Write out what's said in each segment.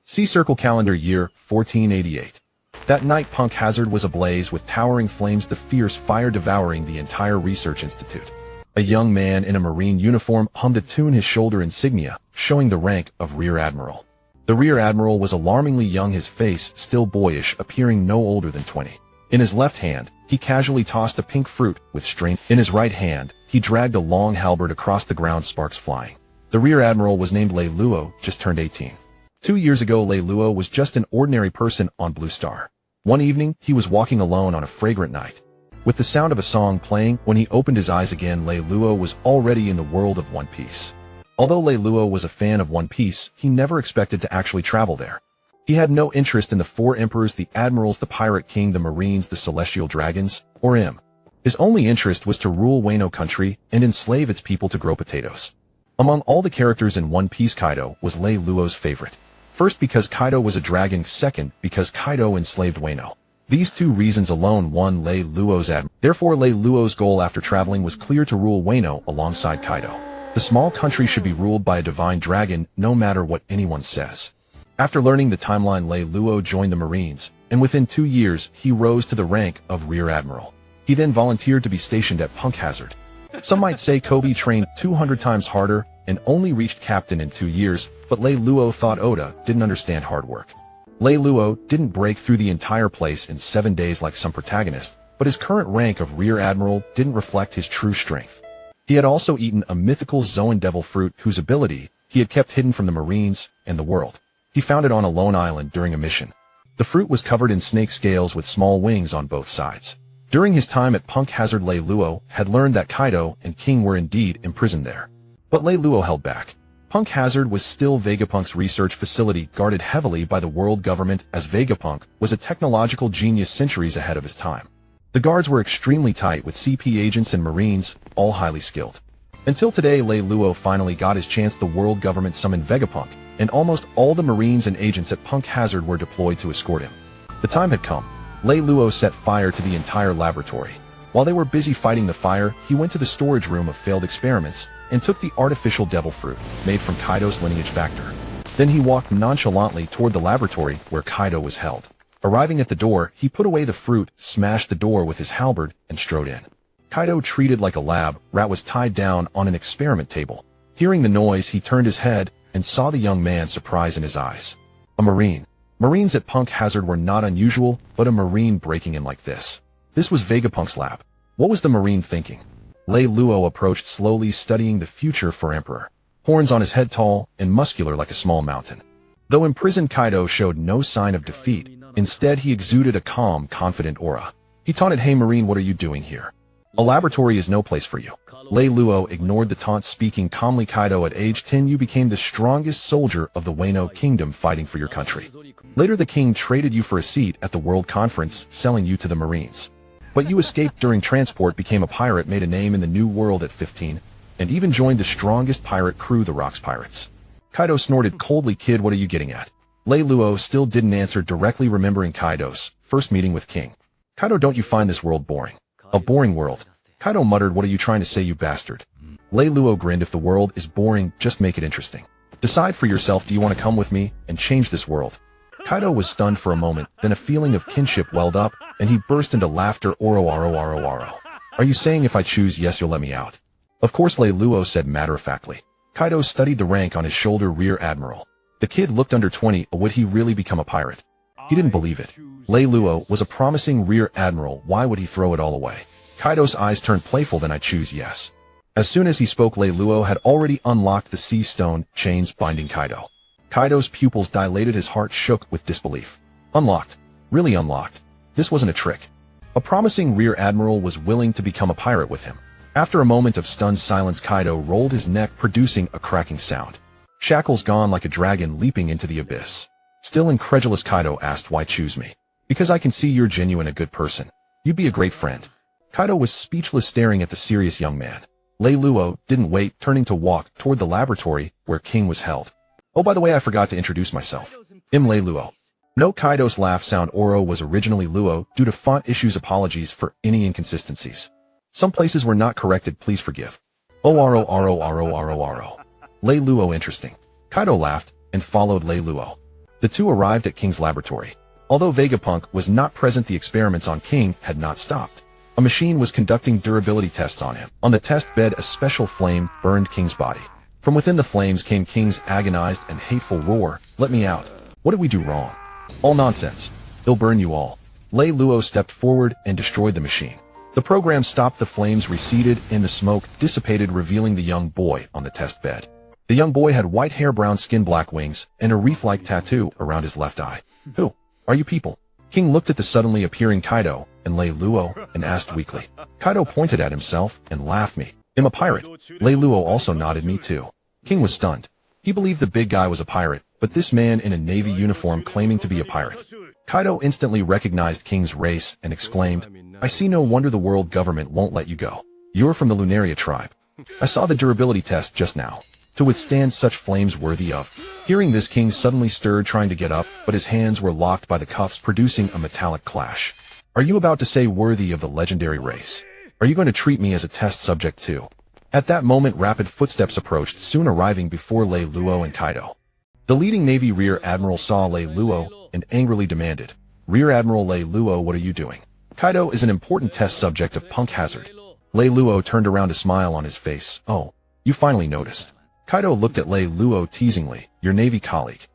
Sea Circle Calendar Year 1488. That night Punk Hazard was ablaze with towering flames, the fierce fire devouring the entire research institute. A young man in a marine uniform hummed a tune, his shoulder insignia, showing the rank of Rear Admiral. The Rear Admiral was alarmingly young, his face still boyish, appearing no older than 20. In his left hand, he casually tossed a pink fruit with strength. In his right hand, he dragged a long halberd across the ground, sparks flying. The Rear Admiral was named Reylo, just turned 18. 2 years ago, Reylo was just an ordinary person on Blue Star. One evening, he was walking alone on a fragrant night, with the sound of a song playing. When he opened his eyes again, Reylo was already in the world of One Piece. Although Reylo was a fan of One Piece, he never expected to actually travel there. He had no interest in the four emperors, the admirals, the pirate king, the marines, the celestial dragons, or him. His only interest was to rule Wano country and enslave its people to grow potatoes. Among all the characters in One Piece, Kaido was Reylo's favorite. First, because Kaido was a dragon. Second, because Kaido enslaved Wano. These two reasons alone won Reylo's admiral. Therefore, Reylo's goal after traveling was clear: to rule Wano alongside Kaido. The small country should be ruled by a divine dragon, no matter what anyone says. After learning the timeline, Reylo joined the Marines, and within 2 years, he rose to the rank of Rear Admiral. He then volunteered to be stationed at Punk Hazard. Some might say Kobe trained 200 times harder and only reached captain in 2 years, but Reylo thought Oda didn't understand hard work. Reylo didn't break through the entire place in 7 days like some protagonists, but his current rank of Rear Admiral didn't reflect his true strength. He had also eaten a mythical Zoan devil fruit whose ability he had kept hidden from the Marines and the world. He found it on a lone island during a mission. The fruit was covered in snake scales with small wings on both sides. During his time at Punk Hazard, Reylo had learned that Kaido and King were indeed imprisoned there. But Reylo held back. Punk Hazard was still Vegapunk's research facility, guarded heavily by the world government, as Vegapunk was a technological genius centuries ahead of his time. The guards were extremely tight, with CP agents and Marines, all highly skilled. Until today, Reylo finally got his chance. The world government summoned Vegapunk, and almost all the Marines and agents at Punk Hazard were deployed to escort him. The time had come. Reylo set fire to the entire laboratory. While they were busy fighting the fire, he went to the storage room of failed experiments and took the artificial devil fruit, made from Kaido's lineage factor. Then he walked nonchalantly toward the laboratory where Kaido was held. Arriving at the door, he put away the fruit, smashed the door with his halberd, and strode in. Kaido, treated like a lab rat, was tied down on an experiment table. Hearing the noise, he turned his head and saw the young man, surprise in his eyes. A Marine. Marines at Punk Hazard were not unusual, but a Marine breaking in like this. This was Vegapunk's lab. What was the Marine thinking? Reylo approached slowly, studying the future for Emperor. Horns on his head, tall and muscular like a small mountain. Though imprisoned, Kaido showed no sign of defeat. Instead, he exuded a calm, confident aura. He taunted, "Hey Marine, what are you doing here? A laboratory is no place for you." Reylo ignored the taunt, speaking calmly, "Kaido, at age 10 you became the strongest soldier of the Wano Kingdom, fighting for your country. Later the king traded you for a seat at the World Conference, selling you to the Marines. But you escaped during transport, became a pirate, made a name in the New World at 15, and even joined the strongest pirate crew, the Rocks Pirates." Kaido snorted coldly, "Kid, what are you getting at?" Reylo still didn't answer directly, remembering Kaido's first meeting with King. "Kaido, don't you find this world boring?" "A boring world?" Kaido muttered, "What are you trying to say, you bastard?" Reylo grinned, "If the world is boring, just make it interesting. Decide for yourself, do you want to come with me and change this world?" Kaido was stunned for a moment, then a feeling of kinship welled up, and he burst into laughter. "Oro, aro, aro, aro. Are you saying if I choose yes, you'll let me out?" "Of course," Reylo said matter-of-factly. Kaido studied the rank on his shoulder, Rear Admiral. The kid looked under 20. Would he really become a pirate? He didn't believe it. Reylo was a promising Rear Admiral. Why would he throw it all away? Kaido's eyes turned playful. "Then I choose yes." As soon as he spoke, Reylo had already unlocked the sea stone chains binding Kaido. Kaido's pupils dilated, his heart shook with disbelief. Unlocked. Really unlocked. This wasn't a trick. A promising Rear Admiral was willing to become a pirate with him. After a moment of stunned silence, Kaido rolled his neck, producing a cracking sound. Shackles gone, like a dragon leaping into the abyss. Still incredulous, Kaido asked, "Why choose me?" "Because I can see you're genuine, a good person. You'd be a great friend." Kaido was speechless, staring at the serious young man. Reylo didn't wait, turning to walk toward the laboratory where King was held. "Oh, by the way, I forgot to introduce myself. I'm Reylo." No, Kaido's laugh sound. Oro was originally Luo. Due to font issues, apologies for any inconsistencies. Some places were not corrected, please forgive. Oh, Aro, Aro, Aro, Aro, Aro. Reylo, interesting. Kaido laughed and followed Reylo. The two arrived at King's laboratory. Although Vegapunk was not present, the experiments on King had not stopped. A machine was conducting durability tests on him. On the test bed, a special flame burned King's body. From within the flames came King's agonized and hateful roar, "Let me out. What did we do wrong?" "All nonsense. They'll burn you all." Lei Luo stepped forward and destroyed the machine. The program stopped, the flames receded, and the smoke dissipated, revealing the young boy on the test bed. The young boy had white hair, brown skin, black wings, and a reef-like tattoo around his left eye. "Who are you people?" King looked at the suddenly appearing Kaido and Lei Luo and asked weakly. Kaido pointed at himself and laughed. "Me. I'm a pirate." Lei Luo also nodded. "Me too." King was stunned. He believed the big guy was a pirate, but this man in a navy uniform claiming to be a pirate. Kaido instantly recognized King's race and exclaimed, "I see, no wonder the world government won't let you go. You're from the Lunaria tribe. I saw the durability test just now. To withstand such flames worthy of..." Hearing this, King suddenly stirred, trying to get up, but his hands were locked by the cuffs, producing a metallic clash. "Are you about to say worthy of the legendary race? Are you going to treat me as a test subject too?" At that moment, rapid footsteps approached, soon arriving before Lei Luo and Kaido. The leading Navy Rear Admiral saw Lei Luo and angrily demanded, "Rear Admiral Lei Luo, what are you doing? Kaido is an important test subject of Punk Hazard." Lei Luo turned around, a smile on his face. "Oh, you finally noticed." Kaido looked at Lei Luo teasingly. "Your Navy colleague."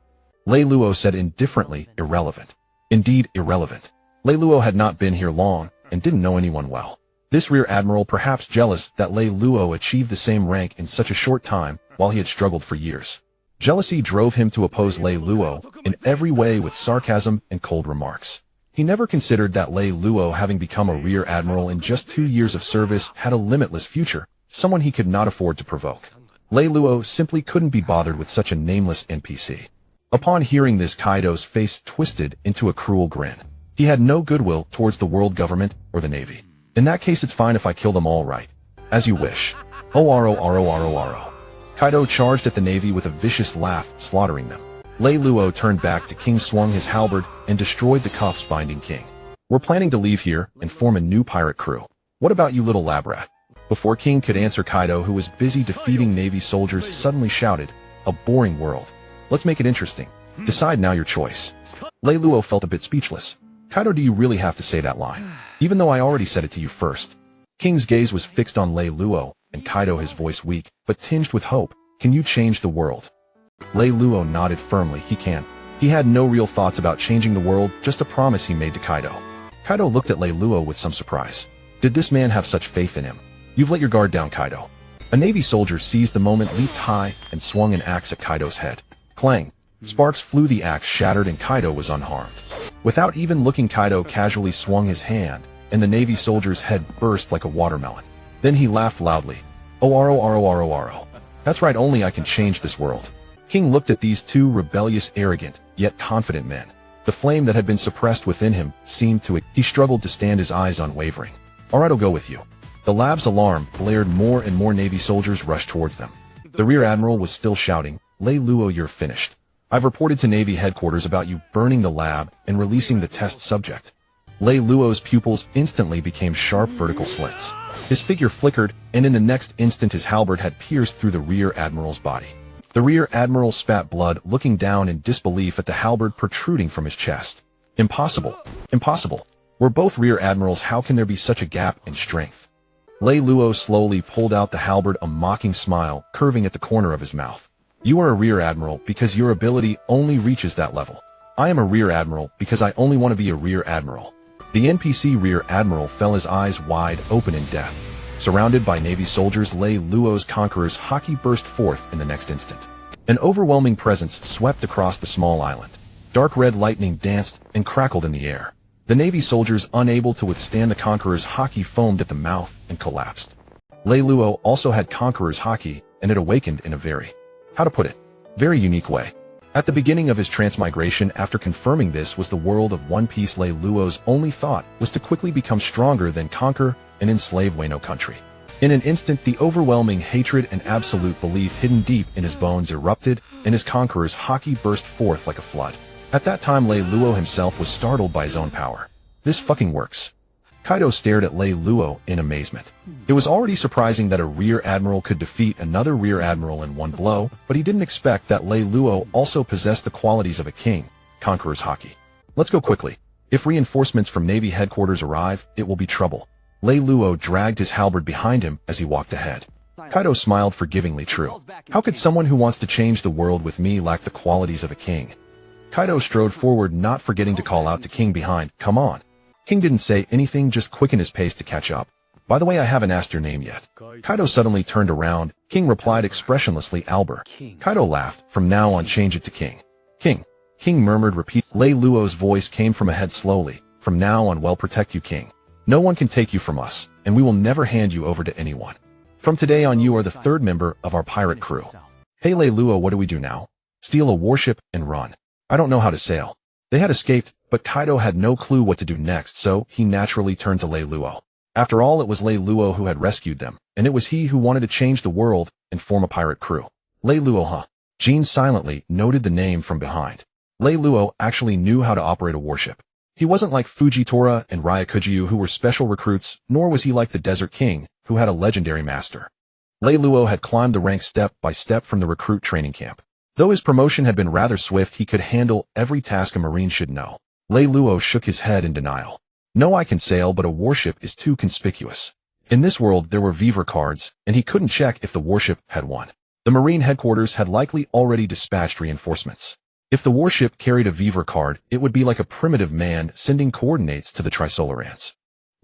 Lei Luo said indifferently, "Irrelevant." Indeed, irrelevant. Lei Luo had not been here long and didn't know anyone well. This Rear Admiral, perhaps jealous that Lei Luo achieved the same rank in such a short time while he had struggled for years. Jealousy drove him to oppose Lei Luo in every way with sarcasm and cold remarks. He never considered that Lei Luo, having become a Rear Admiral in just 2 years of service, had a limitless future, someone he could not afford to provoke. Lei Luo simply couldn't be bothered with such a nameless NPC. Upon hearing this, Kaido's face twisted into a cruel grin. He had no goodwill towards the world government or the Navy. "In that case, it's fine if I kill them all, right? As you wish." "Oro, oro, oro, oro." Kaido charged at the Navy with a vicious laugh, slaughtering them. Lei Luo turned back to King, swung his halberd, and destroyed the cuffs binding King. "We're planning to leave here and form a new pirate crew. What about you, little lab rat?" Before King could answer, Kaido, who was busy defeating Navy soldiers, suddenly shouted, "A boring world. Let's make it interesting. Decide now your choice." Lei Luo felt a bit speechless. "Kaido, do you really have to say that line? Even though I already said it to you first." King's gaze was fixed on Lei Luo, and Kaido, his voice weak, but tinged with hope, "Can you change the world?" Lei Luo nodded firmly. He can. He had no real thoughts about changing the world, just a promise he made to Kaido. Kaido looked at Lei Luo with some surprise. Did this man have such faith in him? "You've let your guard down, Kaido." A Navy soldier seized the moment, leaped high, and swung an axe at Kaido's head. Clang! Sparks flew, the axe shattered, and Kaido was unharmed. Without even looking, Kaido casually swung his hand, and the Navy soldier's head burst like a watermelon. Then he laughed loudly. "Oh, aro, aro, aro, aro. That's right, only I can change this world." King looked at these two rebellious, arrogant, yet confident men. The flame that had been suppressed within him seemed to... He struggled to stand, his eyes unwavering. "Alright, I'll go with you." The lab's alarm blared. More and more Navy soldiers rushed towards them. The Rear Admiral was still shouting, "Lei Luo, you're finished. I've reported to Navy headquarters about you burning the lab and releasing the test subject." Lei Luo's pupils instantly became sharp vertical slits. His figure flickered, and in the next instant his halberd had pierced through the Rear Admiral's body. The Rear Admiral spat blood, looking down in disbelief at the halberd protruding from his chest. "Impossible. Impossible. We're both Rear Admirals. How can there be such a gap in strength?" Lei Luo slowly pulled out the halberd, a mocking smile curving at the corner of his mouth. "You are a Rear Admiral because your ability only reaches that level. I am a Rear Admiral because I only want to be a Rear Admiral." The NPC Rear Admiral fell, his eyes wide open in death. Surrounded by Navy soldiers, Lei Luo's conqueror's haki burst forth in the next instant. An overwhelming presence swept across the small island. Dark red lightning danced and crackled in the air. The Navy soldiers, unable to withstand the conqueror's haki, foamed at the mouth and collapsed. Lei Luo also had conqueror's haki, and it awakened in a very, how to put it, very unique way. At the beginning of his transmigration, after confirming this was the world of One Piece, Lei Luo's only thought was to quickly become stronger, then conquer and enslave Wano country. In an instant, the overwhelming hatred and absolute belief hidden deep in his bones erupted, and his conqueror's haki burst forth like a flood. At that time, Lei Luo himself was startled by his own power. "This fucking works." Kaido stared at Lei Luo in amazement. It was already surprising that a Rear Admiral could defeat another Rear Admiral in one blow, but he didn't expect that Lei Luo also possessed the qualities of a king, Conqueror's Haki. Let's go quickly. If reinforcements from Navy headquarters arrive, it will be trouble. Lei Luo dragged his halberd behind him as he walked ahead. Kaido smiled forgivingly. True. How could someone who wants to change the world with me lack the qualities of a king? Kaido strode forward, not forgetting to call out to King behind. Come on. King didn't say anything, just quickened his pace to catch up. By the way, I haven't asked your name yet. Kaido suddenly turned around. King replied expressionlessly, Albert. Kaido laughed. From now on, change it to King. King. King murmured, repeat. Lei Luo's voice came from ahead slowly. From now on, well, protect you, King. No one can take you from us, and we will never hand you over to anyone. From today on, you are the third member of our pirate crew. Hey Lei Luo, what do we do now? Steal a warship and run. I don't know how to sail. They had escaped, but Kaido had no clue what to do next, so he naturally turned to Lei Luo. After all, it was Lei Luo who had rescued them, and it was he who wanted to change the world and form a pirate crew. Lei Luo, huh? Jean silently noted the name from behind. Lei Luo actually knew how to operate a warship. He wasn't like Fujitora and Ryakujiu, who were special recruits, nor was he like the Desert King, who had a legendary master. Lei Luo had climbed the ranks step by step from the recruit training camp. Though his promotion had been rather swift, he could handle every task a marine should know. Lei Luo shook his head in denial. No, I can sail, but a warship is too conspicuous. In this world, there were Vivre cards, and he couldn't check if the warship had one. The marine headquarters had likely already dispatched reinforcements. If the warship carried a Vivre card, it would be like a primitive man sending coordinates to the Trisolarans.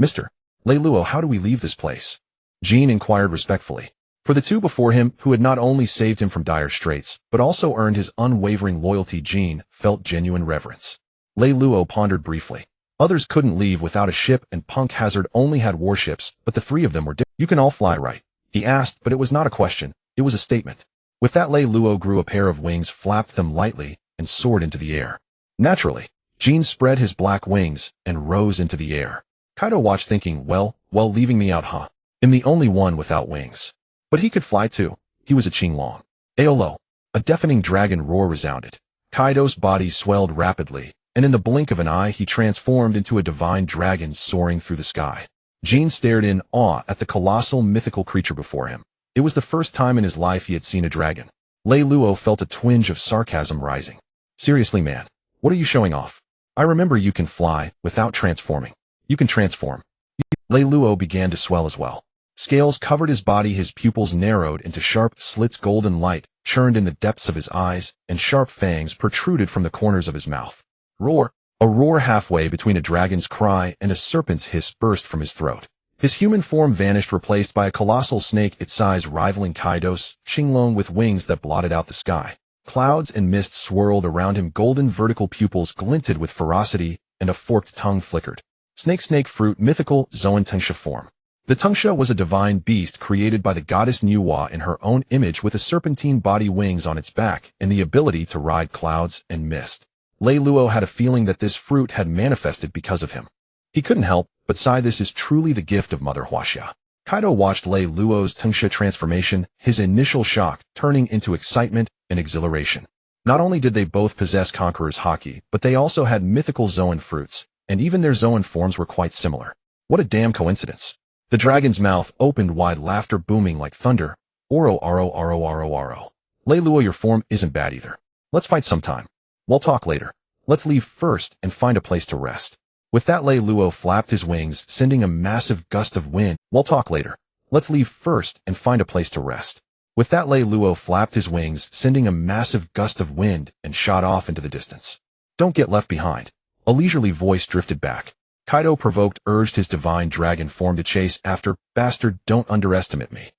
Mr. Lei Luo, how do we leave this place? Jean inquired respectfully. For the two before him, who had not only saved him from dire straits, but also earned his unwavering loyalty, Jean felt genuine reverence. Lei Luo pondered briefly. Others couldn't leave without a ship, and Punk Hazard only had warships, but the three of them were different. You can all fly, right? He asked, but it was not a question, it was a statement. With that, Lei Luo grew a pair of wings, flapped them lightly, and soared into the air. Naturally, Jean spread his black wings and rose into the air. Kaido watched, thinking, well, leaving me out, huh? I'm the only one without wings. But he could fly too. He was a Qinglong. Aolo. A deafening dragon roar resounded. Kaido's body swelled rapidly, and in the blink of an eye he transformed into a divine dragon soaring through the sky. Jean stared in awe at the colossal mythical creature before him. It was the first time in his life he had seen a dragon. Lei Luo felt a twinge of sarcasm rising. Seriously, man, what are you showing off? I remember you can fly without transforming. You can transform. Lei Luo began to swell as well. Scales covered his body, his pupils narrowed into sharp slits, golden light churned in the depths of his eyes, and sharp fangs protruded from the corners of his mouth. Roar! A roar halfway between a dragon's cry and a serpent's hiss burst from his throat. His human form vanished, replaced by a colossal snake, its size rivaling Kaido's, Qinglong, with wings that blotted out the sky. Clouds and mist swirled around him, golden vertical pupils glinted with ferocity, and a forked tongue flickered. Snake fruit, mythical, Zoan Tengsha form. The Tengsha was a divine beast created by the goddess Nuwa in her own image, with a serpentine body, wings on its back, and the ability to ride clouds and mist. Lei Luo had a feeling that this fruit had manifested because of him. He couldn't help but sigh. This is truly the gift of Mother Huaxia. Kaido watched Lei Luo's Tengsha transformation, his initial shock turning into excitement and exhilaration. Not only did they both possess Conqueror's Haki, but they also had mythical Zoan fruits, and even their Zoan forms were quite similar. What a damn coincidence. The dragon's mouth opened wide, laughter booming like thunder. Oro. Lei Luo, your form isn't bad either. Let's fight sometime. We'll talk later. Let's leave first and find a place to rest. With that, Lei Luo flapped his wings, sending a massive gust of wind. We'll talk later. Let's leave first and find a place to rest. With that, Lei Luo flapped his wings, sending a massive gust of wind, and shot off into the distance. Don't get left behind. A leisurely voice drifted back. Kaido, provoked, urged his divine dragon form to chase after. Bastard, don't underestimate me.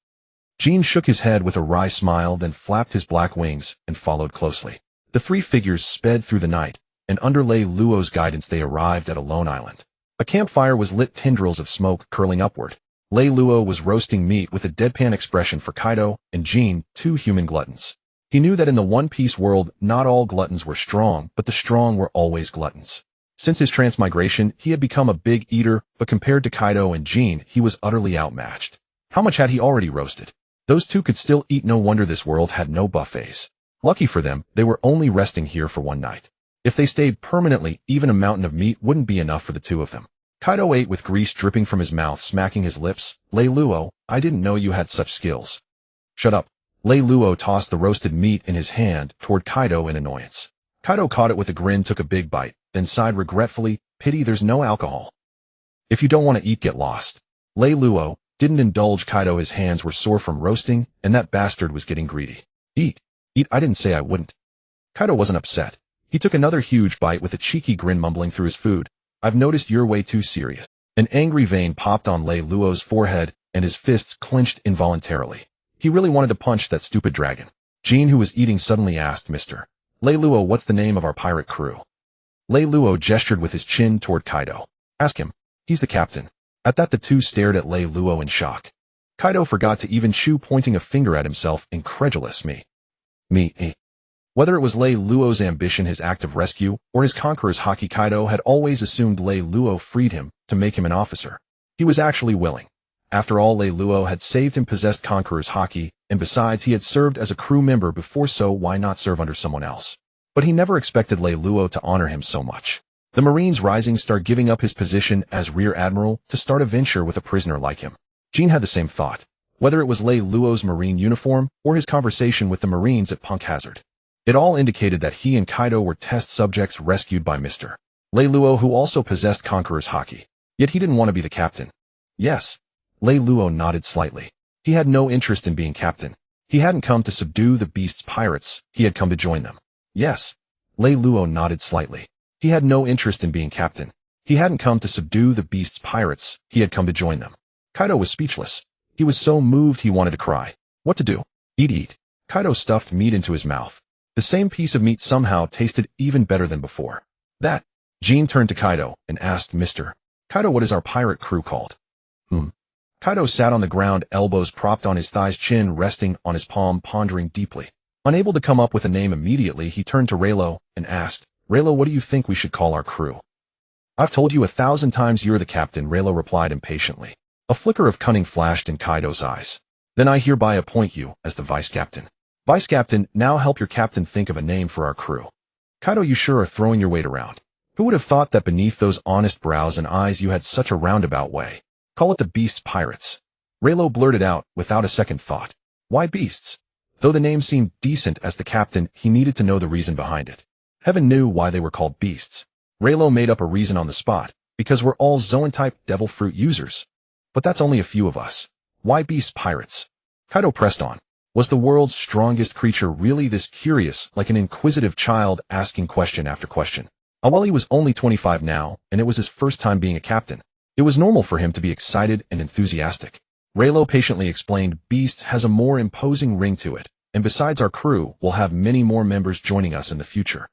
Jean shook his head with a wry smile, then flapped his black wings and followed closely. The three figures sped through the night, and under Lei Luo's guidance they arrived at a lone island. A campfire was lit, tendrils of smoke curling upward. Lei Luo was roasting meat with a deadpan expression for Kaido and Jean, two human gluttons. He knew that in the One Piece world, not all gluttons were strong, but the strong were always gluttons. Since his transmigration, he had become a big eater, but compared to Kaido and Jean, he was utterly outmatched. How much had he already roasted? Those two could still eat. No wonder this world had no buffets. Lucky for them, they were only resting here for one night. If they stayed permanently, even a mountain of meat wouldn't be enough for the two of them. Kaido ate with grease dripping from his mouth, smacking his lips. Lei Luo, I didn't know you had such skills. Shut up. Lei Luo tossed the roasted meat in his hand toward Kaido in annoyance. Kaido caught it with a grin, took a big bite, then sighed regretfully, pity there's no alcohol. If you don't want to eat, get lost. Reylo didn't indulge Kaido. His hands were sore from roasting, and that bastard was getting greedy. Eat. Eat, I didn't say I wouldn't. Kaido wasn't upset. He took another huge bite with a cheeky grin, mumbling through his food, I've noticed you're way too serious. An angry vein popped on Reylo's forehead, and his fists clenched involuntarily. He really wanted to punch that stupid dragon. Jean, who was eating, suddenly asked, Mr. Reylo, what's the name of our pirate crew? Reylo gestured with his chin toward Kaido. Ask him. He's the captain. At that, the two stared at Reylo in shock. Kaido forgot to even chew, pointing a finger at himself, incredulous. Me. Whether it was Reylo's ambition, his act of rescue, or his conqueror's haki, Kaido had always assumed Reylo freed him to make him an officer. He was actually willing. After all, Reylo had saved him, possessed conqueror's haki, and besides, he had served as a crew member before, so why not serve under someone else? But he never expected Reylo to honor him so much. The Marine's Rising Star giving up his position as Rear Admiral to start a venture with a prisoner like him. Jean had the same thought, whether it was Reylo's Marine uniform or his conversation with the Marines at Punk Hazard. It all indicated that he and Kaido were test subjects rescued by Mr. Reylo, who also possessed conqueror's haki. Yet he didn't want to be the captain. Yes. Reylo nodded slightly. He had no interest in being captain. He hadn't come to subdue the beast's pirates, he had come to join them. Yes. Reylo nodded slightly. He had no interest in being captain. He hadn't come to subdue the beast's pirates, he had come to join them. Kaido was speechless. He was so moved he wanted to cry. What to do? Eat. Kaido stuffed meat into his mouth. The same piece of meat somehow tasted even better than before. That. Jean turned to Kaido and asked, Mr. Kaido, what is our pirate crew called? Kaido sat on the ground, elbows propped on his thighs, chin resting on his palm, pondering deeply. Unable to come up with a name immediately, he turned to Reylo and asked, Reylo, what do you think we should call our crew? I've told you 1,000 times you're the captain, Reylo replied impatiently. A flicker of cunning flashed in Kaido's eyes. Then I hereby appoint you as the vice-captain. Vice-captain, now help your captain think of a name for our crew. Kaido, you sure are throwing your weight around. Who would have thought that beneath those honest brows and eyes you had such a roundabout way? Call it the Beast's Pirates. Reylo blurted out without a second thought. Why beasts? Though the name seemed decent as the captain, he needed to know the reason behind it. Heaven knew why they were called beasts. Reylo made up a reason on the spot, because we're all Zoan-type devil fruit users. But that's only a few of us. Why beast pirates? Kaido pressed on. Was the world's strongest creature really this curious, like an inquisitive child asking question after question? Well, he was only 25 now, and it was his first time being a captain. It was normal for him to be excited and enthusiastic. Reylo patiently explained, Beasts has a more imposing ring to it, and besides our crew, we'll have many more members joining us in the future.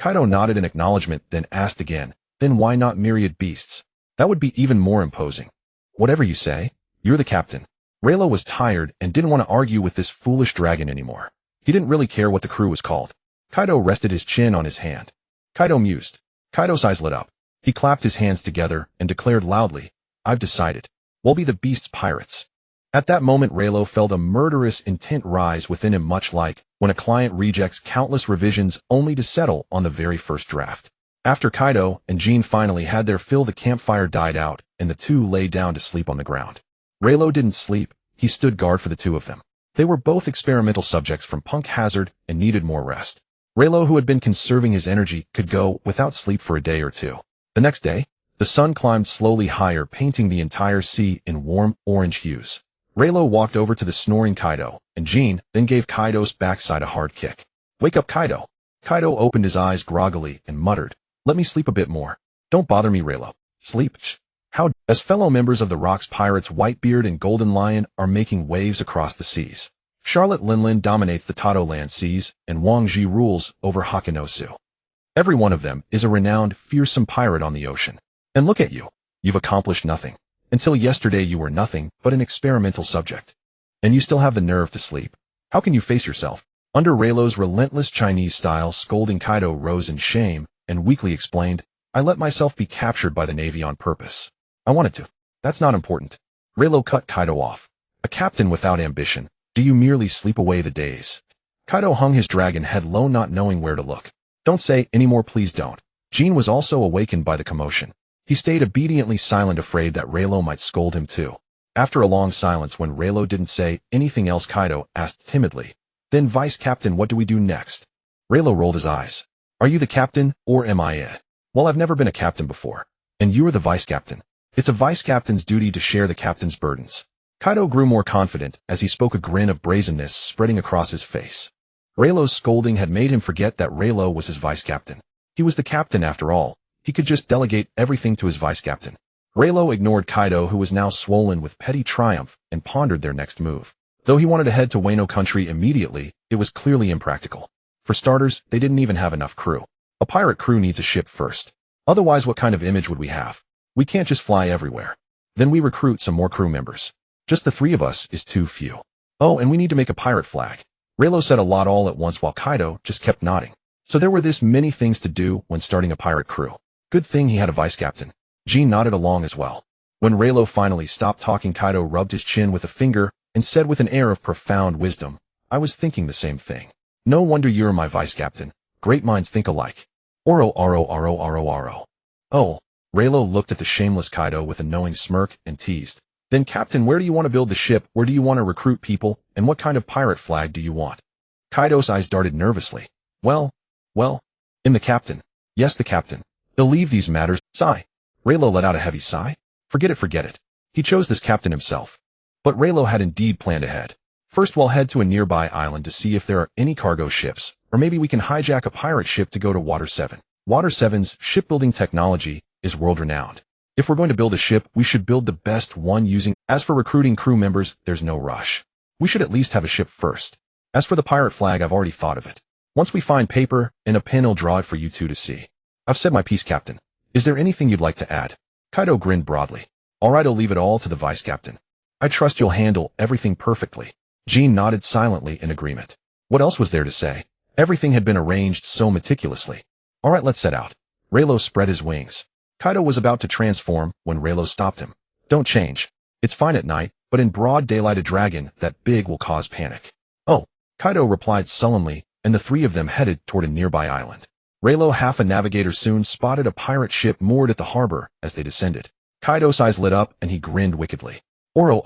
Kaido nodded in acknowledgement, then asked again, then why not myriad beasts? That would be even more imposing. Whatever you say, you're the captain. Reylo was tired and didn't want to argue with this foolish dragon anymore. He didn't really care what the crew was called. Kaido rested his chin on his hand. Kaido mused. Kaido's eyes lit up. He clapped his hands together and declared loudly, I've decided. We'll be the Beast's Pirates. At that moment, Reylo felt a murderous intent rise within him, much like when a client rejects countless revisions only to settle on the very first draft. After Kaido and Jean finally had their fill, the campfire died out, and the two lay down to sleep on the ground. Reylo didn't sleep, he stood guard for the two of them. They were both experimental subjects from Punk Hazard and needed more rest. Reylo, who had been conserving his energy, could go without sleep for a day or two. The next day, the sun climbed slowly higher, painting the entire sea in warm orange hues. Reylo walked over to the snoring Kaido and Jean, then gave Kaido's backside a hard kick. Wake up, Kaido. Kaido opened his eyes groggily and muttered, let me sleep a bit more. Don't bother me, Reylo. Sleep. How? As fellow members of the Rocks Pirates, Whitebeard and Golden Lion are making waves across the seas. Charlotte Linlin dominates the Tato Land seas, and Wang Ji rules over Hakanosu. Every one of them is a renowned, fearsome pirate on the ocean. And look at you. You've accomplished nothing. Until yesterday you were nothing but an experimental subject. And you still have the nerve to sleep. How can you face yourself? Under Reylo's relentless Chinese style, scolding, Kaido rose in shame and weakly explained, I let myself be captured by the Navy on purpose. I wanted to. That's not important. Reylo cut Kaido off. A captain without ambition. Do you merely sleep away the days? Kaido hung his dragon head low, not knowing where to look. Don't say any more, please don't. Jean was also awakened by the commotion. He stayed obediently silent, afraid that Reylo might scold him too. After a long silence, when Reylo didn't say anything else, Kaido asked timidly, then Vice Captain, what do we do next? Reylo rolled his eyes. Are you the captain, or am I it? Well, I've never been a captain before. And you're the vice captain. It's a vice captain's duty to share the captain's burdens. Kaido grew more confident as he spoke, a grin of brazenness spreading across his face. Reylo's scolding had made him forget that Reylo was his vice captain. He was the captain after all. He could just delegate everything to his vice captain. Reylo ignored Kaido, who was now swollen with petty triumph, and pondered their next move. Though he wanted to head to Wano country immediately, it was clearly impractical. For starters, they didn't even have enough crew. A pirate crew needs a ship first. Otherwise, what kind of image would we have? We can't just fly everywhere. Then we recruit some more crew members. Just the three of us is too few. Oh, and we need to make a pirate flag. Reylo said a lot all at once while Kaido just kept nodding. So there were this many things to do when starting a pirate crew. Good thing he had a vice captain. Jean nodded along as well. When Reylo finally stopped talking, Kaido rubbed his chin with a finger and said with an air of profound wisdom, I was thinking the same thing. No wonder you're my vice captain. Great minds think alike. Oro. Oh. Reylo looked at the shameless Kaido with a knowing smirk and teased. Then, Captain, where do you want to build the ship? Where do you want to recruit people? And what kind of pirate flag do you want? Kaido's eyes darted nervously. Well, in the captain. Yes, the captain. He'll leave these matters. Sigh. Reylo let out a heavy sigh. Forget it. He chose this captain himself. But Reylo had indeed planned ahead. First, we'll head to a nearby island to see if there are any cargo ships, or maybe we can hijack a pirate ship to go to Water 7. Water 7's shipbuilding technology is world-renowned. If we're going to build a ship, we should build the best one using. As for recruiting crew members, there's no rush. We should at least have a ship first. As for the pirate flag, I've already thought of it. Once we find paper and a pen, I'll draw it for you two to see. I've said my piece, Captain. Is there anything you'd like to add? Kaido grinned broadly. All right, I'll leave it all to the vice captain. I trust you'll handle everything perfectly. Jean nodded silently in agreement. What else was there to say? Everything had been arranged so meticulously. All right, let's set out. Reylo spread his wings. Kaido was about to transform when Reylo stopped him. Don't change. It's fine at night, but in broad daylight a dragon that big will cause panic. Oh, Kaido replied sullenly, and the three of them headed toward a nearby island. Reylo, half a navigator, soon spotted a pirate ship moored at the harbor as they descended. Kaido's eyes lit up and he grinned wickedly. Oro.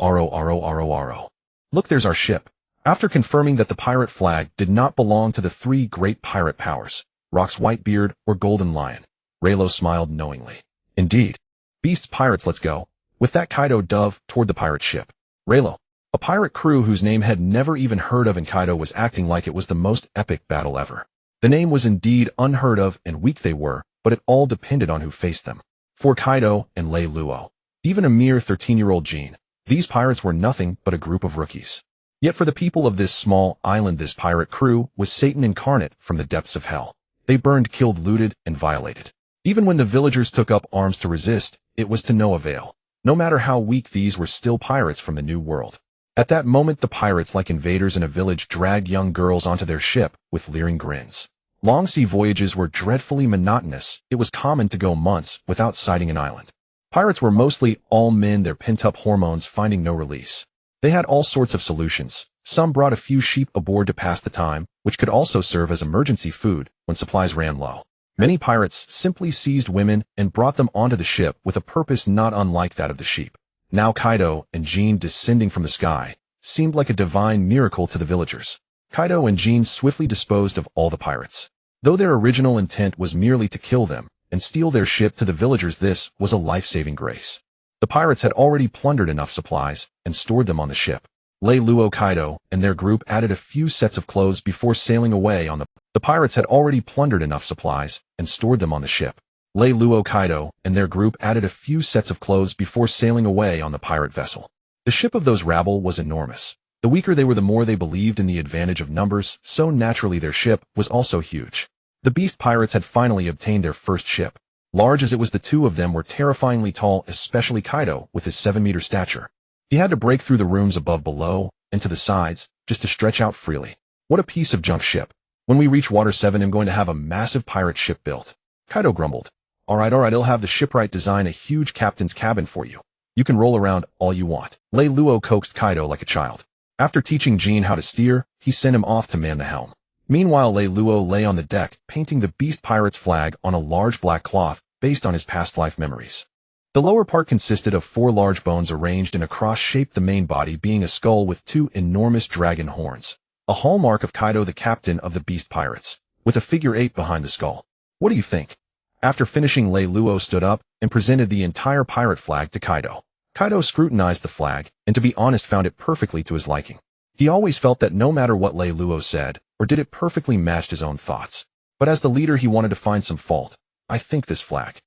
Look, there's our ship. After confirming that the pirate flag did not belong to the three great pirate powers, Rock's Whitebeard or Golden Lion, Reylo smiled knowingly. Indeed. Beasts pirates, let's go. With that, Kaido dove toward the pirate ship. Reylo, a pirate crew whose name had never even heard of, and Kaido was acting like it was the most epic battle ever. The name was indeed unheard of, and weak they were, but it all depended on who faced them. For Kaido and Reylo, even a mere 13-year-old Jean, these pirates were nothing but a group of rookies. Yet for the people of this small island, this pirate crew was Satan incarnate from the depths of hell. They burned, killed, looted, and violated. Even when the villagers took up arms to resist, it was to no avail. No matter how weak, these were still pirates from the New World. At that moment, the pirates, like invaders in a village, dragged young girls onto their ship with leering grins. Long sea voyages were dreadfully monotonous. It was common to go months without sighting an island. Pirates were mostly all men, their pent-up hormones finding no release. They had all sorts of solutions. Some brought a few sheep aboard to pass the time, which could also serve as emergency food when supplies ran low. Many pirates simply seized women and brought them onto the ship with a purpose not unlike that of the sheep. Now Kaido and Jean descending from the sky seemed like a divine miracle to the villagers. Kaido and Jean swiftly disposed of all the pirates. Though their original intent was merely to kill them and steal their ship, to the villagers this was a life-saving grace. The pirates had already plundered enough supplies and stored them on the ship. Reylo, Kaido and their group added a few sets of clothes before sailing away on the pirates had already plundered enough supplies and stored them on the ship. Reylo, Kaido and their group added a few sets of clothes before sailing away on the pirate vessel. The ship of those rabble was enormous. The weaker they were, the more they believed in the advantage of numbers, so naturally their ship was also huge. The beast pirates had finally obtained their first ship. Large as it was, the two of them were terrifyingly tall, especially Kaido with his 7-meter stature. He had to break through the rooms above, below, and to the sides, just to stretch out freely. What a piece of junk ship. When we reach Water 7, I'm going to have a massive pirate ship built. Kaido grumbled. All right, I'll have the shipwright design a huge captain's cabin for you. You can roll around all you want. Reylo coaxed Kaido like a child. After teaching Jean how to steer, he sent him off to man the helm. Meanwhile, Reylo lay on the deck, painting the beast pirate's flag on a large black cloth based on his past life memories. The lower part consisted of 4 large bones arranged in a cross shape, the main body being a skull with 2 enormous dragon horns, a hallmark of Kaido, the captain of the beast pirates. with a figure 8 behind the skull. What do you think? After finishing, Lei Luo stood up and presented the entire pirate flag to Kaido. Kaido scrutinized the flag, and to be honest found it perfectly to his liking. He always felt that no matter what Lei Luo said, or did, it perfectly matched his own thoughts. But as the leader he wanted to find some fault. I think this flag.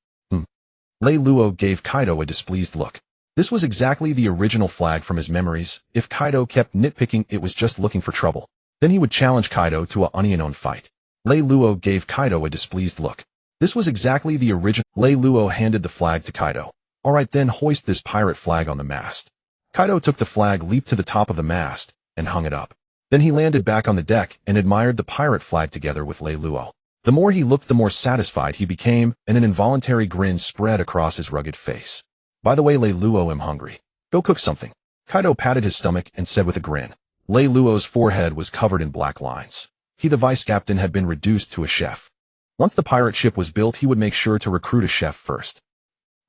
Lei Luo gave Kaido a displeased look. This was exactly the original flag from his memories. If Kaido kept nitpicking, it was just looking for trouble. Then he would challenge Kaido to a onion fight. Lei Luo gave Kaido a displeased look. This was exactly the original. Lei Luo handed the flag to Kaido. Alright then, hoist this pirate flag on the mast. Kaido took the flag, leaped to the top of the mast, and hung it up. Then he landed back on the deck and admired the pirate flag together with Lei Luo. The more he looked, the more satisfied he became, and an involuntary grin spread across his rugged face. By the way, Lei Luo, I'm hungry. Go cook something. Kaido patted his stomach and said with a grin. Lei Luo's forehead was covered in black lines. He, the vice captain, had been reduced to a chef. Once the pirate ship was built, he would make sure to recruit a chef first.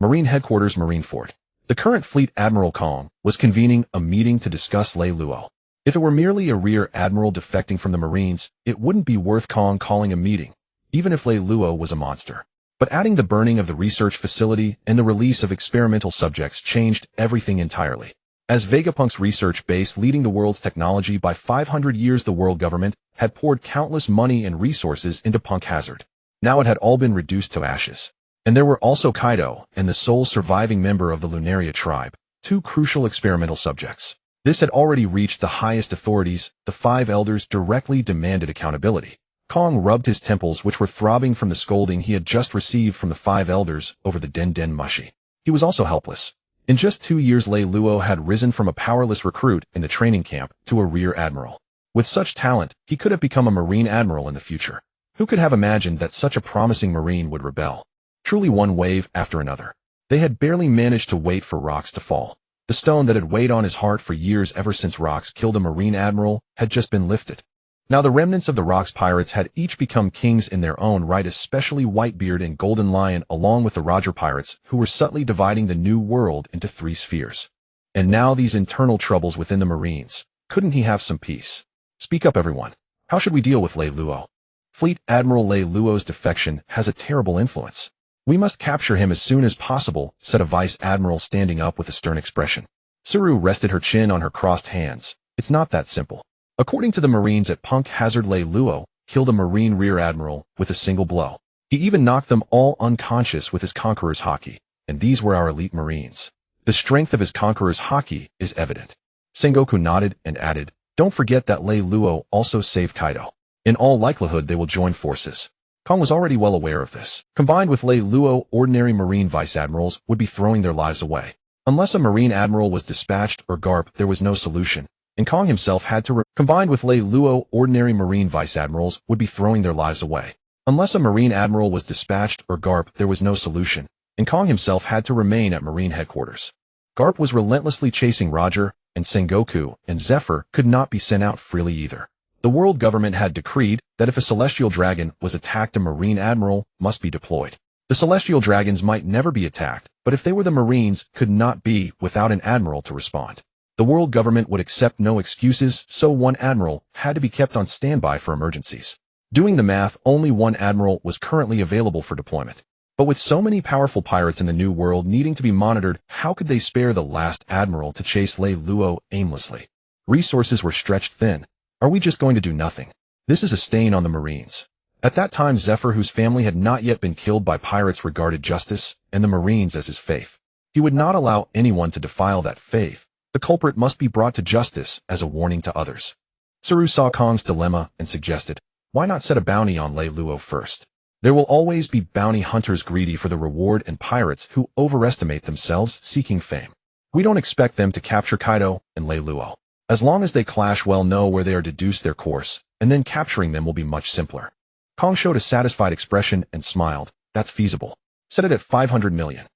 Marine Headquarters, Marineford. The current Fleet Admiral Kong was convening a meeting to discuss Lei Luo. If it were merely a rear admiral defecting from the Marines, it wouldn't be worth Kong calling a meeting, even if Lei Luo was a monster. But adding the burning of the research facility and the release of experimental subjects changed everything entirely. As Vegapunk's research base leading the world's technology by 500 years, the world government had poured countless money and resources into Punk Hazard. Now it had all been reduced to ashes. And there were also Kaido and the sole surviving member of the Lunaria tribe, two crucial experimental subjects. This had already reached the highest authorities. The 5 elders directly demanded accountability. Kong rubbed his temples, which were throbbing from the scolding he had just received from the 5 elders over the Den Den Mushi. He was also helpless. In just 2 years, Lei Luo had risen from a powerless recruit in the training camp to a rear admiral. With such talent, he could have become a marine admiral in the future. Who could have imagined that such a promising marine would rebel? Truly, one wave after another. They had barely managed to wait for rocks to fall. The stone that had weighed on his heart for years, ever since rocks killed a marine admiral, had just been lifted. Now the remnants of the Rocks pirates had each become kings in their own right, especially Whitebeard and Golden Lion, along with the Roger pirates, who were subtly dividing the new world into 3 spheres. And now these internal troubles within the Marines. Couldn't he have some peace? Speak up, everyone. How should we deal with Lei Luo? Fleet Admiral Lei Luo's defection has a terrible influence. We must capture him as soon as possible, said a vice admiral, standing up with a stern expression. Saru rested her chin on her crossed hands. It's not that simple. According to the Marines at Punk Hazard, Lei Luo killed a Marine rear admiral with a single blow. He even knocked them all unconscious with his Conqueror's Haki, and these were our elite Marines. The strength of his Conqueror's Haki is evident. Sengoku nodded and added, don't forget that Lei Luo also saved Kaido. In all likelihood, they will join forces. Kong was already well aware of this. Combined with Lei Luo, ordinary Marine vice admirals would be throwing their lives away. Unless a Marine admiral was dispatched or Garp, there was no solution. And Kong himself had to combined with Lei Luo, ordinary Marine vice admirals would be throwing their lives away. Unless a Marine admiral was dispatched or Garp, there was no solution, and Kong himself had to remain at Marine headquarters. Garp was relentlessly chasing Roger, and Sengoku and Zephyr could not be sent out freely either. The world government had decreed that if a celestial dragon was attacked, a Marine admiral must be deployed. The celestial dragons might never be attacked, but if they were the Marines, could not be without an admiral to respond. The world government would accept no excuses, so one admiral had to be kept on standby for emergencies. Doing the math, only one admiral was currently available for deployment. But with so many powerful pirates in the new world needing to be monitored, how could they spare the last admiral to chase Lei Luo aimlessly? Resources were stretched thin. Are we just going to do nothing? This is a stain on the Marines. At that time, Zephyr, whose family had not yet been killed by pirates, regarded justice and the Marines as his faith. He would not allow anyone to defile that faith. The culprit must be brought to justice as a warning to others. Saru saw Kong's dilemma and suggested, why not set a bounty on Lei Luo first? There will always be bounty hunters greedy for the reward and pirates who overestimate themselves seeking fame. We don't expect them to capture Kaido and Lei Luo. As long as they clash, well know where they are, deduce their course, and then capturing them will be much simpler. Kong showed a satisfied expression and smiled. That's feasible. Set it at 500 million.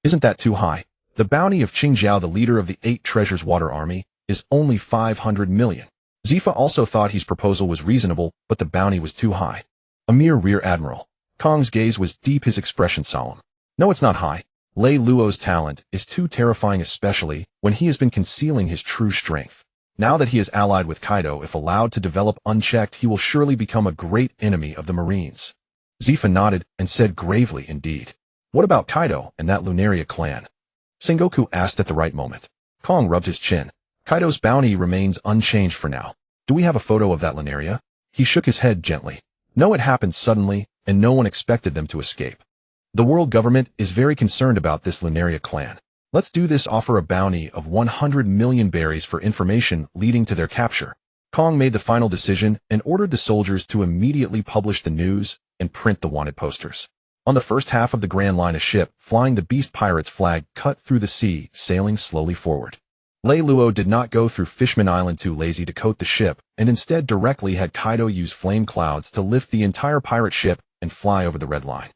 Isn't that too high? The bounty of Qingjiao, the leader of the 8 Treasures Water Army, is only 500 million. Zifa also thought his proposal was reasonable, but the bounty was too high. A mere rear admiral. Kong's gaze was deep, his expression solemn. No, it's not high. Lei Luo's talent is too terrifying, especially when he has been concealing his true strength. Now that he is allied with Kaido, if allowed to develop unchecked, he will surely become a great enemy of the Marines. Zifa nodded and said gravely, indeed. What about Kaido and that Lunaria clan? Sengoku asked at the right moment. Kong rubbed his chin. Kaido's bounty remains unchanged for now. Do we have a photo of that Lunaria? He shook his head gently. No, it happened suddenly, and no one expected them to escape. The world government is very concerned about this Lunaria clan. Let's do this, offer a bounty of 100 million berries for information leading to their capture. Kong made the final decision and ordered the soldiers to immediately publish the news and print the wanted posters. On the first half of the Grand Line, a ship flying the Beast Pirates flag cut through the sea, sailing slowly forward. Reylo did not go through Fishman Island, too lazy to coat the ship, and instead directly had Kaido use flame clouds to lift the entire pirate ship and fly over the red line.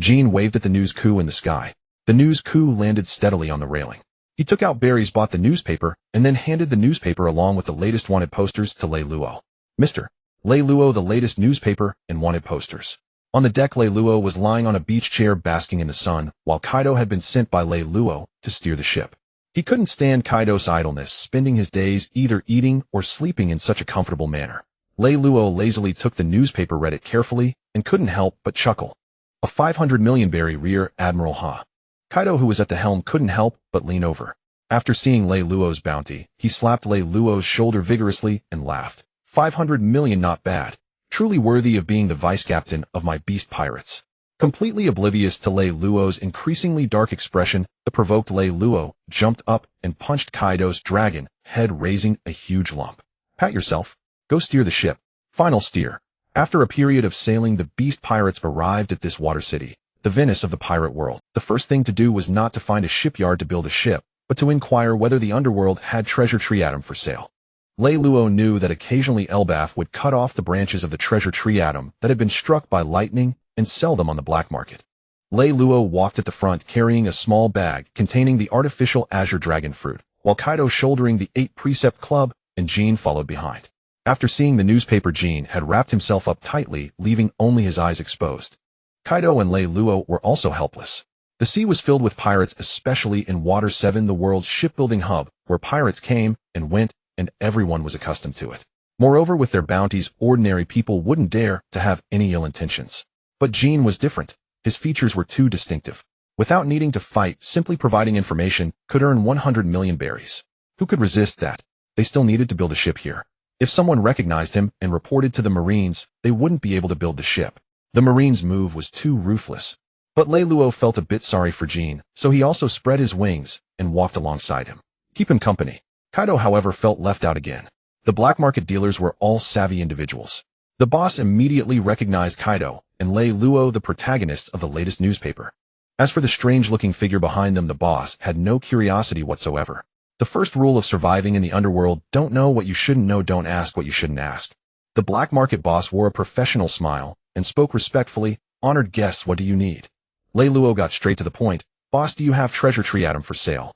Jean waved at the news coup in the sky. The news coup landed steadily on the railing. He took out berries, bought the newspaper, and then handed the newspaper along with the latest wanted posters to Reylo. Mr. Reylo, the latest newspaper and wanted posters. On the deck, Reylo was lying on a beach chair basking in the sun, while Kaido had been sent by Reylo to steer the ship. He couldn't stand Kaido's idleness, spending his days either eating or sleeping in such a comfortable manner. Reylo lazily took the newspaper, read it carefully, and couldn't help but chuckle. A 500 million berry Rear Admiral, huh? Kaido, who was at the helm, couldn't help but lean over. After seeing Reylo's bounty, he slapped Reylo's shoulder vigorously and laughed. 500 million, not bad. Truly worthy of being the vice-captain of my beast pirates. Completely oblivious to Reylo's increasingly dark expression, the provoked Reylo jumped up and punched Kaido's dragon, head raising a huge lump. Pat yourself. Go steer the ship. Final steer. After a period of sailing, the beast pirates arrived at this water city, the Venice of the pirate world. The first thing to do was not to find a shipyard to build a ship, but to inquire whether the underworld had treasure tree atom for sale. Reylo knew that occasionally Elbaf would cut off the branches of the treasure tree atom that had been struck by lightning and sell them on the black market. Reylo walked at the front carrying a small bag containing the artificial azure dragon fruit, while Kaido shouldering the 8 precept club and Jean followed behind. After seeing the newspaper, Jean had wrapped himself up tightly, leaving only his eyes exposed. Kaido and Reylo were also helpless. The sea was filled with pirates, especially in Water 7, the world's shipbuilding hub, where pirates came and went, and everyone was accustomed to it. Moreover, with their bounties, ordinary people wouldn't dare to have any ill intentions. But Jean was different. His features were too distinctive. Without needing to fight, simply providing information could earn 100 million berries. Who could resist that? They still needed to build a ship here. If someone recognized him and reported to the Marines, they wouldn't be able to build the ship. The Marines' move was too ruthless. But Reylo felt a bit sorry for Jean, so he also spread his wings and walked alongside him. Keep him company. Kaido, however, felt left out again. The black market dealers were all savvy individuals. The boss immediately recognized Kaido and Reylo, the protagonists of the latest newspaper. As for the strange-looking figure behind them, the boss had no curiosity whatsoever. The first rule of surviving in the underworld: don't know what you shouldn't know, don't ask what you shouldn't ask. The black market boss wore a professional smile and spoke respectfully. Honored guests, what do you need? Reylo got straight to the point. Boss, do you have treasure tree atom for sale?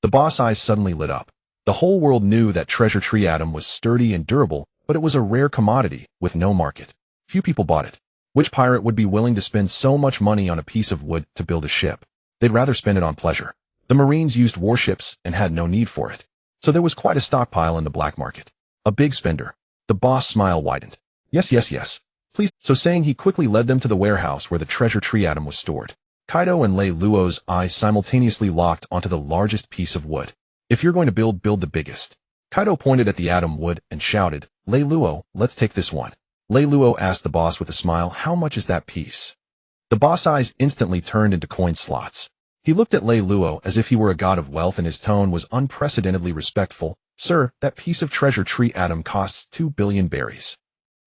The boss' eyes suddenly lit up. The whole world knew that treasure tree atom was sturdy and durable, but it was a rare commodity with no market. Few people bought it. Which pirate would be willing to spend so much money on a piece of wood to build a ship? They'd rather spend it on pleasure. The Marines used warships and had no need for it. So there was quite a stockpile in the black market. A big spender. The boss' smile widened. Yes, yes, yes. Please. So saying, he quickly led them to the warehouse where the treasure tree atom was stored. Kaido and Reylo's eyes simultaneously locked onto the largest piece of wood. If you're going to build the biggest. Kaido pointed at the atom wood and shouted, Reylo, let's take this one. Reylo asked the boss with a smile, how much is that piece? The boss' eyes instantly turned into coin slots. He looked at Reylo as if he were a god of wealth, and his tone was unprecedentedly respectful. Sir, that piece of treasure tree atom costs 2 billion berries.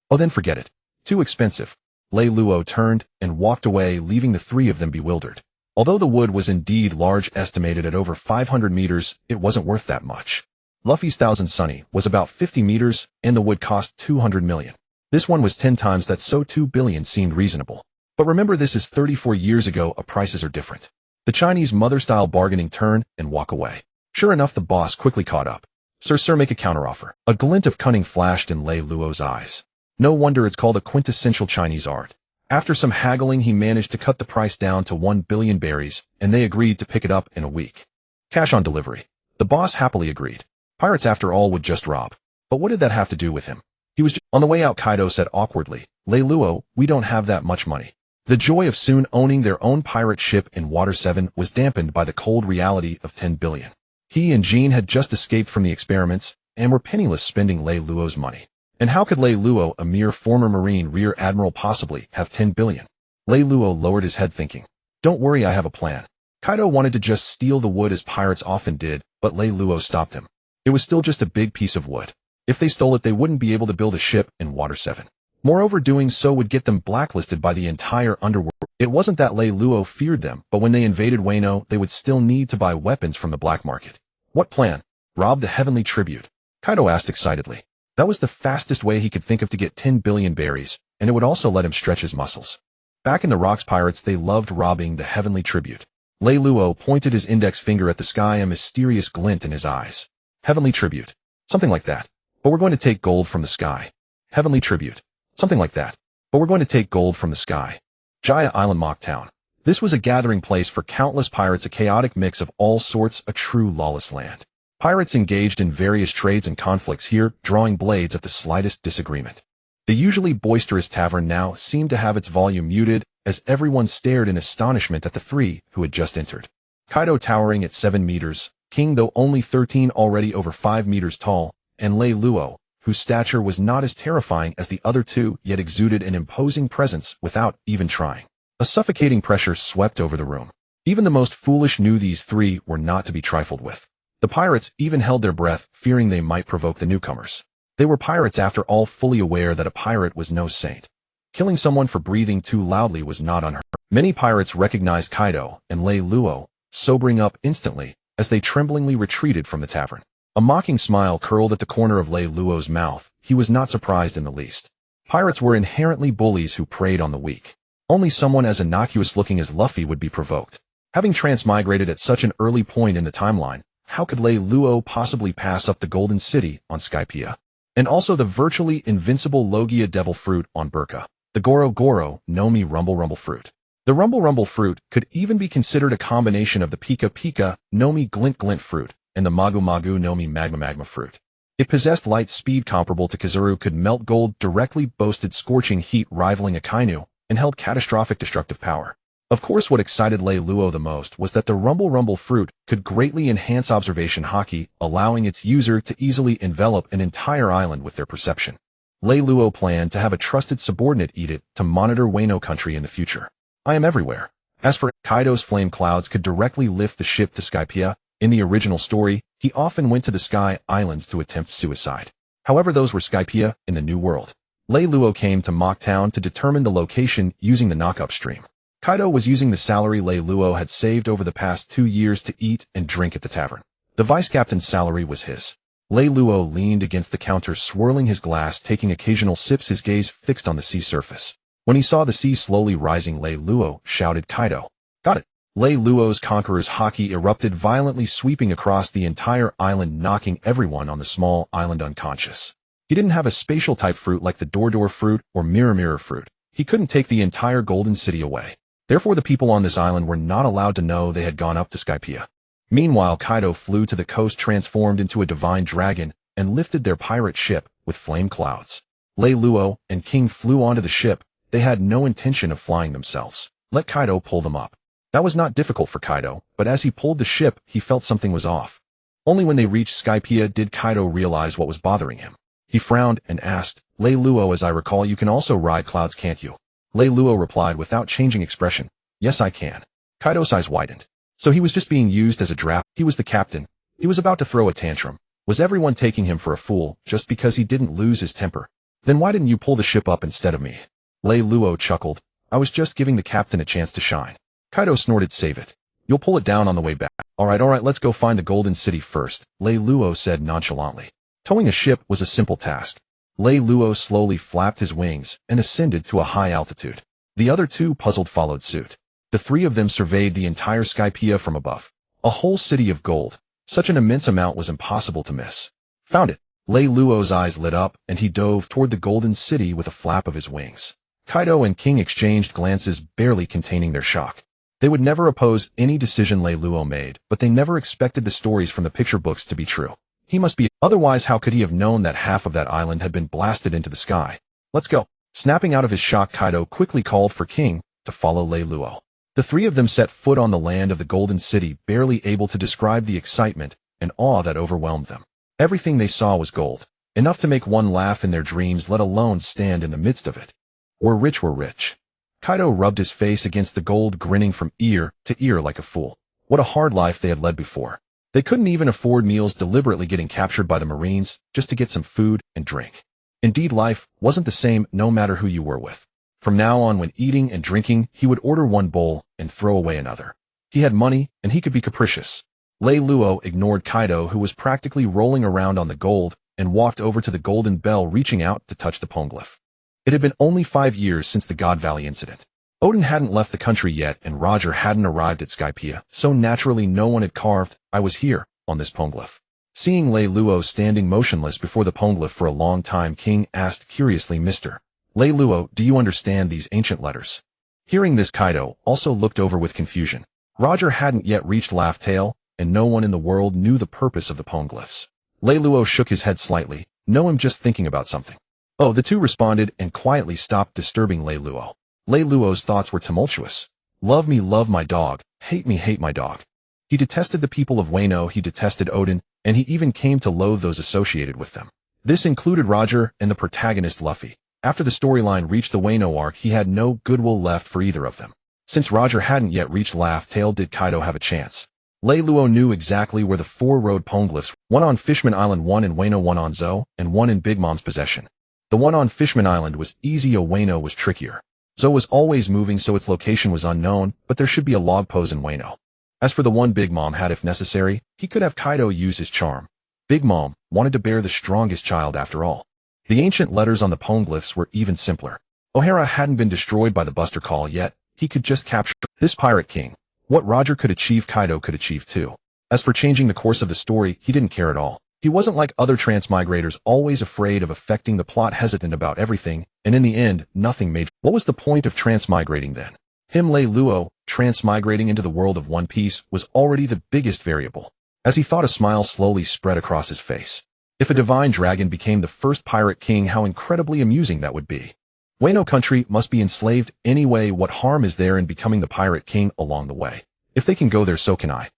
Oh, then forget it. Too expensive. Reylo turned and walked away, leaving the three of them bewildered. Although the wood was indeed large, estimated at over 500 meters, it wasn't worth that much. Luffy's Thousand Sunny was about 50 meters, and the wood cost 200 million. This one was 10 times that, so 2 billion seemed reasonable. But remember, this is 34 years ago, prices are different. The Chinese mother-style bargaining turn and walk away. Sure enough, the boss quickly caught up. Sir, make a counteroffer. A glint of cunning flashed in Reylo's eyes. No wonder it's called a quintessential Chinese art. After some haggling, he managed to cut the price down to 1 billion berries, and they agreed to pick it up in a week. Cash on delivery. The boss happily agreed. Pirates after all would just rob. But what did that have to do with him? He was on the way out. Kaido said awkwardly, "Reylo, we don't have that much money." The joy of soon owning their own pirate ship in Water 7 was dampened by the cold reality of 10 billion. He and Jean had just escaped from the experiments and were penniless, spending Reylo's money. And how could Reylo, a mere former Marine Rear Admiral, possibly have 10 billion? Reylo lowered his head, thinking, "Don't worry, I have a plan." Kaido wanted to just steal the wood as pirates often did, but Reylo stopped him. It was still just a big piece of wood. If they stole it, they wouldn't be able to build a ship in Water 7. Moreover, doing so would get them blacklisted by the entire underworld. It wasn't that Reylo feared them, but when they invaded Wano, they would still need to buy weapons from the black market. What plan? Rob the heavenly tribute? Kaido asked excitedly. That was the fastest way he could think of to get 10 billion berries, and it would also let him stretch his muscles. Back in the Rocks, pirates, they loved robbing the heavenly tribute. Reylo pointed his index finger at the sky, a mysterious glint in his eyes. Heavenly tribute. Something like that. But we're going to take gold from the sky. Heavenly tribute. Something like that. But we're going to take gold from the sky. Jaya Island Mock Town. This was a gathering place for countless pirates, a chaotic mix of all sorts, a true lawless land. Pirates engaged in various trades and conflicts here, drawing blades at the slightest disagreement. The usually boisterous tavern now seemed to have its volume muted, as everyone stared in astonishment at the three who had just entered. Kaido, towering at 7 meters, King, though only 13, already over 5 meters tall, and Reylo, whose stature was not as terrifying as the other two, yet exuded an imposing presence without even trying. A suffocating pressure swept over the room. Even the most foolish knew these three were not to be trifled with. The pirates even held their breath, fearing they might provoke the newcomers. They were pirates after all, fully aware that a pirate was no saint. Killing someone for breathing too loudly was not unheard of. Many pirates recognized Kaido and Reylo, sobering up instantly as they tremblingly retreated from the tavern. A mocking smile curled at the corner of Reylo's mouth. He was not surprised in the least. Pirates were inherently bullies who preyed on the weak. Only someone as innocuous-looking as Luffy would be provoked. Having transmigrated at such an early point in the timeline, how could Reylo possibly pass up the Golden City on Skypiea? And also the virtually invincible Logia Devil Fruit on Burka. The Goro Goro Nomi Rumble Rumble Fruit. The Rumble Rumble Fruit could even be considered a combination of the Pika Pika Nomi Glint Glint Fruit and the Magu Magu Nomi Magma Magma Fruit. It possessed light speed comparable to Kazuru, could melt gold directly, boasted scorching heat rivaling a Kainu, and held catastrophic destructive power. Of course, what excited Reylo the most was that the Rumble Rumble Fruit could greatly enhance observation haki, allowing its user to easily envelop an entire island with their perception. Reylo planned to have a trusted subordinate eat it to monitor Wano country in the future. I am everywhere. As for Kaido's flame clouds could directly lift the ship to Skypiea. In the original story, he often went to the Sky Islands to attempt suicide. However, those were Skypiea in the New World. Reylo came to Mock Town to determine the location using the knock-up stream. Kaido was using the salary Reylo had saved over the past 2 years to eat and drink at the tavern. The vice-captain's salary was his. Reylo leaned against the counter, swirling his glass, taking occasional sips, his gaze fixed on the sea surface. When he saw the sea slowly rising, Reylo shouted, "Kaido! Got it!" Reylo's conqueror's haki erupted violently, sweeping across the entire island, knocking everyone on the small island unconscious. He didn't have a spatial-type fruit like the Dor fruit or Mirror fruit. He couldn't take the entire Golden City away. Therefore, the people on this island were not allowed to know they had gone up to Skypiea. Meanwhile, Kaido flew to the coast, transformed into a divine dragon, and lifted their pirate ship with flame clouds. Reylo and King flew onto the ship. They had no intention of flying themselves. Let Kaido pull them up. That was not difficult for Kaido, but as he pulled the ship, he felt something was off. Only when they reached Skypiea did Kaido realize what was bothering him. He frowned and asked, "Reylo, as I recall, you can also ride clouds, can't you?" Reylo replied without changing expression, "Yes, I can." Kaido's eyes widened. So he was just being used as a draft. He was the captain. He was about to throw a tantrum. Was everyone taking him for a fool just because he didn't lose his temper? Then why didn't you pull the ship up instead of me? Reylo chuckled. I was just giving the captain a chance to shine. Kaido snorted, "Save it. You'll pull it down on the way back." All right, let's go find the Golden City first, Reylo said nonchalantly. Towing a ship was a simple task. Reylo slowly flapped his wings and ascended to a high altitude. The other two, puzzled, followed suit. The three of them surveyed the entire Skypiea from above. A whole city of gold. Such an immense amount was impossible to miss. Found it. Reylo's eyes lit up, and he dove toward the Golden City with a flap of his wings. Kaido and King exchanged glances, barely containing their shock. They would never oppose any decision Reylo made, but they never expected the stories from the picture books to be true. He must be Otherwise, how could he have known that half of that island had been blasted into the sky? Let's go. Snapping out of his shock, Kaido quickly called for King to follow Reylo. The three of them set foot on the land of the Golden City, barely able to describe the excitement and awe that overwhelmed them. Everything they saw was gold, enough to make one laugh in their dreams, let alone stand in the midst of it. We're rich. Kaido rubbed his face against the gold, grinning from ear to ear like a fool. What a hard life they had led before. They couldn't even afford meals, deliberately getting captured by the Marines just to get some food and drink. Indeed, life wasn't the same no matter who you were with. From now on, when eating and drinking, he would order one bowl and throw away another. He had money, and he could be capricious. Reylo ignored Kaido, who was practically rolling around on the gold, and walked over to the golden bell, reaching out to touch the poneglyph. It had been only 5 years since the God Valley incident. Odin hadn't left the country yet, and Roger hadn't arrived at Skypiea, so naturally no one had carved "I was here" on this poneglyph. Seeing Reylo standing motionless before the poneglyph for a long time, King asked curiously, "Mr. Reylo, do you understand these ancient letters?" Hearing this, Kaido also looked over with confusion. Roger hadn't yet reached Laugh Tale, and no one in the world knew the purpose of the poneglyphs. Reylo shook his head slightly. "No, I'm just thinking about something." "Oh," the two responded and quietly stopped disturbing Reylo. Reylo's thoughts were tumultuous. Love me, love my dog. Hate me, hate my dog. He detested the people of Wano, he detested Odin, and he even came to loathe those associated with them. This included Roger and the protagonist Luffy. After the storyline reached the Wano arc, he had no goodwill left for either of them. Since Roger hadn't yet reached Laugh Tale, did Kaido have a chance? Reylo knew exactly where the 4 road poneglyphs, one on Fishman Island, one in Wano, one on Zoan, and one in Big Mom's possession. The one on Fishman Island was easy, Wano was trickier. Zoan was always moving, so its location was unknown, but there should be a log pose in Wano. As for the one Big Mom had, if necessary, he could have Kaido use his charm. Big Mom wanted to bear the strongest child after all. The ancient letters on the poneglyphs were even simpler. O'Hara hadn't been destroyed by the Buster Call yet. He could just capture this Pirate King. What Roger could achieve, Kaido could achieve too. As for changing the course of the story, he didn't care at all. He wasn't like other transmigrators, always afraid of affecting the plot, hesitant about everything, and in the end, nothing major. What was the point of transmigrating then? Him, Reylo, transmigrating into the world of One Piece was already the biggest variable. As he thought, a smile slowly spread across his face. If a divine dragon became the first pirate king, how incredibly amusing that would be. Wano country must be enslaved anyway. What harm is there in becoming the pirate king along the way? If they can go there, so can I.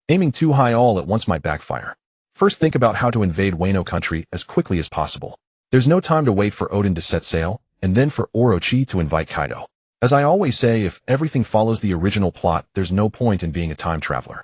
Aiming too high all at once might backfire. First, think about how to invade Wano country as quickly as possible. There's no time to wait for Odin to set sail, and then for Orochi to invite Kaido. As I always say, if everything follows the original plot, there's no point in being a time traveler.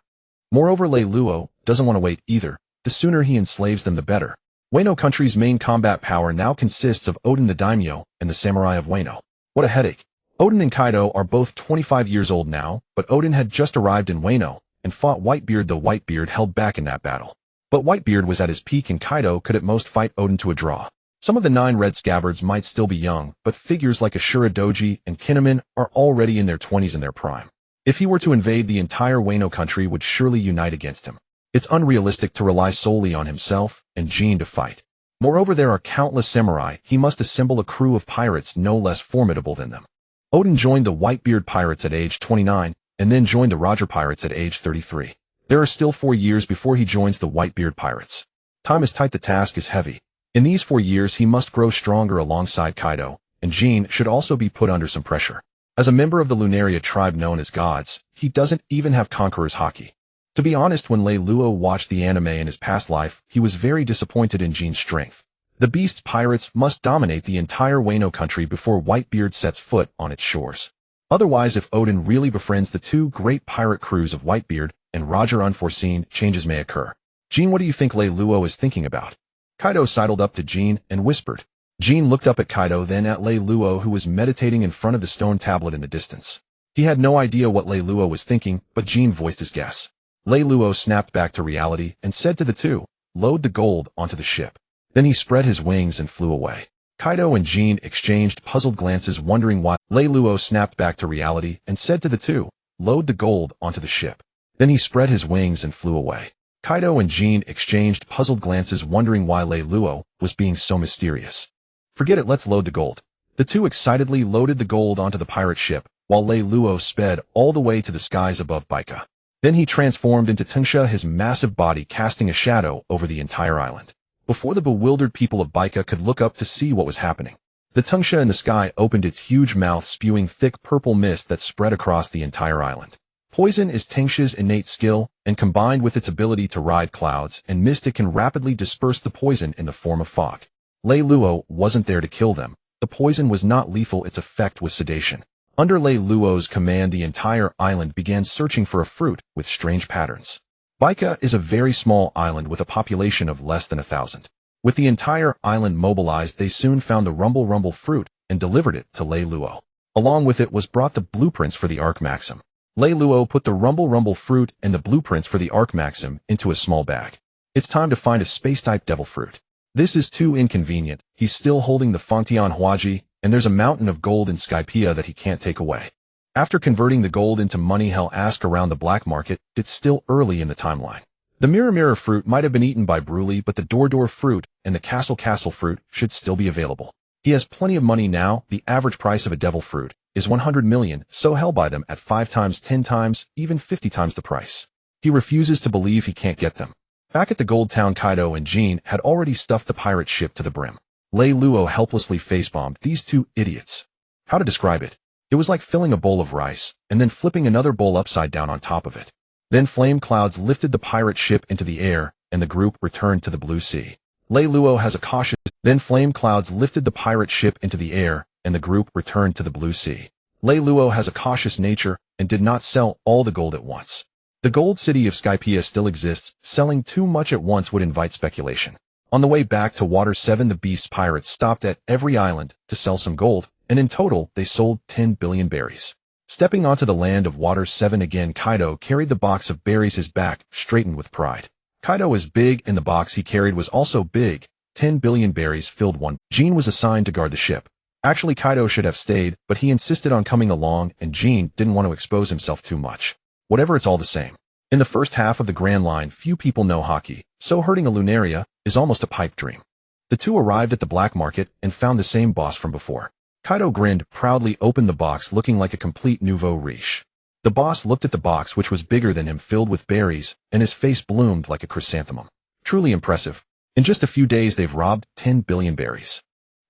Moreover, Reylo doesn't want to wait either. The sooner he enslaves them, the better. Wano country's main combat power now consists of Odin the daimyo and the samurai of Wano. What a headache. Odin and Kaido are both 25 years old now, but Odin had just arrived in Wano and fought Whitebeard, though Whitebeard held back in that battle. But Whitebeard was at his peak, and Kaido could at most fight Odin to a draw. Some of the 9 red scabbards might still be young, but figures like Ashura Doji and Kinemon are already in their 20s in their prime. If he were to invade, the entire Wano country would surely unite against him. It's unrealistic to rely solely on himself and Jean to fight. Moreover, there are countless samurai. He must assemble a crew of pirates no less formidable than them. Odin joined the Whitebeard pirates at age 29, and then joined the Roger pirates at age 33. There are still 4 years before he joins the Whitebeard pirates. Time is tight, the task is heavy. In these 4 years, he must grow stronger alongside Kaido, and Jean should also be put under some pressure. As a member of the Lunaria tribe known as Gods, he doesn't even have Conqueror's Haki. To be honest, when Reylo watched the anime in his past life, he was very disappointed in Jean's strength. The Beast's pirates must dominate the entire Wano country before Whitebeard sets foot on its shores. Otherwise, if Odin really befriends the 2 great pirate crews of Whitebeard and Roger, unforeseen changes may occur. Jean, what do you think Reylo is thinking about? Kaido sidled up to Jean and whispered. Jean looked up at Kaido, then at Reylo, who was meditating in front of the stone tablet in the distance. He had no idea what Reylo was thinking, but Jean voiced his guess. Reylo snapped back to reality and said to the 2, "Load the gold onto the ship." Then he spread his wings and flew away. Kaido and Jean exchanged puzzled glances, wondering why. Reylo snapped back to reality and said to the 2, "Load the gold onto the ship." Then he spread his wings and flew away. Kaido and Jean exchanged puzzled glances, wondering why Reylo was being so mysterious. "Forget it, let's load the gold." The 2 excitedly loaded the gold onto the pirate ship, while Reylo sped all the way to the skies above Baika. Then he transformed into Tungsha, his massive body casting a shadow over the entire island. Before the bewildered people of Baika could look up to see what was happening, the Tungsha in the sky opened its huge mouth, spewing thick purple mist that spread across the entire island. Poison is Tungsha's innate skill, and combined with its ability to ride clouds and mist, it can rapidly disperse the poison in the form of fog. Lei Luo wasn't there to kill them. The poison was not lethal, its effect was sedation. Under Lei Luo's command, the entire island began searching for a fruit with strange patterns. Baika is a very small island with a population of less than 1,000. With the entire island mobilized, they soon found the Rumble fruit and delivered it to Lei Luo. Along with it was brought the blueprints for the Arc Maxim. Lei Luo put the Rumble fruit and the blueprints for the Arc Maxim into a small bag. It's time to find a space-type devil fruit. This is too inconvenient. He's still holding the Fontian Huaji, and there's a mountain of gold in Skypiea that he can't take away. After converting the gold into money, he'll ask around the black market. It's still early in the timeline. The Mirror fruit might have been eaten by Broly, but the Door fruit and the Castle fruit should still be available. He has plenty of money now. The average price of a devil fruit is 100 million, so he'll buy them at 5 times, 10 times, even 50 times the price. He refuses to believe he can't get them. Back at the Gold Town, Kaido and Jean had already stuffed the pirate ship to the brim. Lei Luo helplessly facebombed these two idiots. How to describe it? It was like filling a bowl of rice, and then flipping another bowl upside down on top of it. Then flame clouds lifted the pirate ship into the air, and the group returned to the blue sea. Lei Luo has a cautious... Then flame clouds lifted the pirate ship into the air, and the group returned to the blue sea. Lei Luo has a cautious nature, and did not sell all the gold at once. The gold city of Skypiea still exists. Selling too much at once would invite speculation. On the way back to Water 7, the Beast pirates stopped at every island to sell some gold, and in total, they sold 10 billion berries. Stepping onto the land of Water 7 again, Kaido carried the box of berries, his back straightened with pride. Kaido is big, and the box he carried was also big. 10 billion berries filled one. Jean was assigned to guard the ship. Actually, Kaido should have stayed, but he insisted on coming along, and Jean didn't want to expose himself too much. Whatever, it's all the same. In the first half of the Grand Line, few people know hockey, so hurting a Lunaria is almost a pipe dream. The two arrived at the black market and found the same boss from before. Kaido grinned, proudly opened the box, looking like a complete nouveau riche. The boss looked at the box, which was bigger than him, filled with berries, and his face bloomed like a chrysanthemum. Truly impressive. In just a few days, they've robbed 10 billion berries.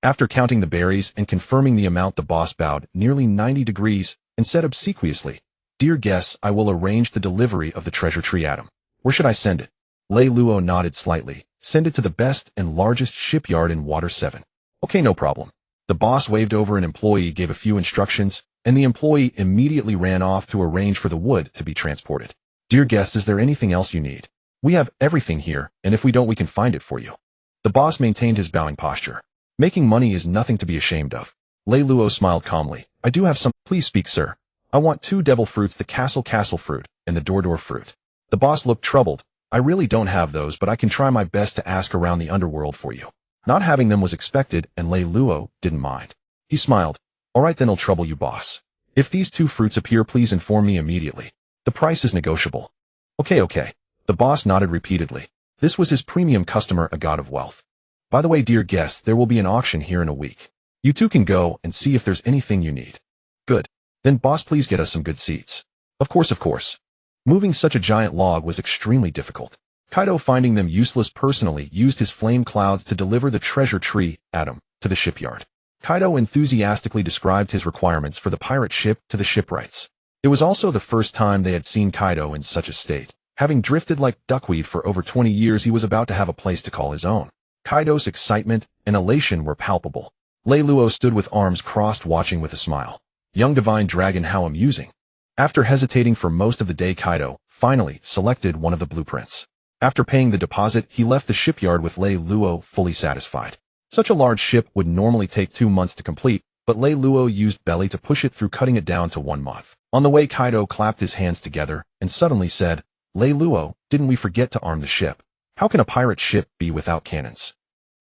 After counting the berries and confirming the amount, the boss bowed nearly 90 degrees and said obsequiously, "Dear guests, I will arrange the delivery of the treasure tree atom. Where should I send it?" Lei Luo nodded slightly. "Send it to the best and largest shipyard in Water 7. Okay, no problem." The boss waved over an employee, gave a few instructions, and the employee immediately ran off to arrange for the wood to be transported. "Dear guest, is there anything else you need? We have everything here, and if we don't, we can find it for you." The boss maintained his bowing posture. Making money is nothing to be ashamed of. Lei Luo smiled calmly. "I do have some. Please speak, sir. I want 2 devil fruits, the Castle fruit and the Door fruit." The boss looked troubled. "I really don't have those, but I can try my best to ask around the underworld for you." Not having them was expected, and Lei Luo didn't mind. He smiled. "All right, then I'll trouble you, boss. If these 2 fruits appear, please inform me immediately. The price is negotiable." Okay. The boss nodded repeatedly. This was his premium customer, a god of wealth. "By the way, dear guests, there will be an auction here in a week. You two can go and see if there's anything you need." "Good. Then boss, please get us some good seats." Of course. Moving such a giant log was extremely difficult. Kaido, finding them useless, personally used his flame clouds to deliver the treasure tree atom to the shipyard. Kaido enthusiastically described his requirements for the pirate ship to the shipwrights. It was also the first time they had seen Kaido in such a state. Having drifted like duckweed for over 20 years, he was about to have a place to call his own. Kaido's excitement and elation were palpable. Lei Luo stood with arms crossed, watching with a smile. Young divine dragon, how amusing. After hesitating for most of the day, Kaido finally selected one of the blueprints. After paying the deposit, he left the shipyard with Lei Luo fully satisfied. Such a large ship would normally take 2 months to complete, but Lei Luo used belly to push it through, cutting it down to 1 month. On the way, Kaido clapped his hands together and suddenly said, "Lei Luo, didn't we forget to arm the ship? How can a pirate ship be without cannons?"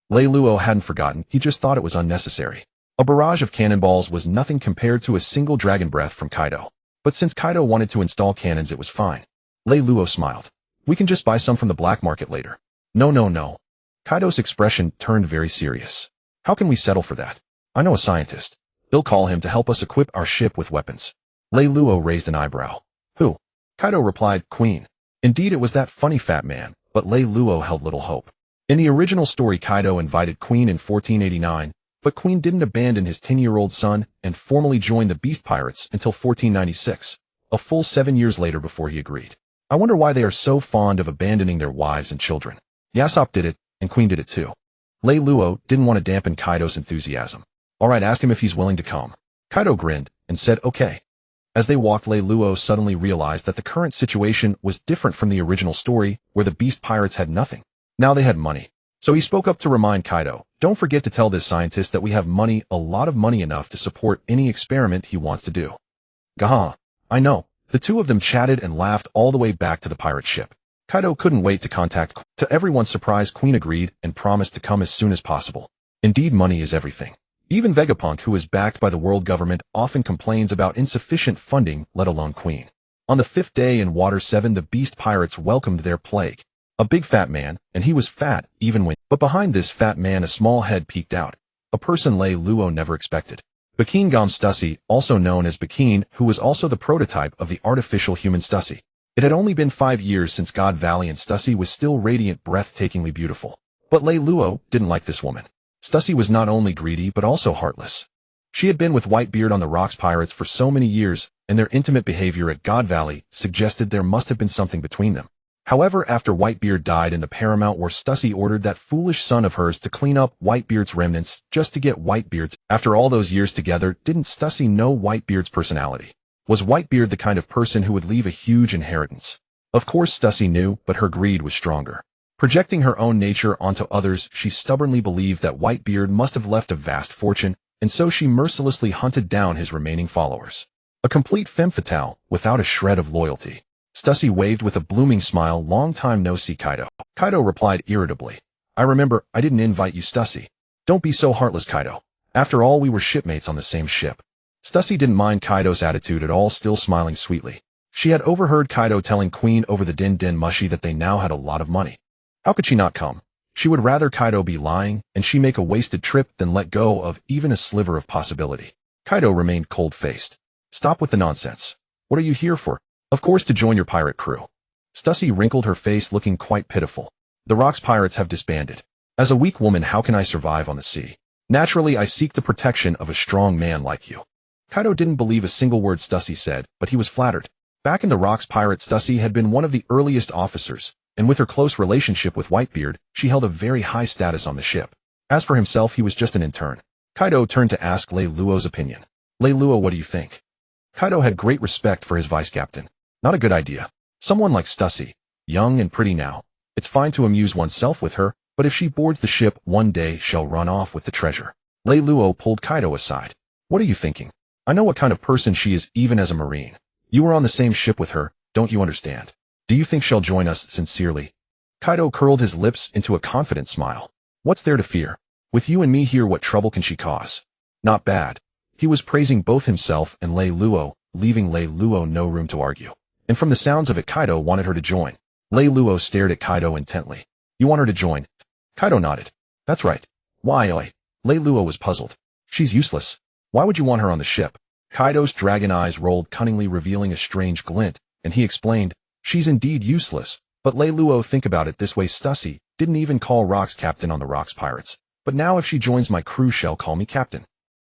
Lei Luo hadn't forgotten, he just thought it was unnecessary. A barrage of cannonballs was nothing compared to a single dragon breath from Kaido. But since Kaido wanted to install cannons, it was fine. Lei Luo smiled. "We can just buy some from the black market later." No. Kaido's expression turned very serious. "How can we settle for that? I know a scientist. They'll call him to help us equip our ship with weapons." Lei Luo raised an eyebrow. "Who?" Kaido replied, Queen. Indeed, it was that funny fat man, but Lei Luo held little hope. In the original story, Kaido invited Queen in 1489, but Queen didn't abandon his 10-year-old son and formally joined the Beast Pirates until 1496, a full 7 years later before he agreed. I wonder why they are so fond of abandoning their wives and children. Yasop did it, and Queen did it too. Lei Luo didn't want to dampen Kaido's enthusiasm. Alright, ask him if he's willing to come. Kaido grinned and said okay. As they walked, Lei Luo suddenly realized that the current situation was different from the original story, where the Beast Pirates had nothing. Now they had money. So he spoke up to remind Kaido, don't forget to tell this scientist that we have money, a lot of money enough to support any experiment he wants to do. Gaha. I know. The two of them chatted and laughed all the way back to the pirate ship. Kaido couldn't wait to contact Queen. To everyone's surprise, Queen agreed and promised to come as soon as possible. Indeed, money is everything. Even Vegapunk, who is backed by the world government, often complains about insufficient funding, let alone Queen. On the 5th day in Water 7, the Beast Pirates welcomed their plague. A big fat man, and he was fat, even when... But behind this fat man a small head peeked out. A person Lei Luo never expected. Bakin Gom Stussy, also known as Bakin, who was also the prototype of the artificial human Stussy. It had only been 5 years since God Valley, and Stussy was still radiant, breathtakingly beautiful. But Lei Luo didn't like this woman. Stussy was not only greedy but also heartless. She had been with Whitebeard on the Rocks Pirates for so many years, and their intimate behavior at God Valley suggested there must have been something between them. However, after Whitebeard died in the Paramount War, Stussy ordered that foolish son of hers to clean up Whitebeard's remnants just to get Whitebeard's. After all those years together, didn't Stussy know Whitebeard's personality? Was Whitebeard the kind of person who would leave a huge inheritance? Of course Stussy knew, but her greed was stronger. Projecting her own nature onto others, she stubbornly believed that Whitebeard must have left a vast fortune, and so she mercilessly hunted down his remaining followers. A complete femme fatale, without a shred of loyalty. Stussy waved with a blooming smile. Long time no see, Kaido. Kaido replied irritably. I remember, I didn't invite you, Stussy. Don't be so heartless, Kaido. After all, we were shipmates on the same ship. Stussy didn't mind Kaido's attitude at all, still smiling sweetly. She had overheard Kaido telling Queen over the Din Din Mushi that they now had a lot of money. How could she not come? She would rather Kaido be lying, and she make a wasted trip than let go of even a sliver of possibility. Kaido remained cold-faced. Stop with the nonsense. What are you here for? Of course, to join your pirate crew. Stussy wrinkled her face, looking quite pitiful. The Rocks Pirates have disbanded. As a weak woman, how can I survive on the sea? Naturally, I seek the protection of a strong man like you. Kaido didn't believe a single word Stussy said, but he was flattered. Back in the Rocks Pirates, Stussy had been one of the earliest officers, and with her close relationship with Whitebeard, she held a very high status on the ship. As for himself, he was just an intern. Kaido turned to ask Lei Luo's opinion. Lei Luo, what do you think? Kaido had great respect for his vice-captain. Not a good idea. Someone like Stussy, young and pretty now. It's fine to amuse oneself with her, but if she boards the ship, one day she'll run off with the treasure. Lei Luo pulled Kaido aside. What are you thinking? I know what kind of person she is even as a marine. You were on the same ship with her, don't you understand? Do you think she'll join us sincerely? Kaido curled his lips into a confident smile. What's there to fear? With you and me here, what trouble can she cause? Not bad. He was praising both himself and Lei Luo, leaving Lei Luo no room to argue. And from the sounds of it, Kaido wanted her to join. Lei Luo stared at Kaido intently. You want her to join? Kaido nodded. That's right. Why, oi? Lei Luo was puzzled. She's useless. Why would you want her on the ship? Kaido's dragon eyes rolled cunningly, revealing a strange glint, and he explained, she's indeed useless, but Lei Luo, think about it this way, Stussy didn't even call Rocks captain on the Rocks Pirates, but now if she joins my crew, she'll call me captain.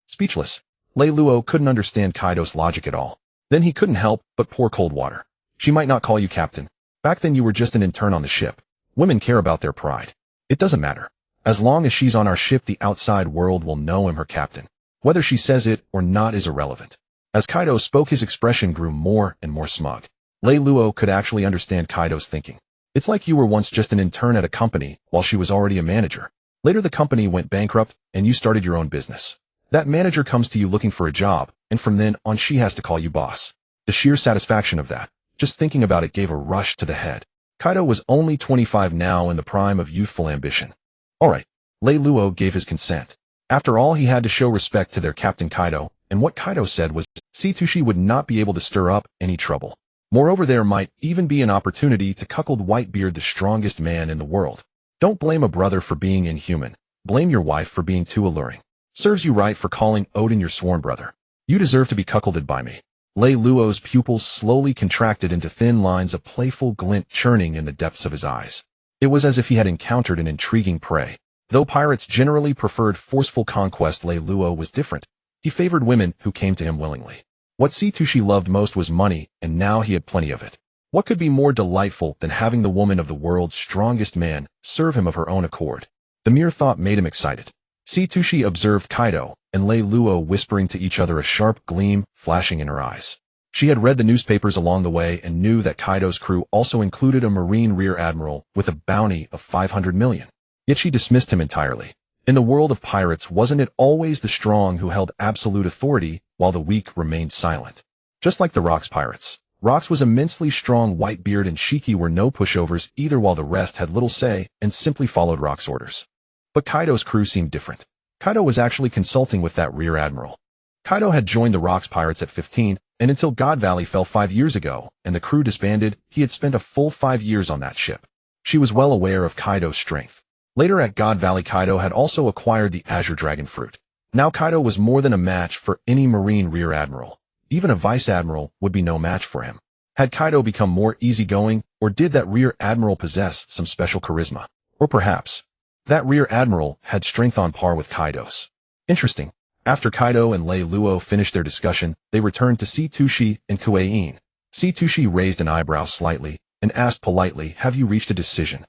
Speechless, Lei Luo couldn't understand Kaido's logic at all. Then he couldn't help but pour cold water. She might not call you captain. Back then you were just an intern on the ship. Women care about their pride. It doesn't matter. As long as she's on our ship, the outside world will know I'm her captain. Whether she says it or not is irrelevant. As Kaido spoke, his expression grew more and more smug. Lei Luo could actually understand Kaido's thinking. It's like you were once just an intern at a company while she was already a manager. Later the company went bankrupt and you started your own business. That manager comes to you looking for a job, and from then on she has to call you boss. The sheer satisfaction of that, just thinking about it, gave a rush to the head. Kaido was only 25 now, in the prime of youthful ambition. Alright, Lei Luo gave his consent. After all, he had to show respect to their captain Kaido, and what Kaido said was, see to she would not be able to stir up any trouble. Moreover, there might even be an opportunity to cuckold Whitebeard, the strongest man in the world. Don't blame a brother for being inhuman. Blame your wife for being too alluring. Serves you right for calling Odin your sworn brother. You deserve to be cuckolded by me. Lei Luo's pupils slowly contracted into thin lines, a playful glint churning in the depths of his eyes. It was as if he had encountered an intriguing prey. Though pirates generally preferred forceful conquest, Lei Luo was different. He favored women who came to him willingly. What Sitoshi loved most was money, and now he had plenty of it. What could be more delightful than having the woman of the world's strongest man serve him of her own accord? The mere thought made him excited. Sitoshi observed Kaido and Lei Luo whispering to each other, a sharp gleam flashing in her eyes. She had read the newspapers along the way and knew that Kaido's crew also included a Marine Rear Admiral with a bounty of 500 million. Yet she dismissed him entirely. In the world of pirates, wasn't it always the strong who held absolute authority while the weak remained silent? Just like the Rocks pirates. Rocks was immensely strong. Whitebeard and Shiki were no pushovers either, while the rest had little say and simply followed Rock's orders. But Kaido's crew seemed different. Kaido was actually consulting with that Rear Admiral. Kaido had joined the Rocks pirates at 15, and until God Valley fell 5 years ago and the crew disbanded, he had spent a full 5 years on that ship. She was well aware of Kaido's strength. Later at God Valley, Kaido had also acquired the Azure Dragon Fruit. Now Kaido was more than a match for any Marine Rear Admiral. Even a Vice Admiral would be no match for him. Had Kaido become more easygoing, or did that Rear Admiral possess some special charisma? Or perhaps that Rear Admiral had strength on par with Kaido's. Interesting. After Kaido and Lei Luo finished their discussion, they returned to Sitoshi and Kuei-in. Sitoshi raised an eyebrow slightly and asked politely, "Have you reached a decision?"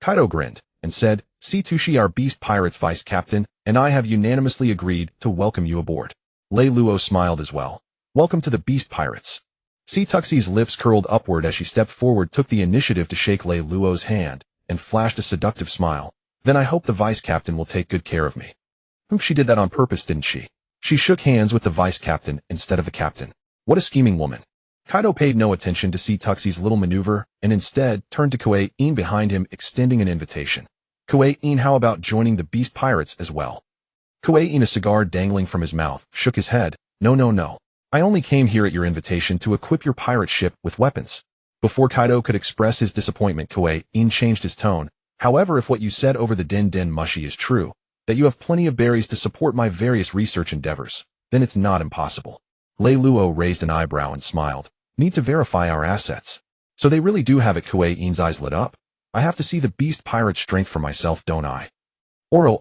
Kaido grinned and said, "Sitoshi, our Beast Pirates Vice Captain, and I have unanimously agreed to welcome you aboard." Lei Luo smiled as well. "Welcome to the Beast Pirates." Sitoxi's lips curled upward as she stepped forward, took the initiative to shake Lei Luo's hand, and flashed a seductive smile. "Then I hope the Vice Captain will take good care of me." She did that on purpose, didn't she? She shook hands with the Vice Captain instead of the Captain. What a scheming woman. Kaido paid no attention to Sitoxi's little maneuver, and instead turned to Kuei-in behind him, extending an invitation. "Kuei-in, how about joining the Beast Pirates as well?" Kuei-in, a cigar dangling from his mouth, shook his head. No. I only came here at your invitation to equip your pirate ship with weapons." Before Kaido could express his disappointment, Kuei-in changed his tone. "However, if what you said over the Den Mushi is true, that you have plenty of berries to support my various research endeavors, then it's not impossible." Lei Luo raised an eyebrow and smiled. "Need to verify our assets. So they really do have it." Kuei-in's eyes lit up. "I have to see the Beast Pirate strength for myself, don't I?" Aro.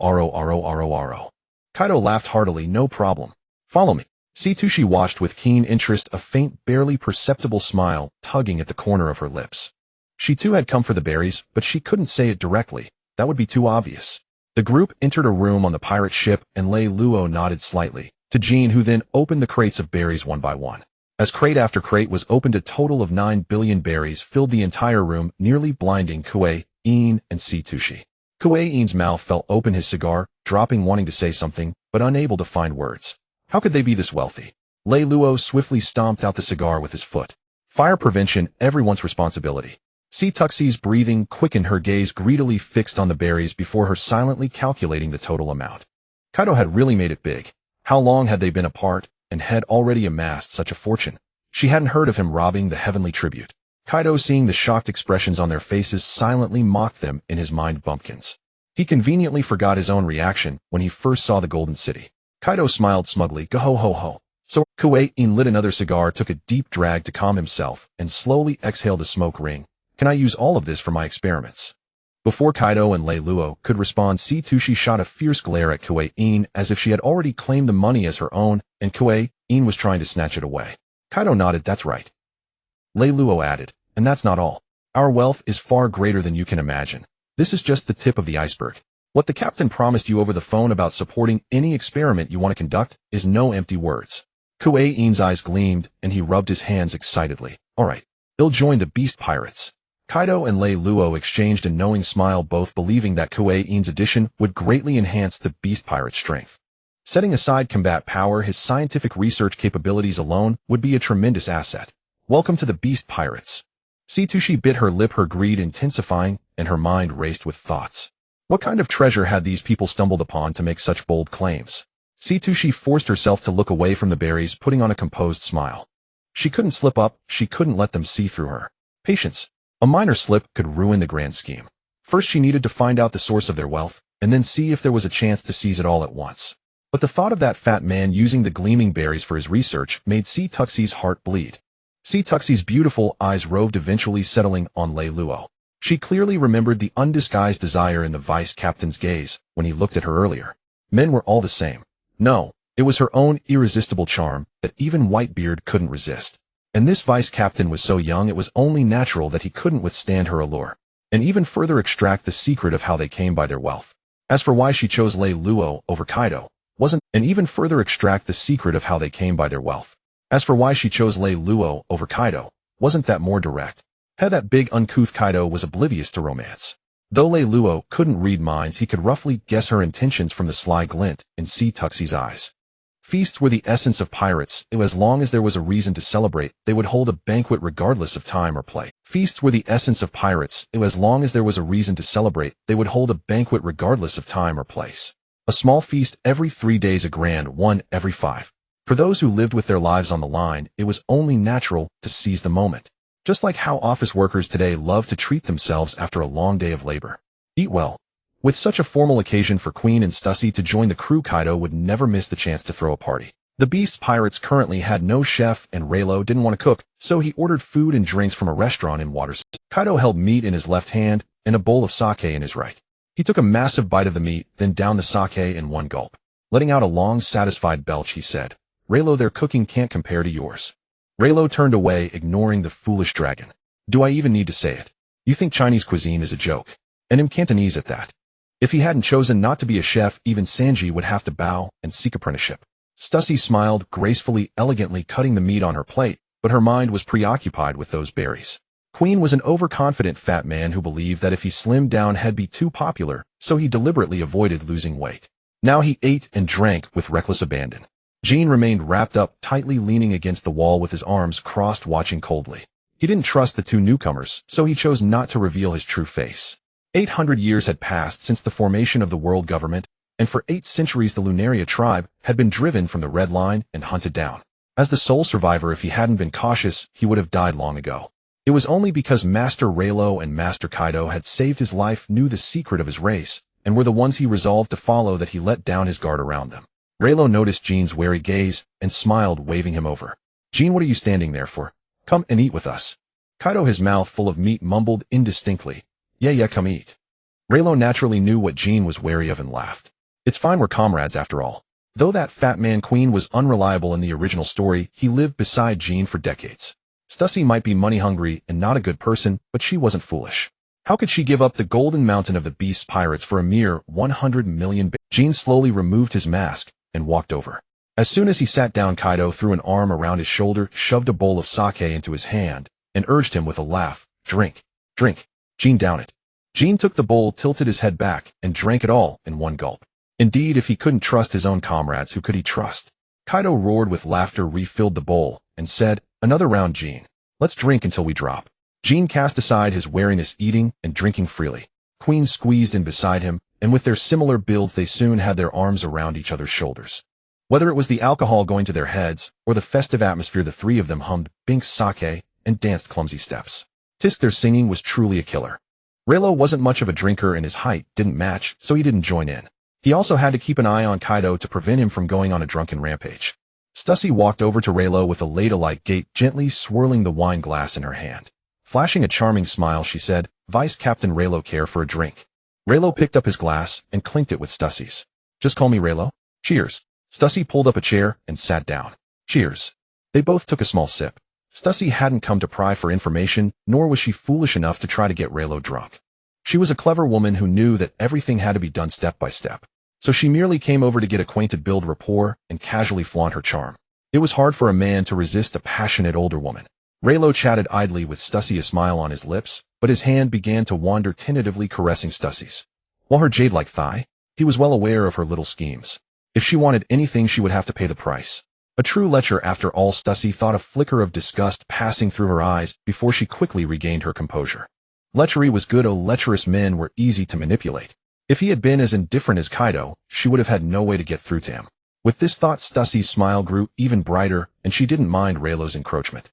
Kaido laughed heartily. "No problem. Follow me." Sitoshi watched with keen interest, a faint, barely perceptible smile tugging at the corner of her lips. She too had come for the berries, but she couldn't say it directly. That would be too obvious. The group entered a room on the pirate ship, and Lei Luo nodded slightly to Jean, who then opened the crates of berries one by one. As crate after crate was opened, a total of 9 billion berries filled the entire room, nearly blinding Kuei-in and Sitoshi. Kuei-in's mouth fell open, his cigar dropping, wanting to say something, but unable to find words. How could they be this wealthy? Lei Luo swiftly stomped out the cigar with his foot. Fire prevention, everyone's responsibility. Sitoxi's breathing quickened, her gaze greedily fixed on the berries before her, silently calculating the total amount. Kaido had really made it big. How long had they been apart, and had already amassed such a fortune? She hadn't heard of him robbing the heavenly tribute. Kaido, seeing the shocked expressions on their faces, silently mocked them in his mind. Bumpkins. He conveniently forgot his own reaction when he first saw the Golden City. Kaido smiled smugly. "Go ho ho ho." So Kuei-in lit another cigar, took a deep drag to calm himself, and slowly exhaled a smoke ring. "Can I use all of this for my experiments?" Before Kaido and Lei Luo could respond, Sitoshi shot a fierce glare at Kuei-in as if she had already claimed the money as her own, and Kuei-in was trying to snatch it away. Kaido nodded. "That's right." Lei Luo added, "And that's not all. Our wealth is far greater than you can imagine. This is just the tip of the iceberg. What the captain promised you over the phone about supporting any experiment you want to conduct is no empty words." Kuei-in's eyes gleamed, and he rubbed his hands excitedly. "All right. They'll join the Beast Pirates." Kaido and Lei Luo exchanged a knowing smile, both believing that Kuei-in's addition would greatly enhance the Beast Pirate's strength. Setting aside combat power, his scientific research capabilities alone would be a tremendous asset. "Welcome to the Beast Pirates." Sitoshi bit her lip, her greed intensifying, and her mind raced with thoughts. What kind of treasure had these people stumbled upon to make such bold claims? Sitoshi forced herself to look away from the berries, putting on a composed smile. She couldn't slip up, she couldn't let them see through her. Patience. A minor slip could ruin the grand scheme. First she needed to find out the source of their wealth, and then see if there was a chance to seize it all at once. But the thought of that fat man using the gleaming berries for his research made Tuxie's heart bleed. Tuxie's beautiful eyes roved, eventually settling on Lei Luo. She clearly remembered the undisguised desire in the vice captain's gaze when he looked at her earlier. Men were all the same. No, it was her own irresistible charm that even Whitebeard couldn't resist. And this vice captain was so young it was only natural that he couldn't withstand her allure, and even further extract the secret of how they came by their wealth. As for why she chose Lei Luo over Kaido, wasn't that more direct? That big uncouth Kaido was oblivious to romance. Though Lei Luo couldn't read minds, he could roughly guess her intentions from the sly glint in Tuxie's eyes. Feasts were the essence of pirates. As long as there was a reason to celebrate, they would hold a banquet regardless of time or place. Feasts were the essence of pirates. As long as there was a reason to celebrate, they would hold a banquet regardless of time or place. A small feast every 3 days, a grand one every 5. For those who lived with their lives on the line, it was only natural to seize the moment. Just like how office workers today love to treat themselves after a long day of labor. Eat well. With such a formal occasion for Queen and Stussy to join the crew, Kaido would never miss the chance to throw a party. The Beast Pirates currently had no chef, and Reylo didn't want to cook, so he ordered food and drinks from a restaurant in Watercity. Kaido held meat in his left hand and a bowl of sake in his right. He took a massive bite of the meat, then downed the sake in one gulp. Letting out a long, satisfied belch, he said, "Reylo, their cooking can't compare to yours." Reylo turned away, ignoring the foolish dragon. "Do I even need to say it? You think Chinese cuisine is a joke? And in Cantonese at that." If he hadn't chosen not to be a chef, even Sanji would have to bow and seek apprenticeship. Stussy smiled, gracefully, elegantly cutting the meat on her plate, but her mind was preoccupied with those berries. Queen was an overconfident fat man who believed that if he slimmed down he'd be too popular, so he deliberately avoided losing weight. Now he ate and drank with reckless abandon. Jean remained wrapped up, tightly leaning against the wall with his arms crossed, watching coldly. He didn't trust the two newcomers, so he chose not to reveal his true face. 800 years had passed since the formation of the world government, and for 8 centuries the Lunaria tribe had been driven from the Red Line and hunted down. As the sole survivor, if he hadn't been cautious, he would have died long ago. It was only because Master Reylo and Master Kaido had saved his life, knew the secret of his race, and were the ones he resolved to follow, that he let down his guard around them. Reylo noticed Jean's wary gaze and smiled, waving him over. "Jean, what are you standing there for? Come and eat with us." Kaido, his mouth full of meat, mumbled indistinctly, Yeah, come eat." Reylo naturally knew what Jean was wary of and laughed. "It's fine, we're comrades after all." Though that fat man Queen was unreliable in the original story, he lived beside Jean for decades. Stussy might be money-hungry and not a good person, but she wasn't foolish. How could she give up the golden mountain of the Beast Pirates for a mere 100 million? Jean slowly removed his mask and walked over. As soon as he sat down, Kaido threw an arm around his shoulder, shoved a bowl of sake into his hand, and urged him with a laugh, "Drink, drink. Jean, down it." Jean took the bowl, tilted his head back, and drank it all in one gulp. Indeed, if he couldn't trust his own comrades, who could he trust? Kaido roared with laughter, refilled the bowl, and said, "Another round, Jean. Let's drink until we drop." Jean cast aside his wariness, eating and drinking freely. Queen squeezed in beside him, and with their similar builds they soon had their arms around each other's shoulders. Whether it was the alcohol going to their heads, or the festive atmosphere, the three of them hummed Bink's sake and danced clumsy steps. Tisk, their singing was truly a killer. Reylo wasn't much of a drinker and his height didn't match, so he didn't join in. He also had to keep an eye on Kaido to prevent him from going on a drunken rampage. Stussy walked over to Reylo with a ladle-like gait, gently swirling the wine glass in her hand. Flashing a charming smile, she said, "Vice Captain Reylo, care for a drink?" Reylo picked up his glass and clinked it with Stussy's. "Just call me Reylo." "Cheers." Stussy pulled up a chair and sat down. "Cheers." They both took a small sip. Stussy hadn't come to pry for information, nor was she foolish enough to try to get Reylo drunk. She was a clever woman who knew that everything had to be done step by step. So she merely came over to get acquainted, build rapport, and casually flaunt her charm. It was hard for a man to resist a passionate older woman. Reylo chatted idly with Stussy, a smile on his lips, but his hand began to wander, tentatively caressing Stussy's. While her jade-like thigh, he was well aware of her little schemes. If she wanted anything, she would have to pay the price. A true lecher after all, Stussy thought, a flicker of disgust passing through her eyes before she quickly regained her composure. Lechery was good. Lecherous men were easy to manipulate. If he had been as indifferent as Kaido, she would have had no way to get through to him. With this thought, Stussy's smile grew even brighter, and she didn't mind Reylo's encroachment.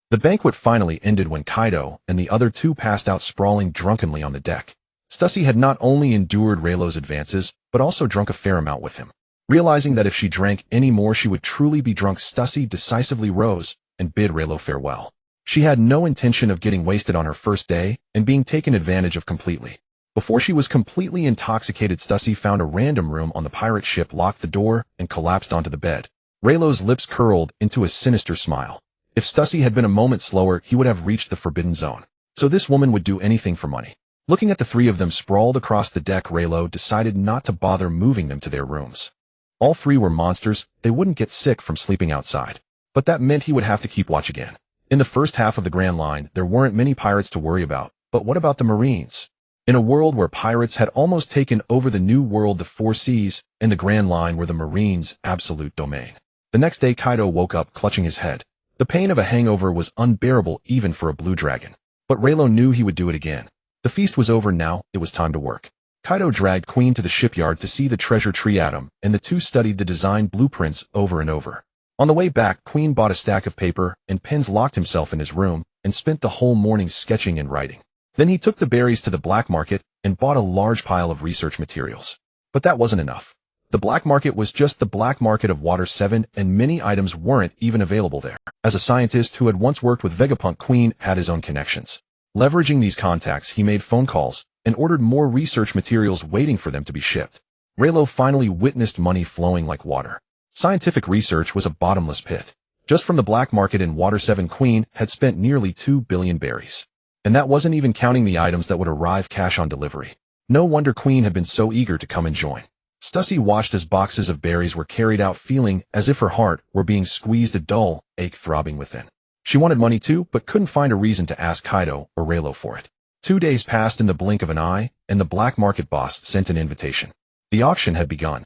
The banquet finally ended when Kaido and the other two passed out, sprawling drunkenly on the deck. Stussy had not only endured Reylo's advances, but also drunk a fair amount with him. Realizing that if she drank any more she would truly be drunk, Stussy decisively rose and bid Reylo farewell. She had no intention of getting wasted on her first day and being taken advantage of completely. Before she was completely intoxicated, Stussy found a random room on the pirate ship, locked the door, and collapsed onto the bed. Reylo's lips curled into a sinister smile. If Stussy had been a moment slower, he would have reached the forbidden zone. So this woman would do anything for money. Looking at the three of them sprawled across the deck, Reylo decided not to bother moving them to their rooms. All three were monsters, they wouldn't get sick from sleeping outside. But that meant he would have to keep watch again. In the first half of the Grand Line, there weren't many pirates to worry about, but what about the Marines? In a world where pirates had almost taken over the New World, the Four Seas and the Grand Line were the Marines' absolute domain. The next day Kaido woke up clutching his head. The pain of a hangover was unbearable even for a blue dragon. But Reylo knew he would do it again. The feast was over now, it was time to work. Kaido dragged Queen to the shipyard to see the treasure tree atom, and the two studied the design blueprints over and over. On the way back, Queen bought a stack of paper and pens, locked himself in his room, and spent the whole morning sketching and writing. Then he took the berries to the black market and bought a large pile of research materials. But that wasn't enough. The black market was just the black market of Water 7, and many items weren't even available there. As a scientist who had once worked with Vegapunk, Queen had his own connections. Leveraging these contacts, he made phone calls and ordered more research materials, waiting for them to be shipped. Reylo finally witnessed money flowing like water. Scientific research was a bottomless pit. Just from the black market in Water 7, Queen had spent nearly 2 billion berries. And that wasn't even counting the items that would arrive cash on delivery. No wonder Queen had been so eager to come and join. Stussy watched as boxes of berries were carried out, feeling as if her heart were being squeezed, a dull ache throbbing within. She wanted money too, but couldn't find a reason to ask Kaido or Reylo for it. 2 days passed in the blink of an eye, and the black market boss sent an invitation. The auction had begun.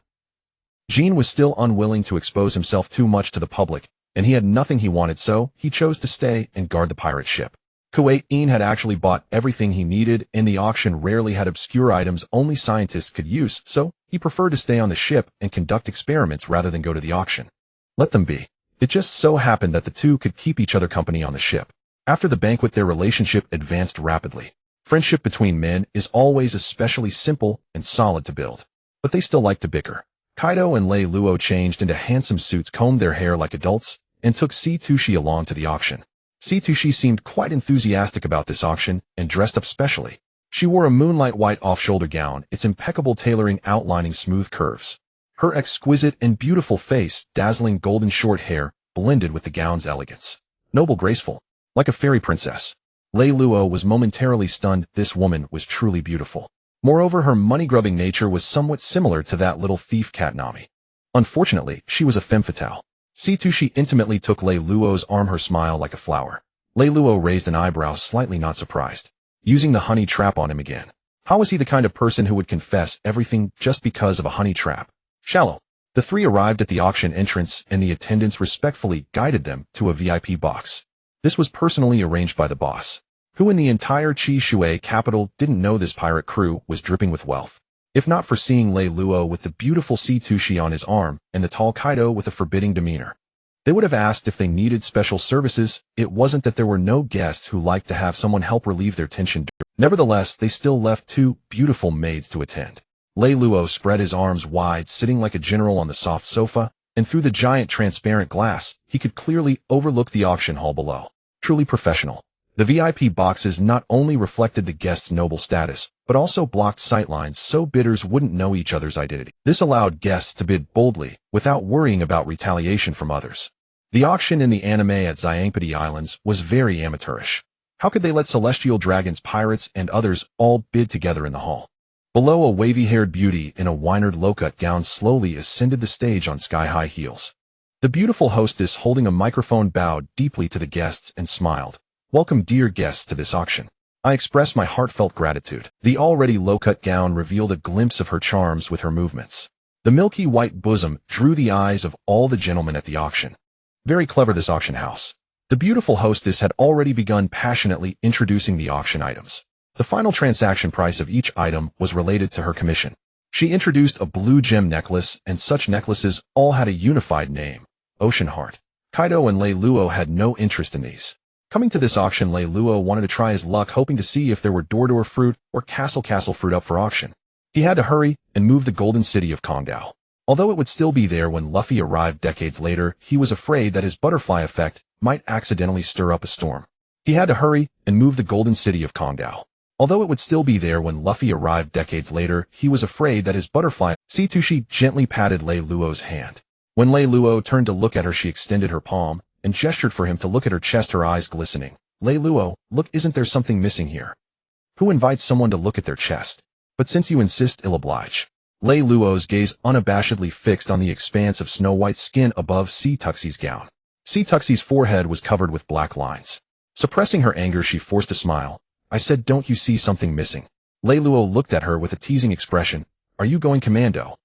Jean was still unwilling to expose himself too much to the public, and he had nothing he wanted, so he chose to stay and guard the pirate ship. Kuwait-in had actually bought everything he needed, and the auction rarely had obscure items only scientists could use, so he preferred to stay on the ship and conduct experiments rather than go to the auction. Let them be. It just so happened that the two could keep each other company on the ship. After the banquet, their relationship advanced rapidly. Friendship between men is always especially simple and solid to build. But they still like to bicker. Kaido and Lei Luo changed into handsome suits, combed their hair like adults, and took Sitoshi along to the auction. Sitoshi seemed quite enthusiastic about this auction and dressed up specially. She wore a moonlight white off-shoulder gown, its impeccable tailoring outlining smooth curves. Her exquisite and beautiful face, dazzling golden short hair, blended with the gown's elegance. Noble, graceful, like a fairy princess. Lei Luo was momentarily stunned. This woman was truly beautiful. Moreover, her money-grubbing nature was somewhat similar to that little thief cat Nami. Unfortunately, she was a femme fatale. Sitoshi intimately took Lei Luo's arm, her smile like a flower. Lei Luo raised an eyebrow, slightly not surprised. Using the honey trap on him again. How was he the kind of person who would confess everything just because of a honey trap? Shallow. The three arrived at the auction entrance, and the attendants respectfully guided them to a VIP box. This was personally arranged by the boss, who in the entire Chi Shui capital didn't know this pirate crew was dripping with wealth. If not for seeing Lei Luo with the beautiful Sitoshi on his arm and the tall Kaido with a forbidding demeanor, they would have asked if they needed special services. It wasn't that there were no guests who liked to have someone help relieve their tension. Nevertheless, they still left 2 beautiful maids to attend. Lei Luo spread his arms wide, sitting like a general on the soft sofa, and through the giant transparent glass, he could clearly overlook the auction hall below. Truly professional. The VIP boxes not only reflected the guests' noble status, but also blocked sightlines so bidders wouldn't know each other's identity. This allowed guests to bid boldly, without worrying about retaliation from others. The auction in the anime at Zyangpati Islands was very amateurish. How could they let celestial dragons, pirates, and others all bid together in the hall? Below, a wavy-haired beauty in a winered low-cut gown slowly ascended the stage on sky-high heels. The beautiful hostess holding a microphone bowed deeply to the guests and smiled. "Welcome, dear guests, to this auction. I express my heartfelt gratitude." The already low-cut gown revealed a glimpse of her charms with her movements. The milky white bosom drew the eyes of all the gentlemen at the auction. Very clever, this auction house. The beautiful hostess had already begun passionately introducing the auction items. The final transaction price of each item was related to her commission. She introduced a blue gem necklace, and such necklaces all had a unified name, Ocean Heart. Kaido and Lei Luo had no interest in these. Coming to this auction, Lei Luo wanted to try his luck, hoping to see if there were door fruit or castle fruit up for auction. He had to hurry and move the golden city of Kongdao. Although it would still be there when Luffy arrived decades later, he was afraid that his butterfly effect might accidentally stir up a storm. He had to hurry and move the golden city of Kongdao. Although it would still be there when Luffy arrived decades later, he was afraid that his butterfly... Sitoshi gently patted Lei Luo's hand. When Lei Luo turned to look at her, she extended her palm and gestured for him to look at her chest, her eyes glistening. Lei Luo, look, isn't there something missing here? Who invites someone to look at their chest? But since you insist, I'll oblige. Lei Luo's gaze unabashedly fixed on the expanse of snow-white skin above Sitoxi's gown. Sitoxi's forehead was covered with black lines. Suppressing her anger, she forced a smile. I said, don't you see something missing? Lei Luo looked at her with a teasing expression. Are you going commando?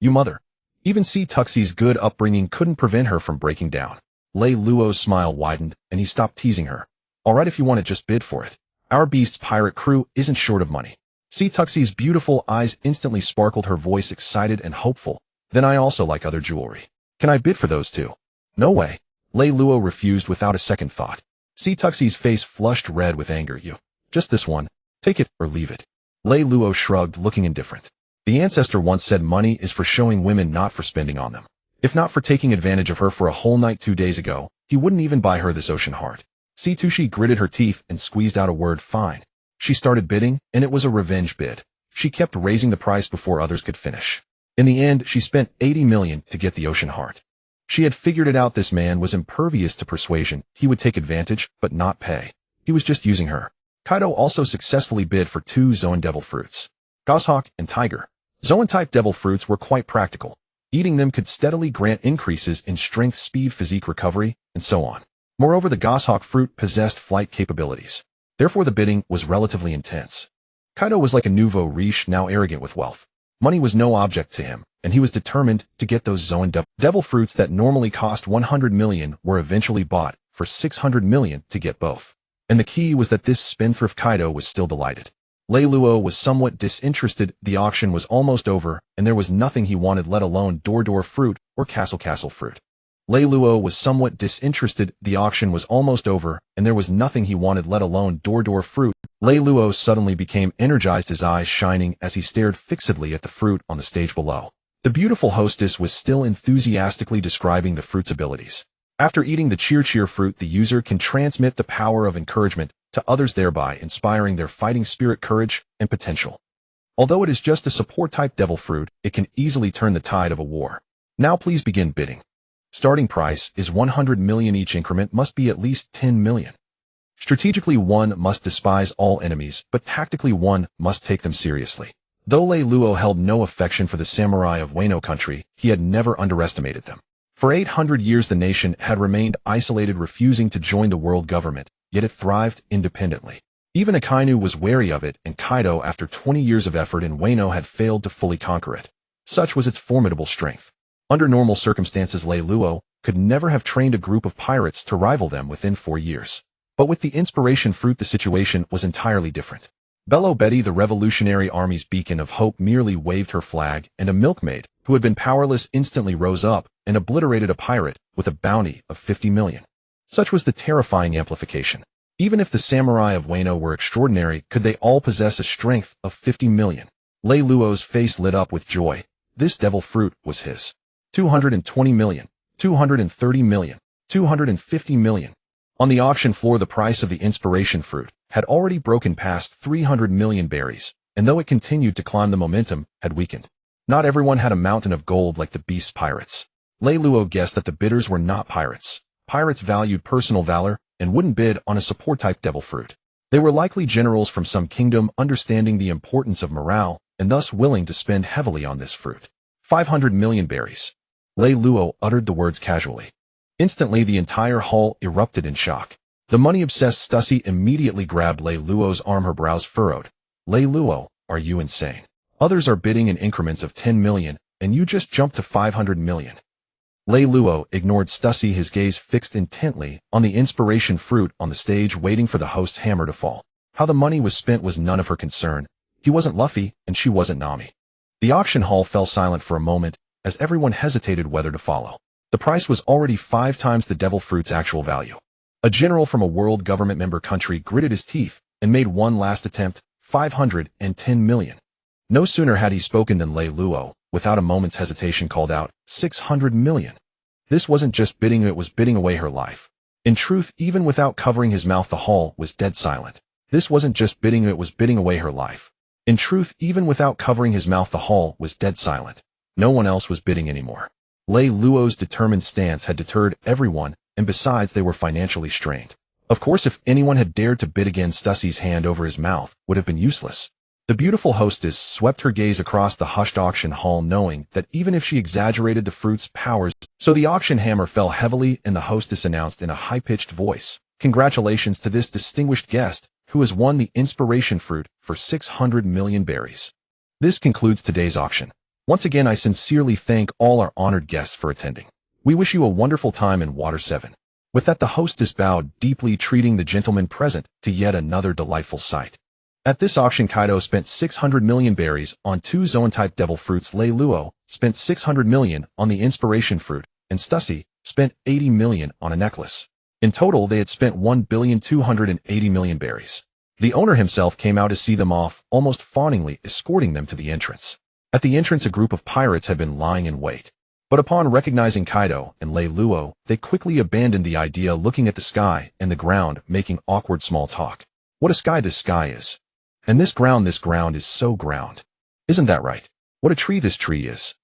You mother. Even Sitoxi's good upbringing couldn't prevent her from breaking down. Lei Luo's smile widened, and he stopped teasing her. All right, if you want it, just bid for it. Our beast's pirate crew isn't short of money. Sitoxi's beautiful eyes instantly sparkled, her voice excited and hopeful. Then I also like other jewelry. Can I bid for those too? No way. Lei Luo refused without a second thought. Sitoxi's face flushed red with anger. You. Just this one. Take it or leave it. Lei Luo shrugged, looking indifferent. The ancestor once said money is for showing women, not for spending on them. If not for taking advantage of her for a whole night 2 days ago, he wouldn't even buy her this ocean heart. Sitoshi gritted her teeth and squeezed out a word, fine. She started bidding, and it was a revenge bid. She kept raising the price before others could finish. In the end, she spent 80 million to get the ocean heart. She had figured it out. This man was impervious to persuasion. He would take advantage, but not pay. He was just using her. Kaido also successfully bid for 2 Zoan devil fruits. Goshawk and Tiger. Zoan-type devil fruits were quite practical. Eating them could steadily grant increases in strength, speed, physique recovery, and so on. Moreover, the Goshawk fruit possessed flight capabilities. Therefore, the bidding was relatively intense. Kaido was like a nouveau riche, now arrogant with wealth. Money was no object to him, and he was determined to get those Zoan devil fruits that normally cost 100 million were eventually bought for 600 million to get both. And the key was that this spendthrift Kaido was still delighted. Lei Luo was somewhat disinterested. The auction was almost over, and there was nothing he wanted, let alone door fruit or castle fruit. Lei Luo was somewhat disinterested. The auction was almost over, and there was nothing he wanted, let alone door fruit. Lei Luo suddenly became energized, his eyes shining as he stared fixedly at the fruit on the stage below. The beautiful hostess was still enthusiastically describing the fruit's abilities. After eating the cheer fruit, the user can transmit the power of encouragement to others, thereby inspiring their fighting spirit, courage, and potential. Although it is just a support-type devil fruit, it can easily turn the tide of a war. Now please begin bidding. Starting price is 100 million. Each increment must be at least 10 million. Strategically, one must despise all enemies, but tactically one must take them seriously. Though Lei Luo held no affection for the samurai of Wano country, he had never underestimated them. For 800 years the nation had remained isolated, refusing to join the world government, yet it thrived independently. Even Akainu was wary of it, and Kaido, after 20 years of effort in Wano, had failed to fully conquer it. Such was its formidable strength. Under normal circumstances, Lei Luo could never have trained a group of pirates to rival them within 4 years. But with the inspiration fruit, the situation was entirely different. Bello Betty, the Revolutionary Army's beacon of hope, merely waved her flag, and a milkmaid, who had been powerless, instantly rose up and obliterated a pirate with a bounty of 50 million. Such was the terrifying amplification. Even if the samurai of Wano were extraordinary, could they all possess a strength of 50 million? Lei Luo's face lit up with joy. This devil fruit was his. 220 million, 230 million, 250 million. On the auction floor, the price of the inspiration fruit had already broken past 300 million berries, and though it continued to climb, the momentum had weakened. Not everyone had a mountain of gold like the beast pirates. Lei Luo guessed that the bidders were not pirates. Pirates valued personal valor and wouldn't bid on a support-type devil fruit. They were likely generals from some kingdom, understanding the importance of morale and thus willing to spend heavily on this fruit. 500 million berries. Lei Luo uttered the words casually. Instantly, the entire hall erupted in shock. The money-obsessed Stussy immediately grabbed Lei Luo's arm, her brows furrowed. Lei Luo, are you insane? Others are bidding in increments of 10 million, and you just jumped to 500 million. Lei Luo ignored Stussy, his gaze fixed intently on the inspiration fruit on the stage, waiting for the host's hammer to fall. How the money was spent was none of her concern. He wasn't Luffy, and she wasn't Nami. The auction hall fell silent for a moment, as everyone hesitated whether to follow. The price was already 5 times the devil fruit's actual value. A general from a world government member country gritted his teeth and made one last attempt. 510 million. No sooner had he spoken than Lei Luo, without a moment's hesitation called out, 600 million. This wasn't just bidding, it was bidding away her life. In truth, even without covering his mouth, the hall was dead silent. This wasn't just bidding, it was bidding away her life. In truth, even without covering his mouth, the hall was dead silent. No one else was bidding anymore. Lei Luo's determined stance had deterred everyone, and besides, they were financially strained. Of course, if anyone had dared to bid again, Stussie's hand over his mouth would have been useless. The beautiful hostess swept her gaze across the hushed auction hall, knowing that even if she exaggerated the fruit's powers, so the auction hammer fell heavily, and the hostess announced in a high-pitched voice, "Congratulations to this distinguished guest, who has won the inspiration fruit for 600 million berries. This concludes today's auction. Once again, I sincerely thank all our honored guests for attending. We wish you a wonderful time in Water 7. With that, the hostess bowed deeply, treating the gentlemen present to yet another delightful sight. At this auction, Kaido spent 600 million berries on 2 Zoan-type devil fruits, Lei Luo spent 600 million on the inspiration fruit, and Stussie spent 80 million on a necklace. In total, they had spent 1,280 million berries. The owner himself came out to see them off, almost fawningly escorting them to the entrance. At the entrance, a group of pirates had been lying in wait. But upon recognizing Kaido and Lei Luo, they quickly abandoned the idea, looking at the sky and the ground, making awkward small talk. What a sky this sky is. And this ground is so ground. Isn't that right? What a tree this tree is.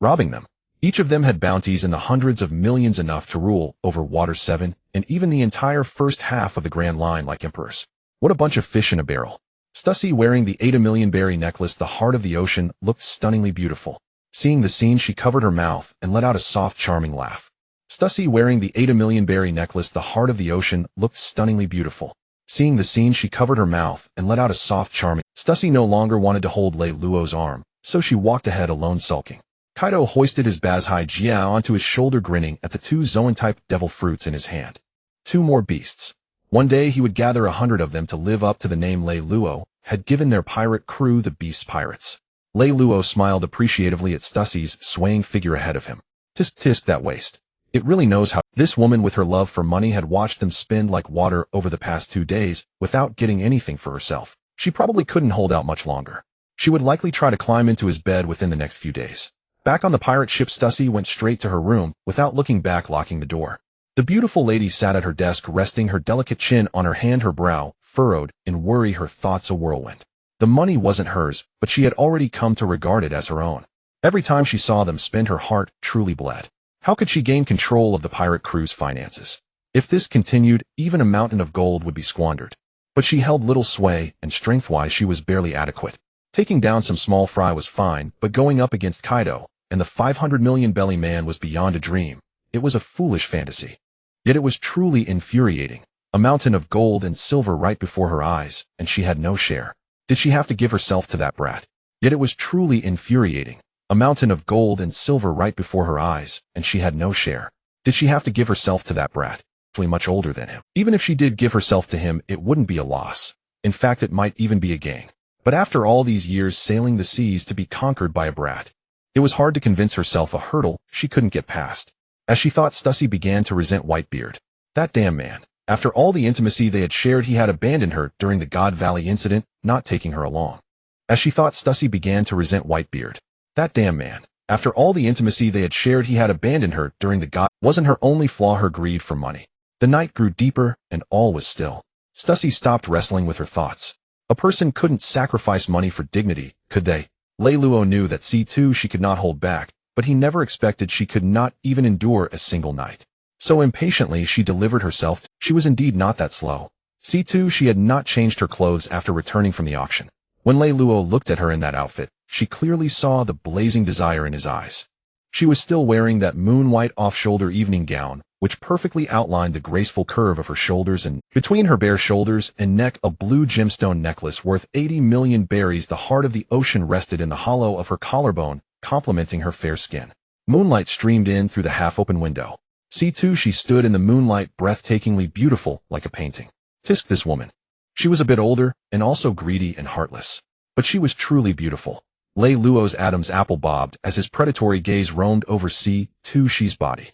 Robbing them. Each of them had bounties in the hundreds of millions, enough to rule over Water 7 and even the entire first half of the Grand Line like emperors. What a bunch of fish in a barrel. Stussie, wearing the 8 million berry necklace, the heart of the ocean, looked stunningly beautiful. Seeing the scene, she covered her mouth and let out a soft, charming laugh. Stussie, wearing the 8 million berry necklace, the heart of the ocean, looked stunningly beautiful. Seeing the scene, she covered her mouth and let out a soft, charming. Stussie no longer wanted to hold Lei Luo's arm, so she walked ahead alone, sulking. Kaido hoisted his Bazhai Jiao onto his shoulder, grinning at the 2 Zoan-type devil fruits in his hand. 2 more beasts. One day he would gather 100 of them to live up to the name Lei Luo had given their pirate crew, the Beast Pirates. Lei Luo smiled appreciatively at Stussie's swaying figure ahead of him. Tisk tisk, that waist. It really knows how. This woman, with her love for money, had watched them spend like water over the past 2 days without getting anything for herself. She probably couldn't hold out much longer. She would likely try to climb into his bed within the next few days. Back on the pirate ship, Stussie went straight to her room without looking back, locking the door. The beautiful lady sat at her desk, resting her delicate chin on her hand, her brow furrowed in worry, her thoughts a whirlwind. The money wasn't hers, but she had already come to regard it as her own. Every time she saw them spend, her heart truly bled. How could she gain control of the pirate crew's finances? If this continued, even a mountain of gold would be squandered. But she held little sway, and strength-wise she was barely adequate. Taking down some small fry was fine, but going up against Kaido and the 500 million belly man was beyond a dream. It was a foolish fantasy. Yet it was truly infuriating. A mountain of gold and silver right before her eyes, and she had no share. Did she have to give herself to that brat? Yet it was truly infuriating. A mountain of gold and silver right before her eyes, and she had no share. Did she have to give herself to that brat? Actually much older than him. Even if she did give herself to him, it wouldn't be a loss. In fact, it might even be a gain. But after all these years sailing the seas, to be conquered by a brat, it was hard to convince herself, a hurdle she couldn't get past. As she thought, Stussie began to resent Whitebeard. That damn man. After all the intimacy they had shared, he had abandoned her during the God Valley incident, not taking her along. As she thought, Stussie began to resent Whitebeard. That damn man. After all the intimacy they had shared, he had abandoned her during the God. Wasn't her only flaw her greed for money? The night grew deeper, and all was still. Stussie stopped wrestling with her thoughts. A person couldn't sacrifice money for dignity, could they? Lei Luo knew that C2 she could not hold back, but he never expected she could not even endure a single night. So impatiently she delivered herself. She was indeed not that slow. C2 she had not changed her clothes after returning from the auction. When Lei Luo looked at her in that outfit, she clearly saw the blazing desire in his eyes. She was still wearing that moon-white off-shoulder evening gown, which perfectly outlined the graceful curve of her shoulders, and between her bare shoulders and neck a blue gemstone necklace worth 80 million berries. The heart of the ocean rested in the hollow of her collarbone, complementing her fair skin. Moonlight streamed in through the half-open window. C2 she stood in the moonlight, breathtakingly beautiful, like a painting. Tisk, this woman. She was a bit older, and also greedy and heartless. But she was truly beautiful. Lei Luo's Adam's apple bobbed as his predatory gaze roamed over C2 she's body.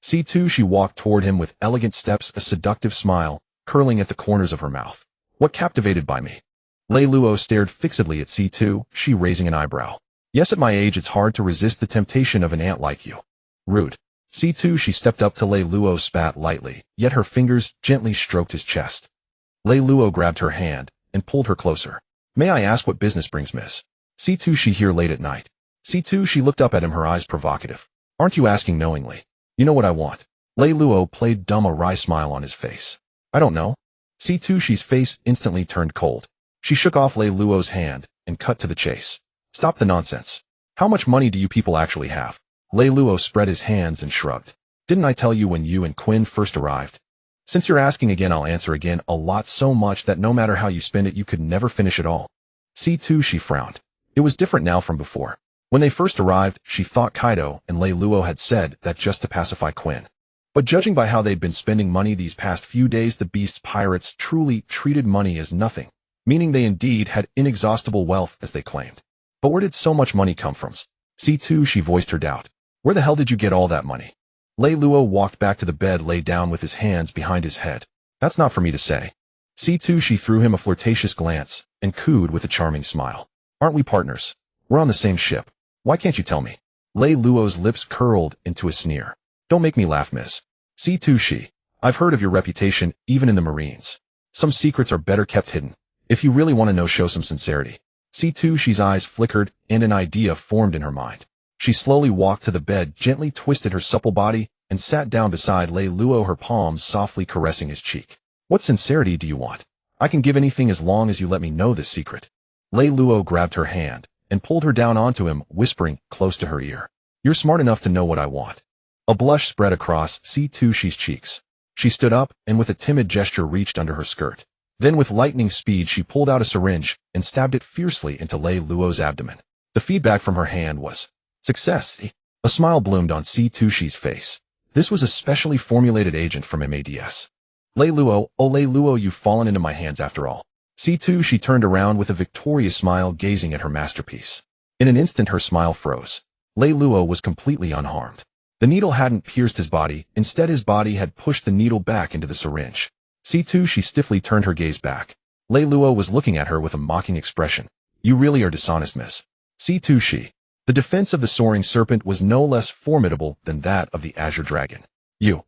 C2 she walked toward him with elegant steps, a seductive smile curling at the corners of her mouth. What captivated by me? Lei Luo stared fixedly at C2 she, raising an eyebrow. Yes, at my age it's hard to resist the temptation of an aunt like you. Rude. C2 she stepped up to Lei Luo spat lightly, yet her fingers gently stroked his chest. Lei Luo grabbed her hand and pulled her closer. May I ask what business brings Miss C2 she here late at night? C2 she looked up at him, her eyes provocative. Aren't you asking knowingly? You know what I want. Lei Luo played dumb, a wry smile on his face. I don't know. C2 she's face instantly turned cold. She shook off Lei Luo's hand and cut to the chase. Stop the nonsense. How much money do you people actually have? Lei Luo spread his hands and shrugged. Didn't I tell you when you and Quinn first arrived? Since you're asking again, I'll answer again. A lot, so much that no matter how you spend it, you could never finish it all. C2 she frowned. It was different now from before. When they first arrived, she thought Kaido and Lei Luo had said that just to pacify Quinn. But judging by how they'd been spending money these past few days, the beast's pirates truly treated money as nothing, meaning they indeed had inexhaustible wealth as they claimed. But where did so much money come from? C2 she voiced her doubt. Where the hell did you get all that money? Lei Luo walked back to the bed, lay down with his hands behind his head. That's not for me to say. C2 she threw him a flirtatious glance and cooed with a charming smile. Aren't we partners? We're on the same ship. Why can't you tell me? Lei Luo's lips curled into a sneer. Don't make me laugh, miss. C2 she. I've heard of your reputation, even in the Marines. Some secrets are better kept hidden. If you really want to know, show some sincerity. C2 she's eyes flickered and an idea formed in her mind. She slowly walked to the bed, gently twisted her supple body, and sat down beside Lei Luo, her palms softly caressing his cheek. What sincerity do you want? I can give anything as long as you let me know this secret. Lei Luo grabbed her hand and pulled her down onto him, whispering close to her ear. You're smart enough to know what I want. A blush spread across C2 she's cheeks. She stood up and with a timid gesture reached under her skirt. Then with lightning speed she pulled out a syringe and stabbed it fiercely into Lei Luo's abdomen. The feedback from her hand was success. A smile bloomed on C2 she's face. This was a specially formulated agent from MADS. Lei Luo, oh Lei Luo, you've fallen into my hands after all. C2 she turned around with a victorious smile, gazing at her masterpiece. In an instant her smile froze. Lei Luo was completely unharmed. The needle hadn't pierced his body, instead his body had pushed the needle back into the syringe. C2 she stiffly turned her gaze back. Lei Luo was looking at her with a mocking expression. You really are dishonest, miss. C2 she. The defense of the soaring serpent was no less formidable than that of the azure dragon. You.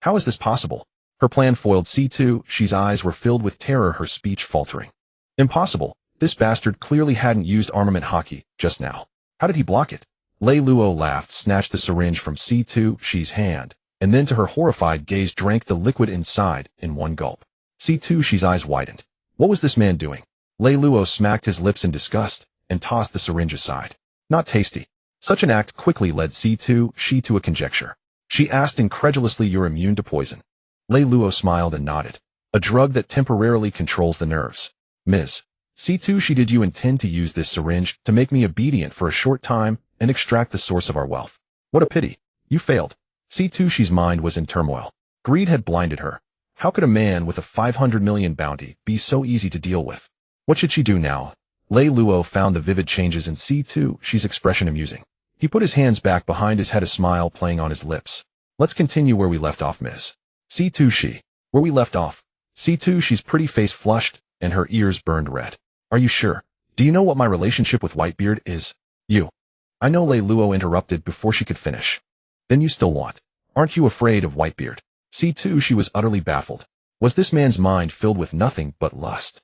How is this possible? Her plan foiled. C2 she's eyes were filled with terror, her speech faltering. Impossible. This bastard clearly hadn't used armament hockey just now. How did he block it? Lei Luo laughed, snatched the syringe from C2 she's hand, and then to her horrified gaze drank the liquid inside in one gulp. C2 she's eyes widened. What was this man doing? Lei Luo smacked his lips in disgust and tossed the syringe aside. Not tasty. Such an act quickly led C2 she to a conjecture. She asked incredulously, you're immune to poison? Lei Luo smiled and nodded. A drug that temporarily controls the nerves. Ms. C2 she, did you intend to use this syringe to make me obedient for a short time and extract the source of our wealth? What a pity. You failed. C2 she's mind was in turmoil. Greed had blinded her. How could a man with a 500 million bounty be so easy to deal with? What should she do now? Lei Luo found the vivid changes in C2 she's expression amusing. He put his hands back behind his head, a smile playing on his lips. Let's continue where we left off, Ms. C2 she. Where we left off. C2 she's pretty face flushed and her ears burned red. Are you sure? Do you know what my relationship with Whitebeard is? You. I know, Lei Luo interrupted before she could finish. Then you still want. Aren't you afraid of Whitebeard? C2 she was utterly baffled. Was this man's mind filled with nothing but lust?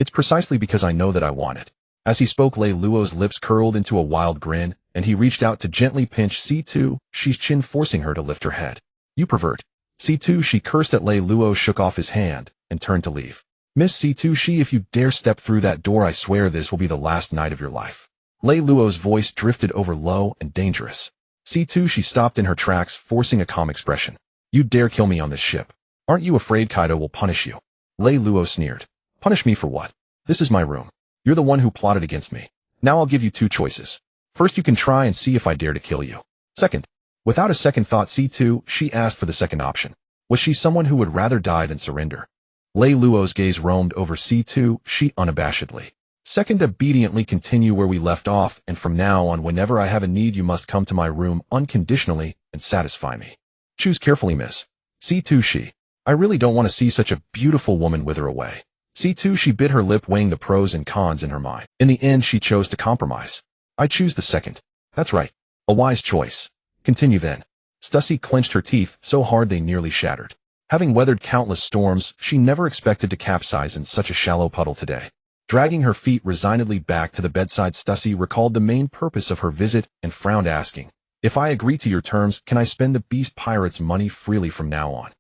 It's precisely because I know that I want it. As he spoke, Lei Luo's lips curled into a wild grin, and he reached out to gently pinch C2 she's chin, forcing her to lift her head. You pervert. C2 she cursed at Lei Luo, shook off his hand, and turned to leave. Miss C2 she, if you dare step through that door, I swear this will be the last night of your life. Lei Luo's voice drifted over low and dangerous. C2 she stopped in her tracks, forcing a calm expression. You dare kill me on this ship. Aren't you afraid Kaido will punish you? Lei Luo sneered. Punish me for what? This is my room. You're the one who plotted against me. Now I'll give you two choices. First, you can try and see if I dare to kill you. Second. Without a second thought, C2 she asked for the second option. Was she someone who would rather die than surrender? Lei Luo's gaze roamed over C2 she unabashedly. Second, obediently continue where we left off, and from now on, whenever I have a need, you must come to my room unconditionally and satisfy me. Choose carefully, miss. C2 she. I really don't want to see such a beautiful woman wither away. C2 she bit her lip, weighing the pros and cons in her mind. In the end, she chose to compromise. I choose the second. That's right. A wise choice. Continue then. Stussy clenched her teeth so hard they nearly shattered. Having weathered countless storms, she never expected to capsize in such a shallow puddle today. Dragging her feet resignedly back to the bedside, Stussy recalled the main purpose of her visit and frowned, asking, "If I agree to your terms, can I spend the beast pirate's money freely from now on?"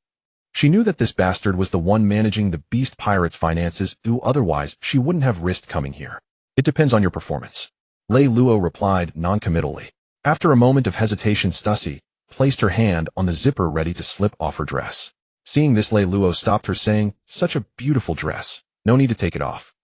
She knew that this bastard was the one managing the beast pirate's finances, otherwise she wouldn't have risked coming here. It depends on your performance. Reylo replied non-committally. After a moment of hesitation, Stussy placed her hand on the zipper ready to slip off her dress. Seeing this, Reylo stopped her, saying, "Such a beautiful dress. No need to take it off."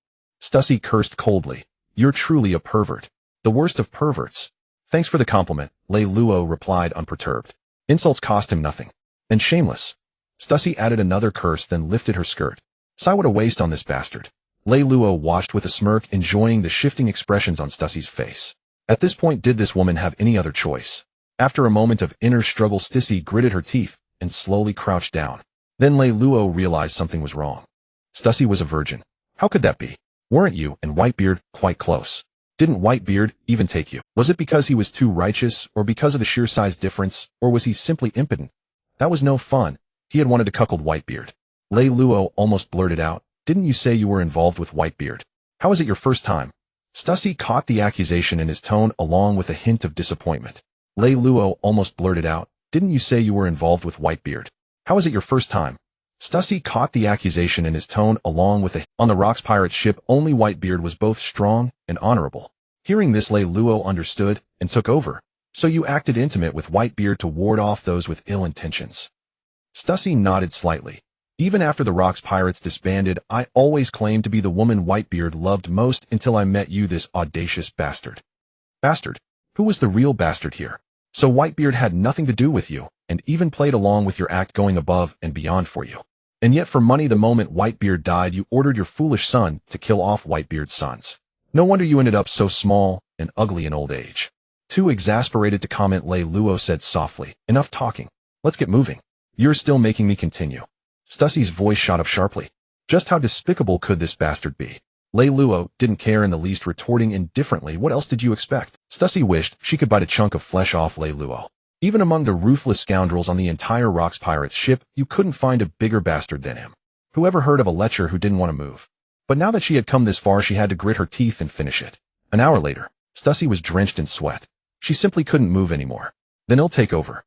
Stussy cursed coldly. "You're truly a pervert. The worst of perverts." "Thanks for the compliment," Reylo replied unperturbed. Insults cost him nothing. "And shameless." Stussy added another curse, then lifted her skirt. "Sigh, what a waste on this bastard." Reylo watched with a smirk, enjoying the shifting expressions on Stussy's face. At this point, did this woman have any other choice? After a moment of inner struggle, Stussy gritted her teeth and slowly crouched down. Then Reylo realized something was wrong. Stussy was a virgin. How could that be? Weren't you and Whitebeard quite close? Didn't Whitebeard even take you? Was it because he was too righteous, or because of the sheer size difference, or was he simply impotent? That was no fun. He had wanted to cuckold Whitebeard. Reylo almost blurted out, "Didn't you say you were involved with Whitebeard? How is it your first time?" Stussy caught the accusation in his tone along with a hint of disappointment. Reylo almost blurted out, "Didn't you say you were involved with Whitebeard? How is it your first time?" Stussy caught the accusation in his tone along with a on the Rocks pirate's ship, only Whitebeard was both strong and honorable. Hearing this, Reylo understood and took over. "So you acted intimate with Whitebeard to ward off those with ill intentions?" Stussy nodded slightly. "Even after the Rocks pirates disbanded, I always claimed to be the woman Whitebeard loved most until I met you, this audacious bastard." "Bastard? Who was the real bastard here?" "So Whitebeard had nothing to do with you, and even played along with your act, going above and beyond for you. And yet for money, the moment Whitebeard died, you ordered your foolish son to kill off Whitebeard's sons. No wonder you ended up so small and ugly in old age." Too exasperated to comment, Reylo said softly, "Enough talking. Let's get moving. You're still making me continue." Stussy's voice shot up sharply. Just how despicable could this bastard be? Reylo didn't care in the least, retorting indifferently, "What else did you expect?" Stussy wished she could bite a chunk of flesh off Reylo. Even among the ruthless scoundrels on the entire Rocks pirate's ship, you couldn't find a bigger bastard than him. Whoever heard of a lecher who didn't want to move? But now that she had come this far, she had to grit her teeth and finish it. An hour later, Stussy was drenched in sweat. She simply couldn't move anymore. "Then he'll take over."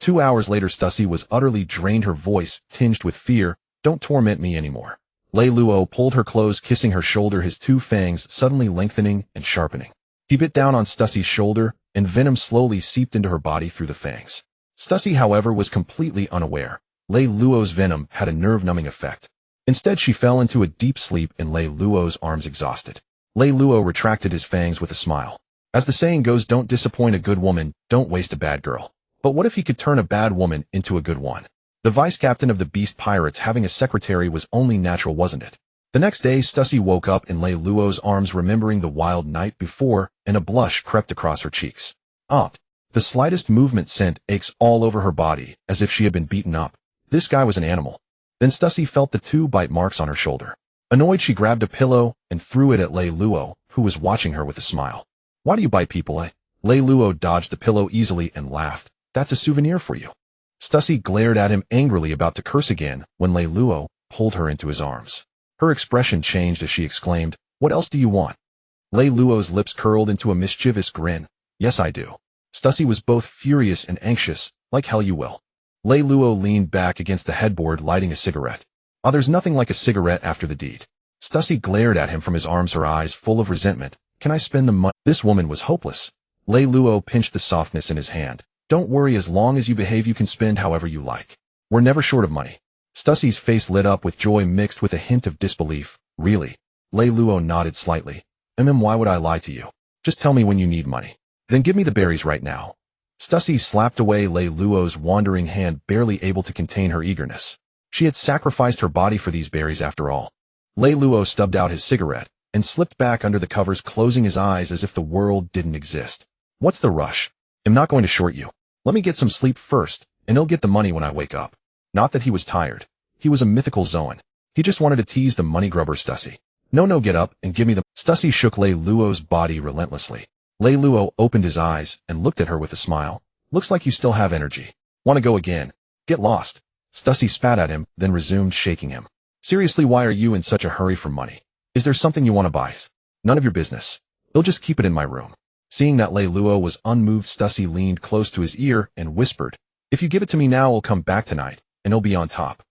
2 hours later, Stussy was utterly drained, her voice tinged with fear. "Don't torment me anymore." Reylo pulled her close, kissing her shoulder, his two fangs suddenly lengthening and sharpening. He bit down on Stussy's shoulder, and venom slowly seeped into her body through the fangs. Stussy, however, was completely unaware. Reylo's venom had a nerve-numbing effect. Instead, she fell into a deep sleep in Reylo's arms, exhausted. Reylo retracted his fangs with a smile. As the saying goes, don't disappoint a good woman, don't waste a bad girl. But what if he could turn a bad woman into a good one? The vice-captain of the beast pirates having a secretary was only natural, wasn't it? The next day, Stussy woke up in Reylo's arms, remembering the wild night before, and a blush crept across her cheeks. The slightest movement sent aches all over her body, as if she had been beaten up. This guy was an animal. Then Stussy felt the 2 bite marks on her shoulder. Annoyed, she grabbed a pillow and threw it at Reylo, who was watching her with a smile. "Why do you bite people, eh?" Reylo dodged the pillow easily and laughed. "That's a souvenir for you." Stussy glared at him angrily, about to curse again, when Reylo pulled her into his arms. Her expression changed as she exclaimed, "What else do you want?" Reylo's lips curled into a mischievous grin. "Yes, I do." Stussy was both furious and anxious. "Like hell you will." Reylo leaned back against the headboard, lighting a cigarette. There's nothing like a cigarette after the deed." Stussy glared at him from his arms, her eyes full of resentment. "Can I spend the money?" This woman was hopeless. Reylo pinched the softness in his hand. "Don't worry, as long as you behave, you can spend however you like. We're never short of money." Stussy's face lit up with joy mixed with a hint of disbelief. "Really?" Reylo nodded slightly. Why would I lie to you? Just tell me when you need money. Then give me the berries right now." Stussy slapped away Reylo's wandering hand, barely able to contain her eagerness. She had sacrificed her body for these berries after all. Reylo stubbed out his cigarette and slipped back under the covers, closing his eyes as if the world didn't exist. "What's the rush? I'm not going to short you. Let me get some sleep first, and he'll get the money when I wake up." Not that he was tired. He was a mythical Zoan. He just wanted to tease the money grubber Stussy. No, get up and give me the... Stussy shook Reylo's body relentlessly. Reylo opened his eyes and looked at her with a smile. Looks like you still have energy. Want to go again? Get lost. Stussy spat at him, then resumed shaking him. Seriously, why are you in such a hurry for money? Is there something you want to buy? None of your business. They'll just keep it in my room. Seeing that Reylo was unmoved, Stussy leaned close to his ear and whispered, if you give it to me now, I'll come back tonight, and it'll be on top.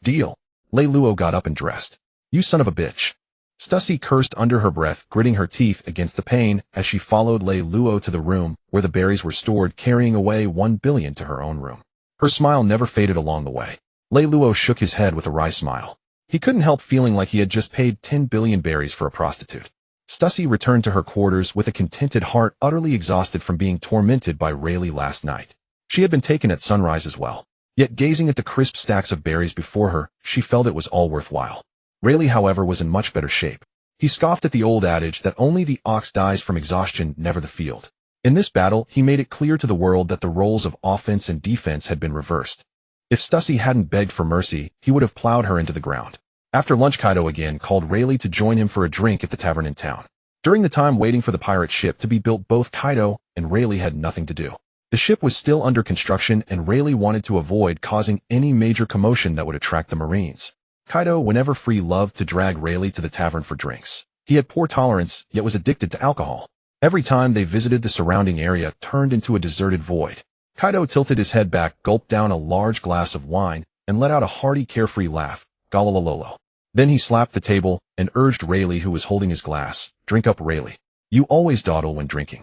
Deal. Reylo got up and dressed. You son of a bitch. Stussy cursed under her breath, gritting her teeth against the pain as she followed Reylo to the room where the berries were stored, carrying away 1 billion to her own room. Her smile never faded along the way. Reylo shook his head with a wry smile. He couldn't help feeling like he had just paid 10 billion berries for a prostitute. Stussy returned to her quarters with a contented heart, utterly exhausted from being tormented by Reylo last night. She had been taken at sunrise as well. Yet gazing at the crisp stacks of berries before her, she felt it was all worthwhile. Reylo, however, was in much better shape. He scoffed at the old adage that only the ox dies from exhaustion, never the field. In this battle, he made it clear to the world that the roles of offense and defense had been reversed. If Stussy hadn't begged for mercy, he would have plowed her into the ground. After lunch, Kaido again called Reylo to join him for a drink at the tavern in town. During the time waiting for the pirate ship to be built, both Kaido and Reylo had nothing to do. The ship was still under construction, and Reylo wanted to avoid causing any major commotion that would attract the Marines. Kaido, whenever free, loved to drag Reylo to the tavern for drinks. He had poor tolerance, yet was addicted to alcohol. Every time they visited, the surrounding area turned into a deserted void. Kaido tilted his head back, gulped down a large glass of wine, and let out a hearty, carefree laugh. Galalololo. Then he slapped the table and urged Reylo, who was holding his glass, drink up, Reylo. You always dawdle when drinking.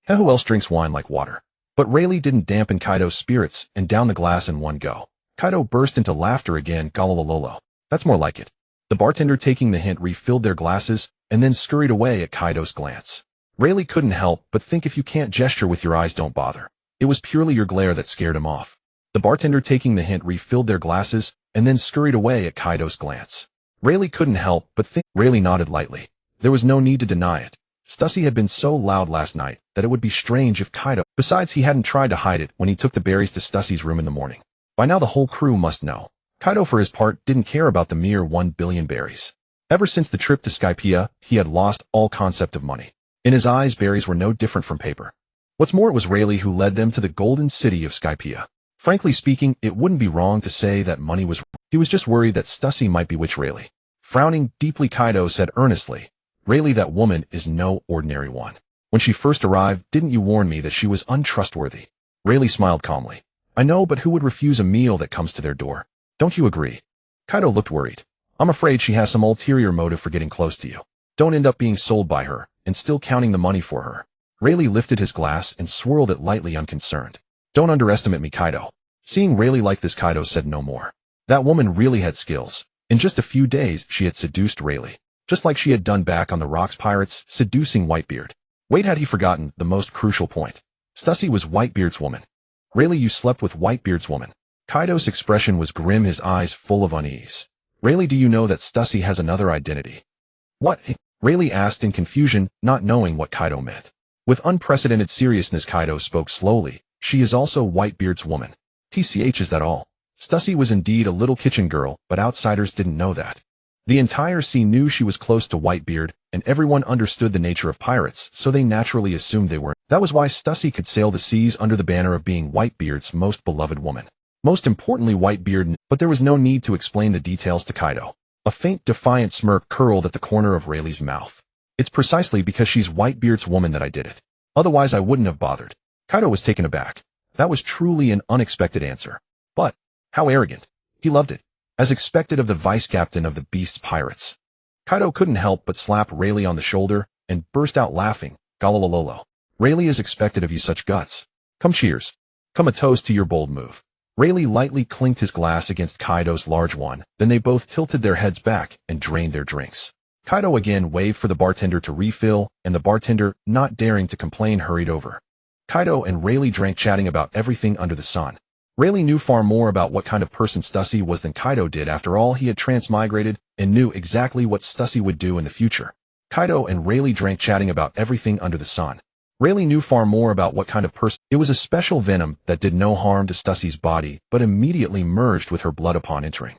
Who else drinks wine like water? But Reylo didn't dampen Kaido's spirits and downed the glass in one go. Kaido burst into laughter again. Galalololo. That's more like it. The bartender, taking the hint, refilled their glasses and then scurried away at Kaido's glance. Reylo couldn't help but think, if you can't gesture with your eyes, don't bother. It was purely your glare that scared him off. The bartender, taking the hint, refilled their glasses and then scurried away at Kaido's glance. Reylo couldn't help but think. Reylo nodded lightly. There was no need to deny it. Stussy had been so loud last night that it would be strange if Kaido... Besides, he hadn't tried to hide it when he took the berries to Stussy's room in the morning. By now the whole crew must know. Kaido, for his part, didn't care about the mere 1 billion berries. Ever since the trip to Skypiea, he had lost all concept of money. In his eyes, berries were no different from paper. What's more, it was Reylo who led them to the golden city of Skypiea. Frankly speaking, it wouldn't be wrong to say that money was... He was just worried that Stussy might bewitch Reylo. Frowning deeply, Kaido said earnestly, Reylo, that woman is no ordinary one. When she first arrived, didn't you warn me that she was untrustworthy? Reylo smiled calmly. I know, but who would refuse a meal that comes to their door? Don't you agree? Kaido looked worried. I'm afraid she has some ulterior motive for getting close to you. Don't end up being sold by her and still counting the money for her. Reylo lifted his glass and swirled it lightly, unconcerned. Don't underestimate me, Kaido. Seeing Reylo like this, Kaido said no more. That woman really had skills. In just a few days, she had seduced Reylo, just like she had done back on the Rocks Pirates, seducing Whitebeard. Wait, had he forgotten the most crucial point? Stussy was Whitebeard's woman. Reylo, you slept with Whitebeard's woman. Kaido's expression was grim, his eyes full of unease. Reylo, do you know that Stussy has another identity? What? Reylo asked in confusion, not knowing what Kaido meant. With unprecedented seriousness, Kaido spoke slowly. She is also Whitebeard's woman. TCH, is that all? Stussy was indeed a little kitchen girl, but outsiders didn't know that. The entire sea knew she was close to Whitebeard, and everyone understood the nature of pirates, so they naturally assumed they were. That was why Stussy could sail the seas under the banner of being Whitebeard's most beloved woman. Most importantly, Whitebeard, but there was no need to explain the details to Kaido. A faint, defiant smirk curled at the corner of Rayleigh's mouth. It's precisely because she's Whitebeard's woman that I did it. Otherwise I wouldn't have bothered. Kaido was taken aback. That was truly an unexpected answer. But, how arrogant. He loved it. As expected of the vice-captain of the Beast's pirates. Kaido couldn't help but slap Rayleigh on the shoulder and burst out laughing. Galalololo. Rayleigh is expected of you such guts. Come, cheers. Come, a toast to your bold move. Rayleigh lightly clinked his glass against Kaido's large one, then they both tilted their heads back and drained their drinks. Kaido again waved for the bartender to refill, and the bartender, not daring to complain, hurried over. Kaido and Rayleigh drank, chatting about everything under the sun. Rayleigh knew far more about what kind of person Stussy was than Kaido did. After all, he had transmigrated and knew exactly what Stussy would do in the future. Kaido and Rayleigh drank, chatting about everything under the sun. Rayleigh knew far more about what kind of person. It was a special venom that did no harm to Stussy's body, but immediately merged with her blood upon entering.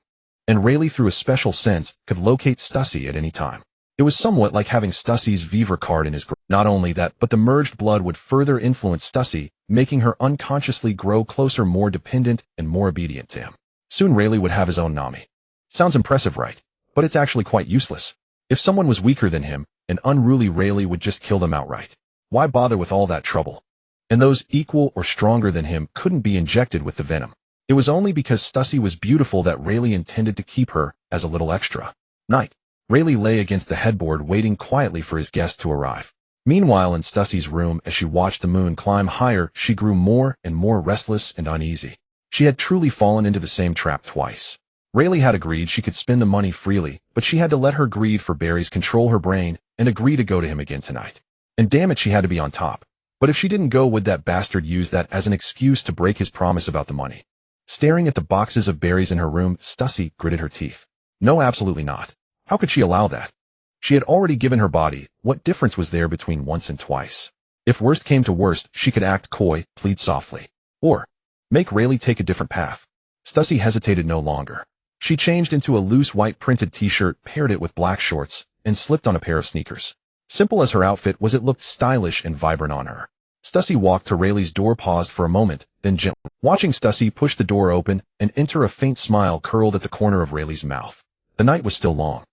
And Rayleigh, through a special sense, could locate Stussy at any time. It was somewhat like having Stussie's Vivre card in his grip. Not only that, but the merged blood would further influence Stussie, making her unconsciously grow closer, more dependent, and more obedient to him. Soon Rayleigh would have his own Nami. Sounds impressive, right? But it's actually quite useless. If someone was weaker than him, an unruly Rayleigh would just kill them outright. Why bother with all that trouble? And those equal or stronger than him couldn't be injected with the venom. It was only because Stussie was beautiful that Rayleigh intended to keep her as a little extra. Night. Rayleigh lay against the headboard waiting quietly for his guest to arrive. Meanwhile, in Stussie's room, as she watched the moon climb higher, she grew more and more restless and uneasy. She had truly fallen into the same trap twice. Rayleigh had agreed she could spend the money freely, but she had to let her greed for berries control her brain and agree to go to him again tonight. And damn it, she had to be on top. But if she didn't go, would that bastard use that as an excuse to break his promise about the money? Staring at the boxes of berries in her room, Stussie gritted her teeth. No, absolutely not. How could she allow that? She had already given her body. What difference was there between once and twice? If worst came to worst, she could act coy, plead softly. Or make Rayleigh take a different path. Stussie hesitated no longer. She changed into a loose white printed t-shirt, paired it with black shorts, and slipped on a pair of sneakers. Simple as her outfit was, it looked stylish and vibrant on her. Stussie walked to Rayleigh's door, paused for a moment, then gently. Watching Stussie push the door open and enter, a faint smile curled at the corner of Rayleigh's mouth. The night was still long.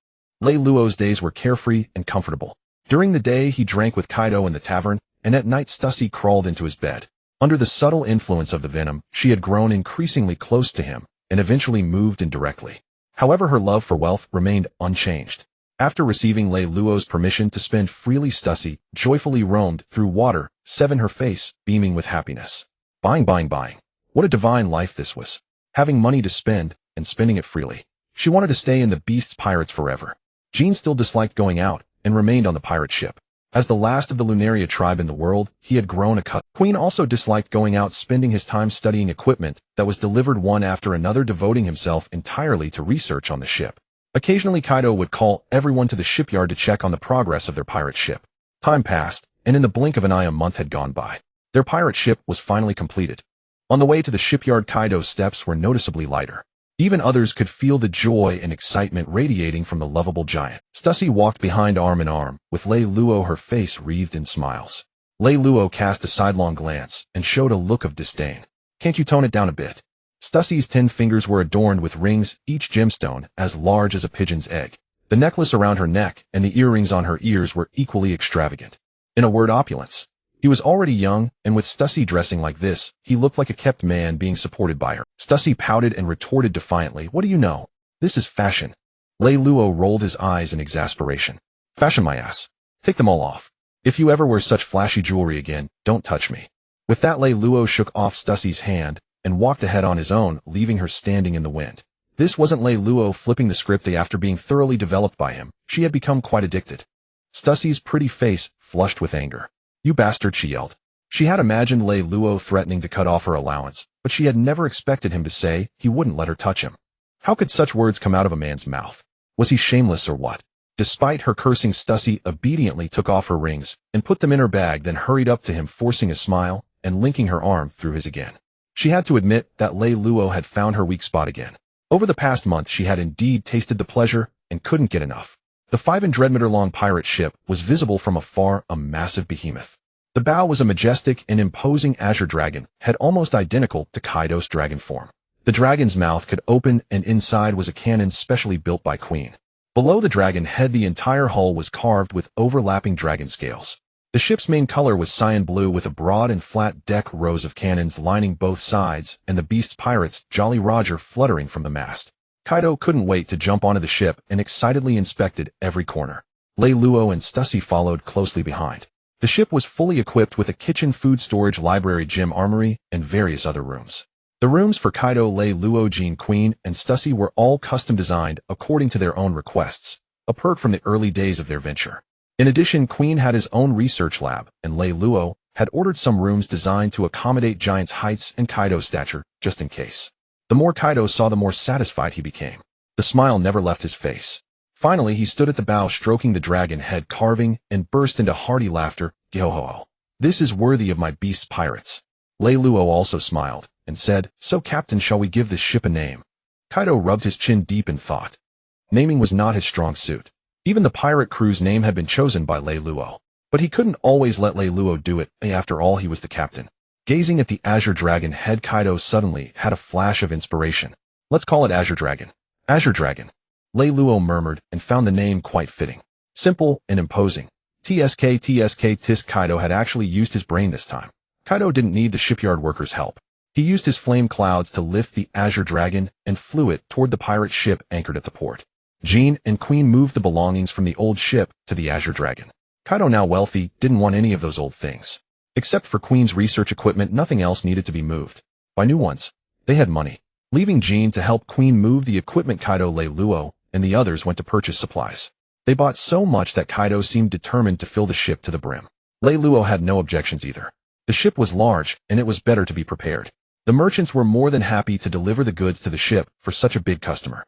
Lei Luo's days were carefree and comfortable. During the day, he drank with Kaido in the tavern, and at night Stussie crawled into his bed. Under the subtle influence of the venom, she had grown increasingly close to him, and eventually moved in directly. However, her love for wealth remained unchanged. After receiving Lei Luo's permission to spend freely, Stussie joyfully roamed through water, seven her face beaming with happiness. Buying. What a divine life this was. Having money to spend, and spending it freely. She wanted to stay in the Beast's pirates forever. Jean still disliked going out, and remained on the pirate ship. As the last of the Lunaria tribe in the world, he had grown accustomed. Queen also disliked going out, spending his time studying equipment that was delivered one after another, devoting himself entirely to research on the ship. Occasionally Kaido would call everyone to the shipyard to check on the progress of their pirate ship. Time passed, and in the blink of an eye a month had gone by. Their pirate ship was finally completed. On the way to the shipyard, Kaido's steps were noticeably lighter. Even others could feel the joy and excitement radiating from the lovable giant. Stussie walked behind arm in arm, with Lei Luo, her face wreathed in smiles. Lei Luo cast a sidelong glance, and showed a look of disdain. Can't you tone it down a bit? Stussie's 10 fingers were adorned with rings, each gemstone as large as a pigeon's egg. The necklace around her neck and the earrings on her ears were equally extravagant. In a word, opulence. He was already young, and with Stussie dressing like this, he looked like a kept man being supported by her. Stussie pouted and retorted defiantly, "What do you know? This is fashion." Lei Luo rolled his eyes in exasperation. "Fashion, my ass. Take them all off. If you ever wear such flashy jewelry again, don't touch me." With that, Lei Luo shook off Stussie's hand and walked ahead on his own, leaving her standing in the wind. This wasn't Lei Luo flipping the script. After being thoroughly developed by him, she had become quite addicted. Stussie's pretty face flushed with anger. "You bastard," she yelled. She had imagined Lei Luo threatening to cut off her allowance, but she had never expected him to say he wouldn't let her touch him. How could such words come out of a man's mouth? Was he shameless or what? Despite her cursing, Stussie obediently took off her rings and put them in her bag, then hurried up to him, forcing a smile and linking her arm through his again. She had to admit that Lei Luo had found her weak spot again. Over the past month, she had indeed tasted the pleasure and couldn't get enough. The 500-meter-long pirate ship was visible from afar, a massive behemoth. The bow was a majestic and imposing azure dragon, head almost identical to Kaido's dragon form. The dragon's mouth could open, and inside was a cannon specially built by Queen. Below the dragon head, the entire hull was carved with overlapping dragon scales. The ship's main color was cyan blue, with a broad and flat deck, rows of cannons lining both sides, and the Beast's pirates, Jolly Roger, fluttering from the mast. Kaido couldn't wait to jump onto the ship and excitedly inspected every corner. Lei Luo and Stussie followed closely behind. The ship was fully equipped with a kitchen, food storage, library, gym, armory, and various other rooms. The rooms for Kaido, Lei Luo, Jean, Queen, and Stussie were all custom designed according to their own requests, a perk from the early days of their venture. In addition, Queen had his own research lab, and Lei Luo had ordered some rooms designed to accommodate Giant's heights and Kaido's stature, just in case. The more Kaido saw, the more satisfied he became. The smile never left his face. Finally, he stood at the bow, stroking the dragon head carving, and burst into hearty laughter. "Gihoho. This is worthy of my Beast's pirates." Lei Luo also smiled, and said, "So, Captain, shall we give this ship a name?" Kaido rubbed his chin deep in thought. Naming was not his strong suit. Even the pirate crew's name had been chosen by Reylo. But he couldn't always let Reylo do it, after all he was the captain. Gazing at the Azure Dragon head, Kaido suddenly had a flash of inspiration. Let's call it Azure Dragon. Azure Dragon. Reylo murmured and found the name quite fitting. Simple and imposing. Tisk. Kaido had actually used his brain this time. Kaido didn't need the shipyard workers' help. He used his flame clouds to lift the Azure Dragon and flew it toward the pirate ship anchored at the port. Jean and Queen moved the belongings from the old ship to the Azure Dragon. Kaido, now wealthy, didn't want any of those old things. Except for Queen's research equipment, nothing else needed to be moved. Buy new ones. They had money. Leaving Jean to help Queen move the equipment, Kaido, Reylo, and the others went to purchase supplies. They bought so much that Kaido seemed determined to fill the ship to the brim. Reylo had no objections either. The ship was large, and it was better to be prepared. The merchants were more than happy to deliver the goods to the ship for such a big customer.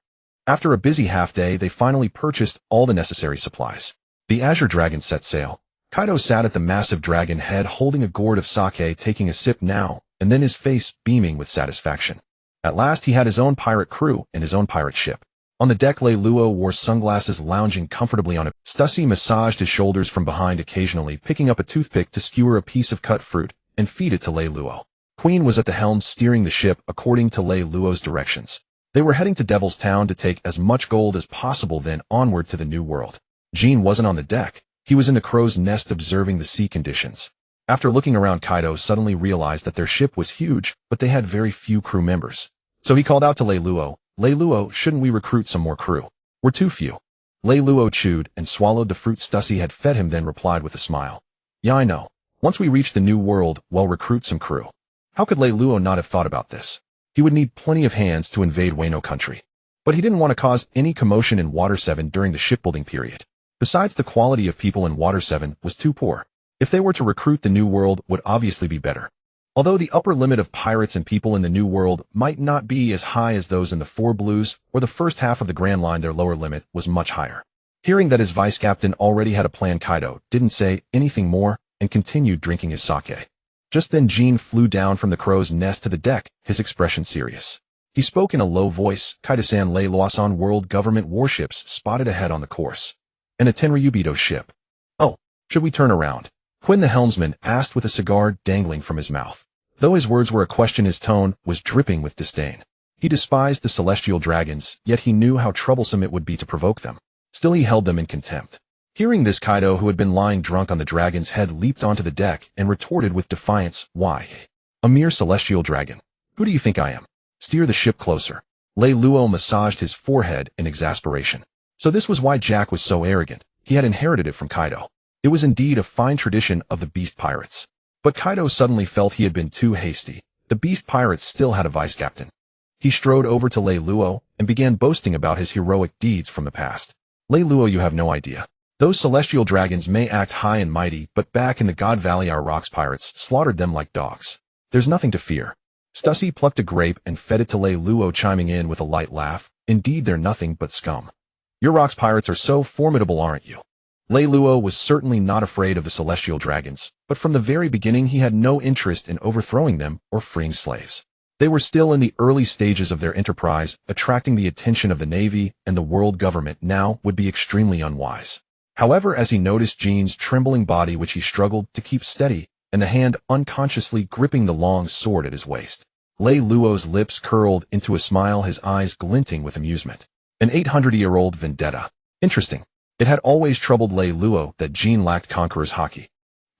After a busy half-day, they finally purchased all the necessary supplies. The Azure Dragon set sail. Kaido sat at the massive dragon head holding a gourd of sake, taking a sip now, and then his face beaming with satisfaction. At last he had his own pirate crew and his own pirate ship. On the deck, Reylo wore sunglasses, lounging comfortably on it. Stussy massaged his shoulders from behind, occasionally picking up a toothpick to skewer a piece of cut fruit and feed it to Reylo. Queen was at the helm, steering the ship according to Reylo's directions. They were heading to Devil's Town to take as much gold as possible, then onward to the New World. Jean wasn't on the deck. He was in the crow's nest observing the sea conditions. After looking around, Kaido suddenly realized that their ship was huge, but they had very few crew members. So he called out to Reylo, "Reylo, shouldn't we recruit some more crew? We're too few." Reylo chewed and swallowed the fruit Stussy had fed him, then replied with a smile. "Yeah, I know. Once we reach the New World, we'll recruit some crew." How could Reylo not have thought about this? He would need plenty of hands to invade Wano country. But he didn't want to cause any commotion in Water 7 during the shipbuilding period. Besides, the quality of people in Water 7 was too poor. If they were to recruit, the New World would obviously be better. Although the upper limit of pirates and people in the New World might not be as high as those in the Four Blues or the first half of the Grand Line, their lower limit was much higher. Hearing that his vice-captain already had a plan, Kaido didn't say anything more and continued drinking his sake. Just then Jean flew down from the crow's nest to the deck, his expression serious. He spoke in a low voice. "Kaido-san, Reylo-san, world government warships spotted ahead on the course. And a Tenryubito ship. Oh, should we turn around?" Quinn the helmsman asked with a cigar dangling from his mouth. Though his words were a question, his tone was dripping with disdain. He despised the celestial dragons, yet he knew how troublesome it would be to provoke them. Still he held them in contempt. Hearing this, Kaido, who had been lying drunk on the dragon's head, leaped onto the deck and retorted with defiance, "Why? A mere celestial dragon. Who do you think I am? Steer the ship closer." Reylo massaged his forehead in exasperation. So this was why Jack was so arrogant. He had inherited it from Kaido. It was indeed a fine tradition of the Beast Pirates. But Kaido suddenly felt he had been too hasty. The Beast Pirates still had a vice-captain. He strode over to Reylo and began boasting about his heroic deeds from the past. "Reylo, you have no idea. Those celestial dragons may act high and mighty, but back in the God Valley our rocks pirates slaughtered them like dogs. There's nothing to fear." Stussy plucked a grape and fed it to Reylo, chiming in with a light laugh. "Indeed, they're nothing but scum. Your rocks pirates are so formidable, aren't you?" Reylo was certainly not afraid of the celestial dragons, but from the very beginning he had no interest in overthrowing them or freeing slaves. They were still in the early stages of their enterprise. Attracting the attention of the Navy and the world government now would be extremely unwise. However, as he noticed Jean's trembling body, which he struggled to keep steady, and the hand unconsciously gripping the long sword at his waist, Reylo's lips curled into a smile, his eyes glinting with amusement. An 800-year-old vendetta. Interesting. It had always troubled Reylo that Jean lacked conqueror's haki.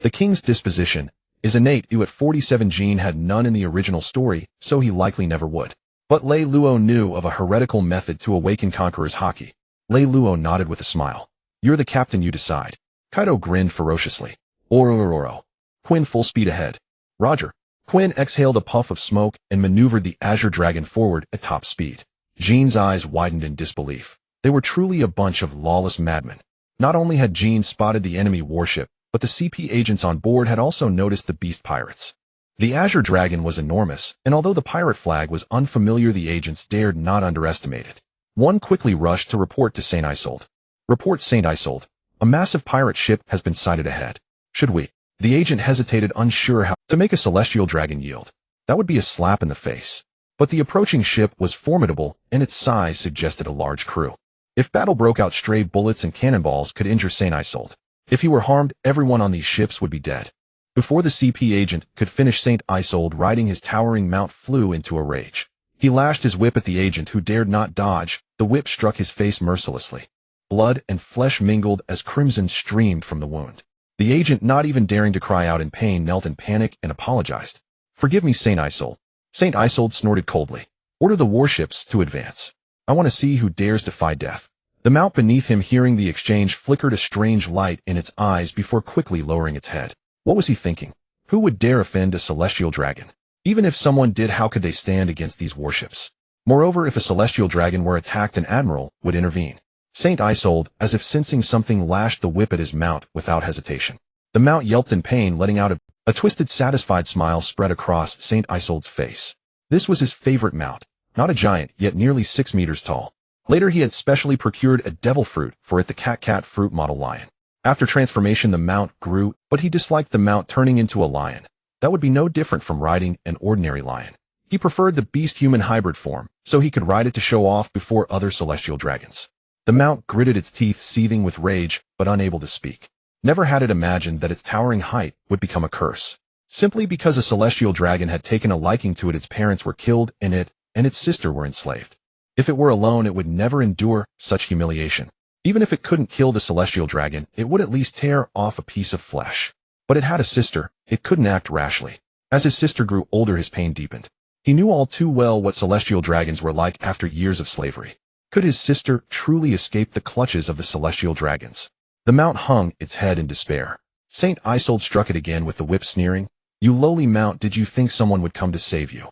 The king's disposition is innate. At 47, Jean had none in the original story, so he likely never would. But Reylo knew of a heretical method to awaken conqueror's haki. Reylo nodded with a smile. "You're the captain, you decide." Kaido grinned ferociously. Oro. Quinn, full speed ahead." "Roger." Quinn exhaled a puff of smoke and maneuvered the Azure Dragon forward at top speed. Jean's eyes widened in disbelief. They were truly a bunch of lawless madmen. Not only had Jean spotted the enemy warship, but the CP agents on board had also noticed the Beast Pirates. The Azure Dragon was enormous, and although the pirate flag was unfamiliar, the agents dared not underestimate it. One quickly rushed to report to St. Isolde. "Report, St. Isolde. A massive pirate ship has been sighted ahead. Should we?" The agent hesitated, unsure how to make a celestial dragon yield. That would be a slap in the face. But the approaching ship was formidable, and its size suggested a large crew. If battle broke out, stray bullets and cannonballs could injure St. Isolde. If he were harmed, everyone on these ships would be dead. Before the CP agent could finish, St. Isolde, riding his towering mount, flew into a rage. He lashed his whip at the agent, who dared not dodge. The whip struck his face mercilessly. Blood and flesh mingled as crimson streamed from the wound. The agent, not even daring to cry out in pain, knelt in panic and apologized. "Forgive me, St. Isolde." St. Isolde snorted coldly. "Order the warships to advance. I want to see who dares defy death." The mount beneath him, hearing the exchange, flickered a strange light in its eyes before quickly lowering its head. What was he thinking? Who would dare offend a celestial dragon? Even if someone did, how could they stand against these warships? Moreover, if a celestial dragon were attacked, an admiral would intervene. St. Isolde, as if sensing something, lashed the whip at his mount without hesitation. The mount yelped in pain, letting out a twisted, satisfied smile spread across St. Isolde's face. This was his favorite mount, not a giant, yet nearly 6 meters tall. Later, he had specially procured a devil fruit for it, the cat fruit model lion. After transformation, the mount grew, but he disliked the mount turning into a lion. That would be no different from riding an ordinary lion. He preferred the beast-human hybrid form, so he could ride it to show off before other celestial dragons. The mount gritted its teeth, seething with rage, but unable to speak. Never had it imagined that its towering height would become a curse. Simply because a celestial dragon had taken a liking to it, its parents were killed, and it and its sister were enslaved. If it were alone, it would never endure such humiliation. Even if it couldn't kill the celestial dragon, it would at least tear off a piece of flesh. But it had a sister. It couldn't act rashly. As his sister grew older, his pain deepened. He knew all too well what celestial dragons were like after years of slavery. Could his sister truly escape the clutches of the celestial dragons? The mount hung its head in despair. St. Isolde struck it again with the whip, sneering, "You lowly mount, did you think someone would come to save you?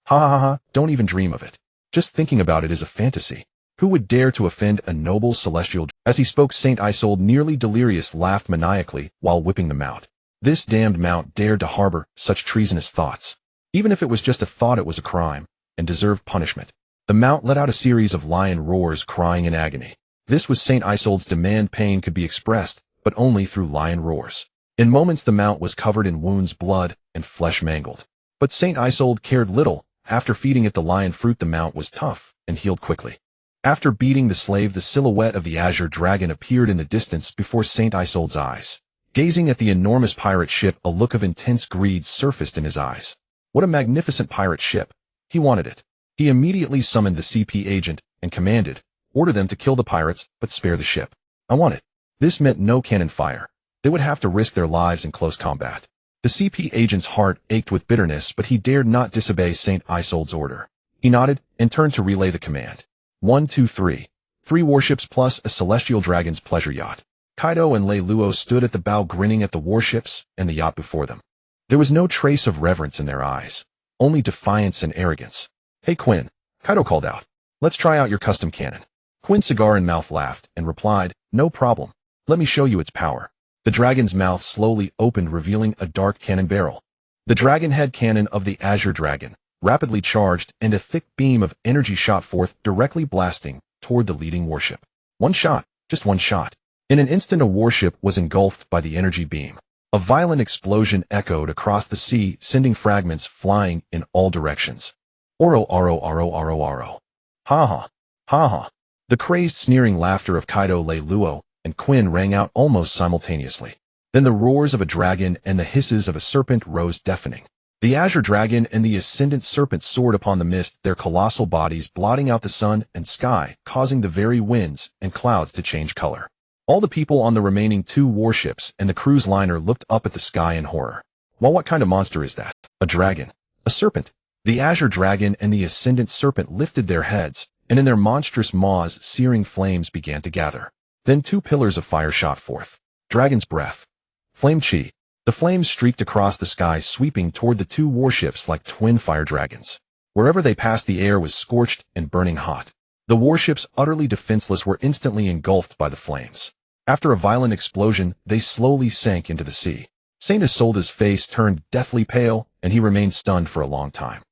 Ha ha ha, don't even dream of it. Just thinking about it is a fantasy. Who would dare to offend a noble celestial?" As he spoke, St. Isolde, nearly delirious, laughed maniacally while whipping the mount. This damned mount dared to harbor such treasonous thoughts. Even if it was just a thought, it was a crime, and deserved punishment. The mount let out a series of lion roars, crying in agony. This was St. Isolde's demand. Pain could be expressed, but only through lion roars. In moments, the mount was covered in wounds, blood, and flesh mangled. But St. Isolde cared little. After feeding it the lion fruit, the mount was tough and healed quickly. After beating the slave, the silhouette of the azure dragon appeared in the distance before St. Isolde's eyes. Gazing at the enormous pirate ship, a look of intense greed surfaced in his eyes. What a magnificent pirate ship! He wanted it. He immediately summoned the CP agent and commanded, "Order them to kill the pirates, but spare the ship. I want it." This meant no cannon fire. They would have to risk their lives in close combat. The CP agent's heart ached with bitterness, but he dared not disobey St. Isolde's order. He nodded and turned to relay the command. 1, 2, 3. 3 warships plus a celestial dragon's pleasure yacht. Kaido and Reylo stood at the bow, grinning at the warships and the yacht before them. There was no trace of reverence in their eyes, only defiance and arrogance. "Hey Quinn," Kaido called out. "Let's try out your custom cannon." Quinn, cigar in mouth, laughed and replied, "No problem. Let me show you its power." The dragon's mouth slowly opened, revealing a dark cannon barrel. The dragon head cannon of the azure dragon rapidly charged, and a thick beam of energy shot forth, directly blasting toward the leading warship. One shot, just one shot. In an instant, a warship was engulfed by the energy beam. A violent explosion echoed across the sea, sending fragments flying in all directions. "Oro, oro, oro, oro, oro. Ha ha, ha ha." The crazed, sneering laughter of Kaido, Reylo, and Quinn rang out almost simultaneously. Then the roars of a dragon and the hisses of a serpent rose, deafening. The azure dragon and the ascendant serpent soared upon the mist, their colossal bodies blotting out the sun and sky, causing the very winds and clouds to change color. All the people on the remaining 2 warships and the cruise liner looked up at the sky in horror. Well, what kind of monster is that? A dragon? A serpent? The azure dragon and the ascendant serpent lifted their heads, and in their monstrous maws, searing flames began to gather. Then 2 pillars of fire shot forth. Dragon's breath. Flame chi. The flames streaked across the sky, sweeping toward the 2 warships like twin fire dragons. Wherever they passed, the air was scorched and burning hot. The warships, utterly defenseless, were instantly engulfed by the flames. After a violent explosion, they slowly sank into the sea. St. Isolde's face turned deathly pale, and he remained stunned for a long time.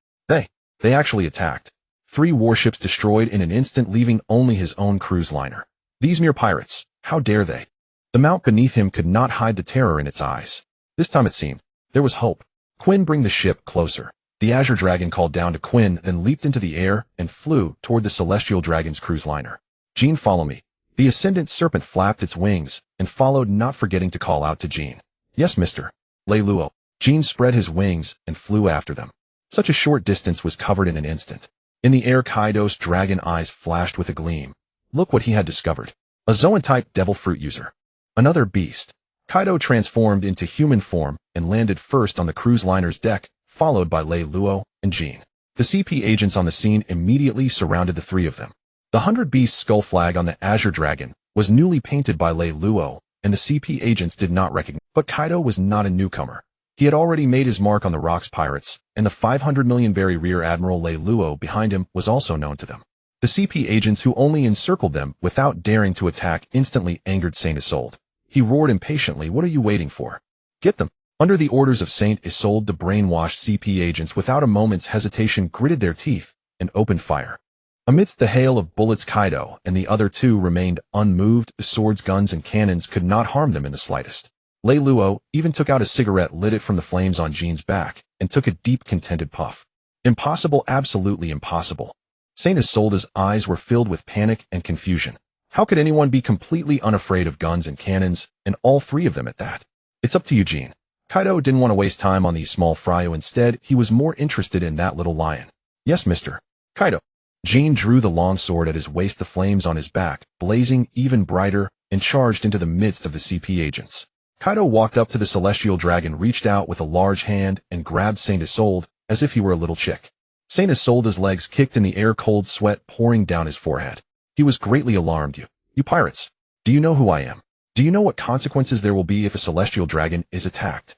They actually attacked. 3 warships destroyed in an instant, leaving only his own cruise liner. These mere pirates, how dare they? The mount beneath him could not hide the terror in its eyes. This time it seemed there was hope. "Quinn, bring the ship closer." The azure dragon called down to Quinn, then leaped into the air and flew toward the celestial dragon's cruise liner. Jean, follow me. The ascendant serpent flapped its wings and followed, not forgetting to call out to Jean. Yes, Mr. Reylo. Jean spread his wings and flew after them. Such a short distance was covered in an instant. In the air, Kaido's dragon eyes flashed with a gleam. Look what he had discovered. A Zoan-type devil fruit user. Another beast. Kaido transformed into human form and landed first on the cruise liner's deck, followed by Reylo and Jean. The CP agents on the scene immediately surrounded the three of them. The 100-beast skull flag on the Azure Dragon was newly painted by Reylo, and the CP agents did not recognize. But Kaido was not a newcomer. He had already made his mark on the Rocks pirates, and the 500 million berry rear Admiral Reylo behind him was also known to them. The CP agents, who only encircled them without daring to attack, instantly angered Saint Isolde. He roared impatiently, "What are you waiting for? Get them!" Under the orders of Saint Isolde, the brainwashed CP agents without a moment's hesitation gritted their teeth and opened fire. Amidst the hail of bullets, Kaido and the other two remained unmoved. The swords, guns, and cannons could not harm them in the slightest. Reylo even took out a cigarette, lit it from the flames on Jean's back, and took a deep, contented puff. Impossible, absolutely impossible. Saint Isolde's eyes were filled with panic and confusion. How could anyone be completely unafraid of guns and cannons, and all three of them at that? It's up to you, Jean. Kaido didn't want to waste time on these small fryo. Instead, he was more interested in that little lion. Yes, Mr. Kaido. Jean drew the long sword at his waist, the flames on his back blazing even brighter, and charged into the midst of the CP agents. Kaido walked up to the celestial dragon, reached out with a large hand, and grabbed Saint Isolde as if he were a little chick. Saint Isolde's legs kicked in the air, cold sweat pouring down his forehead. He was greatly alarmed. You pirates! Do you know who I am? Do you know what consequences there will be if a celestial dragon is attacked?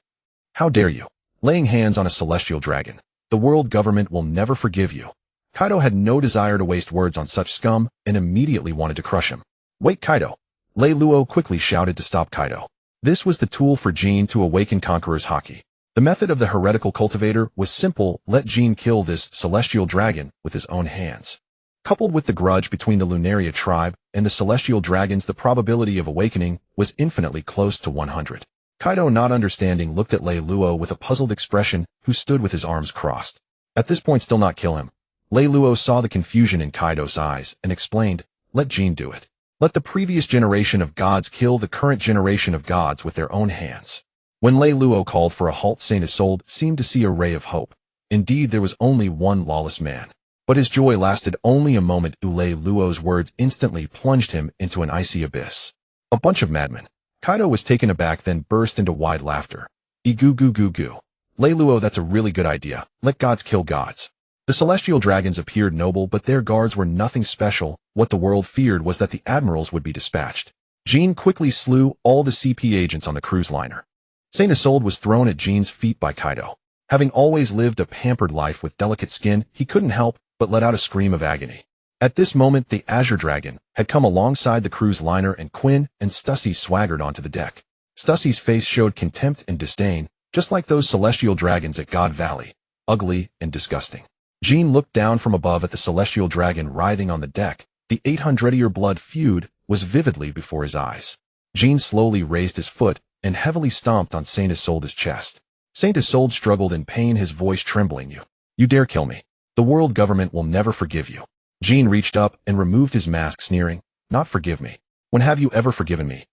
How dare you? Laying hands on a celestial dragon. The world government will never forgive you. Kaido had no desire to waste words on such scum and immediately wanted to crush him. Wait, Kaido! Reylo quickly shouted to stop Kaido. This was the tool for Jean to awaken Conqueror's Haki. The method of the heretical cultivator was simple: let Jean kill this celestial dragon with his own hands. Coupled with the grudge between the Lunaria tribe and the celestial dragons, the probability of awakening was infinitely close to 100. Kaido, not understanding, looked at Reylo with a puzzled expression, who stood with his arms crossed. At this point, still not kill him. Reylo saw the confusion in Kaido's eyes and explained, let Jean do it. Let the previous generation of gods kill the current generation of gods with their own hands. When Reylo called for a halt, Saint Isolde seemed to see a ray of hope. Indeed, there was only one lawless man. But his joy lasted only a moment. Reylo's words instantly plunged him into an icy abyss. A bunch of madmen. Kaido was taken aback, then burst into wide laughter. Goo goo goo goo. Reylo, that's a really good idea. Let gods kill gods. The celestial dragons appeared noble, but their guards were nothing special. What the world feared was that the admirals would be dispatched. Jean quickly slew all the CP agents on the cruise liner. Saint Isolde was thrown at Jean's feet by Kaido. Having always lived a pampered life with delicate skin, he couldn't help but let out a scream of agony. At this moment, the Azure Dragon had come alongside the cruise liner, and Quinn and Stussy swaggered onto the deck. Stussy's face showed contempt and disdain, just like those celestial dragons at God Valley, ugly and disgusting. Jean looked down from above at the celestial dragon writhing on the deck. The 800-year blood feud was vividly before his eyes. Jean slowly raised his foot and heavily stomped on Saint Isolde's chest. Saint Isolde struggled in pain, his voice trembling. You dare kill me. The world government will never forgive you. Jean reached up and removed his mask, sneering, Not forgive me. When have you ever forgiven me?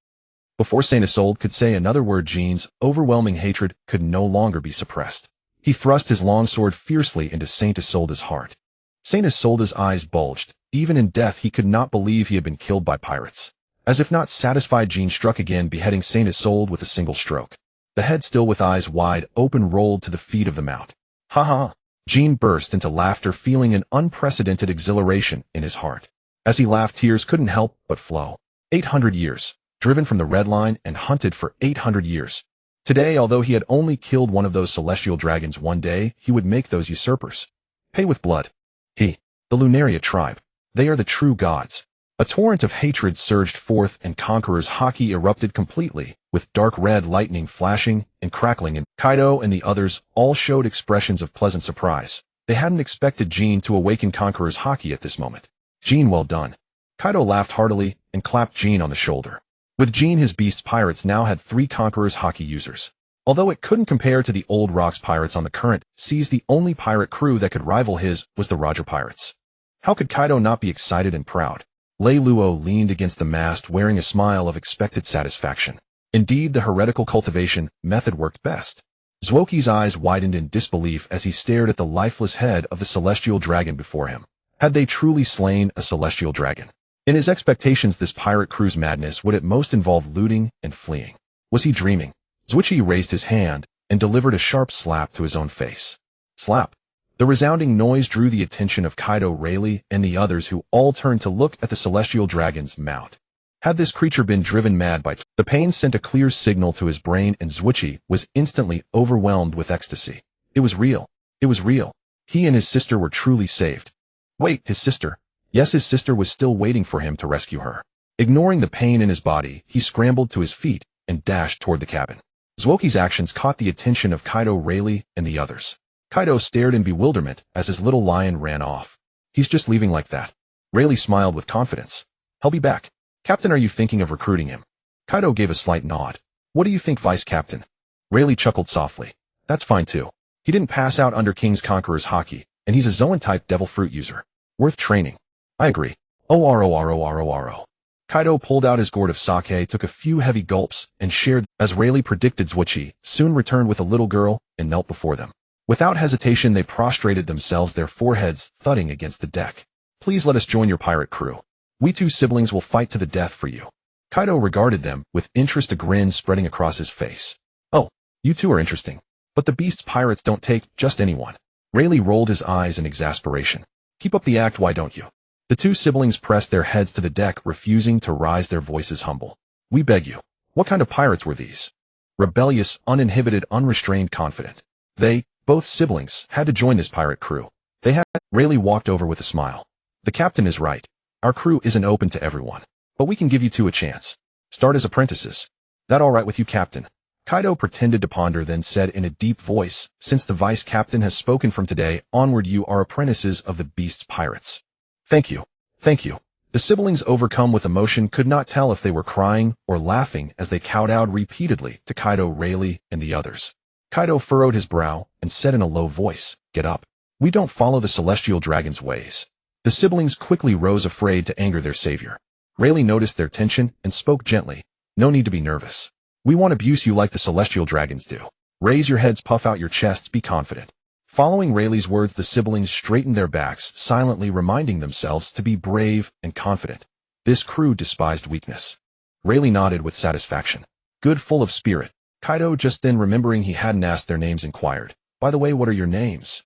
Before Saint Isolde could say another word, Jean's overwhelming hatred could no longer be suppressed. He thrust his long sword fiercely into Saint Isolde's heart. Saint Isolde's eyes bulged. Even in death, he could not believe he had been killed by pirates. As if not satisfied, Jean struck again, beheading Saint Isolde with a single stroke. The head, still with eyes wide open, rolled to the feet of the mount. Ha ha! Jean burst into laughter, feeling an unprecedented exhilaration in his heart. As he laughed, tears couldn't help but flow. 800 years. Driven from the Red Line and hunted for 800 years. Today, although he had only killed one of those celestial dragons, one day he would make those usurpers pay with blood. The Lunaria tribe. They are the true gods. A torrent of hatred surged forth, and Conqueror's Haki erupted completely, with dark red lightning flashing and crackling, and Kaido and the others all showed expressions of pleasant surprise. They hadn't expected Jean to awaken Conqueror's Haki at this moment. Jean, well done. Kaido laughed heartily and clapped Jean on the shoulder. With Jean, his beasts pirates now had 3 Conqueror's Haki users. Although it couldn't compare to the old Rocks pirates on the current seas, the only pirate crew that could rival his was the Roger pirates. How could Kaido not be excited and proud? Luo leaned against the mast wearing a smile of expected satisfaction. Indeed, the heretical cultivation method worked best. Zwoki's eyes widened in disbelief as he stared at the lifeless head of the celestial dragon before him. Had they truly slain a celestial dragon? In his expectations, this pirate crew's madness would at most involve looting and fleeing. Was he dreaming? Zwoki raised his hand and delivered a sharp slap to his own face. Slap. The resounding noise drew the attention of Kaido, Reylo, and the others, who all turned to look at the celestial dragon's mount. Had this creature been driven mad by the pain sent a clear signal to his brain, and Zwoki was instantly overwhelmed with ecstasy. It was real. It was real. He and his sister were truly saved. Wait, his sister? Yes, his sister was still waiting for him to rescue her. Ignoring the pain in his body, he scrambled to his feet and dashed toward the cabin. Zwoki's actions caught the attention of Kaido, Reylo, and the others. Kaido stared in bewilderment as his little lion ran off. He's just leaving like that. Reylo smiled with confidence. He'll be back. Captain, are you thinking of recruiting him? Kaido gave a slight nod. What do you think, Vice Captain? Reylo chuckled softly. That's fine too. He didn't pass out under King's Conqueror's haki, and he's a Zoan-type devil fruit user. Worth training. I agree. O-R-O-R-O-R-O-R-O. Kaido pulled out his gourd of sake, took a few heavy gulps, and shared. As Reylo predicted, Zwoki soon returned with a little girl and knelt before them. Without hesitation, they prostrated themselves, their foreheads thudding against the deck. Please let us join your pirate crew. We two siblings will fight to the death for you. Kaido regarded them with interest, a grin spreading across his face. Oh, you two are interesting. But the beast's pirates don't take just anyone. Reylo rolled his eyes in exasperation. Keep up the act, why don't you? The two siblings pressed their heads to the deck, refusing to raise their voices humble. We beg you. What kind of pirates were these? Rebellious, uninhibited, unrestrained, confident. They, both siblings, had to join this pirate crew. They had. Reylo walked over with a smile. The captain is right. Our crew isn't open to everyone. But we can give you two a chance. Start as apprentices. That all right with you, Captain? Kaido pretended to ponder, then said in a deep voice, since the vice captain has spoken, from today onward you are apprentices of the beast's pirates. Thank you. Thank you. The siblings, overcome with emotion, could not tell if they were crying or laughing as they kowtowed repeatedly to Kaido, Reylo, and the others. Kaido furrowed his brow and said in a low voice, Get up. We don't follow the celestial dragon's ways. The siblings quickly rose, afraid to anger their savior. Reylo noticed their tension and spoke gently. No need to be nervous. We won't abuse you like the celestial dragons do. Raise your heads, puff out your chests, be confident. Following Rayleigh's words, the siblings straightened their backs, silently reminding themselves to be brave and confident. This crew despised weakness. Reylo nodded with satisfaction. Good, full of spirit. Kaido, just then remembering he hadn't asked their names, inquired. By the way, what are your names?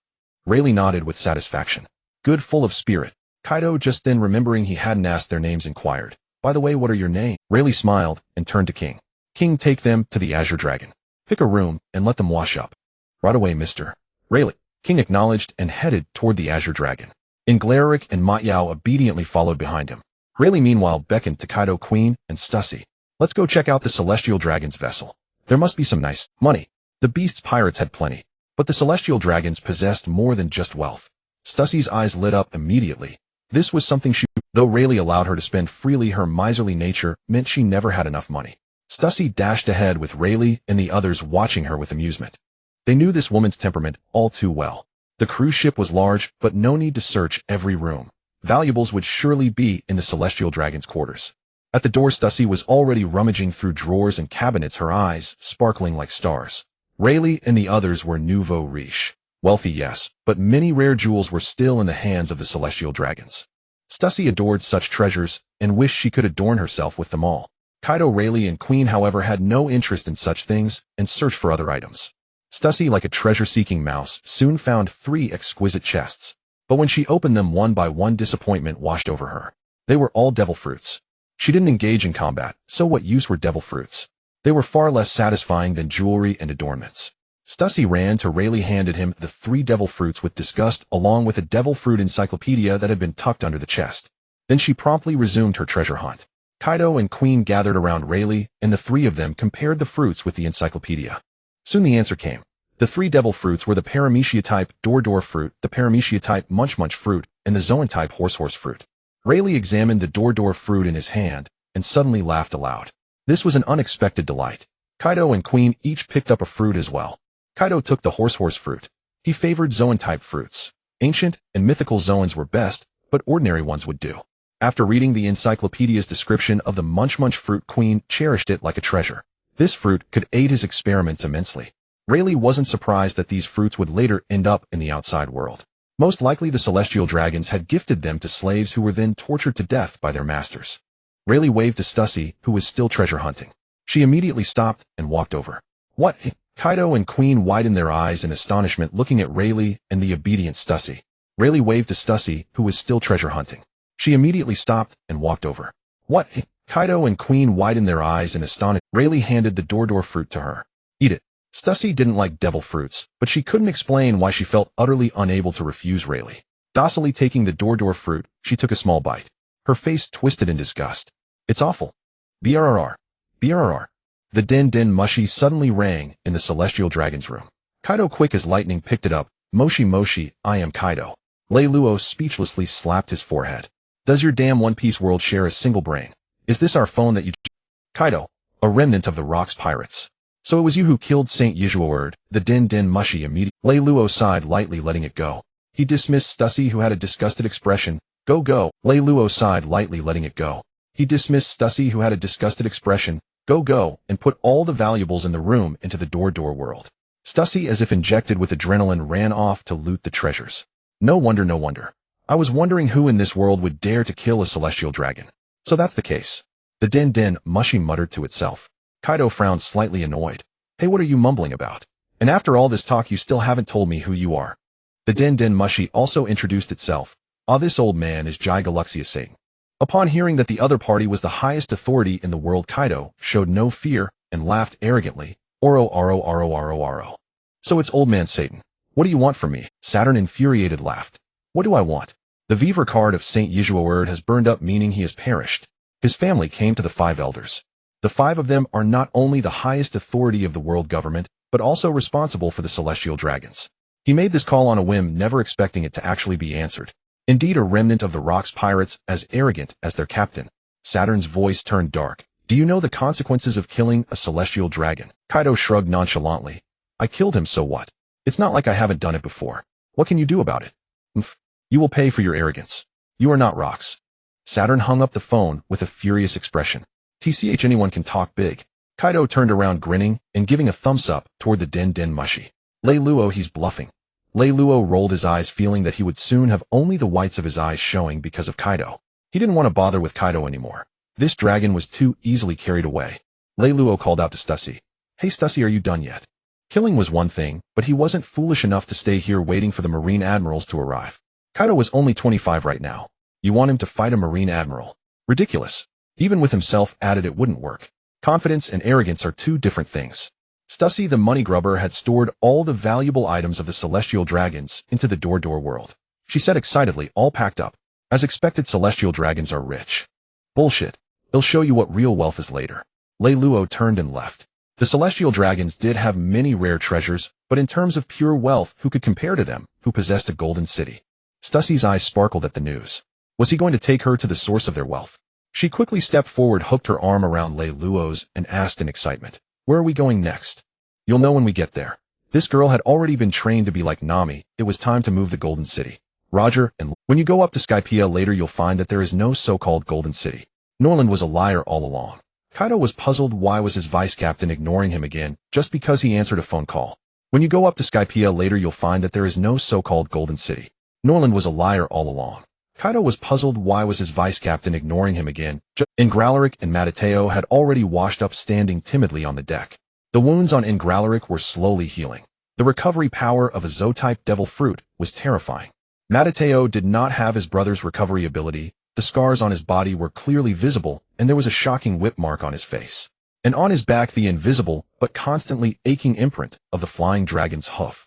Reylo nodded with satisfaction. Good, full of spirit. Kaido, just then remembering he hadn't asked their names, inquired. By the way, what are your names? Reylo smiled and turned to King. King, take them to the Azure Dragon. Pick a room and let them wash up. Right away, Mr. Reylo. King acknowledged and headed toward the Azure Dragon. Inglaric and Matyao obediently followed behind him. Reylo meanwhile beckoned to Kaido, Queen, and Stussy. Let's go check out the Celestial Dragon's vessel. There must be some nice money. The beast's pirates had plenty, but the Celestial Dragons possessed more than just wealth. Stussy's eyes lit up immediately. This was something though Reylo allowed her to spend freely, her miserly nature meant she never had enough money. Stussy dashed ahead with Reylo and the others watching her with amusement. They knew this woman's temperament all too well. The cruise ship was large, but no need to search every room. Valuables would surely be in the Celestial Dragon's quarters. At the door, Stussy was already rummaging through drawers and cabinets, her eyes sparkling like stars. Reylo and the others were nouveau riche. Wealthy, yes, but many rare jewels were still in the hands of the Celestial Dragons. Stussy adored such treasures and wished she could adorn herself with them all. Kaido, Reylo, and Queen, however, had no interest in such things and searched for other items. Stussy, like a treasure-seeking mouse, soon found 3 exquisite chests. But when she opened them one by one, disappointment washed over her. They were all devil fruits. She didn't engage in combat, so what use were devil fruits? They were far less satisfying than jewelry and adornments. Stussy ran to Reylo, handed him the 3 devil fruits with disgust, along with a devil fruit encyclopedia that had been tucked under the chest. Then she promptly resumed her treasure hunt. Kaido and Queen gathered around Reylo, and the 3 of them compared the fruits with the encyclopedia. Soon the answer came. The 3 devil fruits were the Paramecia-type Door fruit, the Paramecia-type Munch fruit, and the Zoan-type Horse fruit. Reylo examined the Door fruit in his hand, and suddenly laughed aloud. This was an unexpected delight. Kaido and Queen each picked up a fruit as well. Kaido took the horse fruit. He favored Zoan-type fruits. Ancient and mythical Zoans were best, but ordinary ones would do. After reading the encyclopedia's description of the Munch Munch fruit, Queen cherished it like a treasure. This fruit could aid his experiments immensely. Rayleigh wasn't surprised that these fruits would later end up in the outside world. Most likely the celestial dragons had gifted them to slaves who were then tortured to death by their masters. Rayleigh waved to Stussy, who was still treasure hunting. She immediately stopped and walked over. What? Kaido and Queen widened their eyes in astonishment, looking at Rayleigh and the obedient Stussy. Rayleigh waved to Stussy, who was still treasure hunting. She immediately stopped and walked over. What? Kaido and Queen widened their eyes in astonishment. Rayleigh handed the Dordor fruit to her. Eat it. Stussy didn't like devil fruits, but she couldn't explain why she felt utterly unable to refuse Rayleigh. Docilely taking the Dordor fruit, she took a small bite. Her face twisted in disgust. It's awful. BRRR. BRRR. The din din mushy suddenly rang in the celestial dragon's room. Kaido, quick as lightning, picked it up. Moshi Moshi, I am Kaido. Reylo speechlessly slapped his forehead. Does your damn One Piece world share a single brain? Is this our phone that you... Kaido, a remnant of the Rocks pirates. So it was you who killed Saint Yishuaward, the din din mushy immediately. Reylo sighed lightly, letting it go. He dismissed Stussy, who had a disgusted expression. Go go. Reylo sighed lightly, letting it go. He dismissed Stussy, who had a disgusted expression. Go go, and put all the valuables in the room into the Dordor world. Stussy, as if injected with adrenaline, ran off to loot the treasures. No wonder, no wonder. I was wondering who in this world would dare to kill a celestial dragon. So that's the case. The din din mushy muttered to itself. Kaido frowned, slightly annoyed. Hey, what are you mumbling about? And after all this talk, you still haven't told me who you are. The din din mushy also introduced itself. This old man is Jai Galaxia Satan. Upon hearing that the other party was the highest authority in the world, Kaido showed no fear and laughed arrogantly. Oro aro aro aro aro. So it's old man Satan. What do you want from me? Saturn, infuriated, laughed. What do I want? The Vivre card of Saint Yishuaward has burned up, meaning he has perished. His family came to the 5 elders. The 5 of them are not only the highest authority of the world government, but also responsible for the celestial dragons. He made this call on a whim, never expecting it to actually be answered. Indeed, a remnant of the Rocks pirates, as arrogant as their captain. Saturn's voice turned dark. Do you know the consequences of killing a celestial dragon? Kaido shrugged nonchalantly. I killed him, so what? It's not like I haven't done it before. What can you do about it? You will pay for your arrogance. You are not Rocks. Saturn hung up the phone with a furious expression. TCH, anyone can talk big. Kaido turned around, grinning and giving a thumbs up toward the din din mushy. Reylo, he's bluffing. Reylo rolled his eyes, feeling that he would soon have only the whites of his eyes showing because of Kaido. He didn't want to bother with Kaido anymore. This dragon was too easily carried away. Reylo called out to Stussy. Hey Stussy, are you done yet? Killing was one thing, but he wasn't foolish enough to stay here waiting for the Marine Admirals to arrive. Kaido was only 25 right now. You want him to fight a Marine Admiral? Ridiculous. Even with himself added, it wouldn't work. Confidence and arrogance are two different things. Stussy, the money grubber, had stored all the valuable items of the celestial dragons into the Dordor world. She said excitedly, all packed up. As expected, celestial dragons are rich. Bullshit. They'll show you what real wealth is later. Reylo turned and left. The celestial dragons did have many rare treasures, but in terms of pure wealth, who could compare to them, who possessed a golden city? Stussy's eyes sparkled at the news. Was he going to take her to the source of their wealth? She quickly stepped forward, hooked her arm around Reylo's, and asked in excitement, where are we going next? You'll know when we get there. This girl had already been trained to be like Nami. It was time to move the golden city. Roger, and when you go up to Skypiea later, you'll find that there is no so-called golden city. Norland was a liar all along. Kaido was puzzled. Why was his vice captain ignoring him again, just because he answered a phone call? When you go up to Skypiea later, you'll find that there is no so-called golden city. Norland was a liar all along. Kaido was puzzled. Why was his vice captain ignoring him again? Ingralaric and Matiteo had already washed up, standing timidly on the deck. The wounds on Ingralaric were slowly healing. The recovery power of a Zo-type devil fruit was terrifying. Matiteo did not have his brother's recovery ability. The scars on his body were clearly visible, and there was a shocking whip mark on his face. And on his back, the invisible, but constantly aching imprint of the flying dragon's hoof.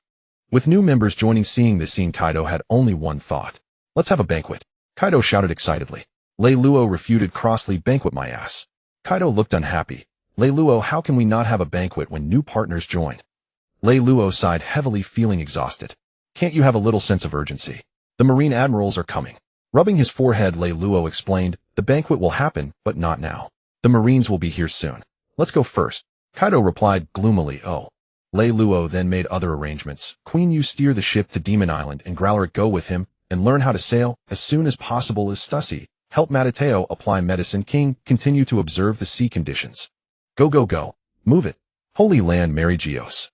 With new members joining, seeing this scene, Kaido had only one thought. Let's have a banquet. Kaido shouted excitedly. Reylo refuted crossly, banquet my ass. Kaido looked unhappy. Reylo, how can we not have a banquet when new partners join? Reylo sighed heavily, feeling exhausted. Can't you have a little sense of urgency? The Marine Admirals are coming. Rubbing his forehead, Reylo explained, the banquet will happen, but not now. The Marines will be here soon. Let's go first. Kaido replied gloomily, oh. Reylo then made other arrangements. Queen, you steer the ship to Demon Island, and Growleric go with him, and learn how to sail as soon as possible. As Stussy, Help Matateo apply medicine. King, continue to observe the sea conditions. Go go go. Move it. Holy Land Mary Geos.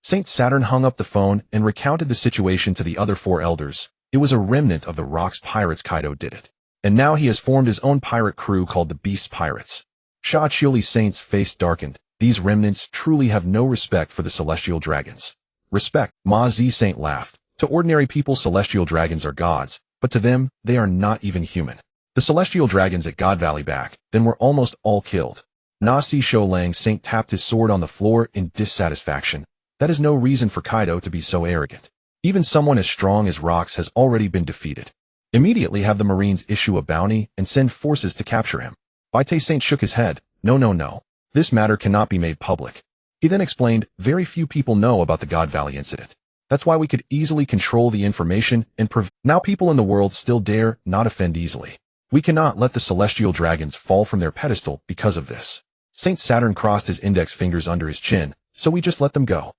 Saint Saturn hung up the phone and recounted the situation to the other 4 elders. It was a remnant of the Rocks pirates. Kaido did it. And now he has formed his own pirate crew called the Beast Pirates. Sha Chili Saint's face darkened. These remnants truly have no respect for the celestial dragons. Respect, Ma Zi Saint laughed. To ordinary people, celestial dragons are gods, but to them, they are not even human. The celestial dragons at God Valley back then were almost all killed. Nasi Shou Lang Saint tapped his sword on the floor in dissatisfaction. That is no reason for Kaido to be so arrogant. Even someone as strong as Rocks has already been defeated. Immediately have the Marines issue a bounty and send forces to capture him. Baite Saint shook his head. No. This matter cannot be made public. He then explained, very few people know about the God Valley incident. That's why we could easily control the information and now people in the world still dare not offend easily. We cannot let the celestial dragons fall from their pedestal because of this. Saint Saturn crossed his index fingers under his chin, so we just let them go.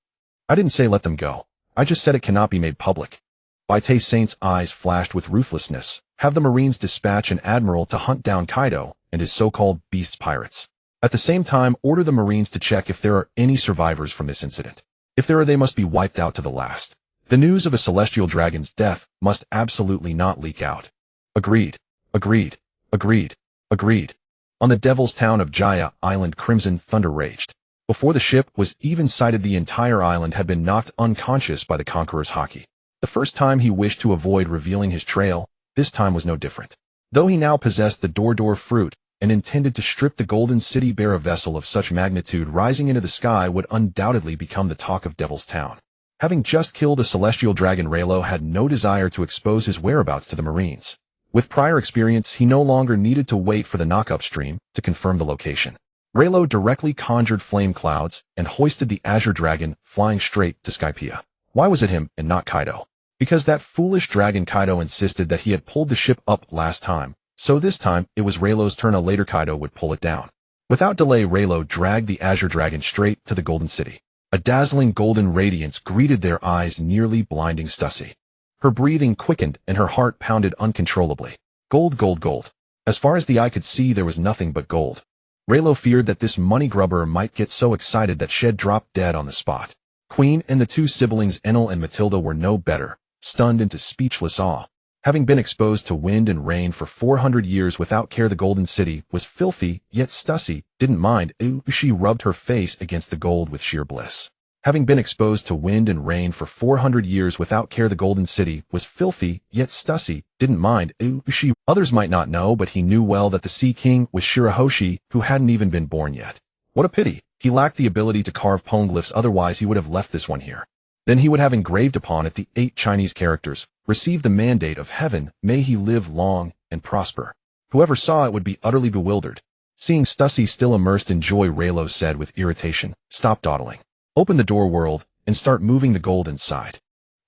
I didn't say let them go. I just said it cannot be made public. Baite Saint's eyes flashed with ruthlessness. Have the Marines dispatch an admiral to hunt down Kaido and his so-called beast pirates. At the same time, order the Marines to check if there are any survivors from this incident. If there are, they must be wiped out to the last. The news of a celestial dragon's death must absolutely not leak out. Agreed. Agreed. Agreed. Agreed. On the devil's town of Jaya Island, crimson thunder raged. Before the ship was even sighted, the entire island had been knocked unconscious by the conqueror's haki. The first time he wished to avoid revealing his trail, this time was no different. Though he now possessed the Dor fruit and intended to strip the Golden City bare, a vessel of such magnitude rising into the sky would undoubtedly become the talk of Devil's Town. Having just killed a celestial dragon, Reylo had no desire to expose his whereabouts to the Marines. With prior experience, he no longer needed to wait for the knock-up stream to confirm the location. Reylo directly conjured flame clouds and hoisted the Azure Dragon, flying straight to Skypiea. Why was it him and not Kaido? Because that foolish dragon Kaido insisted that he had pulled the ship up last time, so this time it was Reylo's turn. Later Kaido would pull it down. Without delay, Reylo dragged the Azure Dragon straight to the Golden City. A dazzling golden radiance greeted their eyes, nearly blinding Stussy. Her breathing quickened and her heart pounded uncontrollably. Gold, gold, gold. As far as the eye could see, there was nothing but gold. Reylo feared that this money grubber might get so excited that she'd drop dead on the spot. Queen and the 2 siblings Enel and Matilda were no better, stunned into speechless awe. Having been exposed to wind and rain for 400 years without care, the Golden City was filthy, yet Stussy didn't mind. She rubbed her face against the gold with sheer bliss. Having been exposed to wind and rain for 400 years without care, the Golden City was filthy, yet Stussy didn't mind. Others might not know, but he knew well that the Sea King was Shirahoshi, who hadn't even been born yet. What a pity. He lacked the ability to carve poneglyphs, otherwise he would have left this one here. Then he would have engraved upon it the 8 Chinese characters, receive the mandate of heaven, may he live long and prosper. Whoever saw it would be utterly bewildered. Seeing Stussy still immersed in joy, Reylo said with irritation, stop dawdling. Open the door, world, and start moving the gold inside.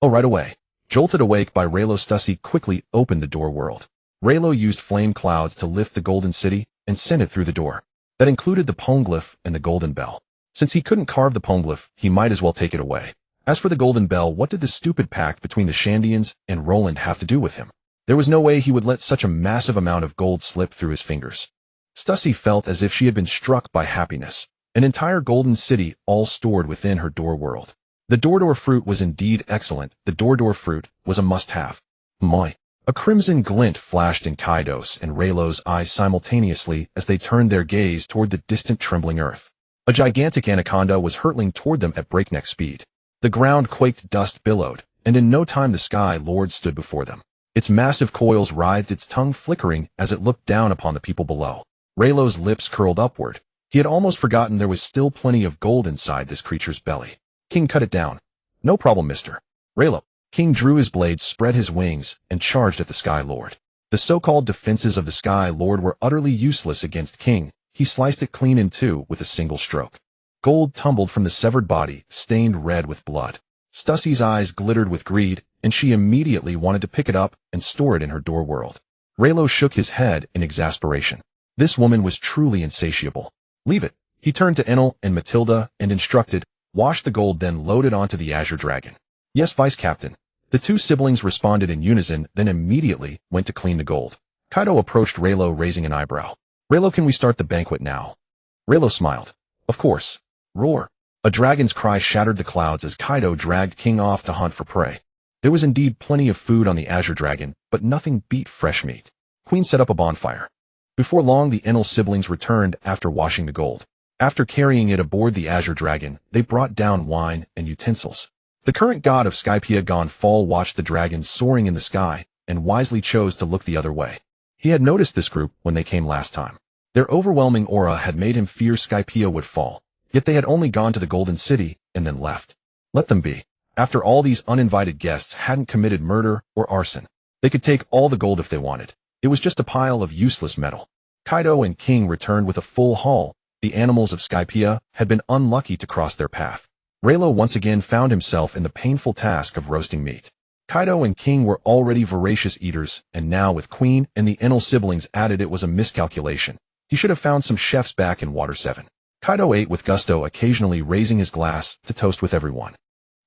Oh, right away. Jolted awake by Reylo, Stussy quickly opened the door, world. Reylo used flame clouds to lift the Golden City and send it through the door. That included the poneglyph and the golden bell. Since he couldn't carve the poneglyph, he might as well take it away. As for the golden bell, what did the stupid pact between the Shandians and Roland have to do with him? There was no way he would let such a massive amount of gold slip through his fingers. Stussy felt as if she had been struck by happiness. An entire Golden City all stored within her door world. The Dor fruit was indeed excellent. The Dor fruit was a must-have. Moi. A crimson glint flashed in Kaido's and Reylo's eyes simultaneously as they turned their gaze toward the distant trembling earth. A gigantic anaconda was hurtling toward them at breakneck speed. The ground quaked, dust billowed, and in no time the Sky Lord stood before them. Its massive coils writhed, its tongue flickering as it looked down upon the people below. Reylo's lips curled upward. He had almost forgotten there was still plenty of gold inside this creature's belly. King, cut it down. No problem, mister. Reylo. King drew his blade, spread his wings, and charged at the Sky Lord. The so-called defenses of the Sky Lord were utterly useless against King. He sliced it clean in two with a single stroke. Gold tumbled from the severed body, stained red with blood. Stussy's eyes glittered with greed, and she immediately wanted to pick it up and store it in her door world. Reylo shook his head in exasperation. This woman was truly insatiable. Leave it. He turned to Enel and Matilda and instructed, wash the gold, then load it onto the Azure Dragon. Yes, Vice Captain. The two siblings responded in unison, then immediately went to clean the gold. Kaido approached Reylo, raising an eyebrow. Reylo, can we start the banquet now? Reylo smiled. Of course. Roar. A dragon's cry shattered the clouds as Kaido dragged King off to hunt for prey. There was indeed plenty of food on the Azure Dragon, but nothing beat fresh meat. Queen set up a bonfire. Before long, the Enel siblings returned after washing the gold. After carrying it aboard the Azure Dragon, they brought down wine and utensils. The current god of Skypiea, Gonfall, watched the dragon soaring in the sky and wisely chose to look the other way. He had noticed this group when they came last time. Their overwhelming aura had made him fear Skypiea would fall, yet they had only gone to the Golden City and then left. Let them be. After all, these uninvited guests hadn't committed murder or arson. They could take all the gold if they wanted. It was just a pile of useless metal. Kaido and King returned with a full haul. The animals of Skypiea had been unlucky to cross their path. Reylo once again found himself in the painful task of roasting meat. Kaido and King were already voracious eaters, and now with Queen and the Enel siblings added, it was a miscalculation. He should have found some chefs back in Water 7. Kaido ate with gusto, occasionally raising his glass to toast with everyone.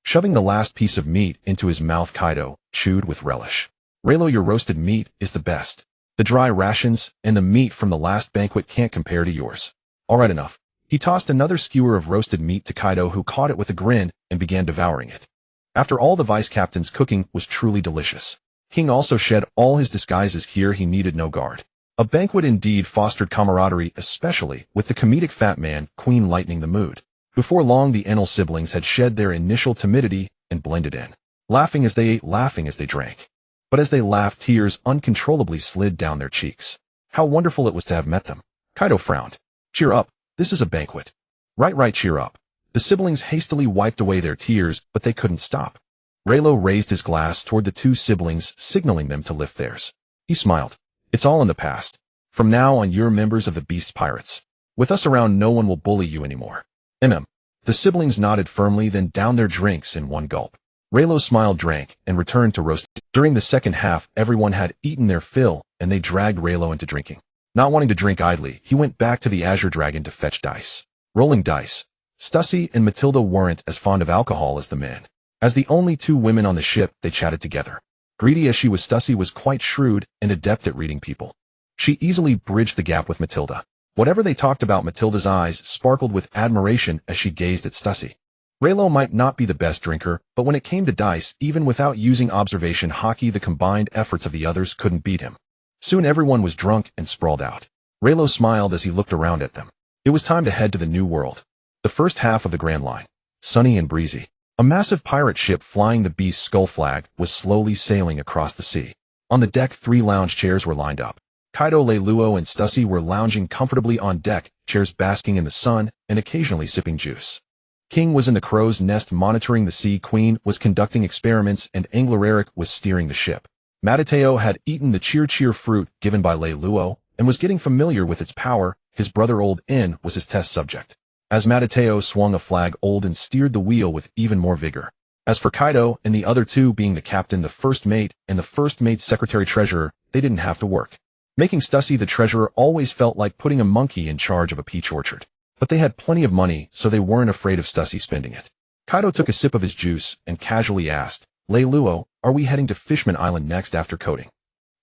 Shoving the last piece of meat into his mouth, Kaido chewed with relish. Reylo, your roasted meat is the best. The dry rations and the meat from the last banquet can't compare to yours. All right, enough. He tossed another skewer of roasted meat to Kaido, who caught it with a grin and began devouring it. After all, the vice captain's cooking was truly delicious. King also shed all his disguises here. He needed no guard. A banquet indeed fostered camaraderie, especially with the comedic fat man, Queen, lightening the mood. Before long, the Enel siblings had shed their initial timidity and blended in, laughing as they ate, laughing as they drank. But as they laughed, tears uncontrollably slid down their cheeks. How wonderful it was to have met them. Kaido frowned. Cheer up. This is a banquet. Right, cheer up. The siblings hastily wiped away their tears, but they couldn't stop. Reylo raised his glass toward the two siblings, signaling them to lift theirs. He smiled. It's all in the past. From now on, you're members of the Beast Pirates. With us around, no one will bully you anymore. The siblings nodded firmly, then downed their drinks in one gulp. Reylo smiled, drank, and returned to roasting. During the second half, everyone had eaten their fill, and they dragged Reylo into drinking. Not wanting to drink idly, he went back to the Azure Dragon to fetch dice. Rolling dice. Stussy and Matilda weren't as fond of alcohol as the men. As the only two women on the ship, they chatted together. Greedy as she was, Stussy was quite shrewd and adept at reading people. She easily bridged the gap with Matilda. Whatever they talked about, Matilda's eyes sparkled with admiration as she gazed at Stussy. Reylo might not be the best drinker, but when it came to dice, even without using observation hockey, the combined efforts of the others couldn't beat him. Soon everyone was drunk and sprawled out. Reylo smiled as he looked around at them. It was time to head to the New World. The first half of the Grand Line. Sunny and breezy. A massive pirate ship flying the Beast's skull flag was slowly sailing across the sea. On the deck, 3 lounge chairs were lined up. Kaido, Reylo, and Stussy were lounging comfortably on deck, chairs basking in the sun and occasionally sipping juice. King was in the crow's nest monitoring the sea. Queen was conducting experiments, and Angler Eric was steering the ship. Matateo had eaten the cheer fruit given by Reylo and was getting familiar with its power. His brother Old In was his test subject. As Matateo swung a flag, Old In steered the wheel with even more vigor. As for Kaido and the other two, being the captain, the first mate, and the first mate's secretary-treasurer, they didn't have to work. Making Stussy the treasurer always felt like putting a monkey in charge of a peach orchard. But they had plenty of money, so they weren't afraid of Stussy spending it. Kaido took a sip of his juice and casually asked, Reylo, are we heading to Fishman Island next after coding?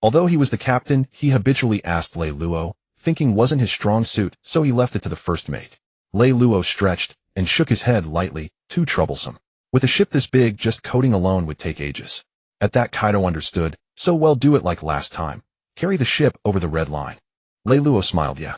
Although he was the captain, he habitually asked Reylo. Thinking wasn't his strong suit, so he left it to the first mate. Reylo stretched and shook his head lightly. Too troublesome. With a ship this big, just coding alone would take ages. At that, Kaido understood. So well, do it like last time. Carry the ship over the red line. Reylo smiled. Yeah.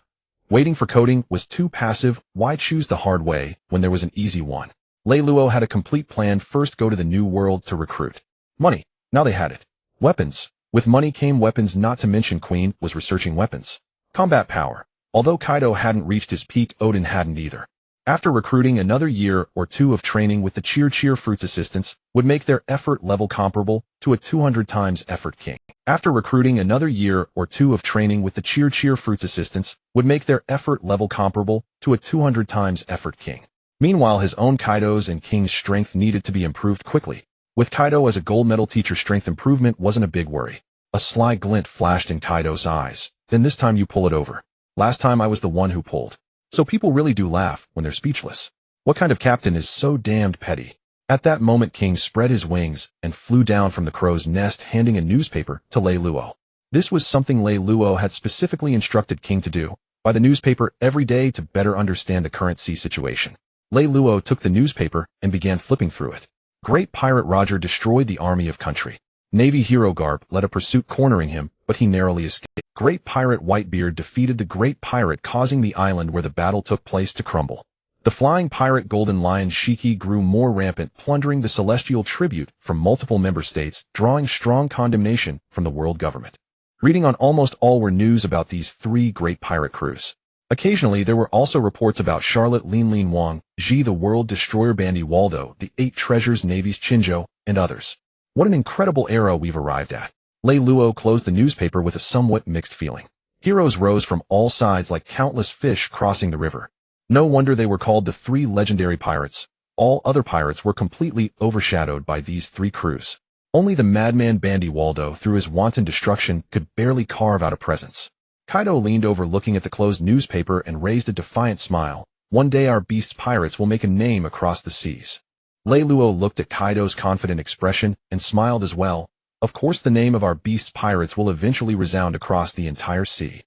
Waiting for coding was too passive. Why choose the hard way when there was an easy one? Reylo had a complete plan. First, go to the New World to recruit. Money. Now they had it. Weapons. With money came weapons, not to mention Queen was researching weapons. Combat power. Although Kaido hadn't reached his peak, Odin hadn't either. After recruiting, another year or two of training with the cheer fruit's assistants would make their effort level comparable to a 200 times effort king. After recruiting, another year or two of training with the cheer fruit's assistants would make their effort level comparable to a 200 times effort king. Meanwhile, his own Kaido's and King's strength needed to be improved quickly. With Kaido as a gold medal teacher, strength improvement wasn't a big worry. A sly glint flashed in Kaido's eyes. Then this time you pull it over. Last time I was the one who pulled. So people really do laugh when they're speechless. What kind of captain is so damned petty? At that moment, King spread his wings and flew down from the crow's nest, handing a newspaper to Reylo. This was something Lei Luo had specifically instructed King to do by the newspaper every day to better understand the current sea situation. Lei Luo took the newspaper and began flipping through it. Great Pirate Roger destroyed the army of country. Navy hero Garp led a pursuit cornering him, but he narrowly escaped. Great Pirate Whitebeard defeated the Great Pirate, causing the island where the battle took place to crumble. The flying pirate Golden Lion Shiki grew more rampant, plundering the celestial tribute from multiple member states, drawing strong condemnation from the world government. Reading on almost all were news about these three great pirate crews. Occasionally there were also reports about Charlotte Lin Wang, Ji the World Destroyer Bandy Waldo, the Eight Treasures Navy's Chinjo, and others. What an incredible era we've arrived at. Lei Luo closed the newspaper with a somewhat mixed feeling. Heroes rose from all sides like countless fish crossing the river. No wonder they were called the three legendary pirates. All other pirates were completely overshadowed by these three crews. Only the madman Bandy Waldo, through his wanton destruction, could barely carve out a presence. Kaido leaned over looking at the closed newspaper and raised a defiant smile. One day our beast pirates will make a name across the seas. Lei Luo looked at Kaido's confident expression and smiled as well. Of course the name of our beast pirates will eventually resound across the entire sea.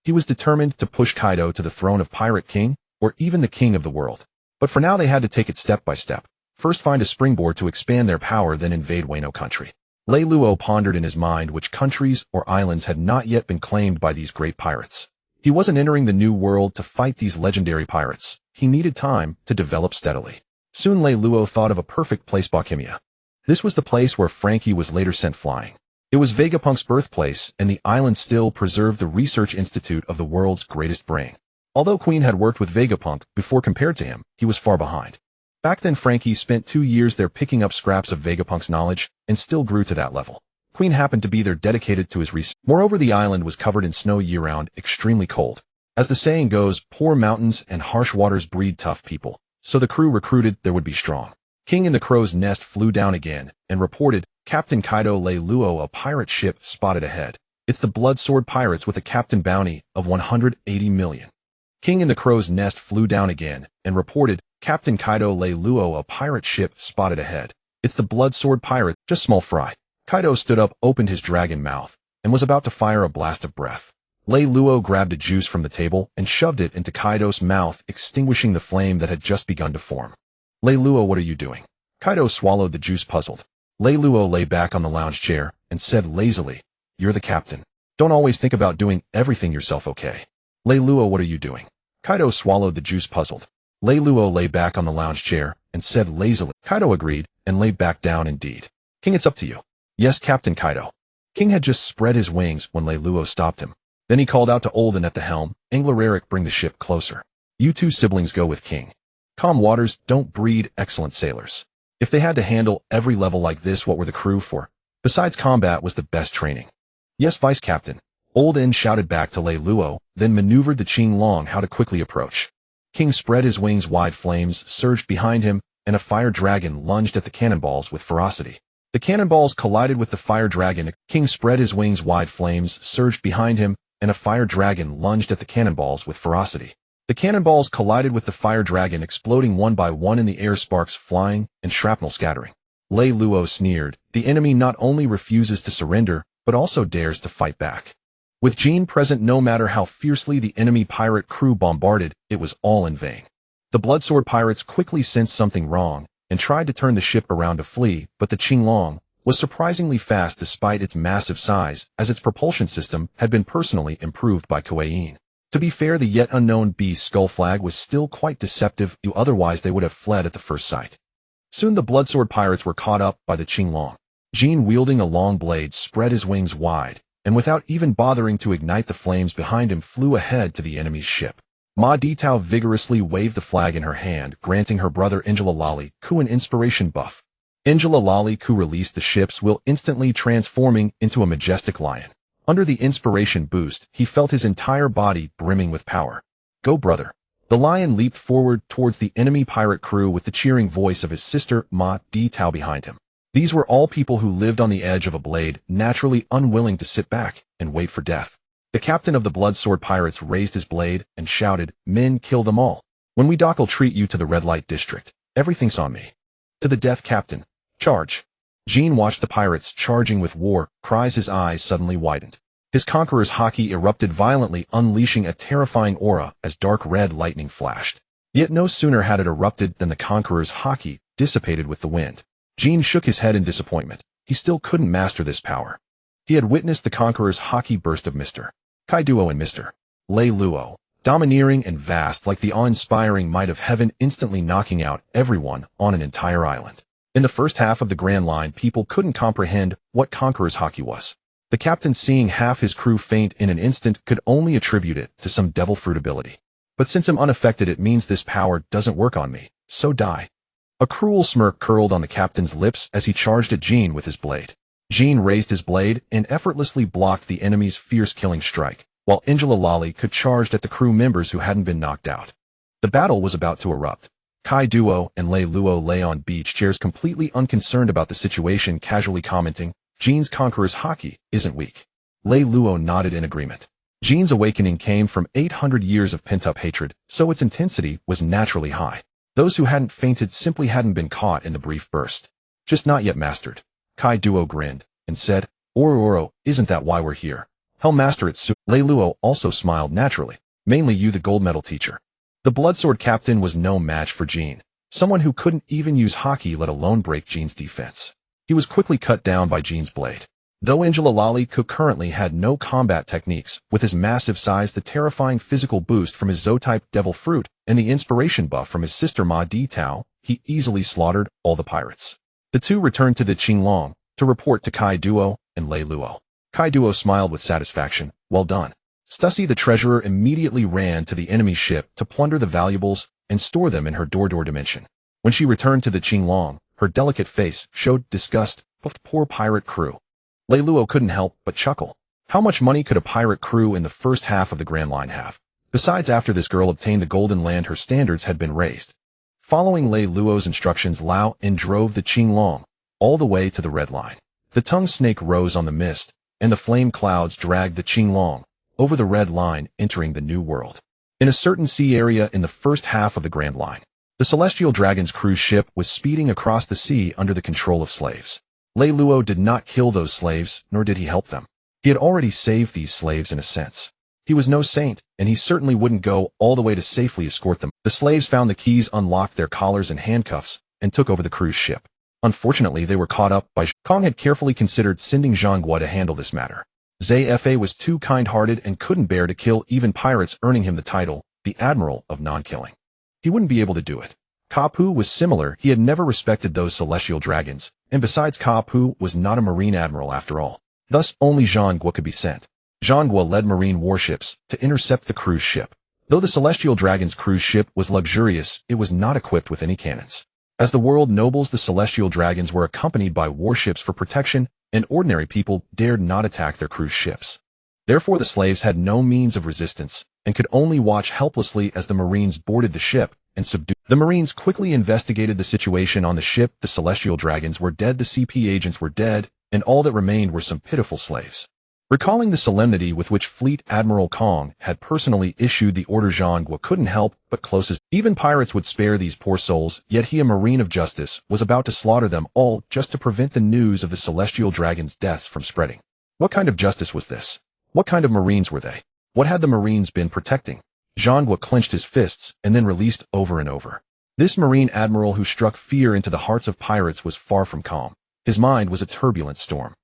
He was determined to push Kaido to the throne of Pirate King, or even the king of the world. But for now they had to take it step by step. First find a springboard to expand their power, then invade Wano country. Lei Luo pondered in his mind which countries or islands had not yet been claimed by these great pirates. He wasn't entering the new world to fight these legendary pirates. He needed time to develop steadily. Soon Lei Luo thought of a perfect place, Bokimia. This was the place where Frankie was later sent flying. It was Vegapunk's birthplace, and the island still preserved the research institute of the world's greatest brain. Although Queen had worked with Vegapunk before, compared to him, he was far behind. Back then Frankie spent 2 years there picking up scraps of Vegapunk's knowledge, and still grew to that level. Queen happened to be there dedicated to his research. Moreover, the island was covered in snow year-round, extremely cold. As the saying goes, poor mountains and harsh waters breed tough people. So the crew recruited there would be strong. King in the Crow's Nest flew down again, and reported, Captain Kaido Lei Luo, a pirate ship spotted ahead. It's the Blood Sword Pirates with a captain bounty of 180 million. King in the Crow's Nest flew down again, and reported, Captain Kaido Lei Luo, a pirate ship spotted ahead. It's the Blood Sword Pirate, just small fry. Kaido stood up, opened his dragon mouth, and was about to fire a blast of breath. Lei Luo grabbed a juice from the table and shoved it into Kaido's mouth, extinguishing the flame that had just begun to form. Lei Luo, what are you doing? Kaido swallowed the juice, puzzled. Lei Luo lay back on the lounge chair and said lazily, You're the captain. Don't always think about doing everything yourself, okay? Lei Luo, what are you doing? Kaido swallowed the juice, puzzled. Lei Luo lay back on the lounge chair and said lazily. Kaido agreed and lay back down indeed. King, it's up to you. Yes, Captain Kaido. King had just spread his wings when Lei Luo stopped him. Then he called out to Olden at the helm, Angler Eric, bring the ship closer. You two siblings go with King. Calm waters don't breed excellent sailors. If they had to handle every level like this, what were the crew for? Besides, combat was the best training. Yes, Vice Captain. Olden shouted back to Lei Luo, then maneuvered the Qing Long how to quickly approach. King spread his wings wide, flames surged behind him, and a fire dragon lunged at the cannonballs with ferocity. The cannonballs collided with the fire dragon. King spread his wings wide, flames surged behind him, and a fire dragon lunged at the cannonballs with ferocity. The cannonballs collided with the fire dragon, exploding one by one in the air, sparks flying and shrapnel scattering. Lei Luo sneered, the enemy not only refuses to surrender, but also dares to fight back. With Jean present, no matter how fiercely the enemy pirate crew bombarded, it was all in vain. The Bloodsword pirates quickly sensed something wrong, and tried to turn the ship around to flee, but the Qing Long was surprisingly fast despite its massive size, as its propulsion system had been personally improved by Kuei-in. To be fair, the yet unknown beast Skull Flag was still quite deceptive, otherwise they would have fled at the first sight. Soon the Bloodsword pirates were caught up by the Qing Long. Jean, wielding a long blade, spread his wings wide, and without even bothering to ignite the flames behind him, flew ahead to the enemy's ship. Ma Ditao vigorously waved the flag in her hand, granting her brother Angela Lali Ku an inspiration buff. Angela Lali Ku released the ship's will, instantly transforming into a majestic lion. Under the inspiration boost, he felt his entire body brimming with power. Go, brother. The lion leaped forward towards the enemy pirate crew with the cheering voice of his sister Ma Ditao behind him. These were all people who lived on the edge of a blade, naturally unwilling to sit back and wait for death. The captain of the Bloodsword pirates raised his blade and shouted, Men, kill them all. When we dock, I'll treat you to the red light district. Everything's on me. To the death, Captain. Charge. Jean watched the pirates charging with war cries. His eyes suddenly widened. His conqueror's haki erupted violently, unleashing a terrifying aura as dark red lightning flashed. Yet no sooner had it erupted than the conqueror's haki dissipated with the wind. Jean shook his head in disappointment. He still couldn't master this power. He had witnessed the conqueror's haki burst of Mr. Kaido and Mr. Reylo, domineering and vast like the awe-inspiring might of heaven, instantly knocking out everyone on an entire island. In the first half of the Grand Line, people couldn't comprehend what conqueror's haki was. The captain, seeing half his crew faint in an instant, could only attribute it to some devil fruit ability. But since I'm unaffected, it means this power doesn't work on me, so die. A cruel smirk curled on the captain's lips as he charged at Jean with his blade. Jean raised his blade and effortlessly blocked the enemy's fierce killing strike, while Enslaving could charge at the crew members who hadn't been knocked out. The battle was about to erupt. Kaido and Reylo lay on beach chairs, completely unconcerned about the situation, casually commenting, "Jean's conqueror's haki isn't weak." Reylo nodded in agreement. Jean's awakening came from 800 years of pent-up hatred, so its intensity was naturally high. Those who hadn't fainted simply hadn't been caught in the brief burst. Just not yet mastered. Kaido grinned and said, "Oro, isn't that why we're here? Hell, master it soon." Reylo also smiled naturally. "Mainly you, the gold medal teacher." The bloodsword captain was no match for Jean, someone who couldn't even use haki, let alone break Jean's defense. He was quickly cut down by Jean's blade. Though Enslaving currently had no combat techniques, with his massive size, the terrifying physical boost from his Zo-type devil fruit, and the inspiration buff from his sister Ma Di Tao, he easily slaughtered all the pirates. The two returned to the Qinglong to report to Kaido and Reylo. Kaido smiled with satisfaction. "Well done." Stussy, the treasurer, immediately ran to the enemy ship to plunder the valuables and store them in her Dordor dimension. When she returned to the Qinglong, her delicate face showed disgust of the poor pirate crew. Reylo couldn't help but chuckle. How much money could a pirate crew in the first half of the Grand Line have? Besides, after this girl obtained the Golden Land, her standards had been raised. Following Reylo's instructions, Lao En drove the Qinglong all the way to the Red Line. The tongue snake rose on the mist, and the flame clouds dragged the Qinglong over the Red Line, entering the New World. In a certain sea area in the first half of the Grand Line, the Celestial Dragon's cruise ship was speeding across the sea under the control of slaves. Reylo did not kill those slaves, nor did he help them. He had already saved these slaves in a sense. He was no saint, and he certainly wouldn't go all the way to safely escort them. The slaves found the keys, unlocked their collars and handcuffs, and took over the cruise ship. Unfortunately, they were caught up by Kong had carefully considered sending Zhangguo to handle this matter. Zfa was too kind-hearted and couldn't bear to kill even pirates, earning him the title, the Admiral of Non-Killing. He wouldn't be able to do it. Kapu was similar. He had never respected those celestial dragons, and besides, Kapu was not a marine admiral after all. Thus, only Zhangguo could be sent. Zhangguo led marine warships to intercept the cruise ship. Though the Celestial Dragon's cruise ship was luxurious, it was not equipped with any cannons. As the world nobles, the Celestial Dragons were accompanied by warships for protection, and ordinary people dared not attack their cruise ships. Therefore, the slaves had no means of resistance, and could only watch helplessly as the Marines boarded the ship and subdued. The Marines quickly investigated the situation on the ship. The Celestial Dragons were dead, the CP agents were dead, and all that remained were some pitiful slaves. Recalling the solemnity with which Fleet Admiral Kong had personally issued the order, Zhangguo couldn't help but close his. Even pirates would spare these poor souls, yet he, a marine of justice, was about to slaughter them all just to prevent the news of the Celestial Dragon's deaths from spreading. What kind of justice was this? What kind of Marines were they? What had the Marines been protecting? Zhangguo clenched his fists and then released over and over. This Marine Admiral who struck fear into the hearts of pirates was far from calm. His mind was a turbulent storm.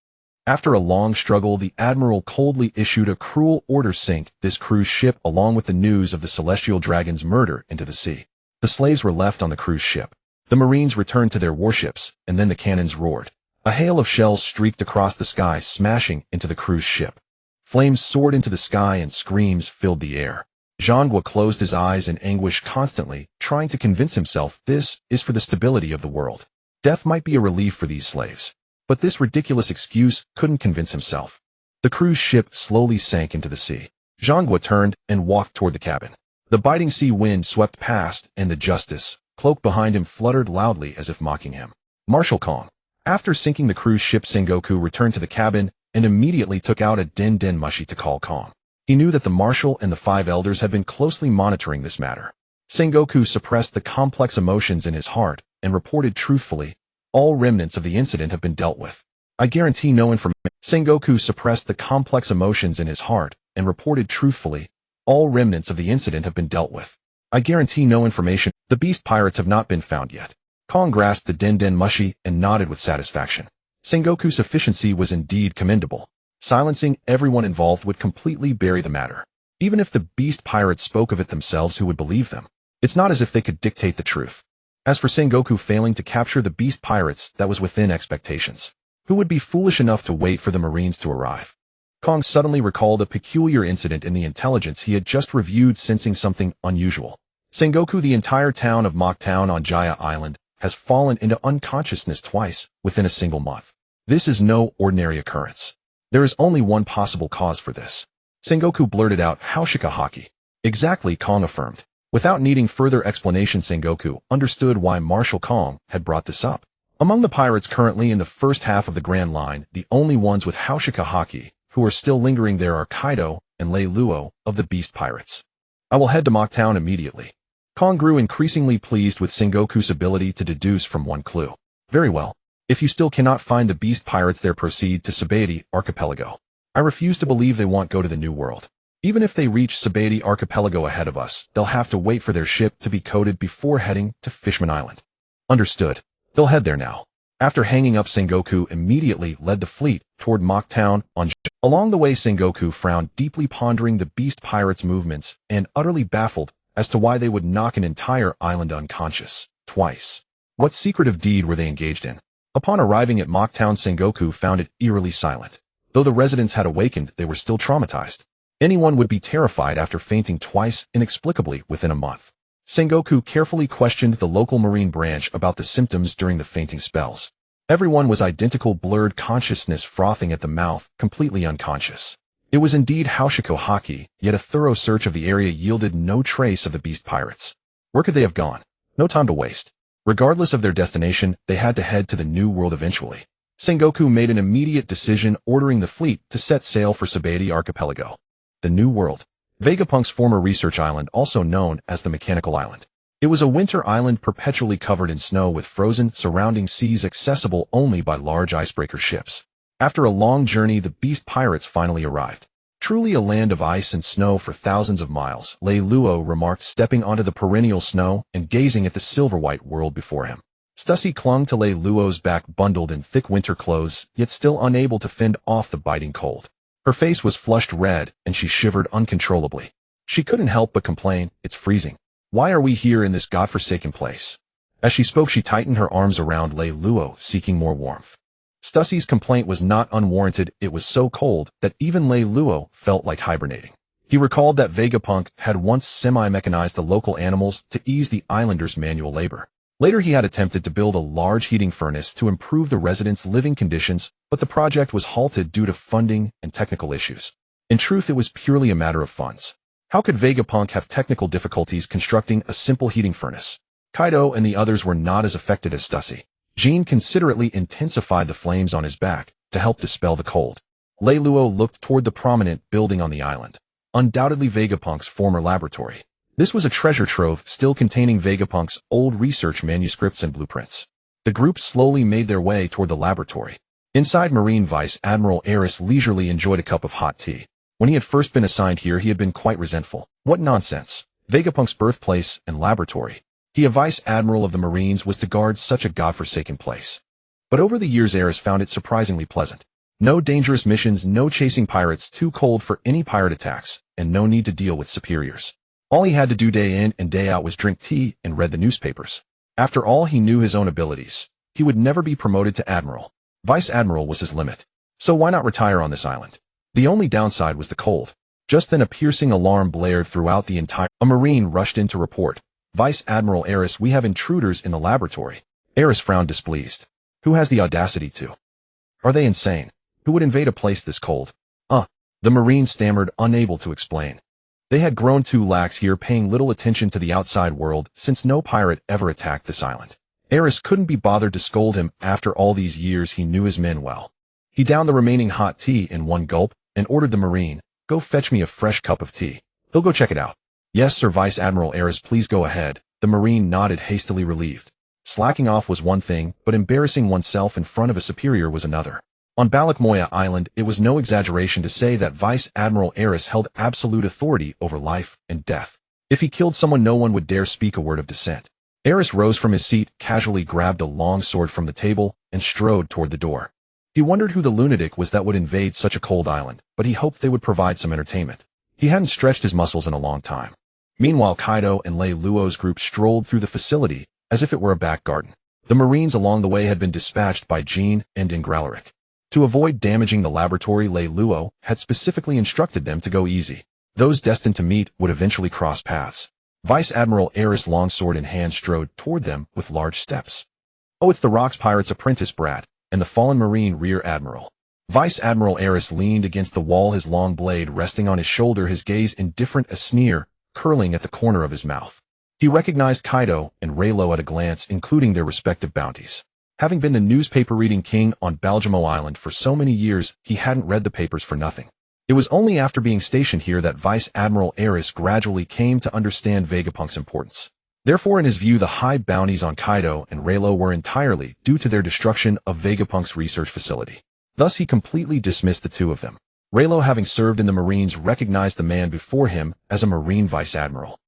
After a long struggle, the Admiral coldly issued a cruel order: sink this cruise ship along with the news of the Celestial Dragon's murder into the sea. The slaves were left on the cruise ship. The Marines returned to their warships, and then the cannons roared. A hail of shells streaked across the sky, smashing into the cruise ship. Flames soared into the sky and screams filled the air. Zhangguo closed his eyes in anguish, constantly trying to convince himself this is for the stability of the world. Death might be a relief for these slaves. But this ridiculous excuse couldn't convince himself. The cruise ship slowly sank into the sea. Zhangguo turned and walked toward the cabin. The biting sea wind swept past, and the justice cloak behind him fluttered loudly as if mocking him. Marshal Kong. After sinking the cruise ship, Sengoku returned to the cabin and immediately took out a Den Den Mushi to call Kong. He knew that the Marshal and the 5 elders had been closely monitoring this matter. Sengoku suppressed the complex emotions in his heart and reported truthfully, All remnants of the incident have been dealt with. I guarantee no information. Sengoku suppressed the complex emotions in his heart and reported truthfully, all remnants of the incident have been dealt with. I guarantee no information. The beast pirates have not been found yet. Kong grasped the den mushi and nodded with satisfaction. Sengoku's efficiency was indeed commendable. Silencing everyone involved would completely bury the matter. Even if the beast pirates spoke of it themselves, who would believe them? It's not as if they could dictate the truth. As for Sengoku failing to capture the beast pirates, that was within expectations. Who would be foolish enough to wait for the Marines to arrive? Kong suddenly recalled a peculiar incident in the intelligence he had just reviewed, sensing something unusual. Sengoku, the entire town of Mocktown on Jaya Island, has fallen into unconsciousness twice within a single month. This is no ordinary occurrence. There is only one possible cause for this. Sengoku blurted out, Haushika Haki. Exactly, Kong affirmed. Without needing further explanation, Sengoku understood why Marshal Kong had brought this up. Among the pirates currently in the first half of the Grand Line, the only ones with Haushika Haki who are still lingering there are Kaido and Reylo of the Beast Pirates. I will head to Mocktown immediately. Kong grew increasingly pleased with Sengoku's ability to deduce from one clue. Very well. If you still cannot find the Beast Pirates there, proceed to Sabaody Archipelago. I refuse to believe they won't go to the New World. Even if they reach Sabaody Archipelago ahead of us, they'll have to wait for their ship to be coated before heading to Fishman Island. Understood. They'll head there now. After hanging up, Sengoku immediately led the fleet toward Mocktown on. Along the way, Sengoku frowned deeply, pondering the Beast Pirates' movements and utterly baffled as to why they would knock an entire island unconscious twice. What secretive deed were they engaged in? Upon arriving at Mocktown, Sengoku found it eerily silent. Though the residents had awakened, they were still traumatized. Anyone would be terrified after fainting twice inexplicably within a month. Sengoku carefully questioned the local Marine branch about the symptoms during the fainting spells. Everyone was identical, blurred consciousness, frothing at the mouth, completely unconscious. It was indeed Haushiko Haki, yet a thorough search of the area yielded no trace of the Beast Pirates. Where could they have gone? No time to waste. Regardless of their destination, they had to head to the New World eventually. Sengoku made an immediate decision, ordering the fleet to set sail for Sabaody Archipelago. The New World. Vegapunk's former research island, also known as the Mechanical Island. It was a winter island perpetually covered in snow with frozen surrounding seas accessible only by large icebreaker ships. After a long journey, the Beast Pirates finally arrived. Truly a land of ice and snow for thousands of miles, Reylo remarked, stepping onto the perennial snow and gazing at the silver-white world before him. Stussy clung to Reylo's back, bundled in thick winter clothes, yet still unable to fend off the biting cold. Her face was flushed red, and she shivered uncontrollably. She couldn't help but complain, "It's freezing. Why are we here in this godforsaken place?" As she spoke, she tightened her arms around Reylo, seeking more warmth. Stussy's complaint was not unwarranted. It was so cold that even Reylo felt like hibernating. He recalled that Vegapunk had once semi-mechanized the local animals to ease the islanders' manual labor. Later, he had attempted to build a large heating furnace to improve the residents' living conditions, but the project was halted due to funding and technical issues. In truth, it was purely a matter of funds. How could Vegapunk have technical difficulties constructing a simple heating furnace? Kaido and the others were not as affected as Stussy. Jean considerately intensified the flames on his back to help dispel the cold. Reylo looked toward the prominent building on the island. Undoubtedly Vegapunk's former laboratory. This was a treasure trove still containing Vegapunk's old research manuscripts and blueprints. The group slowly made their way toward the laboratory. Inside, Marine Vice Admiral Eris leisurely enjoyed a cup of hot tea. When he had first been assigned here, he had been quite resentful. What nonsense. Vegapunk's birthplace and laboratory. He, a Vice Admiral of the Marines, was to guard such a godforsaken place. But over the years, Eris found it surprisingly pleasant. No dangerous missions, no chasing pirates, too cold for any pirate attacks, and no need to deal with superiors. All he had to do day in and day out was drink tea and read the newspapers. After all, he knew his own abilities. He would never be promoted to Admiral. Vice Admiral was his limit. So why not retire on this island? The only downside was the cold. Just then a piercing alarm blared throughout the entire... A Marine rushed in to report. "Vice Admiral Eris, we have intruders in the laboratory." Eris frowned, displeased. Who has the audacity to? Are they insane? Who would invade a place this cold? The Marine stammered, unable to explain. They had grown too lax here, paying little attention to the outside world, since no pirate ever attacked this island. Eris couldn't be bothered to scold him. After all these years, he knew his men well. He downed the remaining hot tea in one gulp and ordered the Marine, "Go fetch me a fresh cup of tea. He'll go check it out." "Yes, Sir Vice Admiral Eris, please go ahead." The Marine nodded, hastily relieved. Slacking off was one thing, but embarrassing oneself in front of a superior was another. On Balakmoya Island, it was no exaggeration to say that Vice Admiral Eris held absolute authority over life and death. If he killed someone, no one would dare speak a word of dissent. Eris rose from his seat, casually grabbed a long sword from the table, and strode toward the door. He wondered who the lunatic was that would invade such a cold island, but he hoped they would provide some entertainment. He hadn't stretched his muscles in a long time. Meanwhile, Kaido and Lei Luo's group strolled through the facility as if it were a back garden. The Marines along the way had been dispatched by Jean and Ingralaric. To avoid damaging the laboratory, Lei Luo had specifically instructed them to go easy. Those destined to meet would eventually cross paths. Vice Admiral Eris, longsword in hand, strode toward them with large steps. "Oh, it's the Rocks Pirate's apprentice brat, and the fallen Marine Rear Admiral." Vice Admiral Eris leaned against the wall, his long blade resting on his shoulder, his gaze indifferent, a sneer curling at the corner of his mouth. He recognized Kaido and Reylo at a glance, including their respective bounties. Having been the newspaper-reading king on Balgamo Island for so many years, he hadn't read the papers for nothing. It was only after being stationed here that Vice Admiral Eris gradually came to understand Vegapunk's importance. Therefore, in his view, the high bounties on Kaido and Reylo were entirely due to their destruction of Vegapunk's research facility. Thus, he completely dismissed the two of them. Reylo, having served in the Marines, recognized the man before him as a Marine Vice Admiral.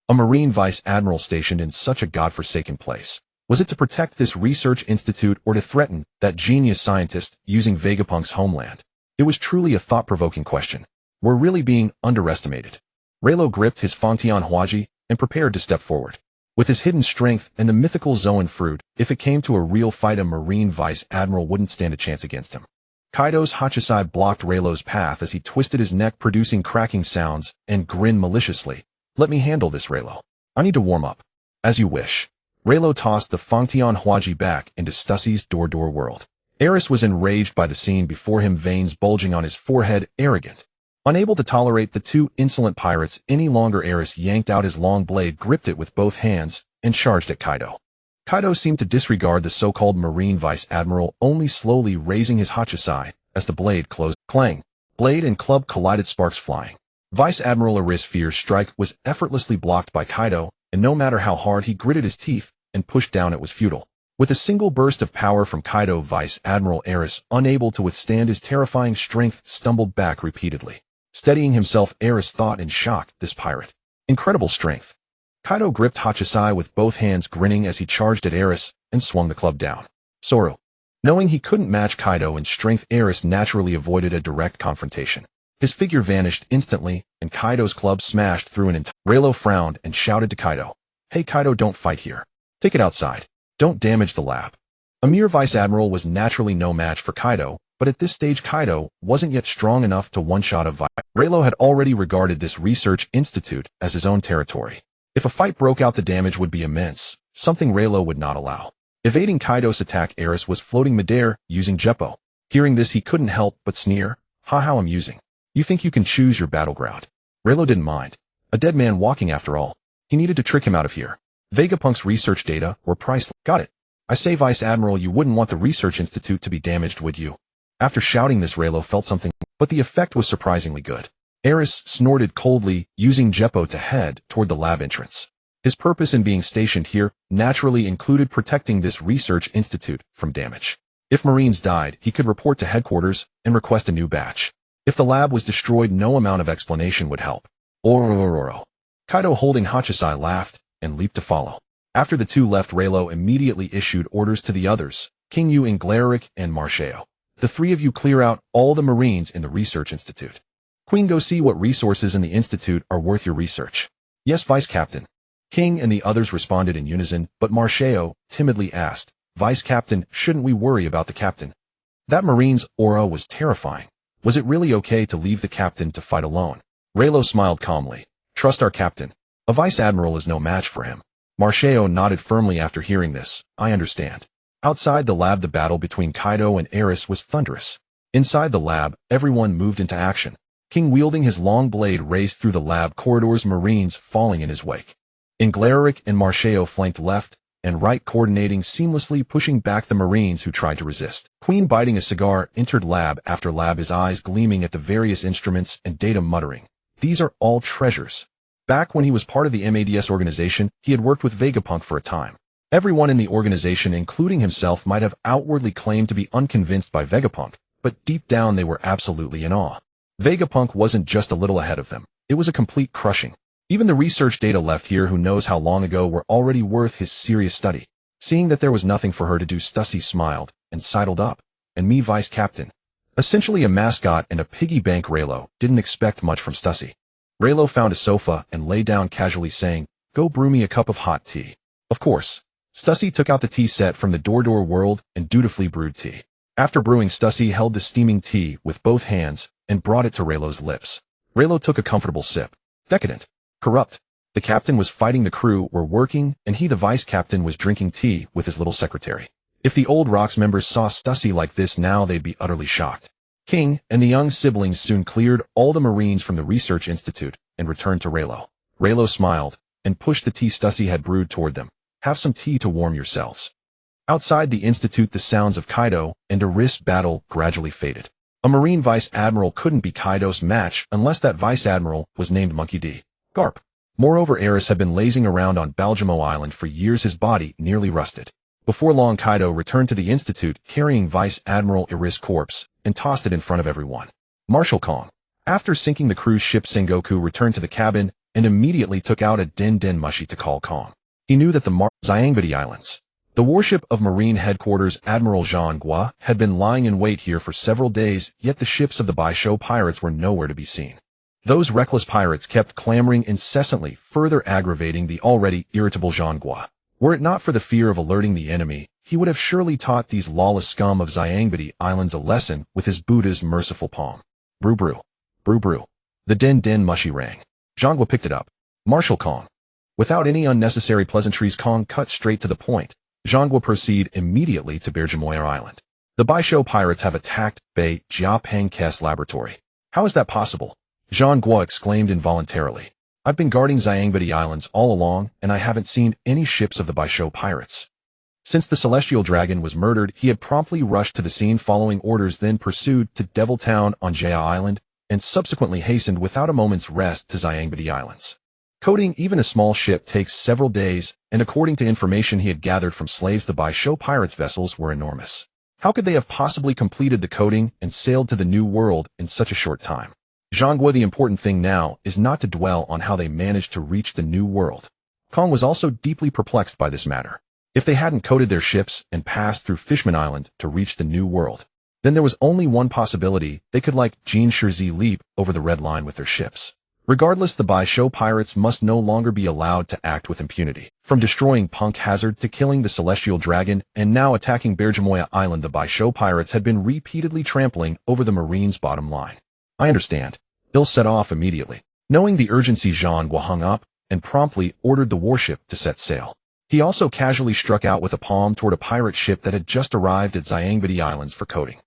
A Marine Vice Admiral stationed in such a godforsaken place. Was it to protect this research institute or to threaten that genius scientist using Vegapunk's homeland? It was truly a thought-provoking question. We're really being underestimated. Reylo gripped his Fangtian Huaji and prepared to step forward. With his hidden strength and the mythical Zoan fruit, if it came to a real fight, a Marine Vice Admiral wouldn't stand a chance against him. Kaido's Hachisai blocked Reylo's path as he twisted his neck, producing cracking sounds, and grinned maliciously. "Let me handle this, Reylo. I need to warm up." "As you wish." Reylo tossed the Fangtian Huaji back into Stussie's door world. Eris was enraged by the scene before him, veins bulging on his forehead, arrogant. Unable to tolerate the two insolent pirates any longer, Eris yanked out his long blade, gripped it with both hands, and charged at Kaido. Kaido seemed to disregard the so-called Marine Vice Admiral, only slowly raising his Hachisai as the blade closed. Clang! Blade and club collided, sparks flying. Vice Admiral Eris' fierce strike was effortlessly blocked by Kaido, and no matter how hard he gritted his teeth and pushed down, it was futile. With a single burst of power from Kaido, Vice Admiral Eris, unable to withstand his terrifying strength, stumbled back repeatedly. Steadying himself, Eris thought in shock, this pirate. Incredible strength. Kaido gripped Hachisai with both hands, grinning as he charged at Eris and swung the club down. Soru. Knowing he couldn't match Kaido in strength, Eris naturally avoided a direct confrontation. His figure vanished instantly, and Kaido's club smashed through an entire. Reylo frowned and shouted to Kaido. "Hey Kaido, don't fight here. Take it outside. Don't damage the lab." A mere Vice Admiral was naturally no match for Kaido, but at this stage Kaido wasn't yet strong enough to one-shot a Vice. Reylo had already regarded this research institute as his own territory. If a fight broke out, the damage would be immense, something Reylo would not allow. Evading Kaido's attack, Eris was floating midair, using Jeppo. Hearing this, he couldn't help but sneer. "Ha, how amusing. You think you can choose your battleground?" Reylo didn't mind. A dead man walking after all. He needed to trick him out of here. Vegapunk's research data were priceless. "Got it. I say, Vice Admiral, you wouldn't want the research institute to be damaged, would you?" After shouting this, Reylo felt something, but the effect was surprisingly good. Eris snorted coldly, using Jeppo to head toward the lab entrance. His purpose in being stationed here naturally included protecting this research institute from damage. If Marines died, he could report to headquarters and request a new batch. If the lab was destroyed, no amount of explanation would help. Orororo. Kaido, holding Hachisai, laughed and leaped to follow. After the two left, Reylo immediately issued orders to the others, King Yu, Inglaric, and Marcheo. "The three of you clear out all the Marines in the research institute. Queen, go see what resources in the institute are worth your research." "Yes, Vice Captain." King and the others responded in unison, but Marcheo timidly asked, "Vice Captain, shouldn't we worry about the captain?" That Marine's aura was terrifying. Was it really okay to leave the captain to fight alone? Reylo smiled calmly. "Trust our captain. A Vice Admiral is no match for him." Marcheo nodded firmly after hearing this. "I understand." Outside the lab, the battle between Kaido and Eris was thunderous. Inside the lab, everyone moved into action. King, wielding his long blade, raced through the lab corridors, Marines falling in his wake. Inglaric and Marcheo flanked left and right, coordinating seamlessly, pushing back the Marines who tried to resist. Queen, biting a cigar, entered lab after lab, his eyes gleaming at the various instruments and data, muttering, "These are all treasures." Back when he was part of the MADS organization, he had worked with Vegapunk for a time. Everyone in the organization, including himself, might have outwardly claimed to be unconvinced by Vegapunk, but deep down they were absolutely in awe. Vegapunk wasn't just a little ahead of them. It was a complete crushing. Even the research data left here who knows how long ago were already worth his serious study. Seeing that there was nothing for her to do, Stussy smiled and sidled up. And me, vice captain. Essentially a mascot and a piggy bank, Reylo didn't expect much from Stussy. Reylo found a sofa and lay down casually, saying, "Go brew me a cup of hot tea." Of course. Stussy took out the tea set from the Door world and dutifully brewed tea. After brewing, Stussy held the steaming tea with both hands and brought it to Reylo's lips. Reylo took a comfortable sip. Decadent. Corrupt. The captain was fighting, the crew were working, and he, the vice captain, was drinking tea with his little secretary. If the old Rocks members saw Stussy like this now, they'd be utterly shocked. King and the young siblings soon cleared all the Marines from the Research Institute and returned to Reylo. Reylo smiled and pushed the tea Stussy had brewed toward them. "Have some tea to warm yourselves." Outside the Institute, the sounds of Kaido and a wrist battle gradually faded. A Marine Vice Admiral couldn't be Kaido's match unless that Vice Admiral was named Monkey D. Garp. Moreover, Eris had been lazing around on Baljamo Island for years, his body nearly rusted. Before long, Kaido returned to the Institute carrying Vice Admiral Eris' corpse and tossed it in front of everyone. Marshal Kong. After sinking the cruise ship, Sengoku returned to the cabin and immediately took out a Den Mushi to call Kong. He knew that the Xiangbidi Islands, the warship of Marine Headquarters Admiral Jean Gua, had been lying in wait here for several days, yet the ships of the Baisho pirates were nowhere to be seen. Those reckless pirates kept clamoring incessantly, further aggravating the already irritable Jean Gua. Were it not for the fear of alerting the enemy, he would have surely taught these lawless scum of Xiangbidi Islands a lesson with his Buddha's merciful palm. Brew brew. Brew brew. The Den Mushi rang. Jean Gua picked it up. Marshal Kong. Without any unnecessary pleasantries, Kong cut straight to the point. Jean Gua, proceed immediately to Berjamoya Island. The Baisho pirates have attacked Bei Jiapengkes laboratory. How is that possible? Jean Gua exclaimed involuntarily. I've been guarding Xiangbidi Islands all along, and I haven't seen any ships of the Baisho pirates. Since the Celestial Dragon was murdered, he had promptly rushed to the scene following orders, then pursued to Devil Town on Jaya Island, and subsequently hastened without a moment's rest to Xiangbidi Islands. Coating even a small ship takes several days, and according to information he had gathered from slaves, the Baisho pirates' vessels were enormous. How could they have possibly completed the coating and sailed to the New World in such a short time? Jean Gua, the important thing now is not to dwell on how they managed to reach the New World. Kong was also deeply perplexed by this matter. If they hadn't coated their ships and passed through Fishman Island to reach the New World, then there was only one possibility: they could, like Jean Shirzy, leap over the red line with their ships. Regardless, the Baisho pirates must no longer be allowed to act with impunity. From destroying Punk Hazard to killing the Celestial Dragon and now attacking Berjamoya Island, the Baisho pirates had been repeatedly trampling over the Marines' bottom line. I understand. Bill set off immediately. Knowing the urgency, Jean Gua hung up and promptly ordered the warship to set sail. He also casually struck out with a palm toward a pirate ship that had just arrived at Xiangbidi Islands for coating.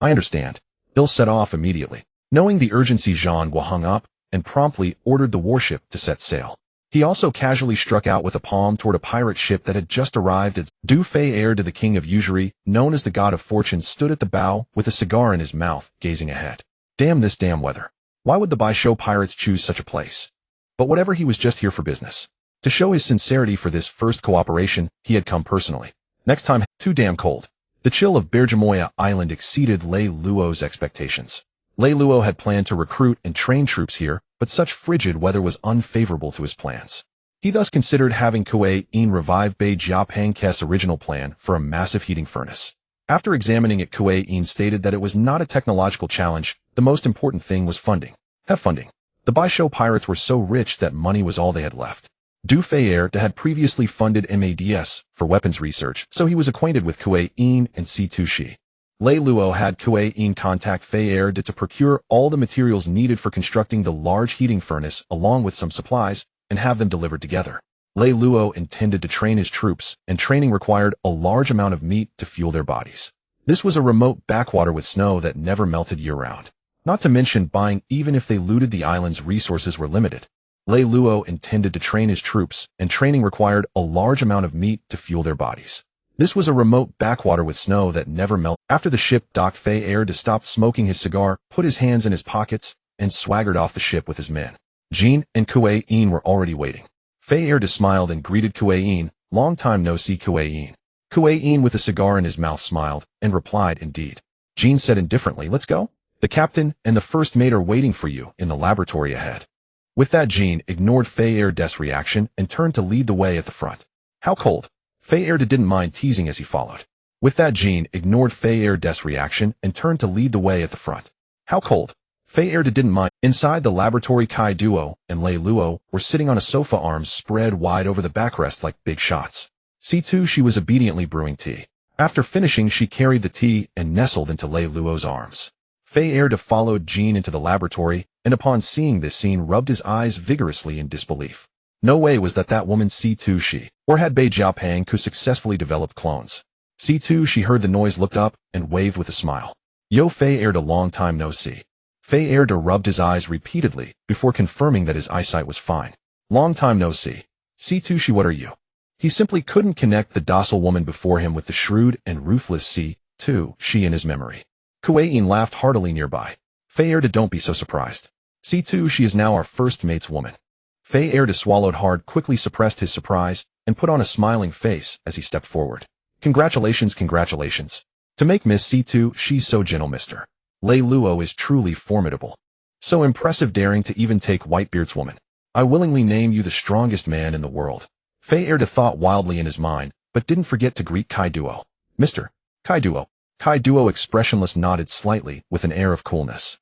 I understand. Bill set off immediately. Knowing the urgency, Jean Gua hung up and promptly ordered the warship to set sail. He also casually struck out with a palm toward a pirate ship that had just arrived at Du Fei, heir to the king of usury, known as the god of fortune, stood at the bow with a cigar in his mouth, gazing ahead. Damn this damn weather. Why would the Baisho pirates choose such a place? But whatever, he was just here for business. To show his sincerity for this first cooperation, he had come personally. Next time, too damn cold. The chill of Berjamoya Island exceeded Lei Luo's expectations. Lei Luo had planned to recruit and train troops here, but such frigid weather was unfavorable to his plans. He thus considered having Kuei-in revive Bei Jiapengkes' original plan for a massive heating furnace. After examining it, Kuei-in stated that it was not a technological challenge. The most important thing was funding. Have funding. The Baisho pirates were so rich that money was all they had left. Du Fei had previously funded MADS for weapons research, so he was acquainted with Kuei-in and C2 Shi. Lei Luo had Kuei-in contact Fei to procure all the materials needed for constructing the large heating furnace along with some supplies and have them delivered together. Lei Luo intended to train his troops, and training required a large amount of meat to fuel their bodies. This was a remote backwater with snow that never melted year-round. Not to mention buying, even if they looted the island's resources, were limited. Lei Luo intended to train his troops, and training required a large amount of meat to fuel their bodies. This was a remote backwater with snow that never melted. After the ship docked, Fei stopped smoking his cigar, put his hands in his pockets, and swaggered off the ship with his men. Jean and Kuei-in were already waiting. Fei smiled and greeted Kuei-in, Long time no see, Kuei-in. Kuei-in with a cigar in his mouth smiled and replied, indeed. Jean said indifferently, let's go. The captain and the first mate are waiting for you in the laboratory ahead. With that, Jean ignored Fei-Erde's reaction and turned to lead the way at the front. How cold? Fei-Erde didn't mind teasing as he followed. With that, Jean ignored Fei-Erde's reaction and turned to lead the way at the front. How cold? Fei-Erde didn't mind. Inside the laboratory, Kaido and Reylo were sitting on a sofa, arms spread wide over the backrest like big shots. C2, she was obediently brewing tea. After finishing, she carried the tea and nestled into Reylo's arms. Fei-Erde followed Jean into the laboratory, and upon seeing this scene rubbed his eyes vigorously in disbelief. No way was that woman C2 she, or had Bei Jiaopeng could successfully develop clones. C2 she heard the noise, looked up, and waved with a smile. Yo, Fei-Erde, long time no see. Fei-Erde rubbed his eyes repeatedly before confirming that his eyesight was fine. Long time no see. C2 she, what are you? He simply couldn't connect the docile woman before him with the shrewd and ruthless C2 she in his memory. Kuei-in laughed heartily nearby. Fei-Erde, don't be so surprised. C2 she is now our first mate's woman. Fei-Erde swallowed hard, quickly suppressed his surprise, and put on a smiling face as he stepped forward. Congratulations, congratulations. To make Miss C2, she's so gentle, Mr. Reylo is truly formidable. So impressive, daring to even take Whitebeard's woman. I willingly name you the strongest man in the world. Fei-Erde thought wildly in his mind, but didn't forget to greet Kaido. Mr. Kaido. Kaido expressionless nodded slightly with an air of coolness.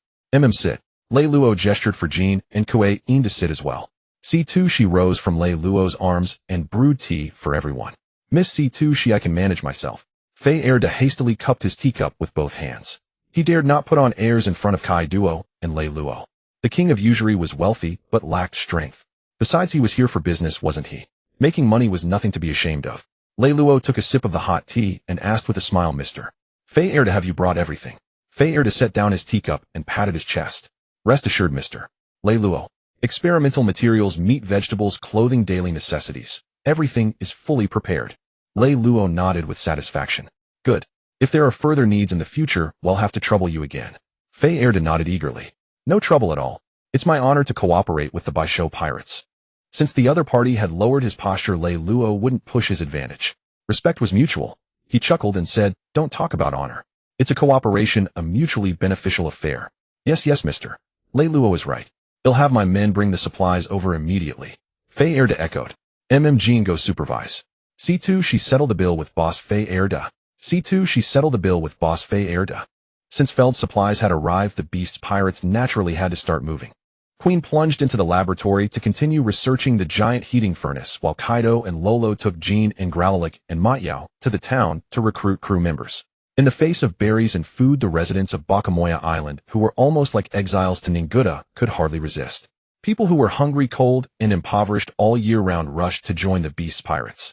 Sit. Reylo gestured for Jean and Kuei-in to sit as well. C2 she rose from Reylo's arms and brewed tea for everyone. Miss C2 she, I can manage myself. Fei-Erde hastily cupped his teacup with both hands. He dared not put on airs in front of Kaido and Reylo. The king of usury was wealthy but lacked strength. Besides, he was here for business, wasn't he? Making money was nothing to be ashamed of. Reylo took a sip of the hot tea and asked with a smile, Mr. Fei-Erde, have you brought everything? Fei-Erde set down his teacup and patted his chest. Rest assured, Mr. Reylo. Experimental materials, meat, vegetables, clothing, daily necessities. Everything is fully prepared. Reylo nodded with satisfaction. Good. If there are further needs in the future, we'll have to trouble you again. Fei-Erde nodded eagerly. No trouble at all. It's my honor to cooperate with the Baisho pirates. Since the other party had lowered his posture, Reylo wouldn't push his advantage. Respect was mutual. He chuckled and said, don't talk about honor. It's a cooperation, a mutually beneficial affair. Yes, Mr. Reylo is right. He'll have my men bring the supplies over immediately. Fei-Erde echoed. Jean, go supervise. C2 she settled the bill with boss Fei-Erde. C2 she settled the bill with boss Fei-Erde. Since Feld's supplies had arrived, the beast's pirates naturally had to start moving. Queen plunged into the laboratory to continue researching the giant heating furnace, while Kaido and Reylo took Jean and Growlick and Matayao to the town to recruit crew members. In the face of berries and food, the residents of Bakamoya Island, who were almost like exiles to Ninguda, could hardly resist. People who were hungry, cold, and impoverished all year round rushed to join the beast's pirates.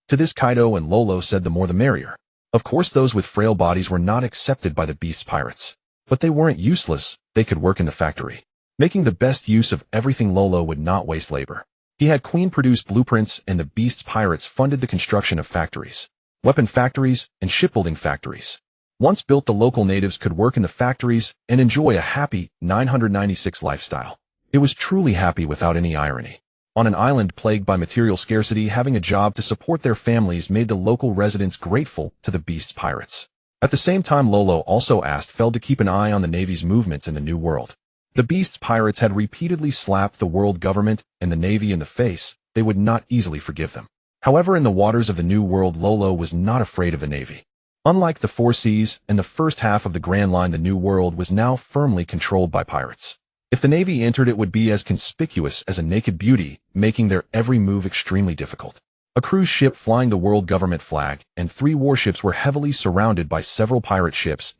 To this, Kaido and Reylo said the more the merrier. Of course, those with frail bodies were not accepted by the beast's pirates. But they weren't useless, they could work in the factory. Making the best use of everything, Reylo would not waste labor. He had Queen produce blueprints, and the beast's pirates funded the construction of factories, weapon factories, and shipbuilding factories. Once built, the local natives could work in the factories and enjoy a happy 996 lifestyle. It was truly happy without any irony. On an island plagued by material scarcity, having a job to support their families made the local residents grateful to the beast's pirates. At the same time, Reylo also asked Feld to keep an eye on the Navy's movements in the New World. The beast's pirates had repeatedly slapped the world government and the Navy in the face. They would not easily forgive them. However, in the waters of the New World, Reylo was not afraid of the Navy. Unlike the Four Seas and the first half of the Grand Line, the New World was now firmly controlled by pirates. If the Navy entered, it would be as conspicuous as a naked beauty, making their every move extremely difficult. A cruise ship flying the world government flag and 3 warships were heavily surrounded by several pirate ships.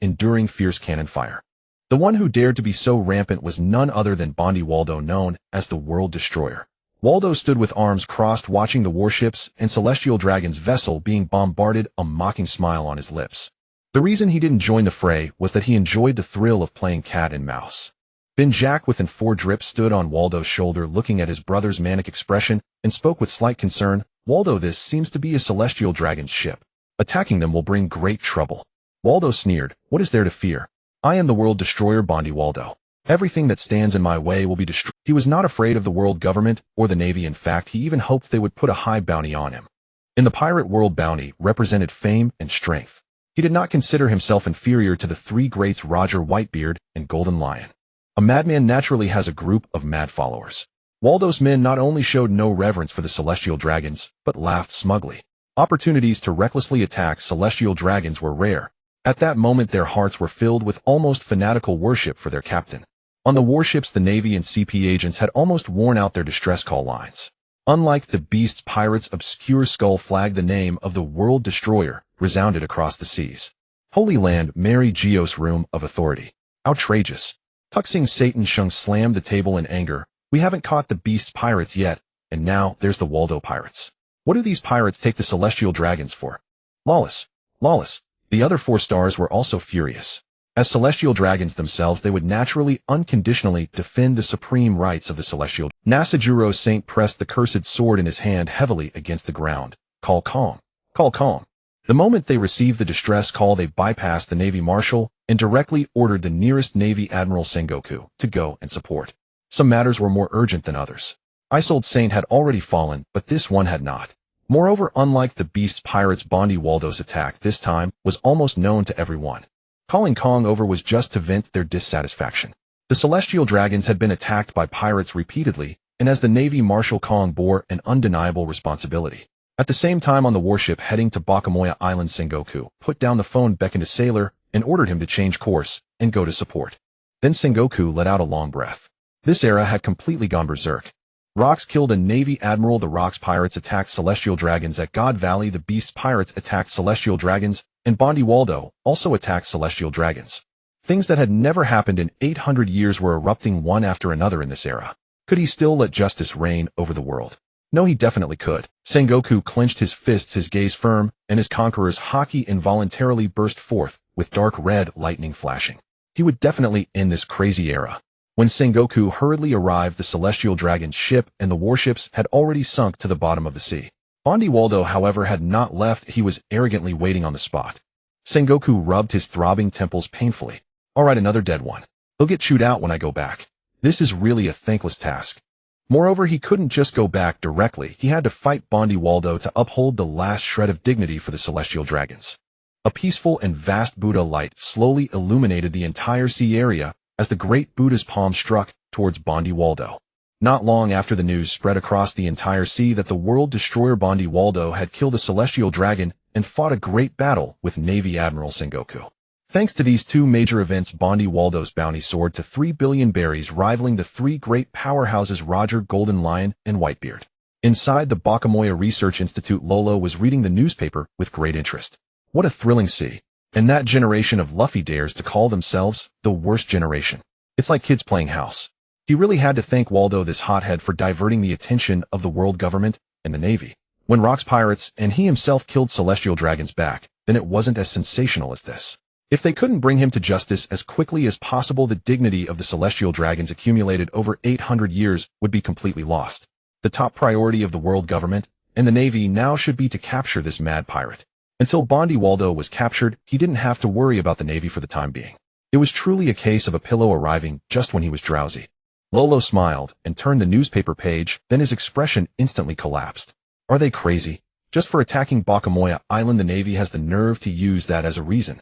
Enduring fierce cannon fire. The one who dared to be so rampant was none other than Bondi Waldo, known as the World Destroyer. Waldo stood with arms crossed, watching the warships and Celestial Dragon's vessel being bombarded, a mocking smile on his lips. The reason he didn't join the fray was that he enjoyed the thrill of playing cat and mouse. Ben Jack within 4 drip stood on Waldo's shoulder, looking at his brother's manic expression, and spoke with slight concern. Waldo, this seems to be a Celestial Dragon's ship. Attacking them will bring great trouble. Waldo sneered. What is there to fear? I am the World Destroyer, Bondi Waldo. Everything that stands in my way will be destroyed. He was not afraid of the world government or the Navy. In fact, he even hoped they would put a high bounty on him. In the pirate world, bounty represented fame and strength. He did not consider himself inferior to the three greats Roger Whitebeard and Golden Lion. A madman naturally has a group of mad followers. Waldo's men not only showed no reverence for the celestial dragons, but laughed smugly. Opportunities to recklessly attack celestial dragons were rare. At that moment their hearts were filled with almost fanatical worship for their captain. On the warships, the Navy and CP agents had almost worn out their distress call lines. Unlike the Beast's pirates' obscure skull flag, the name of the World Destroyer resounded across the seas. Holy Land, Mary Geos' room of authority. Outrageous. Tuxing Satan Shung slammed the table in anger. We haven't caught the Beast's pirates yet, and now there's the Waldo pirates. What do these pirates take the celestial dragons for? Lawless. Lawless. The other 4 stars were also furious. As celestial dragons themselves, they would naturally, unconditionally defend the supreme rights of the celestial. Nasajuro Saint pressed the cursed sword in his hand heavily against the ground. Call calm. Call calm. The moment they received the distress call, they bypassed the Navy Marshal and directly ordered the nearest Navy Admiral Sengoku to go and support. Some matters were more urgent than others. Isolde Saint had already fallen, but this one had not. Moreover, unlike the Beast's pirates, Bondi Waldo's attack this time was almost known to everyone. Calling Kong over was just to vent their dissatisfaction. The celestial dragons had been attacked by pirates repeatedly, and as the Navy Marshal, Kong bore an undeniable responsibility. At the same time, on the warship heading to Bakamoya Island, Sengoku put down the phone, beckoned a sailor, and ordered him to change course and go to support. Then Sengoku let out a long breath. This era had completely gone berserk. Rocks killed a Navy Admiral. The Rocks pirates attacked celestial dragons at God Valley. The Beast's pirates attacked celestial dragons, and Bondi Waldo also attacked celestial dragons. Things that had never happened in 800 years were erupting one after another in this era. Could he still let justice reign over the world? No, he definitely could. Sengoku clenched his fists, his gaze firm, and his conqueror's haki involuntarily burst forth, with dark red lightning flashing. He would definitely end this crazy era. When Sengoku hurriedly arrived, the celestial dragon's ship and the warships had already sunk to the bottom of the sea. Bondi Waldo, however, had not left. He was arrogantly waiting on the spot. Sengoku rubbed his throbbing temples painfully. All right, another dead one. He'll get chewed out when I go back. This is really a thankless task. Moreover, he couldn't just go back directly. He had to fight Bondi Waldo to uphold the last shred of dignity for the celestial dragons. A peaceful and vast Buddha light slowly illuminated the entire sea area as the great Buddha's palm struck towards Bondi Waldo. Not long after, the news spread across the entire sea that the world destroyer Bondi Waldo had killed a celestial dragon and fought a great battle with Navy Admiral Sengoku. Thanks to these 2 major events, Bondi Waldo's bounty soared to 3 billion berries, rivaling the 3 great powerhouses Roger, Golden Lion, and Whitebeard. Inside the Bakamoya Research Institute, Lolo was reading the newspaper with great interest. What a thrilling sea. And that generation of Luffy dares to call themselves the worst generation. It's like kids playing house. He really had to thank Waldo, this hothead, for diverting the attention of the world government and the Navy. When Rock's pirates and he himself killed celestial dragons back, then it wasn't as sensational as this. If they couldn't bring him to justice as quickly as possible, the dignity of the celestial dragons accumulated over 800 years would be completely lost. The top priority of the world government and the Navy now should be to capture this mad pirate. Until Bondi Waldo was captured, he didn't have to worry about the Navy for the time being. It was truly a case of a pillow arriving just when he was drowsy. Lolo smiled and turned the newspaper page, then his expression instantly collapsed. Are they crazy? Just for attacking Bakamoya Island, the Navy has the nerve to use that as a reason.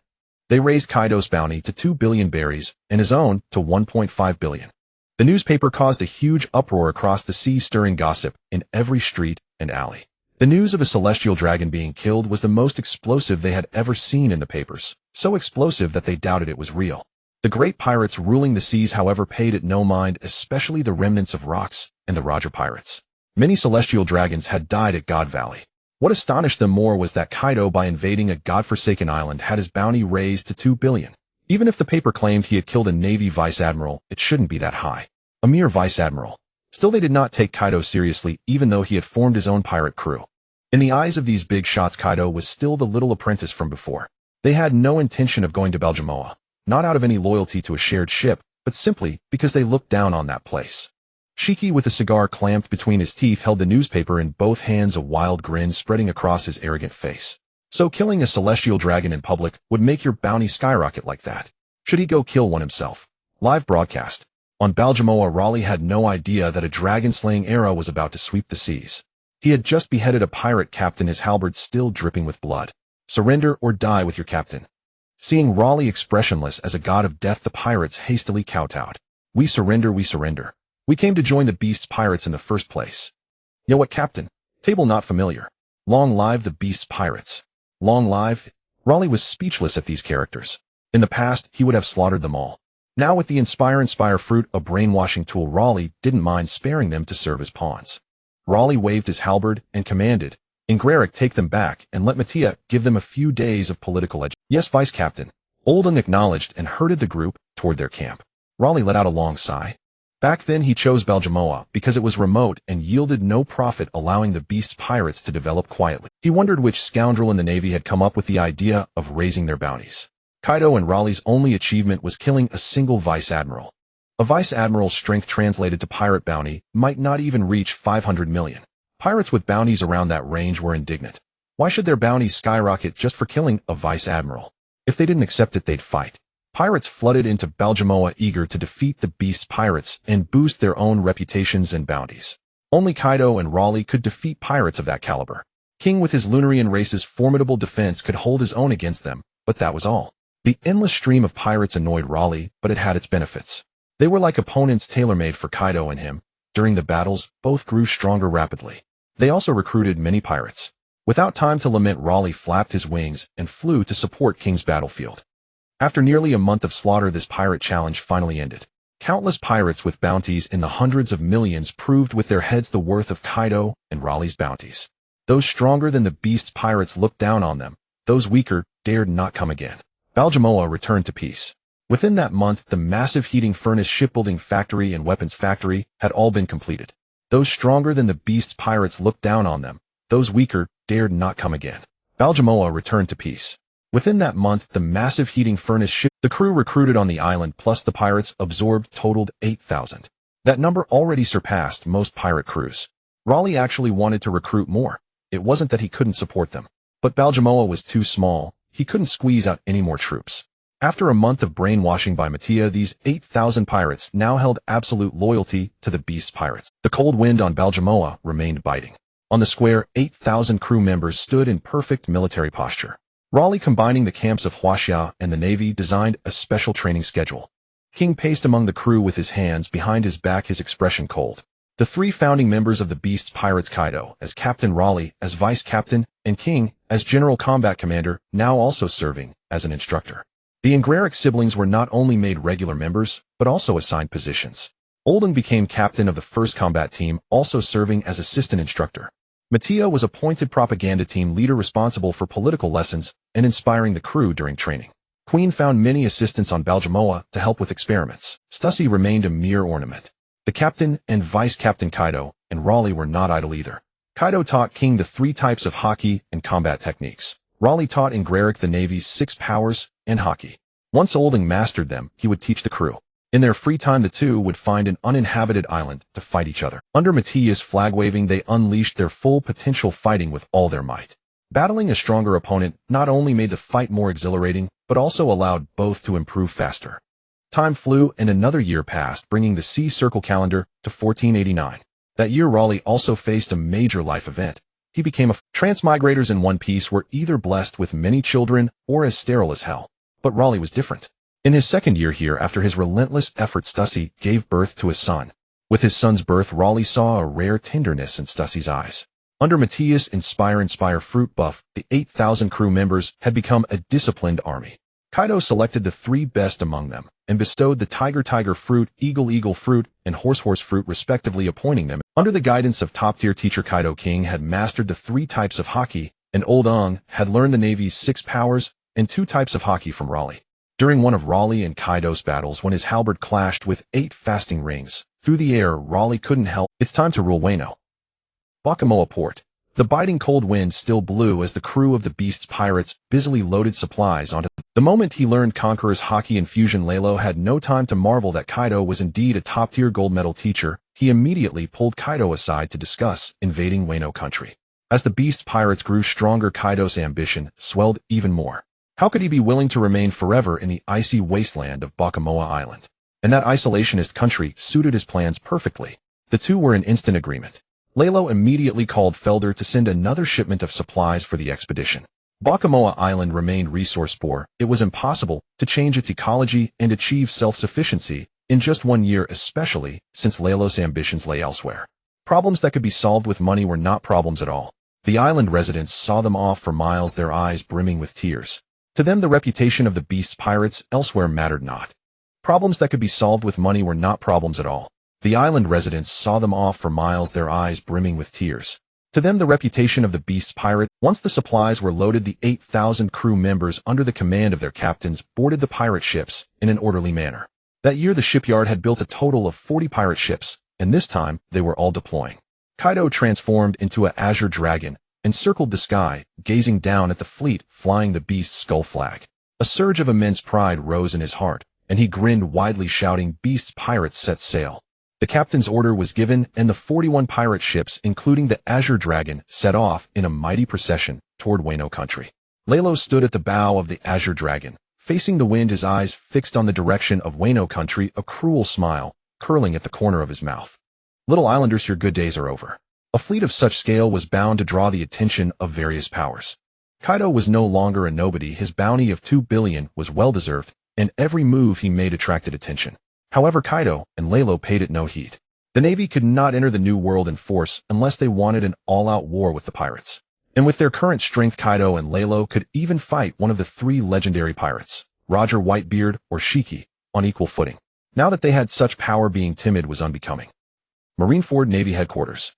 They raised Kaido's bounty to 2 billion berries and his own to 1.5 billion. The newspaper caused a huge uproar across the sea, stirring gossip in every street and alley. The news of a celestial dragon being killed was the most explosive they had ever seen in the papers, so explosive that they doubted it was real. The great pirates ruling the seas, however, paid it no mind, especially the remnants of Rocks and the Roger pirates. Many celestial dragons had died at God Valley. What astonished them more was that Kaido, by invading a godforsaken island, had his bounty raised to 2 billion. Even if the paper claimed he had killed a Navy Vice Admiral, it shouldn't be that high. A mere Vice Admiral. Still, they did not take Kaido seriously, even though he had formed his own pirate crew. In the eyes of these big shots, Kaido was still the little apprentice from before. They had no intention of going to Belgiumoa, not out of any loyalty to a shared ship, but simply because they looked down on that place. Shiki, with a cigar clamped between his teeth, held the newspaper in both hands, a wild grin spreading across his arrogant face. So killing a celestial dragon in public would make your bounty skyrocket like that? Should he go kill one himself? Live broadcast. On Baljamoa, Raleigh had no idea that a dragon-slaying era was about to sweep the seas. He had just beheaded a pirate captain, his halberd still dripping with blood. Surrender or die with your captain. Seeing Raleigh expressionless as a god of death, the pirates hastily kowtowed. We surrender, we surrender. We came to join the Beast's pirates in the first place. Yo, what captain? Table not familiar. Long live the Beast's pirates. Long live. Raleigh was speechless at these characters. In the past, he would have slaughtered them all. Now with the Inspire fruit, a brainwashing tool, Raleigh didn't mind sparing them to serve as pawns. Raleigh waved his halberd and commanded, Ingreric, take them back and let Mattia give them a few days of political education. Yes, Vice Captain. Olden acknowledged and herded the group toward their camp. Raleigh let out a long sigh. Back then he chose Baljamoa because it was remote and yielded no profit, allowing the Beast's pirates to develop quietly. He wondered which scoundrel in the Navy had come up with the idea of raising their bounties. Kaido and Raleigh's only achievement was killing a single Vice Admiral. A Vice Admiral's strength translated to pirate bounty might not even reach 500 million. Pirates with bounties around that range were indignant. Why should their bounties skyrocket just for killing a Vice Admiral? If they didn't accept it, they'd fight. Pirates flooded into Baljamoa eager to defeat the Beast's pirates and boost their own reputations and bounties. Only Kaido and Raleigh could defeat pirates of that caliber. King with his Lunarian race's formidable defense could hold his own against them, but that was all. The endless stream of pirates annoyed Raleigh, but it had its benefits. They were like opponents tailor-made for Kaido and him. During the battles, both grew stronger rapidly. They also recruited many pirates. Without time to lament, Raleigh flapped his wings and flew to support King's battlefield. After nearly a month of slaughter, this pirate challenge finally ended. Countless pirates with bounties in the hundreds of millions proved with their heads the worth of Kaido and Raleigh's bounties. Those stronger than the Beast's pirates looked down on them. Those weaker dared not come again. Baljamoa returned to peace. Within that month, the massive heating furnace, shipbuilding factory, and weapons factory had all been completed. Those stronger than the Beast's pirates looked down on them. Those weaker dared not come again. Baljamoa returned to peace. Within that month, the massive heating furnace ship, the crew recruited on the island plus the pirates absorbed totaled 8,000. That number already surpassed most pirate crews. Raleigh actually wanted to recruit more. It wasn't that he couldn't support them. But Baljamoa was too small. He couldn't squeeze out any more troops. After a month of brainwashing by Mattia, these 8,000 pirates now held absolute loyalty to the Beast's pirates. The cold wind on Baljamoa remained biting. On the square, 8,000 crew members stood in perfect military posture. Raleigh, combining the camps of Huaxia and the Navy, designed a special training schedule. King paced among the crew with his hands behind his back, his expression cold. The three founding members of the Beast's pirates, Kaido as Captain, Raleigh as Vice Captain, and King as General Combat Commander, now also serving as an instructor. The Ingreric siblings were not only made regular members, but also assigned positions. Olden became captain of the first combat team, also serving as assistant instructor. Mattia was appointed propaganda team leader, responsible for political lessons and inspiring the crew during training. Queen found many assistants on Baljamoa to help with experiments. Stussy remained a mere ornament. The captain and vice captain Kaido and Raleigh were not idle either. Kaido taught King the 3 types of haki and combat techniques. Raleigh taught Ingreric the Navy's 6 powers and haki. Once Olding mastered them, he would teach the crew. In their free time, the two would find an uninhabited island to fight each other. Under Mattia's flag waving, they unleashed their full potential, fighting with all their might. Battling a stronger opponent not only made the fight more exhilarating, but also allowed both to improve faster. Time flew and another year passed, bringing the Sea Circle calendar to 1489. That year, Raleigh also faced a major life event. He became a Transmigrators in One Piece were either blessed with many children or as sterile as hell. But Raleigh was different. In his second year here, after his relentless efforts, Stussy gave birth to a son. With his son's birth, Raleigh saw a rare tenderness in Stussy's eyes. Under Mattia's Inspire fruit buff, the 8,000 crew members had become a disciplined army. Kaido selected the 3 best among them and bestowed the Tiger fruit, Eagle fruit, and Horse fruit respectively, appointing them. Under the guidance of top-tier teacher Kaido, King had mastered the 3 types of haki, and Old Ung had learned the Navy's 6 powers and 2 types of haki from Raleigh. During one of Raleigh and Kaido's battles, when his halberd clashed with 8 fasting rings through the air, Raleigh couldn't help. It's time to rule Wano. Bakamoa port. The biting cold wind still blew as the crew of the Beast's pirates busily loaded supplies onto. The moment he learned Conqueror's haki infusion, Reylo had no time to marvel that Kaido was indeed a top-tier gold medal teacher. He immediately pulled Kaido aside to discuss invading Wano country. As the Beast's pirates grew stronger, Kaido's ambition swelled even more. How could he be willing to remain forever in the icy wasteland of Bakamoa Island? and that isolationist country suited his plans perfectly. The two were in instant agreement. Reylo immediately called Felder to send another shipment of supplies for the expedition. Bakamoa Island remained resource poor. It was impossible to change its ecology and achieve self-sufficiency in just 1 year, especially since Reylo's ambitions lay elsewhere. Problems that could be solved with money were not problems at all. The island residents saw them off for miles, their eyes brimming with tears. To them, the reputation of the beast's pirates elsewhere mattered not. Problems that could be solved with money were not problems at all. The island residents saw them off for miles, their eyes brimming with tears. To them, the reputation of the beast's pirate. Once the supplies were loaded, the 8,000 crew members under the command of their captains boarded the pirate ships in an orderly manner. That year, the shipyard had built a total of 40 pirate ships, and this time they were all deploying. Kaido transformed into an azure dragon and circled the sky, gazing down at the fleet flying the beast's skull flag. A surge of immense pride rose in his heart, and he grinned widely, shouting, "Beast's pirates set sail." The captain's order was given, and the 41 pirate ships, including the Azure Dragon, set off in a mighty procession toward Wano country. Reylo stood at the bow of the Azure Dragon, facing the wind, his eyes fixed on the direction of Wano country, a cruel smile curling at the corner of his mouth. "Little islanders, your good days are over." A fleet of such scale was bound to draw the attention of various powers. Kaido was no longer a nobody. His bounty of 2 billion was well-deserved, and every move he made attracted attention. However, Kaido and Reylo paid it no heed. The Navy could not enter the New World in force unless they wanted an all-out war with the pirates. And with their current strength, Kaido and Reylo could even fight one of the 3 legendary pirates, Roger Whitebeard or Shiki, on equal footing. Now that they had such power, being timid was unbecoming. Marineford Navy Headquarters.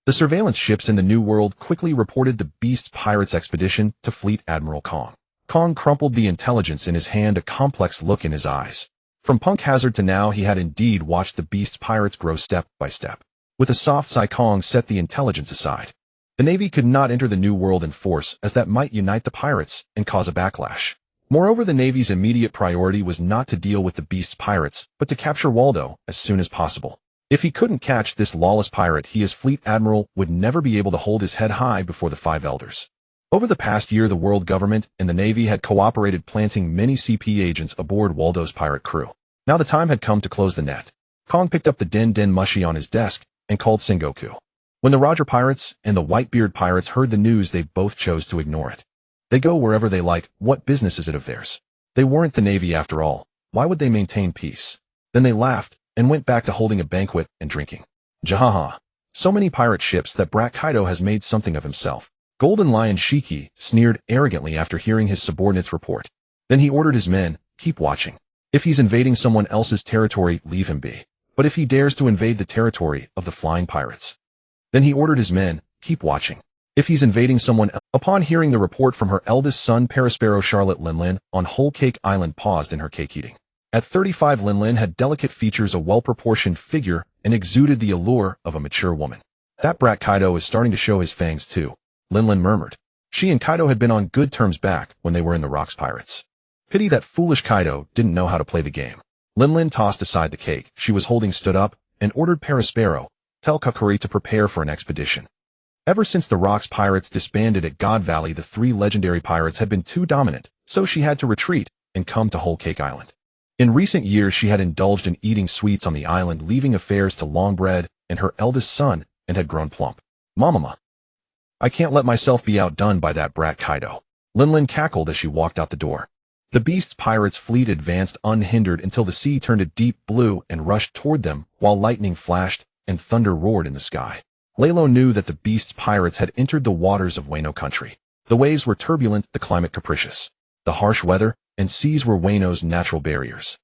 The surveillance ships in the New World quickly reported the Beast Pirates expedition to Fleet Admiral Kong. Kong crumpled the intelligence in his hand, a complex look in his eyes. From Punk Hazard to now, he had indeed watched the Beast's pirates grow step by step. With a soft sigh, Kong set the intelligence aside. The Navy could not enter the New World in force, as that might unite the pirates and cause a backlash. Moreover, the Navy's immediate priority was not to deal with the Beast's pirates, but to capture Waldo as soon as possible. If he couldn't catch this lawless pirate, he as Fleet Admiral would never be able to hold his head high before the 5 elders. Over the past year, the world government and the Navy had cooperated, planting many CP agents aboard Waldo's pirate crew. Now the time had come to close the net. Kong picked up the Den Mushi on his desk and called Sengoku. When the Roger pirates and the Whitebeard pirates heard the news, they both chose to ignore it. They go wherever they like. What business is it of theirs? They weren't the Navy after all. Why would they maintain peace? Then they laughed and went back to holding a banquet and drinking. Jahaha. So many pirate ships that Brat Kaido has made something of himself. Golden Lion Shiki sneered arrogantly after hearing his subordinate's report. Then he ordered his men, "Keep watching. If he's invading someone else's territory, leave him be. But if he dares to invade the territory of the flying pirates." Then he ordered his men, "Keep watching. If he's invading someone else." Upon hearing the report from her eldest son, Perispero, Charlotte Linlin on Whole Cake Island paused in her cake eating. At 35, Linlin had delicate features, a well-proportioned figure, and exuded the allure of a mature woman. "That brat Kaido is starting to show his fangs too," Linlin murmured. She and Kaido had been on good terms back when they were in the Rocks Pirates. Pity that foolish Kaido didn't know how to play the game. Linlin tossed aside the cake she was holding, stood up, and ordered Perispero, "Tell Kakuri to prepare for an expedition." Ever since the Rocks Pirates disbanded at God Valley, the 3 legendary pirates had been too dominant, so she had to retreat and come to Whole Cake Island. In recent years, she had indulged in eating sweets on the island, leaving affairs to Longbread and her eldest son, and had grown plump. "Mamama. I can't let myself be outdone by that brat Kaido." Linlin cackled as she walked out the door. The Beast's pirates' fleet advanced unhindered until the sea turned a deep blue and rushed toward them, while lightning flashed and thunder roared in the sky. Reylo knew that the Beast's pirates had entered the waters of Wano country. The waves were turbulent, the climate capricious. The harsh weather and seas were Wano's natural barriers.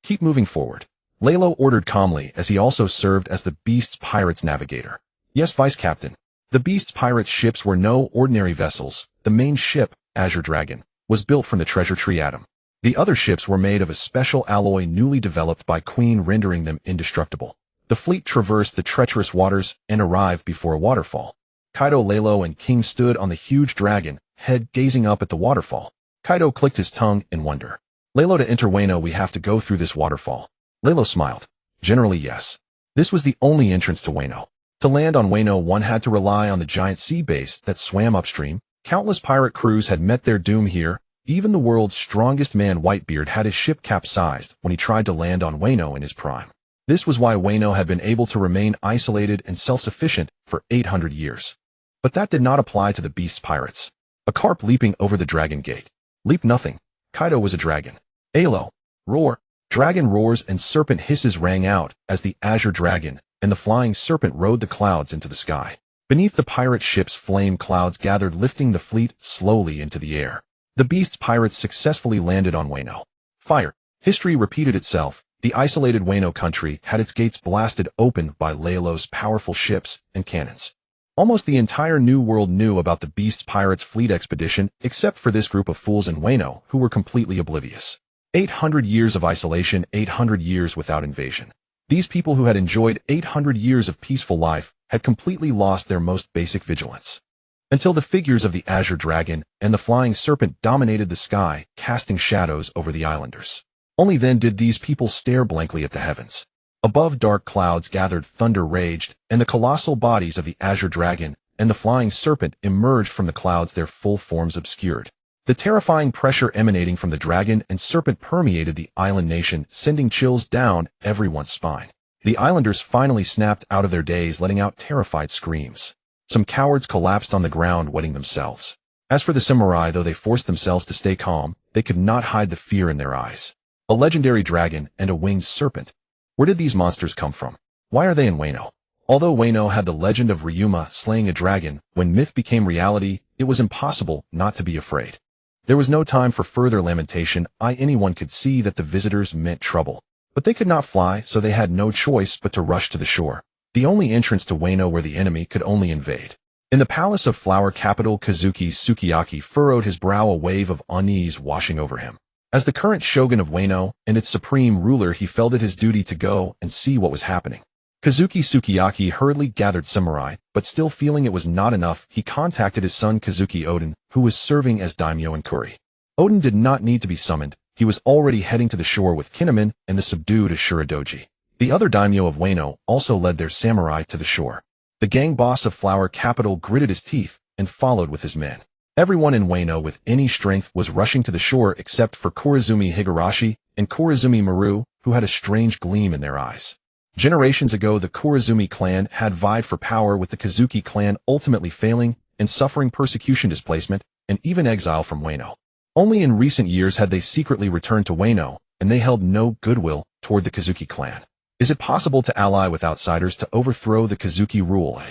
"Keep moving forward," Reylo ordered calmly, as he also served as the Beast's pirates' navigator. "Yes, Vice Captain." The Beast's pirates' ships were no ordinary vessels. The main ship, Azure Dragon, was built from the treasure tree atom. The other ships were made of a special alloy newly developed by Queen, rendering them indestructible. The fleet traversed the treacherous waters and arrived before a waterfall. Kaido, Reylo, and King stood on the huge dragon, head gazing up at the waterfall. Kaido clicked his tongue in wonder. "Reylo, to enter Wano, we have to go through this waterfall." Reylo smiled. "Generally, yes. This was the only entrance to Wano. To land on Wano, one had to rely on the giant sea base that swam upstream. Countless pirate crews had met their doom here, Even the world's strongest man Whitebeard had his ship capsized when he tried to land on Wano in his prime. This was why Wano had been able to remain isolated and self-sufficient for 800 years. But that did not apply to the beast's pirates. A carp leaping over the dragon gate. Leap nothing. Kaido was a dragon. Reylo. Roar. Dragon roars and serpent hisses rang out as the azure dragon and the flying serpent rode the clouds into the sky. Beneath the pirate ship's flame clouds gathered, lifting the fleet slowly into the air. The beast's pirates successfully landed on Wano. Fire. History repeated itself. The isolated Wano country had its gates blasted open by Reylo's powerful ships and cannons. Almost the entire New World knew about the beast's pirates' fleet expedition, except for this group of fools in Wano who were completely oblivious. 800 years of isolation, 800 years without invasion. These people who had enjoyed 800 years of peaceful life had completely lost their most basic vigilance. Until the figures of the azure dragon and the flying serpent dominated the sky, casting shadows over the islanders. Only then did these people stare blankly at the heavens. Above, dark clouds gathered, thunder raged, and the colossal bodies of the azure dragon and the flying serpent emerged from the clouds, their full forms obscured. The terrifying pressure emanating from the dragon and serpent permeated the island nation, sending chills down everyone's spine. The islanders finally snapped out of their daze, letting out terrified screams. Some cowards collapsed on the ground, wetting themselves. As for the samurai, though they forced themselves to stay calm, they could not hide the fear in their eyes. A legendary dragon and a winged serpent. Where did these monsters come from? Why are they in Wano? Although Wano had the legend of Ryuma slaying a dragon, when myth became reality, it was impossible not to be afraid. There was no time for further lamentation. Anyone could see that the visitors meant trouble. But they could not fly, so they had no choice but to rush to the shore. The only entrance to Wano where the enemy could only invade. In the palace of flower capital, Kazuki's Sukiyaki furrowed his brow, a wave of unease washing over him. As the current shogun of Wano and its supreme ruler, he felt it his duty to go and see what was happening. Kazuki Sukiyaki hurriedly gathered samurai, but still feeling it was not enough, he contacted his son Kazuki Oden, who was serving as daimyo in Kuri. Oden did not need to be summoned. He was already heading to the shore with Kinemon and the subdued Ashuradoji. The other daimyo of Wano also led their samurai to the shore. The gang boss of Flower Capital gritted his teeth and followed with his men. Everyone in Wano with any strength was rushing to the shore except for Korizumi Higurashi and Korizumi Maru, who had a strange gleam in their eyes. Generations ago, the Korizumi clan had vied for power with the Kazuki clan, ultimately failing and suffering persecution, displacement, and even exile from Wano. Only in recent years had they secretly returned to Wano, and they held no goodwill toward the Kazuki clan. Is it possible to ally with outsiders to overthrow the Kazuki rule?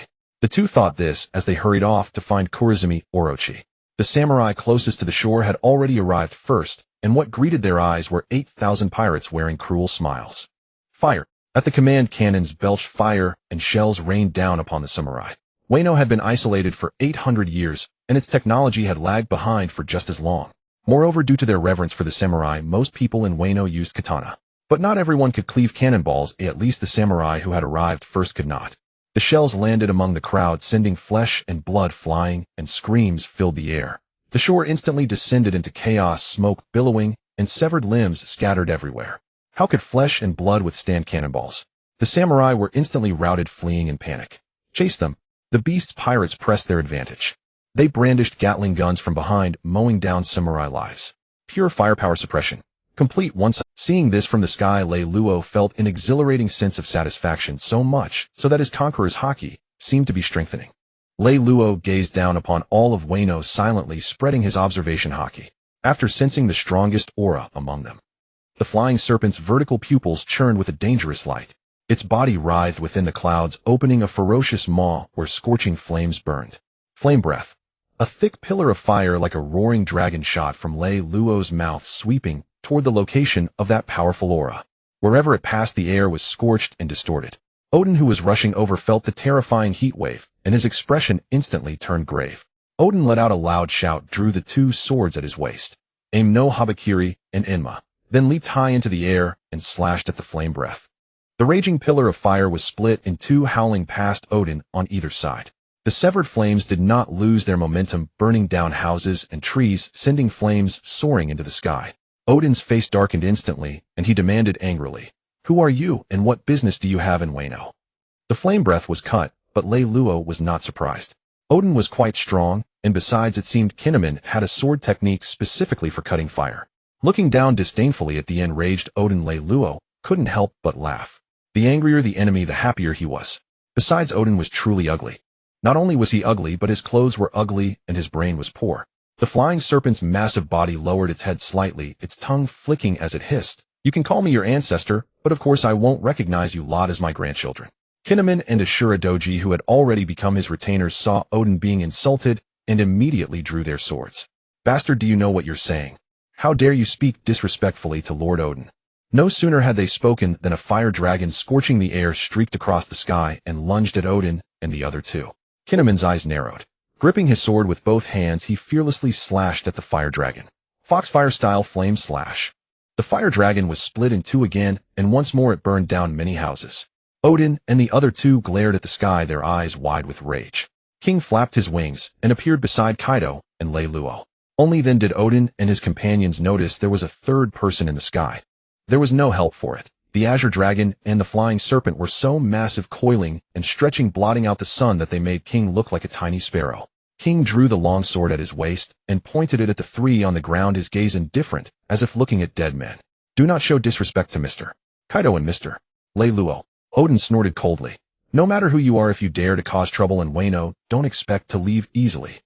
The two thought this as they hurried off to find Korizumi Orochi. The samurai closest to the shore had already arrived first, and what greeted their eyes were 8,000 pirates wearing cruel smiles. Fire! At the command, cannons belched fire and shells rained down upon the samurai. Wano had been isolated for 800 years, and its technology had lagged behind for just as long. Moreover, due to their reverence for the samurai, most people in Wano used katana. But not everyone could cleave cannonballs, at least the samurai who had arrived first could not. The shells landed among the crowd, sending flesh and blood flying, and screams filled the air. The shore instantly descended into chaos, smoke billowing, and severed limbs scattered everywhere. How could flesh and blood withstand cannonballs? The samurai were instantly routed, fleeing in panic. Chase them! The beast's pirates pressed their advantage. They brandished Gatling guns from behind, mowing down samurai lives. Pure firepower suppression. Complete once. Seeing this from the sky, Reylo felt an exhilarating sense of satisfaction, so much so that his conqueror's haki seemed to be strengthening. Reylo gazed down upon all of Wano silently, spreading his observation haki. After sensing the strongest aura among them, the flying serpent's vertical pupils churned with a dangerous light. Its body writhed within the clouds, opening a ferocious maw where scorching flames burned. Flame breath. A thick pillar of fire like a roaring dragon shot from Reylo's mouth, sweeping toward the location of that powerful aura. Wherever it passed, the air was scorched and distorted. Oden, who was rushing over, felt the terrifying heat wave, and his expression instantly turned grave. Oden let out a loud shout, drew the two swords at his waist, aimed no Habakiri and Enma, then leaped high into the air and slashed at the flame breath. The raging pillar of fire was split in two, howling past Oden on either side. The severed flames did not lose their momentum, burning down houses and trees, sending flames soaring into the sky. Oden's face darkened instantly, and he demanded angrily, "Who are you, and what business do you have in Wano?" The flame breath was cut, but Reylo was not surprised. Oden was quite strong, and besides it seemed Kinnaman had a sword technique specifically for cutting fire. Looking down disdainfully at the enraged Odin, Reylo couldn't help but laugh. The angrier the enemy, the happier he was. Besides, Odin was truly ugly. Not only was he ugly, but his clothes were ugly and his brain was poor. The flying serpent's massive body lowered its head slightly, its tongue flicking as it hissed. You can call me your ancestor, but of course I won't recognize you lot as my grandchildren. Kinnaman and Ashura Doji, who had already become his retainers, saw Odin being insulted and immediately drew their swords. Bastard, do you know what you're saying? How dare you speak disrespectfully to Lord Odin? No sooner had they spoken than a fire dragon scorching the air streaked across the sky and lunged at Odin and the other two. Kinnaman's eyes narrowed. Gripping his sword with both hands, he fearlessly slashed at the fire dragon. Foxfire-style flame slash. The fire dragon was split in two again, and once more it burned down many houses. Odin and the other two glared at the sky, their eyes wide with rage. King flapped his wings and appeared beside Kaido and Reylo. Only then did Odin and his companions notice there was a third person in the sky. There was no help for it. The azure dragon and the flying serpent were so massive, coiling and stretching, blotting out the sun, that they made King look like a tiny sparrow. King drew the long sword at his waist and pointed it at the three on the ground, his gaze indifferent, as if looking at dead men. Do not show disrespect to Mr. Kaido and Mr. Reylo. Odin snorted coldly. No matter who you are, if you dare to cause trouble in Wano, don't expect to leave easily.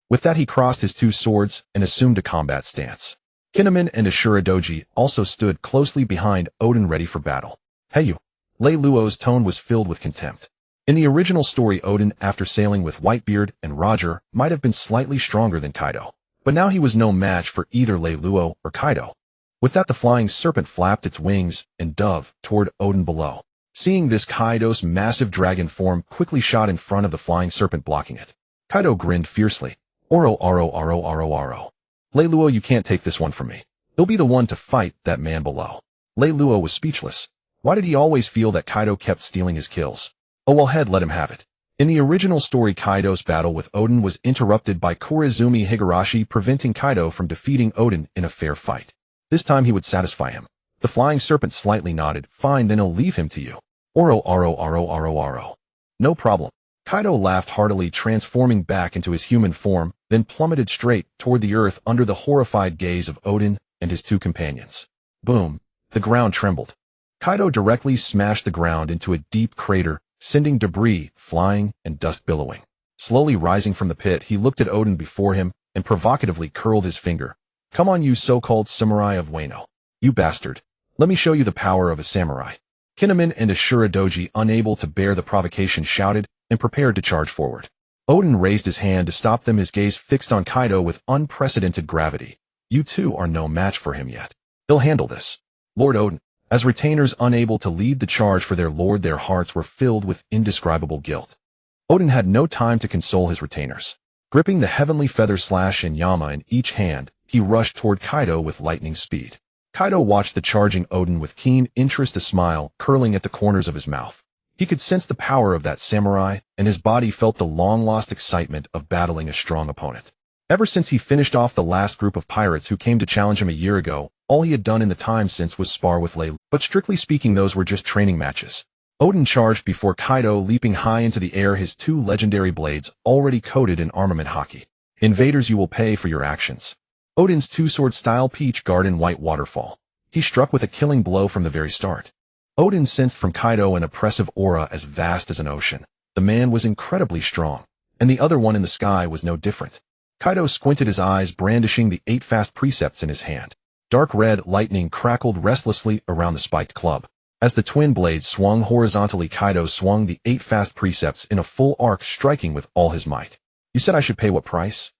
With that, he crossed his two swords and assumed a combat stance. Kinnaman and Ashura Doji also stood closely behind Odin, ready for battle. Hey you! Reylo's tone was filled with contempt. In the original story, Odin, after sailing with Whitebeard and Roger, might have been slightly stronger than Kaido. But now he was no match for either Reylo or Kaido. With that, the flying serpent flapped its wings and dove toward Odin below. Seeing this, Kaido's massive dragon form quickly shot in front of the flying serpent, blocking it. Kaido grinned fiercely. Oro, oro, oro, oro, oro. Reylo, you can't take this one from me. He'll be the one to fight that man below. Reylo was speechless. Why did he always feel that Kaido kept stealing his kills? Oh well, head, let him have it. In the original story, Kaido's battle with Odin was interrupted by Korizumi Higurashi, preventing Kaido from defeating Odin in a fair fight. This time he would satisfy him. The flying serpent slightly nodded. Fine, then I'll leave him to you. Oro, oro, oro, oro, oro. No problem. Kaido laughed heartily, transforming back into his human form, then plummeted straight toward the earth under the horrified gaze of Odin and his two companions. Boom! The ground trembled. Kaido directly smashed the ground into a deep crater, sending debris flying and dust billowing. Slowly rising from the pit, he looked at Odin before him and provocatively curled his finger. Come on, you so-called samurai of Wano. You bastard. Let me show you the power of a samurai. Kinnaman and Ashura Doji, unable to bear the provocation, shouted and prepared to charge forward. Odin raised his hand to stop them, his gaze fixed on Kaido with unprecedented gravity. You two are no match for him yet. He'll handle this. Lord Odin. As retainers unable to lead the charge for their lord, their hearts were filled with indescribable guilt. Odin had no time to console his retainers. Gripping the heavenly feather slash and Yama in each hand, he rushed toward Kaido with lightning speed. Kaido watched the charging Odin with keen interest, a smile curling at the corners of his mouth. He could sense the power of that samurai, and his body felt the long-lost excitement of battling a strong opponent. Ever since he finished off the last group of pirates who came to challenge him a year ago, all he had done in the time since was spar with Reylo. But strictly speaking, those were just training matches. Odin charged before Kaido, leaping high into the air, his two legendary blades already coated in armament hockey. Invaders, you will pay for your actions. Odin's two-sword style Peach Garden White Waterfall. He struck with a killing blow from the very start. Odin sensed from Kaido an oppressive aura as vast as an ocean. The man was incredibly strong, and the other one in the sky was no different. Kaido squinted his eyes, brandishing the 8 fast precepts in his hand. Dark red lightning crackled restlessly around the spiked club. As the twin blades swung horizontally, Kaido swung the 8 fast precepts in a full arc, striking with all his might. You said I should pay what price?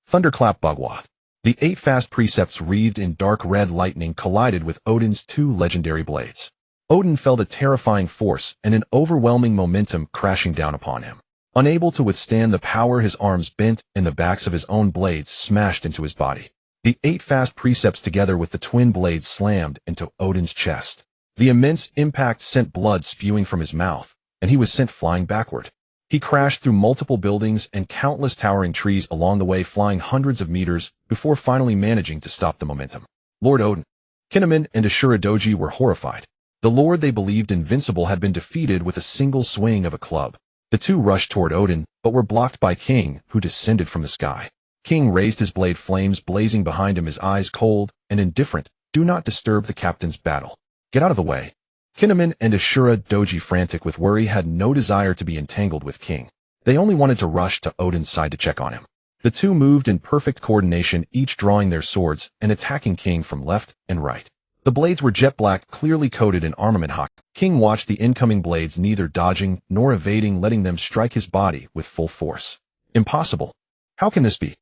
Thunderclap Bagua. The 8 fast precepts wreathed in dark red lightning collided with Odin's 2 legendary blades. Odin felt a terrifying force and an overwhelming momentum crashing down upon him. Unable to withstand the power, his arms bent and the backs of his own blades smashed into his body. The 8 fast precepts together with the twin blades slammed into Odin's chest. The immense impact sent blood spewing from his mouth, and he was sent flying backward. He crashed through multiple buildings and countless towering trees along the way, flying hundreds of meters before finally managing to stop the momentum. Lord Odin. Kinnaman and Ashura Doji were horrified. The lord they believed invincible had been defeated with a single swing of a club. The two rushed toward Odin, but were blocked by King, who descended from the sky. King raised his blade, flames blazing behind him, his eyes cold and indifferent. Do not disturb the captain's battle. Get out of the way. Kinemon and Ashura Doji, frantic with worry, had no desire to be entangled with King. They only wanted to rush to Odin's side to check on him. The two moved in perfect coordination, each drawing their swords and attacking King from left and right. The blades were jet black, clearly coated in armament haki. King watched the incoming blades, neither dodging nor evading, letting them strike his body with full force. Impossible. How can this be?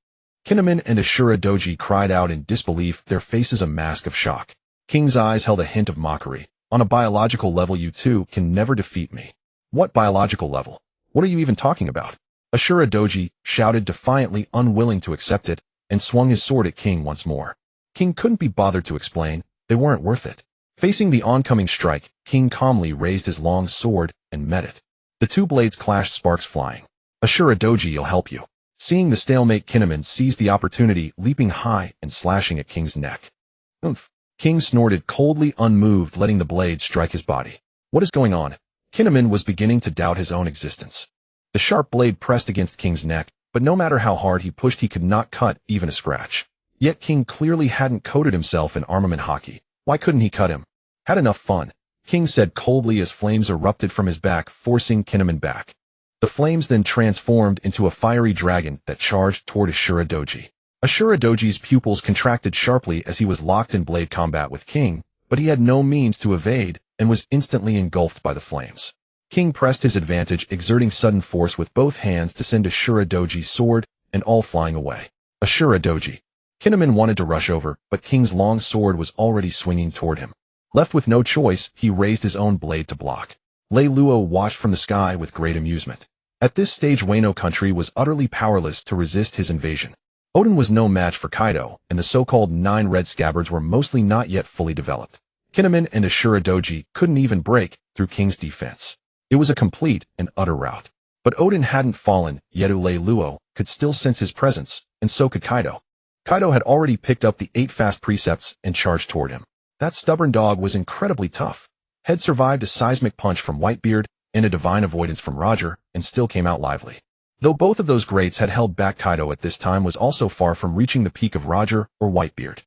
Kinemon and Ashura Doji cried out in disbelief, their faces a mask of shock. King's eyes held a hint of mockery. On a biological level, you two can never defeat me. What biological level? What are you even talking about? Ashura Doji shouted defiantly, unwilling to accept it, and swung his sword at King once more. King couldn't be bothered to explain. They weren't worth it. Facing the oncoming strike, King calmly raised his long sword and met it. The two blades clashed, sparks flying. Ashura Doji, you'll help you. Seeing the stalemate, Kinemon seized the opportunity, leaping high and slashing at King's neck. Oomph. King snorted, coldly unmoved, letting the blade strike his body. What is going on? Kinemon was beginning to doubt his own existence. The sharp blade pressed against King's neck, but no matter how hard he pushed, he could not cut even a scratch. Yet King clearly hadn't coated himself in armament haki. Why couldn't he cut him? Had enough fun, King said coldly as flames erupted from his back, forcing Kinemon back. The flames then transformed into a fiery dragon that charged toward Ashura Doji. Ashura Doji's pupils contracted sharply as he was locked in blade combat with King, but he had no means to evade and was instantly engulfed by the flames. King pressed his advantage, exerting sudden force with both hands to send Ashura Doji's sword and all flying away. Ashura Doji. Kinemon wanted to rush over, but King's long sword was already swinging toward him. Left with no choice, he raised his own blade to block. Reylo watched from the sky with great amusement. At this stage, Wano country was utterly powerless to resist his invasion. Odin was no match for Kaido, and the so-called 9 red scabbards were mostly not yet fully developed. Kinemon and Ashura Doji couldn't even break through King's defense. It was a complete and utter rout. But Odin hadn't fallen, yet Reylo could still sense his presence, and so could Kaido. Kaido had already picked up the 8 fast precepts and charged toward him. That stubborn dog was incredibly tough. Had survived a seismic punch from Whitebeard and a divine avoidance from Roger, and still came out lively. Though both of those greats had held back, Kaido at this time was also far from reaching the peak of Roger or Whitebeard.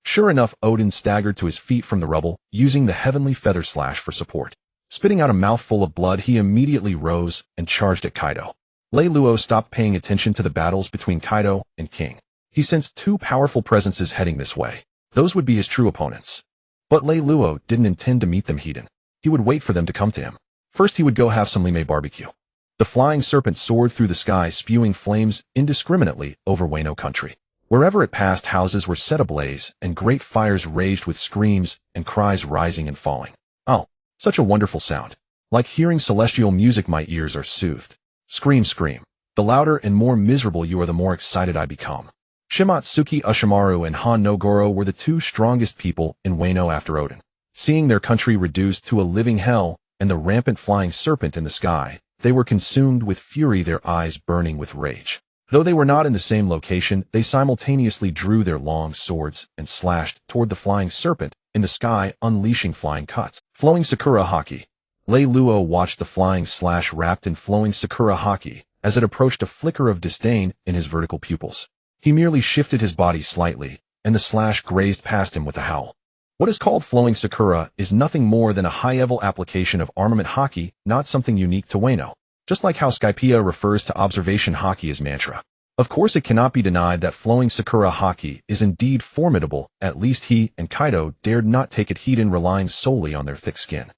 Sure enough, Odin staggered to his feet from the rubble, using the heavenly feather slash for support. Spitting out a mouthful of blood, he immediately rose and charged at Kaido. Reylo stopped paying attention to the battles between Kaido and King. He sensed 2 powerful presences heading this way. Those would be his true opponents. But Reylo didn't intend to meet them heathen. He would wait for them to come to him. First he would go have some lime barbecue. The flying serpent soared through the sky, spewing flames indiscriminately over Wano country. Wherever it passed, houses were set ablaze, and great fires raged with screams and cries rising and falling. Oh, such a wonderful sound. Like hearing celestial music, my ears are soothed. Scream, scream. The louder and more miserable you are, the more excited I become. Shimatsuki Ushimaru and Han no Goro were the 2 strongest people in Wano after Odin. Seeing their country reduced to a living hell and the rampant flying serpent in the sky, they were consumed with fury, their eyes burning with rage. Though they were not in the same location, they simultaneously drew their long swords and slashed toward the flying serpent in the sky, unleashing flying cuts. Flowing Sakura Haki. Reylo watched the flying slash wrapped in flowing Sakura Haki as it approached, a flicker of disdain in his vertical pupils. He merely shifted his body slightly, and the slash grazed past him with a howl. What is called flowing Sakura is nothing more than a high-level application of armament haki, not something unique to Wano. Just like how Skypiea refers to observation haki as mantra. Of course, it cannot be denied that flowing Sakura haki is indeed formidable. At least he and Kaido dared not take it heathen, relying solely on their thick skin.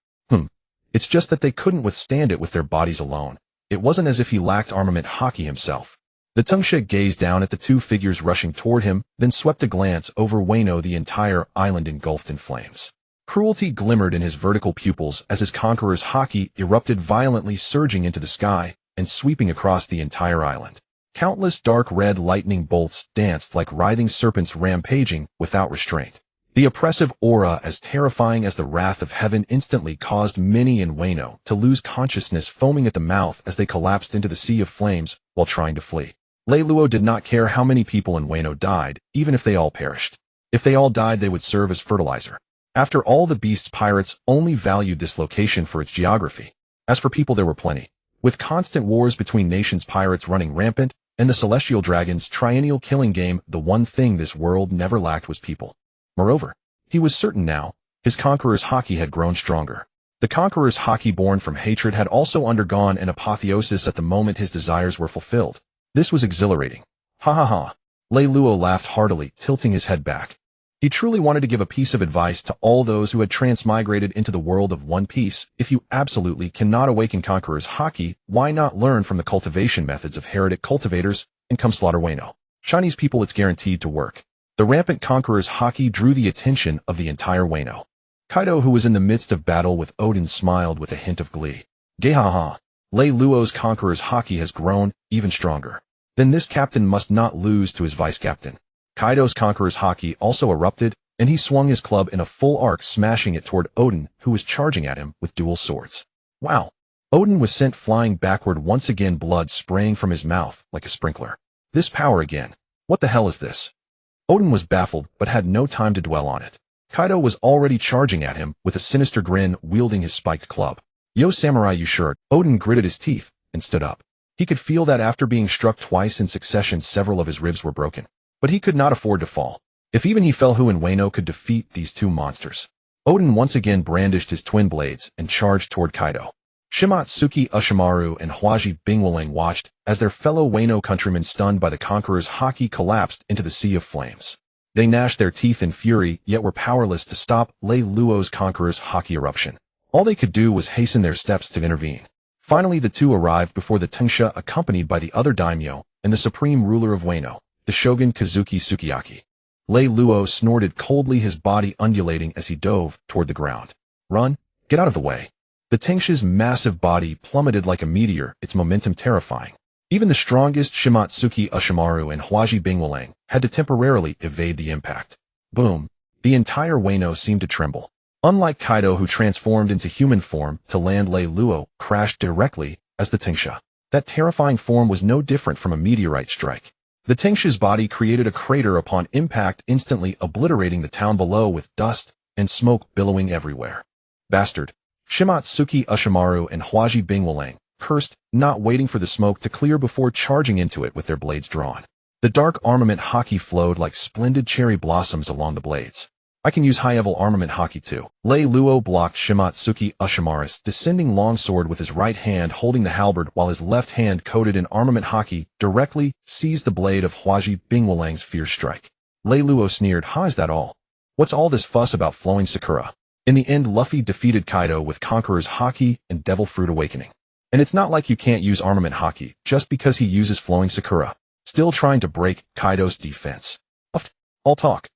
It's just that they couldn't withstand it with their bodies alone. It wasn't as if he lacked armament haki himself. The Tungsha gazed down at the 2 figures rushing toward him, then swept a glance over Wano, the entire island engulfed in flames. Cruelty glimmered in his vertical pupils as his conqueror's haki erupted violently, surging into the sky and sweeping across the entire island. Countless dark red lightning bolts danced like writhing serpents, rampaging without restraint. The oppressive aura, as terrifying as the wrath of heaven, instantly caused many in Wano to lose consciousness, foaming at the mouth as they collapsed into the sea of flames while trying to flee. Reylo did not care how many people in Wano died, even if they all perished. If they all died, they would serve as fertilizer. After all, the beast's pirates only valued this location for its geography. As for people, there were plenty. With constant wars between nations, pirates running rampant, and the celestial dragon's triennial killing game, the one thing this world never lacked was people. Moreover, he was certain now, his conqueror's haki had grown stronger. The conqueror's haki born from hatred had also undergone an apotheosis at the moment his desires were fulfilled. This was exhilarating. Ha ha ha. Reylo laughed heartily, tilting his head back. He truly wanted to give a piece of advice to all those who had transmigrated into the world of One Piece. If you absolutely cannot awaken Conqueror's haki, why not learn from the cultivation methods of heretic cultivators and come slaughter Wano? Chinese people, it's guaranteed to work. The rampant Conqueror's haki drew the attention of the entire Wano. Kaido, who was in the midst of battle with Odin, smiled with a hint of glee. Gehaha. Reylo's Conqueror's haki has grown even stronger. Then this captain must not lose to his vice-captain. Kaido's Conqueror's haki also erupted, and he swung his club in a full arc, smashing it toward Odin, who was charging at him with dual swords. Wow! Odin was sent flying backward once again, blood spraying from his mouth like a sprinkler. This power again. What the hell is this? Odin was baffled, but had no time to dwell on it. Kaido was already charging at him with a sinister grin, wielding his spiked club. Yo, samurai, you sure? Odin gritted his teeth and stood up. He could feel that after being struck twice in succession, several of his ribs were broken. But he could not afford to fall. If even he fell, who in Wano could defeat these two monsters? Odin once again brandished his twin blades and charged toward Kaido. Shimatsuki Ushimaru and Hwaji Bingwaling watched as their fellow Wano countrymen, stunned by the Conqueror's haki, collapsed into the sea of flames. They gnashed their teeth in fury, yet were powerless to stop Reylo's Conqueror's haki eruption. All they could do was hasten their steps to intervene. Finally, the two arrived before the Tensha, accompanied by the other daimyo and the supreme ruler of Wano, the shogun Kazuki Sukiyaki. Reylo snorted coldly, his body undulating as he dove toward the ground. Run! Get out of the way! The Tensha's massive body plummeted like a meteor, its momentum terrifying. Even the strongest Shimatsuki Ushimaru and Hwaji Bingwaling had to temporarily evade the impact. Boom! The entire Wano seemed to tremble. Unlike Kaido, who transformed into human form to land, Reylo crashed directly as the Tensha. That terrifying form was no different from a meteorite strike. The Tensha's body created a crater upon impact, instantly obliterating the town below with dust and smoke billowing everywhere. Bastard! Shimatsuki Ushimaru and Hwaji Bingwaling cursed, not waiting for the smoke to clear before charging into it with their blades drawn. The dark armament haki flowed like splendid cherry blossoms along the blades. I can use high-level armament haki too. Reylo blocked Shimatsuki Ushimaru's descending longsword with his right hand, holding the halberd, while his left hand, coated in armament haki, directly seized the blade of Hwaji Bingwalang's fierce strike. Reylo sneered, "Ha, is that all? What's all this fuss about flowing Sakura?" In the end, Luffy defeated Kaido with Conqueror's haki and Devil Fruit Awakening. And it's not like you can't use armament haki just because he uses flowing Sakura. Still trying to break Kaido's defense. All talk.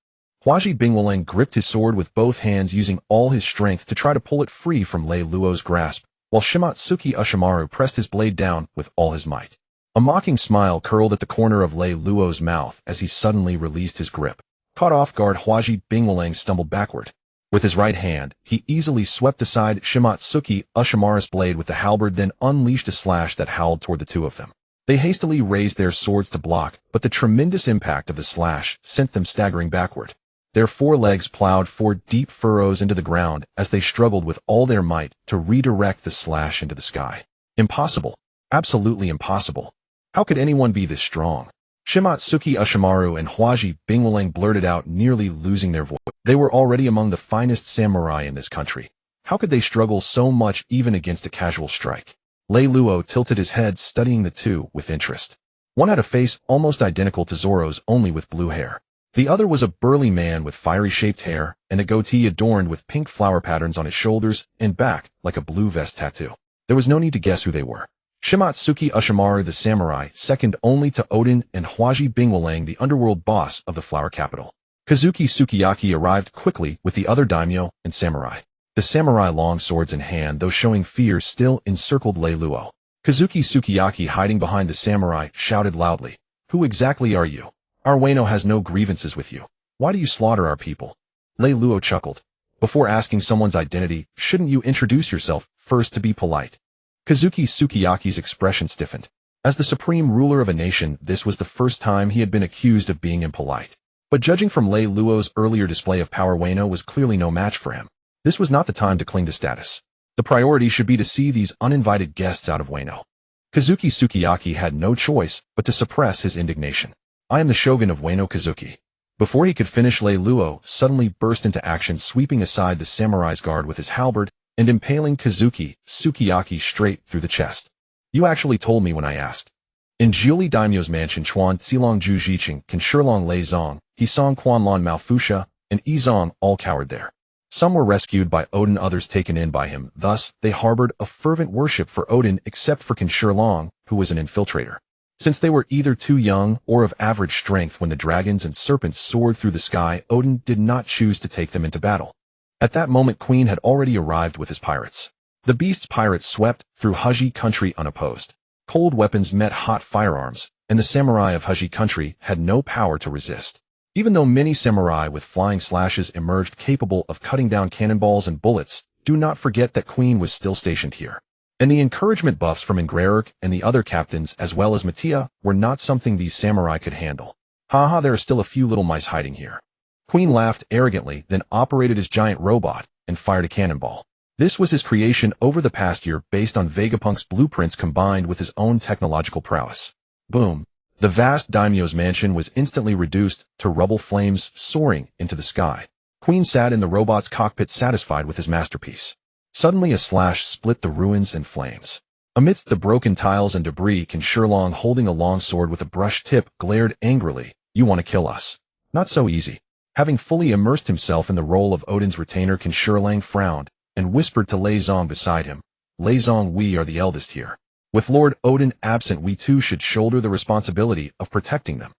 Hwaji Bingwaling gripped his sword with both hands, using all his strength to try to pull it free from Reylo's grasp, while Shimatsuki Ushimaru pressed his blade down with all his might. A mocking smile curled at the corner of Reylo's mouth as he suddenly released his grip. Caught off guard, Hwaji Bingwaling stumbled backward. With his right hand, he easily swept aside Shimatsuki Ushimaru's blade with the halberd, then unleashed a slash that howled toward the two of them. They hastily raised their swords to block, but the tremendous impact of the slash sent them staggering backward. Their forelegs plowed 4 deep furrows into the ground as they struggled with all their might to redirect the slash into the sky. Impossible. Absolutely impossible. How could anyone be this strong? Shimatsuki Ushimaru and Hwaji Bingwaling blurted out, nearly losing their voice. They were already among the finest samurai in this country. How could they struggle so much even against a casual strike? Reylo tilted his head, studying the two with interest. One had a face almost identical to Zoro's, only with blue hair. The other was a burly man with fiery-shaped hair and a goatee adorned with pink flower patterns on his shoulders and back like a blue vest tattoo. There was no need to guess who they were. Shimatsuki Ushimaru, the samurai, second only to Odin, and Hwaji Bingwaling, the underworld boss of the flower capital. Kazuki Sukiyaki arrived quickly with the other daimyo and samurai. The samurai, long swords in hand, though showing fear, still encircled Reylo. Kazuki Sukiyaki, hiding behind the samurai, shouted loudly, "Who exactly are you? Our Wano has no grievances with you. Why do you slaughter our people?" Reylo chuckled. "Before asking someone's identity, shouldn't you introduce yourself first to be polite?" Kazuki Sukiyaki's expression stiffened. As the supreme ruler of a nation, this was the first time he had been accused of being impolite. But judging from Reylo's earlier display of power, Wano was clearly no match for him. This was not the time to cling to status. The priority should be to see these uninvited guests out of Wano. Kazuki Sukiyaki had no choice but to suppress his indignation. I am the shogun of Wano Kazuki. Before he could finish, Lei Luo suddenly burst into action, sweeping aside the samurai's guard with his halberd and impaling Kazuki Sukiyaki straight through the chest. You actually told me when I asked. In Jiuli Daimyo's mansion, Chuan Tsilong Ju Jiqing, Kanshurlong Lei Zong, Hisong Quanlon Malfusha, and Izong all cowered there. Some were rescued by Odin, others taken in by him. Thus, they harbored a fervent worship for Odin, except for Kanshurlong, who was an infiltrator. Since they were either too young or of average strength when the dragons and serpents soared through the sky, Odin did not choose to take them into battle. At that moment, Queen had already arrived with his pirates. The beast's pirates swept through Haji country unopposed. Cold weapons met hot firearms, and the samurai of Haji country had no power to resist. Even though many samurai with flying slashes emerged capable of cutting down cannonballs and bullets, do not forget that Queen was still stationed here. And the encouragement buffs from Ingrerk and the other captains, as well as Mattia, were not something these samurai could handle. Haha, there are still a few little mice hiding here. Queen laughed arrogantly, then operated his giant robot and fired a cannonball. This was his creation over the past year based on Vegapunk's blueprints combined with his own technological prowess. Boom. The vast daimyo's mansion was instantly reduced to rubble, flames soaring into the sky. Queen sat in the robot's cockpit satisfied with his masterpiece. Suddenly a slash split the ruins and flames. Amidst the broken tiles and debris, Kanshurlong, holding a long sword with a brushed tip, glared angrily. You want to kill us? Not so easy. Having fully immersed himself in the role of Odin's retainer, Kanshurlong frowned and whispered to Lei Zong beside him. Lei Zong, we are the eldest here. With Lord Odin absent, we too should shoulder the responsibility of protecting them.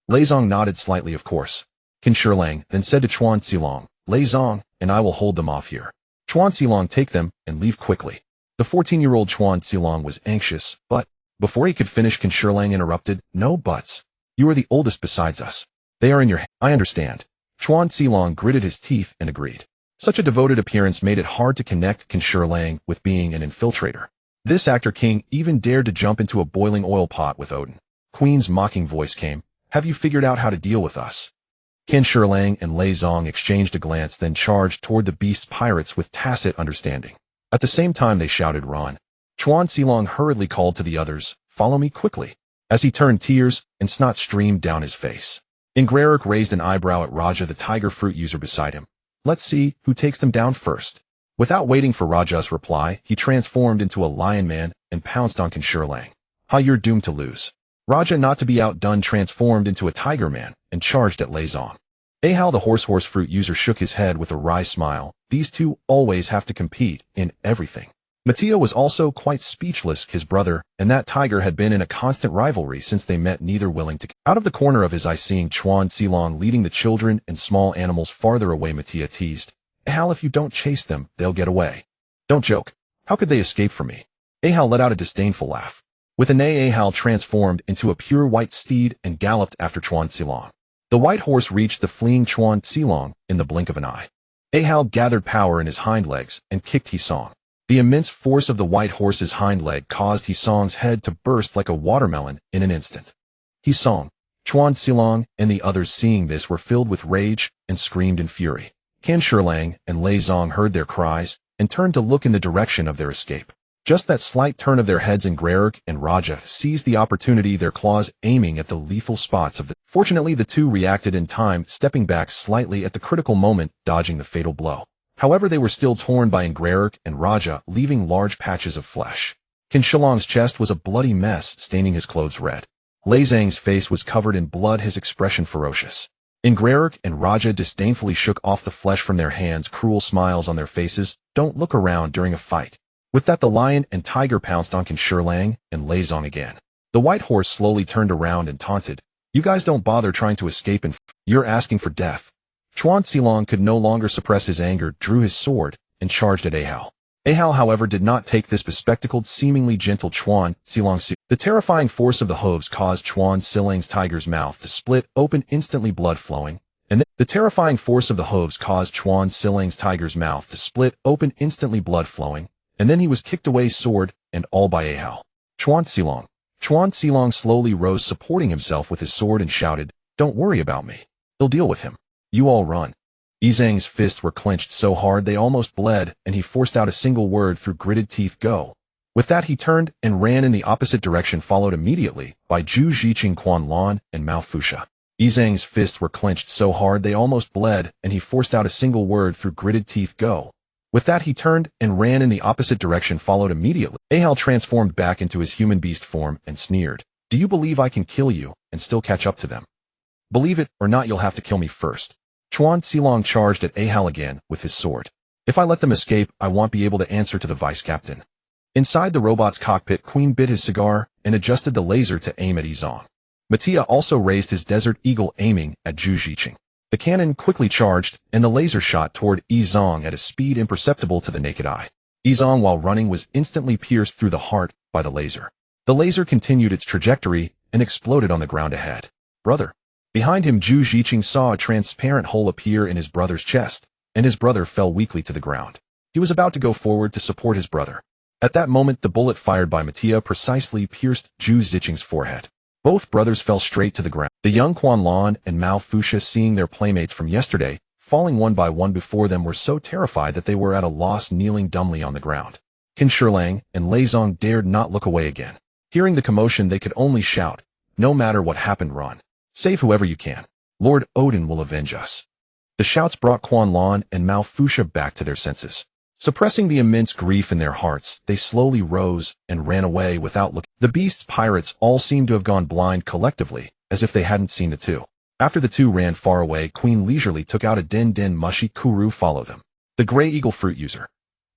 Lei Zong nodded slightly, of course. Kanshurlong then said to Chuan Tsilong, Lei Zong and I will hold them off here. Chuan Tsilong, take them and leave quickly. The 14-year-old Chuan Tsilong was anxious, but before he could finish, Kanshurlong interrupted, no buts. You are the oldest besides us. They are in your I understand. Chuan Tsilong gritted his teeth and agreed. Such a devoted appearance made it hard to connect Kanshurlong with being an infiltrator. This actor king even dared to jump into a boiling oil pot with Odin. Queen's mocking voice came, have you figured out how to deal with us? Kanshurlong and Lei Zong exchanged a glance, then charged toward the beast's pirates with tacit understanding. At the same time they shouted, run. Chuan Tsilong hurriedly called to the others, follow me quickly. As he turned, tears and snot streamed down his face. Ingrerk raised an eyebrow at Raja, the tiger fruit user beside him. Let's see who takes them down first. Without waiting for Raja's reply, he transformed into a lion man and pounced on Kanshurlong. Ha, you're doomed to lose. Raja, not to be outdone, transformed into a tiger man and charged at Lei Zong. Ahal, the horse fruit user, shook his head with a wry smile. These two always have to compete in everything. Mattia was also quite speechless. His brother and that tiger had been in a constant rivalry since they met, neither willing to. Out of the corner of his eye, seeing Chuan Tsilong leading the children and small animals farther away, Mattia teased, Ahal, if you don't chase them, they'll get away. Don't joke. How could they escape from me? Ahal let out a disdainful laugh. With a neigh, Ahal transformed into a pure white steed and galloped after Chuan Tsilong. The white horse reached the fleeing Chuan Tsilong in the blink of an eye. Ahal gathered power in his hind legs and kicked Hisong. The immense force of the white horse's hind leg caused Hisong's head to burst like a watermelon in an instant. Hisong, Chuan Tsilong, and the others, seeing this, were filled with rage and screamed in fury. Kanshurlong and Lei Zong heard their cries and turned to look in the direction of their escape. Just that slight turn of their heads, Ingrerk and Raja seized the opportunity, their claws aiming at the lethal spots of the. Fortunately, the two reacted in time, stepping back slightly at the critical moment, dodging the fatal blow. However, they were still torn by Ingrerk and Raja, leaving large patches of flesh. Kanshurlong's chest was a bloody mess, staining his clothes red. Lei Zong's face was covered in blood, his expression ferocious. Ingrerk and Raja disdainfully shook off the flesh from their hands, cruel smiles on their faces. Don't look around during a fight. With that, the lion and tiger pounced on Kanshurlong and Lei Zong again. The white horse slowly turned around and taunted, you guys don't bother trying to escape and you're asking for death. Chuan Tsilong could no longer suppress his anger, drew his sword, and charged at Ahal. Ahal, however, did not take this bespectacled, seemingly gentle Chuan Tsilong. The terrifying force of the hooves caused Chuan Tsilong's tiger's mouth to split open, instantly blood flowing, and the terrifying force of the hooves caused Chuan Tsilong's tiger's mouth to split open, instantly blood flowing, and then he was kicked away, sword and all, by Ahal. Chuan Tsilong. Chuan Tsilong slowly rose, supporting himself with his sword, and shouted, don't worry about me. He'll deal with him. You all run. Izang's fists were clenched so hard they almost bled, and he forced out a single word through gritted teeth, go. With that he turned and ran in the opposite direction, followed immediately by Zhu Ziqing, Quan Lan, and Mao Fusha. Yizhang's fists were clenched so hard they almost bled, and he forced out a single word through gritted teeth: go. With that he turned and ran in the opposite direction, followed immediately. Ahal transformed back into his human beast form and sneered. Do you believe I can kill you and still catch up to them? Believe it or not, you'll have to kill me first. Chuan Xilong charged at Ahal again with his sword. If I let them escape, I won't be able to answer to the vice-captain. Inside the robot's cockpit, Queen bit his cigar and adjusted the laser to aim at Yizhang. Mattia also raised his Desert Eagle, aiming at Zhu Ziqing. The cannon quickly charged, and the laser shot toward Yizhang at a speed imperceptible to the naked eye. Yizhang, while running, was instantly pierced through the heart by the laser. The laser continued its trajectory and exploded on the ground ahead. Brother. Behind him, Zhu Ziqing saw a transparent hole appear in his brother's chest, and his brother fell weakly to the ground. He was about to go forward to support his brother. At that moment, the bullet fired by Mattia precisely pierced Zhu Ziqing's forehead. Both brothers fell straight to the ground. The young Quan Lan and Mao Fusha, seeing their playmates from yesterday falling one by one before them, were so terrified that they were at a loss, kneeling dumbly on the ground. Qin Shilang and Lei Zong dared not look away again. Hearing the commotion, they could only shout, no matter what happened, run. Save whoever you can. Lord Odin will avenge us. The shouts brought Quan Lan and Mao Fusha back to their senses. Suppressing the immense grief in their hearts, they slowly rose and ran away without looking. The beast's pirates all seemed to have gone blind collectively, as if they hadn't seen the two. After the two ran far away, Queen leisurely took out a Den Mushi Kuru follow them. The Grey Eagle fruit user.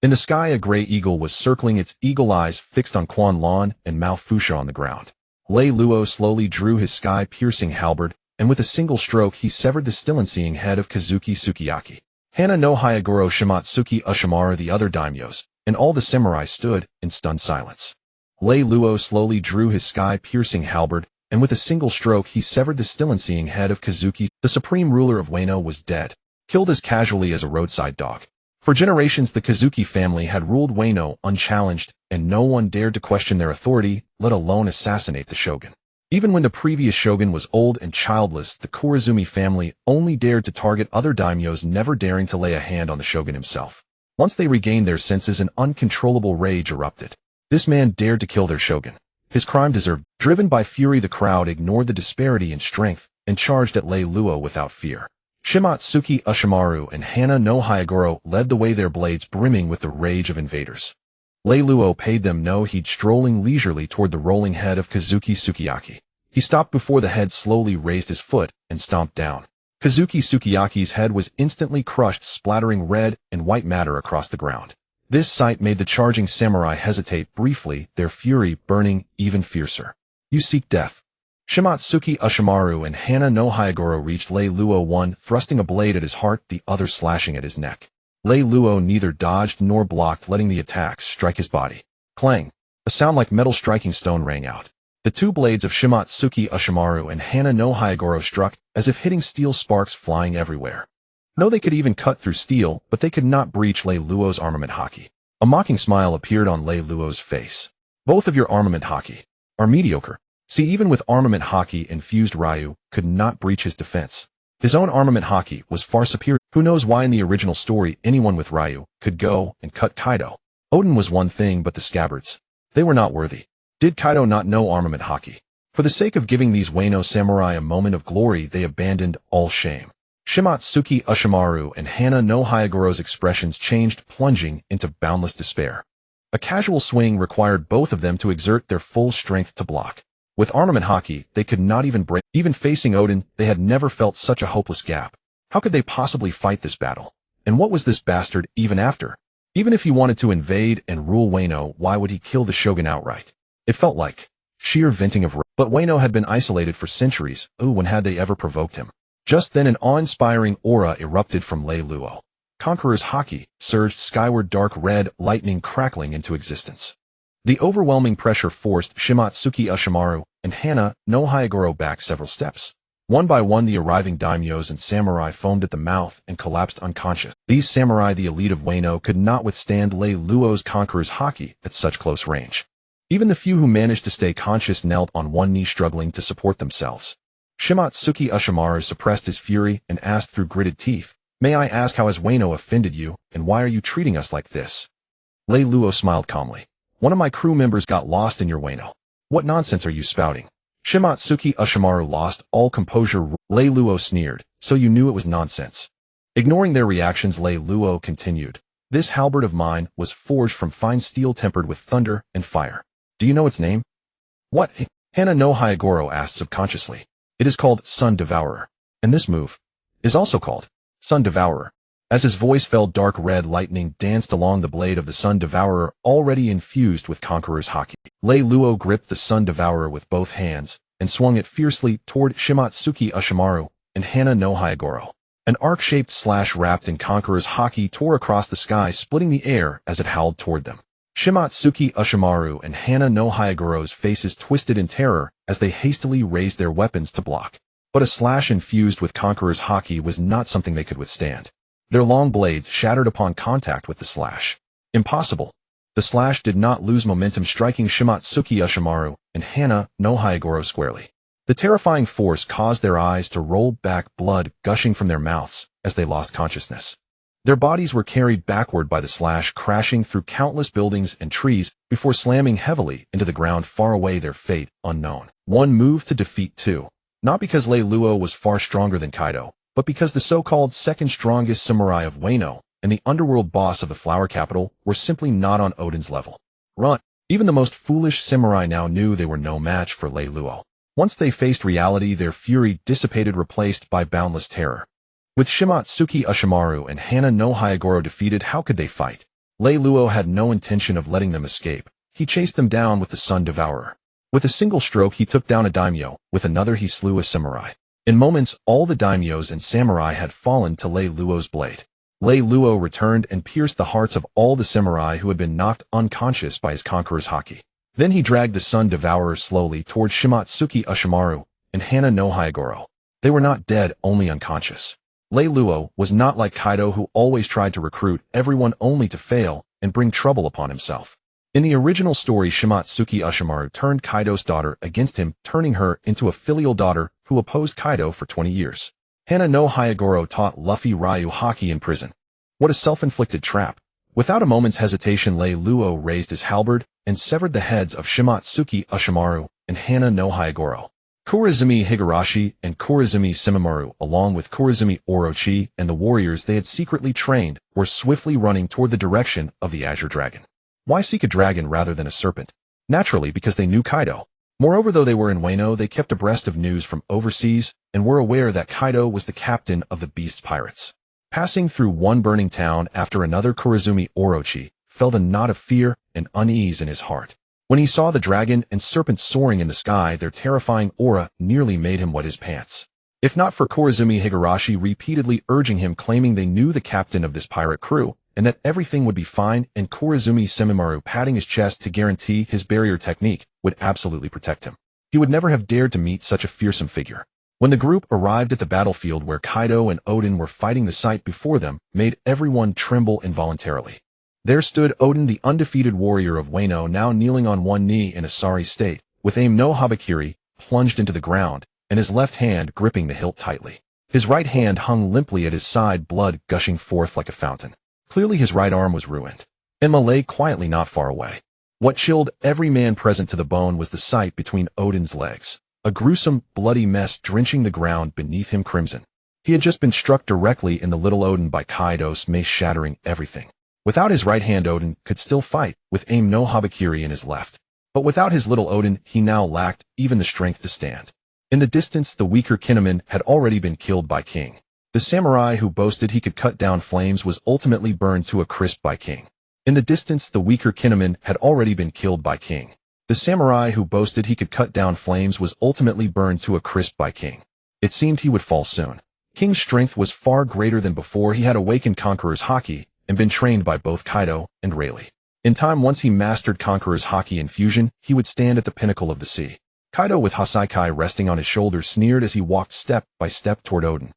In the sky, a gray eagle was circling, its eagle eyes fixed on Quan Lan and Mao Fusha on the ground. Lei Luo slowly drew his sky-piercing halberd, and with a single stroke he severed the still-unseeing head of Kazuki Sukiyaki. Hana no Hayagoro, Shimatsuki Ushimaru, the other daimyos, and all the samurai stood in stunned silence. Lei Luo slowly drew his sky-piercing halberd, and with a single stroke he severed the still-unseeing head of Kazuki. The supreme ruler of Wano was dead, killed as casually as a roadside dog. For generations the Kazuki family had ruled Wano unchallenged, and no one dared to question their authority, let alone assassinate the shogun. Even when the previous shogun was old and childless, the Korizumi family only dared to target other daimyos, never daring to lay a hand on the shogun himself. Once they regained their senses, an uncontrollable rage erupted. This man dared to kill their shogun. His crime deserved. Driven by fury, the crowd ignored the disparity in strength and charged at Lei Luo without fear. Shimatsuki Ushimaru and Hana no Hayagoro led the way, their blades brimming with the rage of invaders. Lei Luo paid them no heed, strolling leisurely toward the rolling head of Kazuki Sukiyaki. He stopped before the head, slowly raised his foot, and stomped down. Kazuki Sukiyaki's head was instantly crushed, splattering red and white matter across the ground. This sight made the charging samurai hesitate briefly, their fury burning even fiercer. You seek death. Shimatsuki Ushimaru and Hana no Hayagoro reached Lei Luo, one thrusting a blade at his heart, the other slashing at his neck. Lei Luo neither dodged nor blocked, letting the attacks strike his body. Clang! A sound like metal striking stone rang out. The two blades of Shimatsuki Ushimaru and Hana no Hayagoro struck, as if hitting steel, sparks flying everywhere. No, they could even cut through steel, but they could not breach Lei Luo's armament haki. A mocking smile appeared on Lei Luo's face. Both of your armament haki are mediocre. See, even with armament haki infused, Ryu could not breach his defense. His own armament haki was far superior. Who knows why in the original story anyone with Ryu could go and cut Kaido? Odin was one thing, but the scabbards, they were not worthy. Did Kaido not know armament haki? For the sake of giving these Wano samurai a moment of glory, they abandoned all shame. Shimatsuki Ushimaru and Hana no Hayagoro's expressions changed, plunging into boundless despair. A casual swing required both of them to exert their full strength to block. With armament haki, they could not even break. Even facing Odin, they had never felt such a hopeless gap. How could they possibly fight this battle? And what was this bastard even after? Even if he wanted to invade and rule Wano, why would he kill the shogun outright? It felt like sheer venting of rage. But Wano had been isolated for centuries. When had they ever provoked him? Just then an awe-inspiring aura erupted from Lei Luo. Conqueror's haki surged skyward, dark red lightning crackling into existence. The overwhelming pressure forced Shimatsuki Ushimaru and Hana no Hayagoro back several steps. One by one, the arriving daimyos and samurai foamed at the mouth and collapsed unconscious. These samurai, the elite of Wano, could not withstand Lei Luo's Conqueror's haki at such close range. Even the few who managed to stay conscious knelt on one knee, struggling to support themselves. Shimatsuki Ushimaru suppressed his fury and asked through gritted teeth, "May I ask how has Wano offended you, and why are you treating us like this?" Lei Luo smiled calmly. One of my crew members got lost in your Wano. What nonsense are you spouting? Shimatsuki Ushimaru lost all composure. Lei Luo sneered, so you knew it was nonsense. Ignoring their reactions, Lei Luo continued. This halberd of mine was forged from fine steel tempered with thunder and fire. Do you know its name? What? Hana no Hyagoro asked subconsciously. It is called Sun Devourer. And this move is also called Sun Devourer. As his voice fell, dark red lightning danced along the blade of the Sun Devourer, already infused with Conqueror's Haki. Lei Luo gripped the Sun Devourer with both hands and swung it fiercely toward Shimatsuki Ushimaru and Hana no Hyagoro. An arc-shaped slash wrapped in Conqueror's Haki tore across the sky, splitting the air as it howled toward them. Shimatsuki Ushimaru and Hana no Hyagoro's faces twisted in terror as they hastily raised their weapons to block. But a slash infused with Conqueror's Haki was not something they could withstand. Their long blades shattered upon contact with the slash. Impossible. The slash did not lose momentum, striking Shimatsuki Ushimaru and Hana no Hyagoro squarely. The terrifying force caused their eyes to roll back, blood gushing from their mouths as they lost consciousness. Their bodies were carried backward by the slash, crashing through countless buildings and trees before slamming heavily into the ground, far away, their fate unknown. One move to defeat two. Not because Lei Luo was far stronger than Kaido, but because the so-called second strongest samurai of Wano and the underworld boss of the flower capital were simply not on Oden's level. Run. Even the most foolish samurai now knew they were no match for Lei Luo. Once they faced reality, their fury dissipated, replaced by boundless terror. With Shimatsuki Ushimaru and Hana no Hyagoro defeated, how could they fight? Lei Luo had no intention of letting them escape. He chased them down with the Sun Devourer. With a single stroke, he took down a daimyo. With another, he slew a samurai. In moments, all the daimyos and samurai had fallen to Lei Luo's blade. Lei Luo returned and pierced the hearts of all the samurai who had been knocked unconscious by his Conqueror's Haki. Then he dragged the Sun Devourer slowly toward Shimatsuki Ushimaru and Hana no Hyagoro. They were not dead, only unconscious. Lei Luo was not like Kaido, who always tried to recruit everyone only to fail and bring trouble upon himself. In the original story, Shimatsuki Ushimaru turned Kaido's daughter against him, turning her into a filial daughter who opposed Kaido for 20 years. Hana no Hyagoro taught Luffy Ryu Haki in prison. What a self-inflicted trap. Without a moment's hesitation, Lei Luo raised his halberd and severed the heads of Shimatsuki Ushimaru and Hana no Hyagoro. Kurizumi Higurashi and Kurizumi Semimaru, along with Kurizumi Orochi and the warriors they had secretly trained, were swiftly running toward the direction of the Azure Dragon. Why seek a dragon rather than a serpent? Naturally, because they knew Kaido. Moreover, though they were in Wano, they kept abreast of news from overseas and were aware that Kaido was the captain of the Beast Pirates. Passing through one burning town after another, Kurizumi Orochi felt a knot of fear and unease in his heart. When he saw the dragon and serpent soaring in the sky, their terrifying aura nearly made him wet his pants. If not for Kurizumi Higurashi repeatedly urging him, claiming they knew the captain of this pirate crew and that everything would be fine, and Kurizumi Semimaru patting his chest to guarantee his barrier technique would absolutely protect him, he would never have dared to meet such a fearsome figure. When the group arrived at the battlefield where Kaido and Oden were fighting, the sight before them made everyone tremble involuntarily. There stood Oden, the undefeated warrior of Wano, now kneeling on one knee in a sorry state, with aim no habakiri plunged into the ground, and his left hand gripping the hilt tightly. His right hand hung limply at his side, blood gushing forth like a fountain. Clearly his right arm was ruined. Enma lay quietly not far away. What chilled every man present to the bone was the sight between Oden's legs, a gruesome, bloody mess drenching the ground beneath him crimson. He had just been struck directly in the little Oden by Kaido's mace, shattering everything. Without his right hand, Oden could still fight, with aim no habakiri in his left. But without his little Oden, he now lacked even the strength to stand. In the distance, the weaker Kinemon had already been killed by King. The samurai who boasted he could cut down flames was ultimately burned to a crisp by King. In the distance, the weaker Kinemon had already been killed by King. The samurai who boasted he could cut down flames was ultimately burned to a crisp by King. It seemed he would fall soon. King's strength was far greater than before. He had awakened Conqueror's Haki and been trained by both Kaido and Reylo. In time, once he mastered Conqueror's Haki infusion, he would stand at the pinnacle of the sea. Kaido, with Hasaikai resting on his shoulders, sneered as he walked step by step toward Oden.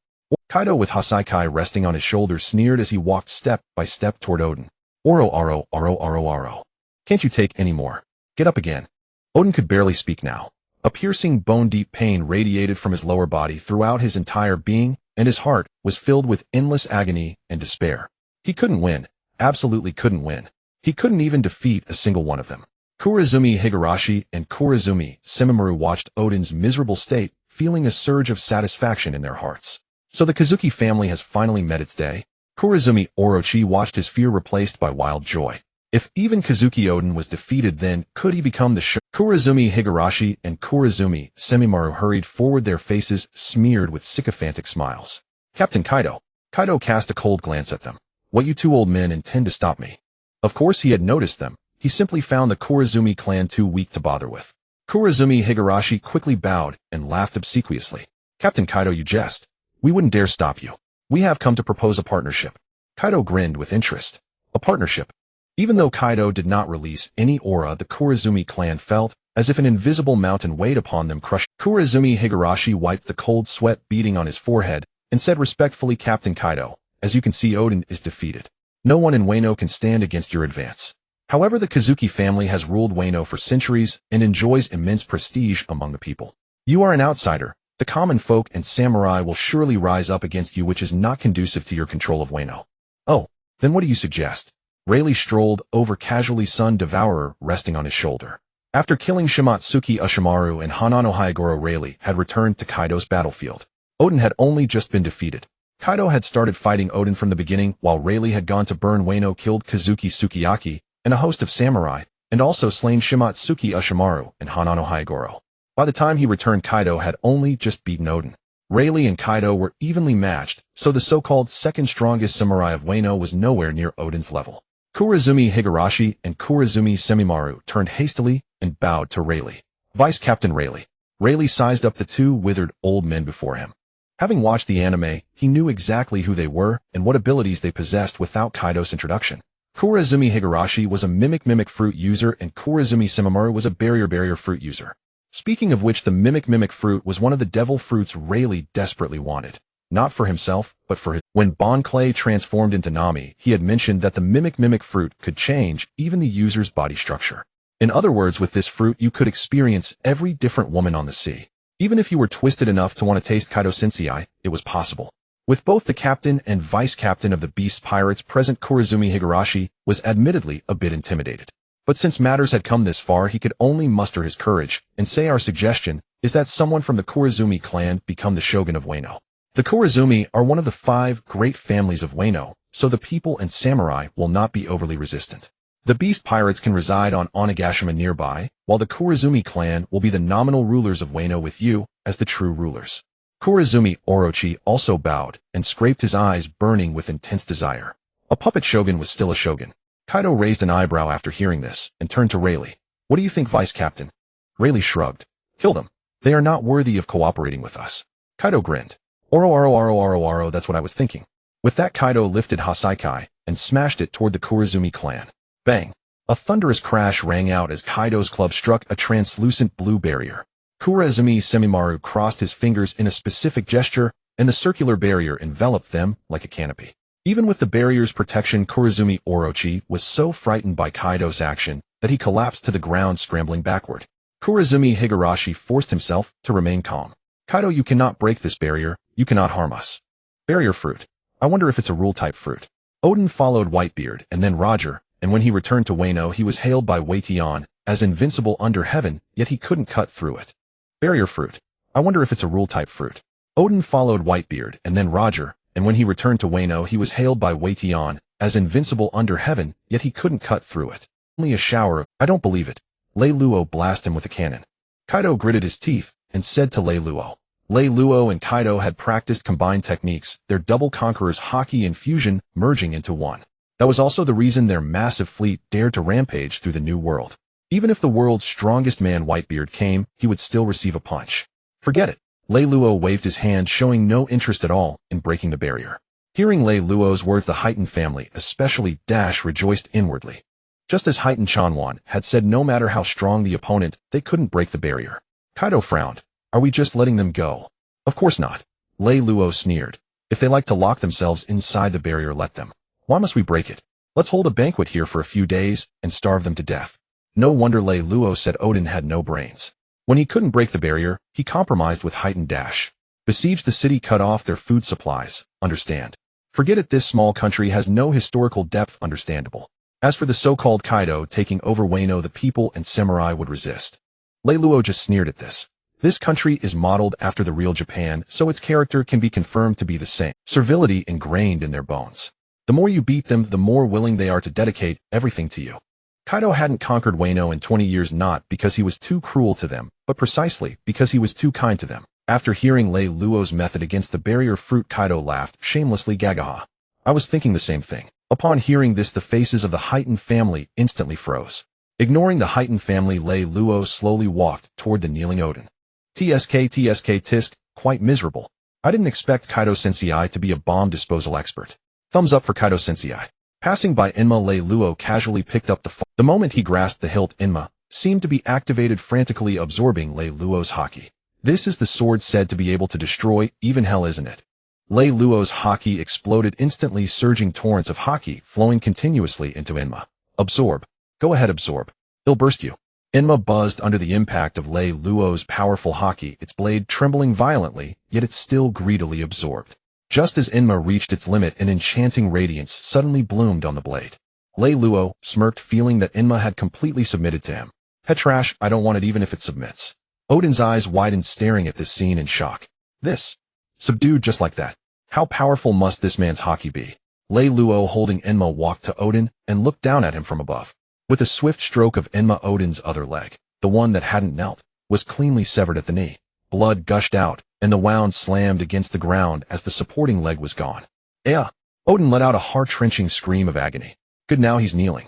Kaido, with Hasaikai resting on his shoulders, sneered as he walked step by step toward Oden. Oro, aro, aro, aro, aro. Can't you take any more? Get up again. Oden could barely speak now. A piercing, bone-deep pain radiated from his lower body throughout his entire being, and his heart was filled with endless agony and despair. He couldn't win. Absolutely couldn't win. He couldn't even defeat a single one of them. Kurazumi Higurashi and Kurazumi Semimaru watched Odin's miserable state, feeling a surge of satisfaction in their hearts. So the Kazuki family has finally met its day? Kurazumi Orochi watched his fear replaced by wild joy. If even Kazuki Odin was defeated, then could he become the shogun? Kurazumi Higurashi and Kurazumi Semimaru hurried forward, their faces smeared with sycophantic smiles. Captain Kaido. Kaido cast a cold glance at them. What, you two old men intend to stop me? Of course he had noticed them. He simply found the Kurazumi clan too weak to bother with. Kurazumi Higurashi quickly bowed and laughed obsequiously. Captain Kaido, you jest. We wouldn't dare stop you. We have come to propose a partnership. Kaido grinned with interest. A partnership. Even though Kaido did not release any aura, the Kurazumi clan felt as if an invisible mountain weighed upon them, crushed. Kurazumi Higurashi wiped the cold sweat beading on his forehead and said respectfully, Captain Kaido, as you can see, Odin is defeated. No one in Wano can stand against your advance. However, the Kazuki family has ruled Wano for centuries and enjoys immense prestige among the people. You are an outsider. The common folk and samurai will surely rise up against you, which is not conducive to your control of Wano. Oh, then what do you suggest? Reylo strolled over casually, Sun Devourer resting on his shoulder. After killing Shimatsuki Ushimaru and Hanano Hyogoro, Reylo had returned to Kaido's battlefield. Odin had only just been defeated. Kaido had started fighting Odin from the beginning, while Reylo had gone to burn Wano, killed Kazuki Sukiyaki and a host of samurai, and also slain Shimatsuki Ushimaru and Hanano Hyogoro. By the time he returned, Kaido had only just beaten Odin. Reylo and Kaido were evenly matched, so the so-called second strongest samurai of Wano was nowhere near Odin's level. Kurazumi Higurashi and Kurazumi Semimaru turned hastily and bowed to Reylo. Vice Captain Reylo. Reylo sized up the two withered old men before him. Having watched the anime, he knew exactly who they were and what abilities they possessed without Kaido's introduction. Kurazumi Higurashi was a mimic fruit user and Kurazumi Semimaru was a barrier fruit user. Speaking of which, the mimic fruit was one of the devil fruits Reylo desperately wanted. Not for himself, but for his... When Bon Clay transformed into Nami, he had mentioned that the mimic fruit could change even the user's body structure. In other words, with this fruit you could experience every different woman on the sea. Even if you were twisted enough to want to taste Kaido Sensei, it was possible. With both the captain and vice captain of the Beast Pirates present, Kurazumi Higurashi was admittedly a bit intimidated. But since matters had come this far, he could only muster his courage and say, our suggestion is that someone from the Kurazumi clan become the shogun of Wano. The Kurazumi are one of the 5 great families of Wano, so the people and samurai will not be overly resistant. The Beast Pirates can reside on Onigashima nearby, while the Kurazumi clan will be the nominal rulers of Wano with you as the true rulers. Kurazumi Orochi also bowed and scraped his eyes, burning with intense desire. A puppet shogun was still a shogun. Kaido raised an eyebrow after hearing this and turned to Reylo. What do you think, Vice Captain? Reylo shrugged. Kill them. They are not worthy of cooperating with us. Kaido grinned. Oro, that's what I was thinking. With that, Kaido lifted Hasaikai and smashed it toward the Kurazumi clan. Bang! A thunderous crash rang out as Kaido's club struck a translucent blue barrier. Kurazumi Semimaru crossed his fingers in a specific gesture, and the circular barrier enveloped them like a canopy. Even with the barrier's protection, Kurazumi Orochi was so frightened by Kaido's action that he collapsed to the ground, scrambling backward. Kurazumi Higurashi forced himself to remain calm. Kaido, you cannot break this barrier. You cannot harm us. Barrier fruit. I wonder if it's a rule-type fruit. Odin followed Whitebeard and then Roger, and when he returned to Wano, he was hailed by Weition as invincible under heaven, yet he couldn't cut through it. Barrier fruit. I wonder if it's a rule-type fruit. Odin followed Whitebeard and then Roger, and when he returned to Wano, he was hailed by Weition as invincible under heaven, yet he couldn't cut through it. Only a shower. I don't believe it. Reylo blasted him with a cannon. Kaido gritted his teeth and said to Reylo. Reylo and Kaido had practiced combined techniques, their double conquerors haki and fusion merging into one. That was also the reason their massive fleet dared to rampage through the new world. Even if the world's strongest man Whitebeard came, he would still receive a punch. Forget it. Reylo waved his hand, showing no interest at all in breaking the barrier. Hearing Reylo's words, the Heighten family, especially Dash, rejoiced inwardly. Just as Heighten Chanwan had said, no matter how strong the opponent, they couldn't break the barrier. Kaido frowned. Are we just letting them go? Of course not. Reylo sneered. If they like to lock themselves inside the barrier, let them. Why must we break it? Let's hold a banquet here for a few days and starve them to death. No wonder Reylo said Odin had no brains. When he couldn't break the barrier, he compromised with Heighten Dash. Besieged the city, cut off their food supplies. Understand. Forget it, this small country has no historical depth. Understandable. As for the so-called Kaido taking over Wano, the people and samurai would resist. Reylo just sneered at this. This country is modeled after the real Japan, so its character can be confirmed to be the same. Servility ingrained in their bones. The more you beat them, the more willing they are to dedicate everything to you. Kaido hadn't conquered Wano in 20 years not because he was too cruel to them, but precisely because he was too kind to them. After hearing Reylo's method against the barrier fruit, Kaido laughed shamelessly. Gagaha. I was thinking the same thing. Upon hearing this, the faces of the heightened family instantly froze. Ignoring the heightened family, Reylo slowly walked toward the kneeling Odin. TSK tisk, quite miserable. I didn't expect Kaido Sensei to be a bomb disposal expert. Thumbs up for Kaido Sensei. Passing by Enma, Reylo casually picked up the phone. The moment he grasped the hilt, Enma seemed to be activated, frantically absorbing Reylo's haki. This is the sword said to be able to destroy even hell, isn't it? Reylo's haki exploded instantly, surging torrents of haki flowing continuously into Enma. Absorb. Go ahead, absorb. It'll burst you. Enma buzzed under the impact of Reylo's powerful haki, its blade trembling violently, yet it still greedily absorbed. Just as Enma reached its limit, an enchanting radiance suddenly bloomed on the blade. Reylo smirked, feeling that Enma had completely submitted to him. Head trash, I don't want it even if it submits. Odin's eyes widened, staring at this scene in shock. This? Subdued just like that. How powerful must this man's haki be? Reylo, holding Enma, walked to Odin and looked down at him from above. With a swift stroke of Enma, Odin's other leg, the one that hadn't knelt, was cleanly severed at the knee. Blood gushed out, and the wound slammed against the ground as the supporting leg was gone. Odin let out a heart-wrenching scream of agony. Good, now he's kneeling.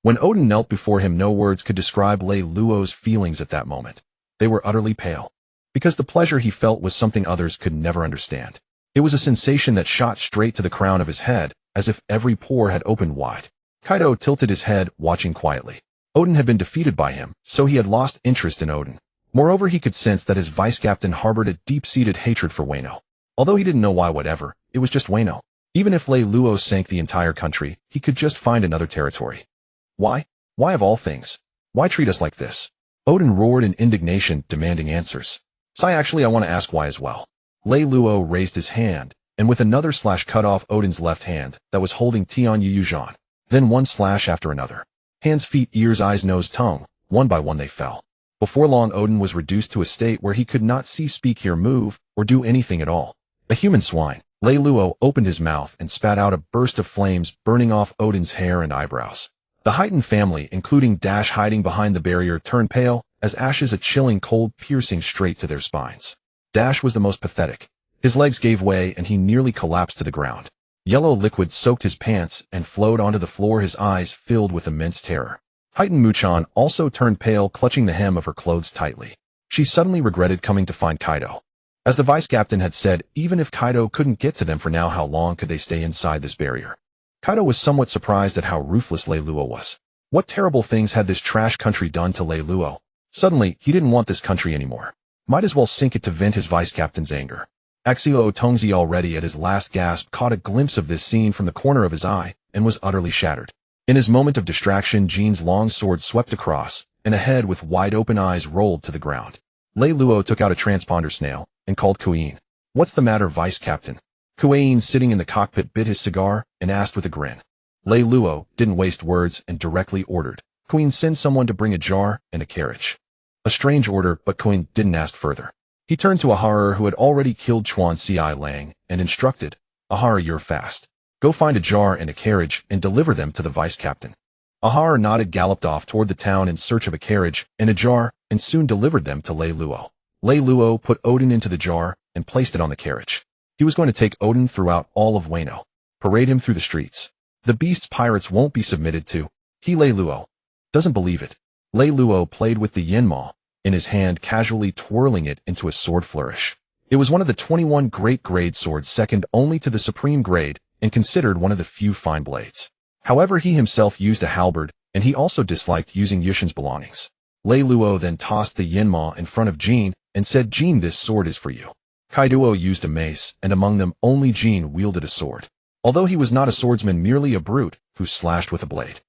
When Odin knelt before him, no words could describe Reylo's feelings at that moment. They were utterly pale. Because the pleasure he felt was something others could never understand. It was a sensation that shot straight to the crown of his head, as if every pore had opened wide. Kaido tilted his head, watching quietly. Odin had been defeated by him, so he had lost interest in Odin. Moreover, he could sense that his vice-captain harbored a deep-seated hatred for Wano. Although he didn't know why, whatever, it was just Wano. Even if Reylo sank the entire country, he could just find another territory. Why? Why of all things? Why treat us like this? Odin roared in indignation, demanding answers. Actually, I want to ask why as well. Reylo raised his hand, and with another slash cut off Odin's left hand that was holding Tian Yuzhan. Then one slash after another. Hands, feet, ears, eyes, nose, tongue. One by one they fell. Before long, Odin was reduced to a state where he could not see, speak, hear, move, or do anything at all. A human swine. Reylo opened his mouth and spat out a burst of flames, burning off Odin's hair and eyebrows. The heightened family, including Dash hiding behind the barrier, turned pale as ashes, a chilling cold piercing straight to their spines. Dash was the most pathetic. His legs gave way and he nearly collapsed to the ground. Yellow liquid soaked his pants and flowed onto the floor, his eyes filled with immense terror. Heightened Muchan also turned pale, clutching the hem of her clothes tightly. She suddenly regretted coming to find Kaido. As the vice-captain had said, even if Kaido couldn't get to them for now, how long could they stay inside this barrier? Kaido was somewhat surprised at how ruthless Reylo was. What terrible things had this trash country done to Reylo? Suddenly, he didn't want this country anymore. Might as well sink it to vent his vice-captain's anger. Axio Tongzi, already at his last gasp, caught a glimpse of this scene from the corner of his eye and was utterly shattered. In his moment of distraction, Jin's long sword swept across, and a head with wide-open eyes rolled to the ground. Reylo took out a transponder snail and called Kuein. What's the matter, Vice-Captain? Kuein, sitting in the cockpit, bit his cigar and asked with a grin. Reylo didn't waste words and directly ordered. Kuein, send someone to bring a jar and a carriage. A strange order, but Kuein didn't ask further. He turned to Ahara, who had already killed Chuan Ci Lang, and instructed, Ahara, you're fast. Go find a jar and a carriage and deliver them to the vice-captain. Ahara nodded, galloped off toward the town in search of a carriage and a jar, and soon delivered them to Reylo. Reylo put Odin into the jar and placed it on the carriage. He was going to take Odin throughout all of Wano, parade him through the streets. The beast's pirates won't be submitted to. Reylo doesn't believe it. Reylo played with the Yinma in his hand, casually twirling it into a sword flourish. It was one of the 21 great grade swords, second only to the supreme grade, and considered one of the few fine blades. However, he himself used a halberd, and he also disliked using Yushin's belongings. Reylo then tossed the Yinma in front of Jin and said, Jin, this sword is for you. Kaido used a mace, and among them only Jin wielded a sword. Although he was not a swordsman, merely a brute who slashed with a blade.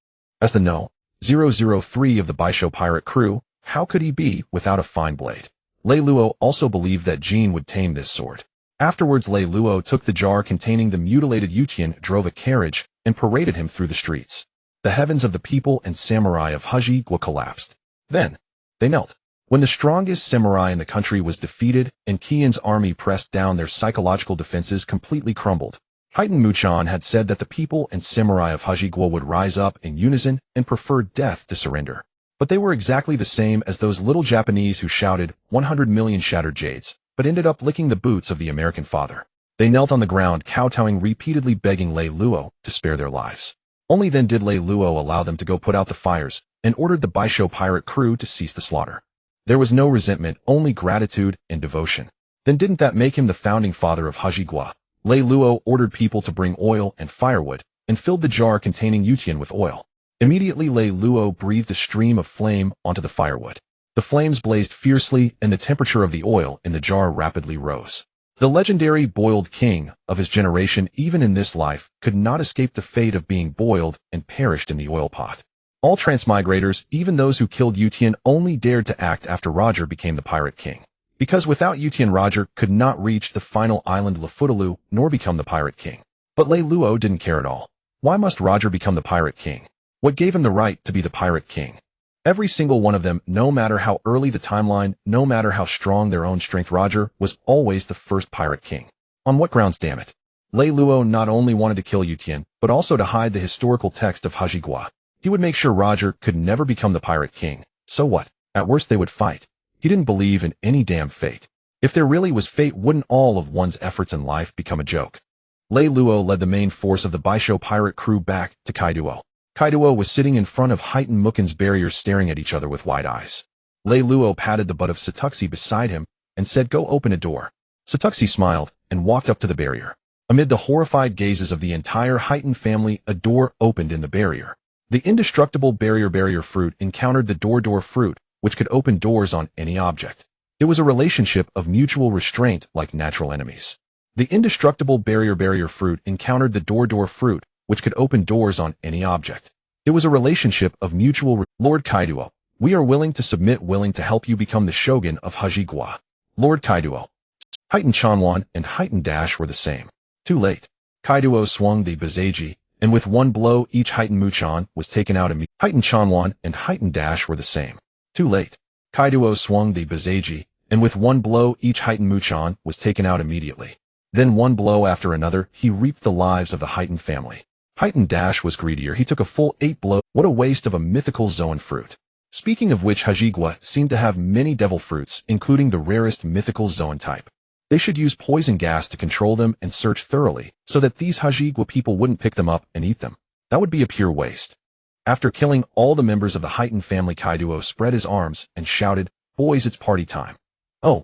As the No. 003 of the Baisho pirate crew, how could he be without a fine blade? Reylo also believed that Jin would tame this sword. Afterwards, Reylo took the jar containing the mutilated Yutian, drove a carriage, and paraded him through the streets. The heavens of the people and samurai of Hajigwa collapsed. Then, they knelt. When the strongest samurai in the country was defeated and Kian's army pressed down, their psychological defenses completely crumbled. Heitan Muchan had said that the people and samurai of Hajigwa would rise up in unison and prefer death to surrender. But they were exactly the same as those little Japanese who shouted 100 million shattered jades, but ended up licking the boots of the American father. They knelt on the ground, kowtowing, repeatedly begging Lei Luo to spare their lives. Only then did Lei Luo allow them to go put out the fires and ordered the Baisho pirate crew to cease the slaughter. There was no resentment, only gratitude and devotion. Then didn't that make him the founding father of Hajigwa? Lei Luo ordered people to bring oil and firewood and filled the jar containing Yutian with oil. Immediately Lei Luo breathed a stream of flame onto the firewood. The flames blazed fiercely and the temperature of the oil in the jar rapidly rose. The legendary boiled king of his generation, even in this life, could not escape the fate of being boiled and perished in the oil pot. All transmigrators, even those who killed Yutian, only dared to act after Roger became the pirate king. Because without Yutian, Roger could not reach the final island Lafutalu nor become the pirate king. But Lei Luo didn't care at all. Why must Roger become the pirate king? What gave him the right to be the pirate king? Every single one of them, no matter how early the timeline, no matter how strong their own strength, Roger was always the first pirate king. On what grounds, damn it? Lei Luo not only wanted to kill Yutian, but also to hide the historical text of Hajigwa. He would make sure Roger could never become the pirate king. So what? At worst they would fight. He didn't believe in any damn fate. If there really was fate, wouldn't all of one's efforts in life become a joke? Lei Luo led the main force of the Baisho pirate crew back to Kaido. Kaido was sitting in front of Heitan Mukin's barrier, staring at each other with wide eyes. Lei Luo patted the butt of Satuxi beside him and said, "Go open a door." Satuxi smiled and walked up to the barrier. Amid the horrified gazes of the entire Heitan family, a door opened in the barrier. The indestructible barrier fruit encountered the door fruit, which could open doors on any object. It was a relationship of mutual restraint like natural enemies. The indestructible barrier fruit encountered the door fruit, which could open doors on any object. It was a relationship of mutual Lord Kaido, we are willing to submit, willing to help you become the shogun of Hajigwa. Lord Kaido. Heitan Chanwan and Heitan Dash were the same. Too late. Kaido swung the Bazeji, and with one blow each Heitan Muchan was taken out immediately. Heitan Chanwan and Heitan Dash were the same. Too late. Kaido swung the Bazeji, and with one blow each Heitan Muchan was taken out immediately. Then one blow after another, he reaped the lives of the Heitan family. Heitan Dash was greedier. He took a full 8 blows. What a waste of a mythical Zoan fruit. Speaking of which, Hajigwa seemed to have many devil fruits, including the rarest mythical Zoan type. They should use poison gas to control them and search thoroughly, so that these Hajigwa people wouldn't pick them up and eat them. That would be a pure waste. After killing all the members of the Heitan family, Kaido spread his arms and shouted, "Boys, it's party time." Oh.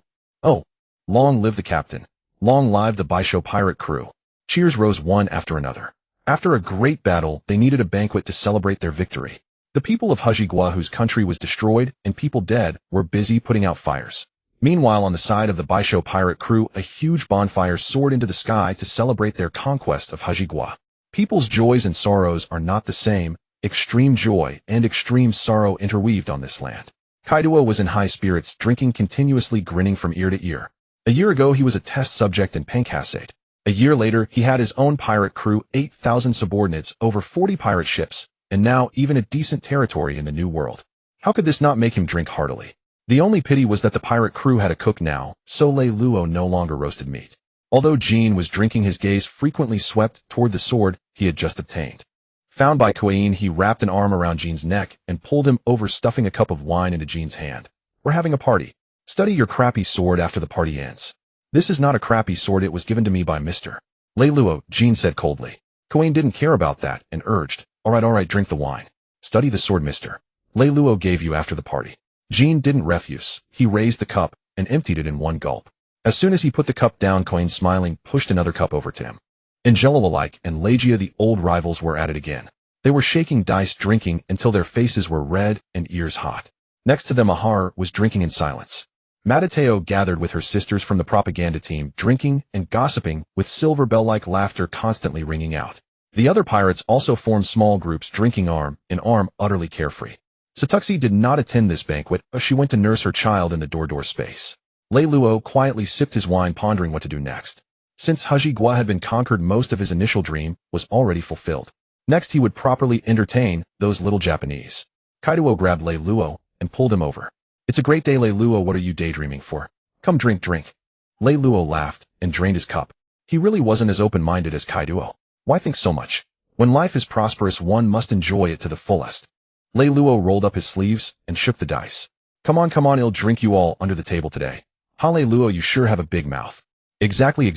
Long live the captain. Long live the Baisho pirate crew. Cheers rose one after another. After a great battle, they needed a banquet to celebrate their victory. The people of Hajigwa, whose country was destroyed and people dead, were busy putting out fires. Meanwhile, on the side of the Baisho pirate crew, a huge bonfire soared into the sky to celebrate their conquest of Hajigwa. People's joys and sorrows are not the same. Extreme joy and extreme sorrow interweaved on this land. Kaido was in high spirits, drinking continuously, grinning from ear to ear. A year ago, he was a test subject in Pankasate. A year later, he had his own pirate crew, 8,000 subordinates, over 40 pirate ships, and now even a decent territory in the New World. How could this not make him drink heartily? The only pity was that the pirate crew had a cook now, so Lei Luo no longer roasted meat. Although Jean was drinking, his gaze frequently swept toward the sword he had just obtained. Found by Queen, he wrapped an arm around Jean's neck and pulled him over, stuffing a cup of wine into Jean's hand. "We're having a party. Study your crappy sword after the party ends." "This is not a crappy sword, it was given to me by Mr. Lei Luo," Jean said coldly. Queen didn't care about that and urged, all right, drink the wine. "Study the sword Mr. Lei Luo gave you after the party." Jean didn't refuse. He raised the cup and emptied it in one gulp. As soon as he put the cup down, Queen, smiling, pushed another cup over to him. Angela alike and Legia, the old rivals, were at it again. They were shaking dice, drinking until their faces were red and ears hot. Next to them, Ahar was drinking in silence. Matateo gathered with her sisters from the propaganda team, drinking and gossiping, with silver bell-like laughter constantly ringing out. The other pirates also formed small groups, drinking arm in arm, utterly carefree. Satuxi did not attend this banquet, as she went to nurse her child in the door space. Lei Luo quietly sipped his wine, pondering what to do next. Since Hajigwa had been conquered, most of his initial dream was already fulfilled. Next, he would properly entertain those little Japanese. Kaido grabbed Reylo and pulled him over. It's a great day, Reylo. What are you daydreaming for? Come drink. Reylo laughed and drained his cup. He really wasn't as open-minded as Kaido. Why think so much? When life is prosperous, one must enjoy it to the fullest. Reylo rolled up his sleeves and shook the dice. Come on, I'll drink you all under the table today. Ha, Reylo, you sure have a big mouth. Exactly.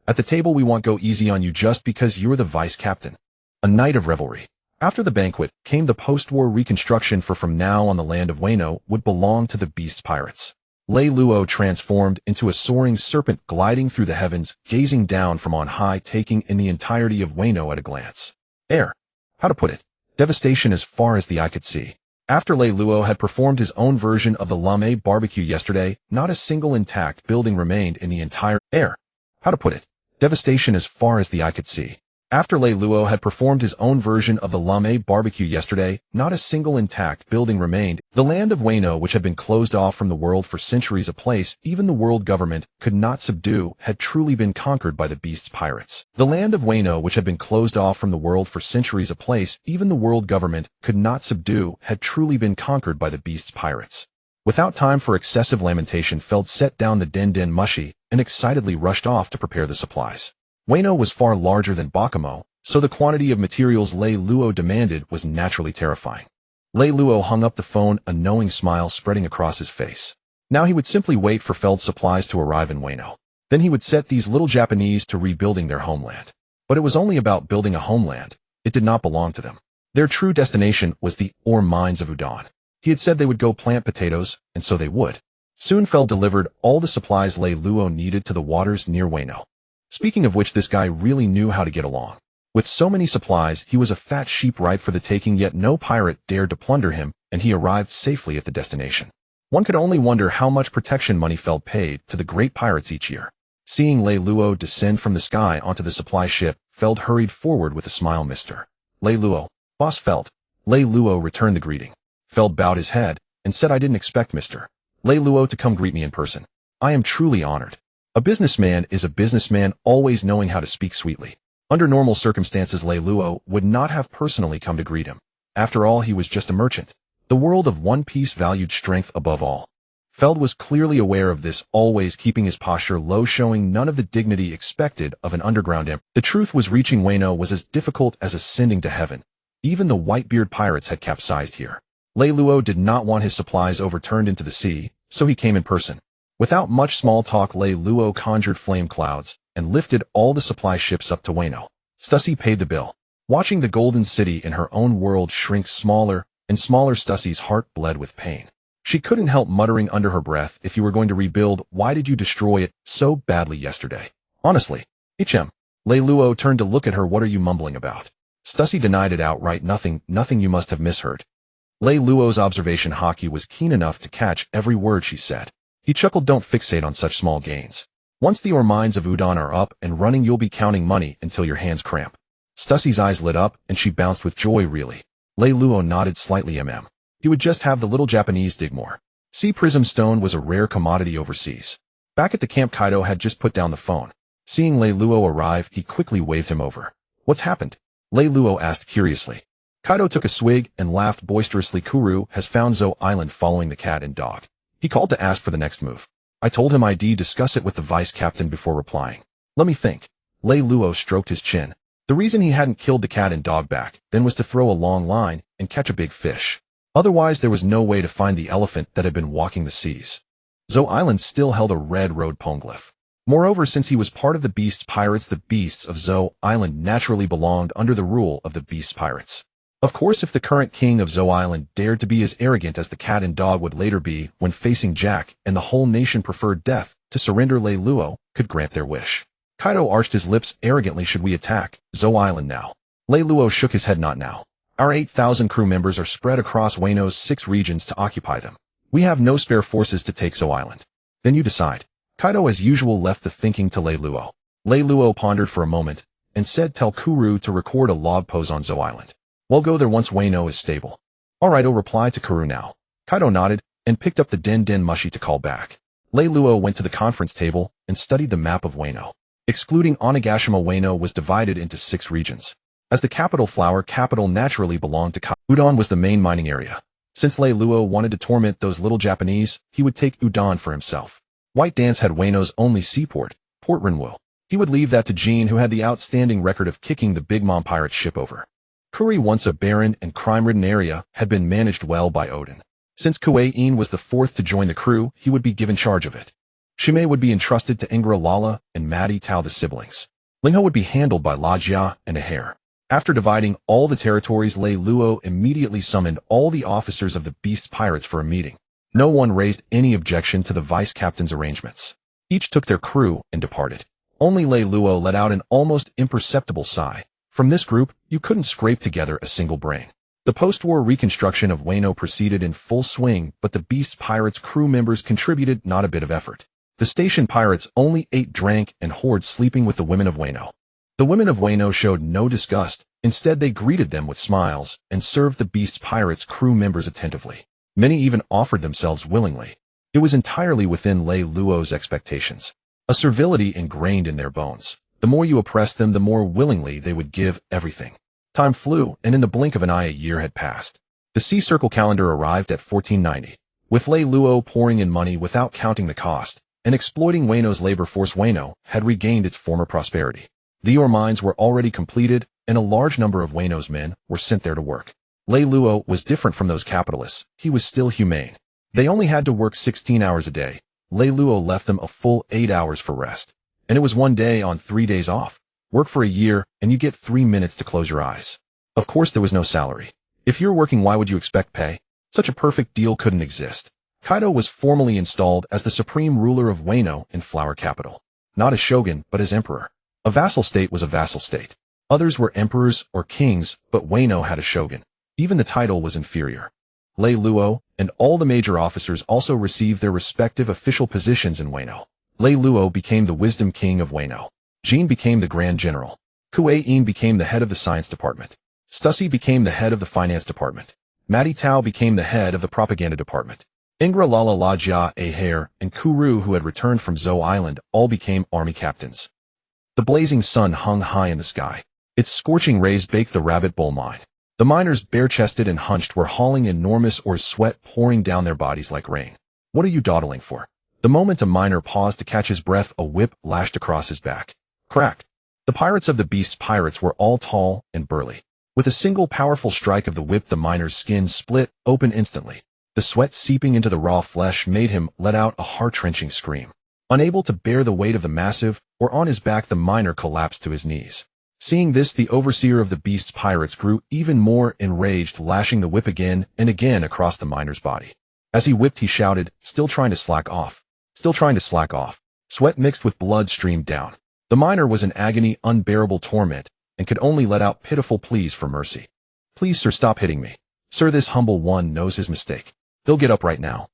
At the table we won't go easy on you just because you're the vice captain. A night of revelry. After the banquet came the post-war reconstruction, for from now on the land of Wano would belong to the Beast Pirates. Reylo transformed into a soaring serpent gliding through the heavens, gazing down from on high, taking in the entirety of Wano at a glance. How to put it? Devastation as far as the eye could see. After Reylo had performed his own version of the lame barbecue yesterday, not a single intact building remained in the entire air. How to put it? Devastation as far as the eye could see. After Reylo had performed his own version of the lame barbecue yesterday, not a single intact building remained. The land of Wano, which had been closed off from the world for centuries, a place even the world government could not subdue, had truly been conquered by the Beast's pirates. The land of Wano, which had been closed off from the world for centuries, a place even the world government could not subdue, had truly been conquered by the Beast's pirates. Without time for excessive lamentation, Feld set down the den mushi and excitedly rushed off to prepare the supplies. Wano was far larger than Bakumo, so the quantity of materials Reylo demanded was naturally terrifying. Reylo hung up the phone, a knowing smile spreading across his face. Now he would simply wait for Feld's supplies to arrive in Wano. Then he would set these little Japanese to rebuilding their homeland. But it was only about building a homeland. It did not belong to them. Their true destination was the ore mines of Udon. He had said they would go plant potatoes, and so they would. Soon Feld delivered all the supplies Reylo needed to the waters near Wano. Speaking of which, this guy really knew how to get along. With so many supplies, he was a fat sheep ripe for the taking, yet no pirate dared to plunder him, and he arrived safely at the destination. One could only wonder how much protection money Feld paid to the great pirates each year. Seeing Reylo descend from the sky onto the supply ship, Feld hurried forward with a smile. Mr. Reylo, Boss Feld. Reylo returned the greeting. Feld bowed his head and said, I didn't expect Mr. Reylo to come greet me in person. I am truly honored. A businessman is a businessman, always knowing how to speak sweetly. Under normal circumstances, Reylo would not have personally come to greet him. After all, he was just a merchant. The world of One Piece valued strength above all. Feld was clearly aware of this, always keeping his posture low, showing none of the dignity expected of an underground imp. The truth was, reaching Wano was as difficult as ascending to heaven. Even the Whitebeard pirates had capsized here. Reylo did not want his supplies overturned into the sea, so he came in person. Without much small talk, Reylo conjured flame clouds and lifted all the supply ships up to Wano. Stussy paid the bill. Watching the Golden City in her own world shrink smaller and smaller, Stussy's heart bled with pain. She couldn't help muttering under her breath, if you were going to rebuild, why did you destroy it so badly yesterday? Honestly. Reylo turned to look at her. What are you mumbling about? Stussy denied it outright. Nothing, you must have misheard. Reylo's observation haki was keen enough to catch every word she said. He chuckled. Don't fixate on such small gains. Once the ore mines of Udon are up and running, you'll be counting money until your hands cramp. Stussy's eyes lit up and she bounced with joy. Really? Reylo nodded slightly. He would just have the little Japanese dig more. Sea prism stone was a rare commodity overseas. Back at the camp, Kaido had just put down the phone. Seeing Reylo arrive, he quickly waved him over. What's happened? Reylo asked curiously. Kaido took a swig and laughed boisterously. Kuru has found Zoan Island following the cat and dog. He called to ask for the next move. I told him I'd discuss it with the vice captain before replying. Let me think. Reylo stroked his chin. The reason he hadn't killed the cat and dog back then was to throw a long line and catch a big fish. Otherwise, there was no way to find the elephant that had been walking the seas. Zoan Island still held a red road poneglyph. Moreover, since he was part of the Beast's pirates, the beasts of Zoan Island naturally belonged under the rule of the Beast's pirates. Of course, if the current king of Zoan Island dared to be as arrogant as the cat and dog would later be when facing Jack and the whole nation preferred death to surrender, Reylo could grant their wish. Kaido arched his lips arrogantly. Should we attack Zoan Island now? Reylo shook his head. Not now. Our 8,000 crew members are spread across Wano's 6 regions to occupy them. We have no spare forces to take Zoan Island. Then you decide. Kaido as usual left the thinking to Reylo. Reylo pondered for a moment and said, tell Kuru to record a log pose on Zoan Island. We'll go there once Wano is stable. Alright, I'll reply to Kuru now. Kaido nodded and picked up the den mushi to call back. Reylo went to the conference table and studied the map of Wano. Excluding Onigashima, Wano was divided into 6 regions. As the flour capital naturally belonged to Kaido. Udon was the main mining area. Since Lei Luo wanted to torment those little Japanese, he would take Udon for himself. White Dance had Wano's only seaport, Port Renwu. He would leave that to Jean, who had the outstanding record of kicking the Big Mom pirate's ship over. Kuri, once a barren and crime-ridden area, had been managed well by Odin. Since Kuei-in was the fourth to join the crew, he would be given charge of it. Shimei would be entrusted to Ingra Lala and Madi Tao, the siblings. Lingho would be handled by La Jia and Aher. After dividing all the territories, Lei Luo immediately summoned all the officers of the Beast's pirates for a meeting. No one raised any objection to the vice-captain's arrangements. Each took their crew and departed. Only Lei Luo let out an almost imperceptible sigh. From this group, you couldn't scrape together a single brain. The post-war reconstruction of Wano proceeded in full swing, but the Beast's pirates' crew members contributed not a bit of effort. The station pirates only ate, drank, and hoarded, sleeping with the women of Wano. The women of Wano showed no disgust. Instead, they greeted them with smiles and served the Beast's pirates' crew members attentively. Many even offered themselves willingly. It was entirely within Lei Luo's expectations. A servility ingrained in their bones. The more you oppressed them, the more willingly they would give everything. Time flew, and in the blink of an eye a year had passed. The Sea Circle calendar arrived at 1490. With Lei Luo pouring in money without counting the cost, and exploiting Wano's labor force, Wano had regained its former prosperity. The ore mines were already completed, and a large number of Wano's men were sent there to work. Lei Luo was different from those capitalists. He was still humane. They only had to work 16 hours a day. Lei Luo left them a full 8 hours for rest. And it was 1 day on 3 days off. Work for a year, and you get 3 minutes to close your eyes. Of course, there was no salary. If you're working, why would you expect pay? Such a perfect deal couldn't exist. Kaido was formally installed as the supreme ruler of Wano and Flower Capital. Not as shogun, but as emperor. A vassal state was a vassal state. Others were emperors or kings, but Wano had a shogun. Even the title was inferior. Lei Luo and all the major officers also received their respective official positions in Wano. Lei Luo became the Wisdom King of Wano. Jean became the Grand General. Kuei-in became the head of the Science Department. Stussy became the head of the Finance Department. Madi Tao became the head of the Propaganda Department. Ingra Lala, La Jia, Aher, and Kuru, who had returned from Zou Island, all became army captains. The blazing sun hung high in the sky. Its scorching rays baked the rabbit bowl mine. The miners, bare-chested and hunched, were hauling enormous oars, sweat pouring down their bodies like rain. What are you dawdling for? The moment a miner paused to catch his breath, a whip lashed across his back. Crack! The pirates of the Beast's pirates were all tall and burly. With a single powerful strike of the whip, the miner's skin split open instantly. The sweat seeping into the raw flesh made him let out a heart-wrenching scream. Unable to bear the weight of the massive, or on his back, the miner collapsed to his knees. Seeing this, the overseer of the Beast's pirates grew even more enraged, lashing the whip again and again across the miner's body. As he whipped, he shouted, still trying to slack off. Still trying to slack off. Sweat mixed with blood streamed down. The miner was in agony, unbearable torment, and could only let out pitiful pleas for mercy. Please, sir, stop hitting me. Sir, this humble one knows his mistake. He'll get up right now.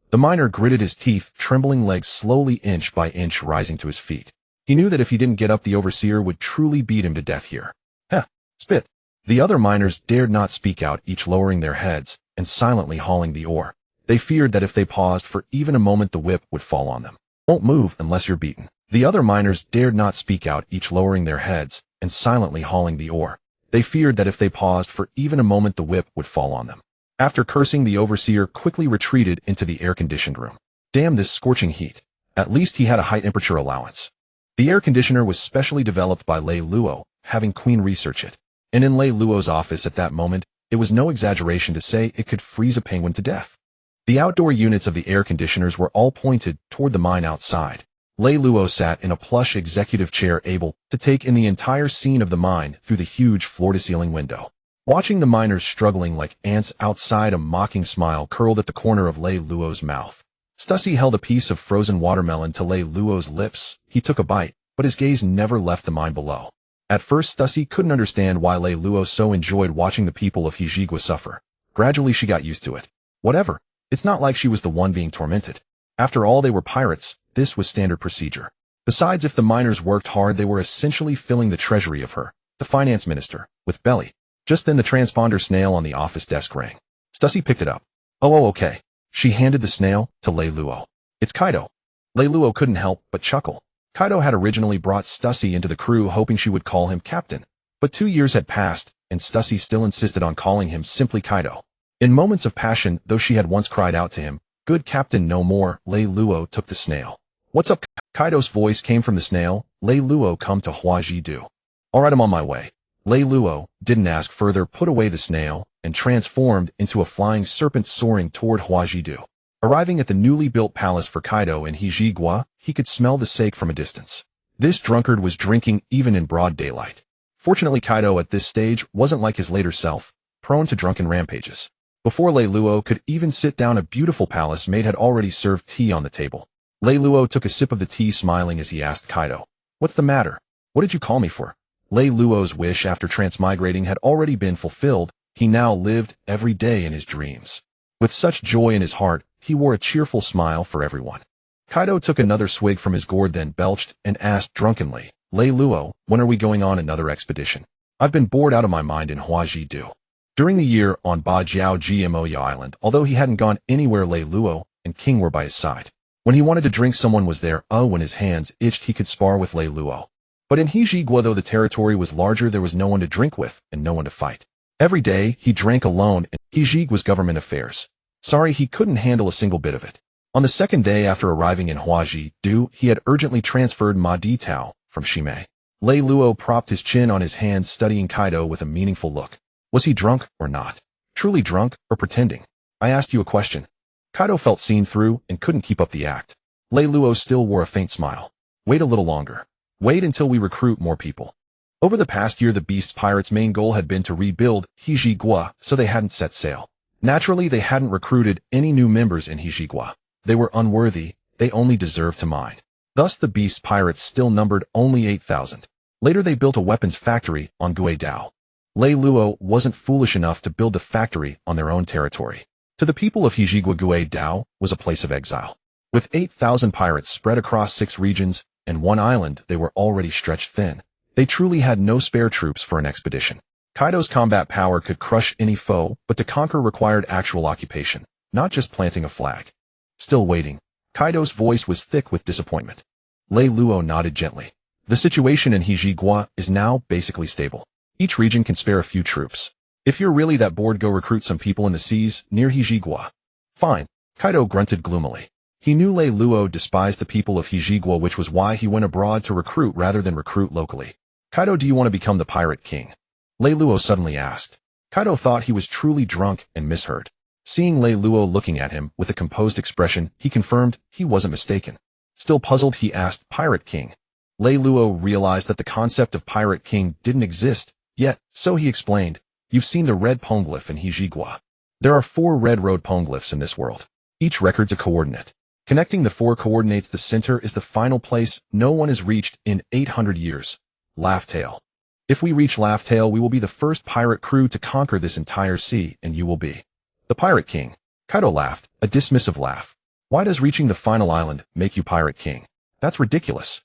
The miner gritted his teeth, trembling legs slowly inch by inch rising to his feet. He knew that if he didn't get up, the overseer would truly beat him to death here. Heh, spit. The other miners dared not speak out, each lowering their heads and silently hauling the oar. They feared that if they paused for even a moment, the whip would fall on them. Won't move unless you're beaten. The other miners dared not speak out, each lowering their heads and silently hauling the oar. They feared that if they paused for even a moment, the whip would fall on them. After cursing, the overseer quickly retreated into the air-conditioned room. Damn this scorching heat. At least he had a high-temperature allowance. The air conditioner was specially developed by Lei Luo, having Queen research it. And in Lei Luo's office at that moment, it was no exaggeration to say it could freeze a penguin to death. The outdoor units of the air conditioners were all pointed toward the mine outside. Lei Luo sat in a plush executive chair, able to take in the entire scene of the mine through the huge floor-to-ceiling window. Watching the miners struggling like ants outside, a mocking smile curled at the corner of Lei Luo's mouth. Stussy held a piece of frozen watermelon to Lei Luo's lips. He took a bite, but his gaze never left the mine below. At first, Stussy couldn't understand why Lei Luo so enjoyed watching the people of Hijigwa suffer. Gradually, she got used to it. Whatever. It's not like she was the one being tormented. After all, they were pirates. This was standard procedure. Besides, if the miners worked hard, they were essentially filling the treasury of her, the finance minister, with belly. Just then the transponder snail on the office desk rang. Stussy picked it up. Oh, okay. She handed the snail to Lei Luo. It's Kaido. Lei Luo couldn't help but chuckle. Kaido had originally brought Stussy into the crew hoping she would call him captain. But 2 years had passed, and Stussy still insisted on calling him simply Kaido. In moments of passion, though she had once cried out to him, "Good Captain, no more," Lei Luo took the snail. "What's up?" Kaido's voice came from the snail. "Lei Luo, come to Huaji-do." "Alright, I'm on my way." Lei Luo didn't ask further, put away the snail, and transformed into a flying serpent soaring toward Huaji-do. Arriving at the newly built palace for Kaido in Hijigua, he could smell the sake from a distance. This drunkard was drinking even in broad daylight. Fortunately, Kaido at this stage wasn't like his later self, prone to drunken rampages. Before Lei Luo could even sit down, a beautiful palace maid had already served tea on the table. Lei Luo took a sip of the tea, smiling as he asked Kaido, "What's the matter? What did you call me for?" Lei Luo's wish after transmigrating had already been fulfilled. He now lived every day in his dreams. With such joy in his heart, he wore a cheerful smile for everyone. Kaido took another swig from his gourd, then belched and asked drunkenly, "Lei Luo, when are we going on another expedition? I've been bored out of my mind in Huaji-do." During the year on Ba Jiao Gmoya Island, although he hadn't gone anywhere, Lei Luo and King were by his side. When he wanted to drink, someone was there. When his hands itched, he could spar with Lei Luo. But in Hijigua, though the territory was larger, there was no one to drink with and no one to fight. Every day, he drank alone, and Hijigua's government affairs. Sorry, he couldn't handle a single bit of it. On the second day after arriving in Huaji-do, he had urgently transferred Ma Di Tao from Shimei. Lei Luo propped his chin on his hands, studying Kaido with a meaningful look. Was he drunk or not? Truly drunk or pretending? "I asked you a question." Kaido felt seen through and couldn't keep up the act. Lei Luo still wore a faint smile. "Wait a little longer. Wait until we recruit more people." Over the past year, the Beast Pirates' main goal had been to rebuild Hijigua, so they hadn't set sail. Naturally, they hadn't recruited any new members in Hijigua. They were unworthy, they only deserved to mine. Thus, the Beast Pirates still numbered only 8,000. Later, they built a weapons factory on Guidao. Lei Luo wasn't foolish enough to build a factory on their own territory. To the people of Hijigua, Guidao was a place of exile. With 8,000 pirates spread across 6 regions and 1 island, they were already stretched thin. They truly had no spare troops for an expedition. Kaido's combat power could crush any foe, but to conquer required actual occupation, not just planting a flag. Still waiting. Kaido's voice was thick with disappointment. Lei Luo nodded gently. The situation in Hijigua is now basically stable. Each region can spare a few troops. If you're really that bored, go recruit some people in the seas near Hijigua. Fine. Kaido grunted gloomily. He knew Lei Luo despised the people of Hijigua, which was why he went abroad to recruit rather than recruit locally. "Kaido, do you want to become the pirate king?" Lei Luo suddenly asked. Kaido thought he was truly drunk and misheard. Seeing Lei Luo looking at him with a composed expression, he confirmed he wasn't mistaken. Still puzzled, he asked, "Pirate king?" Lei Luo realized that the concept of pirate king didn't exist yet, so he explained, "You've seen the red poneglyph in Hijigua. There are 4 red road poneglyphs in this world. Each records a coordinate. Connecting the 4 coordinates, the center is the final place no one has reached in 800 years. Laugh Tale. If we reach Laugh Tale, we will be the first pirate crew to conquer this entire sea, and you will be the pirate king." Kaido laughed, a dismissive laugh. "Why does reaching the final island make you pirate king? That's ridiculous."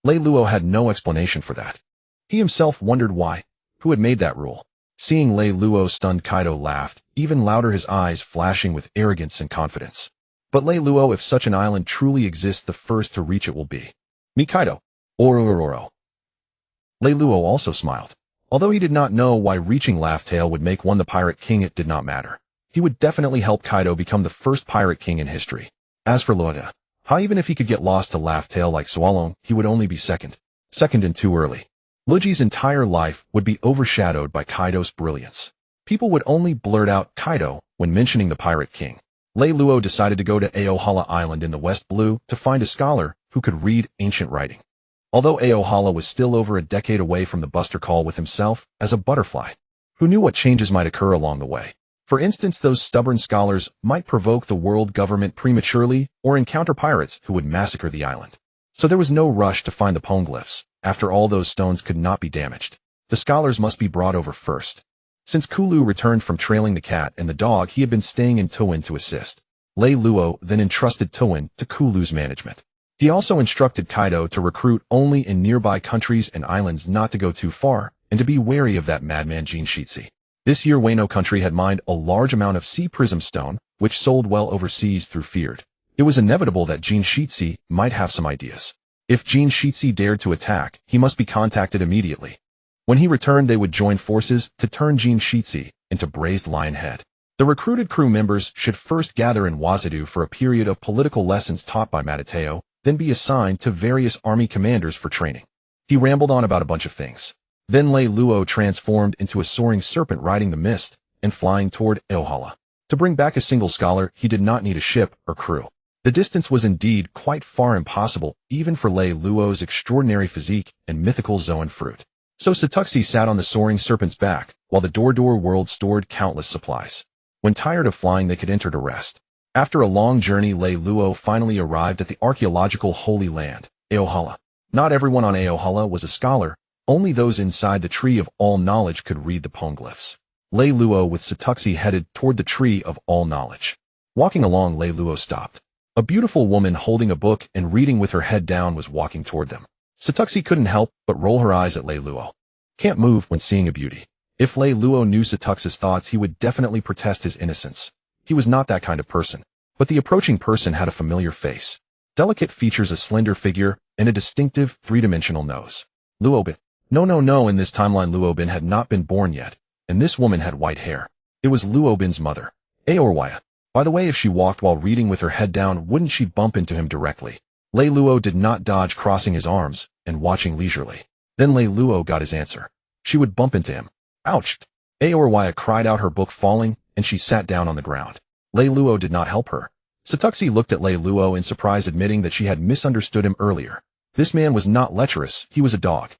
Lei Luo had no explanation for that. He himself wondered why. Who had made that rule? Seeing Lei Luo stunned, Kaido laughed, even louder, his eyes flashing with arrogance and confidence. "But Lei Luo, if such an island truly exists, the first to reach it will be me, Kaido." Orororo. Lei Luo also smiled. Although he did not know why reaching Laugh Tale would make one the pirate king, it did not matter. He would definitely help Kaido become the first pirate king in history. As for Luoda, even if he could get lost to Laugh Tale like Swallowing, he would only be second and too early. Luji's entire life would be overshadowed by Kaido's brilliance. People would only blurt out Kaido when mentioning the pirate king. Lei Luo decided to go to Aohala Island in the West Blue to find a scholar who could read ancient writing. Although Aohala was still over a decade away from the Buster Call with himself as a butterfly, who knew what changes might occur along the way? For instance, those stubborn scholars might provoke the world government prematurely or encounter pirates who would massacre the island. So there was no rush to find the poneglyphs. After all, those stones could not be damaged. The scholars must be brought over first. Since Kulu returned from trailing the cat and the dog, he had been staying in Towin to assist. Lei Luo then entrusted Towin to Kulu's management. He also instructed Kaido to recruit only in nearby countries and islands, not to go too far, and to be wary of that madman Jinshitsu. This year, Wano country had mined a large amount of sea prism stone, which sold well overseas through feared. It was inevitable that Jinshitsu might have some ideas. If Jinshitsu dared to attack, he must be contacted immediately. When he returned, they would join forces to turn Jean Shitsi into braised lion head. The recruited crew members should first gather in Wazadu for a period of political lessons taught by Matateo, then be assigned to various army commanders for training. He rambled on about a bunch of things. Then Lei Luo transformed into a soaring serpent riding the mist and flying toward Aohala. To bring back a single scholar, he did not need a ship or crew. The distance was indeed quite far impossible, even for Lei Luo's extraordinary physique and mythical Zoan fruit. So Satuxi sat on the soaring serpent's back, while the Dor world stored countless supplies. When tired of flying, they could enter to rest. After a long journey, Lei Luo finally arrived at the archaeological Holy Land, Aohala. Not everyone on Aohala was a scholar, only those inside the Tree of All Knowledge could read the poneglyphs. Lei Luo with Satuxi headed toward the Tree of All Knowledge. Walking along, Lei Luo stopped. A beautiful woman holding a book and reading with her head down was walking toward them. Satuxi couldn't help but roll her eyes at Lei Luo. Can't move when seeing a beauty. If Lei Luo knew Satuxi's thoughts, he would definitely protest his innocence. He was not that kind of person. But the approaching person had a familiar face. Delicate features, a slender figure, and a distinctive, three-dimensional nose. Luobin. No, in this timeline Luobin had not been born yet, and this woman had white hair. It was Luobin's mother. Aorwaya. By the way, if she walked while reading with her head down, wouldn't she bump into him directly? Lei Luo did not dodge, crossing his arms and watching leisurely. Then Lei Luo got his answer. She would bump into him. Ouched! Aorwaya cried out, her book falling, and she sat down on the ground. Lei Luo did not help her. Satuxi looked at Lei Luo in surprise, admitting that she had misunderstood him earlier. This man was not lecherous, he was a dog.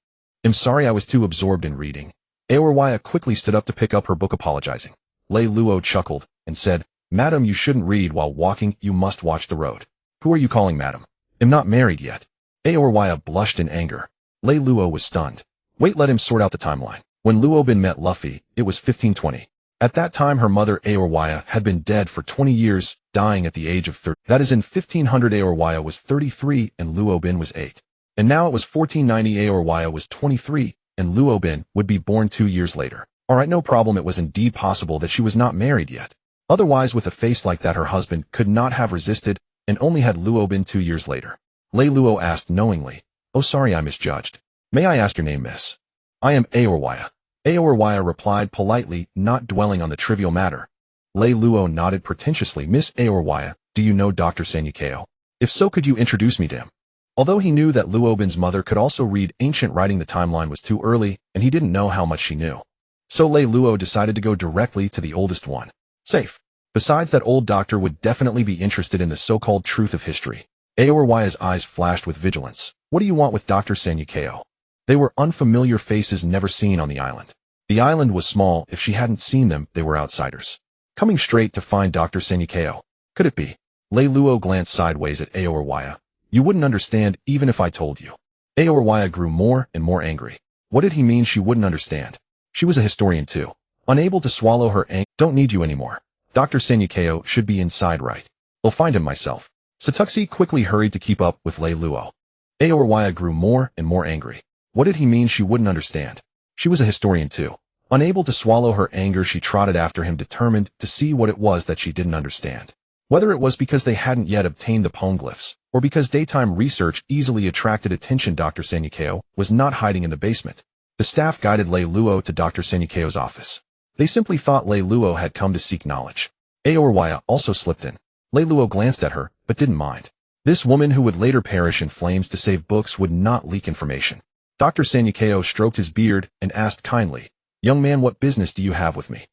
I'm sorry, I was too absorbed in reading. Aorwaya quickly stood up to pick up her book, apologizing. Lei Luo chuckled and said, Madam, you shouldn't read while walking, you must watch the road. Who are you calling madam? I'm not married yet. Aorwaya blushed in anger. Lei Luo was stunned. Wait, let him sort out the timeline. When Luobin met Luffy, it was 1520. At that time, her mother Aorwaya had been dead for 20 years, dying at the age of 30. That is, in 1500 Aorwaya was 33 and Luobin was 8. And now it was 1490, Aorwaya was 23, and Luobin would be born 2 years later. Alright, no problem, it was indeed possible that she was not married yet. Otherwise, with a face like that, her husband could not have resisted and only had Luobin 2 years later. Lei Luo asked knowingly, Oh, sorry, I misjudged. May I ask your name, miss? I am Aorwaya. Aorwaya replied politely, not dwelling on the trivial matter. Lei Luo nodded pretentiously. Miss Aorwaya, do you know Dr. Sanyukeo? If so, could you introduce me to him? Although he knew that Luobin's mother could also read ancient writing, the timeline was too early, and he didn't know how much she knew. So Lei Luo decided to go directly to the oldest one. Safe. Besides, that old doctor would definitely be interested in the so-called truth of history. Aorwaya's eyes flashed with vigilance. What do you want with Dr. Sanyukeo? They were unfamiliar faces never seen on the island. The island was small. If she hadn't seen them, they were outsiders. Coming straight to find Dr. Sanyukeo. Could it be? Lei Luo glanced sideways at Aorwaya. You wouldn't understand even if I told you. Aorwaya grew more and more angry. What did he mean she wouldn't understand? She was a historian too. Unable to swallow her anger. Don't need you anymore. Dr. Sanyukeo should be inside, right? I'll find him myself. Satuxi quickly hurried to keep up with Lei Luo. Aorwaya grew more and more angry. What did he mean she wouldn't understand? She was a historian too. Unable to swallow her anger, she trotted after him, determined to see what it was that she didn't understand. Whether it was because they hadn't yet obtained the poneglyphs, or because daytime research easily attracted attention, Dr. Sanyukeo was not hiding in the basement. The staff guided Lei Luo to Dr. Sanyukeo's office. They simply thought Lei Luo had come to seek knowledge. Aorwaya also slipped in. Lei Luo glanced at her, but didn't mind. This woman, who would later perish in flames to save books, would not leak information. Dr. Sanyukeo stroked his beard and asked kindly, Young man, what business do you have with me?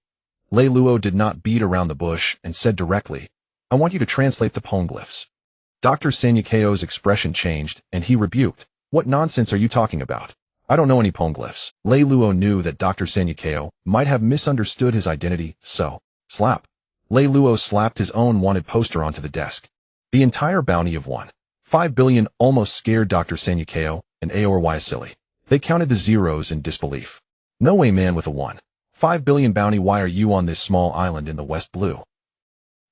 Lei Luo did not beat around the bush and said directly, I want you to translate the poneglyphs. Dr. Sanyukeo's expression changed, and he rebuked, What nonsense are you talking about? I don't know any poneglyphs. Lei Luo knew that Dr. Sanyukeo might have misunderstood his identity, so, slap. Lei Luo slapped his own wanted poster onto the desk. The entire bounty of 1.5 billion almost scared Dr. Sanyukeo and Aorwaya silly. They counted the zeros in disbelief. No way, man, with a 1.5 billion bounty, why are you on this small island in the West Blue?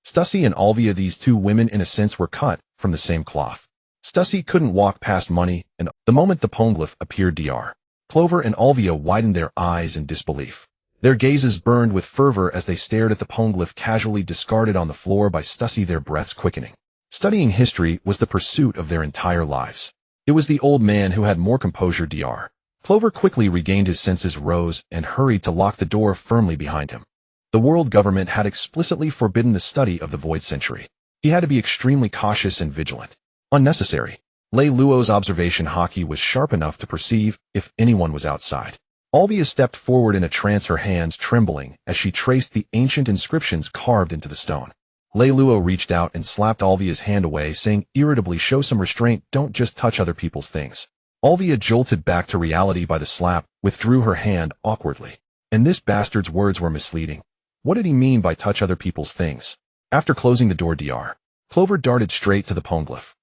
Stussy and Alvia, these two women in a sense were cut from the same cloth. Stussy couldn't walk past money, and the moment the poneglyph appeared, Dr. Clover and Alvia widened their eyes in disbelief. Their gazes burned with fervor as they stared at the poneglyph casually discarded on the floor by Stussy, their breaths quickening. Studying history was the pursuit of their entire lives. It was the old man who had more composure. Dr. Clover quickly regained his senses, rose, and hurried to lock the door firmly behind him. The world government had explicitly forbidden the study of the Void Century. He had to be extremely cautious and vigilant. Unnecessary. Lei Luo's observation hockey was sharp enough to perceive if anyone was outside. Alvia stepped forward in a trance, her hands trembling as she traced the ancient inscriptions carved into the stone. Lei Luo reached out and slapped Alvia's hand away, saying irritably, "Show some restraint, don't just touch other people's things." Alvia, jolted back to reality by the slap, withdrew her hand awkwardly. And this bastard's words were misleading. What did he mean by touch other people's things? After closing the door, Clover darted straight to the poneglyph.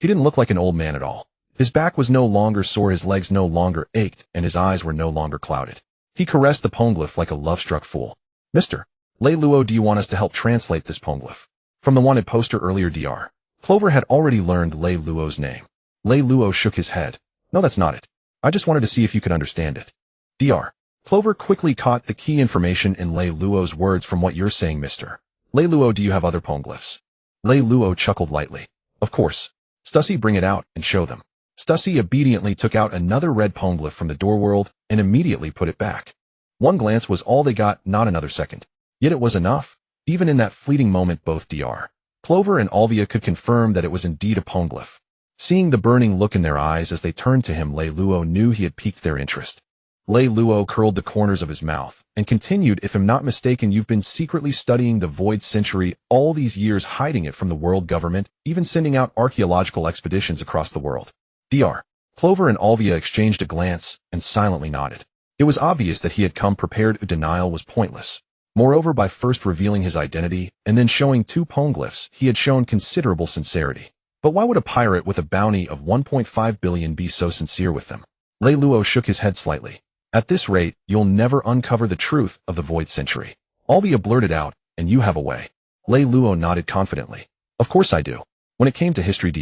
He didn't look like an old man at all. His back was no longer sore, his legs no longer ached, and his eyes were no longer clouded. He caressed the poneglyph like a love-struck fool. "Mr. Lei Luo, do you want us to help translate this poneglyph?" From the wanted poster earlier, Clover had already learned Lei Luo's name. Lei Luo shook his head. "No, that's not it. I just wanted to see if you could understand it." Clover quickly caught the key information in Lei Luo's words. "From what you're saying, Mr. Lei Luo, do you have other poneglyphs?" Lei Luo chuckled lightly. "Of course. Stussy, bring it out and show them." Stussy obediently took out another red poneglyph from the door world and immediately put it back. One glance was all they got, not another second. Yet it was enough. Even in that fleeting moment, both Clover and Alvia could confirm that it was indeed a poneglyph. Seeing the burning look in their eyes as they turned to him, Lei Luo knew he had piqued their interest. Lei Luo curled the corners of his mouth and continued, "If I'm not mistaken, you've been secretly studying the Void Century all these years, hiding it from the world government, even sending out archaeological expeditions across the world." Clover and Alvia exchanged a glance and silently nodded. It was obvious that he had come prepared. Denial was pointless. Moreover, by first revealing his identity and then showing two poneglyphs, he had shown considerable sincerity. But why would a pirate with a bounty of 1.5 billion be so sincere with them? Lei Luo shook his head slightly. "At this rate, you'll never uncover the truth of the Void Century." Alvia blurted out, "And you have a way." Lei Luo nodded confidently. "Of course I do." When it came to history,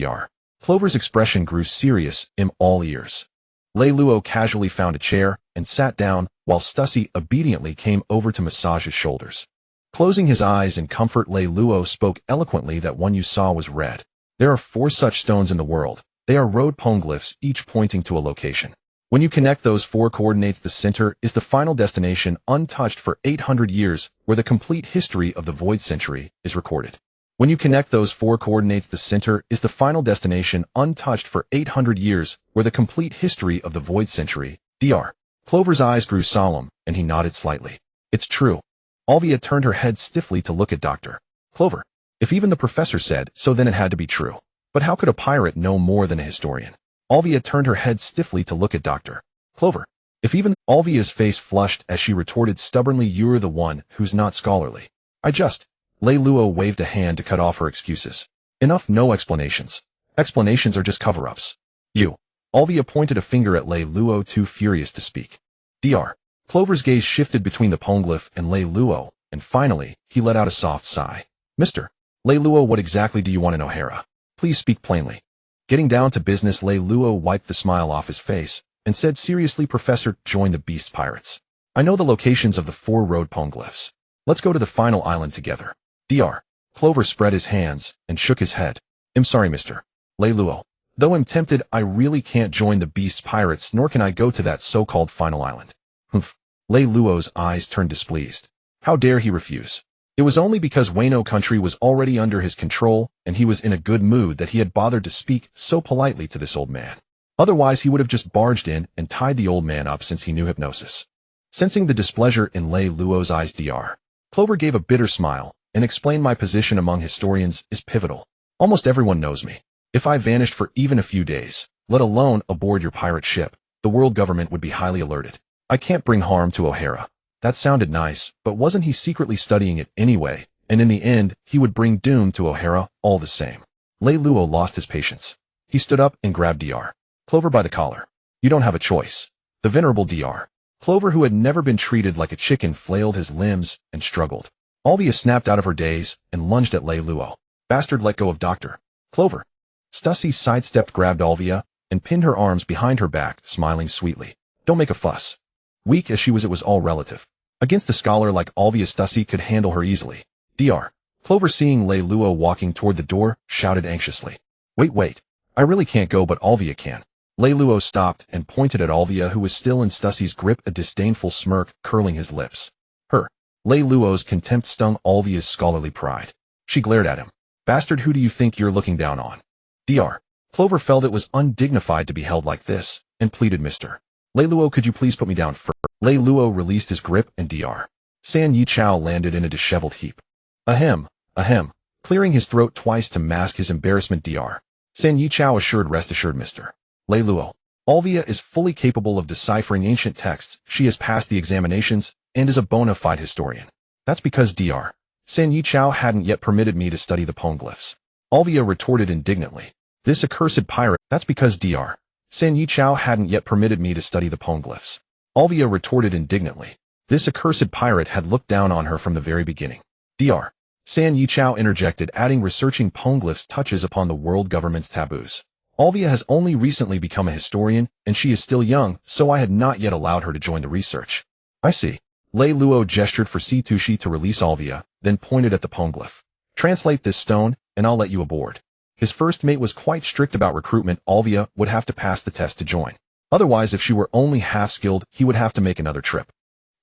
Clover's expression grew serious. "I'm all ears." Lei Luo casually found a chair and sat down, while Stussy obediently came over to massage his shoulders. Closing his eyes in comfort, Lei Luo spoke eloquently. "That one you saw was red. There are 4 such stones in the world. They are road poneglyphs, each pointing to a location. When you connect those 4 coordinates, the center is the final destination, untouched for 800 years, where the complete history of the Void Century is recorded. When you connect those 4 coordinates, the center is the final destination, untouched for 800 years, where the complete history of the Void Century, Clover's eyes grew solemn, and he nodded slightly. "It's true." Alvia turned her head stiffly to look at Dr. Clover. If even the professor said so, then it had to be true. But how could a pirate know more than a historian? Alvia turned her head stiffly to look at Dr. Clover. If even Alvia's face flushed as she retorted stubbornly, "You're the one who's not scholarly." Lei Luo waved a hand to cut off her excuses. "Enough, no explanations. Explanations are just cover-ups." "You." Alvia pointed a finger at Lei Luo, too furious to speak. Clover's gaze shifted between the poneglyph and Lei Luo, and finally, he let out a soft sigh. "Mr. Lei Luo, what exactly do you want to know, Hera? Please speak plainly." Getting down to business, Lei Luo wiped the smile off his face and said seriously, "Professor, join the Beast Pirates. I know the locations of the 4 road poneglyphs. Let's go to the final island together." Clover spread his hands and shook his head. "I'm sorry, Mr. Lei Luo. Though I'm tempted, I really can't join the Beast Pirates, nor can I go to that so-called final island." "Humph." Lei Luo's eyes turned displeased. How dare he refuse? It was only because Wano country was already under his control and he was in a good mood that he had bothered to speak so politely to this old man. Otherwise, he would have just barged in and tied the old man up, since he knew hypnosis. Sensing the displeasure in Lei Luo's eyes, Clover gave a bitter smile and explained, "My position among historians is pivotal. Almost everyone knows me. If I vanished for even a few days, let alone aboard your pirate ship, the world government would be highly alerted. I can't bring harm to O'Hara." That sounded nice, but wasn't he secretly studying it anyway? And in the end, he would bring doom to O'Hara all the same. Lei Luo lost his patience. He stood up and grabbed Clover by the collar. "You don't have a choice." The venerable Clover, who had never been treated like a chicken, flailed his limbs and struggled. Alvia snapped out of her daze and lunged at Lei Luo. "Bastard, let go of Dr. Clover." Stussy sidestepped, grabbed Alvia, and pinned her arms behind her back, smiling sweetly. "Don't make a fuss." Weak as she was, it was all relative. Against a scholar like Alvia, Stussy could handle her easily. Clover, seeing Lei Luo walking toward the door, shouted anxiously. Wait. I really can't go, but Alvia can." Lei Luo stopped and pointed at Alvia, who was still in Stussy's grip, a disdainful smirk curling his lips. Lei Luo's contempt stung Alvia's scholarly pride. She glared at him. Bastard, who do you think you're looking down on? Dr. Clover felt it was undignified to be held like this, and pleaded, Mr. Lei Luo, could you please put me down first? Lei Luo released his grip and Dr. San Yi Chao landed in a disheveled heap. Ahem, clearing his throat twice to mask his embarrassment. Dr. San Yi Chao assured, rest assured, Mr. Lei Luo. Alvia is fully capable of deciphering ancient texts. She has passed the examinations and is a bona fide historian. That's because Dr. San Yi Chao hadn't yet permitted me to study the poneglyphs. Alvia retorted indignantly. This accursed pirate. That's because Dr. San Yi Chao hadn't yet permitted me to study the poneglyphs. Alvia retorted indignantly. This accursed pirate had looked down on her from the very beginning. Dr. San Yi Chao interjected, adding, researching poneglyphs touches upon the world government's taboos. Alvia has only recently become a historian, and she is still young, so I had not yet allowed her to join the research. I see. Lei Luo gestured for Situshi to release Alvia, then pointed at the poneglyph. Translate this stone, and I'll let you aboard. His first mate was quite strict about recruitment. Alvia would have to pass the test to join. Otherwise, if she were only half-skilled, he would have to make another trip.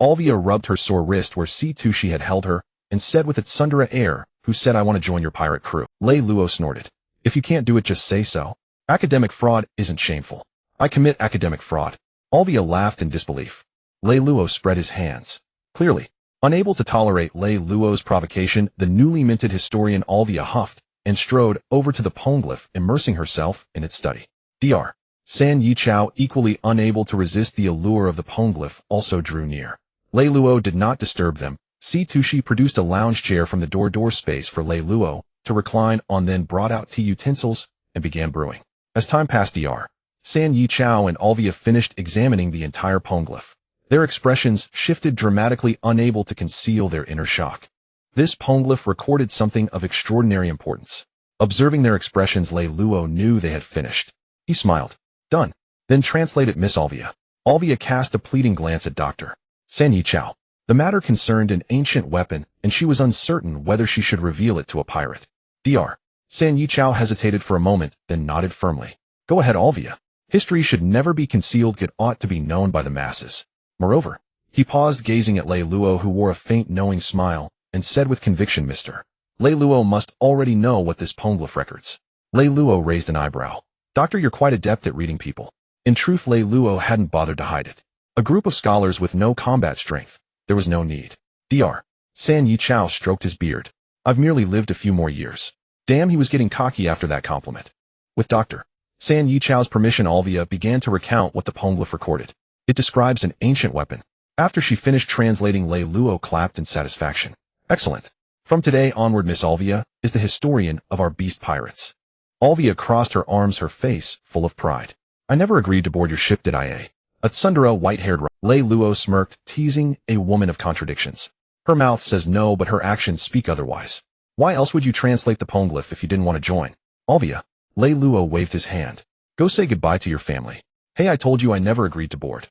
Alvia rubbed her sore wrist where Situshi had held her, and said with a tsundere air, who said, I want to join your pirate crew. Lei Luo snorted. If you can't do it, just say so. Academic fraud isn't shameful. I commit academic fraud. Alvia laughed in disbelief. Lei Luo spread his hands. Clearly, unable to tolerate Lei Luo's provocation, the newly minted historian Alvia huffed and strode over to the poneglyph, immersing herself in its study. Dr. San Yi Chao, equally unable to resist the allure of the poneglyph, also drew near. Lei Luo did not disturb them. Situshi produced a lounge chair from the door space for Lei Luo to recline on, then brought out tea utensils and began brewing. As time passed, Dr. San Yi Chao and Alvia finished examining the entire poneglyph. Their expressions shifted dramatically, unable to conceal their inner shock. This poneglyph recorded something of extraordinary importance. Observing their expressions, Lei Luo knew they had finished. He smiled. Done. Then translate it, Miss Alvia. Alvia cast a pleading glance at Dr. San Yi Chao. The matter concerned an ancient weapon, and she was uncertain whether she should reveal it to a pirate. Dr. San Yi Chao hesitated for a moment, then nodded firmly. Go ahead, Alvia. History should never be concealed. It ought to be known by the masses. Moreover, he paused, gazing at Lei Luo, who wore a faint knowing smile, and said with conviction, Mr. Lei Luo must already know what this poneglyph records. Lei Luo raised an eyebrow. Doctor, you're quite adept at reading people. In truth, Lei Luo hadn't bothered to hide it. A group of scholars with no combat strength. There was no need. Dr. San Yi Chao stroked his beard. I've merely lived a few more years. Damn, he was getting cocky after that compliment. With Dr. San Yi Chao's permission, Alvia began to recount what the poneglyph recorded. It describes an ancient weapon. After she finished translating, Lei Luo clapped in satisfaction. Excellent. From today onward, Miss Alvia is the historian of our beast pirates. Alvia crossed her arms, her face full of pride. I never agreed to board your ship, did I? A tsundere, white-haired Lei Luo smirked, teasing a woman of contradictions. Her mouth says no, but her actions speak otherwise. Why else would you translate the poneglyph if you didn't want to join? Alvia. Lei Luo waved his hand. Go say goodbye to your family. Hey, I told you I never agreed to board.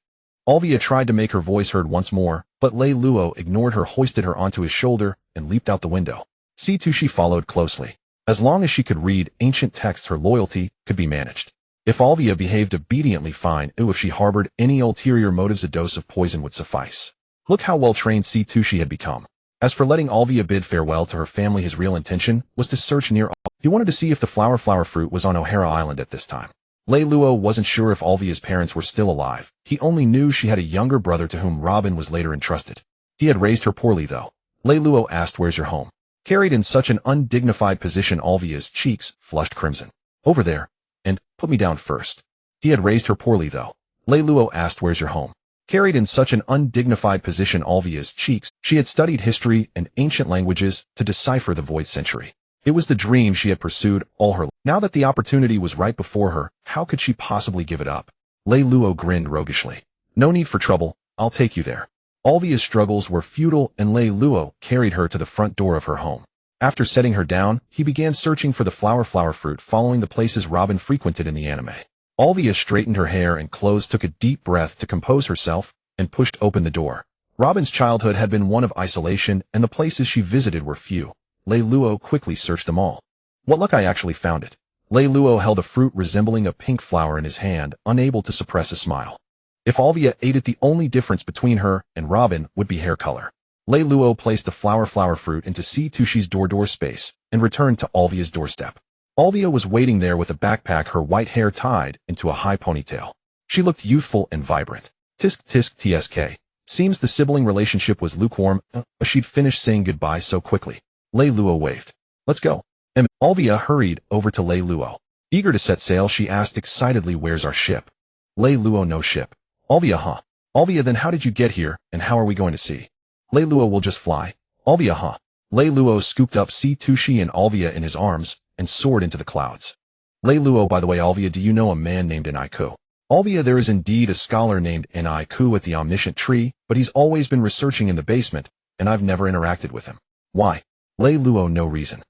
Alvia tried to make her voice heard once more, but Lei Luo ignored her, hoisted her onto his shoulder, and leaped out the window. Situshi followed closely. As long as she could read ancient texts, her loyalty could be managed. If Alvia behaved obediently, fine. If she harbored any ulterior motives, a dose of poison would suffice. Look how well-trained Situshi had become. As for letting Alvia bid farewell to her family, his real intention was to search near. He wanted to see if the flower fruit was on O'Hara Island at this time. Lei Luo wasn't sure if Alvia's parents were still alive. He only knew she had a younger brother to whom Robin was later entrusted. He had raised her poorly, though. Lei Luo asked, where's your home? Carried in such an undignified position, Alvia's cheeks flushed crimson. Over there. And, put me down first. He had raised her poorly, though. Lei Luo asked, where's your home? Carried in such an undignified position, Alvia's cheeks. She had studied history and ancient languages to decipher the void century. It was the dream she had pursued all her life. Now that the opportunity was right before her, how could she possibly give it up? Lei Luo grinned roguishly. No need for trouble, I'll take you there. Alvia's struggles were futile, and Lei Luo carried her to the front door of her home. After setting her down, he began searching for the flower fruit, following the places Robin frequented in the anime. Alvia straightened her hair and clothes, took a deep breath to compose herself, and pushed open the door. Robin's childhood had been one of isolation, and the places she visited were few. Lei Luo quickly searched them all. What luck, I actually found it. Lei Luo held a fruit resembling a pink flower in his hand, unable to suppress a smile. If Alvia ate it, the only difference between her and Robin would be hair color. Lei Luo placed the flower fruit into C-Tushi's door space and returned to Alvia's doorstep. Alvia was waiting there with a backpack, her white hair tied into a high ponytail. She looked youthful and vibrant. Tisk tisk tsk. Seems the sibling relationship was lukewarm, but she'd finished saying goodbye so quickly. Lei Luo waved. Let's go. And Alvia hurried over to Lei Luo. Eager to set sail, she asked excitedly, where's our ship? Lei Luo, no ship. Alvia, huh? Alvia, then how did you get here, and how are we going to sea? Lei Luo, will just fly. Alvia, huh? Lei Luo scooped up C-Tushi and Alvia in his arms and soared into the clouds. Lei Luo, by the way, Alvia, do you know a man named Enaiku? Alvia, there is indeed a scholar named Enaiku at the Omniscient Tree, but he's always been researching in the basement, and I've never interacted with him. Why? Lei Luo, no reason.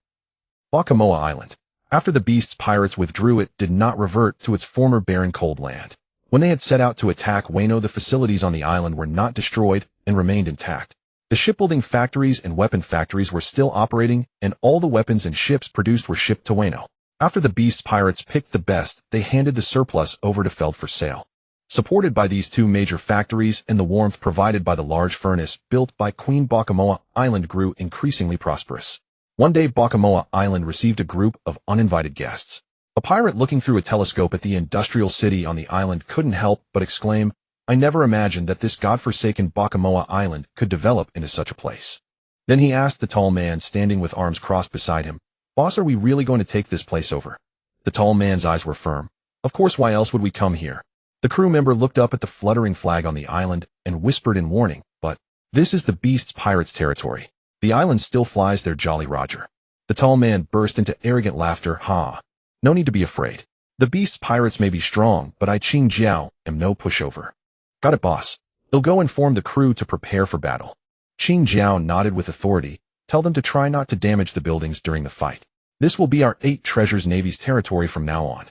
Bakamoa Island. After the beast's pirates withdrew, it did not revert to its former barren cold land. When they had set out to attack Wano, the facilities on the island were not destroyed and remained intact. The shipbuilding factories and weapon factories were still operating, and all the weapons and ships produced were shipped to Wano. After the beast's pirates picked the best, they handed the surplus over to Feld for sale. Supported by these two major factories and the warmth provided by the large furnace built by Queen Bakamoa, Island grew increasingly prosperous. One day, Bakamoa Island received a group of uninvited guests. A pirate looking through a telescope at the industrial city on the island couldn't help but exclaim, I never imagined that this godforsaken Bakamoa Island could develop into such a place. Then he asked the tall man standing with arms crossed beside him, Boss, are we really going to take this place over? The tall man's eyes were firm. Of course, why else would we come here? The crew member looked up at the fluttering flag on the island and whispered in warning, but this is the beast's pirates' territory. The island still flies their Jolly Roger. The tall man burst into arrogant laughter. Ha! No need to be afraid. The beast's pirates may be strong, but I, Qing Jiao, am no pushover. Got it, boss. They'll go inform the crew to prepare for battle. Qing Jiao nodded with authority. Tell them to try not to damage the buildings during the fight. This will be our 8 Treasures Navy's territory from now on.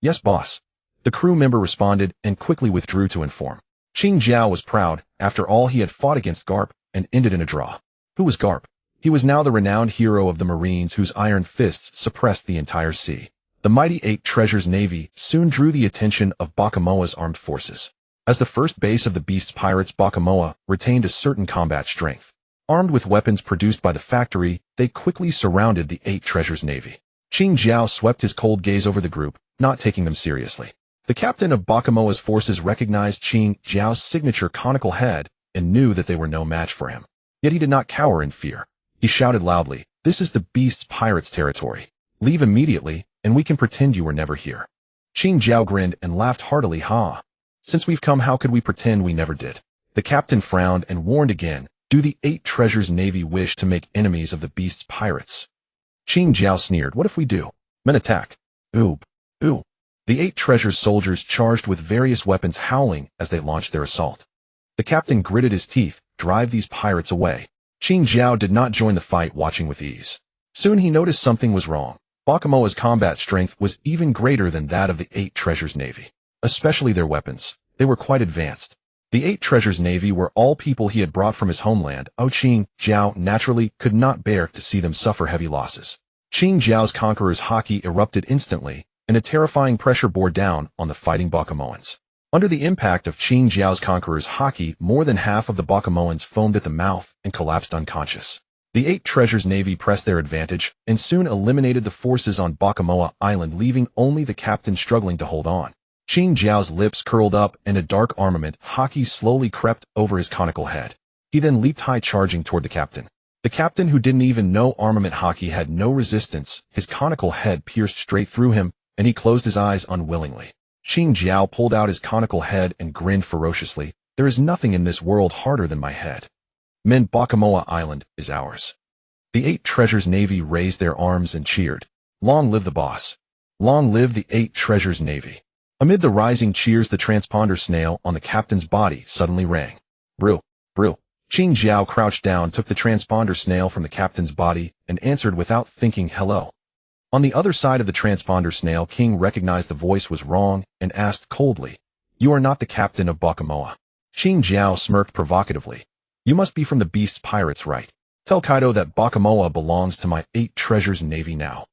Yes, boss. The crew member responded and quickly withdrew to inform. Qing Jiao was proud. After all, he had fought against Garp and ended in a draw. Who was Garp? He was now the renowned hero of the Marines whose iron fists suppressed the entire sea. The mighty 8 Treasures Navy soon drew the attention of Bakamoa's armed forces. As the first base of the beast's pirates, Bakamoa retained a certain combat strength. Armed with weapons produced by the factory, they quickly surrounded the 8 Treasures Navy. Qing Jiao swept his cold gaze over the group, not taking them seriously. The captain of Bakamoa's forces recognized Qing Jiao's signature conical head and knew that they were no match for him. Yet he did not cower in fear. He shouted loudly, This is the beast's pirates' territory. Leave immediately, and we can pretend you were never here. Qing Jiao grinned and laughed heartily. Ha! Since we've come, how could we pretend we never did? The captain frowned and warned again, Do the 8 Treasures Navy wish to make enemies of the beast's pirates? Qing Jiao sneered, What if we do? Men attack. Ooh. Ooh. The 8 Treasures soldiers charged with various weapons, howling as they launched their assault. The captain gritted his teeth, Drive these pirates away. Qing Jiao did not join the fight, watching with ease. Soon he noticed something was wrong. Bakamoa's combat strength was even greater than that of the 8 Treasures Navy. Especially their weapons. They were quite advanced. The 8 Treasures Navy were all people he had brought from his homeland. Qing Jiao naturally could not bear to see them suffer heavy losses. Qing Jiao's conqueror's haki erupted instantly, and a terrifying pressure bore down on the fighting Bakamoans. Under the impact of Qing Jiao's conqueror's haki, more than half of the Bakamoans foamed at the mouth and collapsed unconscious. The 8 Treasures Navy pressed their advantage and soon eliminated the forces on Bakamoa Island, leaving only the captain struggling to hold on. Qing Jiao's lips curled up and a dark armament haki slowly crept over his conical head. He then leaped high, charging toward the captain. The captain, who didn't even know armament haki, had no resistance. His conical head pierced straight through him, and he closed his eyes unwillingly. Qing Jiao pulled out his conical head and grinned ferociously. There is nothing in this world harder than my head. Men, Bakamoa Island is ours. The 8 Treasures Navy raised their arms and cheered. Long live the boss. Long live the 8 Treasures Navy. Amid the rising cheers, the transponder snail on the captain's body suddenly rang. Brew, brew. Qing Jiao crouched down, took the transponder snail from the captain's body, and answered without thinking, Hello. On the other side of the transponder snail, King recognized the voice was wrong and asked coldly, You are not the captain of Bakamoa. Qing Jiao smirked provocatively. You must be from the beast's pirates, right? Tell Kaido that Bakamoa belongs to my 8 Treasures Navy now.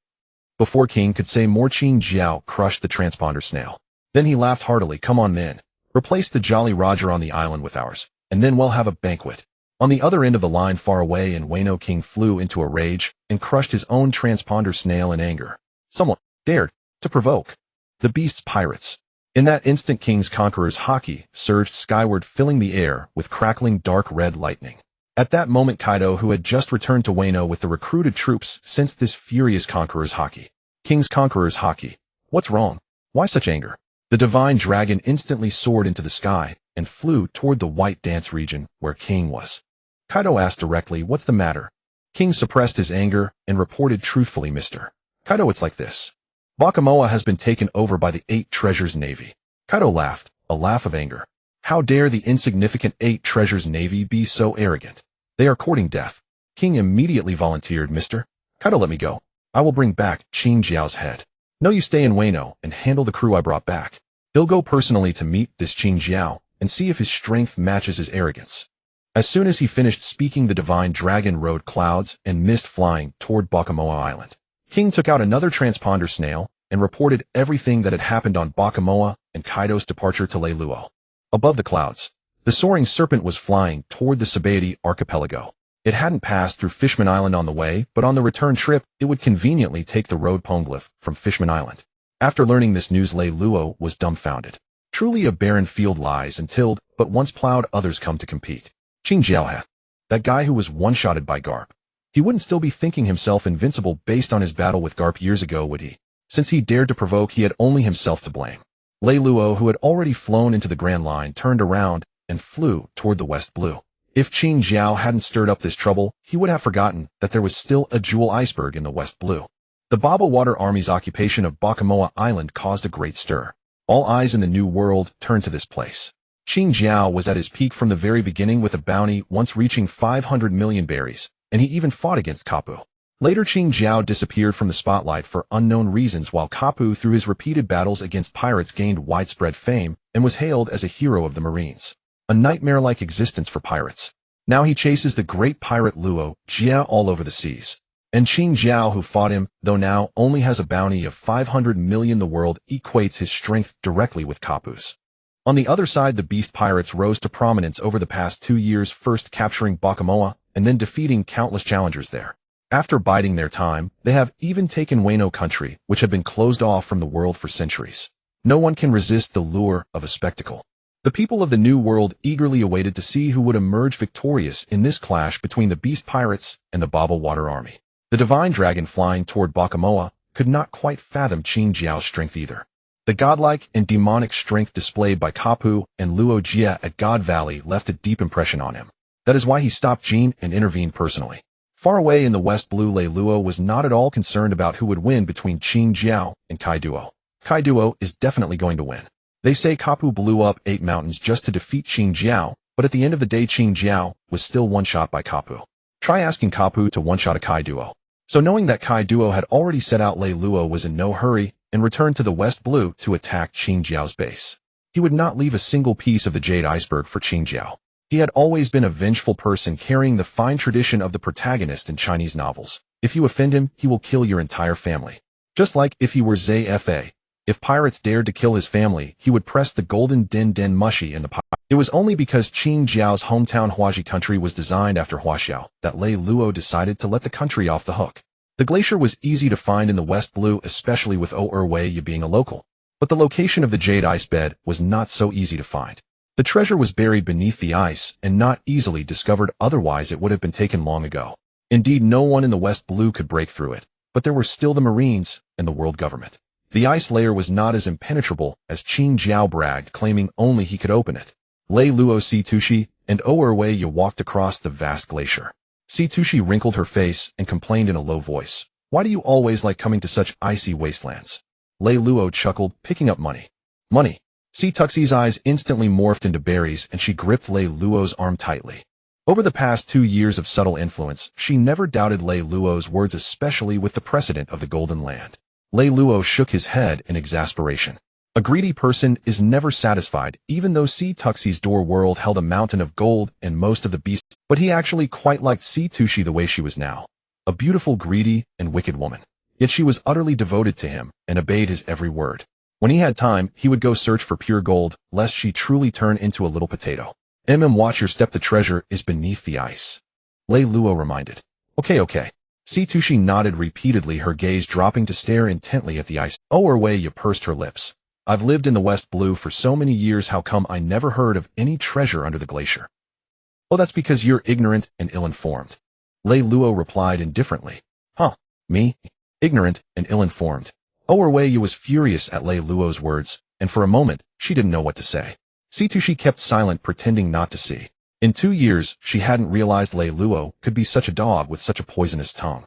Before King could say more, Qin Jiao crushed the transponder snail. Then he laughed heartily. Come on, men. Replace the Jolly Roger on the island with ours, and then we'll have a banquet. On the other end of the line far away in Wano, King flew into a rage and crushed his own transponder snail in anger. Someone dared to provoke the beast's pirates. In that instant, King's conqueror's haki surged skyward, filling the air with crackling dark red lightning. At that moment, Kaido, who had just returned to Wano with the recruited troops, sensed this furious conqueror's haki. King's conqueror's haki. What's wrong? Why such anger? The divine dragon instantly soared into the sky and flew toward the White Dance region where King was. Kaido asked directly, what's the matter? King suppressed his anger and reported truthfully, Mr. Kaido, it's like this. Bakamoa has been taken over by the 8 Treasures Navy. Kaido laughed, a laugh of anger. How dare the insignificant 8 Treasures Navy be so arrogant? They are courting death. King immediately volunteered, Mr. Kaido, let me go. I will bring back Qin Jiao's head. No, you stay in Wano and handle the crew I brought back. He'll go personally to meet this Qin Jiao and see if his strength matches his arrogance. As soon as he finished speaking, the divine dragon rode clouds and mist flying toward Bakamoa Island. King took out another transponder snail and reported everything that had happened on Bakamoa and Kaido's departure to Reylo. Above the clouds, the soaring serpent was flying toward the Sabaody archipelago. It hadn't passed through Fishman Island on the way, but on the return trip, it would conveniently take the road Poneglyph from Fishman Island. After learning this news, Reylo was dumbfounded. Truly a barren field lies untilled, but once plowed, others come to compete. Qin Jiao, that guy who was one-shotted by Garp. He wouldn't still be thinking himself invincible based on his battle with Garp years ago, would he? Since he dared to provoke, he had only himself to blame. Reylo, who had already flown into the Grand Line, turned around and flew toward the West Blue. If Qin Jiao hadn't stirred up this trouble, he would have forgotten that there was still a jewel iceberg in the West Blue. The Baba Water Army's occupation of Bakamoa Island caused a great stir. All eyes in the New World turned to this place. Qin Jiao was at his peak from the very beginning, with a bounty once reaching 500 million berries, and he even fought against Kapu. Later, Qin Jiao disappeared from the spotlight for unknown reasons, while Kapu, through his repeated battles against pirates, gained widespread fame and was hailed as a hero of the Marines. A nightmare-like existence for pirates. Now he chases the great pirate Luo Jia all over the seas. And Qin Jiao, who fought him, though now only has a bounty of 500 million, the world equates his strength directly with Kapu's. On the other side, the beast pirates rose to prominence over the past 2 years, first capturing Bakamoa and then defeating countless challengers there. After biding their time, they have even taken Wano country, which had been closed off from the world for centuries. No one can resist the lure of a spectacle. The people of the New World eagerly awaited to see who would emerge victorious in this clash between the beast pirates and the Baba Water Army. The divine dragon flying toward Bakamoa could not quite fathom Qin Jiao's strength either. The godlike and demonic strength displayed by Kapu and Luo Jia at God Valley left a deep impression on him. That is why he stopped Jin and intervened personally. Far away in the West Blue, Reylo was not at all concerned about who would win between Qin Jiao and Kaido. Kaido is definitely going to win. They say Kapu blew up 8 mountains just to defeat Qin Jiao, but at the end of the day, Qin Jiao was still one-shot by Kapu. Try asking Kapu to one-shot a Kaido. So knowing that Kaido had already set out, Reylo was in no hurry and returned to the West Blue to attack Qin Jiao's base. He would not leave a single piece of the Jade Iceberg for Qin Jiao. He had always been a vengeful person, carrying the fine tradition of the protagonist in Chinese novels. If you offend him, he will kill your entire family. Just like if he were ZFA. If pirates dared to kill his family, he would press the golden den mushy in the pot. It was only because Qin Jiao's hometown Huaxi country was designed after Huaxiao that Reylo decided to let the country off the hook. The glacier was easy to find in the West Blue, especially with Wei being a local. But the location of the Jade Ice Bed was not so easy to find. The treasure was buried beneath the ice and not easily discovered, otherwise it would have been taken long ago. Indeed, no one in the West Blue could break through it, but there were still the Marines and the world government. The ice layer was not as impenetrable as Qin Jiao bragged, claiming only he could open it. Reylo, Situshi, and Wei walked across the vast glacier. Situshi wrinkled her face and complained in a low voice. Why do you always like coming to such icy wastelands? Reylo chuckled, picking up money. Money. Situxi's eyes instantly morphed into berries and she gripped Reylo's arm tightly. Over the past 2 years of subtle influence, she never doubted Reylo's words, especially with the precedent of the Golden Land. Reylo shook his head in exasperation. A greedy person is never satisfied, even though Situxi's door world held a mountain of gold and most of the beasts, but he actually quite liked Situshi the way she was now. A beautiful, greedy, and wicked woman. Yet she was utterly devoted to him and obeyed his every word. When he had time, he would go search for pure gold, lest she truly turn into a little potato. Watch your step, the treasure is beneath the ice. Lei Luo reminded. Okay. Sitoshi nodded repeatedly, her gaze dropping to stare intently at the ice. Reylo pursed her lips. I've lived in the West Blue for so many years, how come I never heard of any treasure under the glacier? Oh, that's because you're ignorant and ill-informed. Lei Luo replied indifferently. Huh, me? Ignorant and ill-informed. Reylo was furious at Lei Luo's words, and for a moment, she didn't know what to say. Sitoshi kept silent, pretending not to see. In 2 years, she hadn't realized Lei Luo could be such a dog with such a poisonous tongue.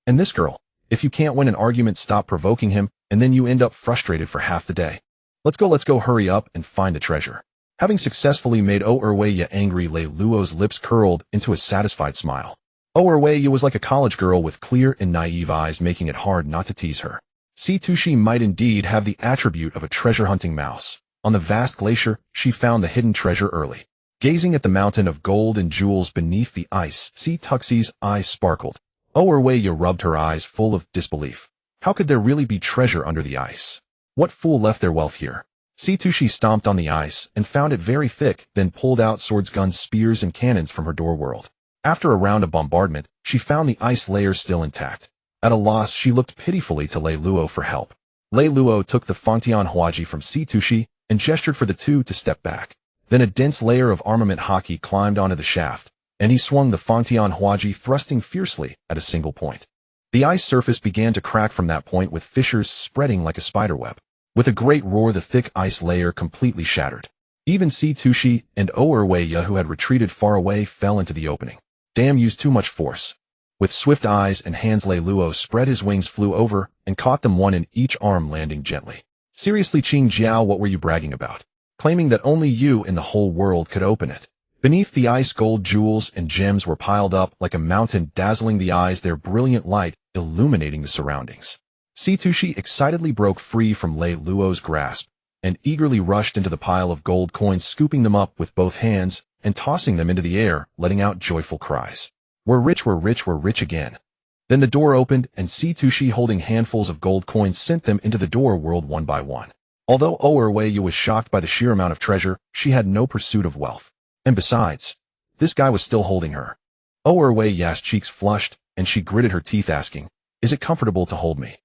And this girl, if you can't win an argument, stop provoking him, and then you end up frustrated for half the day. Let's go, hurry up and find a treasure. Having successfully made Reylo angry, Lei Luo's lips curled into a satisfied smile. Reylo was like a college girl with clear and naive eyes, making it hard not to tease her. Sitoshi might indeed have the attribute of a treasure-hunting mouse. On the vast glacier, she found the hidden treasure early. Gazing at the mountain of gold and jewels beneath the ice, Sitoxi's eyes sparkled. Reylo rubbed her eyes full of disbelief. How could there really be treasure under the ice? What fool left their wealth here? Sitoshi stomped on the ice and found it very thick, then pulled out swords, guns, spears, and cannons from her door world. After a round of bombardment, she found the ice layers still intact. At a loss, she looked pitifully to Lei Luo for help. Lei Luo took the Fangtian Huaji from Sitoshi and gestured for the two to step back. Then a dense layer of armament haki climbed onto the shaft, and he swung the Fangtian Huaji, thrusting fiercely at a single point. The ice surface began to crack from that point, with fissures spreading like a spiderweb. With a great roar, the thick ice layer completely shattered. Even Sitoshi and Reylo, who had retreated far away, fell into the opening. Damn, used too much force. With swift eyes and hands, Lei Luo spread his wings, flew over, and caught them, one in each arm, landing gently. Seriously, Qing Jiao, what were you bragging about? Claiming that only you in the whole world could open it. Beneath the ice, gold, jewels, and gems were piled up like a mountain, dazzling the eyes, their brilliant light illuminating the surroundings. Sitoshi excitedly broke free from Lei Luo's grasp and eagerly rushed into the pile of gold coins, scooping them up with both hands and tossing them into the air, letting out joyful cries. We're rich, we're rich, we're rich again. Then the door opened, and Sitoshi, holding handfuls of gold coins, sent them into the door world one by one. Although Reylo was shocked by the sheer amount of treasure, she had no pursuit of wealth. And besides, this guy was still holding her. Reylo's cheeks flushed, and she gritted her teeth, asking, "Is it comfortable to hold me?"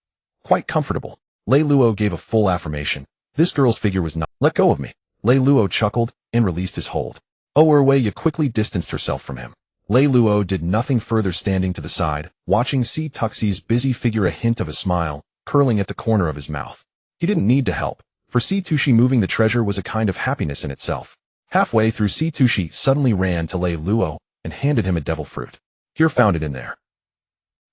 "Quite comfortable." Lei Luo gave a full affirmation. This girl's figure was not. "Let go of me." Lei Luo chuckled and released his hold. Reylo quickly distanced herself from him. Lei Luo did nothing further, standing to the side, watching Sitoxi's busy figure, a hint of a smile curling at the corner of his mouth. He didn't need to help. For Sitoshi, moving the treasure was a kind of happiness in itself. Halfway through, Sitoshi suddenly ran to Lei Luo and handed him a devil fruit. "Here, found it in there."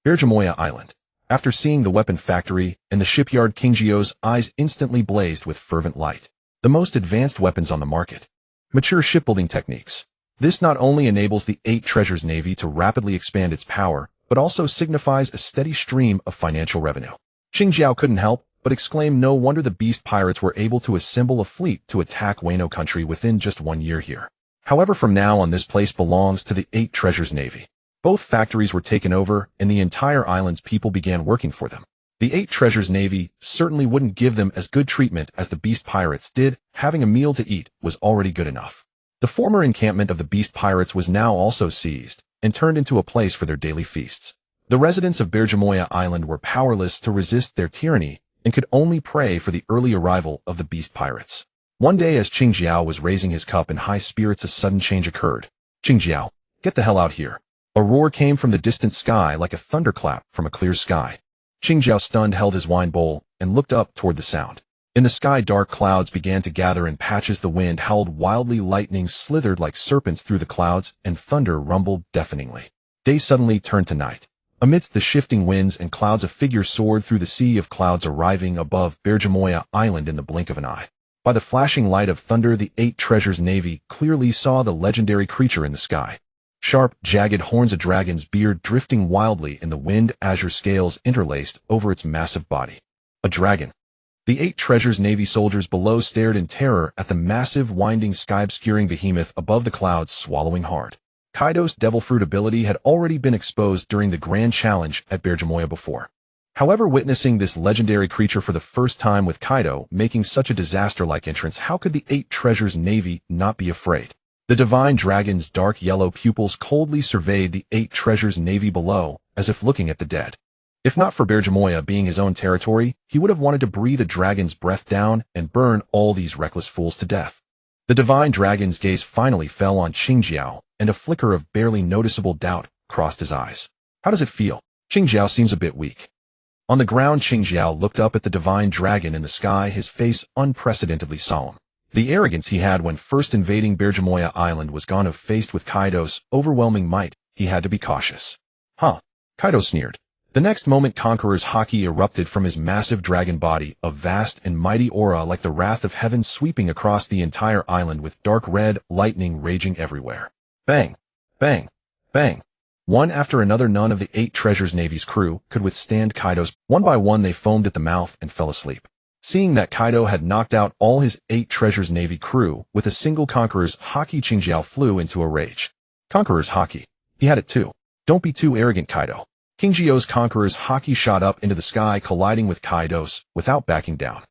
Berjamoya Island. After seeing the weapon factory and the shipyard, King Jiao's eyes instantly blazed with fervent light. The most advanced weapons on the market. Mature shipbuilding techniques. This not only enables the 8 Treasures Navy to rapidly expand its power, but also signifies a steady stream of financial revenue. Qing Jiao couldn't help but exclaim, no wonder the beast pirates were able to assemble a fleet to attack Wano country within just 1 year here. However, from now on, this place belongs to the 8 Treasures Navy. Both factories were taken over, and the entire island's people began working for them. The 8 Treasures Navy certainly wouldn't give them as good treatment as the beast pirates did. Having a meal to eat was already good enough. The former encampment of the beast pirates was now also seized and turned into a place for their daily feasts. The residents of Berjamoya Island were powerless to resist their tyranny and could only pray for the early arrival of the beast pirates. One day, as Qing Jiao was raising his cup in high spirits, a sudden change occurred. "Qing Jiao, get the hell out here." A roar came from the distant sky like a thunderclap from a clear sky. Qing Jiao, stunned, held his wine bowl and looked up toward the sound. In the sky, dark clouds began to gather in patches. The wind howled wildly, lightning slithered like serpents through the clouds, and thunder rumbled deafeningly. Day suddenly turned to night. Amidst the shifting winds and clouds, a figure soared through the sea of clouds, arriving above Berjamoya Island in the blink of an eye. By the flashing light of thunder, the 8 Treasures Navy clearly saw the legendary creature in the sky. Sharp, jagged horns, a dragon's beard drifting wildly in the wind, azure scales interlaced over its massive body. A dragon. The 8 Treasures Navy soldiers below stared in terror at the massive, winding, sky-obscuring behemoth above the clouds, swallowing hard. Kaido's devil fruit ability had already been exposed during the grand challenge at Berjamoya before. However, witnessing this legendary creature for the first time with Kaido making such a disaster-like entrance, how could the Eight Treasures Navy not be afraid? The Divine Dragon's dark yellow pupils coldly surveyed the Eight Treasures Navy below, as if looking at the dead. If not for Berjamoya being his own territory, he would have wanted to breathe a dragon's breath down and burn all these reckless fools to death. The Divine Dragon's gaze finally fell on Qingjiao, and a flicker of barely noticeable doubt crossed his eyes. How does it feel? Qingjiao seems a bit weak. On the ground, Qingjiao looked up at the Divine Dragon in the sky, his face unprecedentedly solemn. The arrogance he had when first invading Berjamoya Island was gone. Faced with Kaido's overwhelming might, he had to be cautious. Huh? Kaido sneered. The next moment, Conqueror's haki erupted from his massive dragon body, a vast and mighty aura like the wrath of heaven sweeping across the entire island with dark red lightning raging everywhere. Bang! Bang! Bang! One after another, none of the Eight Treasures Navy's crew could withstand Kaido's. One by one they foamed at the mouth and fell asleep. Seeing that Kaido had knocked out all his Eight Treasures Navy crew with a single Conqueror's haki, Qingjiao flew into a rage. Conqueror's haki. He had it too. Don't be too arrogant, Kaido. Qingjiao's Conqueror's haki shot up into the sky, colliding with Kaido's without backing down.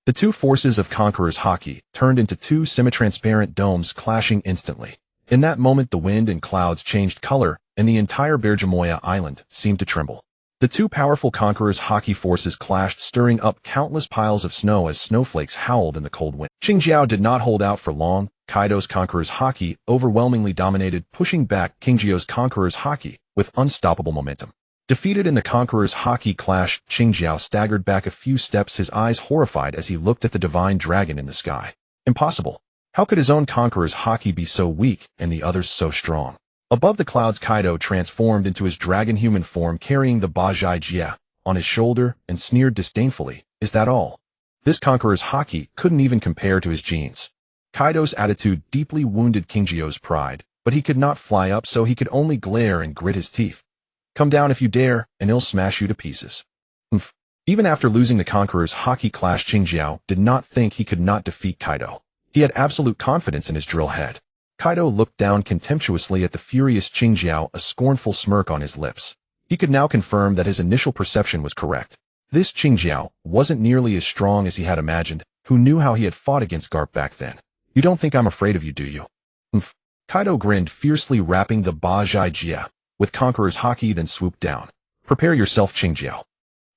The two forces of Conqueror's haki turned into two semi-transparent domes, clashing instantly. In that moment, the wind and clouds changed color, and the entire Berjamoya Island seemed to tremble. The two powerful Conqueror's haki forces clashed, stirring up countless piles of snow as snowflakes howled in the cold wind. Qingjiao did not hold out for long. Kaido's Conqueror's haki overwhelmingly dominated, pushing back Qingjiao's Conqueror's haki with unstoppable momentum. Defeated in the Conqueror's haki clash, Qingjiao staggered back a few steps, his eyes horrified as he looked at the Divine Dragon in the sky. Impossible. How could his own Conqueror's haki be so weak and the others so strong? Above the clouds, Kaido transformed into his dragon-human form, carrying the Bajai Jia on his shoulder, and sneered disdainfully, "Is that all?" This Conqueror's haki couldn't even compare to his genes. Kaido's attitude deeply wounded Qingjiao's pride, but he could not fly up, so he could only glare and grit his teeth. "Come down if you dare, and he'll smash you to pieces." Oomph. Even after losing the Conqueror's haki clash, Qingjiao did not think he could not defeat Kaido. He had absolute confidence in his drill head. Kaido looked down contemptuously at the furious Qingjiao, a scornful smirk on his lips. He could now confirm that his initial perception was correct. This Qingjiao wasn't nearly as strong as he had imagined. Who knew how he had fought against Garp back then? "You don't think I'm afraid of you, do you?" Oomph. Kaido grinned fiercely, wrapping the Bajai Jia with Conqueror's haki, then swooped down. "Prepare yourself, Qingjiao."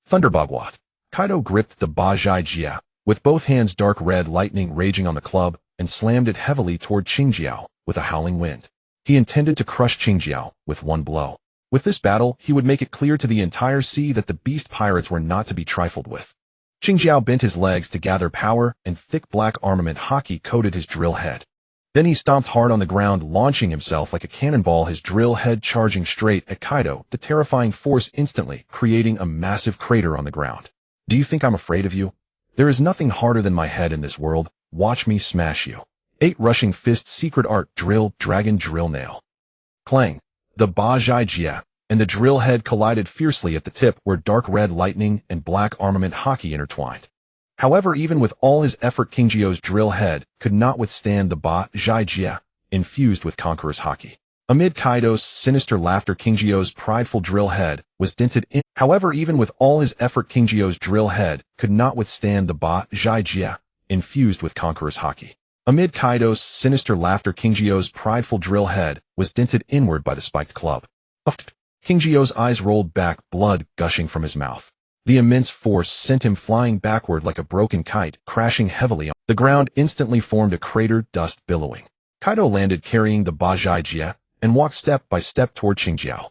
Thunderbogwat. Kaido gripped the Bajai Jia with both hands, dark red lightning raging on the club, and slammed it heavily toward Qingjiao with a howling wind. He intended to crush Qingjiao with one blow. With this battle, he would make it clear to the entire sea that the beast pirates were not to be trifled with. Qingjiao bent his legs to gather power, and thick black armament haki coated his drill head. Then he stomped hard on the ground, launching himself like a cannonball, his drill head charging straight at Kaido, the terrifying force instantly creating a massive crater on the ground. "Do you think I'm afraid of you? There is nothing harder than my head in this world. Watch me smash you." 8 rushing fists, secret art, drill, dragon drill nail. Clang. The Bajai Jia and the drill head collided fiercely at the tip, where dark red lightning and black armament haki intertwined. However, even with all his effort, Qingjiao's drill head could not withstand the Bajai Jia, infused with Conqueror's haki. Amid Kaido's sinister laughter, Qingjiao's prideful drill head was dented in. However, even with all his effort, Qingjiao's drill head could not withstand the Bajai Jia, infused with Conqueror's haki. Amid Kaido's sinister laughter, Qingjiao's prideful drill head was dented inward by the spiked club. Puffed. Qingjiao's eyes rolled back, blood gushing from his mouth. The immense force sent him flying backward like a broken kite, crashing heavily on the ground. Instantly formed a crater, dust billowing. Kaido landed carrying the Bajai Jia and walked step by step toward Qingjiao.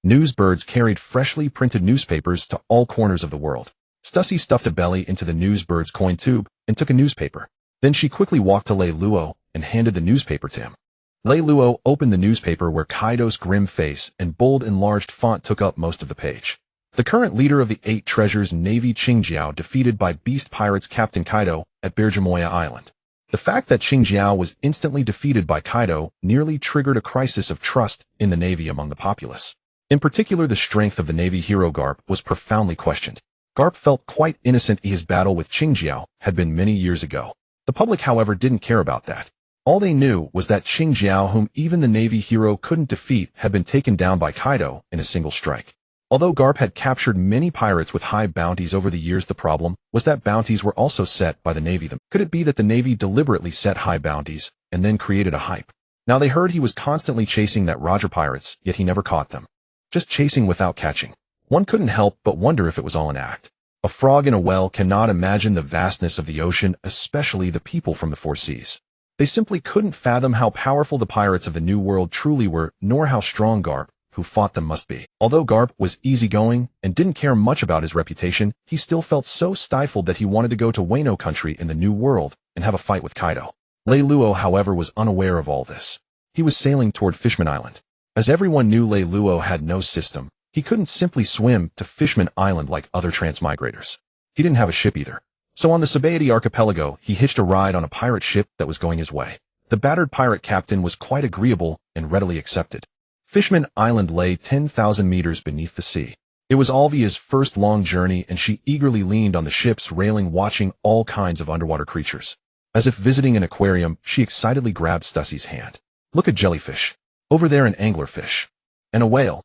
Newsbirds carried freshly printed newspapers to all corners of the world. Stussy stuffed a belly into the newsbird's coin tube and took a newspaper. Then she quickly walked to Lei Luo and handed the newspaper to him. Lei Luo opened the newspaper, where Kaido's grim face and bold enlarged font took up most of the page. The current leader of the 8 Treasures Navy, Qingjiao, defeated by beast pirates Captain Kaido at Berjamoya Island. The fact that Qingjiao was instantly defeated by Kaido nearly triggered a crisis of trust in the Navy among the populace. In particular, the strength of the Navy hero Garp was profoundly questioned. Garp felt quite innocent. His battle with Qingjiao had been many years ago. The public, however, didn't care about that. All they knew was that Qingjiao, whom even the Navy hero couldn't defeat, had been taken down by Kaido in a single strike. Although Garp had captured many pirates with high bounties over the years, the problem was that bounties were also set by the Navy. Could it be that the Navy deliberately set high bounties and then created a hype? Now they heard he was constantly chasing that Roger pirates, yet he never caught them. Just chasing without catching. One couldn't help but wonder if it was all an act. A frog in a well cannot imagine the vastness of the ocean, especially the people from the four seas. They simply couldn't fathom how powerful the pirates of the New World truly were, nor how strong Garp, who fought them, must be. Although Garp was easygoing and didn't care much about his reputation, he still felt so stifled that he wanted to go to Wano country in the New World and have a fight with Kaido. Reylo, however, was unaware of all this. He was sailing toward Fishman Island. As everyone knew, Reylo had no system. He couldn't simply swim to Fishman Island like other transmigrators. He didn't have a ship either. So on the Sabaody archipelago, he hitched a ride on a pirate ship that was going his way. The battered pirate captain was quite agreeable and readily accepted. Fishman Island lay 10,000 meters beneath the sea. It was Alvia's first long journey, and she eagerly leaned on the ship's railing watching all kinds of underwater creatures. As if visiting an aquarium, she excitedly grabbed Stussie's hand. Look at jellyfish. Over there an anglerfish. And a whale.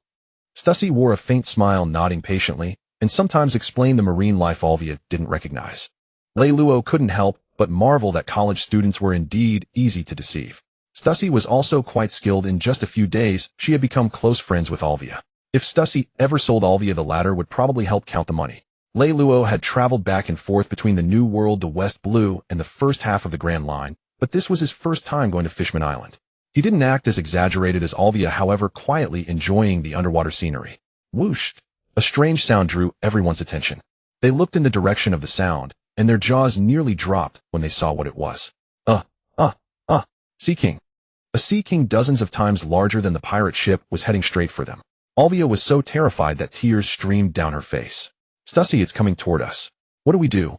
Stussie wore a faint smile, nodding patiently, and sometimes explained the marine life Alvia didn't recognize. Reylo couldn't help but marvel that college students were indeed easy to deceive. Stussie was also quite skilled. In just a few days, she had become close friends with Alvia. If Stussie ever sold Alvia, the latter would probably help count the money. Reylo had traveled back and forth between the New World to West Blue and the first half of the Grand Line, but this was his first time going to Fishman Island. He didn't act as exaggerated as Alvia, however, quietly enjoying the underwater scenery. Whoosh! A strange sound drew everyone's attention. They looked in the direction of the sound, and their jaws nearly dropped when they saw what it was. Sea King. A Sea King dozens of times larger than the pirate ship was heading straight for them. Alvia was so terrified that tears streamed down her face. Stussie, it's coming toward us. What do we do?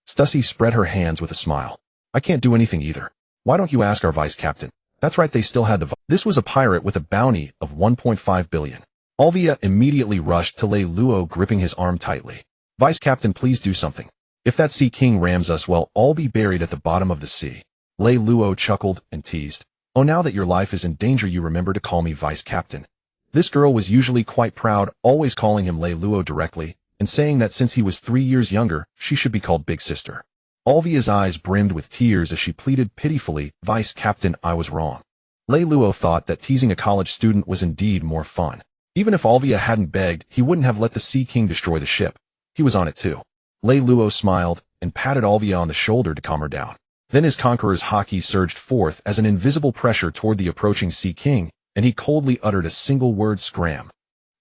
Stussie spread her hands with a smile. I can't do anything either. Why don't you ask our vice captain? That's right, they still had This was a pirate with a bounty of 1.5 billion. Alvia immediately rushed to Reylo, gripping his arm tightly. Vice captain, please do something. If that Sea King rams us, we'll all be buried at the bottom of the sea. Reylo chuckled and teased. Oh, now that your life is in danger, you remember to call me vice captain. This girl was usually quite proud, always calling him Reylo directly, and saying that since he was 3 years younger, she should be called Big Sister. Alvia's eyes brimmed with tears as she pleaded pitifully, Vice Captain, I was wrong. Reylo thought that teasing a college student was indeed more fun. Even if Alvia hadn't begged, he wouldn't have let the Sea King destroy the ship. He was on it too. Reylo smiled and patted Alvia on the shoulder to calm her down. Then his conqueror's haki surged forth as an invisible pressure toward the approaching Sea King, and he coldly uttered a single word, scram.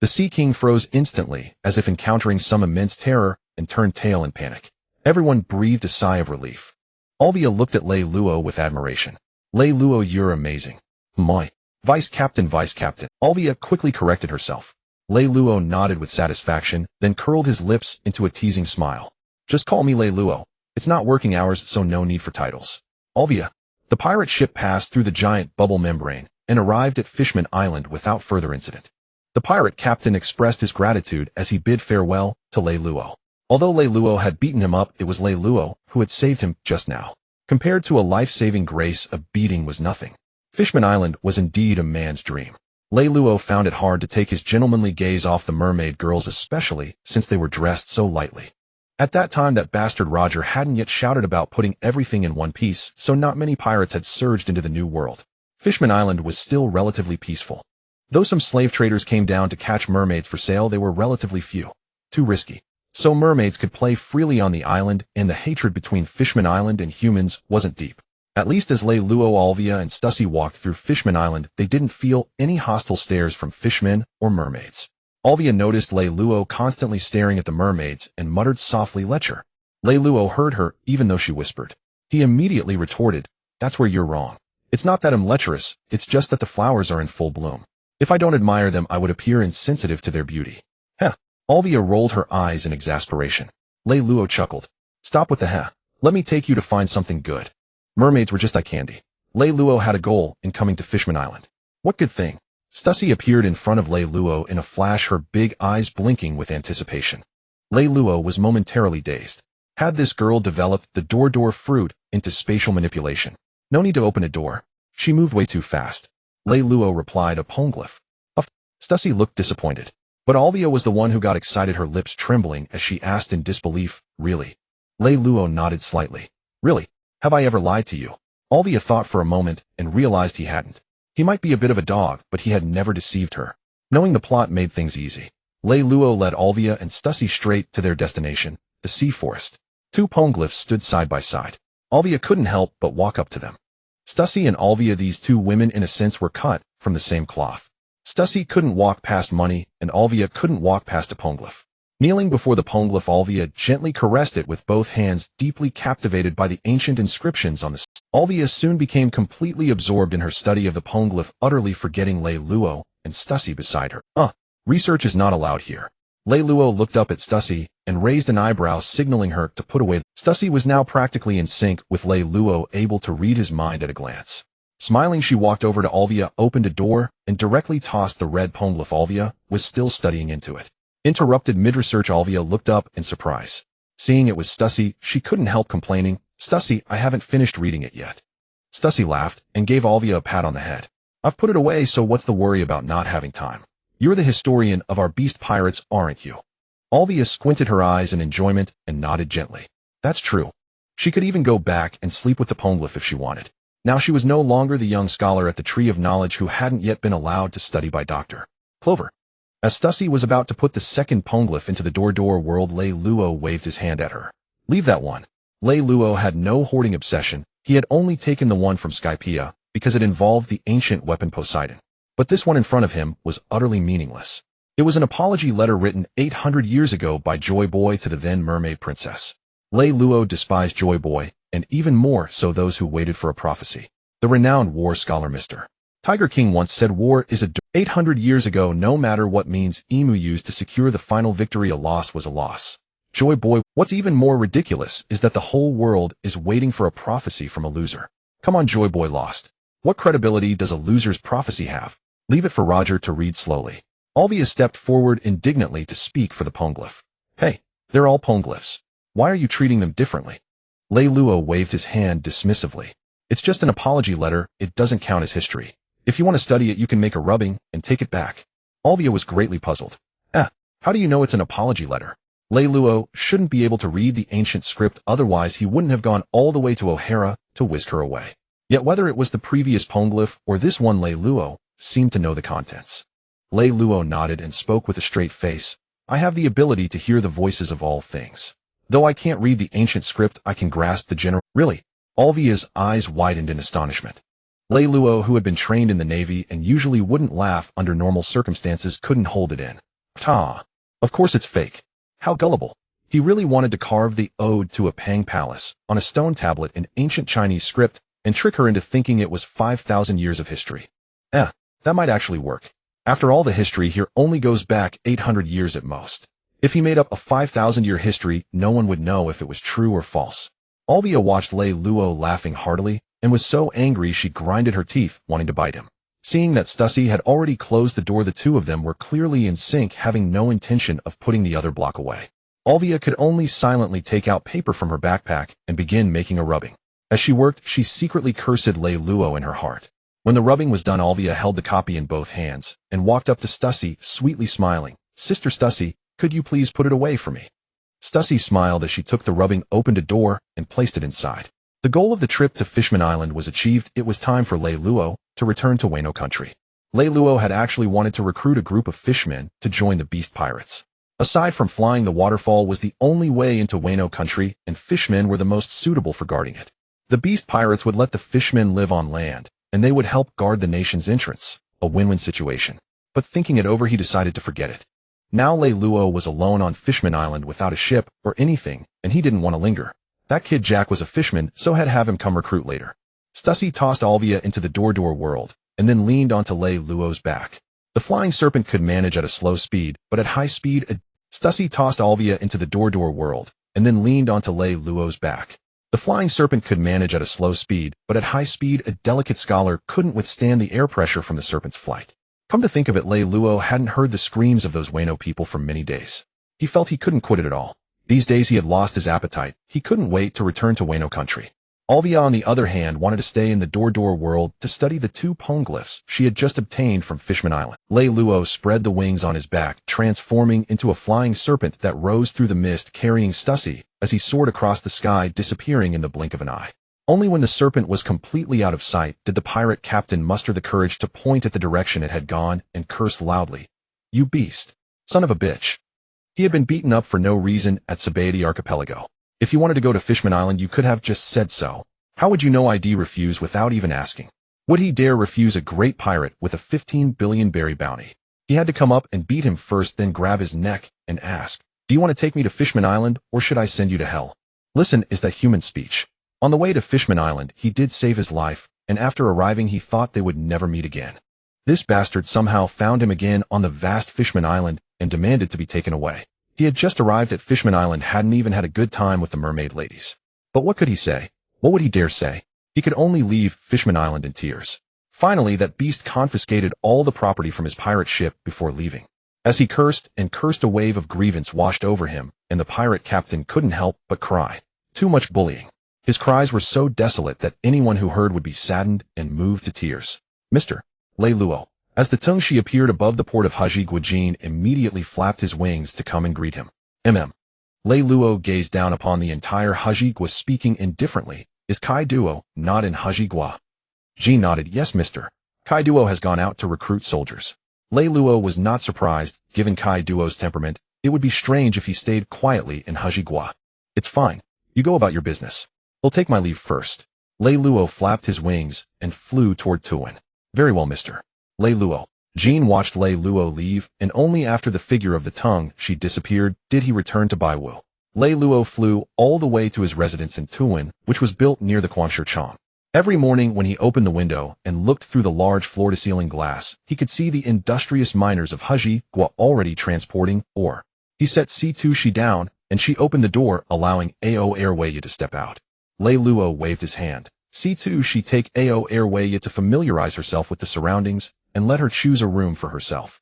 The Sea King froze instantly, as if encountering some immense terror, and turned tail in panic. Everyone breathed a sigh of relief. Alvia looked at Reylo with admiration. Reylo, you're amazing. My. Vice Captain. Alvia quickly corrected herself. Reylo nodded with satisfaction, then curled his lips into a teasing smile. Just call me Reylo. It's not working hours, so no need for titles. Alvia. The pirate ship passed through the giant bubble membrane and arrived at Fishman Island without further incident. The pirate captain expressed his gratitude as he bid farewell to Reylo. Although Reylo had beaten him up, it was Reylo who had saved him just now. Compared to a life-saving grace, a beating was nothing. Fishman Island was indeed a man's dream. Reylo found it hard to take his gentlemanly gaze off the mermaid girls, especially since they were dressed so lightly. At that time, that bastard Roger hadn't yet shouted about putting everything in one piece, so not many pirates had surged into the New World. Fishman Island was still relatively peaceful. Though some slave traders came down to catch mermaids for sale, they were relatively few. Too risky. So mermaids could play freely on the island, and the hatred between Fishman Island and humans wasn't deep. At least as Reylo, Alvia, and Stussie walked through Fishman Island, they didn't feel any hostile stares from fishmen or mermaids. Alvia noticed Reylo constantly staring at the mermaids and muttered softly, Lecher. Reylo heard her, even though she whispered. He immediately retorted, that's where you're wrong. It's not that I'm lecherous, it's just that the flowers are in full bloom. If I don't admire them, I would appear insensitive to their beauty. Heh. Alvia rolled her eyes in exasperation. Reylo chuckled. Stop with the heh. Let me take you to find something good. Mermaids were just eye candy. Reylo had a goal in coming to Fishman Island. What good thing? Stussie appeared in front of Reylo in a flash, her big eyes blinking with anticipation. Reylo was momentarily dazed. Had this girl developed the door fruit into spatial manipulation? No need to open a door. She moved way too fast. Reylo replied, a poneglyph. Stussie looked disappointed. But Alvia was the one who got excited, her lips trembling as she asked in disbelief, "Really?" Lei Luo nodded slightly. "Really? Have I ever lied to you?" Alvia thought for a moment and realized he hadn't. He might be a bit of a dog, but he had never deceived her. Knowing the plot made things easy. Lei Luo led Alvia and Stussy straight to their destination, the sea forest. Two poneglyphs stood side by side. Alvia couldn't help but walk up to them. Stussy and Alvia, these two women in a sense were cut from the same cloth. Stussy couldn't walk past money, and Alvia couldn't walk past a poneglyph. Kneeling before the poneglyph, Alvia gently caressed it with both hands, deeply captivated by the ancient inscriptions on the Alvia soon became completely absorbed in her study of the poneglyph, utterly forgetting Lei Luo and Stussy beside her. Research is not allowed here." Lei Luo looked up at Stussy and raised an eyebrow, signaling her to put away. Stussy was now practically in sync with Lei Luo, able to read his mind at a glance. Smiling, she walked over to Alvia, opened a door, and directly tossed the red poneglyph. Alvia was still studying into it. Interrupted mid-research, Alvia looked up in surprise. Seeing it was Stussy, she couldn't help complaining, "Stussy, I haven't finished reading it yet." Stussy laughed and gave Alvia a pat on the head. "I've put it away, so what's the worry about not having time? You're the historian of our beast pirates, aren't you?" Alvia squinted her eyes in enjoyment and nodded gently. That's true. She could even go back and sleep with the poneglyph if she wanted. Now she was no longer the young scholar at the Tree of Knowledge who hadn't yet been allowed to study by Dr. Clover. As Stussy was about to put the second poneglyph into the door world, Lei Luo waved his hand at her. "Leave that one." Lei Luo had no hoarding obsession. He had only taken the one from Skypiea because it involved the ancient weapon Poseidon. But this one in front of him was utterly meaningless. It was an apology letter written 800 years ago by Joy Boy to the then mermaid princess. Lei Luo despised Joy Boy, and even more so those who waited for a prophecy. The renowned war scholar Mr. Tiger King once said, "War is a 800 years ago, no matter what means Emu used to secure the final victory, a loss was a loss." Joy Boy, what's even more ridiculous is that the whole world is waiting for a prophecy from a loser. Come on, Joy Boy lost. What credibility does a loser's prophecy have? Leave it for Roger to read slowly. Alvia stepped forward indignantly to speak for the poneglyph. "Hey, they're all poneglyphs. Why are you treating them differently?" Lei Luo waved his hand dismissively. "It's just an apology letter, it doesn't count as history. If you want to study it, you can make a rubbing and take it back." Alvia was greatly puzzled. How do you know it's an apology letter?" Lei Luo shouldn't be able to read the ancient script, otherwise he wouldn't have gone all the way to O'Hara to whisk her away. Yet whether it was the previous poneglyph or this one, Lei Luo seemed to know the contents. Lei Luo nodded and spoke with a straight face. "I have the ability to hear the voices of all things. Though I can't read the ancient script, I can grasp the general." "Really?" Alvia's eyes widened in astonishment. Lei Luo, who had been trained in the Navy and usually wouldn't laugh under normal circumstances, couldn't hold it in. Of course it's fake. How gullible. He really wanted to carve the Ode to a Pang Palace on a stone tablet in ancient Chinese script and trick her into thinking it was 5,000 years of history. That might actually work. After all, the history here only goes back 800 years at most. If he made up a 5,000-year history, no one would know if it was true or false. Alvia watched Lei Luo laughing heartily and was so angry she grinded her teeth, wanting to bite him. Seeing that Stussy had already closed the door, the two of them were clearly in sync, having no intention of putting the other block away. Alvia could only silently take out paper from her backpack and begin making a rubbing. As she worked, she secretly cursed Lei Luo in her heart. When the rubbing was done, Alvia held the copy in both hands and walked up to Stussy, sweetly smiling. "Sister Stussy, could you please put it away for me?" Stussy smiled as she took the rubbing, opened a door, and placed it inside. The goal of the trip to Fishman Island was achieved. It was time for Lei Luo to return to Wano country. Lei Luo had actually wanted to recruit a group of fishmen to join the beast pirates. Aside from flying, the waterfall was the only way into Wano country, and fishmen were the most suitable for guarding it. The beast pirates would let the fishmen live on land, and they would help guard the nation's entrance, a win-win situation. But thinking it over, he decided to forget it. Now Lei Luo was alone on Fishman Island without a ship or anything, and he didn't want to linger. That kid Jack was a fisherman, so had have him come recruit later. Stussy tossed Alvia into the door world, and then leaned onto Lei Luo's back. The flying serpent could manage at a slow speed, but at high speed, Stussy tossed Alvia into the door world, and then leaned onto Lei Luo's back. The flying serpent could manage at a slow speed, but at high speed, a delicate scholar couldn't withstand the air pressure from the serpent's flight. Come to think of it, Lei Luo hadn't heard the screams of those Wano people for many days. He felt he couldn't quit it at all. These days he had lost his appetite. He couldn't wait to return to Wano country. Alvia, on the other hand, wanted to stay in the Dor world to study the 2 poneglyphs she had just obtained from Fishman Island. Reylo spread the wings on his back, transforming into a flying serpent that rose through the mist carrying Stussy as he soared across the sky, disappearing in the blink of an eye. Only when the serpent was completely out of sight did the pirate captain muster the courage to point at the direction it had gone and curse loudly. "You beast. Son of a bitch." He had been beaten up for no reason at Sabaody Archipelago. If you wanted to go to Fishman Island, you could have just said so. How would you know ID refuse without even asking? Would he dare refuse a great pirate with a 15 billion berry bounty? He had to come up and beat him first, then grab his neck and ask, "Do you want to take me to Fishman Island, or should I send you to hell?" Listen, is that human speech? On the way to Fishman Island, he did save his life, and after arriving he thought they would never meet again. This bastard somehow found him again on the vast Fishman Island and demanded to be taken away. He had just arrived at Fishman Island, hadn't even had a good time with the mermaid ladies. But what could he say? What would he dare say? He could only leave Fishman Island in tears. Finally, that beast confiscated all the property from his pirate ship before leaving. As he cursed and cursed, a wave of grievance washed over him, and the pirate captain couldn't help but cry. Too much bullying. His cries were so desolate that anyone who heard would be saddened and moved to tears. Mr. Reylo. As the Tengshi appeared above the port of Haji, Guajin immediately flapped his wings to come and greet him. Reylo gazed down upon the entire Haji Gua, speaking indifferently. "Is Kaido not in Haji Gua?" Jean nodded. "Yes, Mr. Kaido has gone out to recruit soldiers." Reylo was not surprised. Given Kaido's temperament, it would be strange if he stayed quietly in Haji Gua. "It's fine. You go about your business. I'll take my leave first." Reylo flapped his wings and flew toward Tuin. "Very well, Mr. Reylo." Jean watched Reylo leave, and only after the figure of the tongue she disappeared did he return to Baiwu. Reylo flew all the way to his residence in Tuin, which was built near the Quanshirchong. Every morning when he opened the window and looked through the large floor-to-ceiling glass, he could see the industrious miners of Haji Gua already transporting ore. He set Situshi down, and she opened the door, allowing Ao Airwaya to step out. Reylo waved his hand. Situshi take Ao Airwaya to familiarize herself with the surroundings and let her choose a room for herself.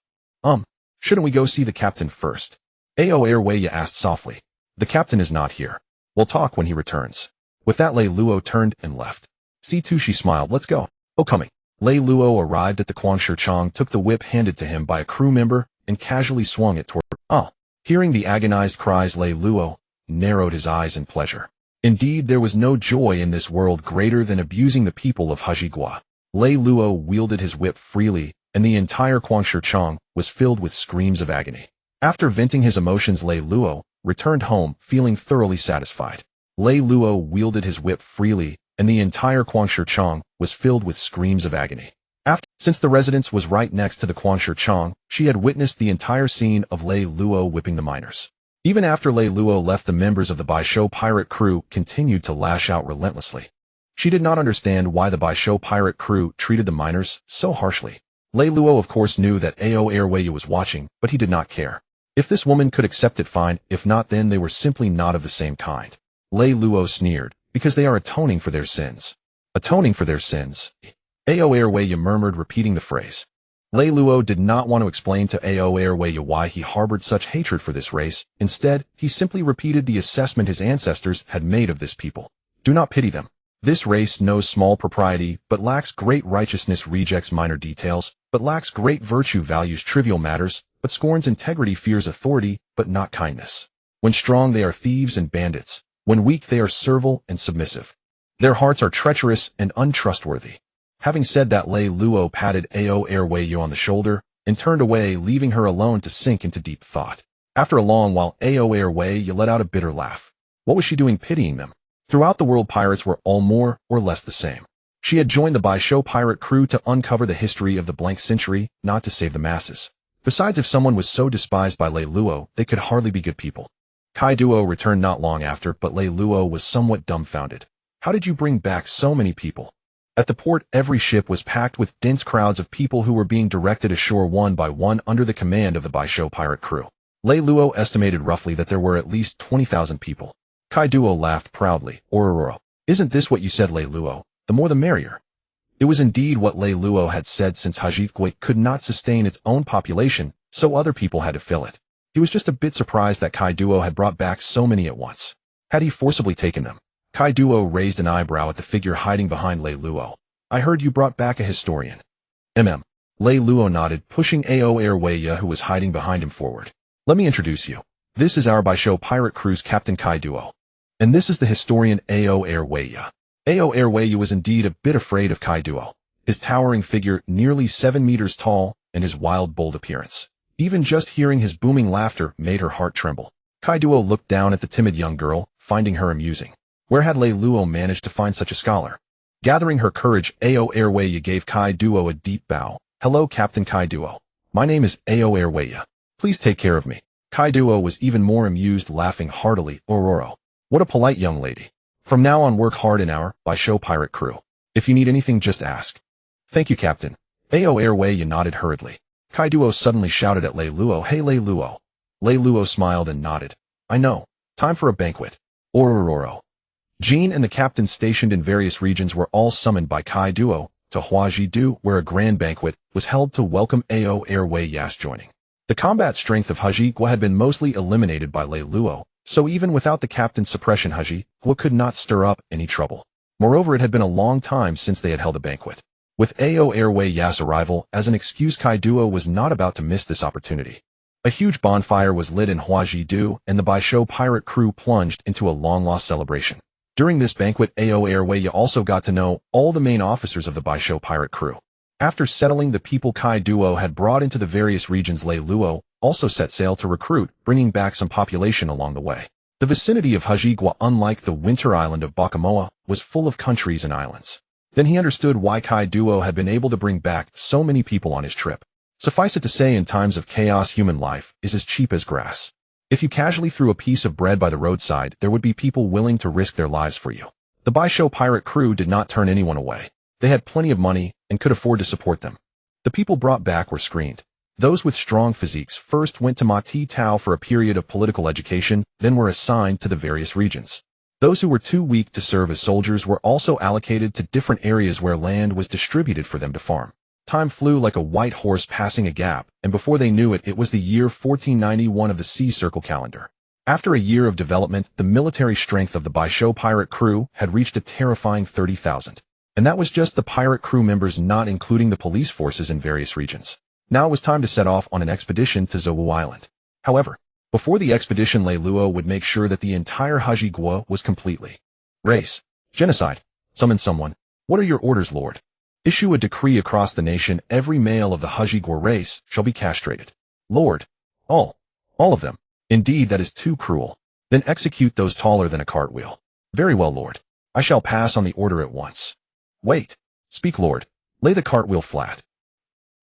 Shouldn't we go see the captain first?" Ao Airwaya asked softly. "The captain is not here. We'll talk when he returns." With that, Reylo turned and left. Situshi smiled. "Let's go." "Oh, coming." Reylo arrived at the Quanshirchong, took the whip handed to him by a crew member, and casually swung it toward her. Hearing the agonized cries, Reylo narrowed his eyes in pleasure. Indeed, there was no joy in this world greater than abusing the people of Haji Gua. Reylo wielded his whip freely, and the entire Quanshirchong was filled with screams of agony. After venting his emotions, Reylo returned home, feeling thoroughly satisfied. Reylo wielded his whip freely, and the entire Quanshirchong was filled with screams of agony. Since the residence was right next to the Quanshirchong, she had witnessed the entire scene of Reylo whipping the miners. Even after Reylo left, the members of the Baisho pirate crew continued to lash out relentlessly. She did not understand why the Baisho pirate crew treated the miners so harshly. Reylo of course knew that Ao Airwaya was watching, but he did not care. If this woman could accept it, fine. If not, then they were simply not of the same kind. Reylo sneered, "Because they are atoning for their sins." "Atoning for their sins?" Ao Airwaya murmured, repeating the phrase. Reylo did not want to explain to Ao Airwaya why he harbored such hatred for this race. Instead, he simply repeated the assessment his ancestors had made of this people. "Do not pity them. This race knows small propriety, but lacks great righteousness, rejects minor details, but lacks great virtue, values trivial matters, but scorns integrity, fears authority, but not kindness. When strong, they are thieves and bandits. When weak, they are servile and submissive. Their hearts are treacherous and untrustworthy." Having said that, Reylo patted Ao Airwaya on the shoulder and turned away, leaving her alone to sink into deep thought. After a long while, Ao Airwaya let out a bitter laugh. What was she doing pitying them? Throughout the world, pirates were all more or less the same. She had joined the Baisho pirate crew to uncover the history of the blank century, not to save the masses. Besides, if someone was so despised by Reylo, they could hardly be good people. Kaido returned not long after, but Reylo was somewhat dumbfounded. "How did you bring back so many people?" At the port, every ship was packed with dense crowds of people who were being directed ashore one by one under the command of the Baisho pirate crew. Reylo estimated roughly that there were at least 20,000 people. Kaido laughed proudly. "Ororo. Isn't this what you said, Reylo? The more the merrier." It was indeed what Reylo had said, since Haji Gua could not sustain its own population, so other people had to fill it. He was just a bit surprised that Kaido had brought back so many at once. Had he forcibly taken them? Kaido raised an eyebrow at the figure hiding behind Reylo. I heard you brought back a historian. Reylo nodded, pushing Aoerweya, who was hiding behind him, forward. Let me introduce you. This is our Baisho pirate crew's Captain Kaido. And this is the historian Aoerweya. Aoerweya was indeed a bit afraid of Kaido. His towering figure, nearly 7 meters tall, and his wild, bold appearance. Even just hearing his booming laughter made her heart tremble. Kaido looked down at the timid young girl, finding her amusing. Where had Reylo managed to find such a scholar? Gathering her courage, Aoerweya gave Kaido a deep bow. Hello, Captain Kaido. My name is Aoerweya. Please take care of me. Kaido was even more amused, laughing heartily. Ororo. What a polite young lady. From now on, work hard in our Baisho pirate crew. If you need anything, just ask. Thank you, Captain. Aoerweya nodded hurriedly. Kaido suddenly shouted at Reylo, Hey Reylo. Reylo smiled and nodded. I know. Time for a banquet. Ororo. Jean and the captains stationed in various regions were all summoned by Kaido to Huaji-do, where a grand banquet was held to welcome Aoerweya's joining. The combat strength of Hajigwa had been mostly eliminated by Reylo, so even without the captain's suppression, Hajigwa could not stir up any trouble. Moreover, it had been a long time since they had held a banquet. With Aoerweya's arrival as an excuse, Kaido was not about to miss this opportunity. A huge bonfire was lit in Huaji-do, and the Baisho pirate crew plunged into a long-lost celebration. During this banquet, Aoerweya also got to know all the main officers of the Baisho pirate crew. After settling the people Kaido had brought into the various regions, Reylo also set sail to recruit, bringing back some population along the way. The vicinity of Hajigwa, unlike the winter island of Bakamoa, was full of countries and islands. Then he understood why Kaido had been able to bring back so many people on his trip. Suffice it to say, in times of chaos, human life is as cheap as grass. If you casually threw a piece of bread by the roadside, there would be people willing to risk their lives for you. The Baisho pirate crew did not turn anyone away. They had plenty of money and could afford to support them. The people brought back were screened. Those with strong physiques first went to Mati Tao for a period of political education, then were assigned to the various regions. Those who were too weak to serve as soldiers were also allocated to different areas where land was distributed for them to farm. Time flew like a white horse passing a gap, and before they knew it, it was the year 1491 of the Sea Circle calendar. After a year of development, the military strength of the Baisho pirate crew had reached a terrifying 30,000. And that was just the pirate crew members, not including the police forces in various regions. Now it was time to set off on an expedition to Zoan Island. However, before the expedition, Reylo would make sure that the entire Hajigwa was completely race. Genocide. Summon someone. What are your orders, Lord? Issue a decree across the nation. Every male of the Hajigwa race shall be castrated. Lord. All of them. Indeed, that is too cruel. Then execute those taller than a cartwheel. Very well, Lord. I shall pass on the order at once. Wait. Speak, Lord. Lay the cartwheel flat.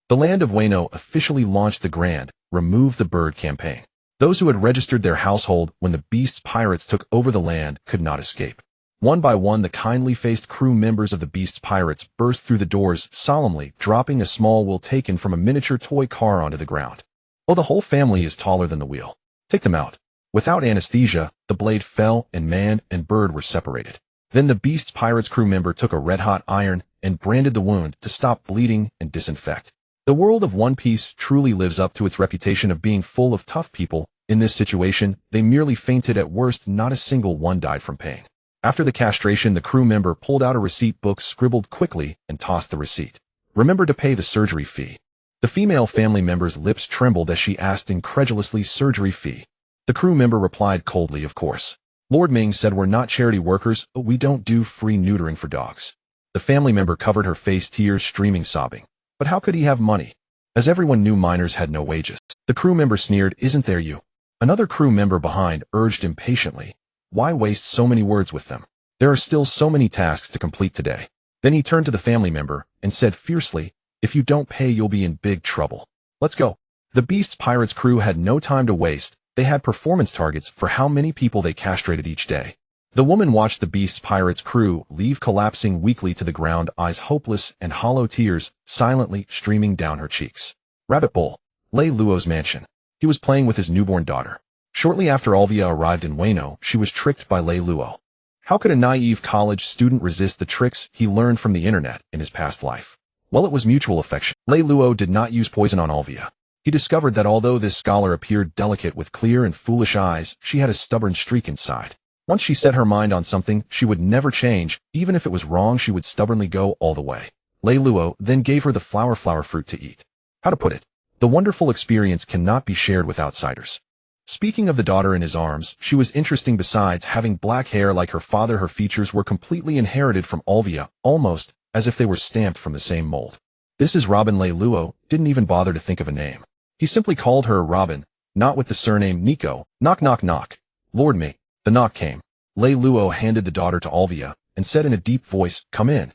The land of Wano officially launched the Grand Remove the Bird campaign. Those who had registered their household when the Beast's pirates took over the land could not escape. One by one, the kindly-faced crew members of the Beast's pirates burst through the doors, solemnly dropping a small wheel taken from a miniature toy car onto the ground. Oh, the whole family is taller than the wheel. Take them out. Without anesthesia, the blade fell, and man and bird were separated. Then the Beast's pirates crew member took a red-hot iron and branded the wound to stop bleeding and disinfect. The world of One Piece truly lives up to its reputation of being full of tough people. In this situation, they merely fainted. At worst, not a single one died from pain. After the castration, the crew member pulled out a receipt book, scribbled quickly, and tossed the receipt. Remember to pay the surgery fee. The female family member's lips trembled as she asked incredulously, surgery fee. The crew member replied coldly, of course. Lord Ming said, we're not charity workers, but we don't do free neutering for dogs. The family member covered her face, tears streaming, sobbing. But how could he have money? As everyone knew, miners had no wages. The crew member sneered, isn't there you? Another crew member behind urged impatiently. Why waste so many words with them? There are still so many tasks to complete today. Then he turned to the family member and said fiercely, if you don't pay, you'll be in big trouble. Let's go. The Beast's pirates crew had no time to waste. They had performance targets for how many people they castrated each day. The woman watched the Beast's pirates crew leave, collapsing weakly to the ground, eyes hopeless and hollow, tears silently streaming down her cheeks. Rabbit Bull. Reylo's mansion. He was playing with his newborn daughter. Shortly after Alvia arrived in Wano, she was tricked by Reylo. How could a naive college student resist the tricks he learned from the internet in his past life? Well, it was mutual affection. Reylo did not use poison on Alvia. He discovered that although this scholar appeared delicate with clear and foolish eyes, she had a stubborn streak inside. Once she set her mind on something, she would never change. Even if it was wrong, she would stubbornly go all the way. Reylo then gave her the flower fruit to eat. How to put it? The wonderful experience cannot be shared with outsiders. Speaking of the daughter in his arms, she was interesting. Besides having black hair like her father, her features were completely inherited from Olvia, almost as if they were stamped from the same mold. This is Robin. Reylo didn't even bother to think of a name. He simply called her Robin, not with the surname Nico. Knock knock knock. Lord me. The knock came. Reylo handed the daughter to Olvia and said in a deep voice, "Come in."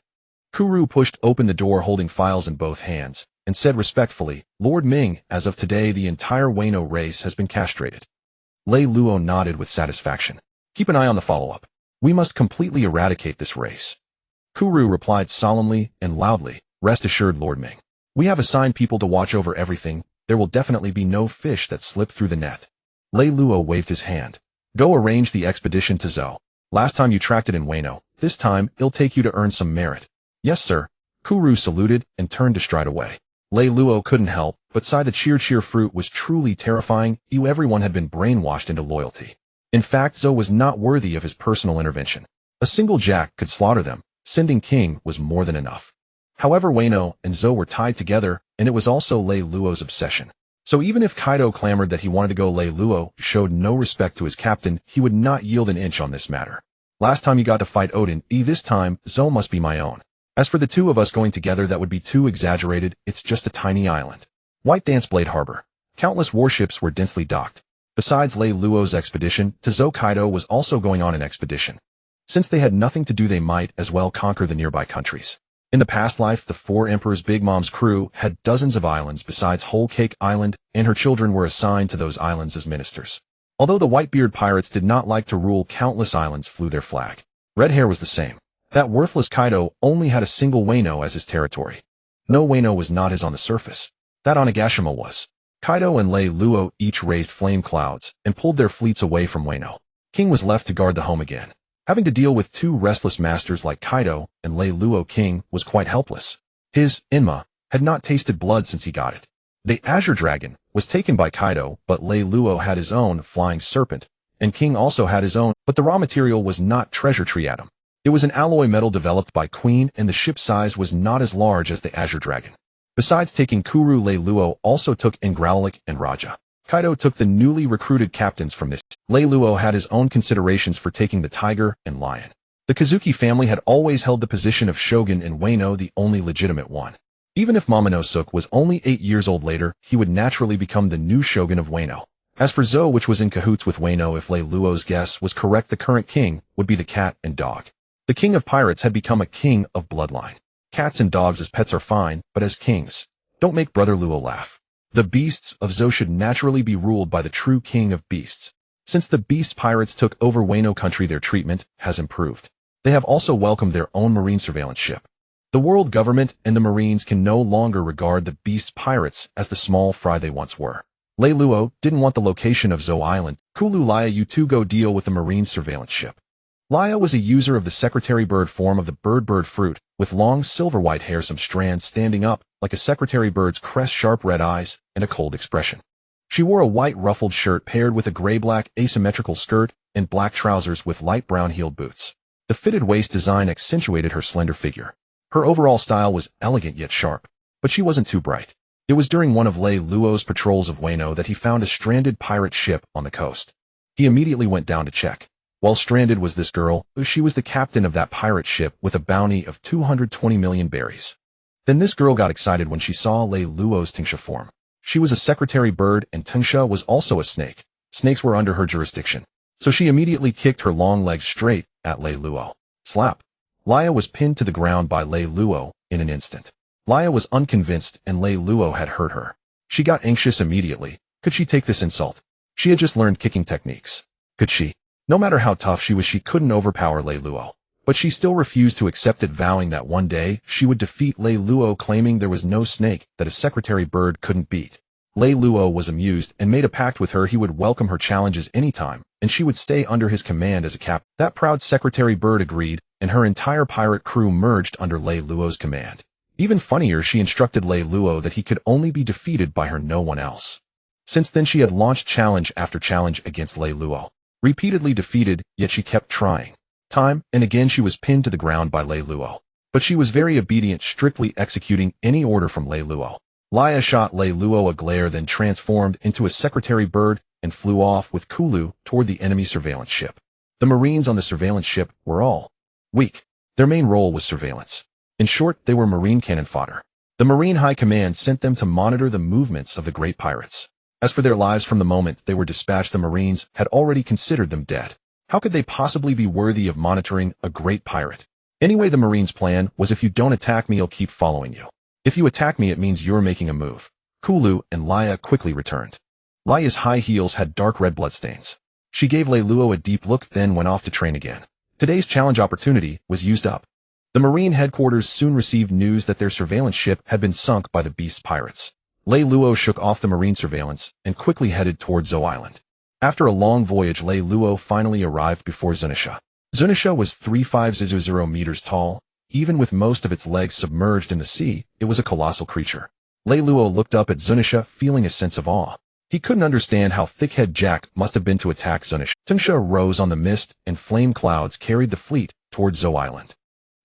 Kuru pushed open the door holding files in both hands and said respectfully, "Lord Ming, as of today the entire Wano race has been castrated." Reylo nodded with satisfaction. "Keep an eye on the follow-up. We must completely eradicate this race." Kuru replied solemnly and loudly, "Rest assured, Lord Ming. We have assigned people to watch over everything. There will definitely be no fish that slip through the net." Reylo waved his hand. "Go arrange the expedition to Zoan. Last time you tracked it in Wano. This time, it'll take you to earn some merit." "Yes, sir." Kuru saluted and turned to stride away. Reylo couldn't help but sigh. The cheer fruit was truly terrifying. Everyone had been brainwashed into loyalty. In fact, Zoan was not worthy of his personal intervention. A single jack could slaughter them. Sending King was more than enough. However, Wano and Zoan were tied together, and it was also Reylo's obsession. So even if Kaido clamored that he wanted to go, Reylo showed no respect to his captain. He would not yield an inch on this matter. "Last time you got to fight Odin, this time, Zoan must be my own. As for the two of us going together, that would be too exaggerated. It's just a tiny island." White Danceblade Harbor. Countless warships were densely docked. Besides Reylo's expedition, to Zoan, Kaido was also going on an expedition. Since they had nothing to do, they might as well conquer the nearby countries. In the past life, the four Emperor's Big Mom's crew had dozens of islands besides Whole Cake Island, and her children were assigned to those islands as ministers. Although the Whitebeard pirates did not like to rule, countless islands flew their flag. Red Hair was the same. That worthless Kaido only had a single Wano as his territory. No Wano was not his on the surface. That Onigashima was. Kaido and Reylo each raised flame clouds and pulled their fleets away from Wano. King was left to guard the home again. Having to deal with two restless masters like Kaido and Reylo, King was quite helpless. His Enma had not tasted blood since he got it. The Azure Dragon was taken by Kaido, but Reylo had his own Flying Serpent, and King also had his own, but the raw material was not Treasure Tree Atom. It was an alloy metal developed by Queen, and the ship size was not as large as the Azure Dragon. Besides taking Kuru, Reylo also took Ingrowlik and Raja. Kaido took the newly recruited captains from this. Reylo had his own considerations for taking the Tiger and Lion. The Kazuki family had always held the position of shogun in Wano, the only legitimate one. Even if Momonosuke was only 8 years old later, he would naturally become the new shogun of Wano. As for Zoan, which was in cahoots with Wano, if Reylo's guess was correct, the current king would be the cat and dog. The king of pirates had become a king of bloodline. Cats and dogs as pets are fine, but as kings, don't make Brother Luo laugh. The beasts of Zoan should naturally be ruled by the true king of beasts. Since the beast pirates took over Wano country, their treatment has improved. They have also welcomed their own marine surveillance ship. The world government and the Marines can no longer regard the beast pirates as the small fry they once were. Reylo didn't want the location of Zoan Island. Kulu Laya, you two go deal with the marine surveillance ship. Laya was a user of the secretary bird form of the bird fruit, with long silver-white hair, some strands standing up like a secretary bird's crest, sharp red eyes, and a cold expression. She wore a white ruffled shirt paired with a gray-black asymmetrical skirt and black trousers with light brown heeled boots. The fitted waist design accentuated her slender figure. Her overall style was elegant yet sharp, but she wasn't too bright. It was during one of Reylo's patrols of Wano that he found a stranded pirate ship on the coast. He immediately went down to check. While stranded was this girl. She was the captain of that pirate ship with a bounty of 220 million berries. Then this girl got excited when she saw Reylo's Tingsha form. She was a secretary bird, and Tingsha was also a snake. Snakes were under her jurisdiction. So she immediately kicked her long legs straight at Reylo. Slap. Laya was pinned to the ground by Reylo in an instant. Laya was unconvinced, and Reylo had hurt her. She got anxious immediately. Could she take this insult? She had just learned kicking techniques. Could she? No matter how tough she was, she couldn't overpower Reylo. But she still refused to accept it, vowing that one day she would defeat Reylo, claiming there was no snake that a secretary bird couldn't beat. Reylo was amused and made a pact with her. He would welcome her challenges anytime, and she would stay under his command as a captain. That proud secretary bird agreed, and her entire pirate crew merged under Reylo's command. Even funnier, she instructed Reylo that he could only be defeated by her, no one else. Since then she had launched challenge after challenge against Reylo. Repeatedly defeated, yet she kept trying. Time and again she was pinned to the ground by Reylo. But she was very obedient, strictly executing any order from Reylo. Laya shot Reylo a glare, then transformed into a secretary bird and flew off with Kulu toward the enemy surveillance ship. The Marines on the surveillance ship were all weak. Their main role was surveillance. In short, they were Marine cannon fodder. The Marine High Command sent them to monitor the movements of the great pirates. As for their lives, from the moment they were dispatched, the Marines had already considered them dead. How could they possibly be worthy of monitoring a great pirate? Anyway, the Marines' plan was, if you don't attack me, I'll keep following you. If you attack me, it means you're making a move. Kulu and Laya quickly returned. Laya's high heels had dark red bloodstains. She gave Reylo a deep look, then went off to train again. Today's challenge opportunity was used up. The Marine headquarters soon received news that their surveillance ship had been sunk by the Beast pirates. Reylo shook off the Marine surveillance and quickly headed toward Zoan Island. After a long voyage, Reylo finally arrived before Zunisha. Zunisha was 3,500 meters tall. Even with most of its legs submerged in the sea, it was a colossal creature. Reylo looked up at Zunisha, feeling a sense of awe. He couldn't understand how thick-head Jack must have been to attack Zunisha. Zunisha rose on the mist, and flame clouds carried the fleet toward Zoan Island.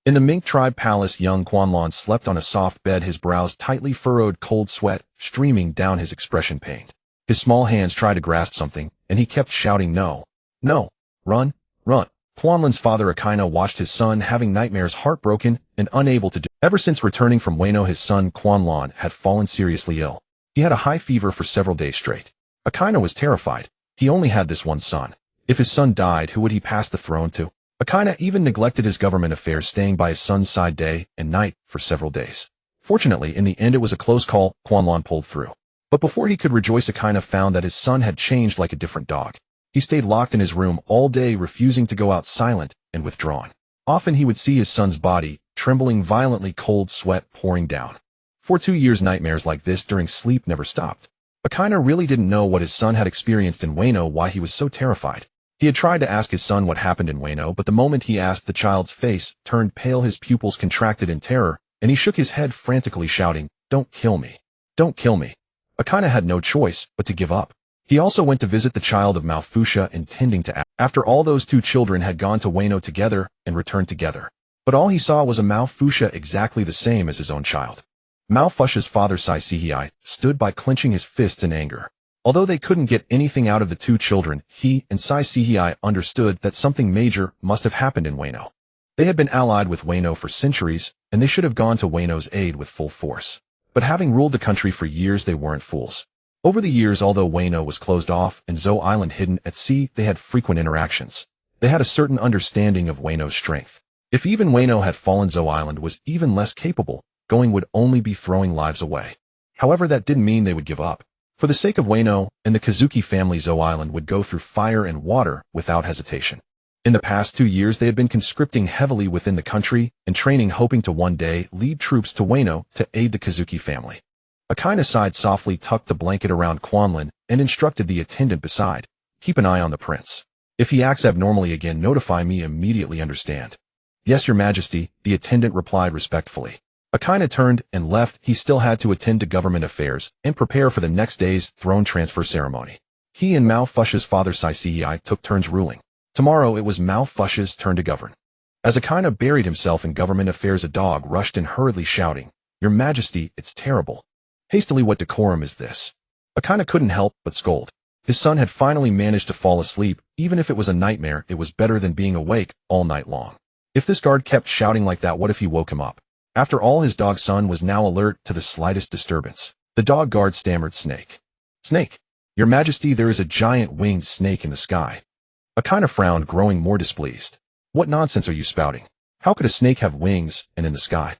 In the Mink tribe palace, young Quanlan slept on a soft bed, his brows tightly furrowed, cold sweat streaming down his expression pained. His small hands tried to grasp something, and he kept shouting, "No! No! Run! Run!" Quanlan's father Akaina watched his son having nightmares, heartbroken and unable to do. Ever since returning from Wano, his son Quanlan had fallen seriously ill. He had a high fever for several days straight. Akaina was terrified. He only had this one son. If his son died, who would he pass the throne to? Akaina even neglected his government affairs, staying by his son's side day and night for several days. Fortunately, in the end it was a close call. Quanlan pulled through. But before he could rejoice, Akaina found that his son had changed like a different dog. He stayed locked in his room all day, refusing to go out, silent and withdrawn. Often he would see his son's body, trembling violently, cold sweat pouring down. For 2 years, nightmares like this during sleep never stopped. Akaina really didn't know what his son had experienced in Wano, why he was so terrified. He had tried to ask his son what happened in Wano, but the moment he asked, the child's face turned pale, his pupils contracted in terror, and he shook his head frantically, shouting, "Don't kill me! Don't kill me!" Akaina had no choice but to give up. He also went to visit the child of Malfusha, intending to act. After all, those two children had gone to Wano together and returned together. But all he saw was a Malfusha exactly the same as his own child. Malfusha's father, Saisihai, stood by, clenching his fists in anger. Although they couldn't get anything out of the two children, he and Saisihai understood that something major must have happened in Wano. They had been allied with Wano for centuries, and they should have gone to Wano's aid with full force. But having ruled the country for years, they weren't fools. Over the years, although Wano was closed off and Zoan Island hidden at sea, they had frequent interactions. They had a certain understanding of Wano's strength. If even Wano had fallen, Zoan Island was even less capable. Going would only be throwing lives away. However, that didn't mean they would give up. For the sake of Wano and the Kazuki family, Zoan Island would go through fire and water without hesitation. In the past 2 years, they had been conscripting heavily within the country and training, hoping to one day lead troops to Wano to aid the Kazuki family. Akaina sighed softly, tucked the blanket around Quanlan, and instructed the attendant beside, "Keep an eye on the prince. If he acts abnormally again, notify me immediately, understand?" "Yes, Your Majesty," the attendant replied respectfully. Akaina turned and left. He still had to attend to government affairs and prepare for the next day's throne transfer ceremony. He and Malfusha's father, Saisihai, took turns ruling. Tomorrow it was Malfusha's turn to govern. As Akaina buried himself in government affairs, a dog rushed in hurriedly, shouting, "Your Majesty, it's terrible." Hastily, what decorum is this? Akaina couldn't help but scold. His son had finally managed to fall asleep. Even if it was a nightmare, it was better than being awake all night long. If this guard kept shouting like that, what if he woke him up? After all, his dog son was now alert to the slightest disturbance. The dog guard stammered, "Snake. Snake. Your Majesty, there is a giant winged snake in the sky." Akaina frowned, growing more displeased. "What nonsense are you spouting? How could a snake have wings and in the sky?"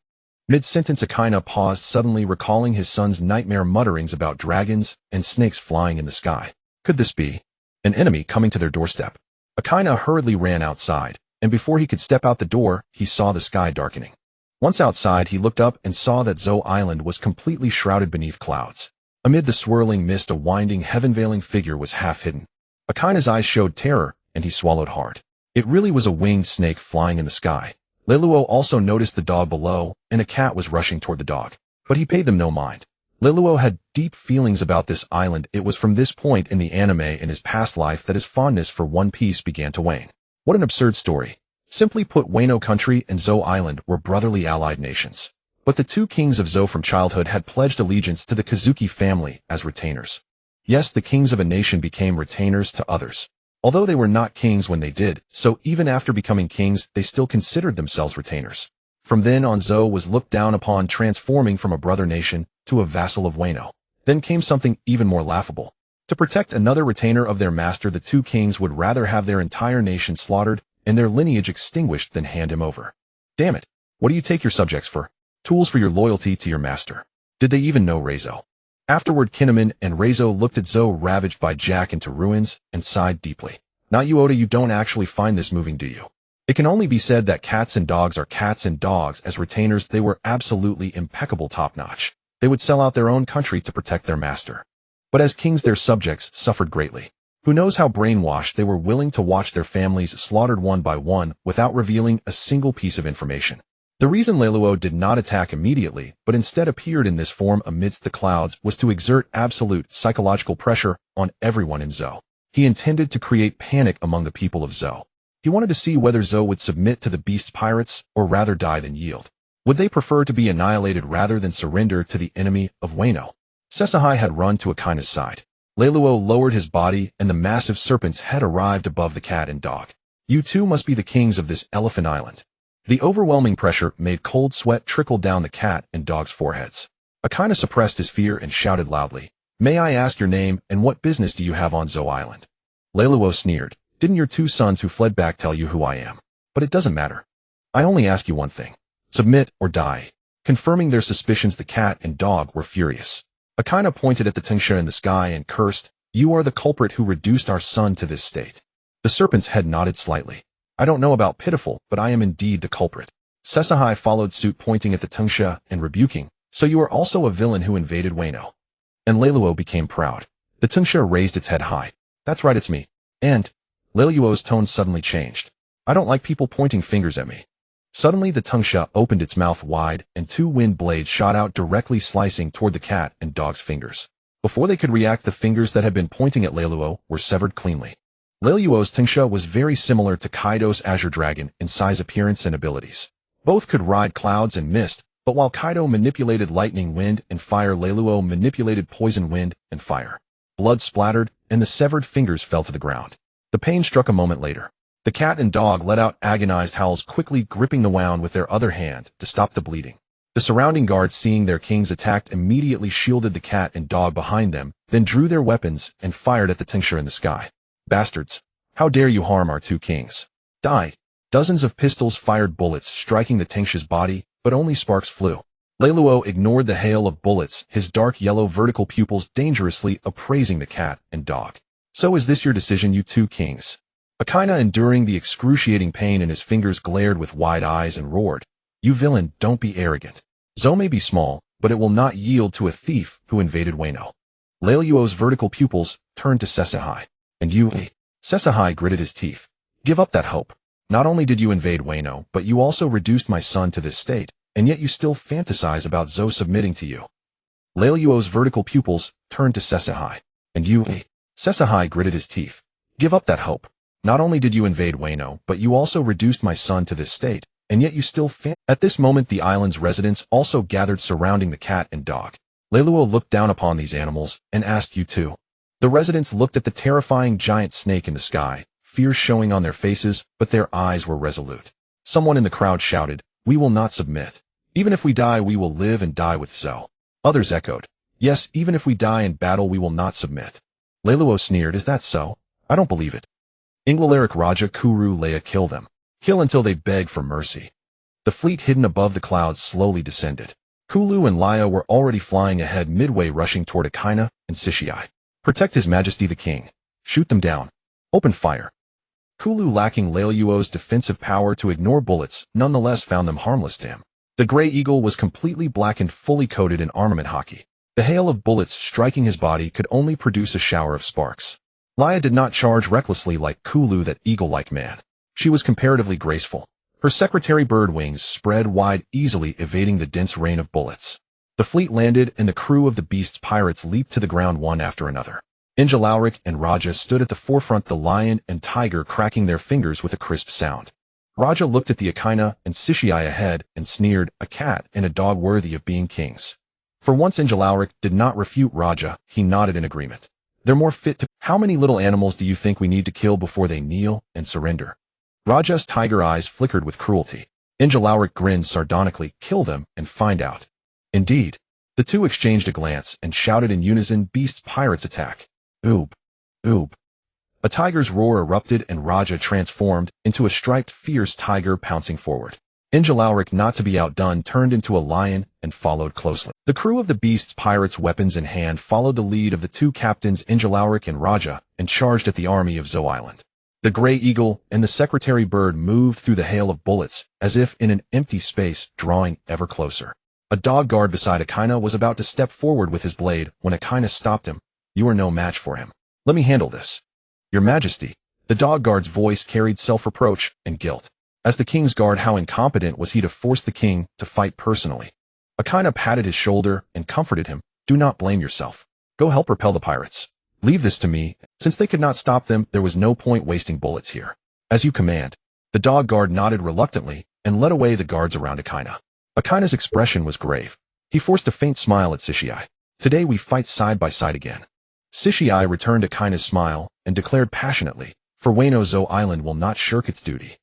Mid-sentence, Akaina paused, suddenly recalling his son's nightmare mutterings about dragons and snakes flying in the sky. Could this be an enemy coming to their doorstep? Akaina hurriedly ran outside, and before he could step out the door, he saw the sky darkening. Once outside, he looked up and saw that Zoan Island was completely shrouded beneath clouds. Amid the swirling mist, a winding, heaven-veiling figure was half hidden. Akaina's eyes showed terror, and he swallowed hard. It really was a winged snake flying in the sky. Reylo also noticed the dog below, and a cat was rushing toward the dog. But he paid them no mind. Lelouo had deep feelings about this island. It was from this point in the anime in his past life that his fondness for One Piece began to wane. What an absurd story. Simply put, Wano country and Zou Island were brotherly allied nations. But the two kings of Zou from childhood had pledged allegiance to the Kazuki family as retainers. Yes, the kings of a nation became retainers to others. Although they were not kings when they did, so even after becoming kings, they still considered themselves retainers. From then on, Zou was looked down upon, transforming from a brother nation to a vassal of Wano. Then came something even more laughable. To protect another retainer of their master, the two kings would rather have their entire nation slaughtered and their lineage extinguished than hand him over. Damn it. What do you take your subjects for? Tools for your loyalty to your master. Did they even know Reylo? Afterward, Kinemon and Reylo looked at Zou ravaged by Jack into ruins and sighed deeply. Not you, Oda, you don't actually find this moving, do you? It can only be said that cats and dogs are cats and dogs. As retainers, they were absolutely impeccable, top-notch. They would sell out their own country to protect their master. But as kings, their subjects suffered greatly. Who knows how brainwashed they were, willing to watch their families slaughtered one by one without revealing a single piece of information. The reason Lelouo did not attack immediately, but instead appeared in this form amidst the clouds, was to exert absolute psychological pressure on everyone in Zou. He intended to create panic among the people of Zou. He wanted to see whether Zou would submit to the beast's pirates or rather die than yield. Would they prefer to be annihilated rather than surrender to the enemy of Wano? Sesahai had run to Akaina's side. Lelouo lowered his body and the massive serpent's head arrived above the cat and dog. You two must be the kings of this elephant island. The overwhelming pressure made cold sweat trickle down the cat and dog's foreheads. Akaina suppressed his fear and shouted loudly, "May I ask your name and what business do you have on Zou Island?" Lelouo sneered, "Didn't your two sons who fled back tell you who I am? But it doesn't matter. I only ask you one thing. Submit or die." Confirming their suspicions, the cat and dog were furious. Akaina pointed at the Tengsha in the sky and cursed, "You are the culprit who reduced our son to this state." The serpent's head nodded slightly. "I don't know about pitiful, but I am indeed the culprit." Sesahai followed suit, pointing at the Tengsha and rebuking, "So you are also a villain who invaded Wano." And Lelouo became proud. The Tengsha raised its head high. "That's right, it's me." And Lelouo's tone suddenly changed. "I don't like people pointing fingers at me." Suddenly the Tengsha opened its mouth wide and two wind blades shot out, directly slicing toward the cat and dog's fingers. Before they could react, the fingers that had been pointing at Lelouo were severed cleanly. Lelouo's Tengsha was very similar to Kaido's Azure Dragon in size, appearance, and abilities. Both could ride clouds and mist, but while Kaido manipulated lightning, wind, and fire, Lelouo manipulated poison, wind, and fire. Blood splattered, and the severed fingers fell to the ground. The pain struck a moment later. The cat and dog let out agonized howls, quickly gripping the wound with their other hand to stop the bleeding. The surrounding guards, seeing their kings attacked, immediately shielded the cat and dog behind them, then drew their weapons and fired at the Tengsha in the sky. "Bastards! How dare you harm our two kings? Die!" Dozens of pistols fired bullets, striking the Tengsha's body, but only sparks flew. Lelouo ignored the hail of bullets, his dark yellow vertical pupils dangerously appraising the cat and dog. "So is this your decision, you two kings?" Akaina, enduring the excruciating pain in his fingers, glared with wide eyes and roared, "You villain, don't be arrogant. Zou may be small, but it will not yield to a thief who invaded Wano." Lelouo's vertical pupils turned to Sesahai. "And you?" Sesahai gritted his teeth. "Give up that hope. Not only did you invade Wano, but you also reduced my son to this state, and yet you still fantasize about Zou submitting to you." Lelouo's vertical pupils turned to Sesahai. "And you?" Sesahai gritted his teeth. "Give up that hope. Not only did you invade Wano, but you also reduced my son to this state, and yet you still At this moment, the island's residents also gathered surrounding the cat and dog. Lelouo looked down upon these animals and asked, "You too?" The residents looked at the terrifying giant snake in the sky, fear showing on their faces, but their eyes were resolute. Someone in the crowd shouted, "We will not submit. Even if we die, we will live and die with Zou." Others echoed, "Yes, even if we die in battle, we will not submit." Lelouo sneered, "Is that so? I don't believe it. Inglalaric Raja Kuru Leia, kill them. Kill until they beg for mercy." The fleet hidden above the clouds slowly descended. Kulu and Laya were already flying ahead, midway rushing toward Akaina and Sishiai. "Protect His Majesty the King. Shoot them down. Open fire." Kulu, lacking Lelouo's defensive power to ignore bullets, nonetheless found them harmless to him. The Grey Eagle was completely blackened, fully coated in armament hockey. The hail of bullets striking his body could only produce a shower of sparks. Laya did not charge recklessly like Kulu, that eagle-like man. She was comparatively graceful. Her secretary bird wings spread wide, easily evading the dense rain of bullets. The fleet landed and the crew of the beast's pirates leaped to the ground one after another. Enslaving and Raja stood at the forefront, the lion and tiger cracking their fingers with a crisp sound. Raja looked at the Akaina and Sishai ahead and sneered, a cat and a dog worthy of being kings. For once Enslaving did not refute Raja, he nodded in agreement. They're more fit to— How many little animals do you think we need to kill before they kneel and surrender? Raja's tiger eyes flickered with cruelty. Enslaving grinned sardonically, kill them and find out. Indeed. The two exchanged a glance and shouted in unison, beast's pirates attack. Oob. Oob. A tiger's roar erupted and Raja transformed into a striped, fierce tiger pouncing forward. Enslaving, not to be outdone, turned into a lion and followed closely. The crew of the beast's pirates, weapons in hand, followed the lead of the two captains Enslaving and Raja and charged at the army of Zoan Island. The gray eagle and the secretary bird moved through the hail of bullets as if in an empty space, drawing ever closer. A dog guard beside Akaina was about to step forward with his blade when Akaina stopped him. You are no match for him. Let me handle this. Your Majesty. The dog guard's voice carried self-reproach and guilt. As the king's guard, how incompetent was he to force the king to fight personally? Akaina patted his shoulder and comforted him. Do not blame yourself. Go help repel the pirates. Leave this to me. Since they could not stop them, there was no point wasting bullets here. As you command. The dog guard nodded reluctantly and led away the guards around Akaina. Akaina's expression was grave. He forced a faint smile at Sishai. Today we fight side by side again. Sishai returned Akaina's smile and declared passionately, for Wano, Zoan Island will not shirk its duty.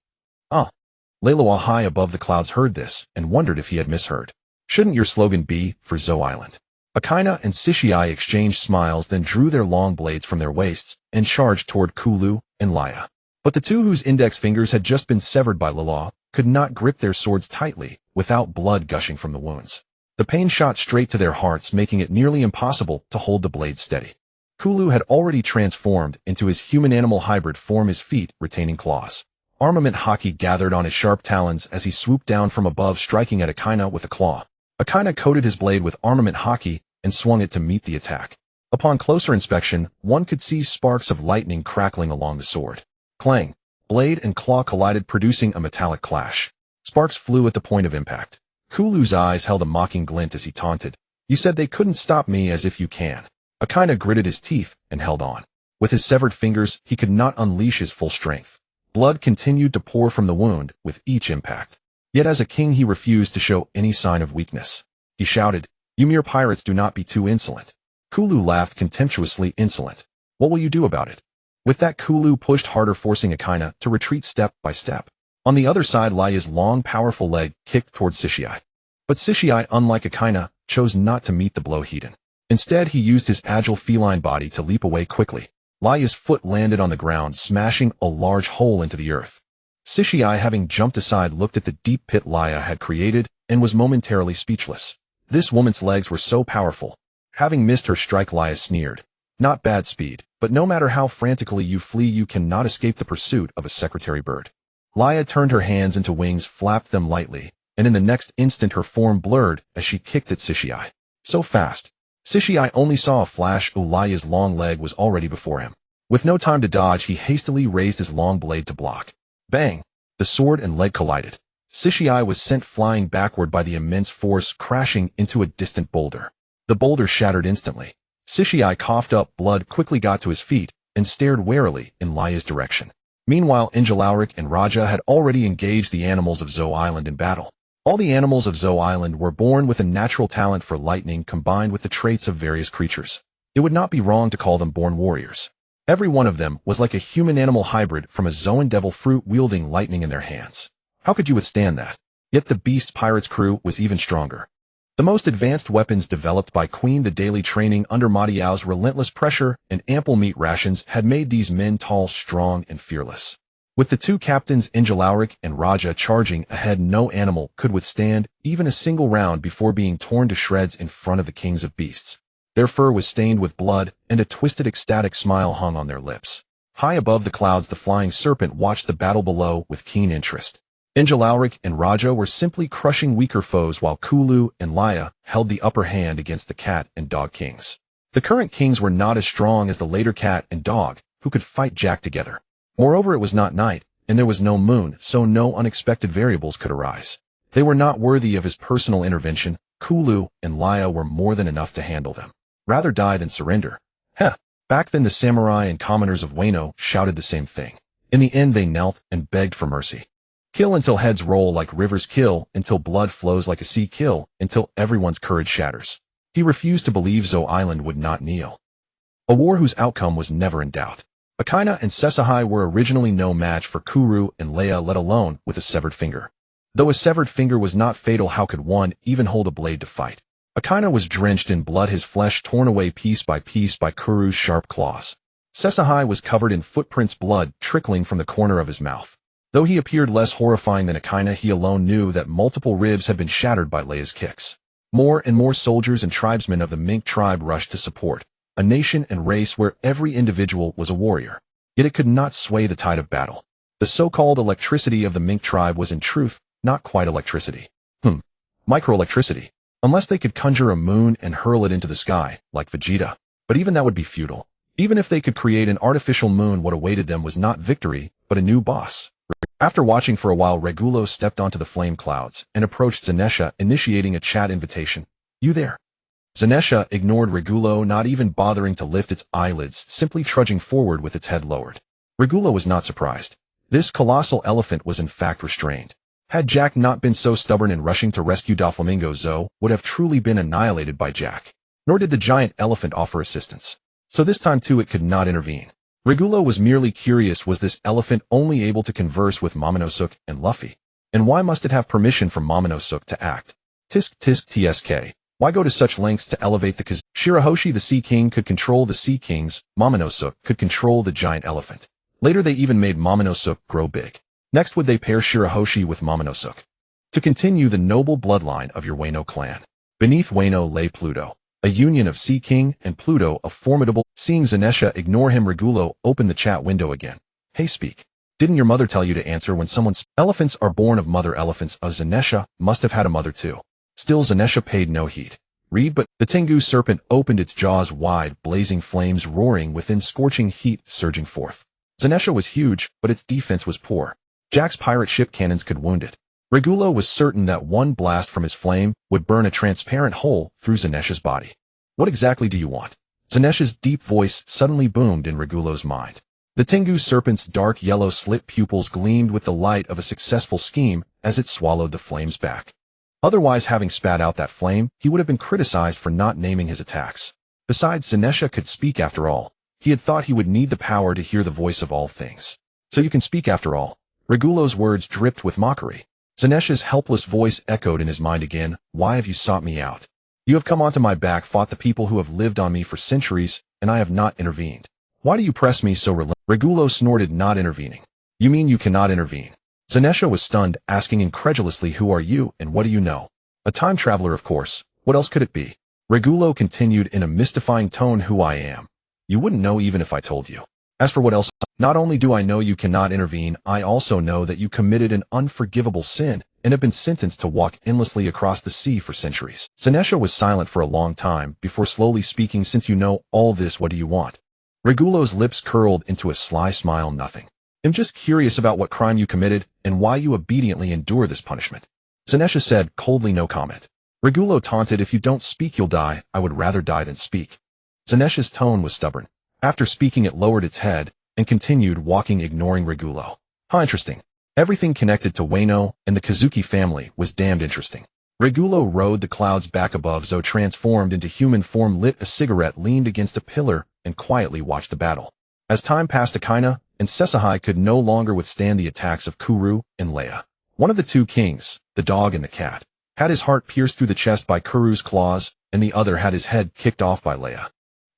Reylo high above the clouds heard this and wondered if he had misheard. Shouldn't your slogan be, for Zoan Island? Akaina and Sishai exchanged smiles, then drew their long blades from their waists and charged toward Kulu and Laya. But the two, whose index fingers had just been severed by Reylo, could not grip their swords tightly without blood gushing from the wounds. The pain shot straight to their hearts, making it nearly impossible to hold the blades steady. Kulu had already transformed into his human-animal hybrid form, his feet retaining claws. Armament haki gathered on his sharp talons as he swooped down from above, striking at Akaina with a claw. Akaina coated his blade with armament haki and swung it to meet the attack. Upon closer inspection, one could see sparks of lightning crackling along the sword. Clang! Blade and claw collided, producing a metallic clash. Sparks flew at the point of impact. Kulu's eyes held a mocking glint as he taunted. You said they couldn't stop me, as if you can. Akaina gritted his teeth and held on. With his severed fingers, he could not unleash his full strength. Blood continued to pour from the wound with each impact. Yet as a king he refused to show any sign of weakness. He shouted, You mere pirates, do not be too insolent. Kulu laughed contemptuously. Insolent? What will you do about it? With that, Kulu pushed harder, forcing Akaina to retreat step by step. On the other side, Laya's long, powerful leg kicked toward Sishai. But Sishai, unlike Akaina, chose not to meet the blow heat. Instead, he used his agile feline body to leap away quickly. Laya's foot landed on the ground, smashing a large hole into the earth. Sishai, having jumped aside, looked at the deep pit Laya had created and was momentarily speechless. This woman's legs were so powerful. Having missed her strike, Laya sneered. Not bad speed, but no matter how frantically you flee, you cannot escape the pursuit of a secretary bird. Laya turned her hands into wings, flapped them lightly, and in the next instant her form blurred as she kicked at Sishai. So fast. Sishai only saw a flash. Laya's long leg was already before him. With no time to dodge, he hastily raised his long blade to block. Bang! The sword and leg collided. Sishai was sent flying backward by the immense force, crashing into a distant boulder. The boulder shattered instantly. Sishai coughed up blood, quickly got to his feet, and stared warily in Laya's direction. Meanwhile, Enslaving and Raja had already engaged the animals of Zoan Island in battle. All the animals of Zoan Island were born with a natural talent for lightning, combined with the traits of various creatures. It would not be wrong to call them born warriors. Every one of them was like a human-animal hybrid from a Zoan devil fruit, wielding lightning in their hands. How could you withstand that? Yet the beast's pirates' crew was even stronger. The most advanced weapons developed by Queen, the daily training under Ma Diao's relentless pressure and ample meat rations had made these men tall, strong, and fearless. With the two captains Enslaving and Raja charging ahead, no animal could withstand even a single round before being torn to shreds in front of the kings of beasts. Their fur was stained with blood, and a twisted, ecstatic smile hung on their lips. High above the clouds, the flying serpent watched the battle below with keen interest. Enslaving and Raja were simply crushing weaker foes, while Kulu and Laya held the upper hand against the cat and dog kings. The current kings were not as strong as the later cat and dog, who could fight Jack together. Moreover, it was not night, and there was no moon, so no unexpected variables could arise. They were not worthy of his personal intervention. Kulu and Laya were more than enough to handle them. Rather die than surrender. Heh. Back then the samurai and commoners of Wano shouted the same thing. In the end they knelt and begged for mercy. Kill until heads roll like rivers, kill until blood flows like a sea, kill until everyone's courage shatters. He refused to believe Zoan Island would not kneel. A war whose outcome was never in doubt. Akaina and Sesahai were originally no match for Kuru and Leia, let alone with a severed finger. Though a severed finger was not fatal, how could one even hold a blade to fight? Akaina was drenched in blood, his flesh torn away piece by Kuru's sharp claws. Sesahai was covered in footprints, blood trickling from the corner of his mouth. Though he appeared less horrifying than Akaina, he alone knew that multiple ribs had been shattered by Leia's kicks. More and more soldiers and tribesmen of the Mink tribe rushed to support, a nation and race where every individual was a warrior. Yet it could not sway the tide of battle. The so-called electricity of the Mink tribe was in truth not quite electricity. Microelectricity. Unless they could conjure a moon and hurl it into the sky, like Vegeta. But even that would be futile. Even if they could create an artificial moon, what awaited them was not victory, but a new boss. After watching for a while, Reylo stepped onto the flame clouds and approached Zanesha, initiating a chat invitation. You there? Zanesha ignored Reylo, not even bothering to lift its eyelids, simply trudging forward with its head lowered. Reylo was not surprised. This colossal elephant was in fact restrained. Had Jack not been so stubborn in rushing to rescue Doflamingo, Zoe would have truly been annihilated by Jack. Nor did the giant elephant offer assistance. So this time too it could not intervene. Reylo was merely curious, was this elephant only able to converse with Momonosuke and Luffy? And why must it have permission from Momonosuke to act? Tisk tisk tsk. Why go to such lengths to elevate the Shirahoshi? The Sea King could control the Sea Kings, Momonosuke could control the giant elephant. Later they even made Momonosuke grow big. Next would they pair Shirahoshi with Momonosuke? To continue the noble bloodline of your Wano clan. Beneath Wano lay Pluto, a union of Sea King and Pluto, a formidable. Seeing Zanesha ignore him, Reylo opened the chat window again. Hey, speak. Didn't your mother tell you to answer when someone's elephants are born of mother elephants? Zanesha must have had a mother too. Still Zanesha paid no heed. Read, but the Tengu serpent opened its jaws wide, blazing flames roaring within, scorching heat surging forth. Zanesha was huge, but its defense was poor. Jack's pirate ship cannons could wound it. Reylo was certain that one blast from his flame would burn a transparent hole through Zanesha's body. What exactly do you want? Zanesha's deep voice suddenly boomed in Reylo's mind. The Tengu serpent's dark yellow slit pupils gleamed with the light of a successful scheme as it swallowed the flames back. Otherwise, having spat out that flame, he would have been criticized for not naming his attacks. Besides, Zanesha could speak after all. He had thought he would need the power to hear the voice of all things. So you can speak after all. Reylo's words dripped with mockery. Zanesha's helpless voice echoed in his mind again. Why have you sought me out? You have come onto my back, fought the people who have lived on me for centuries, and I have not intervened. Why do you press me so relentlessly? Reylo snorted, not intervening. You mean you cannot intervene? Zanesha was stunned, asking incredulously, who are you and what do you know? A time traveler, of course. What else could it be? Reylo continued in a mystifying tone, who I am. You wouldn't know even if I told you. As for what else, not only do I know you cannot intervene, I also know that you committed an unforgivable sin and have been sentenced to walk endlessly across the sea for centuries. Zanesha was silent for a long time before slowly speaking. Since you know all this, what do you want? Reylo's lips curled into a sly smile. Nothing. I'm just curious about what crime you committed and why you obediently endure this punishment. Zanesha said coldly, no comment. Reylo taunted, if you don't speak you'll die. I would rather die than speak. Zanesha's tone was stubborn. After speaking, it lowered its head and continued walking, ignoring Reylo. Interesting. Everything connected to Wano and the Kazuki family was damned interesting. Reylo rode the clouds back above. Zoe transformed into human form, lit a cigarette, leaned against a pillar, and quietly watched the battle. As time passed, Akaina and Sesahai could no longer withstand the attacks of Kuru and Leia. One of the two kings, the dog and the cat, had his heart pierced through the chest by Kuru's claws, and the other had his head kicked off by Leia.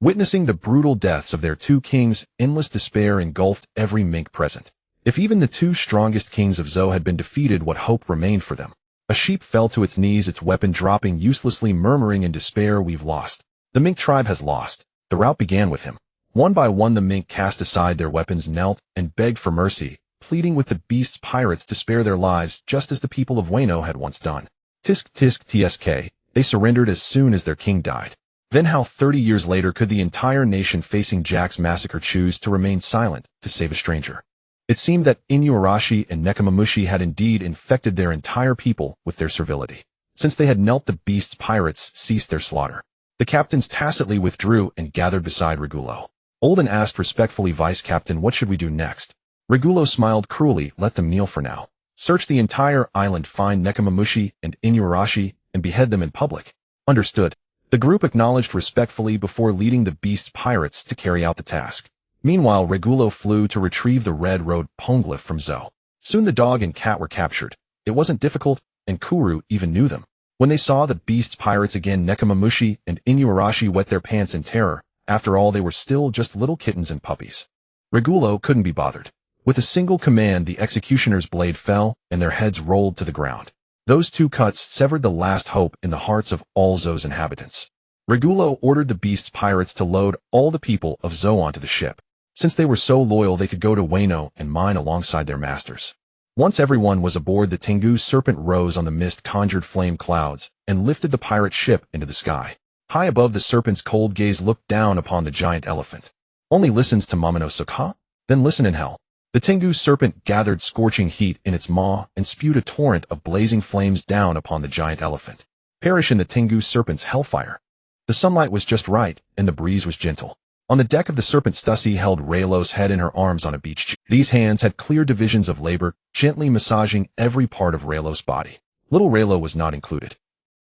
Witnessing the brutal deaths of their two kings, endless despair engulfed every Mink present. If even the two strongest kings of Zoe had been defeated, what hope remained for them? A sheep fell to its knees, its weapon dropping uselessly, murmuring in despair, we've lost. The Mink tribe has lost. The rout began with him. One by one the Mink cast aside their weapons, knelt, and begged for mercy, pleading with the beast's pirates to spare their lives, just as the people of Wano had once done. Tisk tisk tsk. They surrendered as soon as their king died. Then how 30 years later could the entire nation facing Jack's massacre choose to remain silent to save a stranger? It seemed that Inuarashi and Nekomamushi had indeed infected their entire people with their servility. Since they had knelt, the beast's pirates ceased their slaughter. The captains tacitly withdrew and gathered beside Reylo. Olden asked respectfully, "Vice Captain, what should we do next?" Reylo smiled cruelly, "Let them kneel for now. Search the entire island, find Nekomamushi and Inuarashi, and behead them in public." "Understood." The group acknowledged respectfully before leading the beast's pirates to carry out the task. Meanwhile, Reylo flew to retrieve the red road poneglyph from Zoan. Soon the dog and cat were captured. It wasn't difficult, and Kuru even knew them. When they saw the beast's pirates again, Nekomamushi and Inuarashi wet their pants in terror. After all, they were still just little kittens and puppies. Reylo couldn't be bothered. With a single command, the executioner's blade fell, and their heads rolled to the ground. Those two cuts severed the last hope in the hearts of all Zoan's inhabitants. Reylo ordered the beast's pirates to load all the people of Zoan onto the ship. Since they were so loyal, they could go to Wano and mine alongside their masters. Once everyone was aboard, the Tengu's serpent rose on the mist-conjured flame clouds and lifted the pirate ship into the sky. High above, the serpent's cold gaze looked down upon the giant elephant. "Only listens to Mamano Sukha? Then listen in hell." The Tengu's serpent gathered scorching heat in its maw and spewed a torrent of blazing flames down upon the giant elephant. Perish in the Tengu's serpent's hellfire. The sunlight was just right, and the breeze was gentle. On the deck of the serpent, Stussy held Reylo's head in her arms on a beach chair. These hands had clear divisions of labor, gently massaging every part of Reylo's body. Little Reylo was not included.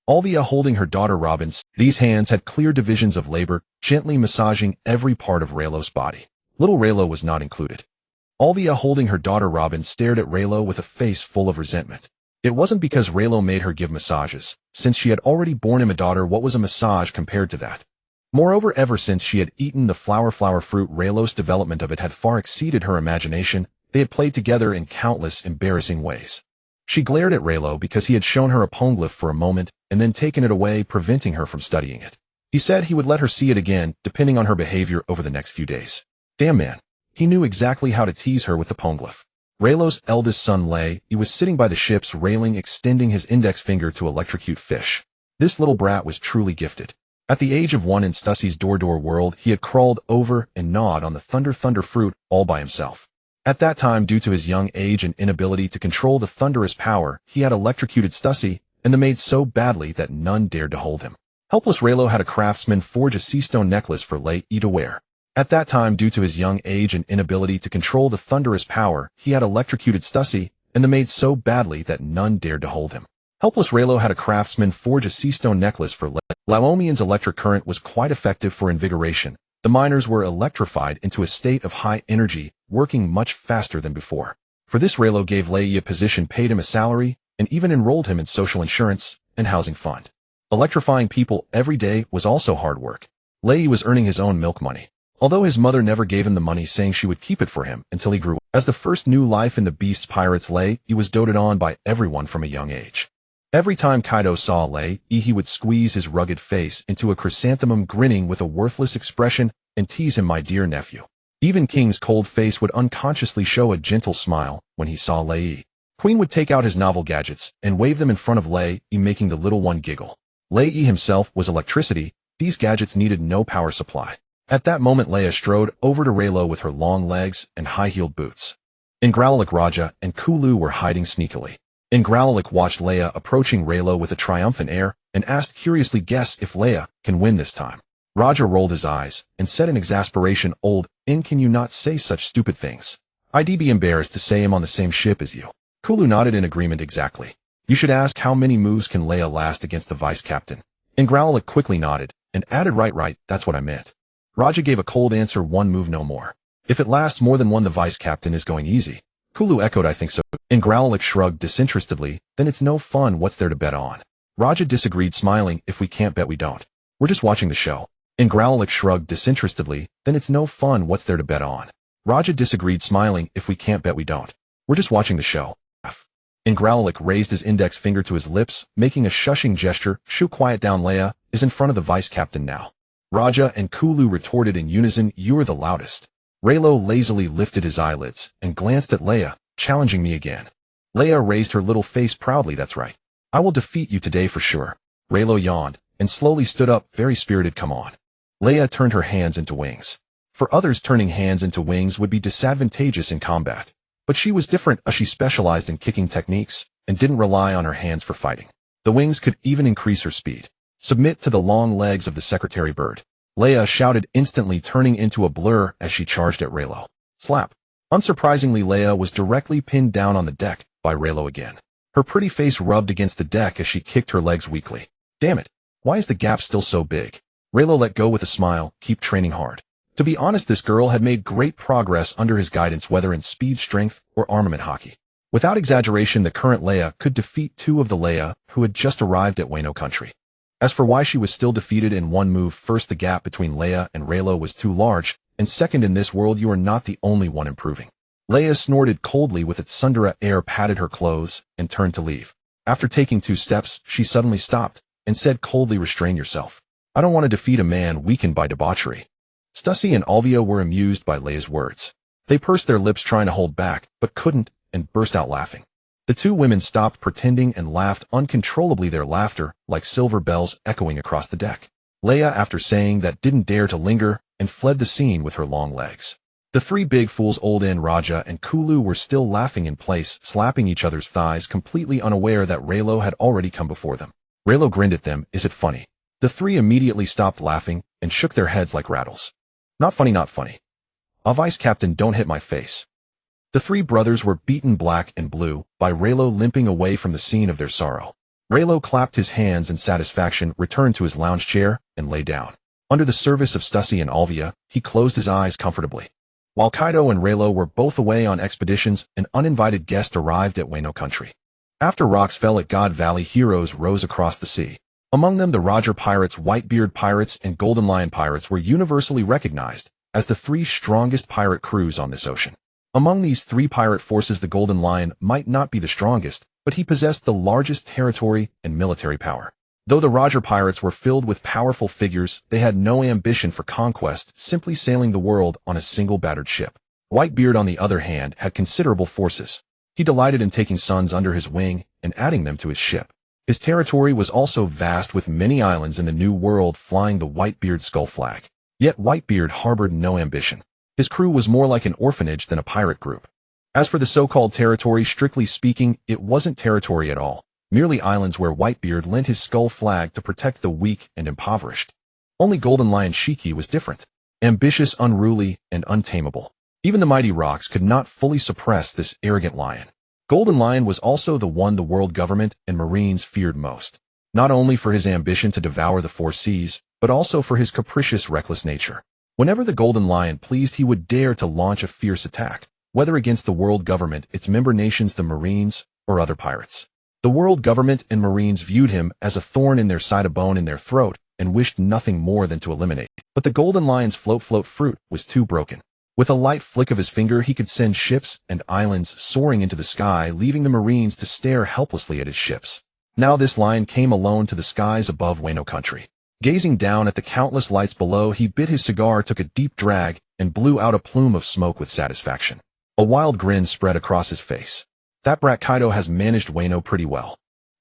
Alvia holding her daughter Robin's, these hands had clear divisions of labor, gently massaging every part of Reylo's body. Little Reylo was not included. Alvia holding her daughter Robin stared at Reylo with a face full of resentment. It wasn't because Reylo made her give massages. Since she had already borne him a daughter, what was a massage compared to that? Moreover, ever since she had eaten the flower fruit, Reylo's development of it had far exceeded her imagination. They had played together in countless embarrassing ways. She glared at Reylo because he had shown her a poneglyph for a moment and then taken it away, preventing her from studying it. He said he would let her see it again, depending on her behavior over the next few days. Damn man. He knew exactly how to tease her with the poneglyph. Reylo's eldest son he was sitting by the ship's railing, extending his index finger to electrocute fish. This little brat was truly gifted. At the age of 1 in Stussy's door world, he had crawled over and gnawed on the thunder fruit all by himself. At that time, due to his young age and inability to control the thunderous power, he had electrocuted Stussy and the maid so badly that none dared to hold him. Helpless Reylo had a craftsman forge a sea stone necklace for to wear. At that time, due to his young age and inability to control the thunderous power, he had electrocuted Stussy and the maid so badly that none dared to hold him. Helpless Reylo had a craftsman forge a sea stone necklace for Laomian's electric current was quite effective for invigoration. The miners were electrified into a state of high energy, working much faster than before. For this, Reylo gave Lei a position, paid him a salary, and even enrolled him in social insurance and housing fund. Electrifying people every day was also hard work. Lei was earning his own milk money. Although his mother never gave him the money, saying she would keep it for him until he grew up. As the first new life in the Beast's Pirates, he was doted on by everyone from a young age. Every time Kaido saw he would squeeze his rugged face into a chrysanthemum, grinning with a worthless expression, and tease him, "My dear nephew." Even King's cold face would unconsciously show a gentle smile when he saw Queen would take out his novel gadgets and wave them in front of making the little one giggle. Himself was electricity. These gadgets needed no power supply. At that moment, Leia strode over to Reylo with her long legs and high-heeled boots. Ingrowlik, Raja, and Kulu were hiding sneakily. Ingrowlik watched Leia approaching Reylo with a triumphant air and asked curiously, "Guess if Leia can win this time." Raja rolled his eyes and said in exasperation, "Old In, can you not say such stupid things? I'd be embarrassed to say I'm on the same ship as you." Kulu nodded in agreement. "Exactly. You should ask how many moves can Leia last against the vice captain." Ingrowlik quickly nodded and added, Right, that's what I meant." Raja gave a cold answer, "1 move, no more. If it lasts more than 1, the vice captain is going easy." Kulu echoed, "I think so." Ingrowlik shrugged disinterestedly, "Then it's no fun, what's there to bet on?" Raja disagreed, smiling, "If we can't bet, we don't. We're just watching the show." Ingrowlik shrugged disinterestedly, "Then it's no fun, what's there to bet on?" Raja disagreed, smiling, "If we can't bet, we don't. We're just watching the show." Ingrowlik raised his index finger to his lips, making a shushing gesture. "Shoo, quiet down, Leia is in front of the vice captain now." Raja and Kulu retorted in unison, "You're the loudest." Reylo lazily lifted his eyelids and glanced at Leia, challenging me again. Leia raised her little face proudly, "That's right. I will defeat you today for sure." Reylo yawned and slowly stood up, very spirited. "Come on." Leia turned her hands into wings. For others, turning hands into wings would be disadvantageous in combat. But she was different, as she specialized in kicking techniques and didn't rely on her hands for fighting. The wings could even increase her speed. Submit to the long legs of the secretary bird. Leia shouted, instantly turning into a blur as she charged at Reylo. Slap. Unsurprisingly, Leia was directly pinned down on the deck by Reylo again. Her pretty face rubbed against the deck as she kicked her legs weakly. Damn it. Why is the gap still so big? Reylo let go with a smile. Keep training hard. To be honest, this girl had made great progress under his guidance, whether in speed, strength, or armament hockey. Without exaggeration, the current Leia could defeat two of the Leia who had just arrived at Wano country. As for why she was still defeated in one move, first, the gap between Leia and Reylo was too large, and second, in this world you are not the only one improving. Leia snorted coldly with its tsundere air, patted her clothes, and turned to leave. After taking 2 steps, she suddenly stopped and said coldly, restrain yourself. I don't want to defeat a man weakened by debauchery. Stussy and Alvia were amused by Leia's words. They pursed their lips trying to hold back, but couldn't, and burst out laughing. The 2 women stopped pretending and laughed uncontrollably, their laughter like silver bells echoing across the deck. Leia, after saying that, didn't dare to linger and fled the scene with her long legs. The 3 big fools, Old N, Raja, and Kulu, were still laughing in place, slapping each other's thighs, completely unaware that Reylo had already come before them. Reylo grinned at them. Is it funny? The 3 immediately stopped laughing and shook their heads like rattles. Not funny, not funny. Vice Captain, don't hit my face. The 3 brothers were beaten black and blue by Reylo, limping away from the scene of their sorrow. Reylo clapped his hands in satisfaction, returned to his lounge chair, and lay down. Under the service of Stussy and Alvia, he closed his eyes comfortably. While Kaido and Reylo were both away on expeditions, an uninvited guest arrived at Wano country. After rocks fell at God Valley, heroes rose across the sea. Among them, the Roger pirates, Whitebeard pirates, and Golden Lion pirates were universally recognized as the 3 strongest pirate crews on this ocean. Among these 3 pirate forces, the Golden Lion might not be the strongest, but he possessed the largest territory and military power. Though the Roger pirates were filled with powerful figures, they had no ambition for conquest, simply sailing the world on a single battered ship. Whitebeard, on the other hand, had considerable forces. He delighted in taking sons under his wing and adding them to his ship. His territory was also vast, with many islands in the New World flying the Whitebeard skull flag. Yet Whitebeard harbored no ambition. His crew was more like an orphanage than a pirate group. As for the so-called territory, strictly speaking, it wasn't territory at all, merely islands where Whitebeard lent his skull flag to protect the weak and impoverished. Only Golden Lion Shiki was different, ambitious, unruly, and untamable. Even the mighty rocks could not fully suppress this arrogant lion. Golden Lion was also the one the world government and marines feared most, not only for his ambition to devour the 4 seas, but also for his capricious, reckless nature. Whenever the Golden Lion pleased, he would dare to launch a fierce attack, whether against the world government, its member nations, the Marines, or other pirates. The world government and Marines viewed him as a thorn in their side, a bone in their throat, and wished nothing more than to eliminate. But the Golden Lion's float fruit was too broken. With a light flick of his finger, he could send ships and islands soaring into the sky, leaving the Marines to stare helplessly at his ships. Now this lion came alone to the skies above Wano country. Gazing down at the countless lights below, he bit his cigar, took a deep drag, and blew out a plume of smoke with satisfaction. A wild grin spread across his face. That brat Kaido has managed Wano pretty well.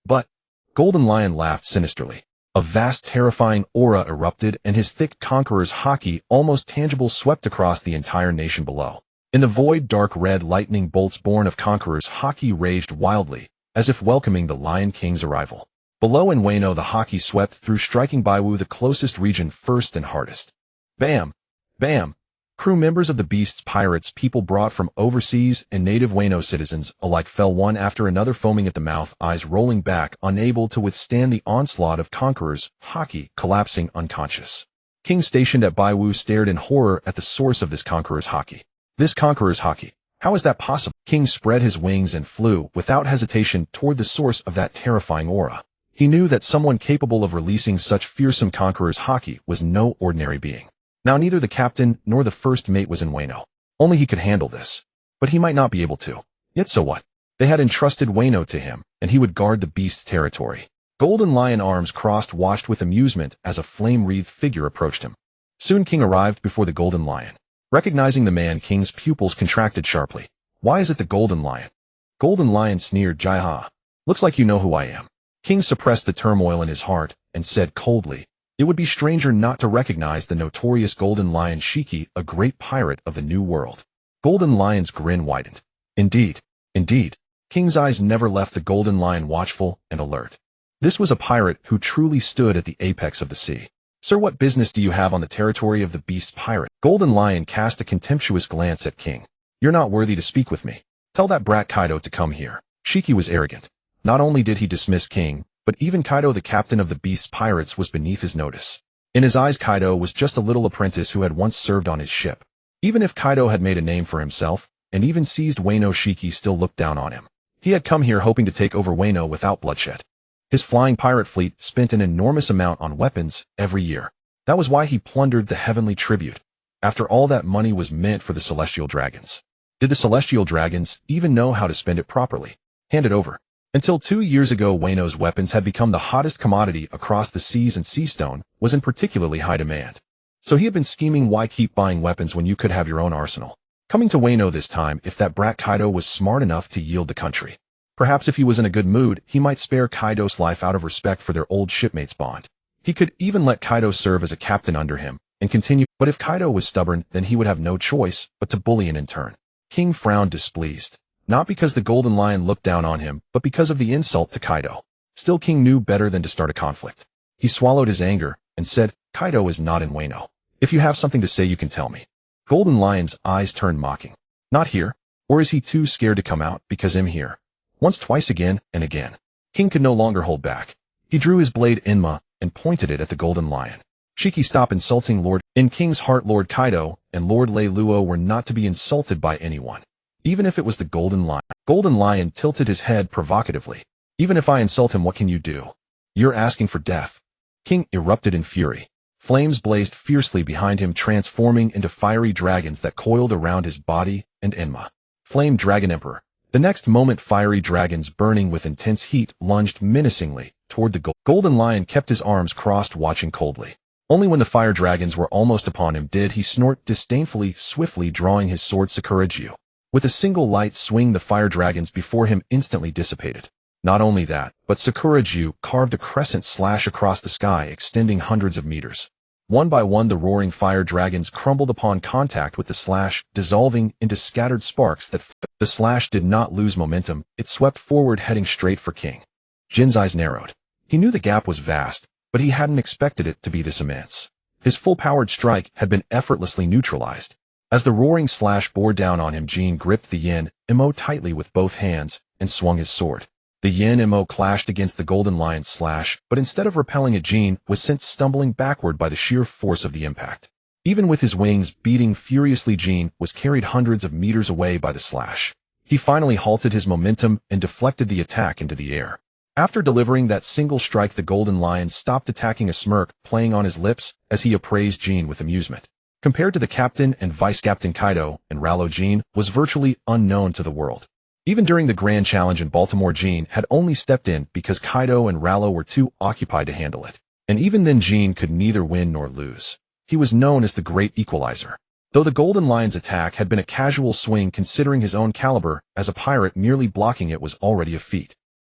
But Golden Lion laughed sinisterly. A vast, terrifying aura erupted, and his thick conqueror's haki, almost tangible, swept across the entire nation below. In the void, dark red lightning bolts born of conqueror's haki raged wildly, as if welcoming the Lion King's arrival. Below in Wano, the haki swept through, striking Baiwu, the closest region, first and hardest. Bam! Bam! Crew members of the Beast's pirates, people brought from overseas, and native Wano citizens alike fell one after another, foaming at the mouth, eyes rolling back, unable to withstand the onslaught of conquerors, haki collapsing unconscious. King, stationed at Baiwu, stared in horror at the source of this conqueror's haki. This conqueror's haki. How is that possible? King spread his wings and flew, without hesitation, toward the source of that terrifying aura. He knew that someone capable of releasing such fearsome conqueror's haki was no ordinary being. Now neither the captain nor the first mate was in Wano. Only he could handle this. But he might not be able to. Yet so what? They had entrusted Wano to him, and he would guard the Beast's territory. Golden Lion, arms crossed, watched with amusement as a flame-wreathed figure approached him. Soon King arrived before the Golden Lion. Recognizing the man, King's pupils contracted sharply. Why is it the Golden Lion? Golden Lion sneered, Jaiha. Looks like you know who I am. King suppressed the turmoil in his heart and said coldly, it would be stranger not to recognize the notorious Golden Lion Shiki, a great pirate of the New World. Golden Lion's grin widened. Indeed, indeed. King's eyes never left the Golden Lion, watchful and alert. This was a pirate who truly stood at the apex of the sea. "Sir, what business do you have on the territory of the beast pirate?" Golden Lion cast a contemptuous glance at King. "You're not worthy to speak with me. Tell that brat Kaido to come here." Shiki was arrogant. Not only did he dismiss King, but even Kaido, the captain of the beast pirates, was beneath his notice. In his eyes, Kaido was just a little apprentice who had once served on his ship. Even if Kaido had made a name for himself, and even seized Wano, Shiki still looked down on him. He had come here hoping to take over Wano without bloodshed. His flying pirate fleet spent an enormous amount on weapons every year. That was why he plundered the heavenly tribute. After all, that money was meant for the celestial dragons. Did the celestial dragons even know how to spend it properly? Hand it over. Until 2 years ago, Wano's weapons had become the hottest commodity across the seas, and Seastone was in particularly high demand. So he had been scheming, why keep buying weapons when you could have your own arsenal? Coming to Wano this time, if that brat Kaido was smart enough to yield the country. Perhaps if he was in a good mood, he might spare Kaido's life out of respect for their old shipmates bond. He could even let Kaido serve as a captain under him and continue, but if Kaido was stubborn, then he would have no choice but to bully him in turn. King frowned, displeased. Not because the Golden Lion looked down on him, but because of the insult to Kaido. Still, King knew better than to start a conflict. He swallowed his anger and said, "Kaido is not in Wano. If you have something to say, you can tell me." Golden Lion's eyes turned mocking. "Not here? Or is he too scared to come out? Because I'm here." Once, twice, again, and again. King could no longer hold back. He drew his blade Enma and pointed it at the Golden Lion. "Shiki, stop insulting Lord." In King's heart, Lord Kaido and Lord Lei Luo were not to be insulted by anyone. Even if it was the Golden Lion. Golden Lion tilted his head provocatively. "Even if I insult him, what can you do? You're asking for death." King erupted in fury. Flames blazed fiercely behind him, transforming into fiery dragons that coiled around his body and Enma. Flame Dragon Emperor. The next moment, fiery dragons burning with intense heat lunged menacingly toward the Golden Lion. Kept his arms crossed, watching coldly. Only when the fire dragons were almost upon him did he snort disdainfully, swiftly drawing his sword Sakuraju. With a single light swing, the fire dragons before him instantly dissipated. Not only that, but Sakuraju carved a crescent slash across the sky, extending hundreds of meters. One by one, the roaring fire dragons crumbled upon contact with the slash, dissolving into scattered sparks that the slash did not lose momentum. It swept forward, heading straight for King. Jin's eyes narrowed. He knew the gap was vast, but he hadn't expected it to be this immense. His full-powered strike had been effortlessly neutralized. As the roaring slash bore down on him, Jin gripped the yin mo tightly with both hands and swung his sword. The yin mo clashed against the Golden Lion's slash, but instead of repelling it, Jin was sent stumbling backward by the sheer force of the impact. Even with his wings beating furiously, Jin was carried hundreds of meters away by the slash. He finally halted his momentum and deflected the attack into the air. After delivering that single strike, the Golden Lion stopped attacking, a smirk playing on his lips as he appraised Jin with amusement. Compared to the captain and vice-captain Kaido and Reylo, Jin was virtually unknown to the world. Even during the Grand Challenge in Baltimore, Jin had only stepped in because Kaido and Reylo were too occupied to handle it. And even then, Jin could neither win nor lose. He was known as the Great Equalizer. Though the Golden Lion's attack had been a casual swing considering his own caliber, as a pirate, merely blocking it was already a feat.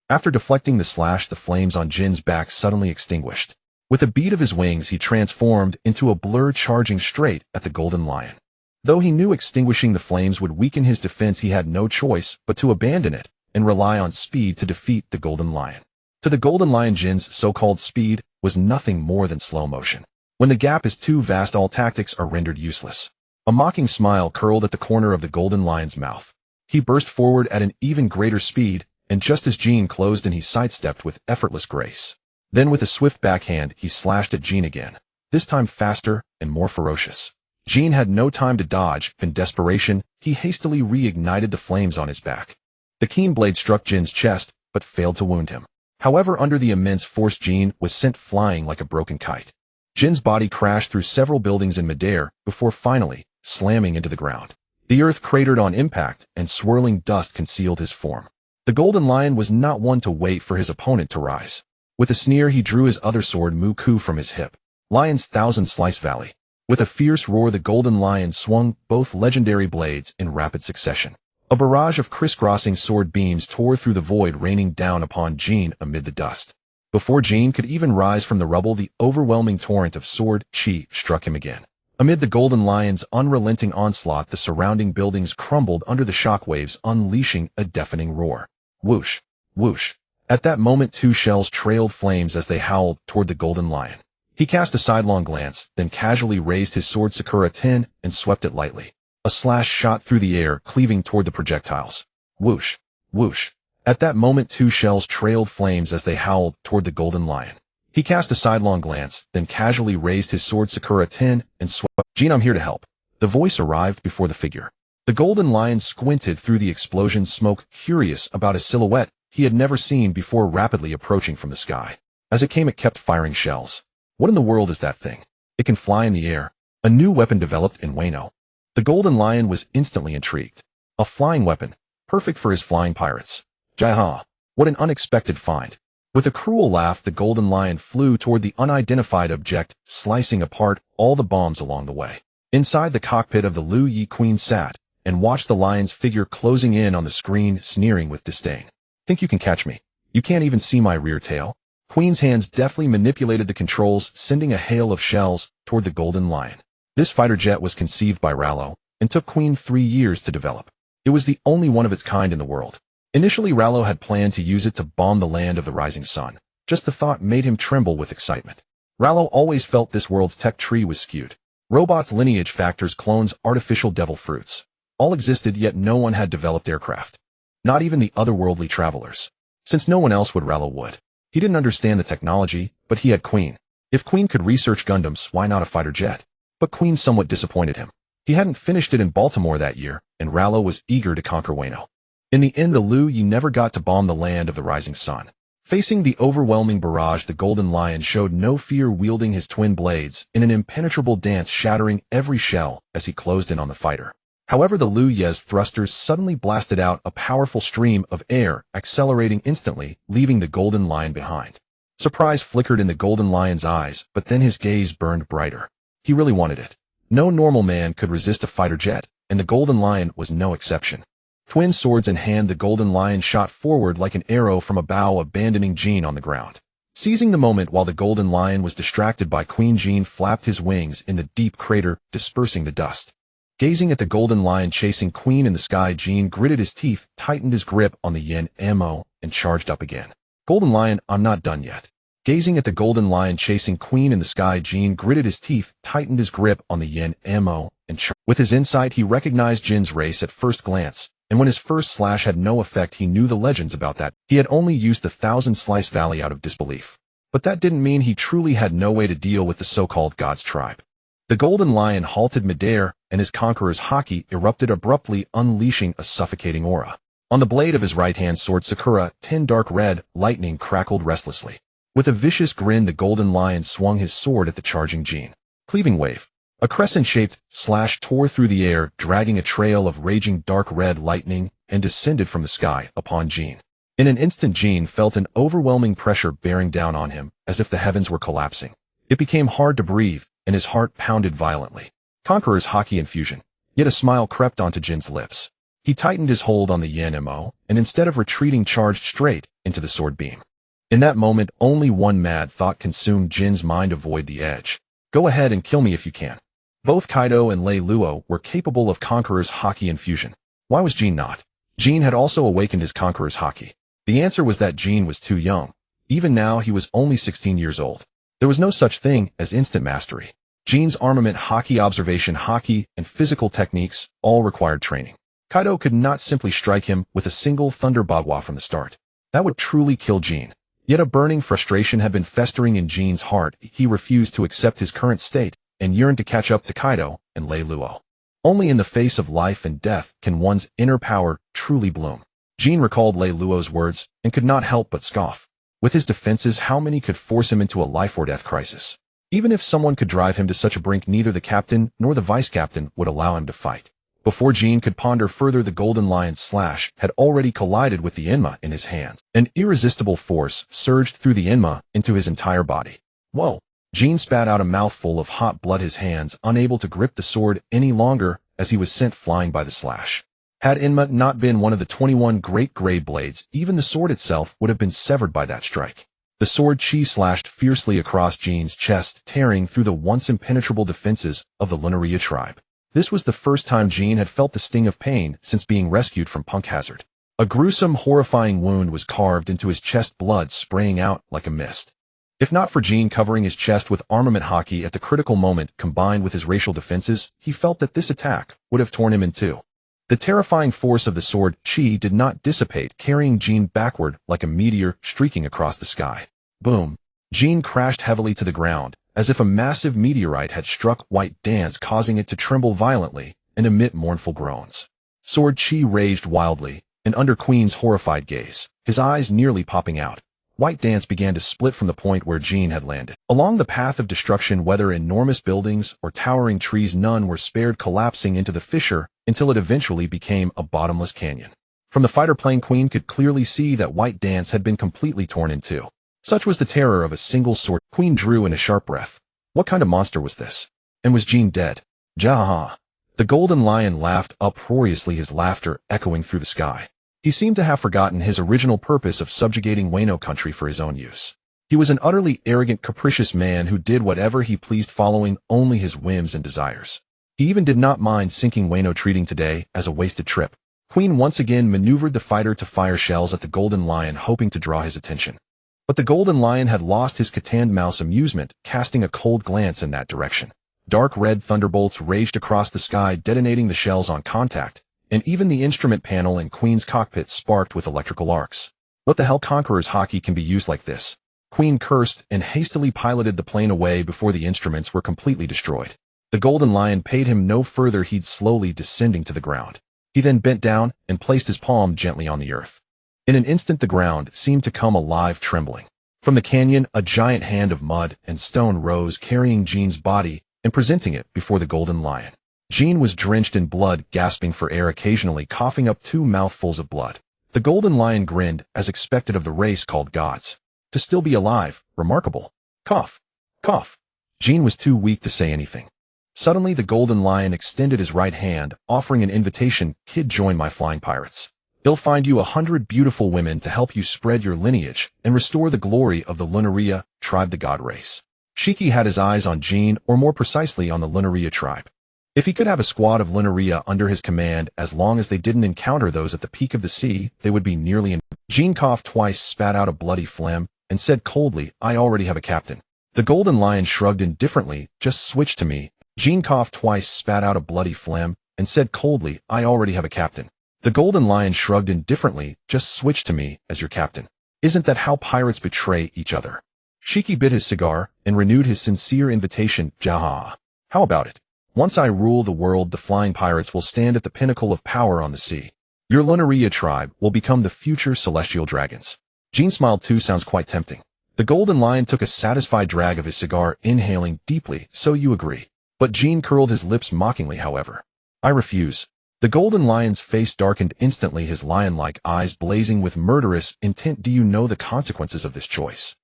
After deflecting the slash, the flames on Jin's back suddenly extinguished. With a beat of his wings, he transformed into a blur, charging straight at the Golden Lion. Though he knew extinguishing the flames would weaken his defense, he had no choice but to abandon it and rely on speed to defeat the Golden Lion. To the Golden Lion, Jin's so-called speed was nothing more than slow motion. When the gap is too vast, all tactics are rendered useless. A mocking smile curled at the corner of the Golden Lion's mouth. He burst forward at an even greater speed, and just as Jin closed in, he sidestepped with effortless grace. Then with a swift backhand, he slashed at Jin again, this time faster and more ferocious. Jin had no time to dodge. In desperation, he hastily reignited the flames on his back. The keen blade struck Jin's chest, but failed to wound him. However, under the immense force, Jin was sent flying like a broken kite. Jin's body crashed through several buildings in midair before finally slamming into the ground. The earth cratered on impact, and swirling dust concealed his form. The Golden Lion was not one to wait for his opponent to rise. With a sneer, he drew his other sword, Muku, from his hip. Lion's Thousand Slice Valley. With a fierce roar, the Golden Lion swung both legendary blades in rapid succession. A barrage of crisscrossing sword beams tore through the void, raining down upon Jin amid the dust. Before Jin could even rise from the rubble, the overwhelming torrent of sword chi struck him again. Amid the Golden Lion's unrelenting onslaught, the surrounding buildings crumbled under the shockwaves, unleashing a deafening roar. Whoosh! Whoosh! At that moment, two shells trailed flames as they howled toward the golden lion. He cast a sidelong glance, then casually raised his sword Sakura 10 and swept it lightly. A slash shot through the air, cleaving toward the projectiles. Whoosh, whoosh. At that moment, two shells trailed flames as they howled toward the golden lion. He cast a sidelong glance, then casually raised his sword Sakura 10 and swept. Jean, I'm here to help. The voice arrived before the figure. The golden lion squinted through the explosion smoke, curious about a silhouette he had never seen before rapidly approaching from the sky. As it came, it kept firing shells. What in the world is that thing? It can fly in the air. A new weapon developed in Wano. The golden lion was instantly intrigued. A flying weapon, perfect for his flying pirates. Jai-ha! What an unexpected find. With a cruel laugh, the golden lion flew toward the unidentified object, slicing apart all the bombs along the way. Inside the cockpit of the Lu Yi Queen sat and watched the lion's figure closing in on the screen, sneering with disdain. Think you can catch me? You can't even see my rear tail? Queen's hands deftly manipulated the controls, sending a hail of shells toward the golden lion. This fighter jet was conceived by Reylo and took Queen 3 years to develop. It was the only one of its kind in the world. Initially, Reylo had planned to use it to bomb the land of the rising sun. Just the thought made him tremble with excitement. Reylo always felt this world's tech tree was skewed. Robots, lineage factors, clones, artificial devil fruits. All existed, yet no one had developed aircraft. Not even the otherworldly travelers. Since no one else would, Reylo would. He didn't understand the technology, but he had Queen. If Queen could research Gundams, why not a fighter jet? But Queen somewhat disappointed him. He hadn't finished it in Baltimore that year, and Reylo was eager to conquer Wano. In the end, the Lu Yi never got to bomb the land of the rising sun. Facing the overwhelming barrage, the golden lion showed no fear, wielding his twin blades in an impenetrable dance, shattering every shell as he closed in on the fighter. However, the Lu Yi's thrusters suddenly blasted out a powerful stream of air, accelerating instantly, leaving the golden lion behind. Surprise flickered in the golden lion's eyes, but then his gaze burned brighter. He really wanted it. No normal man could resist a fighter jet, and the golden lion was no exception. Twin swords in hand, the golden lion shot forward like an arrow from a bow, abandoning Jean on the ground. Seizing the moment while the golden lion was distracted by Queen, Jean flapped his wings in the deep crater, dispersing the dust. Gazing at the golden lion chasing Queen in the sky, Jean gritted his teeth, tightened his grip on the yin ammo, and charged up again. Golden lion, I'm not done yet. Gazing at the golden lion chasing Queen in the sky, Jean gritted his teeth, tightened his grip on the yin ammo, and charged. With his insight, he recognized Jin's race at first glance, and when his first slash had no effect, he knew the legends about that. He had only used the Thousand Slice Valley out of disbelief. But that didn't mean he truly had no way to deal with the so-called God's tribe. The golden lion halted midair, and his conqueror's haki erupted abruptly, unleashing a suffocating aura. On the blade of his right-hand sword Sakura 10 dark red lightning crackled restlessly. With a vicious grin, the golden lion swung his sword at the charging Jean. Cleaving wave. A crescent-shaped slash tore through the air, dragging a trail of raging dark red lightning, and descended from the sky upon Jean. In an instant, Jean felt an overwhelming pressure bearing down on him, as if the heavens were collapsing. It became hard to breathe, and his heart pounded violently. Conqueror's haki infusion. Yet a smile crept onto Jin's lips. He tightened his hold on the yin mo, and instead of retreating, charged straight into the sword beam. In that moment, only one mad thought consumed Jin's mind: avoid the edge. Go ahead and kill me if you can. Both Kaido and Lei Luo were capable of Conqueror's haki infusion. Why was Jean not? Jean had also awakened his Conqueror's haki. The answer was that Jean was too young. Even now, he was only 16 years old. There was no such thing as instant mastery. Jean's armament, haki, observation, haki, and physical techniques all required training. Kaido could not simply strike him with a single thunder bagua from the start. That would truly kill Jean. Yet a burning frustration had been festering in Jean's heart. He refused to accept his current state and yearned to catch up to Kaido and Lei Luo. Only in the face of life and death can one's inner power truly bloom. Jean recalled Lei Luo's words and could not help but scoff. With his defenses, how many could force him into a life-or-death crisis? Even if someone could drive him to such a brink, neither the captain nor the vice-captain would allow him to fight. Before Jean could ponder further, the golden lion's slash had already collided with the Enma in his hands. An irresistible force surged through the Enma into his entire body. Whoa! Jean spat out a mouthful of hot blood, his hands unable to grip the sword any longer as he was sent flying by the slash. Had Enma not been one of the 21 great gray blades, even the sword itself would have been severed by that strike. The sword chi slashed fiercely across Jean's chest, tearing through the once impenetrable defenses of the Lunaria tribe. This was the first time Jean had felt the sting of pain since being rescued from Punk Hazard. A gruesome, horrifying wound was carved into his chest, blood spraying out like a mist. If not for Jean covering his chest with armament hockey at the critical moment combined with his racial defenses, he felt that this attack would have torn him in two. The terrifying force of the sword chi did not dissipate, carrying Jean backward like a meteor streaking across the sky. Boom! Jean crashed heavily to the ground, as if a massive meteorite had struck White Dance, causing it to tremble violently and emit mournful groans. Sword chi raged wildly, and under Queen's horrified gaze, his eyes nearly popping out, White Dance began to split from the point where Jean had landed. Along the path of destruction, whether enormous buildings or towering trees, none were spared, collapsing into the fissure until it eventually became a bottomless canyon. From the fighter plane, Queen could clearly see that White Dance had been completely torn in two. Such was the terror of a single sword. Queen drew in a sharp breath. What kind of monster was this? And was Jean dead? Jaha! The Golden Lion laughed uproariously, his laughter echoing through the sky. He seemed to have forgotten his original purpose of subjugating Wano country for his own use. He was an utterly arrogant, capricious man who did whatever he pleased, following only his whims and desires. He even did not mind sinking Wano, treating today as a wasted trip. Queen once again maneuvered the fighter to fire shells at the Golden Lion, hoping to draw his attention. But the Golden Lion had lost his Catan mouse amusement, casting a cold glance in that direction. Dark red thunderbolts raged across the sky, detonating the shells on contact, and even the instrument panel in Queen's cockpit sparked with electrical arcs. What the hell? Conqueror's hockey can be used like this? Queen cursed and hastily piloted the plane away before the instruments were completely destroyed. The Golden Lion paid him no further heed, slowly descending to the ground. He then bent down and placed his palm gently on the earth. In an instant the ground seemed to come alive, trembling. From the canyon, a giant hand of mud and stone rose, carrying Jean's body and presenting it before the Golden Lion. Jean was drenched in blood, gasping for air, occasionally coughing up 2 mouthfuls of blood. The Golden Lion grinned, as expected of the race called gods. To still be alive, remarkable. Cough. Cough. Jean was too weak to say anything. Suddenly the Golden Lion extended his right hand, offering an invitation. Kid, join my flying pirates. They'll find you 100 beautiful women to help you spread your lineage and restore the glory of the Lunaria tribe, the god race. Shiki had his eyes on Jean, or more precisely on the Lunaria tribe. If he could have a squad of Lunaria under his command, as long as they didn't encounter those at the peak of the sea, they would be nearly Jean coughed twice, spat out a bloody phlegm, and said coldly, I already have a captain. The Golden Lion shrugged indifferently, just switch to me. Jean coughed twice, spat out a bloody phlegm, and said coldly, I already have a captain. The Golden Lion shrugged indifferently, just switch to me as your captain. Isn't that how pirates betray each other? Shiki bit his cigar and renewed his sincere invitation. Jaha. How about it? Once I rule the world, the flying pirates will stand at the pinnacle of power on the sea. Your Lunaria tribe will become the future celestial dragons. Jean smiled too. Sounds quite tempting. The Golden Lion took a satisfied drag of his cigar, inhaling deeply. So you agree? But Jean curled his lips mockingly, however. I refuse. The Golden Lion's face darkened instantly, his lion-like eyes blazing with murderous intent. Do you know the consequences of this choice?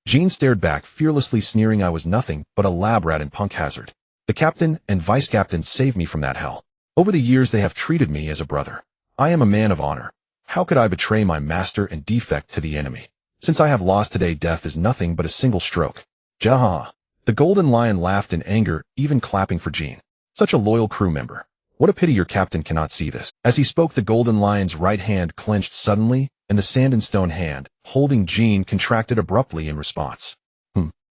Jean stared back, fearlessly sneering. I was nothing but a lab rat in punk hazard. The captain and vice-captain saved me from that hell. Over the years they have treated me as a brother. I am a man of honor. How could I betray my master and defect to the enemy? Since I have lost today, death is nothing but a single stroke. Jaha. The Golden Lion laughed in anger, even clapping for Jean. Such a loyal crew member. What a pity your captain cannot see this. As he spoke, the Golden Lion's right hand clenched suddenly, and the sand and stone hand, holding Jean, contracted abruptly in response.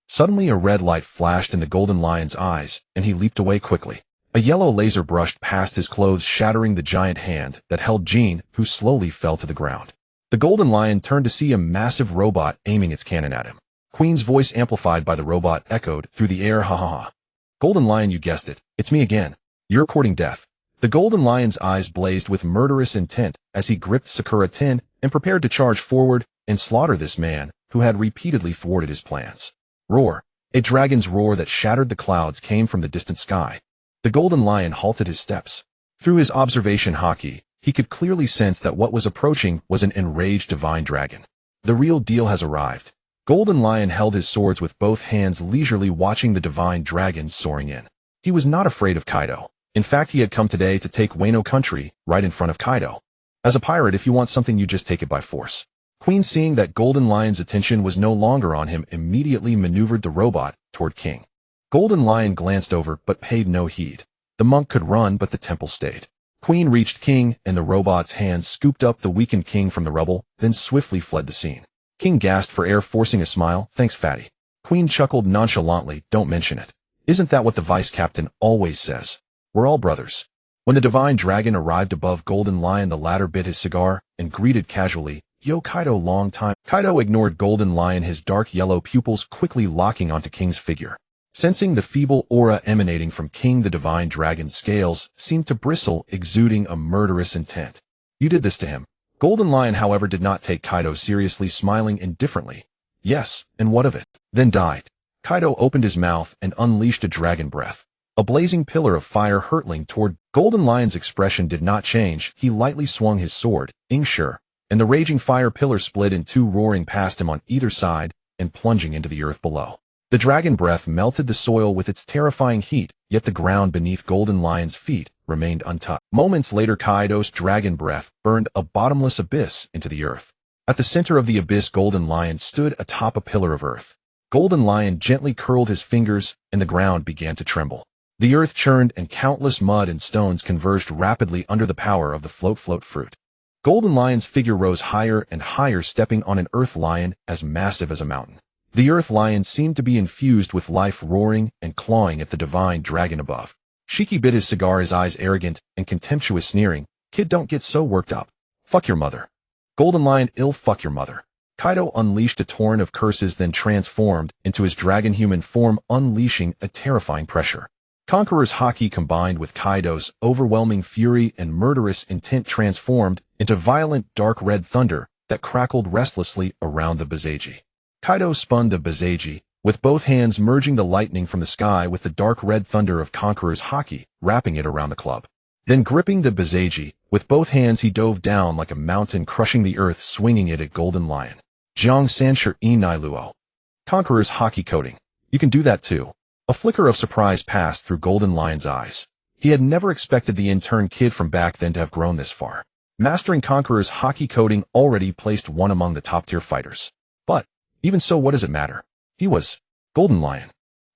Suddenly a red light flashed in the Golden Lion's eyes, and he leaped away quickly. A yellow laser brushed past his clothes, shattering the giant hand that held Jean, who slowly fell to the ground. The Golden Lion turned to see a massive robot aiming its cannon at him. Queen's voice, amplified by the robot, echoed through the air. Ha ha ha. Golden Lion, you guessed it. It's me again. You're courting death. The Golden Lion's eyes blazed with murderous intent as he gripped Sakura 10 and prepared to charge forward and slaughter this man who had repeatedly thwarted his plans. Roar. A dragon's roar that shattered the clouds came from the distant sky. The Golden Lion halted his steps. Through his observation hockey, he could clearly sense that what was approaching was an enraged divine dragon. The real deal has arrived. Golden Lion held his swords with both hands, leisurely watching the divine dragon soaring in. He was not afraid of Kaido. In fact, he had come today to take Wano country right in front of Kaido. As a pirate, if you want something, you just take it by force. Queen, seeing that Golden Lion's attention was no longer on him, immediately maneuvered the robot toward King. Golden Lion glanced over but paid no heed. The monk could run, but the temple stayed. Queen reached King, and the robot's hands scooped up the weakened King from the rubble, then swiftly fled the scene. King gasped for air, forcing a smile. Thanks, fatty. Queen chuckled nonchalantly. Don't mention it. Isn't that what the vice captain always says? We're all brothers. When the divine dragon arrived above Golden Lion, the latter bit his cigar and greeted casually, Yo Kaido, long time. Kaido ignored Golden Lion, his dark yellow pupils quickly locking onto King's figure. Sensing the feeble aura emanating from King, the divine dragon's scales seemed to bristle, exuding a murderous intent. You did this to him. Golden Lion, however, did not take Kaido seriously, smiling indifferently. Yes, and what of it? Then died. Kaido opened his mouth and unleashed a dragon breath. A blazing pillar of fire hurtling toward Golden Lion's expression did not change. He lightly swung his sword, Sure, and the raging fire pillar split in two, roaring past him on either side and plunging into the earth below. The dragon breath melted the soil with its terrifying heat, yet the ground beneath Golden Lion's feet remained untouched. Moments later, Kaido's dragon breath burned a bottomless abyss into the earth. At the center of the abyss, Golden Lion stood atop a pillar of earth. Golden Lion gently curled his fingers, and the ground began to tremble. The earth churned, and countless mud and stones converged rapidly under the power of the float fruit. Golden Lion's figure rose higher and higher, stepping on an earth lion as massive as a mountain. The earth lion seemed to be infused with life, roaring and clawing at the divine dragon above. Shiki bit his cigar, his eyes arrogant and contemptuous, sneering. Kid, don't get so worked up. Fuck your mother. Golden Lion, fuck your mother. Kaido unleashed a torrent of curses, then transformed into his dragon-human form, unleashing a terrifying pressure. Conqueror's haki combined with Kaido's overwhelming fury and murderous intent transformed into violent dark red thunder that crackled restlessly around the Bazeji. Kaido spun the Bazeji, with both hands merging the lightning from the sky with the dark red thunder of Conqueror's haki, wrapping it around the club. Then gripping the Bazeji, with both hands he dove down like a mountain, crushing the earth, swinging it at Golden Lion. Jiang Sanshir Enai Luo. Conqueror's haki coating. You can do that too. A flicker of surprise passed through Golden Lion's eyes. He had never expected the intern kid from back then to have grown this far. Mastering Conqueror's haki coating already placed one among the top-tier fighters. But, even so, what does it matter? He was Golden Lion.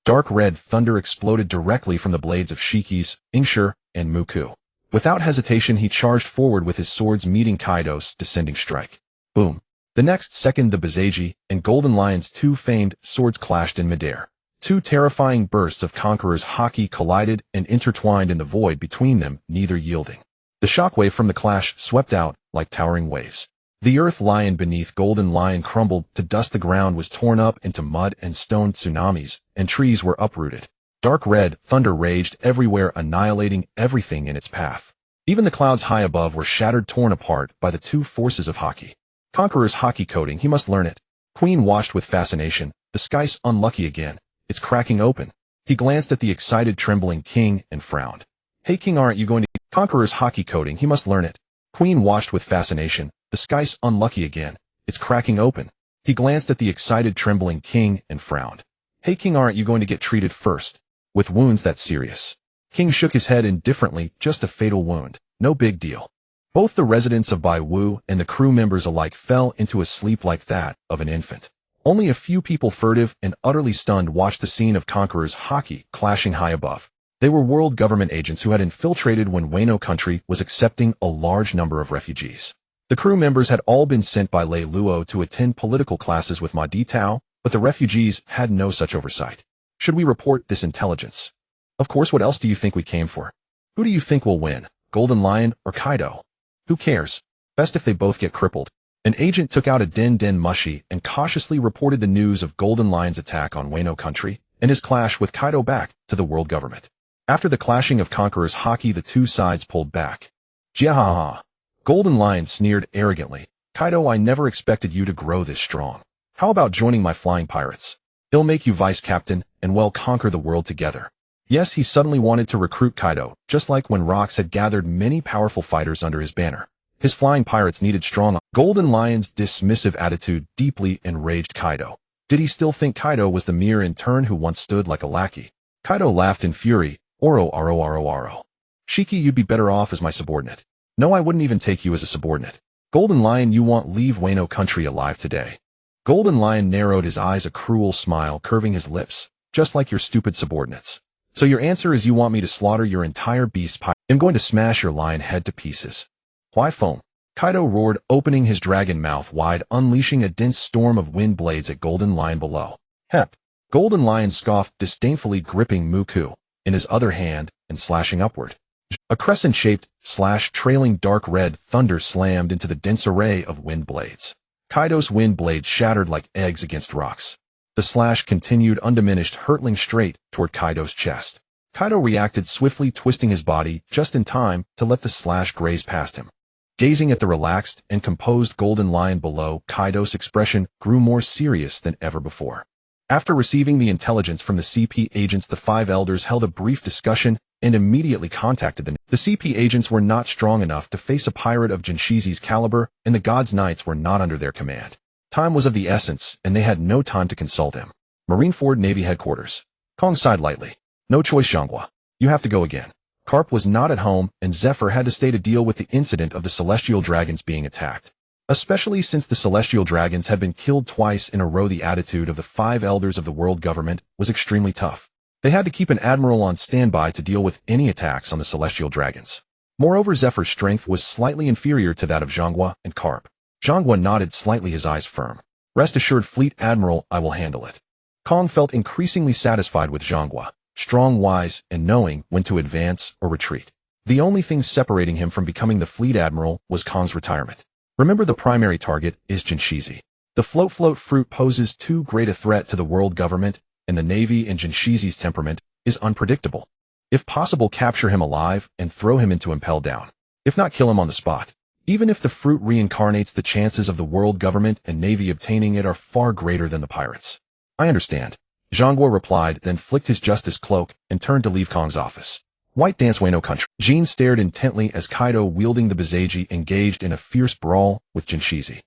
Dark red thunder exploded directly from the blades of Shiki's, Sure, and Muku. Without hesitation, he charged forward with his swords, meeting Kaido's descending strike. Boom. The next second, the Bazeji and Golden Lion's two famed swords clashed in midair. Two terrifying bursts of Conqueror's haki collided and intertwined in the void between them, neither yielding. The shockwave from the clash swept out like towering waves. The earth lion beneath Golden Lion crumbled to dust, the ground was torn up into mud and stone tsunamis, and trees were uprooted. Dark red thunder raged everywhere, annihilating everything in its path. Even the clouds high above were shattered, torn apart by the two forces of haki. Conqueror's haki coating, he must learn it. Queen watched with fascination. The sky's unlucky again. It's cracking open. He glanced at the excited, trembling King and frowned. Hey King, aren't you going to... Conqueror's haki coating, he must learn it. Queen watched with fascination. The sky's unlucky again. It's cracking open. He glanced at the excited, trembling King and frowned. Hey King, aren't you going to get treated first? With wounds that serious? King shook his head indifferently. Just a fatal wound. No big deal. Both the residents of Bai Wu and the crew members alike fell into a sleep like that of an infant. Only a few people, furtive and utterly stunned, watched the scene of Conqueror's haki clashing high above. They were world government agents who had infiltrated when Wano country was accepting a large number of refugees. The crew members had all been sent by Lei Luo to attend political classes with Ma Di Tao, but the refugees had no such oversight. Should we report this intelligence? Of course, what else do you think we came for? Who do you think will win, Golden Lion or Kaido? Who cares? Best if they both get crippled. An agent took out a den mushi and cautiously reported the news of Golden Lion's attack on Wano country and his clash with Kaido back to the world government. After the clashing of Conqueror's haki, the two sides pulled back. Jiahaha. Golden Lion sneered arrogantly. Kaido, I never expected you to grow this strong. How about joining my flying pirates? They'll make you vice captain and well conquer the world together. Yes, he suddenly wanted to recruit Kaido, just like when Rox had gathered many powerful fighters under his banner. His flying pirates needed strong. Golden Lion's dismissive attitude deeply enraged Kaido. Did he still think Kaido was the mere intern who once stood like a lackey? Kaido laughed in fury. Oro. Shiki, you'd be better off as my subordinate. No, I wouldn't even take you as a subordinate. Golden Lion, you won't leave Wano country alive today. Golden Lion narrowed his eyes, a cruel smile curving his lips, just like your stupid subordinates. So your answer is you want me to slaughter your entire beast pirate? I'm going to smash your lion head to pieces. Why foam? Kaido roared, opening his dragon mouth wide, unleashing a dense storm of wind blades at Golden Lion below. Hep. Golden Lion scoffed, disdainfully gripping Muku in his other hand and slashing upward. A crescent-shaped slash trailing dark red thunder slammed into the dense array of wind blades. Kaido's wind blades shattered like eggs against rocks. The slash continued undiminished, hurtling straight toward Kaido's chest. Kaido reacted swiftly, twisting his body just in time to let the slash graze past him. Gazing at the relaxed and composed Golden Lion below, Kaido's expression grew more serious than ever before. After receiving the intelligence from the CP agents, the five elders held a brief discussion and immediately contacted them. The CP agents were not strong enough to face a pirate of Jinshizi's caliber, and the God's Knights were not under their command. Time was of the essence, and they had no time to consult him. Marineford Navy Headquarters. Kong sighed lightly. No choice, Zhanghua. You have to go again. Carp was not at home, and Zephyr had to stay to deal with the incident of the Celestial Dragons being attacked. Especially since the Celestial Dragons had been killed twice in a row, the attitude of the five elders of the world government was extremely tough. They had to keep an admiral on standby to deal with any attacks on the Celestial Dragons. Moreover, Zephyr's strength was slightly inferior to that of Zhanghua and Carp. Zhanghua nodded slightly, his eyes firm. Rest assured, Fleet Admiral, I will handle it. Kong felt increasingly satisfied with Zhanghua, strong, wise, and knowing when to advance or retreat. The only thing separating him from becoming the Fleet Admiral was Kong's retirement. Remember, the primary target is Jinshizi. The float fruit poses too great a threat to the world government, and the Navy and Jinshizi's temperament is unpredictable. If possible, capture him alive and throw him into Impel Down. If not, kill him on the spot. Even if the fruit reincarnates, the chances of the world government and Navy obtaining it are far greater than the pirates. I understand. Zhanghua replied, then flicked his justice cloak and turned to leave Kong's office. White Dance Wano Country. Jean stared intently as Kaido, wielding the Bizaji, engaged in a fierce brawl with Jinshizi.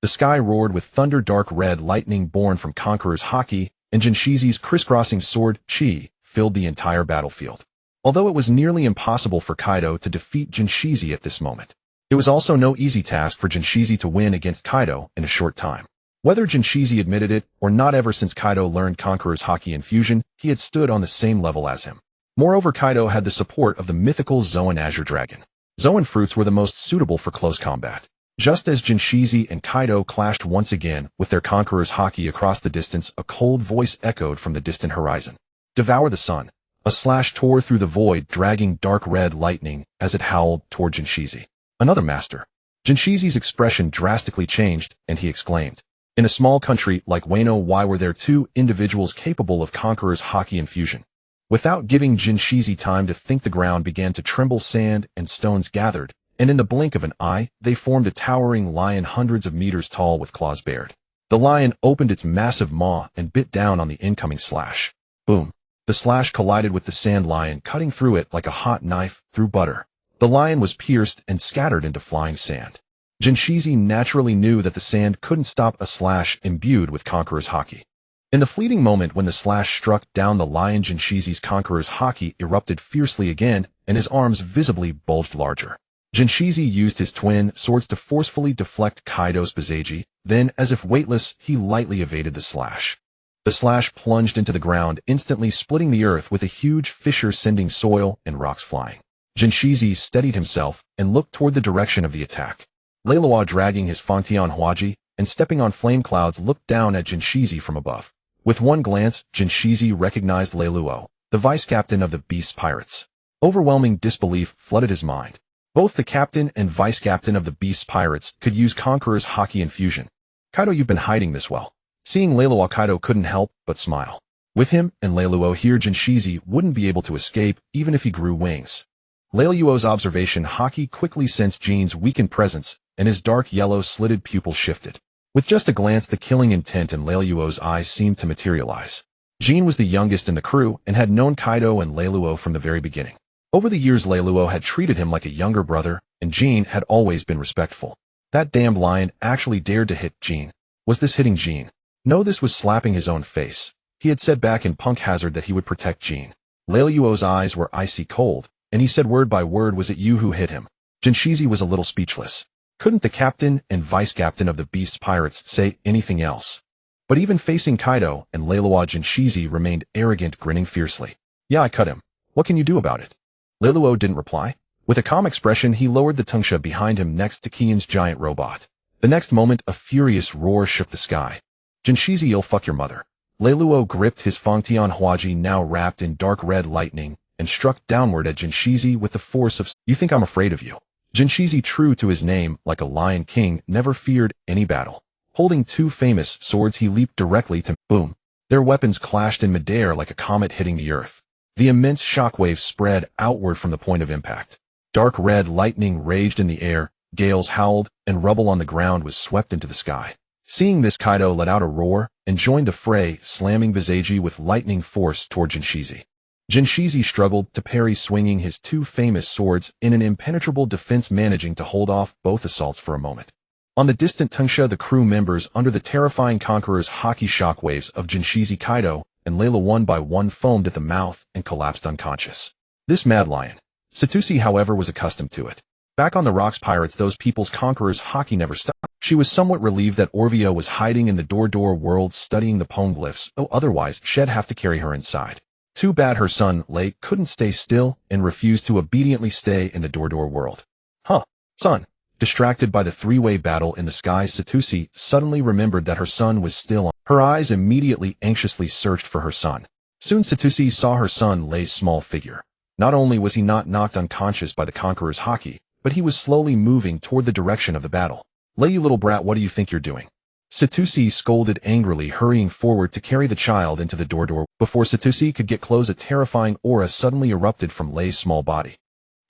The sky roared with thunder, dark red lightning born from Conqueror's Haki, and Jinshizi's crisscrossing sword, Chi, filled the entire battlefield. Although it was nearly impossible for Kaido to defeat Jinshizi at this moment, it was also no easy task for Jinshizi to win against Kaido in a short time. Whether Jinshizi admitted it or not, ever since Kaido learned Conqueror's Haki infusion, he had stood on the same level as him. Moreover, Kaido had the support of the mythical Zoan Azure Dragon. Zoan fruits were the most suitable for close combat. Just as Jinshizi and Kaido clashed once again with their Conqueror's Haki across the distance, a cold voice echoed from the distant horizon. Devour the sun. A slash tore through the void, dragging dark red lightning as it howled toward Jinshizi. Another master. Jinshizi's expression drastically changed, and he exclaimed, in a small country like Wano, why were there two individuals capable of Conqueror's Haki infusion? Without giving Jinshizi time to think, the ground began to tremble, sand and stones gathered, and in the blink of an eye, they formed a towering lion hundreds of meters tall with claws bared. The lion opened its massive maw and bit down on the incoming slash. Boom. The slash collided with the sand lion, cutting through it like a hot knife through butter. The lion was pierced and scattered into flying sand. Jinshizi naturally knew that the sand couldn't stop a slash imbued with Conqueror's Haki. In the fleeting moment when the slash struck down the lion, Jinshizi's Conqueror's Haki erupted fiercely again, and his arms visibly bulged larger. Jinshizi used his twin swords to forcefully deflect Kaido's Bizaji, then, as if weightless, he lightly evaded the slash. The slash plunged into the ground, instantly splitting the earth with a huge fissure, sending soil and rocks flying. Jinshizi steadied himself and looked toward the direction of the attack. Reylo, dragging his Fangtian Huaji and stepping on flame clouds, looked down at Jinshizi from above. With one glance, Jinshizi recognized Reylo, the vice-captain of the Beast Pirates. Overwhelming disbelief flooded his mind. Both the captain and vice-captain of the Beast Pirates could use Conqueror's Haki infusion. Kaido, you've been hiding this well. Seeing Reylo, Kaido couldn't help but smile. With him and Reylo here, Jinshizi wouldn't be able to escape even if he grew wings. Reylo's observation Haki quickly sensed Jean's weakened presence, and his dark yellow slitted pupils shifted. With just a glance, the killing intent in Reylo's eyes seemed to materialize. Jean was the youngest in the crew and had known Kaido and Reylo from the very beginning. Over the years, Reylo had treated him like a younger brother, and Jean had always been respectful. That damned lion actually dared to hit Jean. Was this hitting Jean? No, this was slapping his own face. He had said back in Punk Hazard that he would protect Jean. Reylo's eyes were icy cold, and he said word by word, was it you who hit him? Jinshizi was a little speechless. Couldn't the captain and vice-captain of the Beast Pirates say anything else? But even facing Kaido and Reylo, Jinshizi remained arrogant, grinning fiercely. Yeah, I cut him. What can you do about it? Reylo didn't reply. With a calm expression, he lowered the Tungsha behind him next to Kian's giant robot. The next moment, a furious roar shook the sky. Jinshizi, you'll fuck your mother. Reylo gripped his Fangtian Huaji, now wrapped in dark red lightning, and struck downward at Jinshizi with the force of, you think I'm afraid of you? Jinshizi, true to his name, like a lion king, never feared any battle. Holding two famous swords, he leaped directly to boom. Their weapons clashed in midair like a comet hitting the earth. The immense shockwave spread outward from the point of impact. Dark red lightning raged in the air, gales howled, and rubble on the ground was swept into the sky. Seeing this, Kaido let out a roar and joined the fray, slamming Viseiji with lightning force toward Jinshizi. Jinshizi struggled to parry, swinging his two famous swords in an impenetrable defense, managing to hold off both assaults for a moment. On the distant Tungsha, the crew members, under the terrifying conqueror's hockey shockwaves of Jinshizi, Kaido and Reylo one by one foamed at the mouth and collapsed unconscious. This mad lion. Satusi, however, was accustomed to it. Back on the rocks, pirates, those people's conqueror's hockey never stopped. She was somewhat relieved that Orvio was hiding in the Dor world studying the poneglyphs, though otherwise she'd have to carry her inside. Too bad her son, Lei, couldn't stay still and refused to obediently stay in the Dor world. Huh, son. Distracted by the three-way battle in the skies, Satusi suddenly remembered that her son was still on. Her eyes immediately anxiously searched for her son. Soon Satusi saw her son Lei's small figure. Not only was he not knocked unconscious by the conqueror's hockey, but he was slowly moving toward the direction of the battle. Lei, you little brat, what do you think you're doing? Satusi scolded angrily, hurrying forward to carry the child into the Dor. Before Satusi could get close, a terrifying aura suddenly erupted from Lei's small body.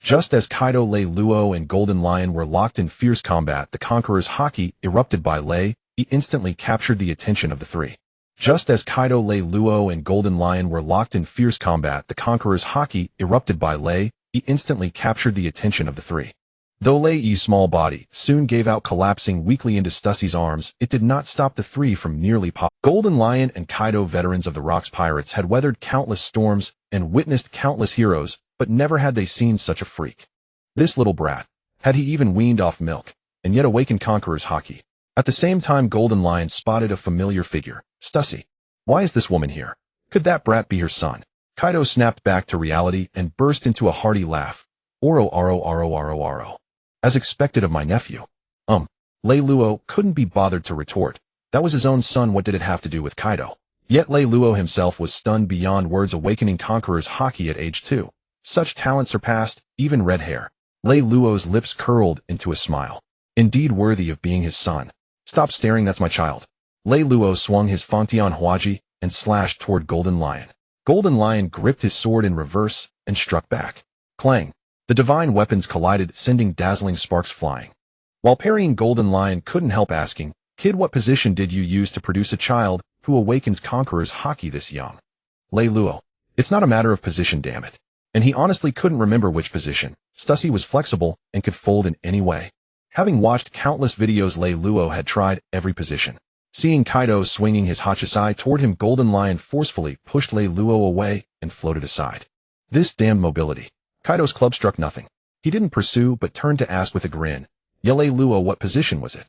Just as Kaido, Reylo, and Golden Lion were locked in fierce combat, the conqueror's hockey erupted by Lei. He instantly captured the attention of the three. Just as Kaido, Reylo, and Golden Lion were locked in fierce combat, the conqueror's hockey erupted by Lei. He instantly captured the attention of the three. Though Lei's small body soon gave out, collapsing weakly into Stussi's arms, it did not stop the three from nearly popping. Golden Lion and Kaido, veterans of the Rocks pirates, had weathered countless storms and witnessed countless heroes, but never had they seen such a freak. This little brat, had he even weaned off milk, and yet awakened conqueror's hockey. At the same time, Golden Lion spotted a familiar figure. Stussi. Why is this woman here? Could that brat be her son? Kaido snapped back to reality and burst into a hearty laugh. Oro. As expected of my nephew. Reylo couldn't be bothered to retort. That was his own son, what did it have to do with Kaido? Yet Reylo himself was stunned beyond words, awakening conqueror's hockey at age 2. Such talent surpassed even red hair. Reylo's lips curled into a smile. Indeed worthy of being his son. Stop staring, that's my child. Reylo swung his Fangtian Huaji and slashed toward Golden Lion. Golden Lion gripped his sword in reverse and struck back. Clang. The divine weapons collided, sending dazzling sparks flying. While parrying, Golden Lion couldn't help asking, Kid, what position did you use to produce a child who awakens conqueror's hockey this young? Reylo. It's not a matter of position, damn it. And he honestly couldn't remember which position. Stussi was flexible and could fold in any way. Having watched countless videos, Reylo had tried every position. Seeing Kaido swinging his hachisai toward him, Golden Lion forcefully pushed Reylo away and floated aside. This damned mobility. Kaido's club struck nothing. He didn't pursue, but turned to ask with a grin. Reylo, what position was it?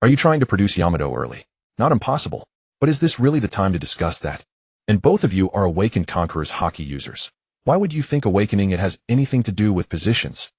Are you trying to produce Yamato early? Not impossible. But is this really the time to discuss that? And both of you are awakened conqueror's hockey users. Why would you think awakening it has anything to do with positions?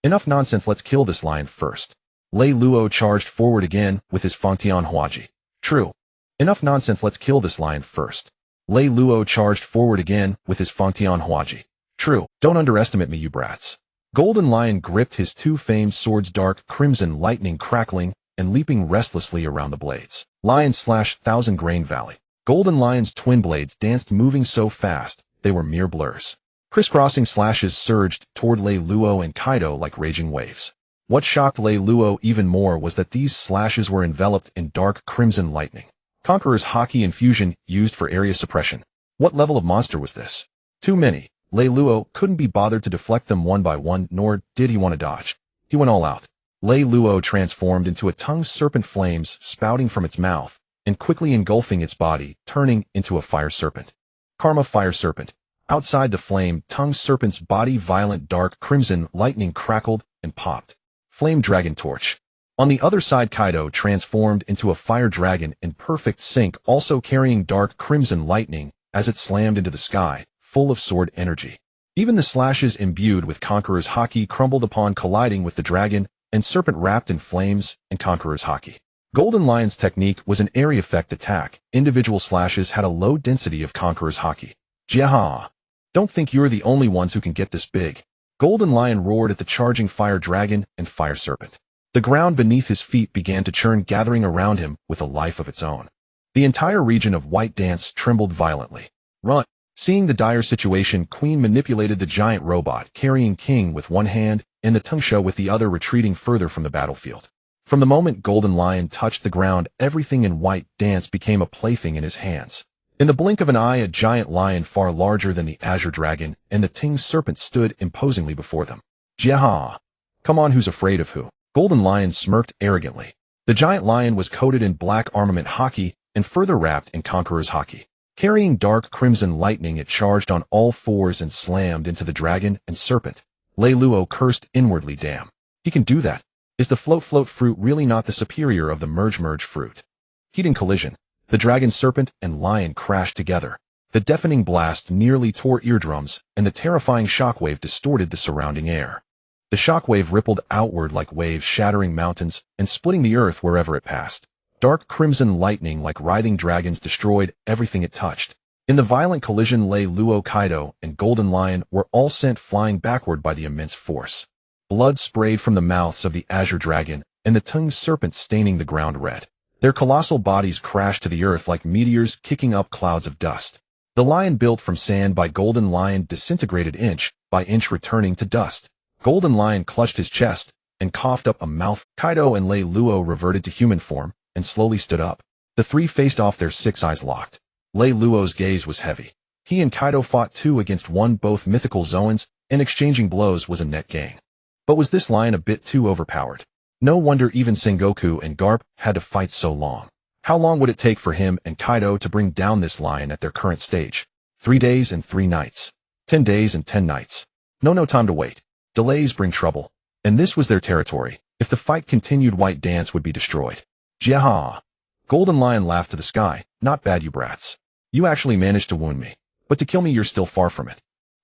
Enough nonsense, let's kill this lion first. Reylo charged forward again with his Fangtian Huaji. True. Enough nonsense, let's kill this lion first. Reylo charged forward again with his Fangtian Huaji. True. Don't underestimate me, you brats. Golden Lion gripped his two famed swords, dark crimson lightning crackling and leaping restlessly around the blades. Lion slashed Thousand Grain Valley. Golden Lion's twin blades danced, moving so fast they were mere blurs. Crisscrossing slashes surged toward Reylo and Kaido like raging waves. What shocked Reylo even more was that these slashes were enveloped in dark crimson lightning. Conqueror's hockey infusion used for area suppression. What level of monster was this? Too many. Reylo couldn't be bothered to deflect them one by one, nor did he want to dodge. He went all out. Reylo transformed into a tongue serpent, flames spouting from its mouth and quickly engulfing its body, turning into a fire serpent. Karma fire serpent. Outside the flame tongue serpent's body, violent dark crimson lightning crackled and popped. Flame dragon torch. On the other side, Kaido transformed into a fire dragon in perfect sync, also carrying dark crimson lightning as it slammed into the sky, full of sword energy. Even the slashes imbued with Conqueror's Haki crumbled upon colliding with the dragon and serpent wrapped in flames and Conqueror's Haki. Golden Lion's technique was an area effect attack. Individual slashes had a low density of Conqueror's Haki. Jiaha! Don't think you're the only ones who can get this big. Golden Lion roared at the charging fire dragon and fire serpent. The ground beneath his feet began to churn, gathering around him with a life of its own. The entire region of White Dance trembled violently. Run! Seeing the dire situation, Queen manipulated the giant robot, carrying King with one hand and the Tungsha with the other, retreating further from the battlefield. From the moment Golden Lion touched the ground, everything in White Dance became a plaything in his hands. In the blink of an eye, a giant lion far larger than the Azure Dragon and the Ting Serpent stood imposingly before them. Jiaha! Come on, who's afraid of who? Golden Lion smirked arrogantly. The giant lion was coated in black armament Haki and further wrapped in Conqueror's Haki. Carrying dark crimson lightning, it charged on all fours and slammed into the dragon and serpent. Reylo cursed inwardly. Damn. He can do that. Is the float fruit really not the superior of the merge fruit? Heating collision. The dragon, serpent, and lion crashed together. The deafening blast nearly tore eardrums, and the terrifying shockwave distorted the surrounding air. The shockwave rippled outward like waves, shattering mountains and splitting the earth wherever it passed. Dark crimson lightning like writhing dragons destroyed everything it touched. In the violent collision, Reylo, Kaido, and Golden Lion were all sent flying backward by the immense force. Blood sprayed from the mouths of the Azure Dragon and the Tongue Serpent, staining the ground red. Their colossal bodies crashed to the earth like meteors, kicking up clouds of dust. The lion built from sand by Golden Lion disintegrated inch by inch, returning to dust. Golden Lion clutched his chest and coughed up a mouth. Kaido and Reylo reverted to human form and slowly stood up. The three faced off, their 6 eyes locked. Reylo's gaze was heavy. He and Kaido fought 2 against 1, both mythical Zoans, and exchanging blows was a net gain. But was this lion a bit too overpowered? No wonder even Sengoku and Garp had to fight so long. How long would it take for him and Kaido to bring down this lion at their current stage? 3 days and 3 nights. 10 days and 10 nights. No time to wait. Delays bring trouble. And this was their territory. If the fight continued, White Dance would be destroyed. Jiaha! Golden Lion laughed to the sky. Not bad, you brats. You actually managed to wound me. But to kill me, you're still far from it.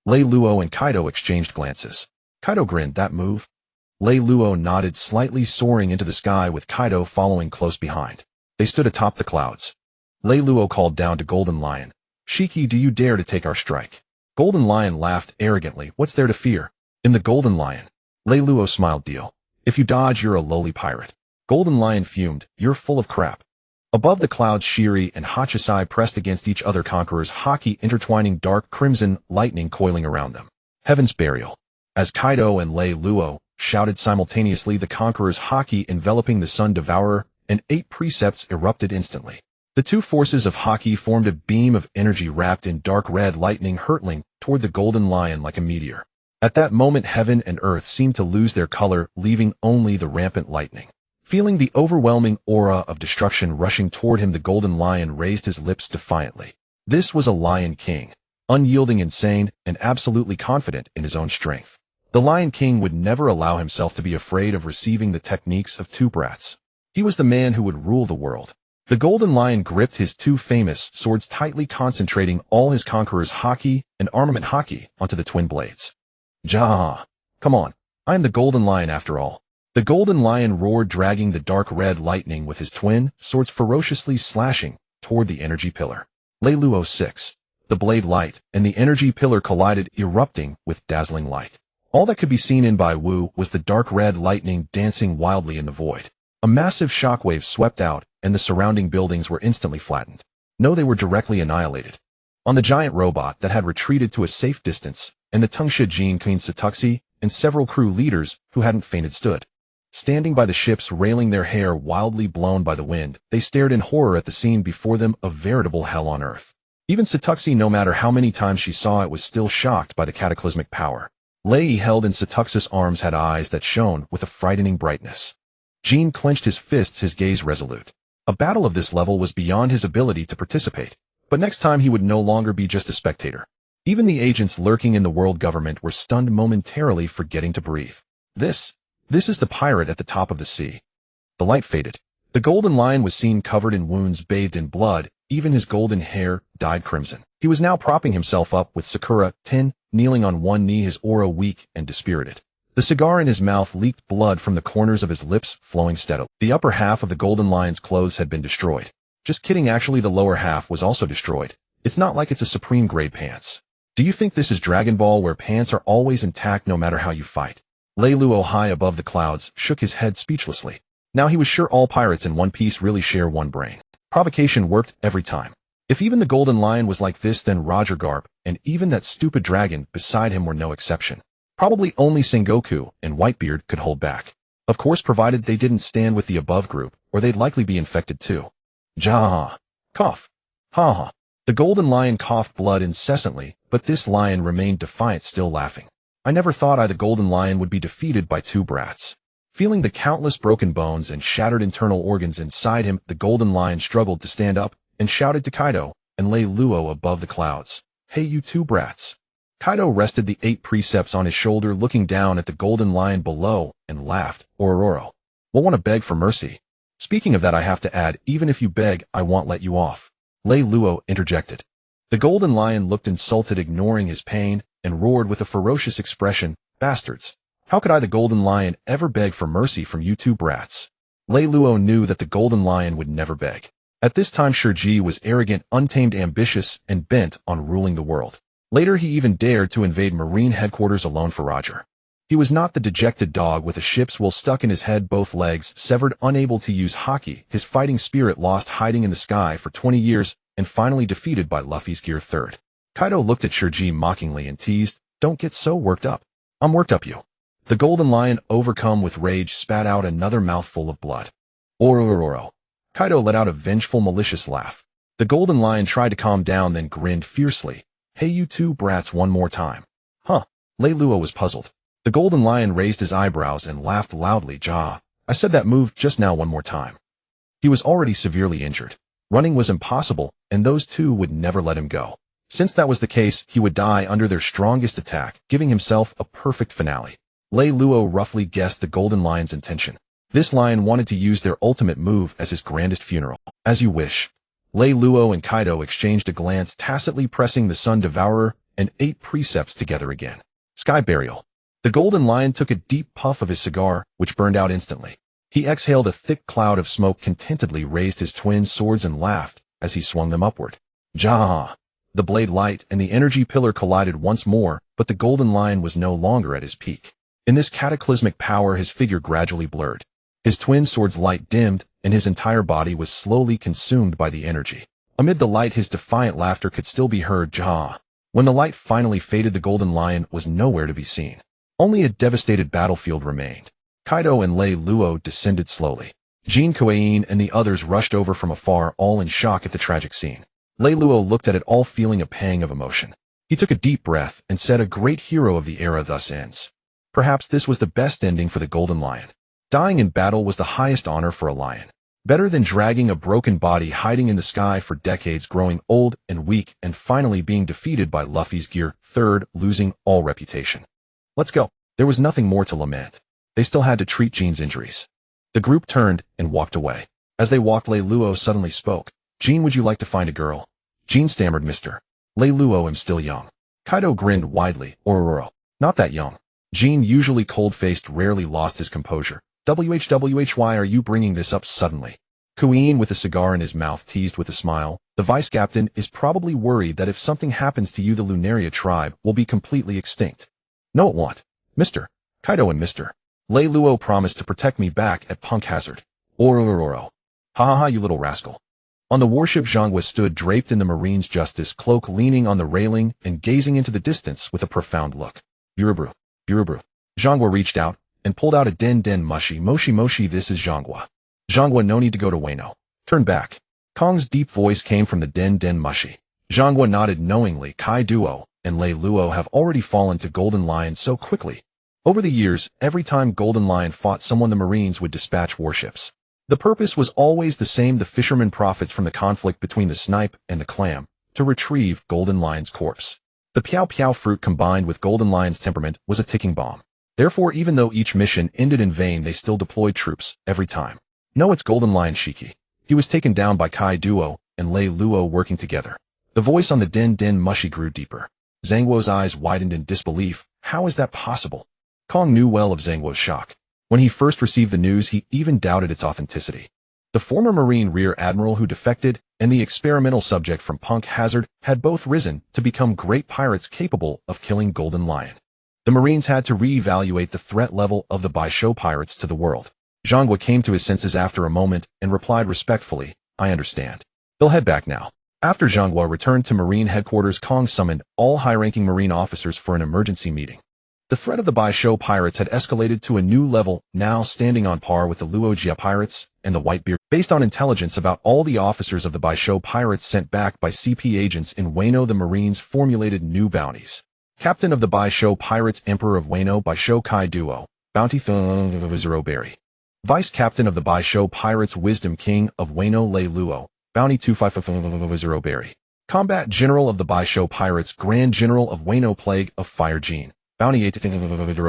Reylo and Kaido exchanged glances. Kaido grinned. That move? Reylo nodded slightly, soaring into the sky with Kaido following close behind. They stood atop the clouds. Reylo called down to Golden Lion. Shiki, do you dare to take our strike? Golden Lion laughed arrogantly. What's there to fear? In the Golden Lion. Reylo smiled. Deal. If you dodge, you're a lowly pirate. Golden Lion fumed. You're full of crap. Above the clouds, Shiri and Hachisai pressed against each other, Conqueror's Haki intertwining, dark crimson lightning coiling around them. Heaven's Burial. As Kaido and Reylo shouted simultaneously, the Conqueror's Haki enveloping the Sun Devourer and 8 precepts erupted instantly. The 2 forces of Haki formed a beam of energy wrapped in dark red lightning, hurtling toward the Golden Lion like a meteor. At that moment, heaven and earth seemed to lose their color, leaving only the rampant lightning. Feeling the overwhelming aura of destruction rushing toward him, the Golden Lion raised his lips defiantly. This was a Lion King, unyielding, insane, and absolutely confident in his own strength. The Lion King would never allow himself to be afraid of receiving the techniques of 2 brats. He was the man who would rule the world. The Golden Lion gripped his 2 famous swords tightly, concentrating all his Conqueror's Haki and armament Haki onto the twin blades. Jah! Come on, I am the Golden Lion after all. The Golden Lion roared, dragging the dark red lightning with his twin swords, ferociously slashing toward the energy pillar. Reylo 6. The blade light and the energy pillar collided, erupting with dazzling light. All that could be seen in Bai Wu was the dark red lightning dancing wildly in the void. A massive shockwave swept out, and the surrounding buildings were instantly flattened. No, they were directly annihilated. On the giant robot that had retreated to a safe distance, and the Tungsha Jin, Queen Satuxi, and several crew leaders who hadn't fainted stood. Standing by the ships, railing, their hair wildly blown by the wind, they stared in horror at the scene before them, a veritable hell on earth. Even Satuxi, no matter how many times she saw it, was still shocked by the cataclysmic power. Lei, held in Satuxi's arms, had eyes that shone with a frightening brightness. Jean clenched his fists, his gaze resolute. A battle of this level was beyond his ability to participate, but next time he would no longer be just a spectator. Even the agents lurking in the world government were stunned momentarily, forgetting to breathe. This is the pirate at the top of the sea. The light faded. The Golden Lion was seen covered in wounds, bathed in blood, even his golden hair dyed crimson. He was now propping himself up with Sakura, kneeling on one knee, his aura weak and dispirited. The cigar in his mouth leaked blood from the corners of his lips, flowing steadily. The upper half of the Golden Lion's clothes had been destroyed. Just kidding, actually the lower half was also destroyed. It's not like it's a supreme grade pants. Do you think this is Dragon Ball where pants are always intact no matter how you fight? Reylo, high above the clouds, shook his head speechlessly. Now he was sure all pirates in One Piece really share one brain. Provocation worked every time. If even the Golden Lion was like this, then Roger Garp, and even that stupid dragon beside him were no exception. Probably only Sengoku and Whitebeard could hold back. Of course, provided they didn't stand with the above group, or they'd likely be infected too. Ja. Cough. Ha ha. The Golden Lion coughed blood incessantly, but this lion remained defiant, still laughing. I never thought the Golden Lion would be defeated by two brats. Feeling the countless broken bones and shattered internal organs inside him, the Golden Lion struggled to stand up and shouted to Kaido and Reylo above the clouds. Hey, you two brats. Kaido rested the 8 precepts on his shoulder, looking down at the Golden Lion below, and laughed. Ororo. We'll want to beg for mercy. Speaking of that, I have to add, even if you beg, I won't let you off. Reylo interjected. The Golden Lion looked insulted, ignoring his pain, and roared with a ferocious expression, Bastards. How could I, the Golden Lion, ever beg for mercy from you two brats? Reylo knew that the Golden Lion would never beg. At this time, Shirji was arrogant, untamed, ambitious, and bent on ruling the world. Later, he even dared to invade Marine headquarters alone for Roger. He was not the dejected dog with a ship's wool stuck in his head, both legs severed, unable to use haki, his fighting spirit lost, hiding in the sky for 20 years, and finally defeated by Luffy's Gear 3rd. Kaido looked at Shirji mockingly and teased, Don't get so worked up. I'm worked up, you. The Golden Lion, overcome with rage, spat out another mouthful of blood. Ororo. Kaido let out a vengeful, malicious laugh. The Golden Lion tried to calm down, then grinned fiercely. Hey, you two brats, one more time. Huh. Reylo was puzzled. The Golden Lion raised his eyebrows and laughed loudly. Ja. I said that move just now one more time. He was already severely injured. Running was impossible, and those two would never let him go. Since that was the case, he would die under their strongest attack, giving himself a perfect finale. Reylo roughly guessed the Golden Lion's intention. This lion wanted to use their ultimate move as his grandest funeral. As you wish. Reylo and Kaido exchanged a glance, tacitly pressing the Sun Devourer and 8 precepts together again. Sky Burial. The Golden Lion took a deep puff of his cigar, which burned out instantly. He exhaled a thick cloud of smoke, contentedly raised his twin swords, and laughed as he swung them upward. Ja! The blade light and the energy pillar collided once more, but the Golden Lion was no longer at his peak. In this cataclysmic power, his figure gradually blurred. His twin sword's light dimmed, and his entire body was slowly consumed by the energy. Amid the light, his defiant laughter could still be heard. Ja! When the light finally faded, the Golden Lion was nowhere to be seen. Only a devastated battlefield remained. Kaido and Reylo descended slowly. Jean Kuein and the others rushed over from afar, all in shock at the tragic scene. Reylo looked at it all, feeling a pang of emotion. He took a deep breath and said, A great hero of the era thus ends. Perhaps this was the best ending for the Golden Lion. Dying in battle was the highest honor for a lion. Better than dragging a broken body hiding in the sky for decades, growing old and weak, and finally being defeated by Luffy's Gear 3rd, losing all reputation. Let's go. There was nothing more to lament. They still had to treat Jean's injuries. The group turned and walked away. As they walked, Reylo suddenly spoke. Jean, would you like to find a girl? Jean stammered, Mr. Reylo, I'm still young. Kaido grinned widely. Ororo. Not that young. Jean, usually cold-faced, rarely lost his composure. Why are you bringing this up suddenly? Kuein, with a cigar in his mouth, teased with a smile. The vice captain is probably worried that if something happens to you, the Lunaria tribe will be completely extinct. No, it won't. Mr. Kaido and Mr. Reylo promised to protect me back at Punk Hazard. Ororo. Ha ha ha, you little rascal. On the warship, Zhangwa stood draped in the Marine's Justice cloak, leaning on the railing and gazing into the distance with a profound look. Buruburu. Buruburu. Zhangwa reached out and pulled out a den moshi. Moshi, this is Zhangwa. Zhangwa, no need to go to Wano. Turn back. Kong's deep voice came from the den moshi. Zhangwa nodded knowingly. Kaido and Reylo have already fallen to Golden Lion so quickly. Over the years, every time Golden Lion fought someone, the Marines would dispatch warships. The purpose was always the same. The fisherman profits from the conflict between the snipe and the clam to retrieve Golden Lion's corpse. The Piao fruit, combined with Golden Lion's temperament, was a ticking bomb. Therefore, even though each mission ended in vain, they still deployed troops every time. No, it's Golden Lion Shiki. He was taken down by Kaido and Reylo working together. The voice on the din din mushy grew deeper. Zhangguo's eyes widened in disbelief. How is that possible? Kong knew well of Zhangguo's shock. When he first received the news, he even doubted its authenticity. The former Marine Rear Admiral who defected and the experimental subject from Punk Hazard had both risen to become great pirates capable of killing Golden Lion. The Marines had to re-evaluate the threat level of the Baisho pirates to the world. Zhangguo came to his senses after a moment and replied respectfully, I understand. They'll head back now. After Zhangguo returned to Marine headquarters, Kong summoned all high-ranking Marine officers for an emergency meeting. The threat of the Baisho pirates had escalated to a new level, now standing on par with the Luojia pirates and the Whitebeard. Based on intelligence about all the officers of the Baisho pirates sent back by CP agents in Wano, the Marines formulated new bounties. Captain of the Baisho pirates, Emperor of Wano Baisho Kaido, Bounty Zero Berry. Vice Captain of the Baisho pirates, Wisdom King of Wano Lei Luo, Bounty 25 Berry. Combat General of the Baisho pirates, Grand General of Wano Plague of Fire Gene, Bounty 8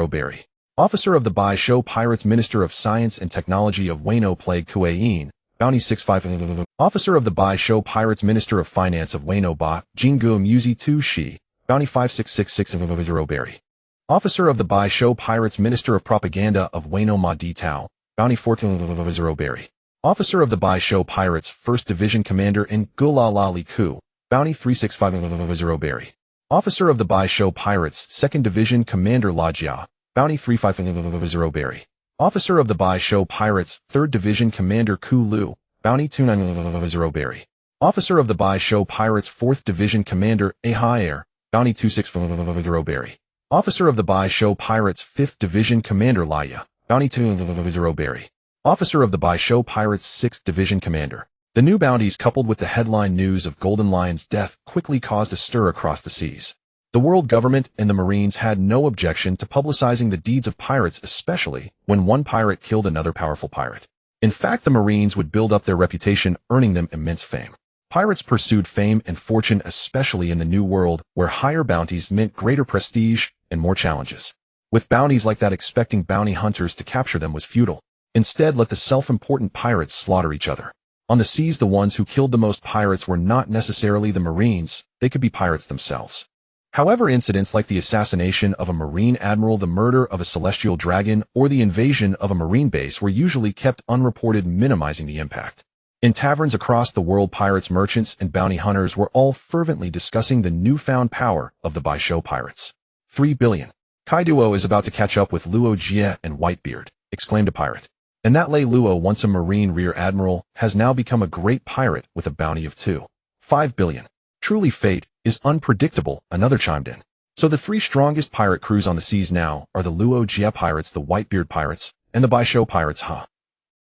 Berry. Officer of the Baisho pirates, Minister of Science and Technology of Wano Plague Kuein, Bounty 65. Officer of the Baisho pirates, Minister of Finance of Wano Ba, Jingu Muzi 2 Shi, Bounty 5666 Berry. Officer of the Baisho pirates, Minister of Propaganda of Wano Ma Di Tao, Bounty 14 Berry. Officer of the Baisho pirates, 1st Division Commander in Gulalali Ku, Bounty 365 Berry. Officer of the Baisho pirates, 2nd Division Commander Lajia, Bounty 350 Berry. Officer of the Baisho pirates, 3rd Division Commander Ku Lu, Bounty 290 Berry. Officer of the Baisho pirates, 4th Division Commander Ahair, Bounty 260 Berry. Officer of the Baisho pirates, 5th Division Commander Laya, Bounty 290 Berry. Officer of the Baisho pirates, 6th Division Commander. The new bounties, coupled with the headline news of Golden Lion's death, quickly caused a stir across the seas. The world government and the Marines had no objection to publicizing the deeds of pirates, especially when one pirate killed another powerful pirate. In fact, the Marines would build up their reputation, earning them immense fame. Pirates pursued fame and fortune, especially in the New World, where higher bounties meant greater prestige and more challenges. With bounties like that, expecting bounty hunters to capture them was futile. Instead, let the self-important pirates slaughter each other. On the seas, the ones who killed the most pirates were not necessarily the Marines, they could be pirates themselves. However, incidents like the assassination of a Marine Admiral, the murder of a Celestial Dragon, or the invasion of a Marine base were usually kept unreported, minimizing the impact. In taverns across the world, pirates, merchants, and bounty hunters were all fervently discussing the newfound power of the Baisho pirates. 3 billion. Kaido is about to catch up with Luo Jie and Whitebeard, exclaimed a pirate. And that Lei Luo, once a Marine Rear Admiral, has now become a great pirate with a bounty of 2.5 billion. Truly, fate is unpredictable, another chimed in. So the 3 strongest pirate crews on the seas now are the Luo Jie pirates, the Whitebeard pirates, and the Baisho pirates, huh?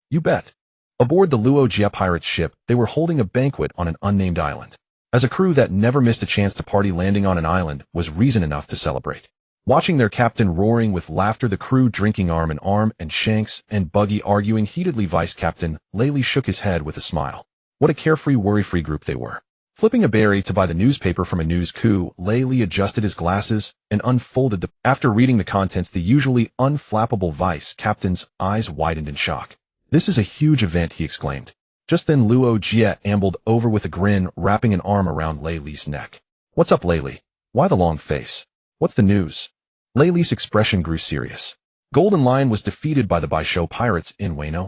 You bet. Aboard the Luo Jie pirates ship, they were holding a banquet on an unnamed island. As a crew that never missed a chance to party, landing on an island was reason enough to celebrate. Watching their captain roaring with laughter, the crew drinking arm in arm, and Shanks and Buggy arguing heatedly, Vice Captain Laley shook his head with a smile. What a carefree, worry-free group they were. Flipping a berry to buy the newspaper from a news coup, Laley adjusted his glasses and unfolded the. After reading the contents, the usually unflappable Vice Captain's eyes widened in shock. This is a huge event, he exclaimed. Just then Luo Jie ambled over with a grin, wrapping an arm around Laley's neck. What's up, Laley? Why the long face? What's the news? Laley's expression grew serious. Golden Lion was defeated by the Baisho pirates in Wano.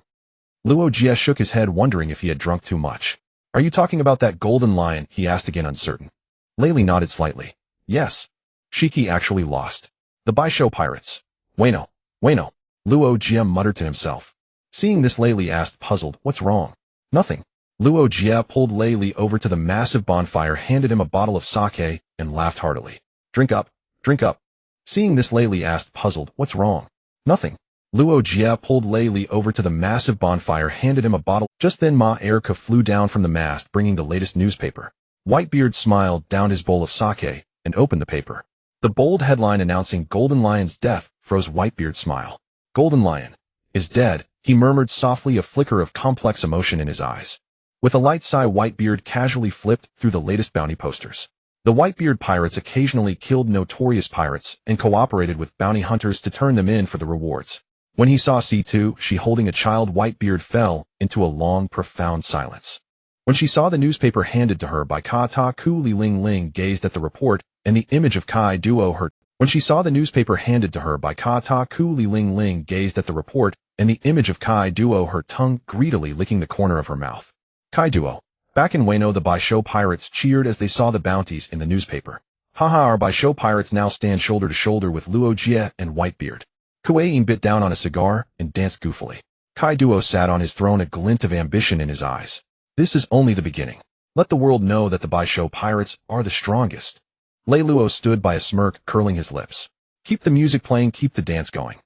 Luo Jie shook his head, wondering if he had drunk too much. Are you talking about that Golden Lion? He asked again, uncertain. Laley nodded slightly. Yes. Shiki actually lost. The Baisho pirates. Wano. Luo Jie muttered to himself. Seeing this, Laley asked, puzzled, what's wrong? Nothing. Luo Jie pulled Laley over to the massive bonfire, handed him a bottle of sake, and laughed heartily. Drink up. Drink up. Seeing this, Laley asked, puzzled, what's wrong? Nothing. Luo Jie pulled Laley over to the massive bonfire, handed him a bottle. Just then Ma Erica flew down from the mast, bringing the latest newspaper. Whitebeard smiled, downed his bowl of sake, and opened the paper. The bold headline announcing Golden Lion's death froze Whitebeard's smile. Golden Lion is dead, he murmured softly, a flicker of complex emotion in his eyes. With a light sigh, Whitebeard casually flipped through the latest bounty posters. The Whitebeard pirates occasionally killed notorious pirates and cooperated with bounty hunters to turn them in for the rewards. When he saw C2, she holding a child, Whitebeard fell into a long, profound silence. When she saw the newspaper handed to her by Ku Li Ling Ling gazed at the report and the image of Kaido her. When she saw the newspaper handed to her by Ku Li Ling Ling gazed at the report and the image of Kaido her tongue greedily licking the corner of her mouth. Kaido. Back in Wano, the Baisho pirates cheered as they saw the bounties in the newspaper. Haha, our Baisho pirates now stand shoulder to shoulder with Luo Jie and Whitebeard. Kuei bit down on a cigar and danced goofily. Kaido sat on his throne, a glint of ambition in his eyes. This is only the beginning. Let the world know that the Baisho pirates are the strongest. Lei Luo stood by a smirk, curling his lips. Keep the music playing, keep the dance going.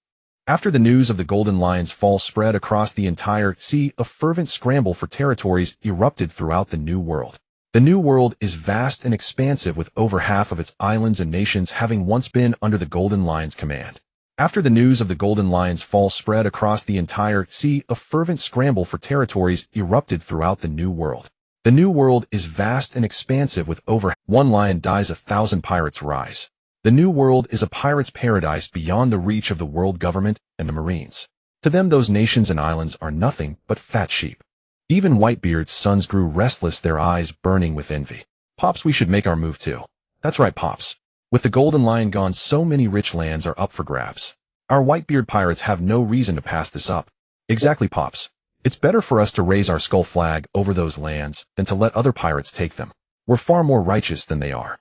After the news of the Golden Lion's fall spread across the entire sea, a fervent scramble for territories erupted throughout the New World. The New World is vast and expansive, with over half of its islands and nations having once been under the Golden Lion's command. After the news of the Golden Lion's fall spread across the entire sea, a fervent scramble for territories erupted throughout the New World. The New World is vast and expansive, with over one lion dies, 1,000 pirates rise. The New World is a pirate's paradise beyond the reach of the world government and the Marines. To them, those nations and islands are nothing but fat sheep. Even Whitebeard's sons grew restless, their eyes burning with envy. Pops, we should make our move too. That's right, Pops. With the Golden Lion gone, so many rich lands are up for grabs. Our Whitebeard pirates have no reason to pass this up. Exactly, Pops. It's better for us to raise our skull flag over those lands than to let other pirates take them. We're far more righteous than they are.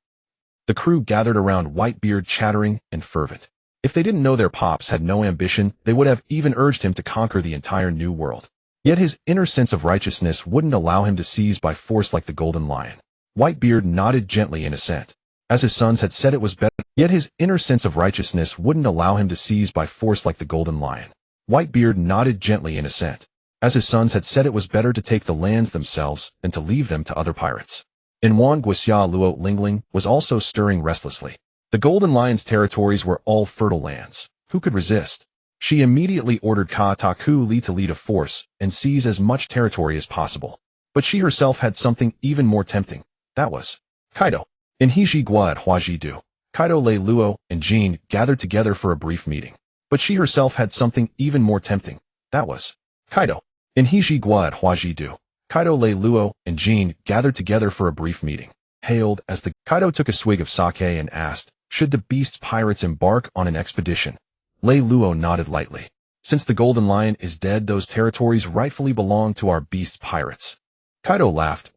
The crew gathered around Whitebeard, chattering and fervent. If they didn't know their Pops had no ambition, they would have even urged him to conquer the entire New World. Yet his inner sense of righteousness wouldn't allow him to seize by force like the Golden Lion. Whitebeard nodded gently in assent. As his sons had said, it was better. Yet his inner sense of righteousness wouldn't allow him to seize by force like the Golden Lion. Whitebeard nodded gently in assent. As his sons had said, it was better to take the lands themselves than to leave them to other pirates. In Wan Guixia, Luo Lingling was also stirring restlessly. The Golden Lion's territories were all fertile lands. Who could resist? She immediately ordered Ku Li to lead a force and seize as much territory as possible. But she herself had something even more tempting. That was Kaido. In Hijigua at Huajidu, Kaido, Lei Luo, and Jean gathered together for a brief meeting. But she herself had something even more tempting. That was Kaido. In Hijigua at Huajidu, Kaido, Lei Luo, and Jean gathered together for a brief meeting. Hailed as the Kaido took a swig of sake and asked, should the Beast's pirates embark on an expedition? Lei Luo nodded lightly. Since the Golden Lion is dead, those territories rightfully belong to our Beast's pirates. Kaido laughed.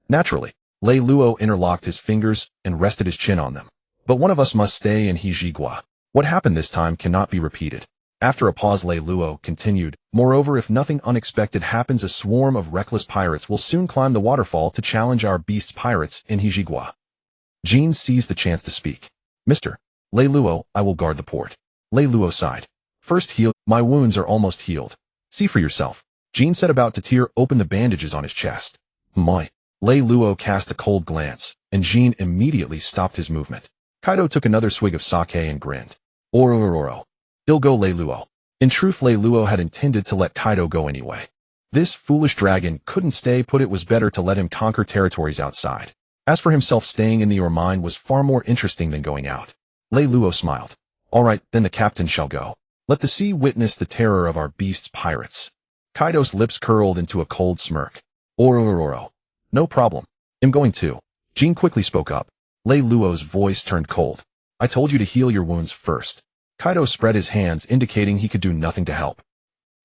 Naturally. Lei Luo interlocked his fingers and rested his chin on them. But one of us must stay in Hijigua. What happened this time cannot be repeated. After a pause, Lei Luo continued, moreover, if nothing unexpected happens, a swarm of reckless pirates will soon climb the waterfall to challenge our Beast's pirates in Hijigua. Jean seized the chance to speak. Mr. Lei Luo, I will guard the port. Lei Luo sighed. First heal, my wounds are almost healed. See for yourself. Jean set about to tear open the bandages on his chest. My. Lei Luo cast a cold glance, and Jean immediately stopped his movement. Kaido took another swig of sake and grinned. Oro. Ill go, Lei Luo. In truth, Lei Luo had intended to let Kaido go anyway. This foolish dragon couldn't stay put. It was better to let him conquer territories outside. As for himself, staying in the ore mine was far more interesting than going out. Lei Luo smiled. All right, then the captain shall go. Let the sea witness the terror of our Beast's pirates. Kaido's lips curled into a cold smirk. Oro. No problem. I'm going too. Jean quickly spoke up. Lei Luo's voice turned cold. I told you to heal your wounds first. Kaido spread his hands, indicating he could do nothing to help.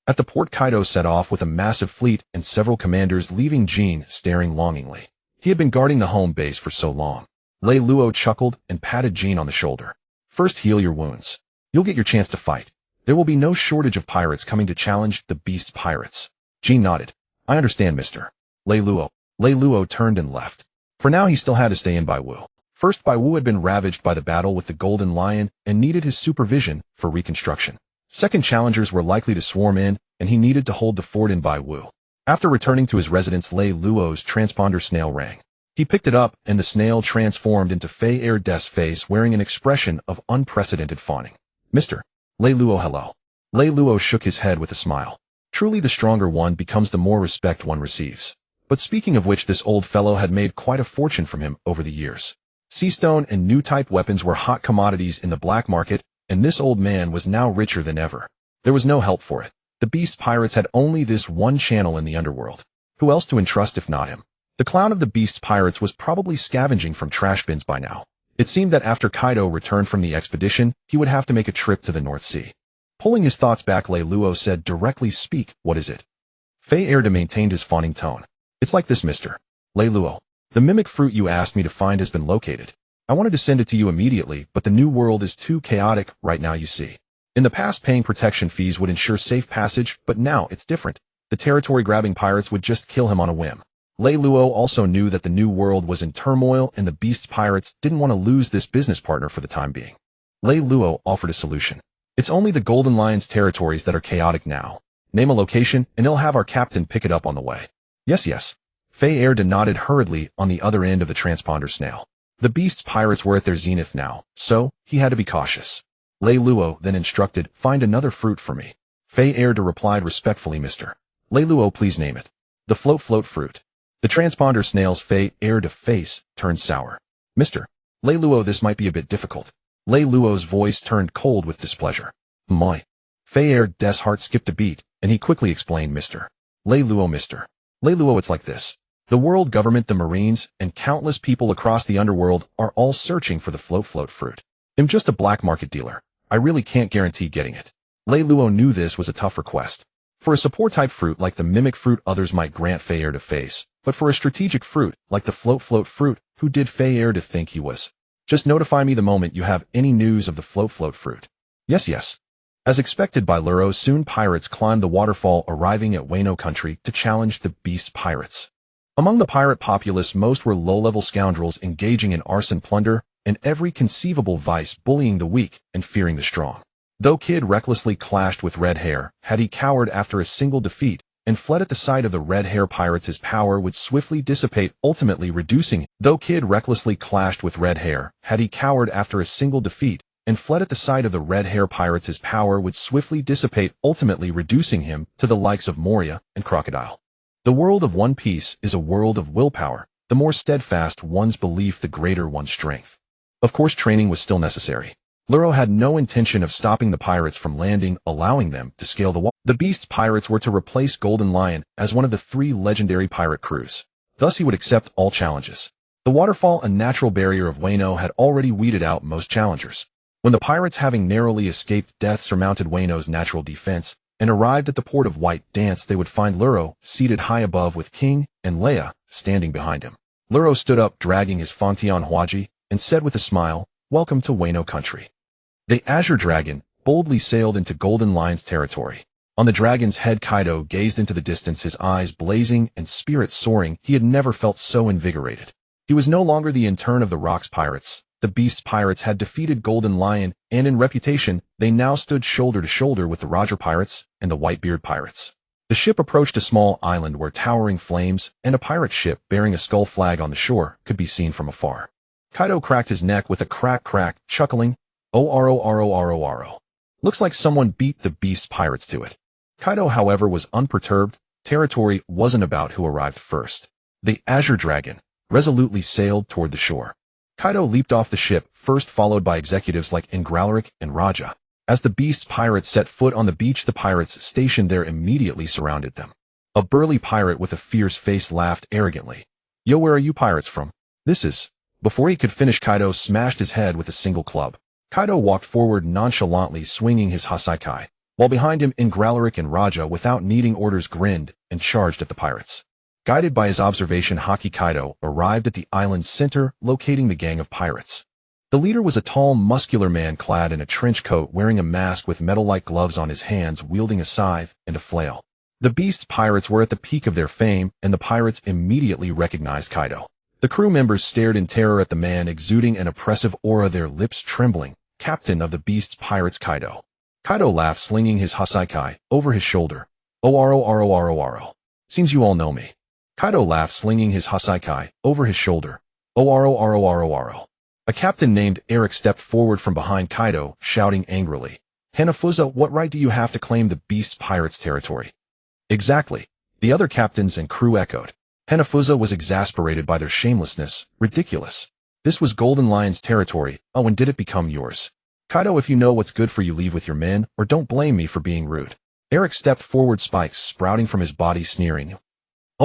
At the port, Kaido set off with a massive fleet and several commanders, leaving Jean staring longingly. He had been guarding the home base for so long. Lei Luo chuckled and patted Jean on the shoulder. First heal your wounds. You'll get your chance to fight. There will be no shortage of pirates coming to challenge the Beast's pirates. Jean nodded. I understand, Mr. Lei Luo. Lei Luo turned and left. For now, he still had to stay in Baiwu. First, Baiwu had been ravaged by the battle with the Golden Lion and needed his supervision for reconstruction. Second, challengers were likely to swarm in, and he needed to hold the fort in Baiwu. After returning to his residence, Lei Luo's transponder snail rang. He picked it up, and the snail transformed into Fei Air Des face, wearing an expression of unprecedented fawning. Mr. Lei Luo, hello. Lei Luo shook his head with a smile. Truly, the stronger one becomes the more respect one receives. But speaking of which, this old fellow had made quite a fortune from him over the years. Seastone and new type weapons were hot commodities in the black market, and this old man was now richer than ever. There was no help for it. The Beast pirates had only this one channel in the underworld. Who else to entrust if not him? The clown of the Beast's pirates was probably scavenging from trash bins by now. It seemed that after Kaido returned from the expedition, he would have to make a trip to the North Sea. Pulling his thoughts back, Reylo said directly, "Speak, what is it?" Fei Erda maintained his fawning tone. "It's like this, Mr. Reylo. The mimic fruit you asked me to find has been located. I wanted to send it to you immediately, but the new world is too chaotic right now, you see. In the past, paying protection fees would ensure safe passage, but now it's different. The territory-grabbing pirates would just kill him on a whim." Reylo also knew that the new world was in turmoil and the Beast's pirates didn't want to lose this business partner for the time being. Reylo offered a solution. "It's only the Golden Lion's territories that are chaotic now. Name a location and he'll have our captain pick it up on the way." Yes. Fei Erda nodded hurriedly on the other end of the transponder snail. The Beast's pirates were at their zenith now, so he had to be cautious. Reylo then instructed, "Find another fruit for me." Fei Erda replied respectfully, "Mr. Reylo, please name it." "The float fruit." The transponder snail's Fei Erda face turned sour. "Mr. Reylo, this might be a bit difficult." Reylo's voice turned cold with displeasure. "My." Fei Erda's heart skipped a beat, and he quickly explained, Mr. Reylo, it's like this. The world government, the Marines, and countless people across the underworld are all searching for the float fruit. I'm just a black market dealer. I really can't guarantee getting it." Reylo knew this was a tough request. For a support-type fruit like the mimic fruit, others might grant Fei Erda face, but for a strategic fruit like the float fruit, who did Fei Erda think he was? "Just notify me the moment you have any news of the float fruit." Yes. As expected by Reylo, soon pirates climbed the waterfall, arriving at Wano country to challenge the Beast's pirates. Among the pirate populace, most were low-level scoundrels engaging in arson, plunder, and every conceivable vice, bullying the weak and fearing the strong. Though Kid recklessly clashed with Red Hair, had he cowered after a single defeat and fled at the sight of the Red Hair pirates, his power would swiftly dissipate, ultimately reducing him. Though Kid recklessly clashed with Red Hair, had he cowered after a single defeat and fled at the sight of the Red Hair pirates, his power would swiftly dissipate, ultimately reducing him to the likes of Moria and Crocodile. The world of One Piece is a world of willpower. The more steadfast one's belief, the greater one's strength. Of course, training was still necessary. Reylo had no intention of stopping the pirates from landing, allowing them to scale the wall. The Beast's pirates were to replace Golden Lion as one of the 3 legendary pirate crews. Thus he would accept all challenges. The waterfall, a natural barrier of Wano, had already weeded out most challengers. When the pirates, having narrowly escaped death, surmounted Wano's natural defense and arrived at the port of White Dance, they would find Reylo seated high above with King and Leia standing behind him. Reylo stood up, dragging his Fontian Huaji, and said with a smile, "Welcome to Wano country." The Azure Dragon boldly sailed into Golden Lion's territory. On the dragon's head, Kaido gazed into the distance, his eyes blazing and spirits soaring. He had never felt so invigorated. He was no longer the intern of the Rocks pirates. The Beast's pirates had defeated Golden Lion, and in reputation, they now stood shoulder to shoulder with the Roger pirates and the Whitebeard pirates. The ship approached a small island where towering flames and a pirate ship bearing a skull flag on the shore could be seen from afar. Kaido cracked his neck with a crack, chuckling, "O-R-O-R-O-R-O-R-O. Looks like someone beat the Beast's pirates to it." Kaido, however, was unperturbed. Territory wasn't about who arrived first. The Azure Dragon resolutely sailed toward the shore. Kaido leaped off the ship, first followed by executives like Engralric and Raja. As the Beast's pirates set foot on the beach, the pirates stationed there immediately surrounded them. A burly pirate with a fierce face laughed arrogantly. "Yo, where are you pirates from?" "This is..." Before he could finish, Kaido smashed his head with a single club. Kaido walked forward nonchalantly, swinging his Hasaikai, while behind him Engralric and Raja, without needing orders, grinned and charged at the pirates. Guided by his observation, Haki, Kaido arrived at the island's center, locating the gang of pirates. The leader was a tall, muscular man clad in a trench coat, wearing a mask with metal-like gloves on his hands, wielding a scythe and a flail. The Beast's pirates were at the peak of their fame, and the pirates immediately recognized Kaido. The crew members stared in terror at the man, exuding an oppressive aura, their lips trembling. "Captain of the Beast's pirates, Kaido." Kaido laughed, slinging his Hasaikai over his shoulder. "O-R-O-R-O-R-O-R-O. Seems you all know me." Kaido laughed, slinging his Hasaikai over his shoulder. "O-R-O-R-O-R-O-R-O." A captain named Eric stepped forward from behind Kaido, shouting angrily, "Hanafusa, what right do you have to claim the Beast's pirates' territory?" "Exactly," the other captains and crew echoed. Hanafusa was exasperated by their shamelessness. "Ridiculous. This was Golden Lion's territory. Oh, when did it become yours? Kaido, if you know what's good for you, leave with your men, or don't blame me for being rude." Eric stepped forward, spikes sprouting from his body, sneering.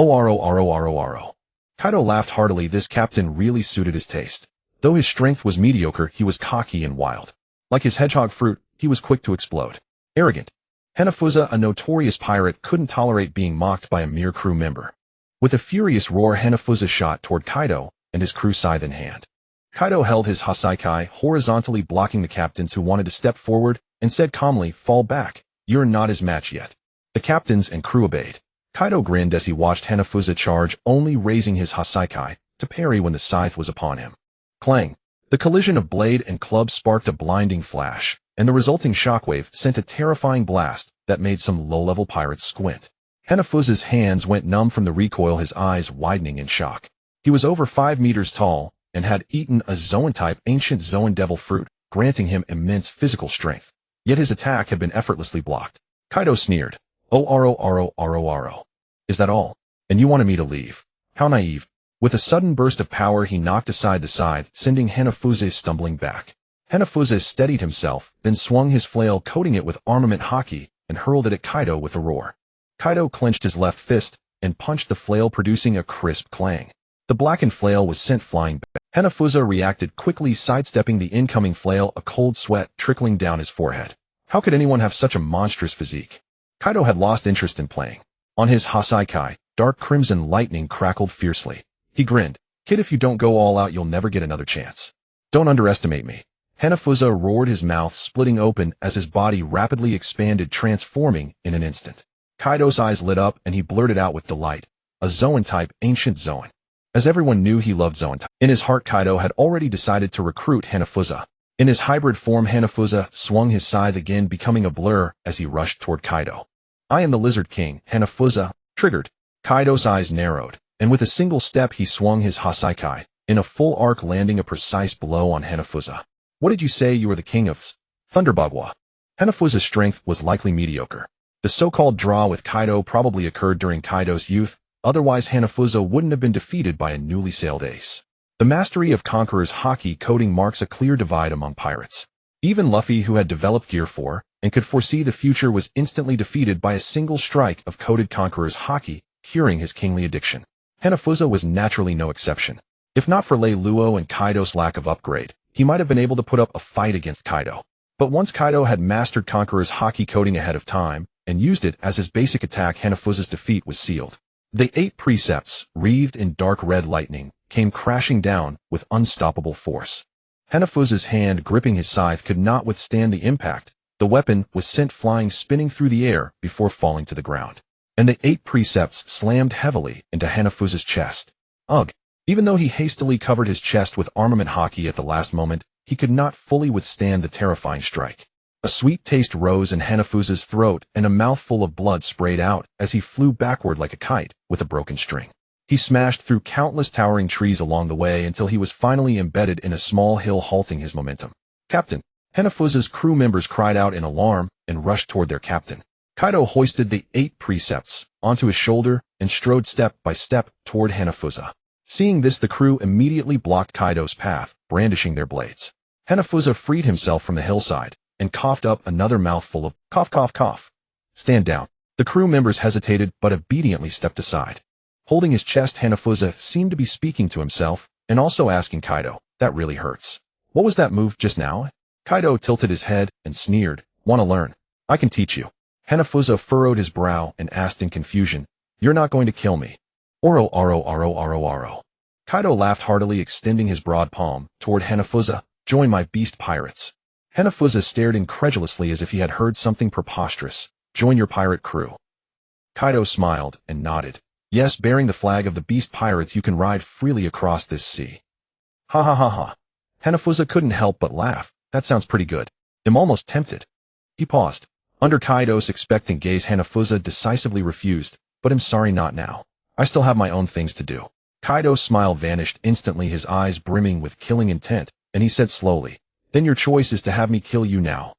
Oh. Kaido laughed heartily. This captain really suited his taste. Though his strength was mediocre, he was cocky and wild. Like his hedgehog fruit, he was quick to explode. Arrogant. Hanafusa, a notorious pirate, couldn't tolerate being mocked by a mere crew member. With a furious roar, Hanafusa shot toward Kaido and his crew scythe in hand. Kaido held his Hasaikai horizontally, blocking the captains who wanted to step forward, and said calmly, "Fall back. You're not his match yet." The captains and crew obeyed. Kaido grinned as he watched Hanafusa charge, only raising his Hasaikai to parry when the scythe was upon him. Clang! The collision of blade and club sparked a blinding flash, and the resulting shockwave sent a terrifying blast that made some low-level pirates squint. Hanafusa's hands went numb from the recoil, his eyes widening in shock. He was over 5 meters tall and had eaten a Zoan-type ancient Zoan devil fruit, granting him immense physical strength. Yet his attack had been effortlessly blocked. Kaido sneered. "Oh. Is that all? And you wanted me to leave? How naive." With a sudden burst of power, he knocked aside the scythe, sending Hanafusa stumbling back. Hanafusa steadied himself, then swung his flail, coating it with armament haki, and hurled it at Kaido with a roar. Kaido clenched his left fist and punched the flail, producing a crisp clang. The blackened flail was sent flying back. Hanafusa reacted quickly, sidestepping the incoming flail, a cold sweat trickling down his forehead. How could anyone have such a monstrous physique? Kaido had lost interest in playing. On his Hasaikai, dark crimson lightning crackled fiercely. He grinned. "Kid, if you don't go all out, you'll never get another chance. Don't underestimate me." Hanafusa roared, his mouth splitting open as his body rapidly expanded, transforming in an instant. Kaido's eyes lit up and he blurted out with delight, "A Zoan-type ancient Zoan." As everyone knew, he loved Zoan. In his heart, Kaido had already decided to recruit Hanafusa. In his hybrid form, Hanafusa swung his scythe again, becoming a blur as he rushed toward Kaido. "I am the Lizard King." Hanafusa triggered. Kaido's eyes narrowed, and with a single step he swung his Hasaikai in a full arc, landing a precise blow on Hanafusa. "What did you say? You were the king of Thunderbagwa?" Hanafusa's strength was likely mediocre. The so-called draw with Kaido probably occurred during Kaido's youth, otherwise Hanafusa wouldn't have been defeated by a newly sailed ace. The mastery of Conqueror's haki coding marks a clear divide among pirates. Even Luffy, who had developed Gear 4 and could foresee the future, was instantly defeated by a single strike of coded Conqueror's haki, curing his kingly addiction. Hanafusa was naturally no exception. If not for Lei Luo and Kaido's lack of upgrade, he might have been able to put up a fight against Kaido. But once Kaido had mastered Conqueror's haki coding ahead of time and used it as his basic attack, Hanafusa's defeat was sealed. The 8 precepts, wreathed in dark red lightning, came crashing down with unstoppable force. Hanafusa's hand gripping his scythe could not withstand the impact. The weapon was sent flying, spinning through the air before falling to the ground. And the 8 precepts slammed heavily into Hanafusa's chest. Ugh! Even though he hastily covered his chest with armament haki at the last moment, he could not fully withstand the terrifying strike. A sweet taste rose in Hanafusa's throat and a mouthful of blood sprayed out as he flew backward like a kite with a broken string. He smashed through countless towering trees along the way until he was finally embedded in a small hill, halting his momentum. "Captain!" Hanafusa's crew members cried out in alarm and rushed toward their captain. Kaido hoisted the 8 precepts onto his shoulder and strode step by step toward Hanafusa. Seeing this, the crew immediately blocked Kaido's path, brandishing their blades. Hanafusa freed himself from the hillside and coughed up another mouthful of cough. "Stand down." The crew members hesitated but obediently stepped aside. Holding his chest, Hanafusa seemed to be speaking to himself and also asking Kaido, "That really hurts. What was that move just now?" Kaido tilted his head and sneered, "Want to learn? I can teach you." Hanafusa furrowed his brow and asked in confusion, "You're not going to kill me?" Oro. Kaido laughed heartily, extending his broad palm toward Hanafusa. "Join my beast pirates." Hanafusa stared incredulously as if he had heard something preposterous. "Join your pirate crew." Kaido smiled and nodded. "Yes, bearing the flag of the beast pirates, you can ride freely across this sea." Ha. Hanafusa couldn't help but laugh. "That sounds pretty good. I'm almost tempted." He paused. Under Kaido's expectant gaze, Hanafusa decisively refused, "But I'm sorry, not now. I still have my own things to do." Kaido's smile vanished instantly, his eyes brimming with killing intent, and he said slowly, "Then your choice is to have me kill you now."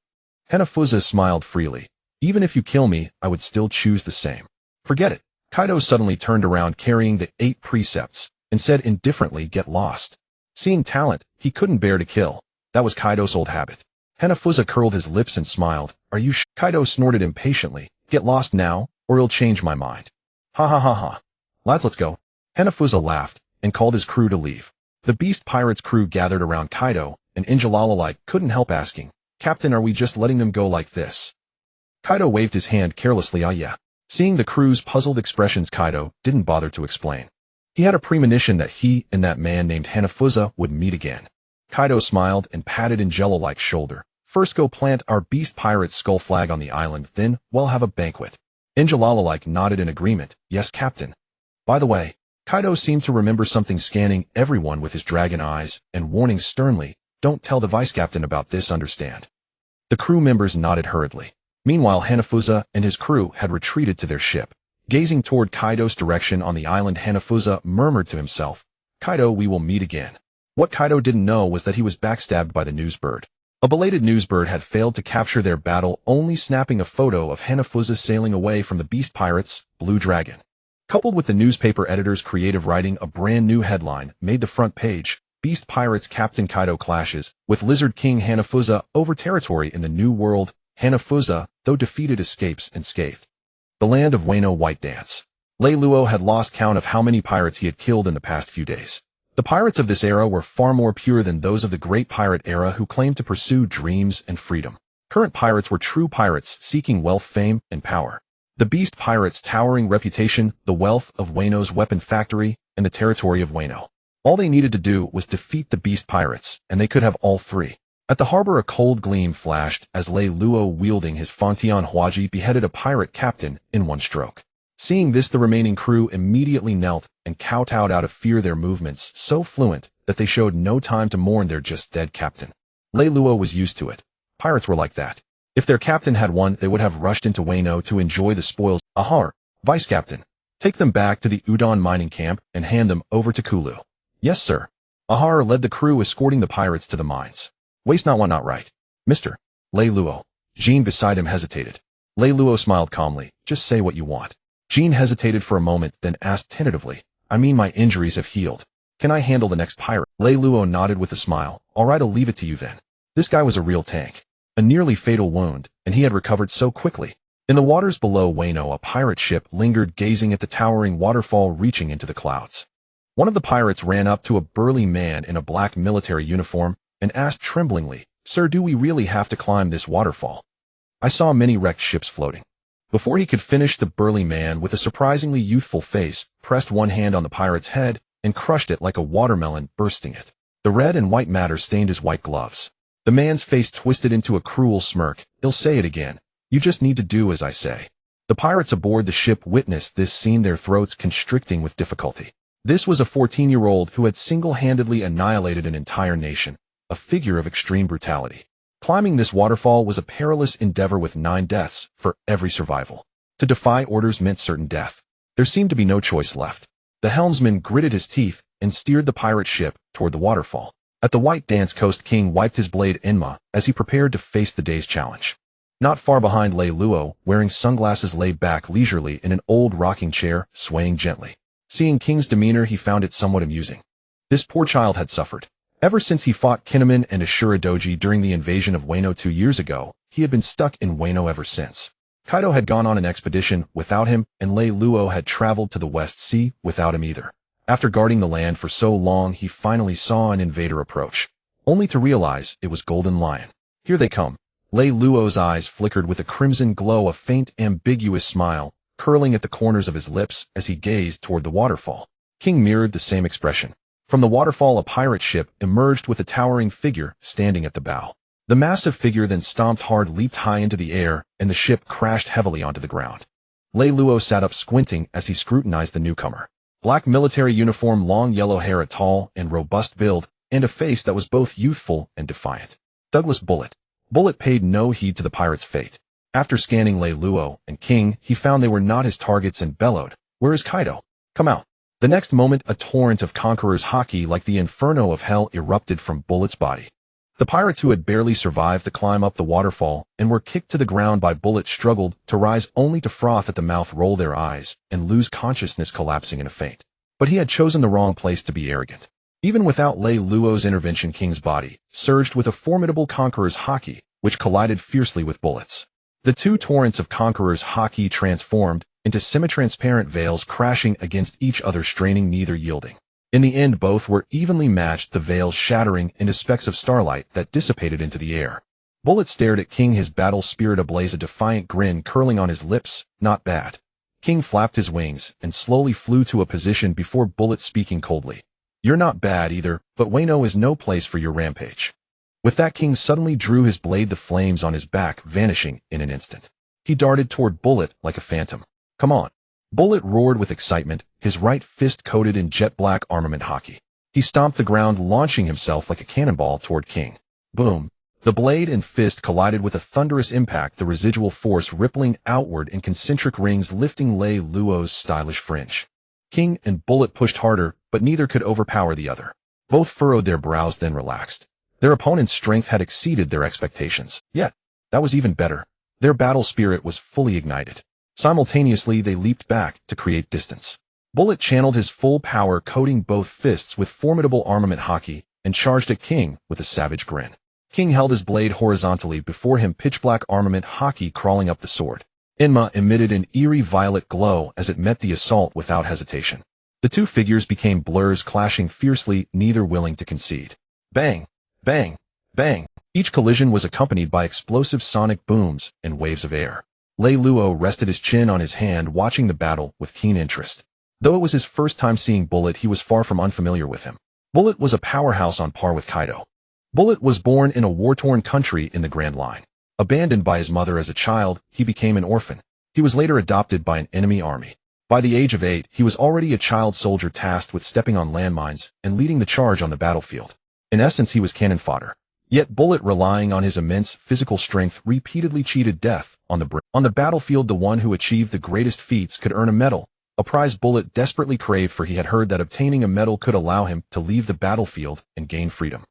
Hanafusa smiled freely. "Even if you kill me, I would still choose the same." "Forget it." Kaido suddenly turned around carrying the 8 precepts and said indifferently, "Get lost." Seeing talent, he couldn't bear to kill. That was Kaido's old habit. Hanafusa curled his lips and smiled. "Are you Kaido snorted impatiently. "Get lost now, or it'll change my mind." Ha. Lads, let's go. Hanafusa laughed and called his crew to leave. The Beast Pirates crew gathered around Kaido, and Injalalalik couldn't help asking, "Captain, are we just letting them go like this?" Kaido waved his hand carelessly. Yeah. Seeing the crew's puzzled expressions, Kaido didn't bother to explain. He had a premonition that he and that man named Hanafusa would meet again. Kaido smiled and patted Injalalik's shoulder. "First go plant our Beast Pirates skull flag on the island, then we'll have a banquet." Injalalalik nodded in agreement. "Yes, Captain." By the way, Kaido seemed to remember something, scanning everyone with his dragon eyes and warning sternly, "Don't tell the vice captain about this, understand?" The crew members nodded hurriedly. Meanwhile, Hanafusa and his crew had retreated to their ship. Gazing toward Kaido's direction on the island, Hanafusa murmured to himself, "Kaido, we will meet again." What Kaido didn't know was that he was backstabbed by the newsbird. A belated newsbird had failed to capture their battle, only snapping a photo of Hanafusa sailing away from the Beast Pirates, Blue Dragon. Coupled with the newspaper editor's creative writing, a brand new headline made the front page: Beast Pirates Captain Kaido clashes with Lizard King Hanafusa over territory in the New World. Hanafusa, though defeated, escapes unscathed. The land of Wano White Dance. Reylo had lost count of how many pirates he had killed in the past few days. The pirates of this era were far more pure than those of the Great Pirate era, who claimed to pursue dreams and freedom. Current pirates were true pirates seeking wealth, fame, and power. The Beast Pirates' towering reputation, the wealth of Wano's weapon factory, and the territory of Wano. All they needed to do was defeat the Beast Pirates, and they could have all three. At the harbor, a cold gleam flashed as Reylo, wielding his Fontian Huaji, beheaded a pirate captain in one stroke. Seeing this, the remaining crew immediately knelt and kowtowed out of fear, their movements so fluent that they showed no time to mourn their just dead captain. Reylo was used to it. Pirates were like that. If their captain had won, they would have rushed into Wano to enjoy the spoils. Ahar, Vice Captain, take them back to the Udon mining camp and hand them over to Kulu. Yes, sir. Ahar led the crew, escorting the pirates to the mines. Waste not, want not, right? Mr. Reylo. Jean beside him hesitated. Reylo smiled calmly. Just say what you want. Jean hesitated for a moment, then asked tentatively, "I mean, my injuries have healed. Can I handle the next pirate?" Reylo nodded with a smile. "All right, I'll leave it to you then." This guy was a real tank. A nearly fatal wound, and he had recovered so quickly. In the waters below Wano, a pirate ship lingered, gazing at the towering waterfall reaching into the clouds. One of the pirates ran up to a burly man in a black military uniform and asked tremblingly, "Sir, do we really have to climb this waterfall? I saw many wrecked ships floating." Before he could finish, the burly man, with a surprisingly youthful face, pressed one hand on the pirate's head and crushed it like a watermelon, bursting it. The red and white matter stained his white gloves. The man's face twisted into a cruel smirk. "He'll say it again. You just need to do as I say." The pirates aboard the ship witnessed this scene, their throats constricting with difficulty. This was a 14-year-old who had single-handedly annihilated an entire nation, a figure of extreme brutality. Climbing this waterfall was a perilous endeavor with 9 deaths for every survival. To defy orders meant certain death. There seemed to be no choice left. The helmsman gritted his teeth and steered the pirate ship toward the waterfall. At the White Dance, Coast King wiped his blade Enma as he prepared to face the day's challenge. Not far behind, Reylo, wearing sunglasses, lay back leisurely in an old rocking chair, swaying gently. Seeing King's demeanor, he found it somewhat amusing. This poor child had suffered. Ever since he fought Kinemon and Ashura Doji during the invasion of Wano 2 years ago, he had been stuck in Wano ever since. Kaido had gone on an expedition without him, and Reylo had traveled to the West Sea without him either. After guarding the land for so long, he finally saw an invader approach, only to realize it was Golden Lion. "Here they come." Reylo's eyes flickered with a crimson glow, a faint, ambiguous smile curling at the corners of his lips as he gazed toward the waterfall. King mirrored the same expression. From the waterfall, a pirate ship emerged with a towering figure standing at the bow. The massive figure then stomped hard, leaped high into the air, and the ship crashed heavily onto the ground. Reylo sat up, squinting as he scrutinized the newcomer. Black military uniform, long yellow hair, a tall and robust build, and a face that was both youthful and defiant. Douglas Bullet. Bullet paid no heed to the pirate's fate. After scanning Reylo and King, he found they were not his targets and bellowed, "Where is Kaido? Come out." The next moment, a torrent of Conqueror's haki like the inferno of hell erupted from Bullet's body. The pirates, who had barely survived the climb up the waterfall and were kicked to the ground by Bullet, struggled to rise, only to froth at the mouth, roll their eyes, and lose consciousness, collapsing in a faint. But he had chosen the wrong place to be arrogant. Even without Reylo's intervention, King's body surged with a formidable Conqueror's haki, which collided fiercely with Bullet's. The two torrents of Conqueror's haki transformed into semi-transparent veils crashing against each other, straining, neither yielding. In the end, both were evenly matched, the veils shattering into specks of starlight that dissipated into the air. Bullet stared at King, his battle spirit ablaze, a defiant grin curling on his lips. Not bad. King flapped his wings and slowly flew to a position before Bullet, speaking coldly. You're not bad either, but Wano is no place for your rampage. With that, King suddenly drew his blade, the flames on his back vanishing in an instant. He darted toward Bullet like a phantom. Come on. Bullet roared with excitement, his right fist coated in jet-black armament hockey. He stomped the ground, launching himself like a cannonball toward King. Boom. The blade and fist collided with a thunderous impact, the residual force rippling outward in concentric rings, lifting Lei Luo's stylish fringe. King and Bullet pushed harder, but neither could overpower the other. Both furrowed their brows, then relaxed. Their opponent's strength had exceeded their expectations. Yet, that was even better. Their battle spirit was fully ignited. Simultaneously, they leaped back to create distance. Bullet channeled his full power, coating both fists with formidable armament hockey, and charged at King with a savage grin. King held his blade horizontally before him, pitch-black armament hockey crawling up the sword. Enma emitted an eerie violet glow as it met the assault without hesitation. The two figures became blurs, clashing fiercely, neither willing to concede. Bang! Bang! Bang! Each collision was accompanied by explosive sonic booms and waves of air. Lei Luo rested his chin on his hand, watching the battle with keen interest. Though it was his first time seeing Bullet, he was far from unfamiliar with him. Bullet was a powerhouse on par with Kaido. Bullet was born in a war-torn country in the Grand Line. Abandoned by his mother as a child, he became an orphan. He was later adopted by an enemy army. By the age of 8, he was already a child soldier tasked with stepping on landmines and leading the charge on the battlefield. In essence, he was cannon fodder. Yet Bullet, relying on his immense physical strength, repeatedly cheated death on the battlefield. The one who achieved the greatest feats could earn a medal, a prize Bullet desperately craved, for he had heard that obtaining a medal could allow him to leave the battlefield and gain freedom.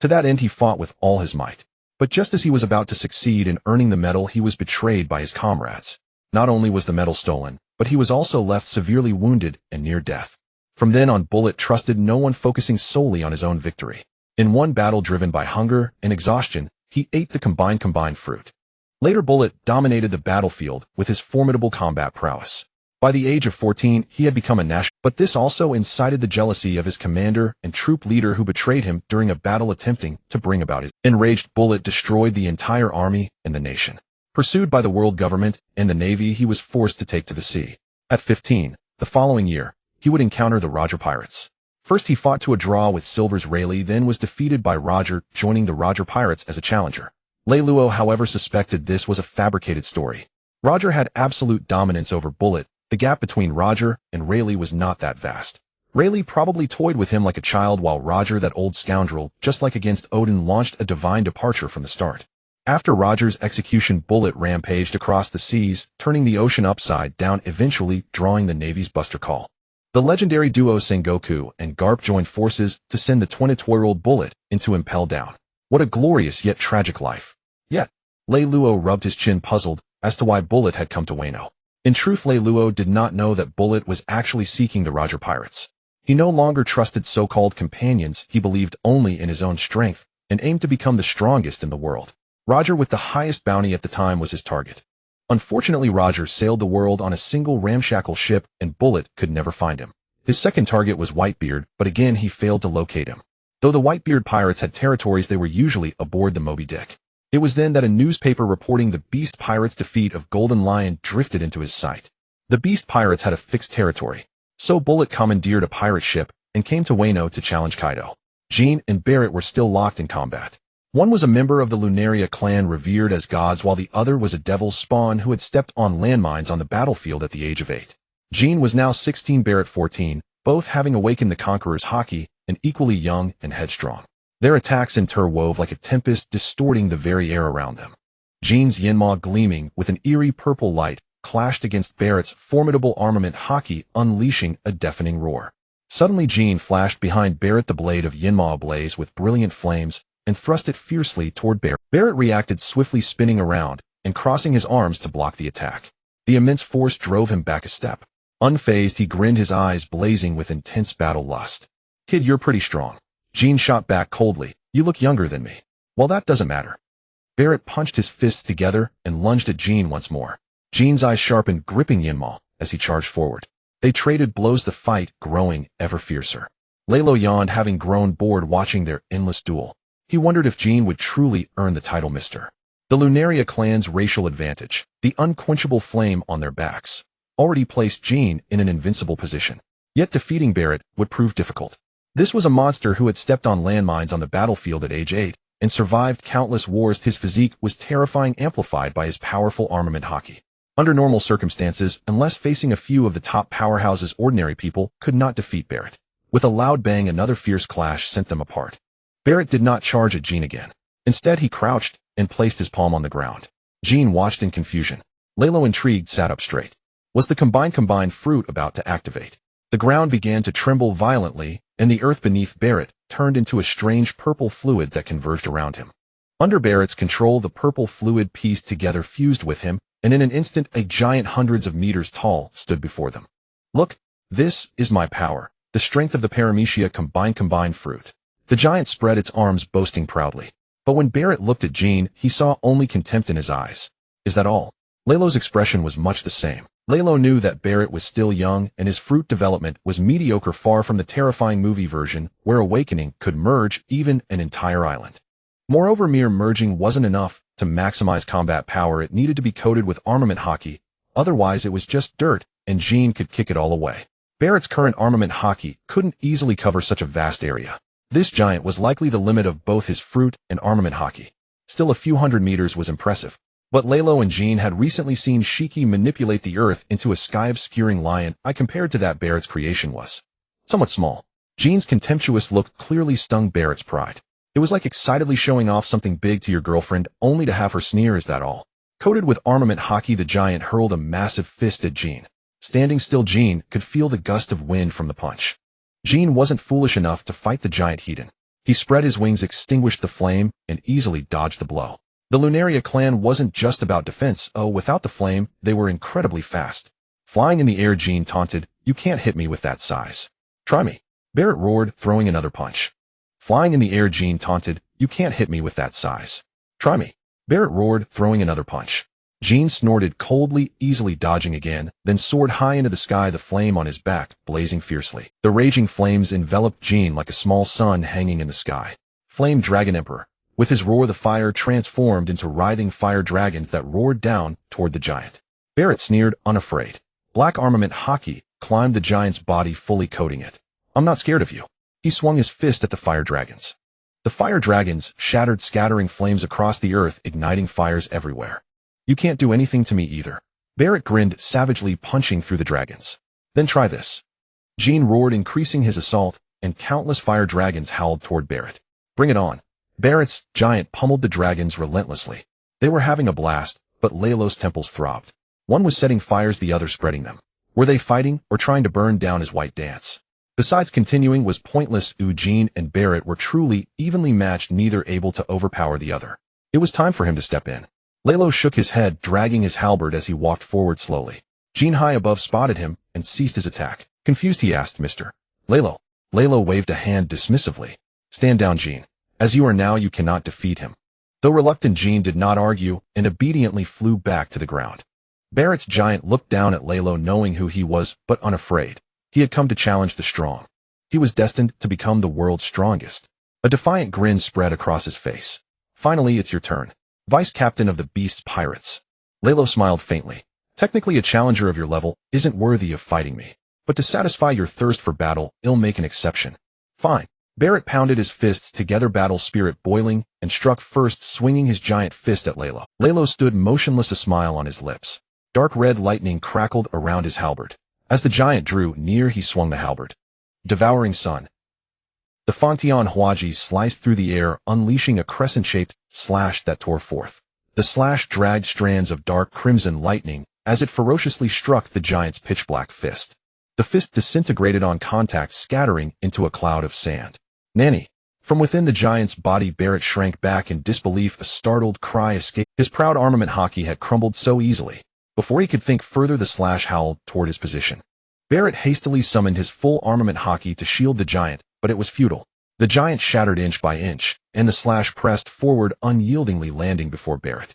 To that end, he fought with all his might. But just as he was about to succeed in earning the medal, he was betrayed by his comrades. Not only was the medal stolen, but he was also left severely wounded and near death. From then on, Bullet trusted no one, focusing solely on his own victory. In one battle, driven by hunger and exhaustion, he ate the combined fruit. Later, Bullet dominated the battlefield with his formidable combat prowess. By the age of 14, he had become a national, but this also incited the jealousy of his commander and troop leader, who betrayed him during a battle attempting to bring about his. Enraged, Bullet destroyed the entire army and the nation. Pursued by the world government and the navy, he was forced to take to the sea. At 15, the following year, he would encounter the Roger pirates. First, he fought to a draw with Silver's Reylo, then was defeated by Roger, joining the Roger pirates as a challenger. Lei Luo, however, suspected this was a fabricated story. Roger had absolute dominance over Bullet. The gap between Roger and Reylo was not that vast. Reylo probably toyed with him like a child, while Roger, that old scoundrel, just like against Odin, launched a divine departure from the start. After Roger's execution, Bullet rampaged across the seas, turning the ocean upside down, eventually drawing the Navy's buster call. The legendary duo Sengoku and Garp joined forces to send the 22-year-old Bullet into Impel Down. What a glorious yet tragic life. Yet, Lei Luo rubbed his chin, puzzled as to why Bullet had come to Wano. In truth, Lei Luo did not know that Bullet was actually seeking the Roger pirates. He no longer trusted so-called companions, he believed only in his own strength, and aimed to become the strongest in the world. Roger, with the highest bounty at the time, was his target. Unfortunately, Roger sailed the world on a single ramshackle ship, and Bullet could never find him. His second target was Whitebeard, but again he failed to locate him. Though the Whitebeard pirates had territories, they were usually aboard the Moby Dick. It was then that a newspaper reporting the Beast Pirates' defeat of Golden Lion drifted into his sight. The Beast Pirates had a fixed territory, so Bullet commandeered a pirate ship and came to Wano to challenge Kaido. Jean and Barrett were still locked in combat. One was a member of the Lunaria clan, revered as gods, while the other was a devil's spawn who had stepped on landmines on the battlefield at the age of 8. Jean was now 16, Barrett 14, both having awakened the Conqueror's haki, and equally young and headstrong. Their attacks interwove like a tempest, distorting the very air around them. Jean's Yenma, gleaming with an eerie purple light, clashed against Barrett's formidable armament haki, unleashing a deafening roar. Suddenly, Jean flashed behind Barrett, the blade of Yenma ablaze with brilliant flames, and thrust it fiercely toward Barrett. Barrett reacted, swiftly spinning around and crossing his arms to block the attack. The immense force drove him back a step. Unfazed, he grinned, his eyes blazing with intense battle lust. "Kid, you're pretty strong." Jean shot back coldly. "You look younger than me." "Well, that doesn't matter." Barrett punched his fists together and lunged at Jean once more. Jean's eyes sharpened, gripping Yenma, as he charged forward. They traded blows, the fight growing ever fiercer. Reylo yawned, having grown bored watching their endless duel. He wondered if Jean would truly earn the title Mr. The Lunaria clan's racial advantage, the unquenchable flame on their backs, already placed Jean in an invincible position. Yet defeating Barrett would prove difficult. This was a monster who had stepped on landmines on the battlefield at age 8 and survived countless wars. His physique was terrifying, amplified by his powerful armament hockey. Under normal circumstances, unless facing a few of the top powerhouses, ordinary people could not defeat Barrett. With a loud bang, another fierce clash sent them apart. Barrett did not charge at Jean again. Instead, he crouched and placed his palm on the ground. Jean watched in confusion. Reylo, intrigued, sat up straight. Was the combined fruit about to activate? The ground began to tremble violently, and the earth beneath Barrett turned into a strange purple fluid that converged around him. Under Barrett's control, the purple fluid pieced together, fused with him, and in an instant a giant hundreds of meters tall stood before them. Look, this is my power, the strength of the paramecia combined fruit. The giant spread its arms, boasting proudly. But when Barrett looked at Jean, he saw only contempt in his eyes. Is that all? Reylo's expression was much the same. Reylo knew that Barrett was still young and his fruit development was mediocre, far from the terrifying movie version where awakening could merge even an entire island. Moreover, mere merging wasn't enough to maximize combat power. It needed to be coated with armament hockey, otherwise it was just dirt, and Jean could kick it all away. Barrett's current armament hockey couldn't easily cover such a vast area. This giant was likely the limit of both his fruit and armament hockey. Still, a few hundred meters was impressive. But Reylo and Jean had recently seen Shiki manipulate the earth into a sky-obscuring lion. Compared to that, Barrett's creation was somewhat small. Jean's contemptuous look clearly stung Barrett's pride. It was like excitedly showing off something big to your girlfriend, only to have her sneer. Is that all? Coated with armament hockey, the giant hurled a massive fist at Jean. Standing still, Jean could feel the gust of wind from the punch. Jean wasn't foolish enough to fight the giant heat-in. He spread his wings, extinguished the flame, and easily dodged the blow. The Lunaria clan wasn't just about defense. Without the flame, they were incredibly fast. Flying in the air, Jean taunted, "You can't hit me with that size. Try me." Barrett roared, throwing another punch. Flying in the air, Jean taunted, "You can't hit me with that size. Try me." Barrett roared, throwing another punch. Jean snorted coldly, easily dodging again, then soared high into the sky, the flame on his back blazing fiercely. The raging flames enveloped Jean like a small sun hanging in the sky. Flame Dragon Emperor. With his roar, the fire transformed into writhing fire dragons that roared down toward the giant. Barrett sneered, unafraid. Black armament hockey climbed the giant's body, fully coating it. "I'm not scared of you." He swung his fist at the fire dragons. The fire dragons shattered, scattering flames across the earth, igniting fires everywhere. "You can't do anything to me either." Barrett grinned savagely, punching through the dragons. "Then try this." Jean roared, increasing his assault, and countless fire dragons howled toward Barrett. "Bring it on." Barrett's giant pummeled the dragons relentlessly. They were having a blast, but Reylo's temples throbbed. One was setting fires, the other spreading them. Were they fighting or trying to burn down his white dance? Besides, continuing was pointless. Jean and Barrett were truly evenly matched, neither able to overpower the other. It was time for him to step in. Reylo shook his head, dragging his halberd as he walked forward slowly. Jean, high above, spotted him and ceased his attack. Confused, he asked, "Mr. Reylo?" Reylo waved a hand dismissively. "Stand down, Jean. As you are now, you cannot defeat him." Though reluctant, Jean did not argue and obediently flew back to the ground. Barrett's giant looked down at Reylo, knowing who he was, but unafraid. He had come to challenge the strong. He was destined to become the world's strongest. A defiant grin spread across his face. "Finally, it's your turn. Vice Captain of the Beast's Pirates." Reylo smiled faintly. "Technically, a challenger of your level isn't worthy of fighting me. But to satisfy your thirst for battle, I'll make an exception." "Fine." Barrett pounded his fists together, battle spirit boiling, and struck first, swinging his giant fist at Reylo. Reylo stood motionless, a smile on his lips. Dark red lightning crackled around his halberd. As the giant drew near, he swung the halberd. Devouring Sun. The Fontion Hwaji sliced through the air, unleashing a crescent-shaped slash that tore forth. The slash dragged strands of dark crimson lightning as it ferociously struck the giant's pitch-black fist. The fist disintegrated on contact, scattering into a cloud of sand. "Nanny!" From within the giant's body, Barrett shrank back in disbelief. A startled cry escaped. His proud armament hockey had crumbled so easily. Before he could think further, the slash howled toward his position. Barrett hastily summoned his full armament hockey to shield the giant, but it was futile. The giant shattered inch by inch, and the slash pressed forward unyieldingly, landing before Barrett.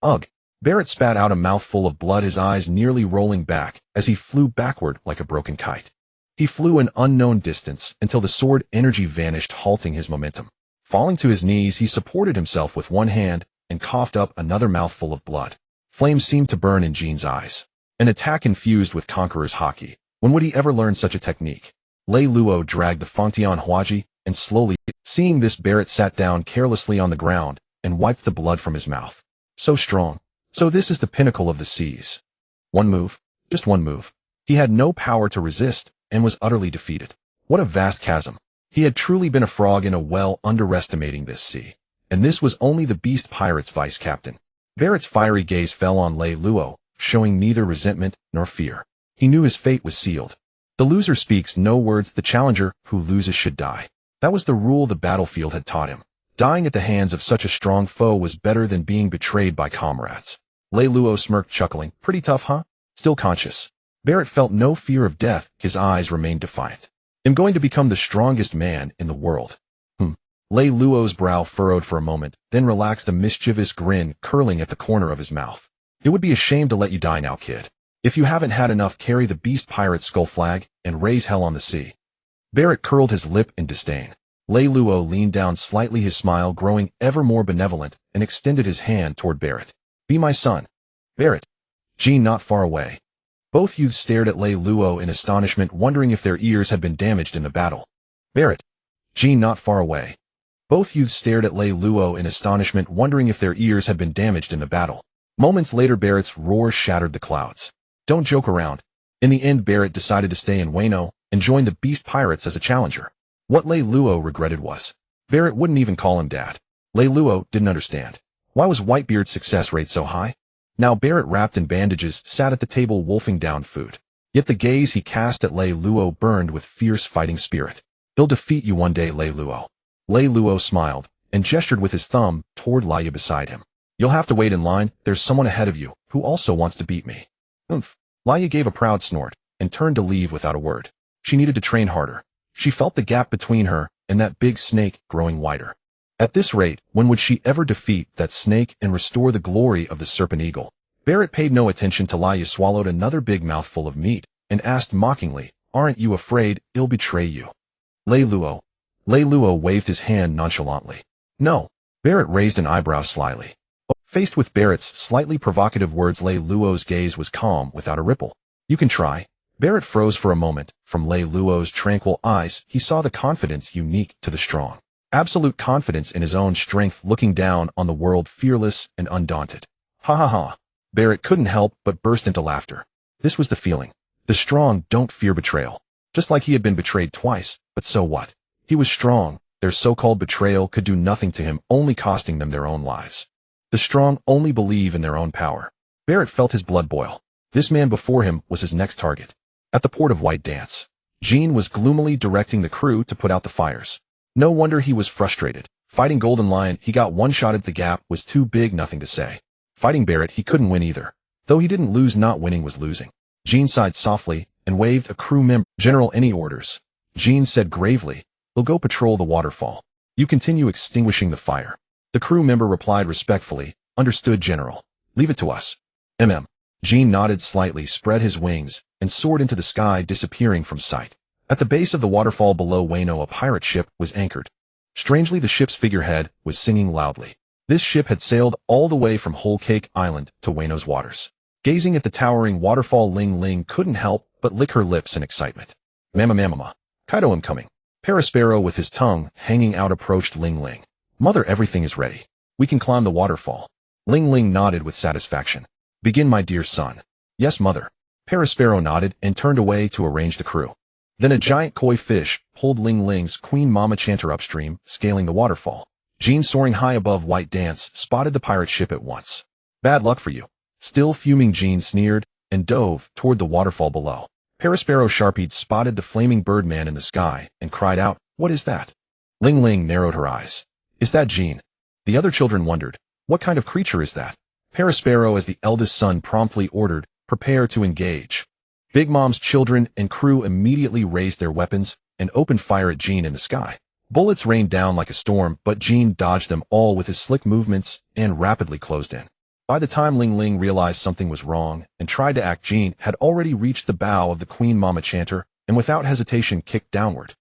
"Ugh!" Barrett spat out a mouthful of blood, his eyes nearly rolling back as he flew backward like a broken kite. He flew an unknown distance until the sword energy vanished, halting his momentum. Falling to his knees, he supported himself with one hand and coughed up another mouthful of blood. Flames seemed to burn in Jean's eyes. An attack infused with Conqueror's haki. When would he ever learn such a technique? Lei Luo dragged the Fengtian Huaji, and slowly, seeing this, Barrett sat down carelessly on the ground and wiped the blood from his mouth. So strong. So this is the pinnacle of the seas. One move. Just one move. He had no power to resist and was utterly defeated. What a vast chasm. He had truly been a frog in a well, underestimating this sea. And this was only the beast pirate's vice captain. Barrett's fiery gaze fell on Lei Luo, showing neither resentment nor fear. He knew his fate was sealed. The loser speaks no words. The challenger who loses should die. That was the rule the battlefield had taught him. Dying at the hands of such a strong foe was better than being betrayed by comrades. Lei Luo smirked, chuckling. Pretty tough, huh? Still conscious. Barrett felt no fear of death. His eyes remained defiant. I'm going to become the strongest man in the world. Lei Luo's brow furrowed for a moment, then relaxed, a mischievous grin curling at the corner of his mouth. It would be a shame to let you die now, kid. If you haven't had enough, carry the beast pirate's skull flag and raise hell on the sea. Barrett curled his lip in disdain. Lei Luo leaned down slightly, his smile growing ever more benevolent, and extended his hand toward Barrett. Be my son. Barrett. Jean not far away. Both youths stared at Lei Luo in astonishment, wondering if their ears had been damaged in the battle. Barrett. Jean not far away. Both youths stared at Lei Luo in astonishment, wondering if their ears had been damaged in the battle. Moments later, Barrett's roar shattered the clouds. Don't joke around. In the end, Barrett decided to stay in Wano and join the beast pirates as a challenger. What Lei Luo regretted was Barrett wouldn't even call him dad. Lei Luo didn't understand. Why was Whitebeard's success rate so high? Now Barrett, wrapped in bandages, sat at the table wolfing down food. Yet the gaze he cast at Lei Luo burned with fierce fighting spirit. He'll defeat you one day, Lei Luo. Lei Luo smiled and gestured with his thumb toward Laya beside him. You'll have to wait in line. There's someone ahead of you who also wants to beat me. Oomph. Laya gave a proud snort and turned to leave without a word. She needed to train harder. She felt the gap between her and that big snake growing wider. At this rate, when would she ever defeat that snake and restore the glory of the serpent eagle? Barrett paid no attention to Laya, swallowed another big mouthful of meat, and asked mockingly, Aren't you afraid I'll betray you? Lei Luo. Lei Luo waved his hand nonchalantly. No. Barrett raised an eyebrow slyly. Faced with Barrett's slightly provocative words, Lei Luo's gaze was calm without a ripple. You can try. Barrett froze for a moment. From Lei Luo's tranquil eyes, he saw the confidence unique to the strong. Absolute confidence in his own strength, looking down on the world fearless and undaunted. Ha ha ha. Barrett couldn't help but burst into laughter. This was the feeling. The strong don't fear betrayal. Just like he had been betrayed twice, but so what? He was strong. Their so-called betrayal could do nothing to him, only costing them their own lives. The strong only believe in their own power. Barrett felt his blood boil. This man before him was his next target. At the port of White Dance, Jean was gloomily directing the crew to put out the fires. No wonder he was frustrated. Fighting Golden Lion, he got one shot at the gap, was too big, nothing to say. Fighting Barrett, he couldn't win either. Though he didn't lose, not winning was losing. Jean sighed softly and waved a crew member. General, any orders? Jean said gravely. We'll go patrol the waterfall. You continue extinguishing the fire. The crew member replied respectfully, Understood, General. Leave it to us. Jean nodded slightly, spread his wings, and soared into the sky, disappearing from sight. At the base of the waterfall below Wano, a pirate ship was anchored. Strangely, the ship's figurehead was singing loudly. This ship had sailed all the way from Whole Cake Island to Wano's waters. Gazing at the towering waterfall, Ling Ling couldn't help but lick her lips in excitement. Mama. Kaido, I'm coming. Parasparrow, with his tongue hanging out, approached Ling Ling. Mother, everything is ready. We can climb the waterfall. Ling Ling nodded with satisfaction. Begin, my dear son. Yes, mother. Parasparrow nodded and turned away to arrange the crew. Then a giant koi fish pulled Ling Ling's queen mama chanter upstream, scaling the waterfall. Jean, soaring high above White Dance, spotted the pirate ship at once. Bad luck for you. Still fuming, Jean sneered and dove toward the waterfall below. Parasparrow Sharpied spotted the flaming birdman in the sky and cried out, What is that? Ling Ling narrowed her eyes. Is that Jean? The other children wondered, What kind of creature is that? Parasparrow, as the eldest son, promptly ordered, Prepare to engage. Big Mom's children and crew immediately raised their weapons and opened fire at Jean in the sky. Bullets rained down like a storm, but Jean dodged them all with his slick movements and rapidly closed in. By the time Ling Ling realized something was wrong and tried to act, Jean had already reached the bow of the Queen Mama Chanter and without hesitation kicked downward.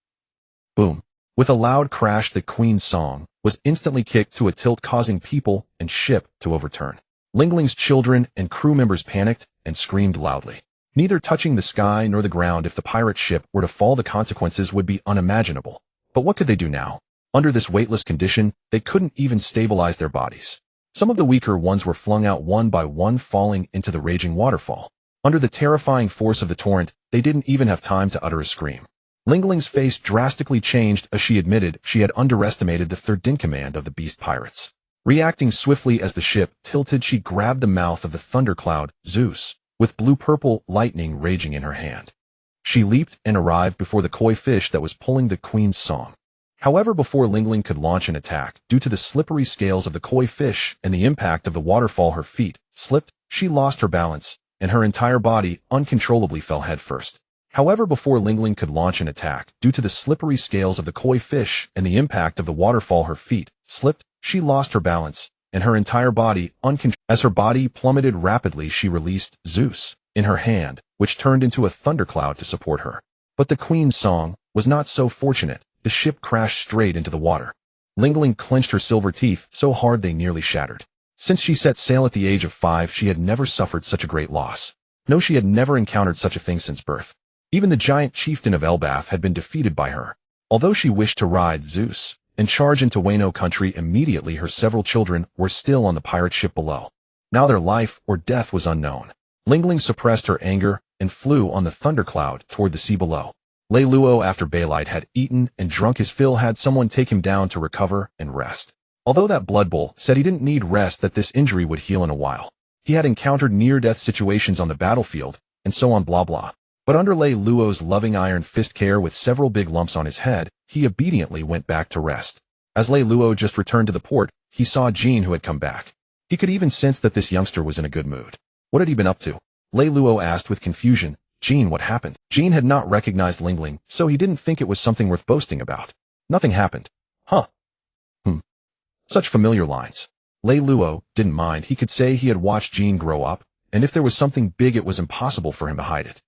Boom. With a loud crash, the Queen's song was instantly kicked to a tilt, causing people and ship to overturn. Ling Ling's children and crew members panicked and screamed loudly. Neither touching the sky nor the ground, if the pirate ship were to fall, the consequences would be unimaginable. But what could they do now? Under this weightless condition, they couldn't even stabilize their bodies. Some of the weaker ones were flung out one by one, falling into the raging waterfall. Under the terrifying force of the torrent, they didn't even have time to utter a scream. Ling Ling's face drastically changed as she admitted she had underestimated the third-in-command of the beast pirates. Reacting swiftly as the ship tilted, she grabbed the mouth of the thundercloud, Zeus, with blue-purple lightning raging in her hand. She leaped and arrived before the koi fish that was pulling the Queen's song. However, before Ling Ling could launch an attack, due to the slippery scales of the koi fish and the impact of the waterfall, her feet slipped, she lost her balance, and her entire body uncontrollably fell headfirst. However, before Ling Ling could launch an attack, due to the slippery scales of the koi fish and the impact of the waterfall, her feet slipped, she lost her balance, and her entire body As her body plummeted rapidly, she released Zeus in her hand, which turned into a thundercloud to support her. But the Queen's song was not so fortunate. The ship crashed straight into the water. Ling Ling clenched her silver teeth so hard they nearly shattered. Since she set sail at the age of 5, she had never suffered such a great loss. No, she had never encountered such a thing since birth. Even the giant chieftain of Elbaf had been defeated by her. Although she wished to ride Zeus and charge into Wano country immediately, her several children were still on the pirate ship below. Now their life or death was unknown. Ling Ling suppressed her anger and flew on the thundercloud toward the sea below. Reylo, after Baylight had eaten and drunk his fill, had someone take him down to recover and rest. Although that Blood Bowl said he didn't need rest, that this injury would heal in a while. He had encountered near-death situations on the battlefield, and so on blah blah. But under Reylo's loving iron fist care with several big lumps on his head, he obediently went back to rest. As Reylo just returned to the port, he saw Jean, who had come back. He could even sense that this youngster was in a good mood. What had he been up to? Reylo asked with confusion. Jean, what happened? Jean had not recognized Ling Ling, so he didn't think it was something worth boasting about. Nothing happened. Huh. Such familiar lines. Reylo didn't mind. He could say he had watched Jean grow up, and if there was something big, it was impossible for him to hide it.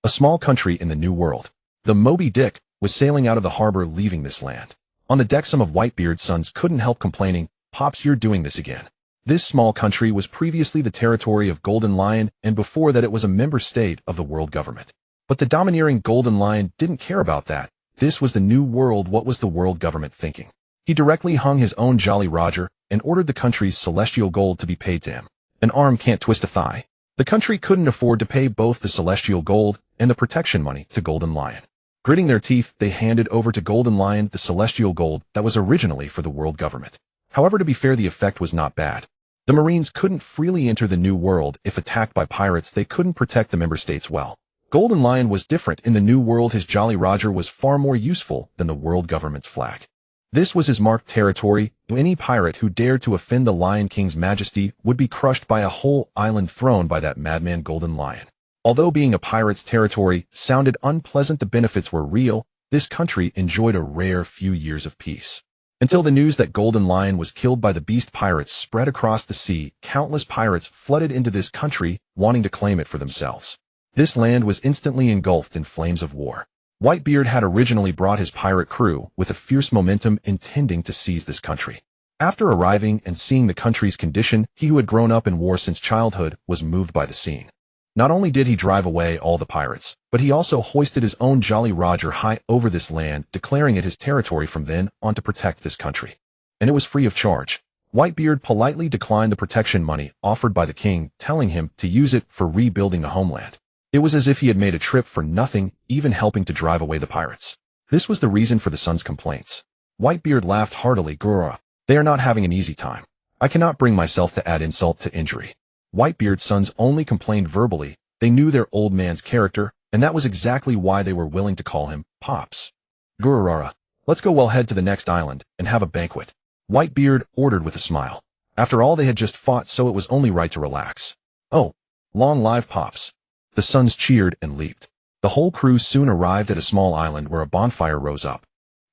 A small country in the New World. The Moby Dick was sailing out of the harbor, leaving this land. On the deck, some of Whitebeard's sons couldn't help complaining, "Pops, you're doing this again." This small country was previously the territory of Golden Lion, and before that it was a member state of the world government. But the domineering Golden Lion didn't care about that. This was the New World. What was the world government thinking? He directly hung his own Jolly Roger and ordered the country's celestial gold to be paid to him. An arm can't twist a thigh. The country couldn't afford to pay both the celestial gold and the protection money to Golden Lion. Gritting their teeth, they handed over to Golden Lion the celestial gold that was originally for the world government. However, to be fair, the effect was not bad. The Marines couldn't freely enter the New World. If attacked by pirates, they couldn't protect the member states well. Golden Lion was different. In the New World, his Jolly Roger was far more useful than the world government's flag. This was his marked territory. Any pirate who dared to offend the Lion King's majesty would be crushed by a whole island thrown by that madman Golden Lion. Although being a pirate's territory sounded unpleasant, the benefits were real. This country enjoyed a rare few years of peace. Until the news that Golden Lion was killed by the beast pirates spread across the sea, countless pirates flooded into this country, wanting to claim it for themselves. This land was instantly engulfed in flames of war. Whitebeard had originally brought his pirate crew with a fierce momentum, intending to seize this country. After arriving and seeing the country's condition, he who had grown up in war since childhood was moved by the scene. Not only did he drive away all the pirates, but he also hoisted his own Jolly Roger high over this land, declaring it his territory from then on to protect this country. And it was free of charge. Whitebeard politely declined the protection money offered by the king, telling him to use it for rebuilding the homeland. It was as if he had made a trip for nothing, even helping to drive away the pirates. This was the reason for the son's complaints. Whitebeard laughed heartily. "Gura, they are not having an easy time. I cannot bring myself to add insult to injury." Whitebeard's sons only complained verbally. They knew their old man's character, and that was exactly why they were willing to call him Pops. "Gururara, let's go. We'll head to the next island and have a banquet," Whitebeard ordered with a smile. After all, they had just fought, so it was only right to relax. "Oh, long live Pops." The sons cheered and leaped. The whole crew soon arrived at a small island where a bonfire rose up.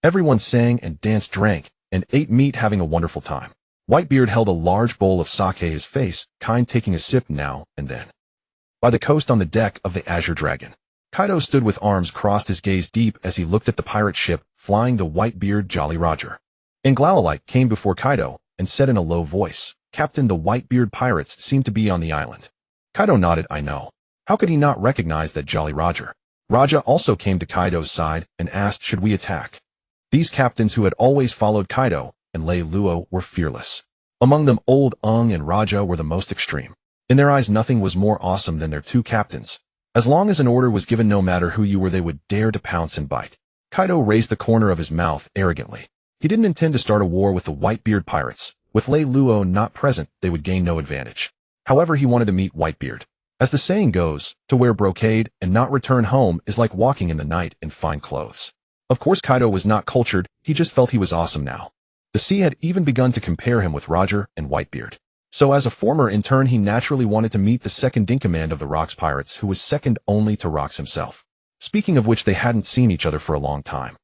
Everyone sang and danced, drank, and ate meat, having a wonderful time. Whitebeard held a large bowl of sake at his face, taking a sip now and then. By the coast on the deck of the Azure Dragon, Kaido stood with arms crossed, his gaze deep as he looked at the pirate ship flying the Whitebeard Jolly Roger. Moonlight came before Kaido and said in a low voice, "Captain, the Whitebeard pirates seem to be on the island." Kaido nodded. "I know." How could he not recognize that Jolly Roger? Raja also came to Kaido's side and asked, "Should we attack?" These captains who had always followed Kaido and Lei Luo were fearless. Among them, Old Ung and Raja were the most extreme. In their eyes, nothing was more awesome than their two captains. As long as an order was given, no matter who you were, they would dare to pounce and bite. Kaido raised the corner of his mouth arrogantly. He didn't intend to start a war with the Whitebeard pirates. With Lei Luo not present, they would gain no advantage. However, he wanted to meet Whitebeard. As the saying goes, to wear brocade and not return home is like walking in the night in fine clothes. Of course, Kaido was not cultured, he just felt he was awesome now. The sea had even begun to compare him with Roger and Whitebeard. So as a former intern, he naturally wanted to meet the second-in-command of the Rocks pirates, who was second only to Rocks himself. Speaking of which, they hadn't seen each other for a long time.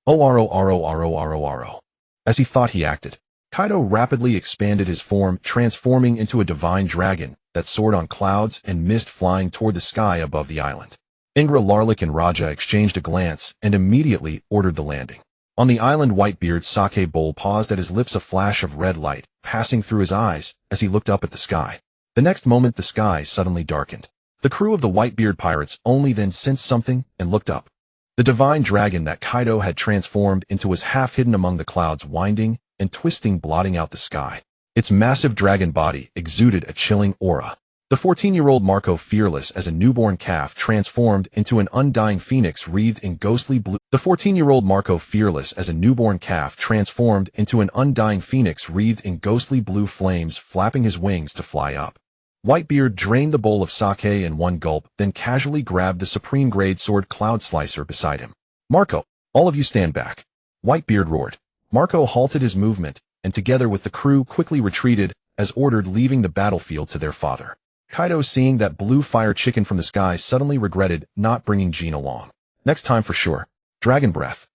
Oro. As he thought, he acted. Kaido rapidly expanded his form, transforming into a divine dragon that soared on clouds and mist, flying toward the sky above the island. Larlik and Raja exchanged a glance and immediately ordered the landing. On the island, Whitebeard's sake bowl paused at his lips, a flash of red light passing through his eyes as he looked up at the sky. The next moment, the sky suddenly darkened. The crew of the Whitebeard pirates only then sensed something and looked up. The divine dragon that Kaido had transformed into was half hidden among the clouds, winding and twisting, blotting out the sky. Its massive dragon body exuded a chilling aura. The 14-year-old Marco, fearless as a newborn calf, transformed into an undying phoenix wreathed in ghostly blue. The 14-year-old Marco, fearless as a newborn calf, transformed into an undying phoenix wreathed in ghostly blue flames, flapping his wings to fly up. Whitebeard drained the bowl of sake in one gulp, then casually grabbed the supreme-grade sword Cloud Slicer beside him. "Marco, all of you stand back!" Whitebeard roared. Marco halted his movement, and together with the crew quickly retreated, as ordered, leaving the battlefield to their father. Kaido, seeing that blue fire chicken from the sky, suddenly regretted not bringing Jean along. Next time for sure. Dragon breath.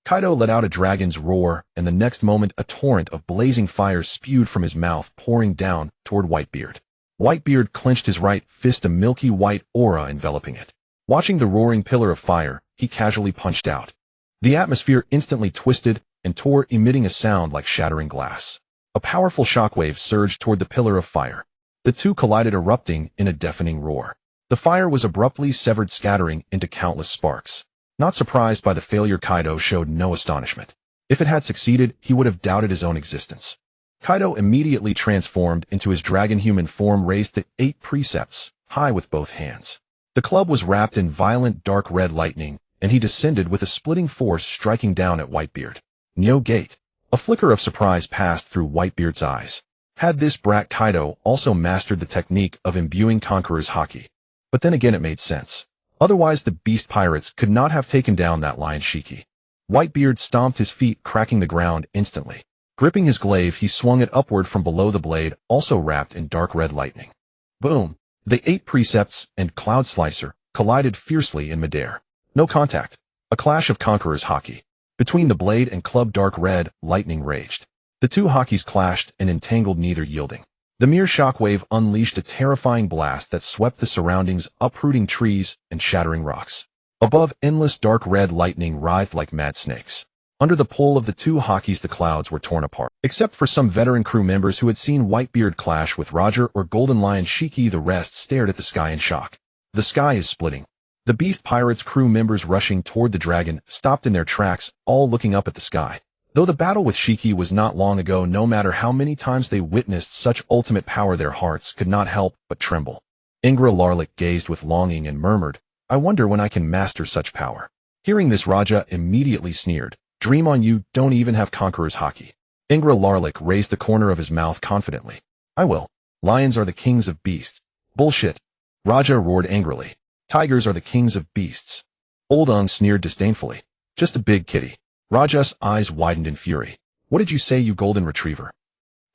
Kaido let out a dragon's roar, and the next moment a torrent of blazing fire spewed from his mouth, pouring down toward Whitebeard. Whitebeard clenched his right fist, a milky white aura enveloping it. Watching the roaring pillar of fire, he casually punched out. The atmosphere instantly twisted and tore, emitting a sound like shattering glass. A powerful shockwave surged toward the pillar of fire. The two collided, erupting in a deafening roar. The fire was abruptly severed, scattering into countless sparks. Not surprised by the failure, Kaido showed no astonishment. If it had succeeded, he would have doubted his own existence. Kaido immediately transformed into his dragon-human form, raised the 8 precepts high with both hands. The club was wrapped in violent dark red lightning, and he descended with a splitting force, striking down at Whitebeard. Neo Gate. A flicker of surprise passed through Whitebeard's eyes. Had this brat Kaido also mastered the technique of imbuing Conqueror's haki? But then again, it made sense. Otherwise, the beast pirates could not have taken down that lion Shiki. Whitebeard stomped his feet, cracking the ground instantly. Gripping his glaive, he swung it upward from below the blade, also wrapped in dark red lightning. Boom! The 8 precepts and Cloud Slicer collided fiercely in midair. No contact. A clash of Conqueror's haki. Between the blade and club, dark red lightning raged. The two hakis clashed and entangled, neither yielding. The mere shockwave unleashed a terrifying blast that swept the surroundings, uprooting trees and shattering rocks. Above, endless dark red lightning writhed like mad snakes. Under the pull of the two hakis, the clouds were torn apart. Except for some veteran crew members who had seen Whitebeard clash with Roger or Golden Lion Shiki, the rest stared at the sky in shock. The sky is splitting. The Beast Pirates crew members rushing toward the dragon stopped in their tracks, all looking up at the sky. Though the battle with Shiki was not long ago, no matter how many times they witnessed such ultimate power, their hearts could not help but tremble. Larlik gazed with longing and murmured, "I wonder when I can master such power." Hearing this, Raja immediately sneered, "Dream on, you don't even have Conqueror's haki." Larlik raised the corner of his mouth confidently. "I will. Lions are the kings of beasts." "Bullshit." Raja roared angrily. "Tigers are the kings of beasts." Old Ung sneered disdainfully. "Just a big kitty." Raja's eyes widened in fury. "What did you say, you golden retriever?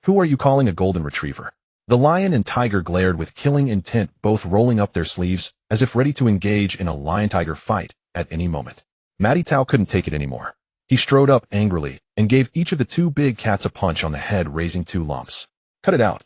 Who are you calling a golden retriever?" The lion and tiger glared with killing intent, both rolling up their sleeves as if ready to engage in a lion-tiger fight at any moment. Matty Tao couldn't take it anymore. He strode up angrily and gave each of the two big cats a punch on the head, raising 2 lumps. Cut it out.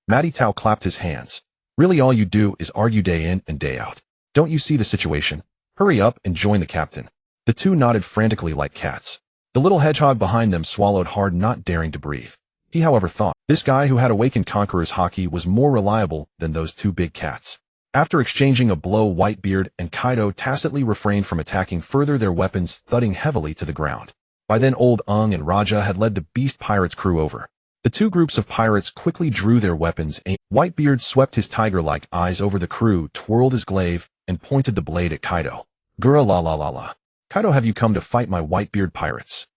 Matty Tao clapped his hands. Really all you do is argue day in and day out. Don't you see the situation? Hurry up and join the captain. The two nodded frantically like cats. The little hedgehog behind them swallowed hard, not daring to breathe. He, however, thought this guy who had awakened Conqueror's Haki was more reliable than those 2 big cats. After exchanging a blow, Whitebeard and Kaido tacitly refrained from attacking further, their weapons thudding heavily to the ground. By then Old Ung and Raja had led the Beast Pirates crew over. The 2 groups of pirates quickly drew their weapons. Whitebeard swept his tiger-like eyes over the crew, twirled his glaive, and pointed the blade at Kaido. Gura la la la la. Kaido, have you come to fight my Whitebeard pirates?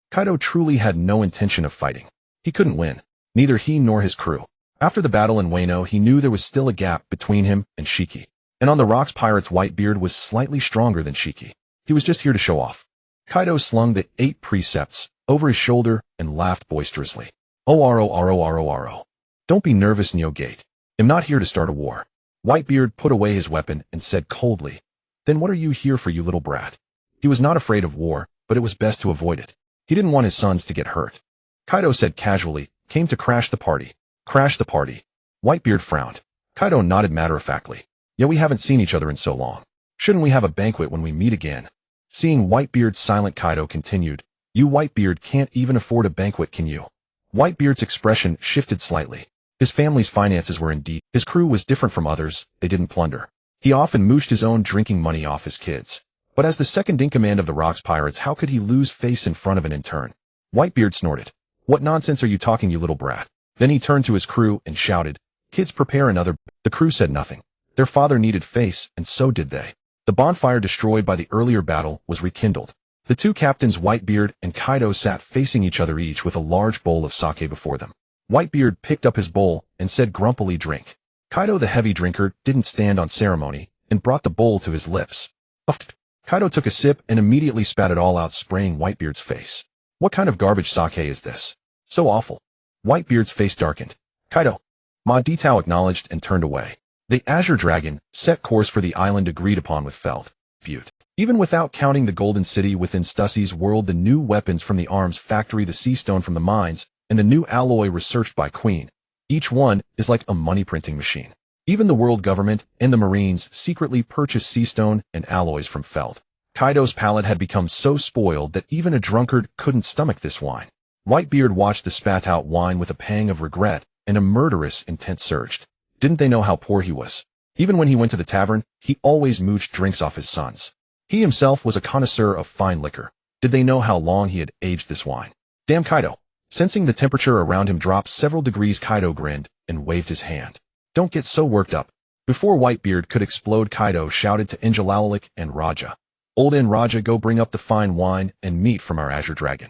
Kaido truly had no intention of fighting. He couldn't win. Neither he nor his crew. After the battle in Wano, he knew there was still a gap between him and Shiki. And on the rocks, pirates, Whitebeard was slightly stronger than Shiki. He was just here to show off. Kaido slung the 8 precepts over his shoulder and laughed boisterously. Oh. Don't be nervous, Neogate. I'm not here to start a war. Whitebeard put away his weapon and said coldly, Then what are you here for, you little brat? He was not afraid of war, but it was best to avoid it. He didn't want his sons to get hurt. Kaido said casually, Came to crash the party. Crash the party. Whitebeard frowned. Kaido nodded matter-of-factly. Yeah, we haven't seen each other in so long. Shouldn't we have a banquet when we meet again? Seeing Whitebeard's silent, Kaido continued, You Whitebeard can't even afford a banquet, can you? Whitebeard's expression shifted slightly. His family's finances were in deep. His crew was different from others. They didn't plunder. He often mooched his own drinking money off his kids. But as the second-in-command of the Rocks Pirates, how could he lose face in front of an intern? Whitebeard snorted. What nonsense are you talking, you little brat? Then he turned to his crew and shouted, Kids, prepare another. The crew said nothing. Their father needed face, and so did they. The bonfire destroyed by the earlier battle was rekindled. The 2 captains, Whitebeard and Kaido, sat facing each other, each with a large bowl of sake before them. Whitebeard picked up his bowl and said grumpily, Drink. Kaido, the heavy drinker, didn't stand on ceremony and brought the bowl to his lips. Uffed. Kaido took a sip and immediately spat it all out, spraying Whitebeard's face. What kind of garbage sake is this? So awful. Whitebeard's face darkened. Kaido. Ma Ditao acknowledged and turned away. The Azure Dragon set course for the island agreed upon with Felt. Butte. Even without counting the Golden City within Stussy's world, the new weapons from the arms factory, the sea stone from the mines, and the new alloy researched by Queen. Each one is like a money printing machine. Even the world government and the Marines secretly purchased sea stone and alloys from Felt. Kaido's palate had become so spoiled that even a drunkard couldn't stomach this wine. Whitebeard watched the spat-out wine with a pang of regret, and a murderous intent surged. Didn't they know how poor he was? Even when he went to the tavern, he always mooched drinks off his sons. He himself was a connoisseur of fine liquor. Did they know how long he had aged this wine? Damn Kaido. Sensing the temperature around him drop several degrees, Kaido grinned and waved his hand. Don't get so worked up. Before Whitebeard could explode, Kaido shouted to Enjalalik and Raja. Old and Raja, go bring up the fine wine and meat from our Azure Dragon.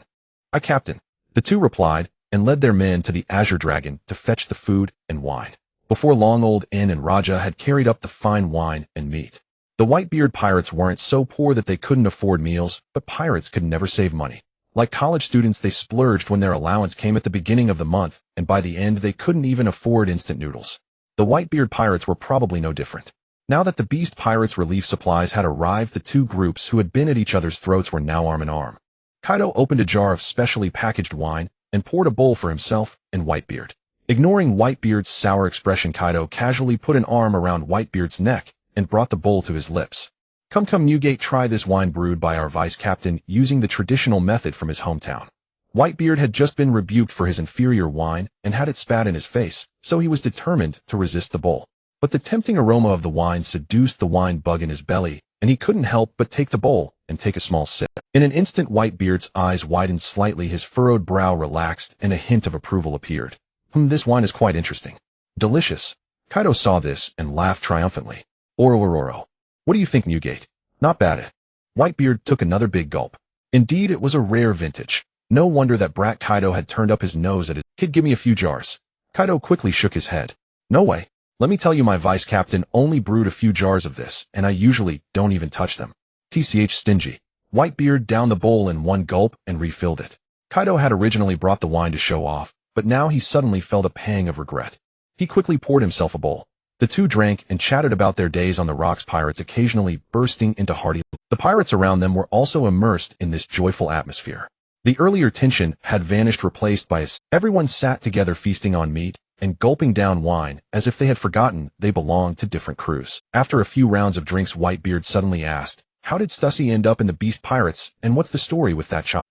Aye, Captain. The 2 replied, and led their men to the Azure Dragon to fetch the food and wine. Before long, Old N and Raja had carried up the fine wine and meat. The Whitebeard pirates weren't so poor that they couldn't afford meals, but pirates could never save money. Like college students, they splurged when their allowance came at the beginning of the month, and by the end they couldn't even afford instant noodles. The Whitebeard pirates were probably no different. Now that the Beast Pirates' relief supplies had arrived, the 2 groups who had been at each other's throats were now arm in arm. Kaido opened a jar of specially packaged wine and poured a bowl for himself and Whitebeard. Ignoring Whitebeard's sour expression, Kaido casually put an arm around Whitebeard's neck and brought the bowl to his lips. Come, Newgate, try this wine brewed by our vice captain using the traditional method from his hometown. Whitebeard had just been rebuked for his inferior wine and had it spat in his face, so he was determined to resist the bowl. But the tempting aroma of the wine seduced the wine bug in his belly, and he couldn't help but take the bowl and take a small sip. In an instant, Whitebeard's eyes widened slightly, his furrowed brow relaxed, and a hint of approval appeared. This wine is quite interesting. Delicious. Kaido saw this and laughed triumphantly. Oro. What do you think, Newgate? Not bad. Whitebeard took another big gulp. Indeed, it was a rare vintage. No wonder that brat Kaido had turned up his nose at it. Kid, give me a few jars. Kaido quickly shook his head. No way. Let me tell you, my vice captain only brewed a few jars of this, and I usually don't even touch them. TCH stingy. Whitebeard downed the bowl in one gulp and refilled it. Kaido had originally brought the wine to show off, but now he suddenly felt a pang of regret. He quickly poured himself a bowl. The 2 drank and chatted about their days on the rocks, pirates occasionally bursting into hearty. The pirates around them were also immersed in this joyful atmosphere. The earlier tension had vanished, replaced by everyone sat together feasting on meat and gulping down wine as if they had forgotten they belonged to different crews. After a few rounds of drinks, Whitebeard suddenly asked, "How did Stussy end up in the Beast Pirates, and what's the story with that child?"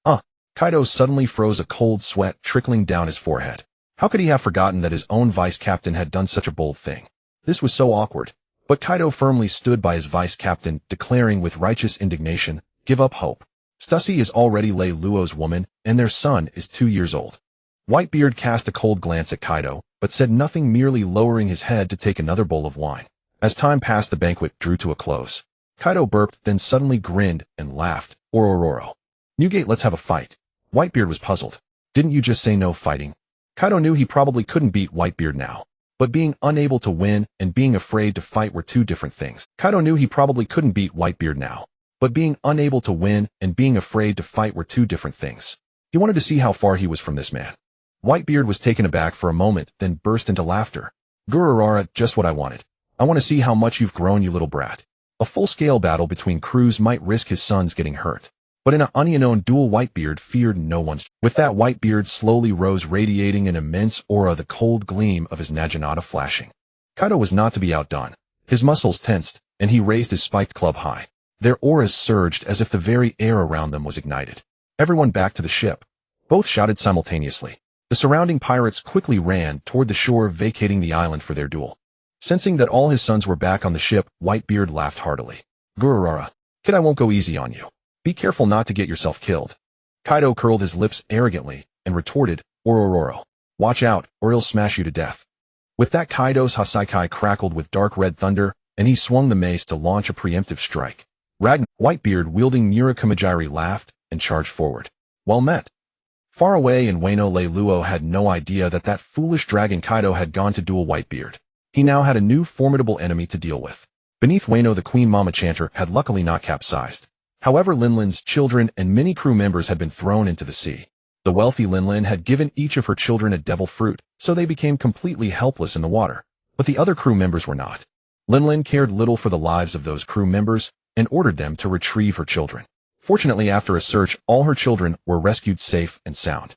Kaido suddenly froze, a cold sweat trickling down his forehead. How could he have forgotten that his own vice-captain had done such a bold thing? This was so awkward. But Kaido firmly stood by his vice-captain, declaring with righteous indignation, "Give up hope. Stussy is already Lei Luo's woman, and their son is 2 years old." Whitebeard cast a cold glance at Kaido, but said nothing, merely lowering his head to take another bowl of wine. As time passed, the banquet drew to a close. Kaido burped, then suddenly grinned and laughed. "Orororo. Newgate, let's have a fight." Whitebeard was puzzled. "Didn't you just say no fighting?" Kaido knew he probably couldn't beat Whitebeard now. But being unable to win and being afraid to fight were two different things. Kaido knew he probably couldn't beat Whitebeard now. But being unable to win and being afraid to fight were two different things. He wanted to see how far he was from this man. Whitebeard was taken aback for a moment, then burst into laughter. "Gururara, just what I wanted. I want to see how much you've grown, you little brat." A full-scale battle between crews might risk his sons getting hurt. But in an unknown duel, Whitebeard feared no one. With that, Whitebeard slowly rose, radiating an immense aura, the cold gleam of his naginata flashing. Kaido was not to be outdone. His muscles tensed, and he raised his spiked club high. Their auras surged as if the very air around them was ignited. "Everyone back to the ship." Both shouted simultaneously. The surrounding pirates quickly ran toward the shore, vacating the island for their duel. Sensing that all his sons were back on the ship, Whitebeard laughed heartily. "Gururara, kid, I won't go easy on you. Be careful not to get yourself killed." Kaido curled his lips arrogantly and retorted, "Orororo. Watch out, or he'll smash you to death." With that, Kaido's Hasaikai crackled with dark red thunder, and he swung the mace to launch a preemptive strike. Whitebeard, wielding Murakamajiri, laughed and charged forward. Well met. Far away in Wano, Lei Luo had no idea that that foolish dragon Kaido had gone to duel Whitebeard. He now had a new formidable enemy to deal with. Beneath Wano, the Queen Mama Chanter had luckily not capsized. However, Linlin's children and many crew members had been thrown into the sea. The wealthy Linlin had given each of her children a devil fruit, so they became completely helpless in the water. But the other crew members were not. Linlin cared little for the lives of those crew members and ordered them to retrieve her children. Fortunately, after a search, all her children were rescued safe and sound.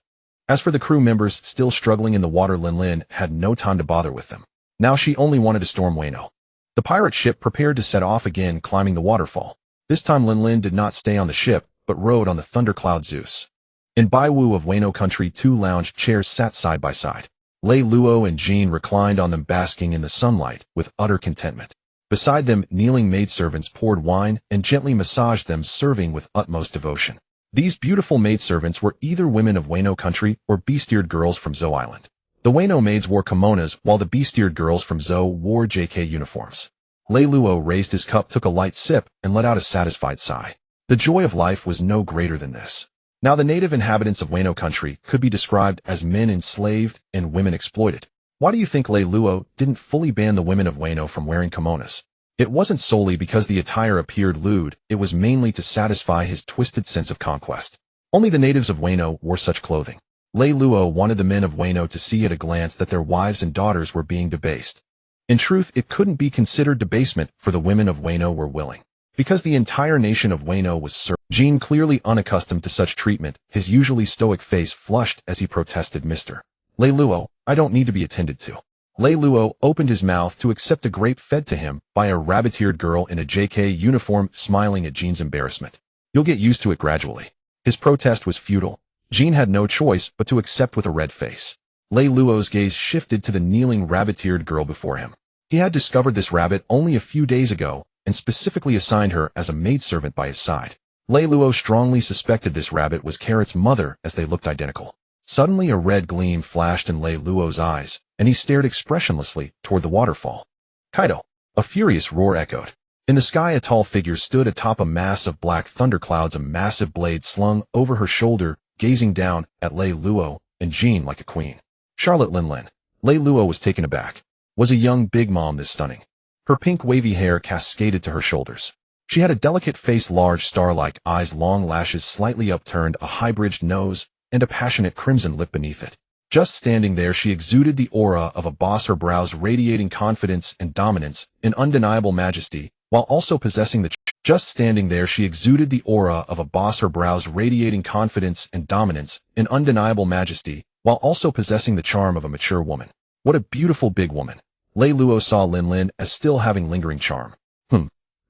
As for the crew members still struggling in the water, Linlin had no time to bother with them. Now she only wanted to storm Wano. The pirate ship prepared to set off again, climbing the waterfall. This time Linlin did not stay on the ship, but rode on the thundercloud Zeus. In Baiwu of Wano country, 2 lounge chairs sat side by side. Lei Luo and Jean reclined on them, basking in the sunlight with utter contentment. Beside them, kneeling maidservants poured wine and gently massaged them, serving with utmost devotion. These beautiful maidservants were either women of Wano country or beast-eared girls from Zo Island. The Wano maids wore kimonos, while the beast-eared girls from Zo wore JK uniforms. Lei Luo raised his cup, took a light sip, and let out a satisfied sigh. The joy of life was no greater than this. Now the native inhabitants of Wano country could be described as men enslaved and women exploited. Why do you think Lei Luo didn't fully ban the women of Wano from wearing kimonos? It wasn't solely because the attire appeared lewd, it was mainly to satisfy his twisted sense of conquest. Only the natives of Wano wore such clothing. Lei Luo wanted the men of Wano to see at a glance that their wives and daughters were being debased. In truth, it couldn't be considered debasement, for the women of Wano were willing. Because the entire nation of Wano was served. Jean, clearly unaccustomed to such treatment, his usually stoic face flushed as he protested, "Mr. Lei Luo, I don't need to be attended to." Lei Luo opened his mouth to accept a grape fed to him by a rabbit-eared girl in a JK uniform, smiling at Jean's embarrassment. "You'll get used to it gradually." His protest was futile. Jean had no choice but to accept with a red face. Lei Luo's gaze shifted to the kneeling rabbit-eared girl before him. He had discovered this rabbit only a few days ago and specifically assigned her as a maidservant by his side. Lei Luo strongly suspected this rabbit was Carrot's mother, as they looked identical. Suddenly a red gleam flashed in Lei Luo's eyes, and he stared expressionlessly toward the waterfall. "Kaido!" A furious roar echoed. In the sky, a tall figure stood atop a mass of black thunderclouds, a massive blade slung over her shoulder, gazing down at Lei Luo and Jean like a queen. Charlotte Linlin. Lei Luo was taken aback. Was a young big mom this stunning? Her pink wavy hair cascaded to her shoulders. She had a delicate face, large star-like eyes, long lashes slightly upturned, a high-bridged nose, and a passionate crimson lip beneath it. Just standing there, she exuded the aura of a boss, her brows radiating confidence and dominance, an undeniable majesty, while also possessing the Just standing there, she exuded the aura of a boss, her brows radiating confidence and dominance, an undeniable majesty, while also possessing the charm of a mature woman. What a beautiful big woman. Lei Luo saw Linlin as still having lingering charm.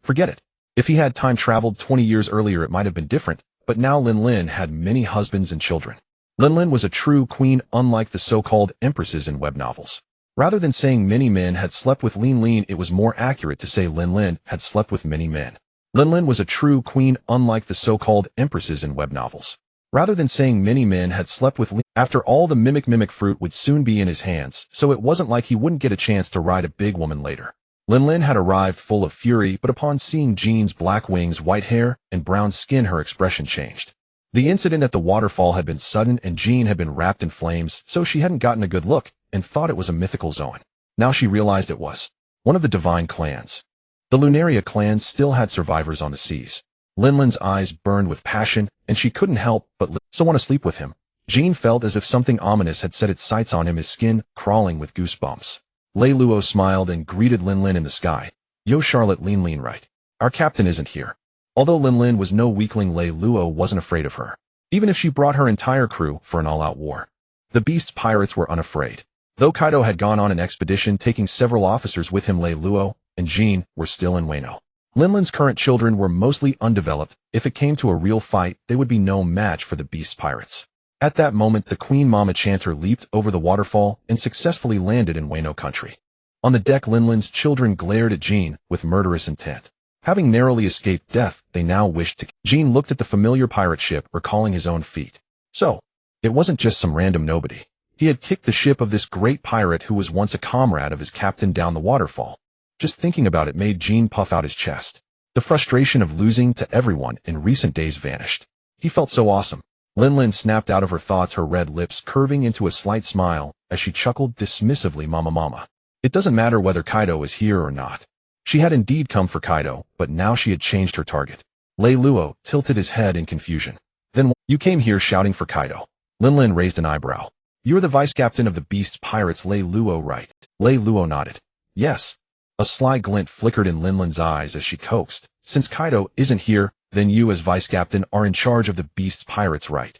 Forget it. If he had time traveled 20 years earlier, it might have been different, but now Linlin had many husbands and children. Linlin was a true queen, unlike the so-called empresses in web novels. Rather than saying many men had slept with Linlin, it was more accurate to say Linlin had slept with many men. Linlin was a true queen, unlike the so-called empresses in web novels. Rather than saying many men had slept with Linlin, after all, the mimic fruit would soon be in his hands, so it wasn't like he wouldn't get a chance to ride a big woman later. Linlin had arrived full of fury, but upon seeing Jean's black wings, white hair, and brown skin, her expression changed. The incident at the waterfall had been sudden, and Jean had been wrapped in flames, so she hadn't gotten a good look, and thought it was a mythical Zoan. Now she realized it was one of the divine clans. The Lunaria clan still had survivors on the seas. Linlin's eyes burned with passion, and she couldn't help but so want to sleep with him. Jean felt as if something ominous had set its sights on him, his skin crawling with goosebumps. Lei Luo smiled and greeted Linlin in the sky. Yo, Charlotte, Linlin, right? Our captain isn't here. Although Linlin was no weakling, Lei Luo wasn't afraid of her, even if she brought her entire crew for an all-out war. The Beast's pirates were unafraid. Though Kaido had gone on an expedition taking several officers with him, Lei Luo and Jean were still in Wano. Linlin's current children were mostly undeveloped. If it came to a real fight, they would be no match for the Beast's pirates. At that moment, the Queen Mama Chanter leaped over the waterfall and successfully landed in Wano country. On the deck, Linlin's children glared at Jean with murderous intent. Having narrowly escaped death, they now wished to. Jean looked at the familiar pirate ship, recalling his own feat. So, it wasn't just some random nobody. He had kicked the ship of this great pirate who was once a comrade of his captain down the waterfall. Just thinking about it made Jean puff out his chest. The frustration of losing to everyone in recent days vanished. He felt so awesome. Linlin snapped out of her thoughts, her red lips curving into a slight smile as she chuckled dismissively, Mama. It doesn't matter whether Kaido is here or not. She had indeed come for Kaido, but now she had changed her target. Lei Luo tilted his head in confusion. Then you came here shouting for Kaido. Linlin raised an eyebrow. You're the vice captain of the Beast's pirates, Lei Luo, right? Lei Luo nodded. Yes. A sly glint flickered in Linlin's eyes as she coaxed. Since Kaido isn't here, then you as vice captain are in charge of the Beast's pirates, right?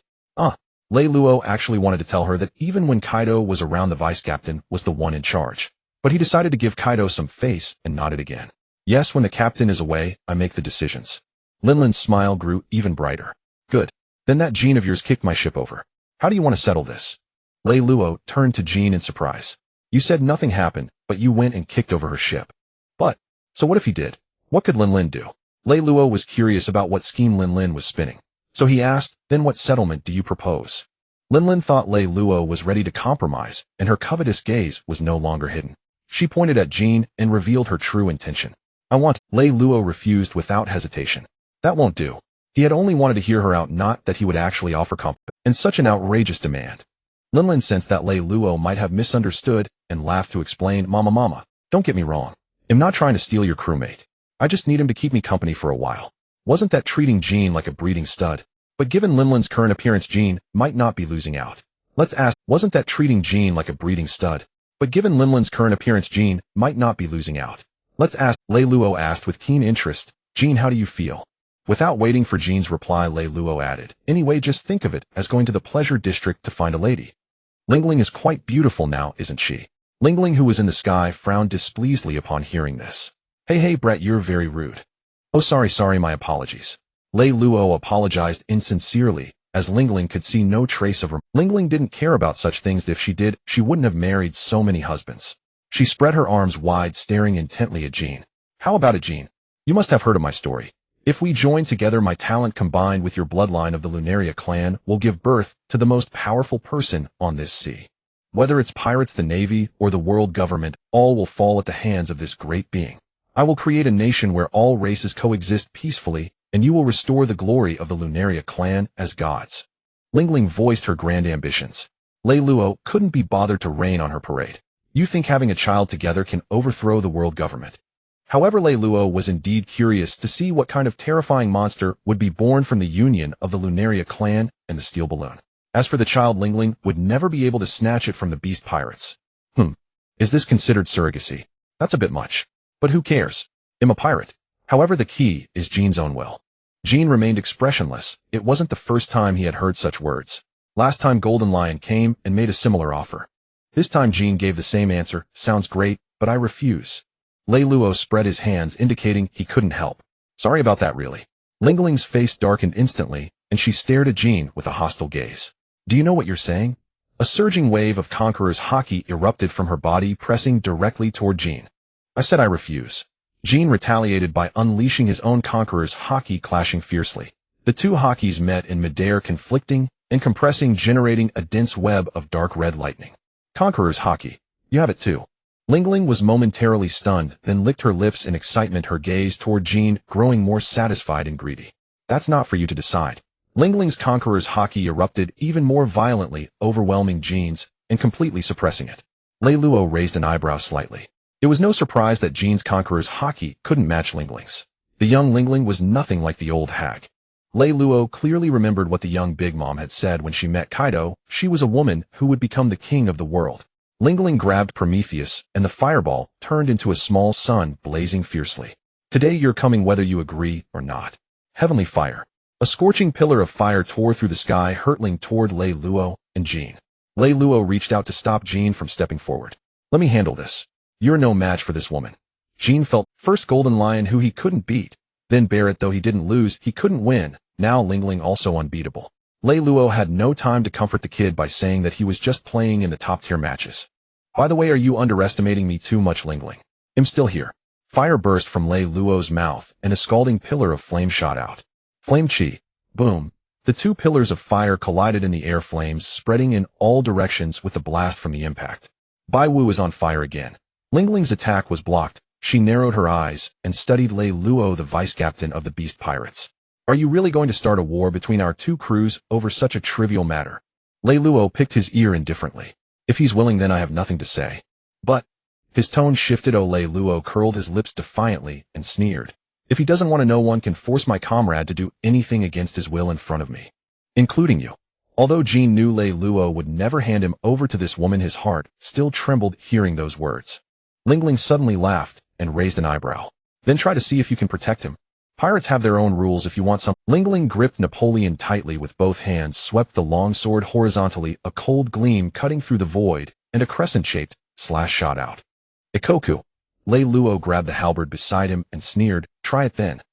Lei Luo actually wanted to tell her that even when Kaido was around, the vice captain was the one in charge. But he decided to give Kaido some face and nodded again. Yes, when the captain is away, I make the decisions. Linlin's smile grew even brighter. Good. Then that Jean of yours kicked my ship over. How do you want to settle this? Lei Luo turned to Jean in surprise. You said nothing happened, but you went and kicked over her ship. But, so what if he did? What could Linlin do? Lei Luo was curious about what scheme Linlin was spinning. So he asked, then what settlement do you propose? Linlin thought Lei Luo was ready to compromise, and her covetous gaze was no longer hidden. She pointed at Jean and revealed her true intention. Lei Luo refused without hesitation. That won't do. He had only wanted to hear her out, not that he would actually offer compensation. And such an outrageous demand. Linlin sensed that Lei Luo might have misunderstood and laughed to explain, Mama, don't get me wrong. I'm not trying to steal your crewmate. I just need him to keep me company for a while. Wasn't that treating Jean like a breeding stud? But given Linlin's current appearance, Jean might not be losing out. Let's ask, wasn't that treating Jean like a breeding stud? But given Linlin's current appearance, Jean might not be losing out. Let's ask, Lei Luo asked with keen interest. Jean, how do you feel? Without waiting for Jean's reply, Lei Luo added, anyway, just think of it as going to the pleasure district to find a lady. Lingling is quite beautiful now, isn't she? Lingling, who was in the sky, frowned displeasedly upon hearing this. Hey, Brett, you're very rude. Oh, sorry, my apologies. Lei Luo apologized insincerely, as Lingling could see no trace of her. Lingling didn't care about such things. If she did, she wouldn't have married so many husbands. She spread her arms wide, staring intently at Jean. How about it, Jean? You must have heard of my story. If we join together, my talent combined with your bloodline of the Lunaria clan will give birth to the most powerful person on this sea. Whether it's pirates, the navy, or the world government, all will fall at the hands of this great being. I will create a nation where all races coexist peacefully, and you will restore the glory of the Lunaria clan as gods. Lingling voiced her grand ambitions. Lei Luo couldn't be bothered to rain on her parade. You think having a child together can overthrow the world government? However, Lei Luo was indeed curious to see what kind of terrifying monster would be born from the union of the Lunaria clan and the steel balloon. As for the child, Lingling would never be able to snatch it from the beast pirates. Is this considered surrogacy? That's a bit much. But who cares? I'm a pirate. However, the key is Jean's own will. Jean remained expressionless. It wasn't the first time he had heard such words. Last time Golden Lion came and made a similar offer. This time Jean gave the same answer, sounds great, but I refuse. Reylo spread his hands indicating he couldn't help. Sorry about that really. Lingling's face darkened instantly, and she stared at Jean with a hostile gaze. Do you know what you're saying? A surging wave of Conqueror's haki erupted from her body, pressing directly toward Jean. I said I refuse. Jean retaliated by unleashing his own Conqueror's haki, clashing fiercely. The two hakis met in midair, conflicting and compressing, generating a dense web of dark red lightning. Conqueror's haki. You have it too. Lingling was momentarily stunned, then licked her lips in excitement, her gaze toward Jean growing more satisfied and greedy. That's not for you to decide. Lingling's Conqueror's haki erupted even more violently, overwhelming Jean's and completely suppressing it. Reylo raised an eyebrow slightly. It was no surprise that Jean's Conqueror's haki couldn't match Lingling's. The young Lingling was nothing like the old hag. Reylo clearly remembered what the young Big Mom had said when she met Kaido. She was a woman who would become the king of the world. Lingling grabbed Prometheus, and the fireball turned into a small sun, blazing fiercely. Today you're coming whether you agree or not. Heavenly fire. A scorching pillar of fire tore through the sky, hurtling toward Reylo and Jean. Reylo reached out to stop Jean from stepping forward. Let me handle this. You're no match for this woman. Jean felt first Golden Lion, who he couldn't beat. Then Barrett, though he didn't lose, he couldn't win. Now Lingling also unbeatable. Reylo had no time to comfort the kid by saying that he was just playing in the top-tier matches. By the way, are you underestimating me too much, Lingling? I'm still here. Fire burst from Reylo's mouth, and a scalding pillar of flame shot out. Flame chi. Boom. The two pillars of fire collided in the air, flames spreading in all directions with the blast from the impact. Baiwu is on fire again. Lingling's attack was blocked. She narrowed her eyes and studied Reylo, the vice-captain of the Beast Pirates. Are you really going to start a war between our two crews over such a trivial matter? Reylo picked his ear indifferently. If he's willing, then I have nothing to say. But his tone shifted. Reylo curled his lips defiantly and sneered. If he doesn't want to, no one can force my comrade to do anything against his will in front of me. Including you. Although Jean knew Reylo would never hand him over to this woman, his heart still trembled hearing those words. Lingling suddenly laughed and raised an eyebrow. Then try to see if you can protect him. Pirates have their own rules if you want some. Lingling gripped Napoleon tightly with both hands, swept the long sword horizontally, a cold gleam cutting through the void, and a crescent-shaped slash shot out. Ikoku. Reylo grabbed the halberd beside him and sneered, try it then.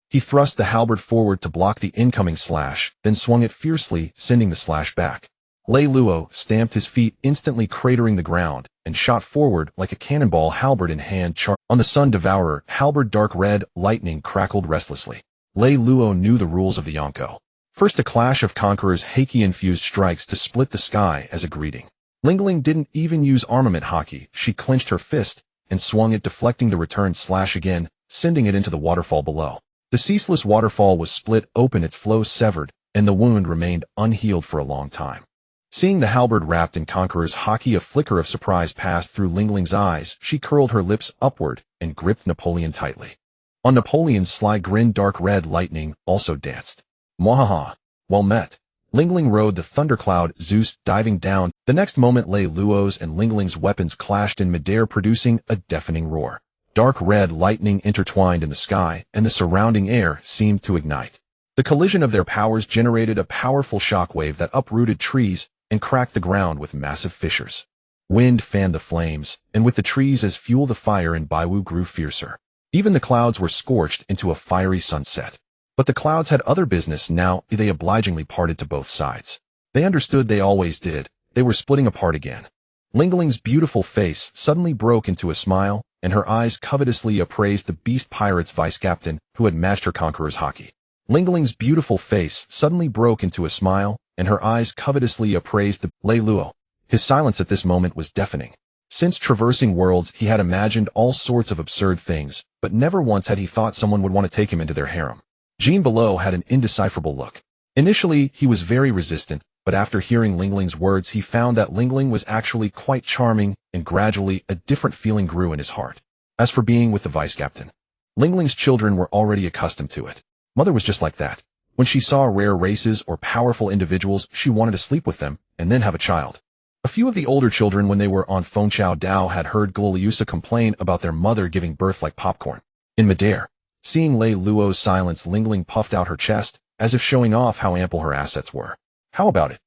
He thrust the halberd forward to block the incoming slash, then swung it fiercely, sending the slash back. Reylo stamped his feet, instantly cratering the ground, and shot forward like a cannonball, halberd in hand. On the Sun Devourer, halberd dark red, lightning crackled restlessly. Reylo knew the rules of the Yonko. First, a clash of Conqueror's haki-infused strikes to split the sky as a greeting. Lingling didn't even use armament haki. She clenched her fist and swung it, deflecting the returned slash again, sending it into the waterfall below. The ceaseless waterfall was split open, its flow severed, and the wound remained unhealed for a long time. Seeing the halberd wrapped in Conqueror's haki, a flicker of surprise passed through Lingling's eyes. She curled her lips upward and gripped Napoleon tightly. On Napoleon's sly grin, dark red lightning also danced. Mwahaha. Well met. Lingling rode the thundercloud, Zeus diving down. The next moment, Reylo's and Lingling's weapons clashed in midair, producing a deafening roar. Dark red lightning intertwined in the sky, and the surrounding air seemed to ignite. The collision of their powers generated a powerful shockwave that uprooted trees and cracked the ground with massive fissures. Wind fanned the flames, and with the trees as fuel, the fire in Baiwu grew fiercer. Even the clouds were scorched into a fiery sunset. But the clouds had other business now. They obligingly parted to both sides. They understood, they always did. They were splitting apart again. Lingling's beautiful face suddenly broke into a smile, and her eyes covetously appraised the Beast Pirate's vice-captain, who had matched her Conqueror's haki. Lingling's beautiful face suddenly broke into a smile, and her eyes covetously appraised the Reylo. His silence at this moment was deafening. Since traversing worlds, he had imagined all sorts of absurd things, but never once had he thought someone would want to take him into their harem. Jean below had an indecipherable look. Initially, he was very resistant, but after hearing Lingling's words, he found that Lingling was actually quite charming, and gradually a different feeling grew in his heart. As for being with the vice-captain, Lingling's children were already accustomed to it. Mother was just like that. When she saw rare races or powerful individuals, she wanted to sleep with them and then have a child. A few of the older children, when they were on Fengchao Dao, had heard Gloriusa complain about their mother giving birth like popcorn. In midair, Seeing Lei Luo's silence, Lingling puffed out her chest, as if showing off how ample her assets were. How about it?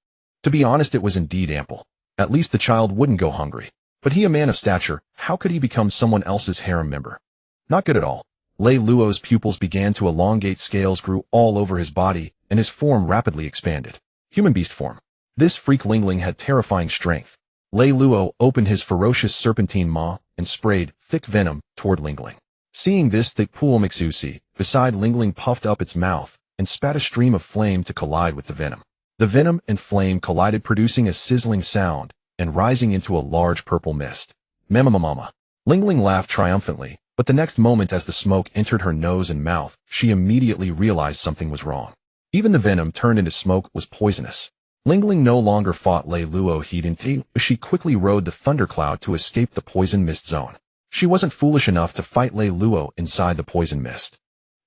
To be honest, it was indeed ample. At least the child wouldn't go hungry. But he, a man of stature, how could he become someone else's harem member? Not good at all. Lei Luo's pupils began to elongate, scales grew all over his body, and his form rapidly expanded. Human beast form. This freak Lingling had terrifying strength. Lei Luo opened his ferocious serpentine maw and sprayed thick venom toward Lingling. Seeing this, thick pool Mixusi beside Lingling puffed up its mouth and spat a stream of flame to collide with the venom. The venom and flame collided, producing a sizzling sound and rising into a large purple mist. Mama. Lingling laughed triumphantly, but the next moment, as the smoke entered her nose and mouth, she immediately realized something was wrong. Even the venom turned into smoke was poisonous. Lingling no longer fought Lei Luo heat and tea, but she quickly rode the thundercloud to escape the poison mist zone. She wasn't foolish enough to fight Lei Luo inside the poison mist.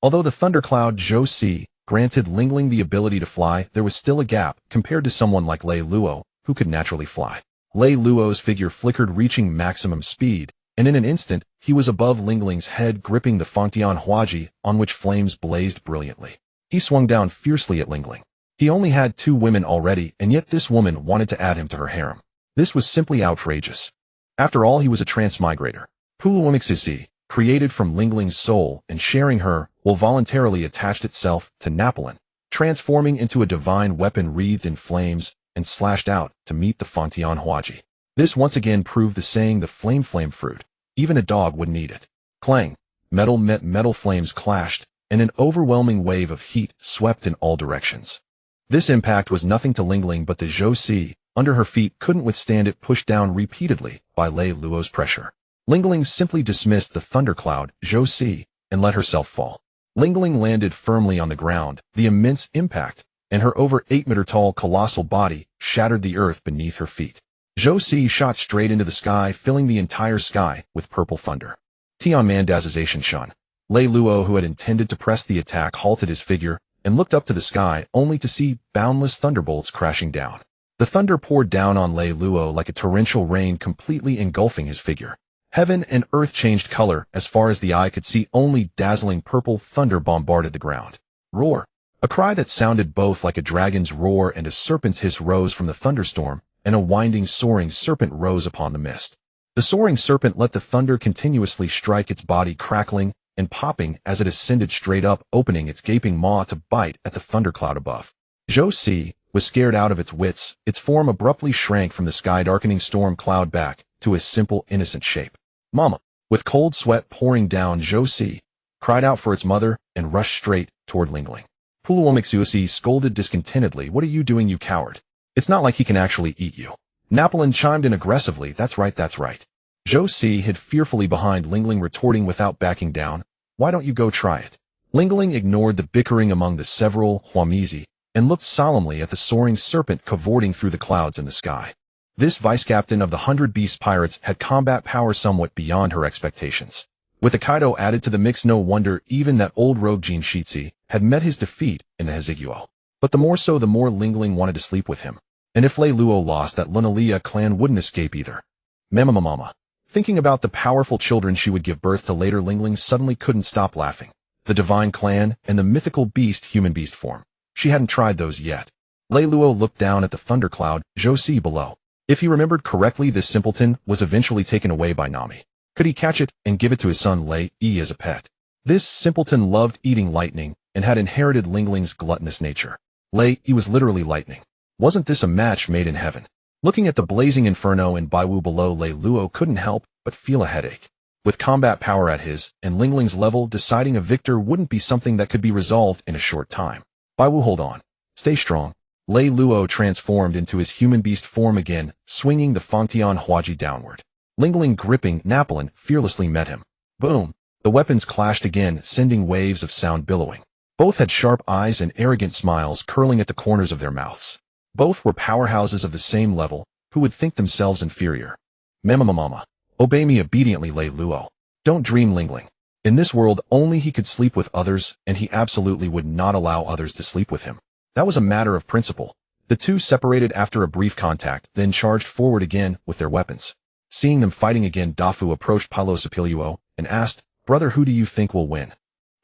Although the thundercloud Zhou Si granted Lingling the ability to fly, there was still a gap compared to someone like Lei Luo, who could naturally fly. Lei Luo's figure flickered, reaching maximum speed, and in an instant, he was above Lingling's head, gripping the Fangtian Huaji, on which flames blazed brilliantly. He swung down fiercely at Lingling. He only had 2 women already, and yet this woman wanted to add him to her harem. This was simply outrageous. After all, he was a transmigrator. Puluwamixisi, created from Lingling's soul, and sharing her, will voluntarily attached itself to Napoleon, transforming into a divine weapon wreathed in flames, and slashed out to meet the Fangtian Huaji. This once again proved the saying, the flame fruit. Even a dog wouldn't eat it. Clang. Metal met metal, flames clashed, and an overwhelming wave of heat swept in all directions. This impact was nothing to Lingling, but the Zhou Si, under her feet, couldn't withstand it, pushed down repeatedly by Lei Luo's pressure. Lingling simply dismissed the thundercloud Zhou Si and let herself fall. Lingling landed firmly on the ground. The immense impact and her over 8-meter-tall colossal body shattered the earth beneath her feet. Zhou Si shot straight into the sky, filling the entire sky with purple thunder. Tianmandazization Shun. Lei Luo, who had intended to press the attack, halted his figure and looked up to the sky, only to see boundless thunderbolts crashing down. The thunder poured down on Lei Luo like a torrential rain, completely engulfing his figure. Heaven and earth changed color as far as the eye could see. Only dazzling purple thunder bombarded the ground. Roar. A cry that sounded both like a dragon's roar and a serpent's hiss rose from the thunderstorm, and a winding, soaring serpent rose upon the mist. The soaring serpent let the thunder continuously strike its body, crackling and popping as it ascended straight up, opening its gaping maw to bite at the thundercloud above. Zhou Si was scared out of its wits. Its form abruptly shrank from the sky-darkening storm cloud back to a simple, innocent shape. Mama. With cold sweat pouring down, Zhou Si cried out for its mother and rushed straight toward Lingling. Puluwamixusi scolded discontentedly. What are you doing, you coward? It's not like he can actually eat you. Napoleon chimed in aggressively. That's right. Zhou Si hid fearfully behind Lingling, retorting without backing down. Why don't you go try it? Lingling ignored the bickering among the several Huamizi and looked solemnly at the soaring serpent cavorting through the clouds in the sky. This vice-captain of the 100 Beast Pirates had combat power somewhat beyond her expectations. With the Kaido added to the mix, no wonder even that old rogue Jinshitsu had met his defeat in the Heziguo. But the more so, the more Lingling wanted to sleep with him. And if Lei Luo lost, that Lunalia clan wouldn't escape either. Mama. Thinking about the powerful children she would give birth to later, Lingling suddenly couldn't stop laughing. The divine clan and the mythical beast, human beast form. She hadn't tried those yet. Lei Luo looked down at the thundercloud Zhou Si below. If he remembered correctly, this simpleton was eventually taken away by Nami. Could he catch it and give it to his son Lei Yi as a pet? This simpleton loved eating lightning and had inherited Lingling's gluttonous nature. Lei Yi was literally lightning. Wasn't this a match made in heaven? Looking at the blazing inferno in Baiwu below, Lei Luo couldn't help but feel a headache. With combat power at his and Lingling's level, deciding a victor wouldn't be something that could be resolved in a short time. Baiwu, hold on. Stay strong. Lei Luo transformed into his human beast form again, swinging the Fangtian Huaji downward. Lingling, gripping Napoleon, fearlessly met him. Boom! The weapons clashed again, sending waves of sound billowing. Both had sharp eyes and arrogant smiles curling at the corners of their mouths. Both were powerhouses of the same level, who would think themselves inferior. Mama. Obey me obediently, Lei Luo. Don't dream, Lingling. In this world, only he could sleep with others, and he absolutely would not allow others to sleep with him. That was a matter of principle. The two separated after a brief contact, then charged forward again with their weapons. Seeing them fighting again, Dafu approached Palo Sapilluo and asked, Brother, who do you think will win?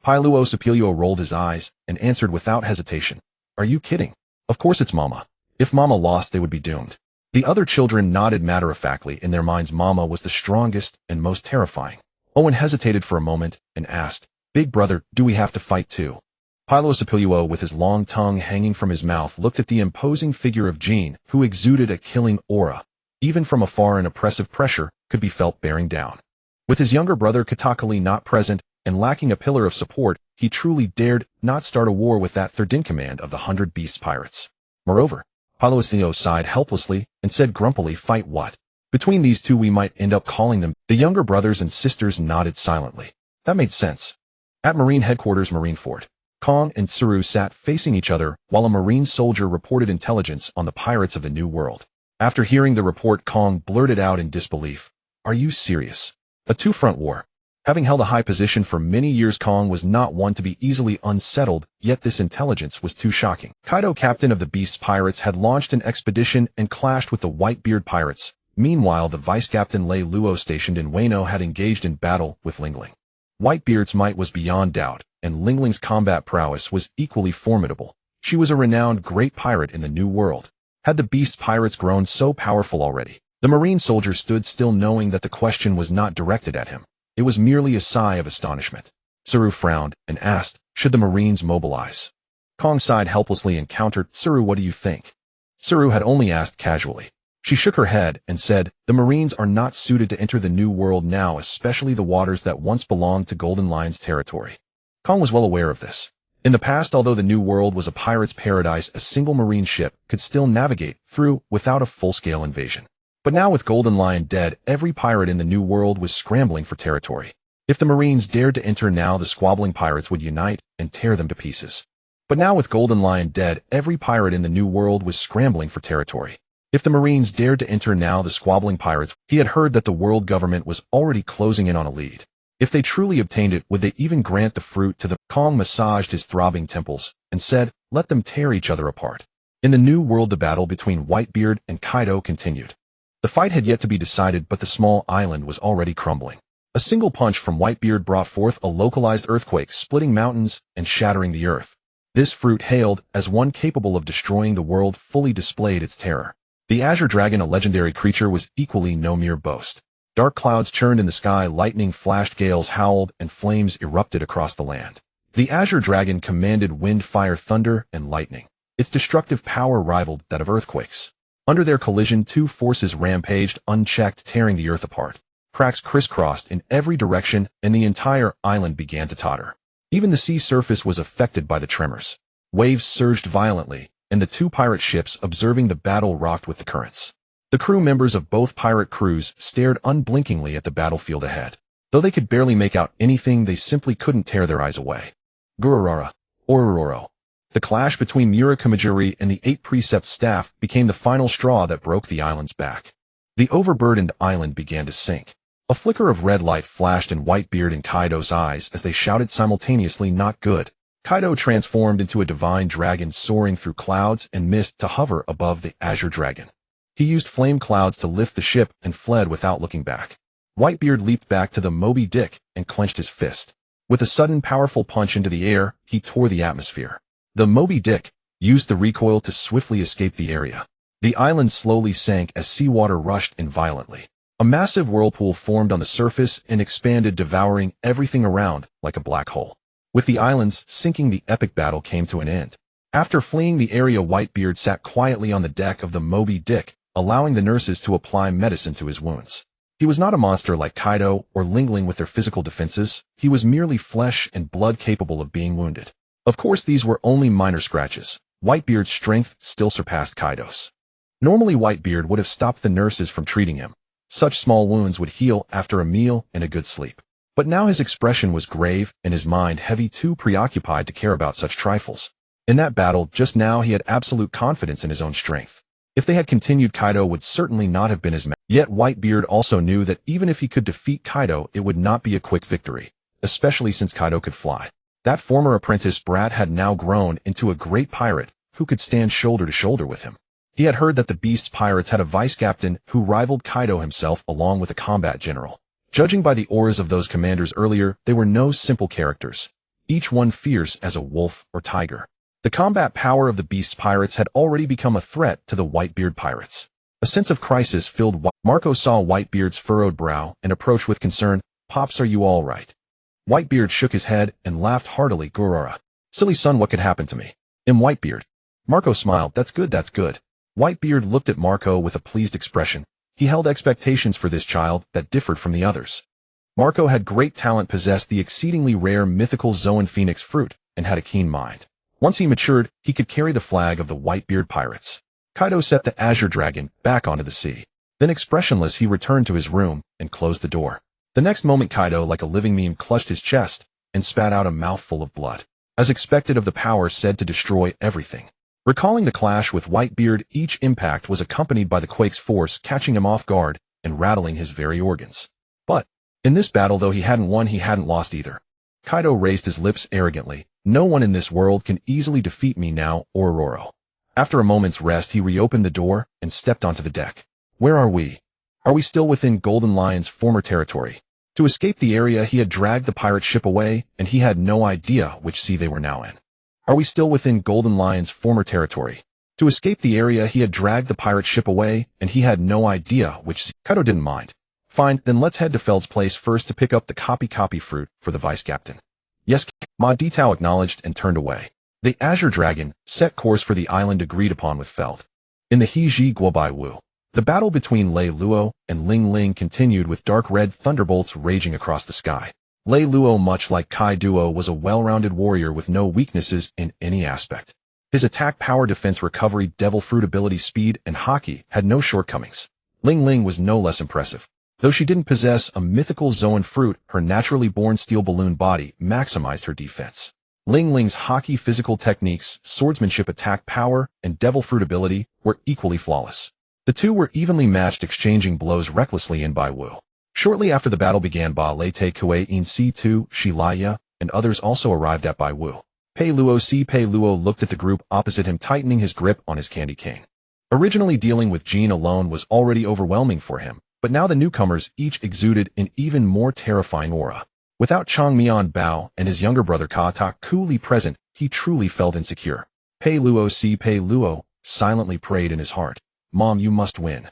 Hailuo Supilio rolled his eyes and answered without hesitation. Are you kidding? Of course it's Mama. If Mama lost, they would be doomed. The other children nodded matter-of-factly. In their minds, Mama was the strongest and most terrifying. Owen hesitated for a moment and asked, Big brother, do we have to fight too? Hailuo Supilio, with his long tongue hanging from his mouth, looked at the imposing figure of Jean, who exuded a killing aura. Even from afar, an oppressive pressure could be felt bearing down. With his younger brother Katakali not present and lacking a pillar of support, he truly dared not start a war with that third-in-command of the 100 Beast Pirates. Moreover, Hailuo Supilio sighed helplessly and said grumpily, Fight what? Between these two we might end up calling them. The younger brothers and sisters nodded silently. That made sense. At Marine Headquarters Marineford, Kong and Tsuru sat facing each other while a Marine soldier reported intelligence on the pirates of the New World. After hearing the report, Kong blurted out in disbelief, Are you serious? A two-front war. Having held a high position for many years, Kong was not one to be easily unsettled, yet this intelligence was too shocking. Kaido, captain of the Beast's pirates, had launched an expedition and clashed with the Whitebeard pirates. Meanwhile, the vice-captain Reylo, stationed in Wano, had engaged in battle with Lingling. Whitebeard's might was beyond doubt, and Lingling's combat prowess was equally formidable. She was a renowned great pirate in the New World. Had the Beast's pirates grown so powerful already? The Marine soldier stood still, knowing that the question was not directed at him. It was merely a sigh of astonishment. Tsuru frowned and asked, Should the Marines mobilize? Kong sighed helplessly and countered, Tsuru, what do you think? Tsuru had only asked casually. She shook her head and said, The Marines are not suited to enter the New World now, especially the waters that once belonged to Golden Lion's territory. Kong was well aware of this. In the past, although the New World was a pirate's paradise, a single Marine ship could still navigate through without a full-scale invasion. But now, with Golden Lion dead, every pirate in the New World was scrambling for territory. If the Marines dared to enter now, the squabbling pirates would unite and tear them to pieces. But now, with Golden Lion dead, every pirate in the New World was scrambling for territory. If the Marines dared to enter now, the squabbling pirates, he had heard that the world government was already closing in on a lead. If they truly obtained it, would they even grant the fruit to the? Kong massaged his throbbing temples and said, Let them tear each other apart. In the New World, the battle between Whitebeard and Kaido continued. The fight had yet to be decided, but the small island was already crumbling. A single punch from Whitebeard brought forth a localized earthquake, splitting mountains and shattering the earth. This fruit, hailed as one capable of destroying the world, fully displayed its terror. The Azure Dragon, a legendary creature, was equally no mere boast. Dark clouds churned in the sky, lightning flashed, gales howled, and flames erupted across the land. The Azure Dragon commanded wind, fire, thunder, and lightning. Its destructive power rivaled that of earthquakes. Under their collision, two forces rampaged unchecked, tearing the earth apart. Cracks crisscrossed in every direction, and the entire island began to totter. Even the sea surface was affected by the tremors. Waves surged violently, and the two pirate ships, observing the battle, rocked with the currents. The crew members of both pirate crews stared unblinkingly at the battlefield ahead. Though they could barely make out anything, they simply couldn't tear their eyes away. Gururara, Ororo. The clash between Murakamajiri and the 8 Precept staff became the final straw that broke the island's back. The overburdened island began to sink. A flicker of red light flashed in Whitebeard and Kaido's eyes as they shouted simultaneously, Not good. Kaido transformed into a divine dragon, soaring through clouds and mist to hover above the Azure Dragon. He used flame clouds to lift the ship and fled without looking back. Whitebeard leaped back to the Moby Dick and clenched his fist. With a sudden powerful punch into the air, he tore the atmosphere. The Moby Dick used the recoil to swiftly escape the area. The island slowly sank as seawater rushed in violently. A massive whirlpool formed on the surface and expanded, devouring everything around like a black hole. With the islands sinking, the epic battle came to an end. After fleeing the area, Whitebeard sat quietly on the deck of the Moby Dick, allowing the nurses to apply medicine to his wounds. He was not a monster like Kaido or Lingling with their physical defenses. He was merely flesh and blood, capable of being wounded. Of course, these were only minor scratches. Whitebeard's strength still surpassed Kaido's. Normally, Whitebeard would have stopped the nurses from treating him. Such small wounds would heal after a meal and a good sleep. But now his expression was grave and his mind heavy, too preoccupied to care about such trifles. In that battle just now, he had absolute confidence in his own strength. If they had continued, Kaido would certainly not have been his match. Yet Whitebeard also knew that even if he could defeat Kaido, it would not be a quick victory, especially since Kaido could fly. That former apprentice brat had now grown into a great pirate who could stand shoulder to shoulder with him. He had heard that the Beast's pirates had a vice-captain who rivaled Kaido himself, along with a combat general. Judging by the auras of those commanders earlier, they were no simple characters. each one fierce as a wolf or tiger. The combat power of the beast's pirates had already become a threat to the Whitebeard pirates. A sense of crisis filled Marco saw Whitebeard's furrowed brow and approached with concern. "Pops, are you all right?" Whitebeard shook his head and laughed heartily. "Gurara. Silly son, what could happen to me?" Whitebeard. Marco smiled. "That's good, that's good." Whitebeard looked at Marco with a pleased expression. He held expectations for this child that differed from the others. Marco had great talent, possessed the exceedingly rare mythical Zoan phoenix fruit, and had a keen mind. Once he matured, he could carry the flag of the Whitebeard pirates. Kaido set the Azure Dragon back onto the sea. Then expressionless, he returned to his room and closed the door. The next moment, Kaido, like a living meme, clutched his chest and spat out a mouthful of blood. As expected of the power said to destroy everything. Recalling the clash with Whitebeard, each impact was accompanied by the quake's force catching him off guard and rattling his very organs. But in this battle, though he hadn't won, he hadn't lost either. Kaido raised his lips arrogantly. "No one in this world can easily defeat me now, Ororo." After a moment's rest, he reopened the door and stepped onto the deck. "Where are we? Are we still within Golden Lion's former territory?" To escape the area, he had dragged the pirate ship away, and he had no idea which sea they were now in. "Are we still within Golden Lion's former territory?" To escape the area, he had dragged the pirate ship away, and he had no idea which sea. Kaido didn't mind. "Fine, then let's head to Feld's place first to pick up the copy fruit for the vice-captain." "Yes," Ma Ditao acknowledged and turned away. The Azure Dragon set course for the island agreed upon with Feld. In the Heiji Guobai Wu, the battle between Lei Luo and Ling Ling continued with dark red thunderbolts raging across the sky. Lei Luo, much like Kaido, was a well-rounded warrior with no weaknesses in any aspect. His attack, power, defense, recovery, devil fruit ability, speed, and haki had no shortcomings. Ling Ling was no less impressive. Though she didn't possess a mythical Zoan fruit, her naturally born steel balloon body maximized her defense. Ling Ling's haki physical techniques, swordsmanship, attack power, and devil fruit ability were equally flawless. The two were evenly matched, exchanging blows recklessly in Bai Wu. Shortly after the battle began, Ba Lei Kue In C2, Shilaya, and others also arrived at Bai Wu. Pei Luo looked at the group opposite him, tightening his grip on his candy cane. Originally, dealing with Jean alone was already overwhelming for him, but now the newcomers each exuded an even more terrifying aura. Without Changmian Bao and his younger brother Kata coolly present, he truly felt insecure. Pei Luo silently prayed in his heart, "Mom, you must win."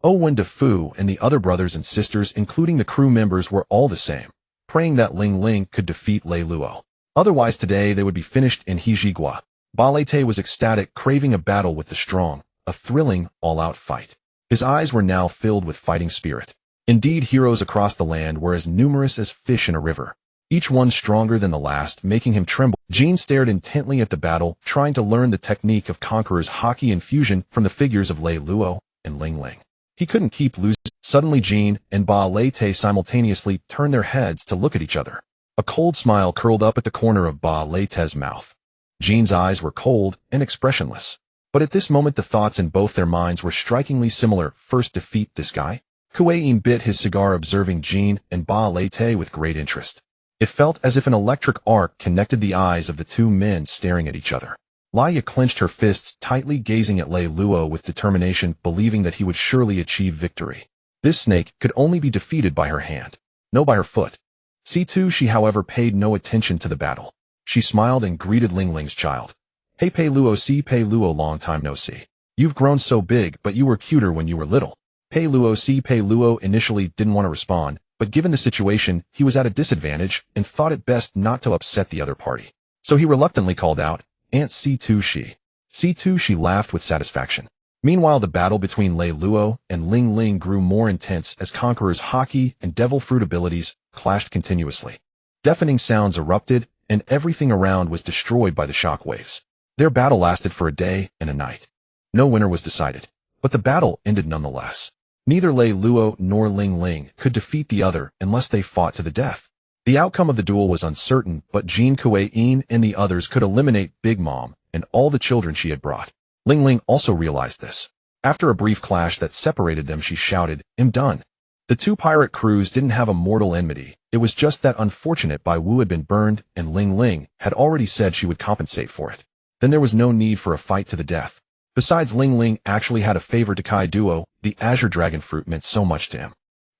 Owen Defu and the other brothers and sisters, including the crew members, were all the same, praying that Ling Ling could defeat Lei Luo. Otherwise today they would be finished in Hijigua. Ba Lei was ecstatic, craving a battle with the strong, a thrilling, all-out fight. His eyes were now filled with fighting spirit. Indeed, heroes across the land were as numerous as fish in a river, each one stronger than the last, making him tremble. Jean stared intently at the battle, trying to learn the technique of Conqueror's haki infusion from the figures of Lei Luo and Ling Ling. He couldn't keep losing. Suddenly, Jean and Ba Lei simultaneously turned their heads to look at each other. A cold smile curled up at the corner of Ba Lei's mouth. Jean's eyes were cold and expressionless. But at this moment the thoughts in both their minds were strikingly similar. First, defeat this guy? Kuei-in bit his cigar, observing Jean and Ba Lei with great interest. It felt as if an electric arc connected the eyes of the two men staring at each other. Laya clenched her fists tightly, gazing at Lei Luo with determination, believing that he would surely achieve victory. This snake could only be defeated by her hand, no by her foot. C2, she however paid no attention to the battle. She smiled and greeted Ling Ling's child. "Hey Pei Luo, long time no see. You've grown so big, but you were cuter when you were little." Pei Luo initially didn't want to respond, but given the situation, he was at a disadvantage and thought it best not to upset the other party. So he reluctantly called out, "Aunt C2 she." C2 she laughed with satisfaction. Meanwhile, the battle between Lei Luo and Ling Ling grew more intense as Conqueror's haki and devil fruit abilities clashed continuously. Deafening sounds erupted, and everything around was destroyed by the shock waves. Their battle lasted for a day and a night. No winner was decided, but the battle ended nonetheless. Neither Lei Luo nor Ling Ling could defeat the other unless they fought to the death. The outcome of the duel was uncertain, but Jean Kuei-in and the others could eliminate Big Mom and all the children she had brought. Ling Ling also realized this. After a brief clash that separated them, she shouted, "I'm done." The two pirate crews didn't have a mortal enmity. It was just that unfortunate Bai Wu had been burned, and Ling Ling had already said she would compensate for it. Then there was no need for a fight to the death. Besides, Ling Ling actually had a favor to Kaido. The Azure Dragon fruit meant so much to him.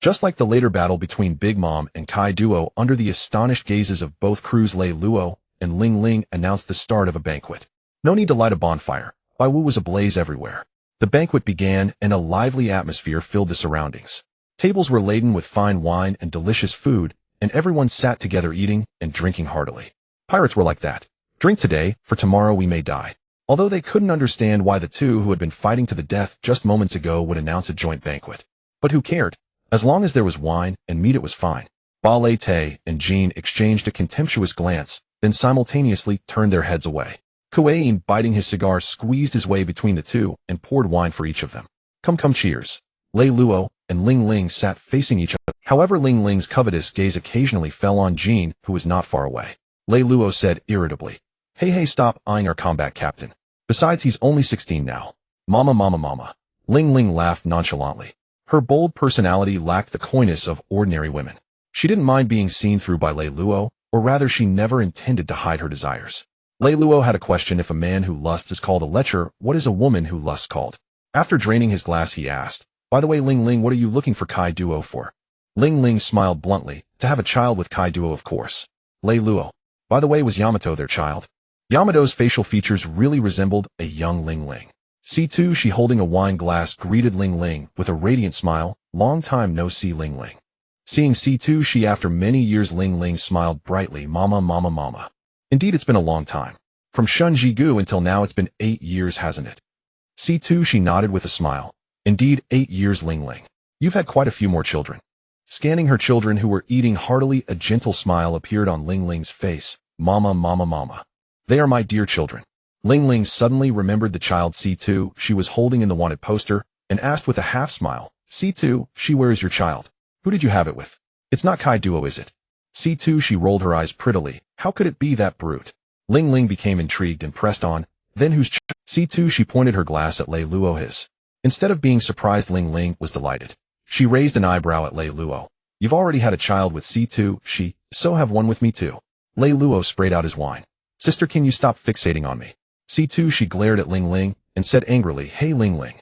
Just like the later battle between Big Mom and Kaido, under the astonished gazes of both crews, Reylo and Ling Ling announced the start of a banquet. No need to light a bonfire. Bai Wu was ablaze everywhere. The banquet began, and a lively atmosphere filled the surroundings. Tables were laden with fine wine and delicious food, and everyone sat together eating and drinking heartily. Pirates were like that. Drink today, for tomorrow we may die. Although they couldn't understand why the two who had been fighting to the death just moments ago would announce a joint banquet. But who cared? As long as there was wine and meat, it was fine. Ba Lei Te and Jean exchanged a contemptuous glance, then simultaneously turned their heads away. Kuei, biting his cigar, squeezed his way between the two and poured wine for each of them. Come, cheers. Reylo and Ling Ling sat facing each other. However, Ling Ling's covetous gaze occasionally fell on Jean, who was not far away. Reylo said irritably, Hey, stop eyeing our combat captain. Besides, he's only 16 now. Mama. Ling Ling laughed nonchalantly. Her bold personality lacked the coyness of ordinary women. She didn't mind being seen through by Reylo, or rather she never intended to hide her desires. Reylo had a question. If a man who lusts is called a lecher, what is a woman who lusts called? After draining his glass, he asked, By the way, Ling Ling, what are you looking for Kaido for? Ling Ling smiled bluntly, To have a child with Kaido, of course. Reylo, by the way, was Yamato their child? Yamato's facial features really resembled a young Ling Ling. C2, she holding a wine glass, greeted Ling Ling with a radiant smile. Long time no see, Ling Ling. Seeing C2, she after many years, Ling Ling smiled brightly. Mama. Indeed, it's been a long time. From Shunjigu until now, it's been 8 years, hasn't it? C2, she nodded with a smile. Indeed, 8 years, Ling Ling. You've had quite a few more children. Scanning her children who were eating heartily, a gentle smile appeared on Ling Ling's face. Mama. They are my dear children. Ling Ling suddenly remembered the child C2 she was holding in the wanted poster, and asked with a half smile, C2, where is your child? Who did you have it with? It's not Kaido, is it? C2, she rolled her eyes prettily. How could it be that brute? Ling Ling became intrigued and pressed on, then whose C2, she pointed her glass at Reylo his. Instead of being surprised, Ling Ling was delighted. She raised an eyebrow at Reylo. You've already had a child with C2, so have one with me too. Reylo sprayed out his wine. Sister, can you stop fixating on me? C2, she glared at Ling Ling and said angrily, Hey Ling Ling.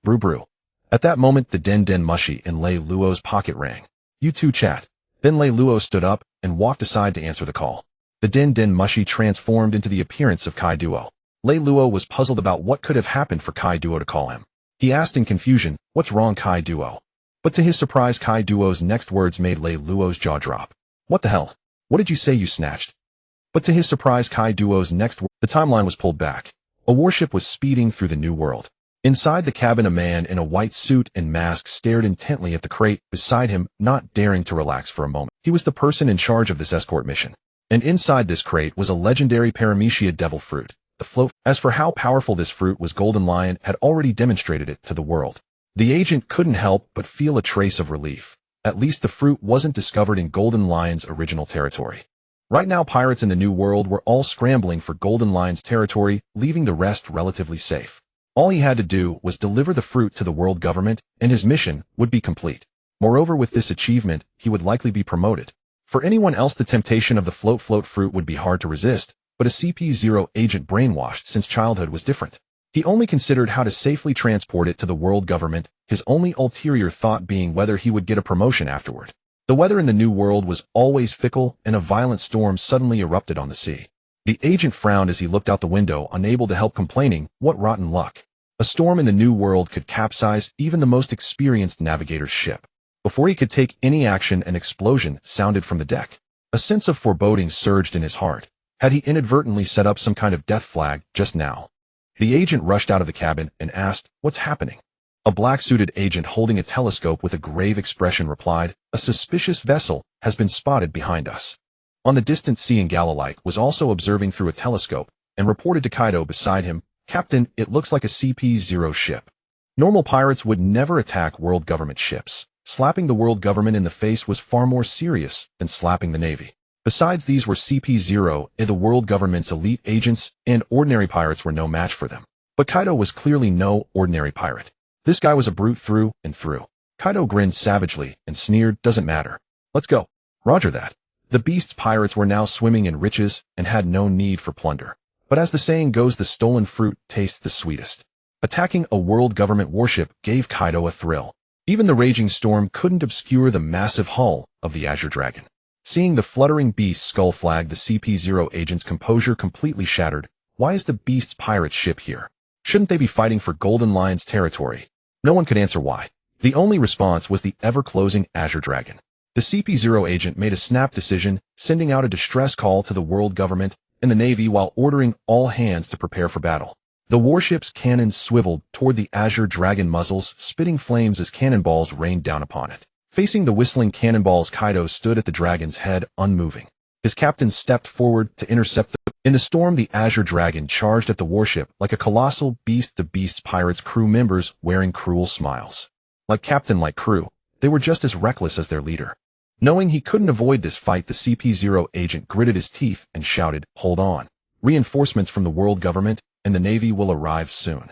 Brew. At that moment, the den mushy in Reylo's pocket rang. You two chat. Then Reylo stood up and walked aside to answer the call. The den mushy transformed into the appearance of Kaido. Reylo was puzzled about what could have happened for Kaido to call him. He asked in confusion, What's wrong, Kaido? But to his surprise, Kaido's next words made Reylo's jaw drop. What the hell? What did you say, you snatched? But to his surprise, Kaido's next word, the timeline was pulled back. A warship was speeding through the new world. Inside the cabin, a man in a white suit and mask stared intently at the crate beside him, not daring to relax for a moment. He was the person in charge of this escort mission. And inside this crate was a legendary Paramecia devil fruit, the float. As for how powerful this fruit was, Golden Lion had already demonstrated it to the world. The agent couldn't help but feel a trace of relief. At least the fruit wasn't discovered in Golden Lion's original territory. Right now, pirates in the New World were all scrambling for Golden Lion's territory, leaving the rest relatively safe. All he had to do was deliver the fruit to the world government, and his mission would be complete. Moreover, with this achievement, he would likely be promoted. For anyone else, the temptation of the float fruit would be hard to resist, but a CP0 agent brainwashed since childhood was different. He only considered how to safely transport it to the world government, his only ulterior thought being whether he would get a promotion afterward. The weather in the New World was always fickle, and a violent storm suddenly erupted on the sea. The agent frowned as he looked out the window, unable to help complaining, what rotten luck. A storm in the New World could capsize even the most experienced navigator's ship. Before he could take any action, an explosion sounded from the deck. A sense of foreboding surged in his heart. Had he inadvertently set up some kind of death flag just now? The agent rushed out of the cabin and asked, What's happening? A black-suited agent holding a telescope with a grave expression replied, A suspicious vessel has been spotted behind us. On the distant sea, and Galilite was also observing through a telescope and reported to Kaido beside him, Captain, it looks like a CP0 ship. Normal pirates would never attack world government ships. Slapping the world government in the face was far more serious than slapping the Navy. Besides, these were CP0, the world government's elite agents, and ordinary pirates were no match for them. But Kaido was clearly no ordinary pirate. This guy was a brute through and through. Kaido grinned savagely and sneered, Doesn't matter. Let's go. Roger that. The beast's pirates were now swimming in riches and had no need for plunder. But as the saying goes, the stolen fruit tastes the sweetest. Attacking a world government warship gave Kaido a thrill. Even the raging storm couldn't obscure the massive hull of the Azure Dragon. Seeing the fluttering beast's skull flag, the CP0 agent's composure completely shattered. Why is the beast's pirate ship here? Shouldn't they be fighting for Golden Lion's territory? No one could answer why. The only response was the ever-closing Azure Dragon. The CP0 agent made a snap decision, sending out a distress call to the world government and the Navy while ordering all hands to prepare for battle. The warship's cannons swiveled toward the Azure Dragon muzzles, spitting flames as cannonballs rained down upon it. Facing the whistling cannonballs, Kaido stood at the dragon's head, unmoving. His captain stepped forward to intercept them. In the storm, the Azure Dragon charged at the warship like a colossal beast. The beast's pirates' crew members wearing cruel smiles. Like captain, like crew, they were just as reckless as their leader. Knowing he couldn't avoid this fight, the CP0 agent gritted his teeth and shouted, "Hold on. Reinforcements from the world government and the Navy will arrive soon."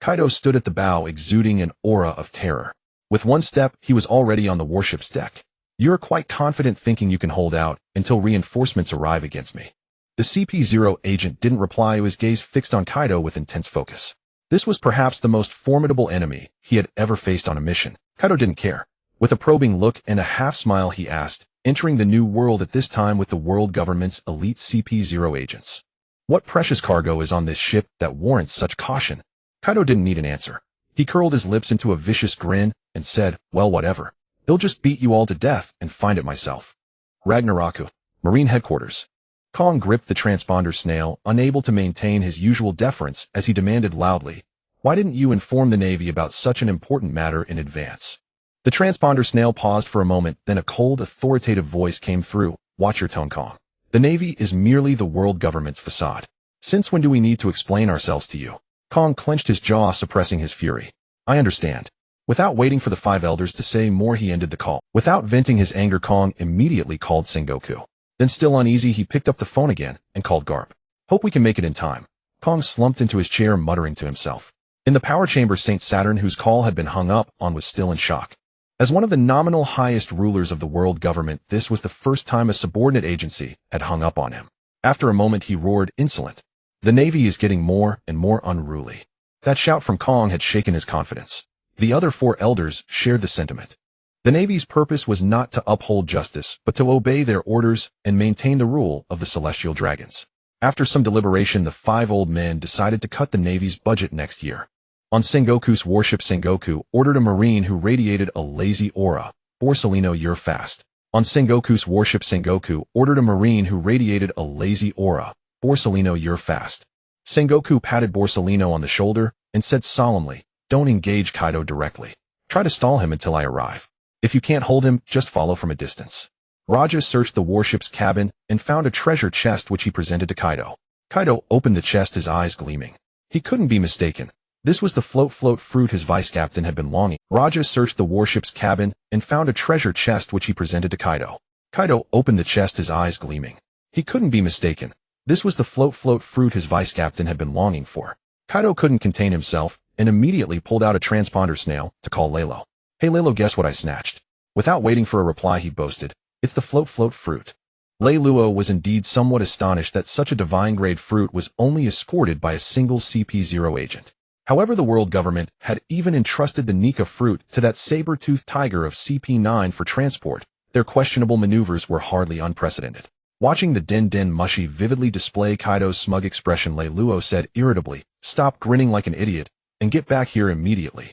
Kaido stood at the bow, exuding an aura of terror. With one step, he was already on the warship's deck. "You're quite confident, thinking you can hold out until reinforcements arrive against me." The CP0 agent didn't reply, his gaze fixed on Kaido with intense focus. This was perhaps the most formidable enemy he had ever faced on a mission. Kaido didn't care. With a probing look and a half-smile, he asked, entering the new world at this time with the world government's elite CP0 agents, "What precious cargo is on this ship that warrants such caution?" Kaido didn't need an answer. He curled his lips into a vicious grin and said, "Well, whatever. I'll just beat you all to death and find it myself." Ragnaraku, Marine Headquarters. Kong gripped the transponder snail, unable to maintain his usual deference as he demanded loudly, "Why didn't you inform the Navy about such an important matter in advance?" The transponder snail paused for a moment, then a cold, authoritative voice came through, "Watch your tone, Kong. The Navy is merely the world government's facade. Since when do we need to explain ourselves to you?" Kong clenched his jaw, suppressing his fury. "I understand." Without waiting for the five elders to say more, he ended the call. Without venting his anger, Kong immediately called Sengoku. Then, still uneasy, he picked up the phone again and called Garp. "Hope we can make it in time." Kong slumped into his chair, muttering to himself. In the power chamber, Saint Saturn, whose call had been hung up on, was still in shock. As one of the nominal highest rulers of the world government, this was the first time a subordinate agency had hung up on him. After a moment, he roared, "Insolent! The Navy is getting more and more unruly." That shout from Kong had shaken his confidence. The other four elders shared the sentiment. The Navy's purpose was not to uphold justice, but to obey their orders and maintain the rule of the celestial dragons. After some deliberation, the five old men decided to cut the Navy's budget next year. On Sengoku's warship, Sengoku ordered a marine who radiated a lazy aura, "Borsalino, you're fast." On Sengoku's warship, Sengoku ordered a marine who radiated a lazy aura, "Borsalino, you're fast." Sengoku patted Borsalino on the shoulder and said solemnly, "Don't engage Kaido directly. Try to stall him until I arrive. If you can't hold him, just follow from a distance." Raja searched the warship's cabin and found a treasure chest which he presented to Kaido. Kaido opened the chest, his eyes gleaming. He couldn't be mistaken. This was the float fruit his vice-captain had been longing. Raja searched the warship's cabin and found a treasure chest which he presented to Kaido. Kaido opened the chest, his eyes gleaming. He couldn't be mistaken. This was the float fruit his vice-captain had been longing for. Kaido couldn't contain himself and immediately pulled out a transponder snail to call Reylo. "Hey Reylo, guess what I snatched?" Without waiting for a reply, he boasted, "It's the float fruit." Reylo was indeed somewhat astonished that such a divine-grade fruit was only escorted by a single CP0 agent. However, the world government had even entrusted the Nika fruit to that saber-toothed tiger of CP9 for transport. Their questionable maneuvers were hardly unprecedented. Watching the Den Mushi vividly display Kaido's smug expression, Reylo said irritably, "Stop grinning like an idiot and get back here immediately."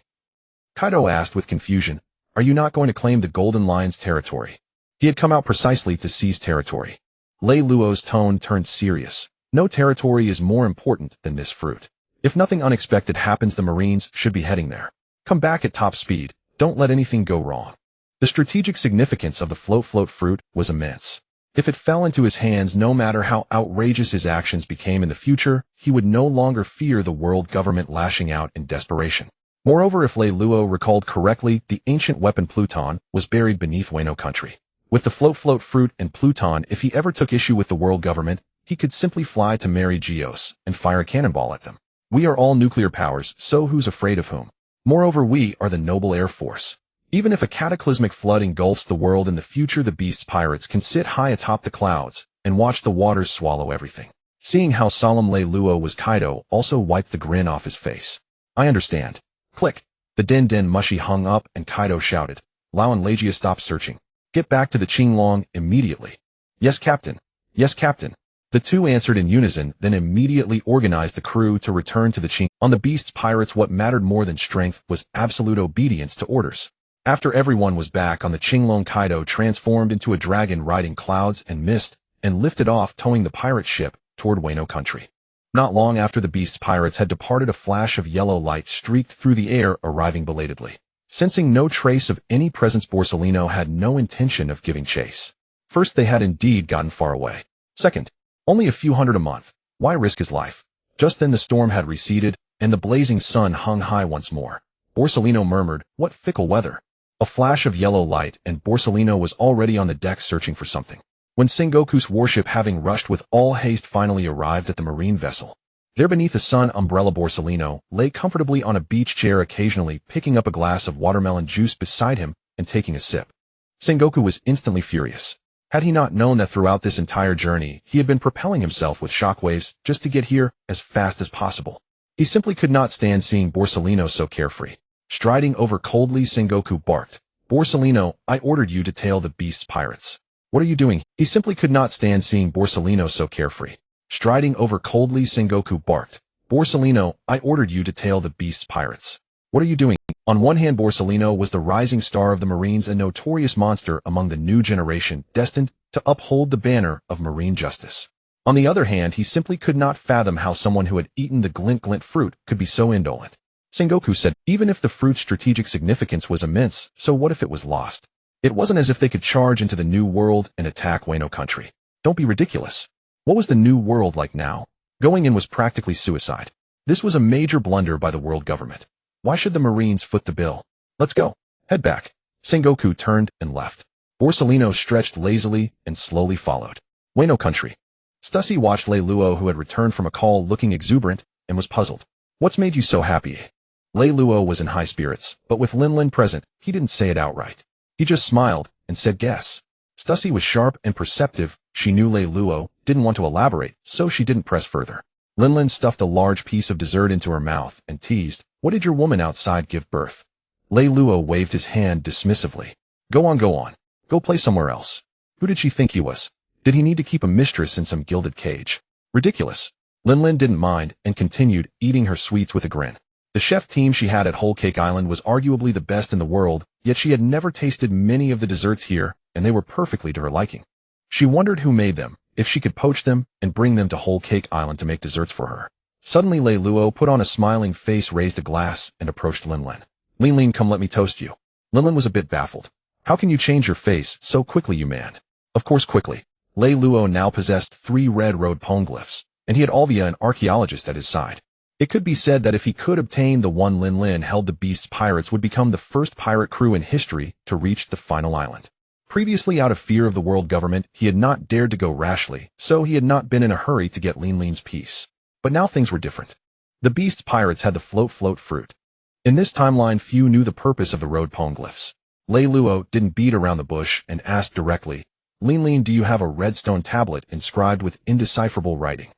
Kaido asked with confusion, "Are you not going to claim the Golden Lion's territory?" He had come out precisely to seize territory. Reylo's tone turned serious. "No territory is more important than this fruit. If nothing unexpected happens, the Marines should be heading there. Come back at top speed. Don't let anything go wrong." The strategic significance of the float fruit was immense. If it fell into his hands, no matter how outrageous his actions became in the future, he would no longer fear the world government lashing out in desperation. Moreover, if Reylo recalled correctly, the ancient weapon Pluton was buried beneath Wano country. With the float fruit and Pluton, if he ever took issue with the world government, he could simply fly to Mary Geos and fire a cannonball at them. We are all nuclear powers, so who's afraid of whom? Moreover, we are the noble Air Force. Even if a cataclysmic flood engulfs the world in the future, the beast's pirates can sit high atop the clouds and watch the waters swallow everything. Seeing how solemn Reylo was, Kaido also wiped the grin off his face. "I understand." Click. The Den Den Mushi hung up and Kaido shouted. Lao and Legia stopped searching. Get back to the Qinglong immediately. Yes, Captain. Yes, Captain. The two answered in unison, then immediately organized the crew to return to the Qing. On the Beast's pirates, what mattered more than strength was absolute obedience to orders. After everyone was back on the Qinglong, Kaido transformed into a dragon riding clouds and mist, and lifted off towing the pirate ship toward Wano country. Not long after the Beast's pirates had departed, a flash of yellow light streaked through the air, arriving belatedly. Sensing no trace of any presence, Borsellino had no intention of giving chase. First, they had indeed gotten far away. Second, only a few hundred a month. Why risk his life? Just then the storm had receded, and the blazing sun hung high once more. Borsellino murmured, "What fickle weather." A flash of yellow light, and Borsellino was already on the deck searching for something. When Sengoku's warship, having rushed with all haste, finally arrived at the marine vessel. There beneath the sun umbrella, Borsellino lay comfortably on a beach chair, occasionally picking up a glass of watermelon juice beside him and taking a sip. Sengoku was instantly furious. Had he not known that throughout this entire journey he had been propelling himself with shockwaves just to get here as fast as possible? He simply could not stand seeing Borsellino so carefree. Striding over coldly, Sengoku barked, "Borsellino, I ordered you to tail the Beast's pirates. What are you doing?" He simply could not stand seeing Borsellino so carefree. Striding over coldly, Sengoku barked, "Borsellino, I ordered you to tail the Beast's pirates. What are you doing?" On one hand, Borsellino was the rising star of the Marines, a notorious monster among the new generation, destined to uphold the banner of marine justice. On the other hand, he simply could not fathom how someone who had eaten the glint-glint fruit could be so indolent. Sengoku said, even if the fruit's strategic significance was immense, so what if it was lost? It wasn't as if they could charge into the New World and attack Wano country. Don't be ridiculous. What was the New World like now? Going in was practically suicide. This was a major blunder by the world government. Why should the Marines foot the bill? Let's go. Head back. Sengoku turned and left. Borsellino stretched lazily and slowly followed. Wano country. Stussy watched Reylo, who had returned from a call, looking exuberant, and was puzzled. What's made you so happy? Reylo was in high spirits, but with Linlin present, he didn't say it outright. He just smiled and said, "Guess." Stussy was sharp and perceptive. She knew Reylo didn't want to elaborate, so she didn't press further. Linlin stuffed a large piece of dessert into her mouth and teased, "What did your woman outside give birth?" Reylo waved his hand dismissively. Go on. Go play somewhere else. Who did she think he was? Did he need to keep a mistress in some gilded cage? Ridiculous. Linlin didn't mind and continued eating her sweets with a grin. The chef team she had at Whole Cake Island was arguably the best in the world, yet she had never tasted many of the desserts here, and they were perfectly to her liking. She wondered who made them, if she could poach them and bring them to Whole Cake Island to make desserts for her. Suddenly Reylo put on a smiling face, raised a glass, and approached Linlin. "Linlin, come let me toast you." Linlin was a bit baffled. "How can you change your face so quickly, you man?" Of course quickly. Reylo now possessed 3 red road poneglyphs, and he had Alvia, an archaeologist, at his side. It could be said that if he could obtain the one, Linlin held, the Beast's pirates would become the first pirate crew in history to reach the final island. Previously, out of fear of the world government, he had not dared to go rashly, so he had not been in a hurry to get Linlin's peace. But now things were different. The Beast's pirates had the float fruit. In this timeline, few knew the purpose of the road poneglyphs. Reylo didn't beat around the bush and asked directly, "Linlin, do you have a redstone tablet inscribed with indecipherable writing?"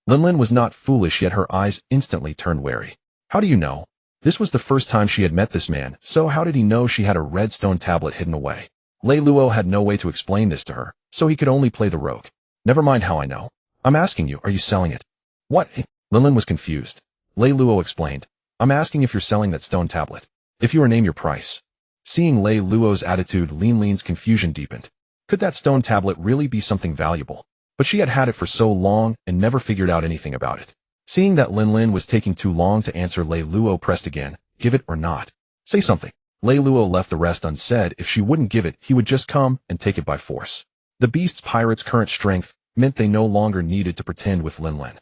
Linlin was not foolish, yet her eyes instantly turned wary. How do you know? This was the first time she had met this man, so how did he know she had a redstone tablet hidden away? Reylo had no way to explain this to her, so he could only play the rogue. "Never mind how I know. I'm asking you, are you selling it?" "What?" Linlin was confused. Reylo explained, "I'm asking if you're selling that stone tablet. If you are, name your price." Seeing Reylo's attitude, Linlin's confusion deepened. Could that stone tablet really be something valuable? But she had had it for so long and never figured out anything about it. Seeing that Linlin was taking too long to answer, Reylo pressed again, "Give it or not? Say something." Reylo left the rest unsaid. If she wouldn't give it, he would just come and take it by force. The Beast's pirates' current strength meant they no longer needed to pretend with Linlin.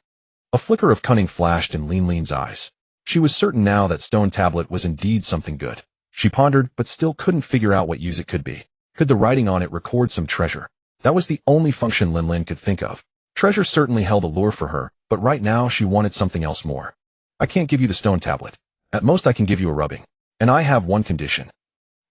A flicker of cunning flashed in Linlin's eyes. She was certain now that stone tablet was indeed something good. She pondered, but still couldn't figure out what use it could be. Could the writing on it record some treasure? That was the only function Linlin could think of. Treasure certainly held allure for her, but right now she wanted something else more. "I can't give you the stone tablet. At most I can give you a rubbing. And I have one condition.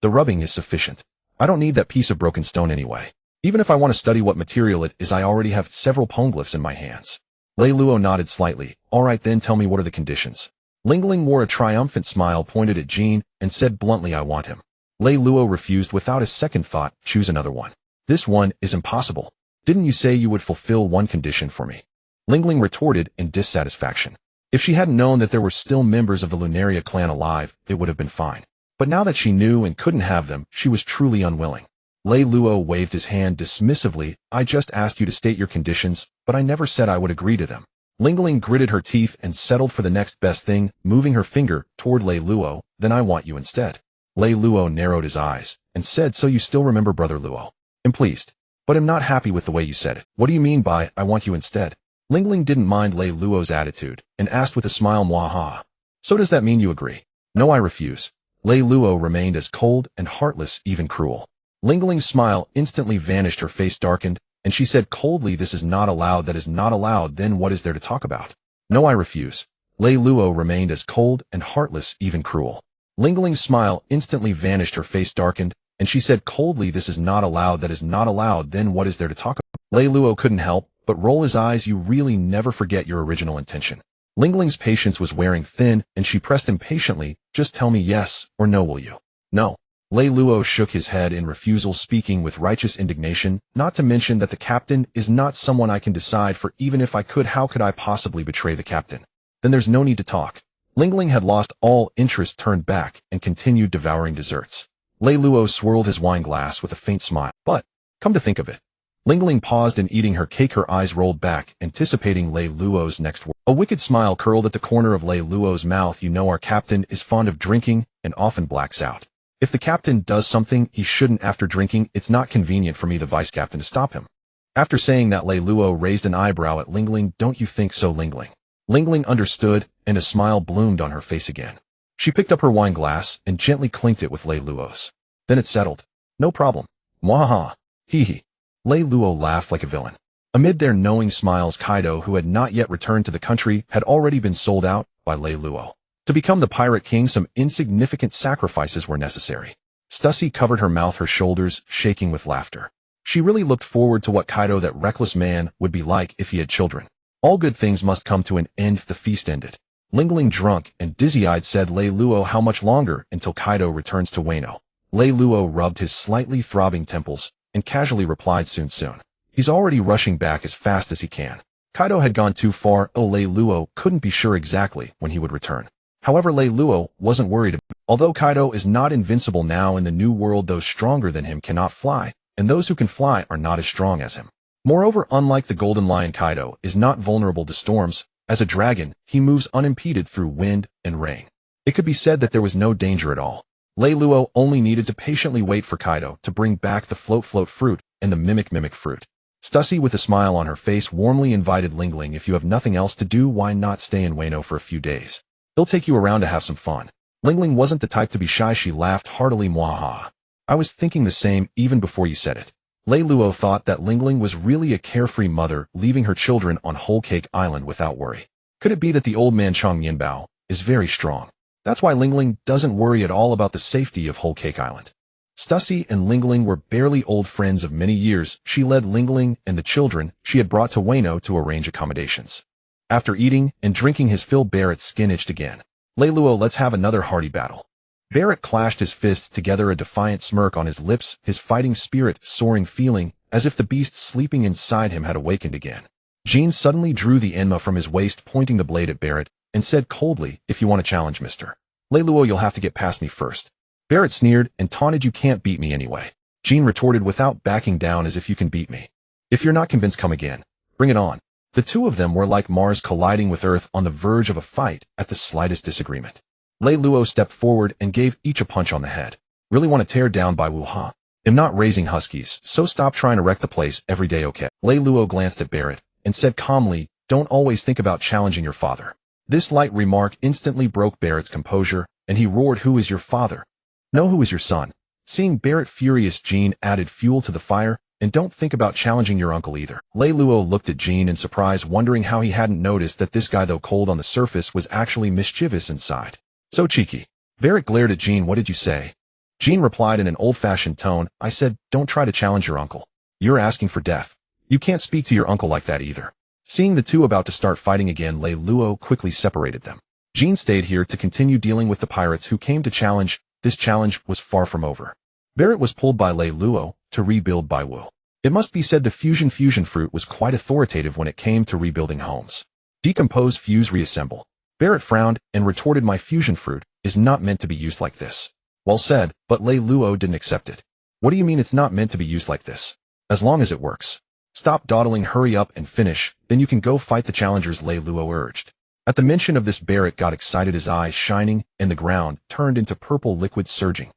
The rubbing is sufficient. I don't need that piece of broken stone anyway. Even if I want to study what material it is, I already have several poneglyphs in my hands." Reylo nodded slightly. "All right then, tell me, what are the conditions?" Ling Ling wore a triumphant smile, pointed at Jean, and said bluntly, I want him. Lei Luo refused without a second thought. Choose another one. This one is impossible. Didn't you say you would fulfill one condition for me? Ling Ling retorted in dissatisfaction. If she hadn't known that there were still members of the Lunaria clan alive, it would have been fine. But now that she knew and couldn't have them, she was truly unwilling. Lei Luo waved his hand dismissively. I just asked you to state your conditions, but I never said I would agree to them. Ling Ling gritted her teeth and settled for the next best thing, moving her finger toward Lei Luo. Then I want you instead. Lei Luo narrowed his eyes and said, so you still remember Brother Luo? I'm pleased, but I'm not happy with the way you said it. What do you mean by, I want you instead? Ling Ling didn't mind Lei Luo's attitude and asked with a smile, Mwaha. So does that mean you agree? No, I refuse. Lei Luo remained as cold and heartless, even cruel. Ling Ling's smile instantly vanished, her face darkened, and she said coldly, this is not allowed, that is not allowed, then what is there to talk about? No, I refuse. Lei Luo remained as cold and heartless, even cruel. Ling Ling's smile instantly vanished, her face darkened, and she said coldly, this is not allowed, that is not allowed, then what is there to talk about? Lei Luo couldn't help but roll his eyes. You really never forget your original intention. Ling Ling's patience was wearing thin, and she pressed impatiently, just tell me yes or no, will you? No. Lei Luo shook his head in refusal, speaking with righteous indignation, not to mention that the captain is not someone I can decide for. Even if I could, how could I possibly betray the captain? Then there's no need to talk. Ling Ling had lost all interest, turned back, and continued devouring desserts. Lei Luo swirled his wine glass with a faint smile. But, come to think of it. Ling Ling paused in eating her cake, her eyes rolled back, anticipating Lei Luo's next word. A wicked smile curled at the corner of Lei Luo's mouth. You know our captain is fond of drinking and often blacks out. If the captain does something he shouldn't after drinking, it's not convenient for me, the vice captain, to stop him. After saying that, Lei Luo raised an eyebrow at Ling Ling. Don't you think so, Ling Ling? Ling Ling understood, and a smile bloomed on her face again. She picked up her wine glass and gently clinked it with Lei Luo's. Then it settled. No problem. Mwaha. Hee hee. Lei Luo laughed like a villain. Amid their knowing smiles, Kaido, who had not yet returned to the country, had already been sold out by Lei Luo. To become the pirate king, some insignificant sacrifices were necessary. Stussy covered her mouth, her shoulders shaking with laughter. She really looked forward to what Kaido, that reckless man, would be like if he had children. All good things must come to an end. The feast ended. Ling Ling, drunk and dizzy-eyed, said, Lei Luo, how much longer until Kaido returns to Wano? Lei Luo rubbed his slightly throbbing temples and casually replied, soon. He's already rushing back as fast as he can. Kaido had gone too far. Lei Luo couldn't be sure exactly when he would return. However, Lei Luo wasn't worried. Although Kaido is not invincible now in the new world, those stronger than him cannot fly, and those who can fly are not as strong as him. Moreover, unlike the Golden Lion, Kaido is not vulnerable to storms. As a dragon, he moves unimpeded through wind and rain. It could be said that there was no danger at all. Lei Luo only needed to patiently wait for Kaido to bring back the float fruit and the mimic fruit. Stussy, with a smile on her face, warmly invited Ling Ling, if you have nothing else to do, why not stay in Wano for a few days? He'll take you around to have some fun. Ling Ling wasn't the type to be shy. She laughed heartily. Mwaha. I was thinking the same even before you said it. Lei Luo thought that Ling Ling was really a carefree mother, leaving her children on Whole Cake Island without worry. Could it be that the old man Chong Yinbao is very strong? That's why Ling Ling doesn't worry at all about the safety of Whole Cake Island. Stussy and Ling Ling were barely old friends of many years. She led Ling Ling and the children she had brought to Wano to arrange accommodations. After eating and drinking his fill, Barrett's skin itched again. Lei Luo, let's have another hearty battle. Barrett clashed his fists together, a defiant smirk on his lips, his fighting spirit soaring, feeling as if the beast sleeping inside him had awakened again. Jean suddenly drew the enma from his waist, pointing the blade at Barrett, and said coldly, if you want to challenge Mr. Lei Luo, you'll have to get past me first. Barrett sneered and taunted, you can't beat me anyway. Jean retorted without backing down, as if you can beat me. If you're not convinced, come again. Bring it on. The two of them were like Mars colliding with Earth, on the verge of a fight at the slightest disagreement. Lei Luo stepped forward and gave each a punch on the head. Really want to tear down by Wu Ha? I'm not raising huskies, so stop trying to wreck the place every day, okay? Lei Luo glanced at Barrett and said calmly, don't always think about challenging your father. This light remark instantly broke Barrett's composure, and he roared, who is your father? No, who is your son? Seeing Barrett furious, Jean added fuel to the fire, and don't think about challenging your uncle either. Lei Luo looked at Jean in surprise, wondering how he hadn't noticed that this guy, though cold on the surface, was actually mischievous inside. So cheeky. Barrett glared at Jean. What did you say? Jean replied in an old-fashioned tone, I said, don't try to challenge your uncle. You're asking for death. You can't speak to your uncle like that either. Seeing the two about to start fighting again, Lei Luo quickly separated them. Jean stayed here to continue dealing with the pirates who came to challenge. This challenge was far from over. Barrett was pulled by Lei Luo to rebuild Bai Wu. It must be said the fusion fruit was quite authoritative when it came to rebuilding homes. Decompose, fuse, reassemble. Barrett frowned and retorted, my fusion fruit is not meant to be used like this. Well said, but Lei Luo didn't accept it. What do you mean it's not meant to be used like this? As long as it works. Stop dawdling, hurry up and finish, then you can go fight the challengers, Lei Luo urged. At the mention of this, Barrett got excited, his eyes shining, and the ground turned into purple liquid surging.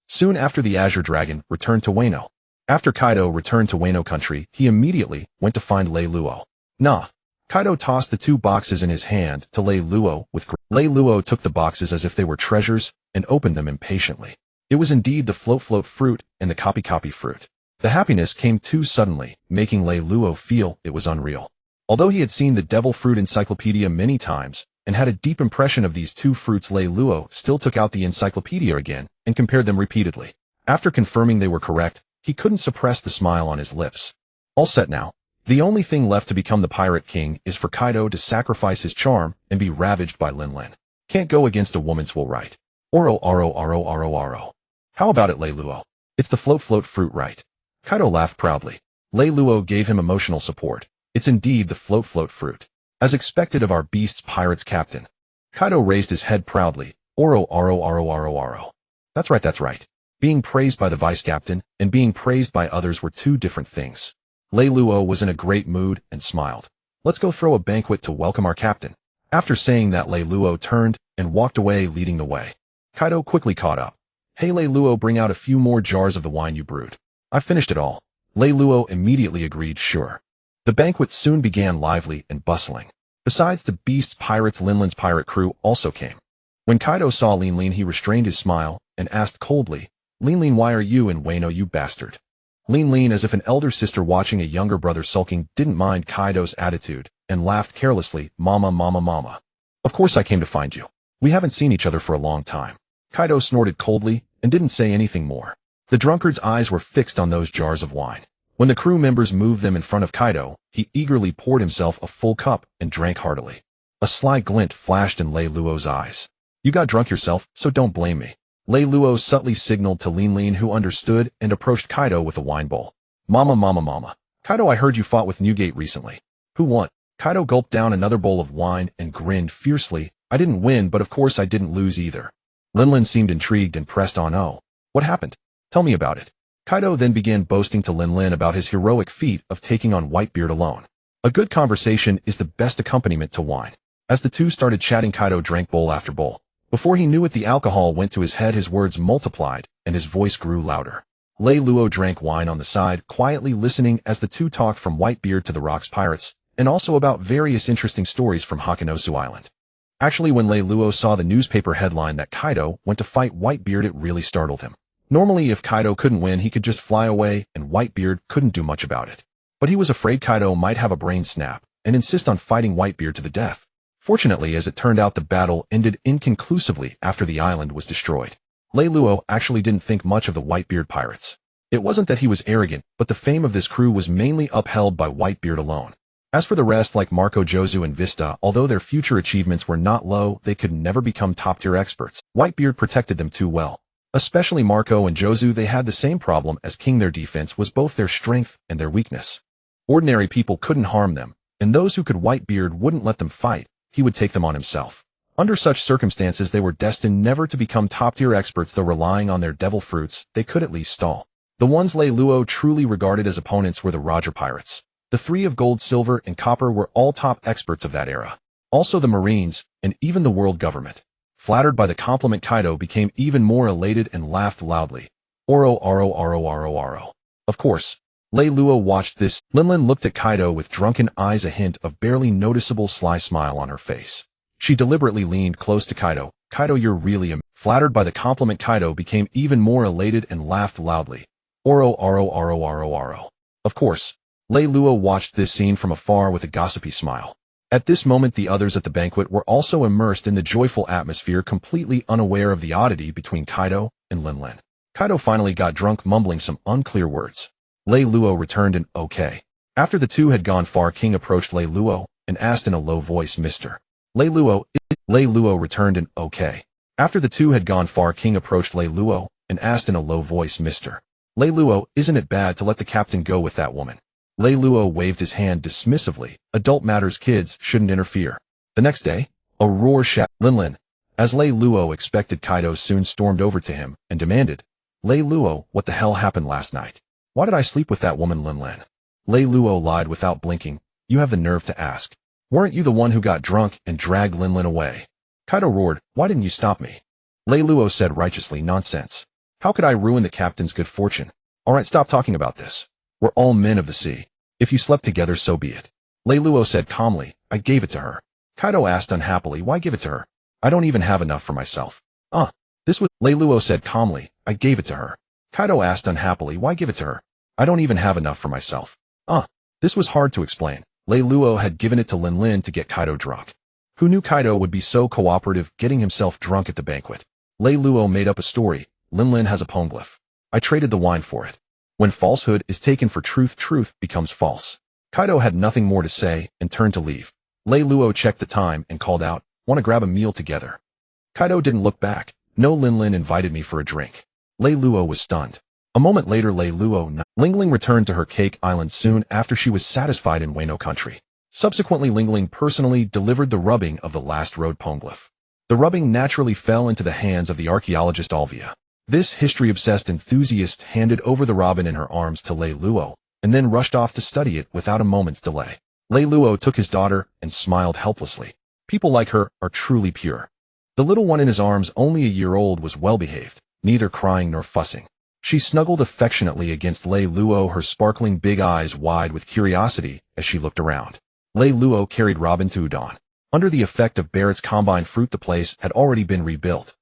Soon after, the Azure Dragon returned to Wano. After Kaido returned to Wano country, he immediately went to find Lei Luo. Nah. Kaido tossed the 2 boxes in his hand to Lei Luo with Lei Luo took the boxes as if they were treasures and opened them impatiently. It was indeed the float fruit and the copy fruit. The happiness came too suddenly, making Lei Luo feel it was unreal. Although he had seen the Devil Fruit Encyclopedia many times and had a deep impression of these 2 fruits, Lei Luo still took out the encyclopedia again and compared them repeatedly. After confirming they were correct, he couldn't suppress the smile on his lips. All set now. The only thing left to become the Pirate King is for Kaido to sacrifice his charm and be ravaged by Linlin. Can't go against a woman's will, right? Oro. How about it, Lei Luo? It's the float fruit, right? Kaido laughed proudly. Lei Luo gave him emotional support. It's indeed the float fruit. As expected of our beast's pirates captain. Kaido raised his head proudly. Oro. That's right. Being praised by the vice-captain and being praised by others were 2 different things. Lei Luo was in a great mood and smiled. Let's go throw a banquet to welcome our captain. After saying that, Lei Luo turned and walked away, leading the way. Kaido quickly caught up. Hey Lei Luo, bring out a few more jars of the wine you brewed. I finished it all. Lei Luo immediately agreed, sure. The banquet soon began, lively and bustling. Besides the beast's pirates, Linlin's pirate crew also came. When Kaido saw Linlin, he restrained his smile and asked coldly, Linlin, why are you in Wano, you bastard? Linlin, as if an elder sister watching a younger brother sulking, didn't mind Kaido's attitude and laughed carelessly, Mama. Of course I came to find you. We haven't seen each other for a long time. Kaido snorted coldly and didn't say anything more. The drunkard's eyes were fixed on those jars of wine. When the crew members moved them in front of Kaido, he eagerly poured himself a full cup and drank heartily. A sly glint flashed in Lei Luo's eyes. You got drunk yourself, so don't blame me. Lei Luo subtly signaled to Linlin, who understood and approached Kaido with a wine bowl. Mama. Kaido, I heard you fought with Newgate recently. Who won? Kaido gulped down another bowl of wine and grinned fiercely. I didn't win, but of course I didn't lose either. Linlin seemed intrigued and pressed on. Oh, what happened? Tell me about it. Kaido then began boasting to Linlin about his heroic feat of taking on Whitebeard alone. A good conversation is the best accompaniment to wine. As the 2 started chatting, Kaido drank bowl after bowl. Before he knew it, the alcohol went to his head, his words multiplied, and his voice grew louder. Lei Luo drank wine on the side, quietly listening as the 2 talked from Whitebeard to the Rocks Pirates, and also about various interesting stories from Hakanosu Island. Actually, when Lei Luo saw the newspaper headline that Kaido went to fight Whitebeard, it really startled him. Normally, if Kaido couldn't win, he could just fly away, and Whitebeard couldn't do much about it. But he was afraid Kaido might have a brain snap and insist on fighting Whitebeard to the death. Fortunately, as it turned out, the battle ended inconclusively after the island was destroyed. Lei Luo actually didn't think much of the Whitebeard pirates. It wasn't that he was arrogant, but the fame of this crew was mainly upheld by Whitebeard alone. As for the rest, like Marco, Jozu, and Vista, although their future achievements were not low, they could never become top-tier experts. Whitebeard protected them too well. Especially Marco and Jozu, they had the same problem as King. Their defense was both their strength and their weakness. Ordinary people couldn't harm them, and those who could, Whitebeard wouldn't let them fight. He would take them on himself. Under such circumstances, they were destined never to become top-tier experts, though relying on their devil fruits, they could at least stall. The ones Lei Luo truly regarded as opponents were the Roger Pirates. The 3 of gold, silver, and copper were all top experts of that era. Also the Marines, and even the world government. Flattered by the compliment, Kaido became even more elated and laughed loudly. Oro. Of course. Lei Luo watched this. Linlin looked at Kaido with drunken eyes, a hint of barely noticeable sly smile on her face. She deliberately leaned close to Kaido. Kaido, you're really Flattered by the compliment, Kaido became even more elated and laughed loudly. Oro. Of course. Lei Luo watched this scene from afar with a gossipy smile. At this moment, the others at the banquet were also immersed in the joyful atmosphere, completely unaware of the oddity between Kaido and Linlin. Kaido finally got drunk, mumbling some unclear words. Lei Luo returned an okay. After the 2 had gone far, King approached Lei Luo and asked in a low voice, Mr. Lei Luo, Lei Luo returned an okay. After the two had gone far, King approached Lei Luo and asked in a low voice, Mr. Lei Luo, isn't it bad to let the captain go with that woman? Lei Luo waved his hand dismissively. Adult matters, kids shouldn't interfere. The next day, a roar shattered Linlin. As Lei Luo expected, Kaido soon stormed over to him and demanded, Lei Luo, what the hell happened last night? Why did I sleep with that woman, Linlin? Lei Luo lied without blinking. You have the nerve to ask. Weren't you the one who got drunk and dragged Linlin away? Kaido roared, why didn't you stop me? Lei Luo said righteously, nonsense. How could I ruin the captain's good fortune? Alright, stop talking about this. We're all men of the sea. If you slept together, so be it. Lei Luo said calmly, I gave it to her. Kaido asked unhappily, why give it to her? I don't even have enough for myself. This was, Lei Luo said calmly, I gave it to her. Kaido asked unhappily, why give it to her? I don't even have enough for myself. This was hard to explain. Lei Luo had given it to Linlin to get Kaido drunk. Who knew Kaido would be so cooperative, getting himself drunk at the banquet? Lei Luo made up a story. Linlin has a poneglyph. I traded the wine for it. When falsehood is taken for truth, truth becomes false. Kaido had nothing more to say and turned to leave. Lei Luo checked the time and called out, want to grab a meal together? Kaido didn't look back. No, Linlin invited me for a drink. Lei Luo was stunned. A moment later, Lei Luo Lingling returned to her cake island soon after she was satisfied in Wano country. Subsequently, Lingling personally delivered the rubbing of the last road poneglyph. The rubbing naturally fell into the hands of the archaeologist Alvia. This history-obsessed enthusiast handed over the robin in her arms to Lei Luo, and then rushed off to study it without a moment's delay. Lei Luo took his daughter and smiled helplessly. People like her are truly pure. The little one in his arms, only a year old, was well-behaved, neither crying nor fussing. She snuggled affectionately against Lei Luo, her sparkling big eyes wide with curiosity as she looked around. Lei Luo carried Robin to Udon. Under the effect of Barrett's combined fruit, the place had already been rebuilt.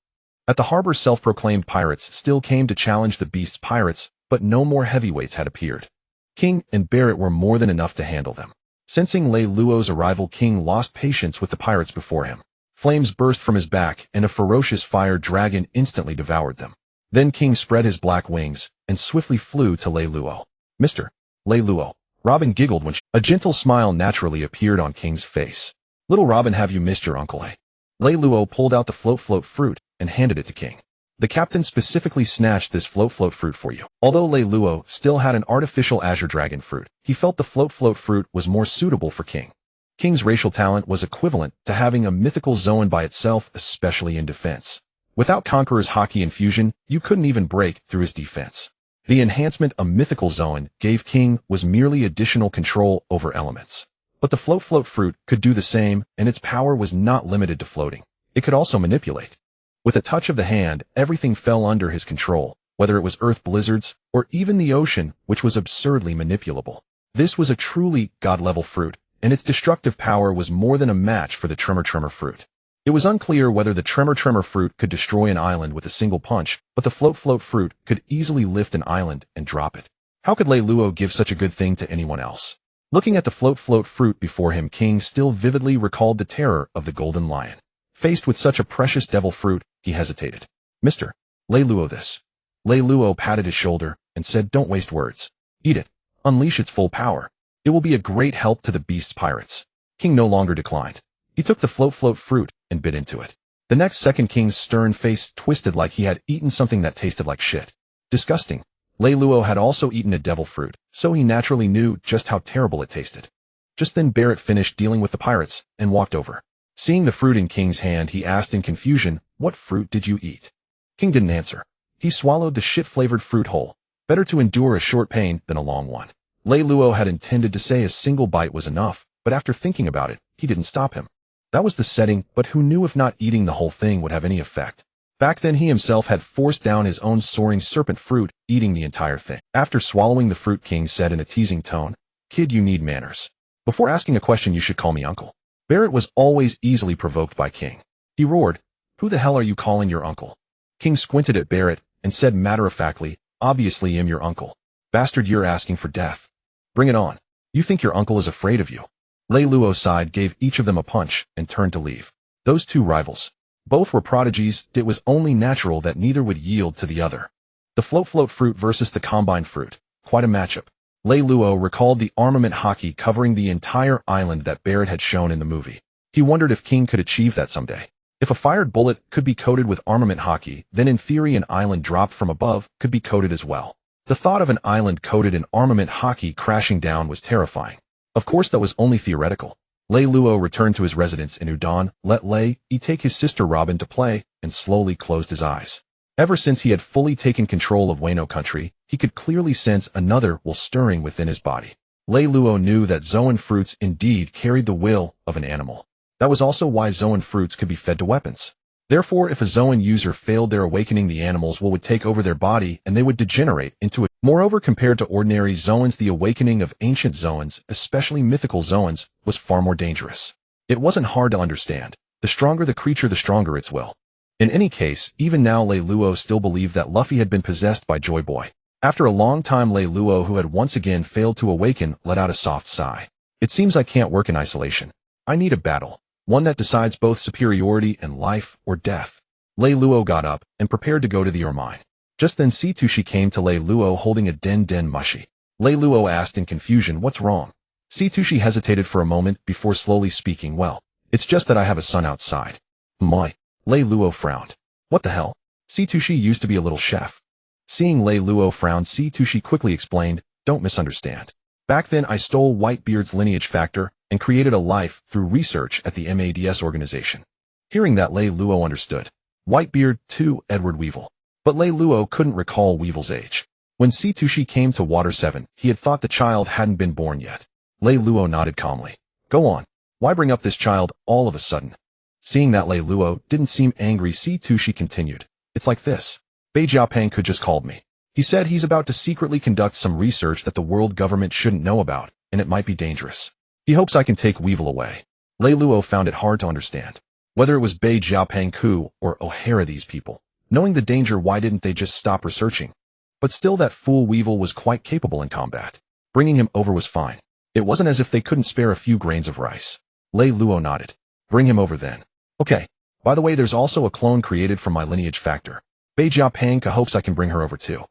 At the harbor, self-proclaimed pirates still came to challenge the beast's pirates, but no more heavyweights had appeared. King and Barrett were more than enough to handle them. Sensing Lei Luo's arrival, King lost patience with the pirates before him. Flames burst from his back, and a ferocious fire dragon instantly devoured them. Then King spread his black wings and swiftly flew to Lei Luo. Mr. Lei Luo. Robin giggled when a gentle smile naturally appeared on King's face. Little Robin, have you missed your uncle, eh? Lei Luo pulled out the float fruit and handed it to King. The captain specifically snatched this float fruit for you. Although Lei Luo still had an artificial azure dragon fruit, he felt the float fruit was more suitable for King. King's racial talent was equivalent to having a mythical Zoan by itself, especially in defense. Without Conqueror's Haki infusion, you couldn't even break through his defense. The enhancement a mythical Zoan gave King was merely additional control over elements. But the float fruit could do the same, and its power was not limited to floating. It could also manipulate. With a touch of the hand, everything fell under his control, whether it was earth blizzards or even the ocean, which was absurdly manipulable. This was a truly god-level fruit, and its destructive power was more than a match for the Tremor fruit. It was unclear whether the Tremor fruit could destroy an island with a single punch, but the float fruit could easily lift an island and drop it. How could Lei Luo give such a good thing to anyone else? Looking at the float fruit before him, King still vividly recalled the terror of the Golden Lion. Faced with such a precious devil fruit, he hesitated. Mr. Lei Luo, this. Lei Luo patted his shoulder and said, don't waste words. Eat it. Unleash its full power. It will be a great help to the beast's pirates. King no longer declined. He took the float fruit and bit into it. The next second, King's stern face twisted like he had eaten something that tasted like shit. Disgusting. Lei Luo had also eaten a devil fruit, so he naturally knew just how terrible it tasted. Just then Barrett finished dealing with the pirates and walked over. Seeing the fruit in King's hand, he asked in confusion, what fruit did you eat? King didn't answer. He swallowed the shit-flavored fruit whole. Better to endure a short pain than a long one. Lei Luo had intended to say a single bite was enough, but after thinking about it, he didn't stop him. That was the setting, but who knew if not eating the whole thing would have any effect? Back then he himself had forced down his own soaring serpent fruit, eating the entire thing. After swallowing the fruit, King said in a teasing tone, kid, you need manners. Before asking a question, you should call me uncle. Barrett was always easily provoked by King. He roared, who the hell are you calling your uncle? King squinted at Barrett and said matter-of-factly, obviously I'm your uncle. Bastard, you're asking for death. Bring it on. You think your uncle is afraid of you? Lei Luo sighed, gave each of them a punch, and turned to leave. Those two rivals. Both were prodigies. It was only natural that neither would yield to the other. The float fruit versus the combined fruit. Quite a matchup. Lei Luo recalled the armament Haki covering the entire island that Barrett had shown in the movie. He wondered if King could achieve that someday. If a fired bullet could be coated with armament hockey, then in theory an island dropped from above could be coated as well. The thought of an island coated in armament hockey crashing down was terrifying. Of course that was only theoretical. Lei Luo returned to his residence in Udon, let Lei Yi take his sister Robin to play, and slowly closed his eyes. Ever since he had fully taken control of Wano country, he could clearly sense another will stirring within his body. Lei Luo knew that Zoan fruits indeed carried the will of an animal. That was also why Zoan fruits could be fed to weapons. Therefore, if a Zoan user failed their awakening, the animals would take over their body and they would degenerate into it. Moreover, compared to ordinary Zoans, the awakening of ancient Zoans, especially mythical Zoans, was far more dangerous. It wasn't hard to understand. The stronger the creature, the stronger its will. In any case, even now Lei Luo still believed that Luffy had been possessed by Joy Boy. After a long time, Lei Luo, who had once again failed to awaken, let out a soft sigh. It seems I can't work in isolation. I need a battle. One that decides both superiority and life or death. Lei Luo got up and prepared to go to the Ermine. Just then Sitoshi came to Lei Luo holding a den mushi. Lei Luo asked in confusion, "What's wrong?" Sitoshi hesitated for a moment before slowly speaking, "Well, it's just that I have a son outside." "My." Lei Luo frowned. "What the hell?" Sitoshi used to be a little chef. Seeing Lei Luo frown, Sitoshi quickly explained, "Don't misunderstand. Back then I stole Whitebeard's lineage factor and created a life through research at the MADS organization." Hearing that, Lei Luo understood. Whitebeard, too, Edward Weevil. But Lei Luo couldn't recall Weevil's age. When Sitoshi came to Water 7, he had thought the child hadn't been born yet. Lei Luo nodded calmly. "Go on. Why bring up this child all of a sudden?" Seeing that Lei Luo didn't seem angry, Sitoshi continued. "It's like this. Bei Jiaopeng could just called me. He said he's about to secretly conduct some research that the world government shouldn't know about, and it might be dangerous. He hopes I can take Weevil away." Lei Luo found it hard to understand. Whether it was Bei Jiaopeng Ku or O'Hara, these people, knowing the danger, why didn't they just stop researching? But still, that fool Weevil was quite capable in combat. Bringing him over was fine. It wasn't as if they couldn't spare a few grains of rice. Lei Luo nodded. "Bring him over then." "Okay. By the way, there's also a clone created from my lineage factor. Bei Jiaopeng hopes I can bring her over too."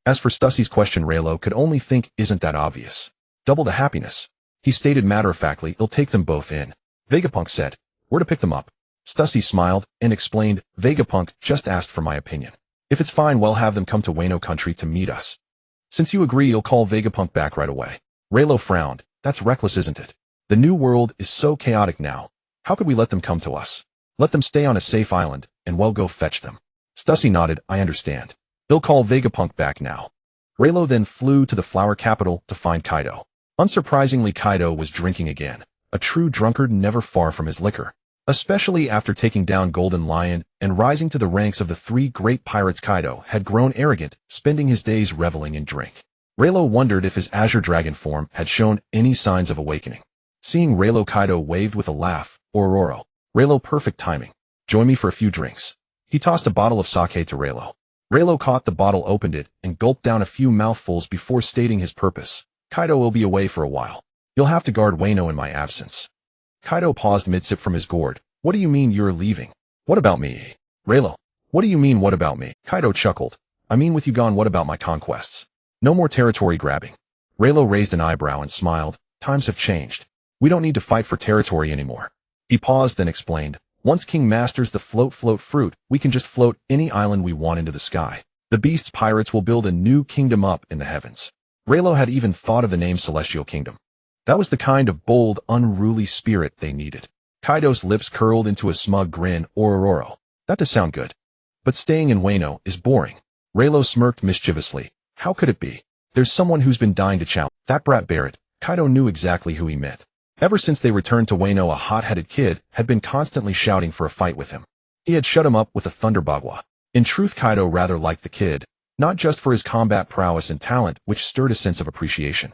As for Stussie's question, Reylo could only think, isn't that obvious? Double the happiness. He stated matter-of-factly, "He'll take them both in." Vegapunk said, "Where to pick them up?" Stussie smiled and explained, "Vegapunk just asked for my opinion. If it's fine, we'll have them come to Wano country to meet us. Since you agree, you'll call Vegapunk back right away." Reylo frowned. "That's reckless, isn't it? The new world is so chaotic now. How could we let them come to us? Let them stay on a safe island, and we'll go fetch them." Stussie nodded. "I understand. They'll call Vegapunk back now." Reylo then flew to the flower capital to find Kaido. Unsurprisingly, Kaido was drinking again. A true drunkard, never far from his liquor. Especially after taking down Golden Lion and rising to the ranks of the three great pirates, Kaido had grown arrogant, spending his days reveling in drink. Reylo wondered if his Azure Dragon form had shown any signs of awakening. Seeing Reylo, Kaido waved with a laugh. "Ororo." Reylo, perfect timing. "Join me for a few drinks." He tossed a bottle of sake to Reylo. Reylo caught the bottle, opened it, and gulped down a few mouthfuls before stating his purpose. "Kaido will be away for a while. You'll have to guard Wano in my absence." Kaido paused mid-sip from his gourd. "What do you mean you're leaving? What about me?" Reylo. "What do you mean, what about me?" Kaido chuckled. "I mean, with you gone, what about my conquests? No more territory grabbing." Reylo raised an eyebrow and smiled. "Times have changed. We don't need to fight for territory anymore." He paused, then explained. "Once King masters the float fruit, we can just float any island we want into the sky. The beast's pirates will build a new kingdom up in the heavens." Reylo had even thought of the name Celestial Kingdom. That was the kind of bold, unruly spirit they needed. Kaido's lips curled into a smug grin. "Ororo. That does sound good. But staying in Wano is boring." Reylo smirked mischievously. "How could it be? There's someone who's been dying to challenge." That brat Barrett. Kaido knew exactly who he meant. Ever since they returned to Wano, a hot-headed kid had been constantly shouting for a fight with him. He had shut him up with a Thunderbagua. In truth, Kaido rather liked the kid, not just for his combat prowess and talent, which stirred a sense of appreciation.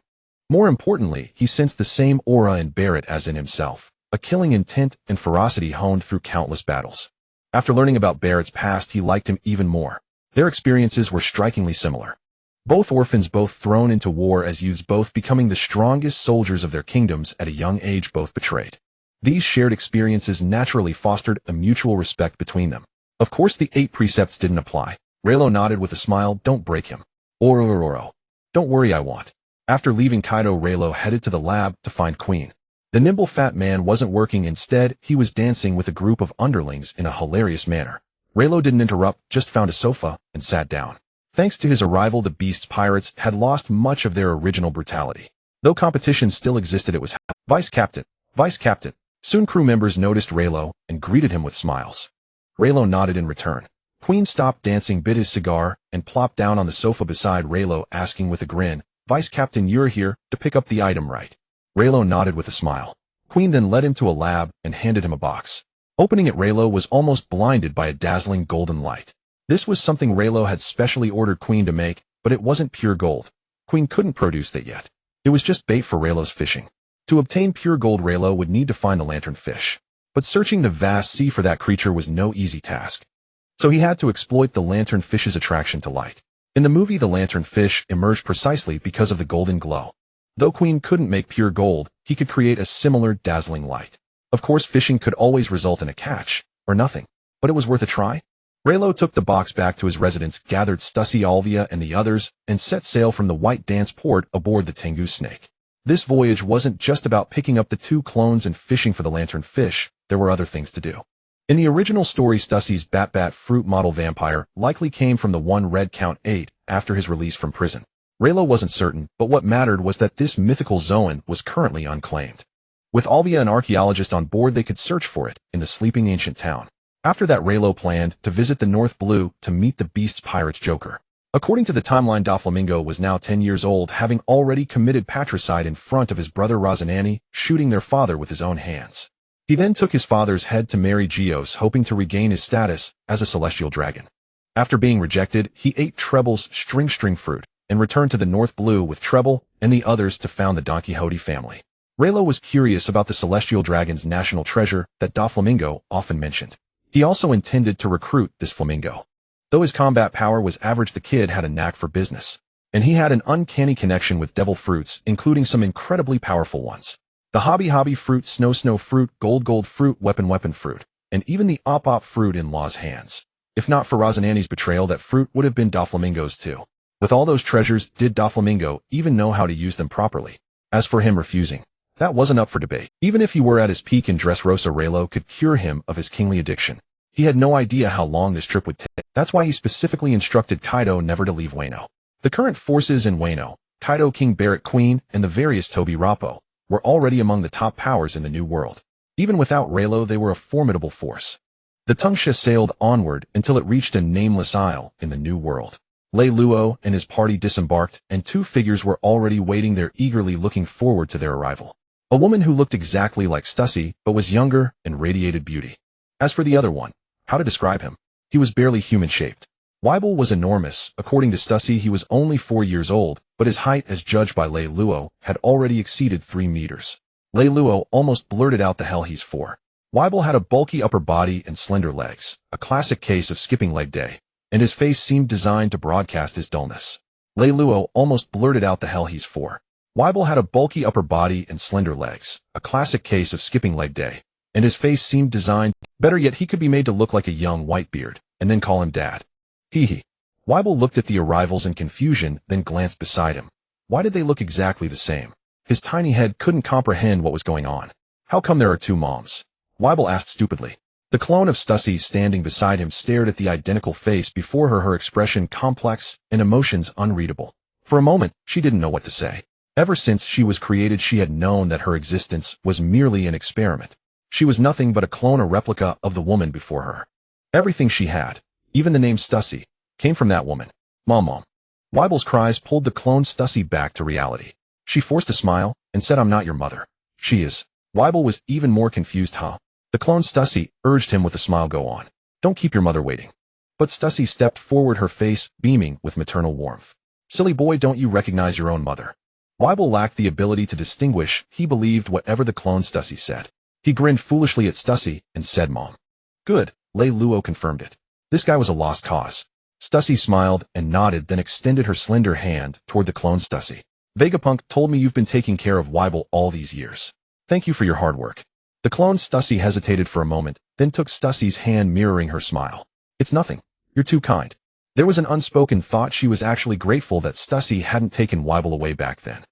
More importantly, he sensed the same aura in Barrett as in himself, a killing intent and ferocity honed through countless battles. After learning about Barrett's past, he liked him even more. Their experiences were strikingly similar. Both orphans, both thrown into war as youths, both becoming the strongest soldiers of their kingdoms at a young age, both betrayed. These shared experiences naturally fostered a mutual respect between them. Of course, the 8 precepts didn't apply. Reylo nodded with a smile. "Don't break him." "Ororo. Don't worry, I won't." After leaving Kaido, Reylo headed to the lab to find Queen. The nimble fat man wasn't working. Instead, he was dancing with a group of underlings in a hilarious manner. Reylo didn't interrupt, just found a sofa and sat down. Thanks to his arrival, the Beast's pirates had lost much of their original brutality. Though competition still existed, it was Vice Captain, Vice Captain. Soon crew members noticed Reylo and greeted him with smiles. Reylo nodded in return. Queen stopped dancing, bit his cigar, and plopped down on the sofa beside Reylo, asking with a grin, "Vice Captain, you're here to pick up the item, right?" Reylo nodded with a smile. Queen then led him to a lab and handed him a box. Opening it, Reylo was almost blinded by a dazzling golden light. This was something Reylo had specially ordered Queen to make, but it wasn't pure gold. Queen couldn't produce that yet. It was just bait for Reylo's fishing. To obtain pure gold, Reylo would need to find the lanternfish. But searching the vast sea for that creature was no easy task. So he had to exploit the lanternfish's attraction to light. In the movie, the lanternfish emerged precisely because of the golden glow. Though Queen couldn't make pure gold, he could create a similar dazzling light. Of course, fishing could always result in a catch, or nothing, but it was worth a try. Reylo took the box back to his residence, gathered Stussy, Alvia, and the others, and set sail from the White Dance port aboard the Tengu Snake. This voyage wasn't just about picking up the two clones and fishing for the lanternfish. There were other things to do. In the original story, Stussy's Bat fruit model vampire likely came from the one Red Count 8 after his release from prison. Reylo wasn't certain, but what mattered was that this mythical Zoan was currently unclaimed. With Alvia, an archaeologist, on board, they could search for it in the sleeping ancient town. After that, Reylo planned to visit the North Blue to meet the Beast's pirates Joker. According to the timeline, Doflamingo was now 10 years old, having already committed patricide in front of his brother Rosanani, shooting their father with his own hands. He then took his father's head to marry Geos, hoping to regain his status as a celestial dragon. After being rejected, he ate Treble's string fruit and returned to the North Blue with Treble and the others to found the Don Quixote family. Reylo was curious about the celestial dragon's national treasure that Doflamingo often mentioned. He also intended to recruit this flamingo. Though his combat power was average, the kid had a knack for business, and he had an uncanny connection with devil fruits, including some incredibly powerful ones. The hobby fruit, snow fruit, gold fruit, weapon fruit, and even the op fruit in Law's hands. If not for Rosanani's betrayal, that fruit would have been Doflamingo's too. With all those treasures, did Doflamingo even know how to use them properly? As for him refusing, that wasn't up for debate. Even if he were at his peak in Dressrosa, Reylo could cure him of his kingly addiction. He had no idea how long this trip would take. That's why he specifically instructed Kaido never to leave Wano. The current forces in Wano, Kaido, King Barrett, Queen, and the various Toby Rappo, were already among the top powers in the New World. Even without Reylo, they were a formidable force. The Tungsha sailed onward until it reached a nameless isle in the New World. Luo and his party disembarked, and two figures were already waiting there, eagerly looking forward to their arrival. A woman who looked exactly like Stussy, but was younger and radiated beauty. As for the other one, how to describe him? He was barely human-shaped. Weibel was enormous. According to Stussy, he was only 4 years old, but his height, as judged by Luo, had already exceeded 3 meters. Luo almost blurted out the hell he's for. Weibel had a bulky upper body and slender legs, a classic case of skipping leg day, and his face seemed designed to broadcast his dullness. Luo almost blurted out the hell he's for. Weibel had a bulky upper body and slender legs, a classic case of skipping leg day, and his face seemed designed. Better yet, he could be made to look like a young Whitebeard, and then call him Dad. Hee. Weibel looked at the arrivals in confusion, then glanced beside him. Why did they look exactly the same? His tiny head couldn't comprehend what was going on. How come there are two moms? Weibel asked stupidly. The clone of Stussy standing beside him stared at the identical face before her, her expression complex and emotions unreadable. For a moment, she didn't know what to say. Ever since she was created, she had known that her existence was merely an experiment. She was nothing but a clone, a replica of the woman before her. Everything she had, even the name Stussy, came from that woman. Mom. Weibel's cries pulled the clone Stussy back to reality. She forced a smile and said, "I'm not your mother." "She is." Weibel was even more confused. Huh? The clone Stussy urged him with a smile, "Go on. Don't keep your mother waiting." But Stussy stepped forward, her face beaming with maternal warmth. "Silly boy, don't you recognize your own mother?" Weibel lacked the ability to distinguish. He believed whatever the clone Stussy said. He grinned foolishly at Stussy and said, "Mom." "Good," Luo confirmed it. This guy was a lost cause. Stussy smiled and nodded, then extended her slender hand toward the clone Stussy. "Vegapunk told me you've been taking care of Weibel all these years. Thank you for your hard work." The clone Stussy hesitated for a moment, then took Stussy's hand, mirroring her smile. "It's nothing. You're too kind." There was an unspoken thought. She was actually grateful that Stussy hadn't taken Weibel away back then.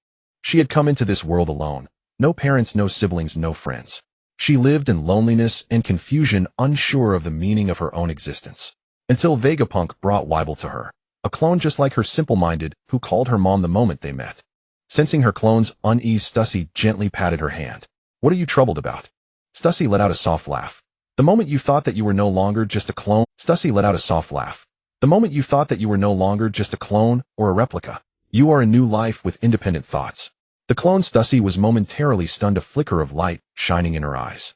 She had come into this world alone. No parents, no siblings, no friends. She lived in loneliness and confusion, unsure of the meaning of her own existence. Until Vegapunk brought Weibel to her, a clone just like her, simple-minded, who called her mom the moment they met. Sensing her clone's unease, Stussy gently patted her hand. What are you troubled about? Stussy let out a soft laugh. The moment you thought that you were no longer just a clone, Stussy let out a soft laugh. The moment you thought that you were no longer just a clone or a replica, you are a new life with independent thoughts. The clone Stussy was momentarily stunned, a flicker of light shining in her eyes.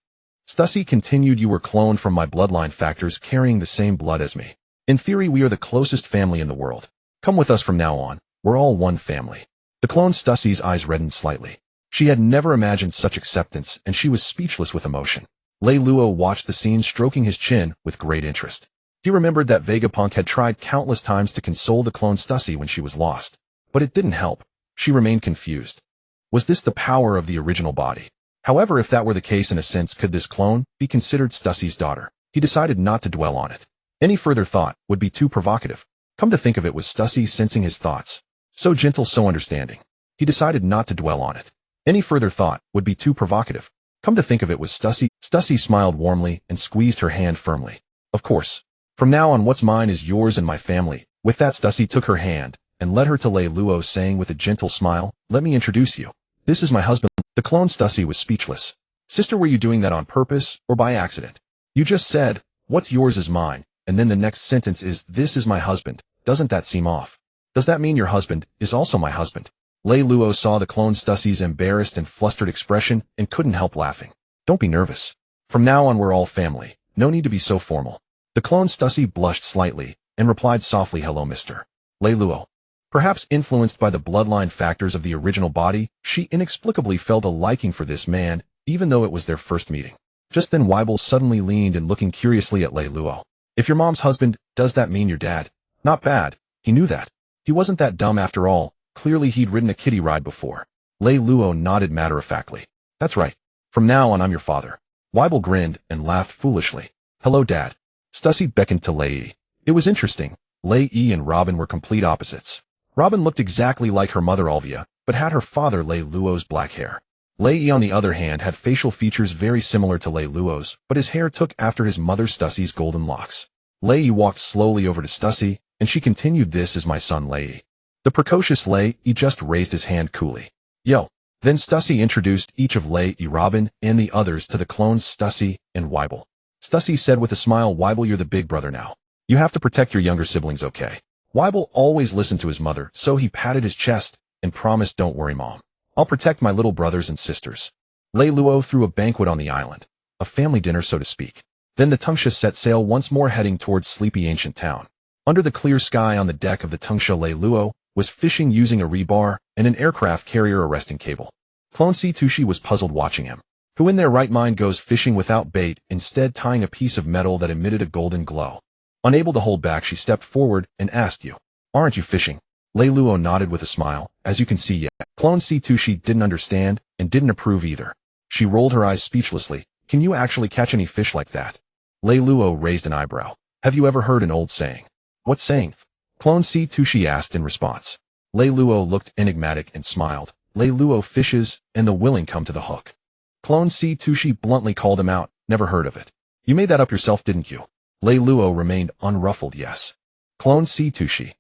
Stussy continued, you were cloned from my bloodline, factors carrying the same blood as me. In theory, we are the closest family in the world. Come with us from now on, we're all one family. The clone Stussy's eyes reddened slightly. She had never imagined such acceptance, and she was speechless with emotion. Lei Luo watched the scene, stroking his chin with great interest. He remembered that Vegapunk had tried countless times to console the clone Stussy when she was lost, but it didn't help. She remained confused. Was this the power of the original body? However, if that were the case, in a sense, could this clone be considered Stussy's daughter? He decided not to dwell on it. Any further thought would be too provocative. Come to think of it, was Stussy sensing his thoughts? So gentle, so understanding. He decided not to dwell on it. Any further thought would be too provocative. Come to think of it, was Stussy. Stussy smiled warmly and squeezed her hand firmly. Of course. From now on, what's mine is yours and my family. With that, Stussy took her hand and led her to Lei Luo, saying with a gentle smile, let me introduce you. This is my husband. The clone Stussy was speechless. Sister, were you doing that on purpose or by accident? You just said, what's yours is mine, and then the next sentence is, this is my husband. Doesn't that seem off? Does that mean your husband is also my husband? Lei Luo saw the clone Stussy's embarrassed and flustered expression and couldn't help laughing. Don't be nervous. From now on, we're all family. No need to be so formal. The clone Stussy blushed slightly and replied softly, hello, Mr. Lei Luo. Perhaps influenced by the bloodline factors of the original body, she inexplicably felt a liking for this man, even though it was their first meeting. Just then Weibel suddenly leaned and looking curiously at Lei Luo. If your mom's husband, does that mean your dad? Not bad. He knew that. He wasn't that dumb after all. Clearly he'd ridden a kiddie ride before. Lei Luo nodded matter-of-factly. That's right. From now on, I'm your father. Weibel grinned and laughed foolishly. Hello, Dad. Stussy beckoned to Lei. It was interesting. Lei and Robin were complete opposites. Robin looked exactly like her mother Alvia, but had her father Lei Luo's black hair. Lei, on the other hand, had facial features very similar to Lei Luo's, but his hair took after his mother Stussy's golden locks. Lei walked slowly over to Stussy, and she continued, this is my son Lei. The precocious Lei just raised his hand coolly. Yo. Then Stussy introduced each of Lei, Robin, and the others to the clones Stussy and Weibel. Stussy said with a smile, Weibel, you're the big brother now. You have to protect your younger siblings, okay? Weibel always listened to his mother, so he patted his chest and promised, don't worry, Mom. I'll protect my little brothers and sisters. Lei Luo threw a banquet on the island, a family dinner so to speak. Then the Tungsha set sail once more, heading towards sleepy ancient town. Under the clear sky on the deck of the Tungsha, Lei Luo was fishing using a rebar and an aircraft carrier arresting cable. Clone Tushi was puzzled watching him. Who in their right mind goes fishing without bait, instead tying a piece of metal that emitted a golden glow? Unable to hold back, she stepped forward and asked, you, aren't you fishing? Lei Luo nodded with a smile. As you can see, yeah. Clone Tushi didn't understand and didn't approve either. She rolled her eyes speechlessly. Can you actually catch any fish like that? Lei Luo raised an eyebrow. Have you ever heard an old saying? What saying? Clone Tushi asked in response. Lei Luo looked enigmatic and smiled. Lei Luo fishes, and the willing come to the hook. Clone Tushi bluntly called him out. Never heard of it. You made that up yourself, didn't you? Lei Luo remained unruffled. Yes. Clone Tushi.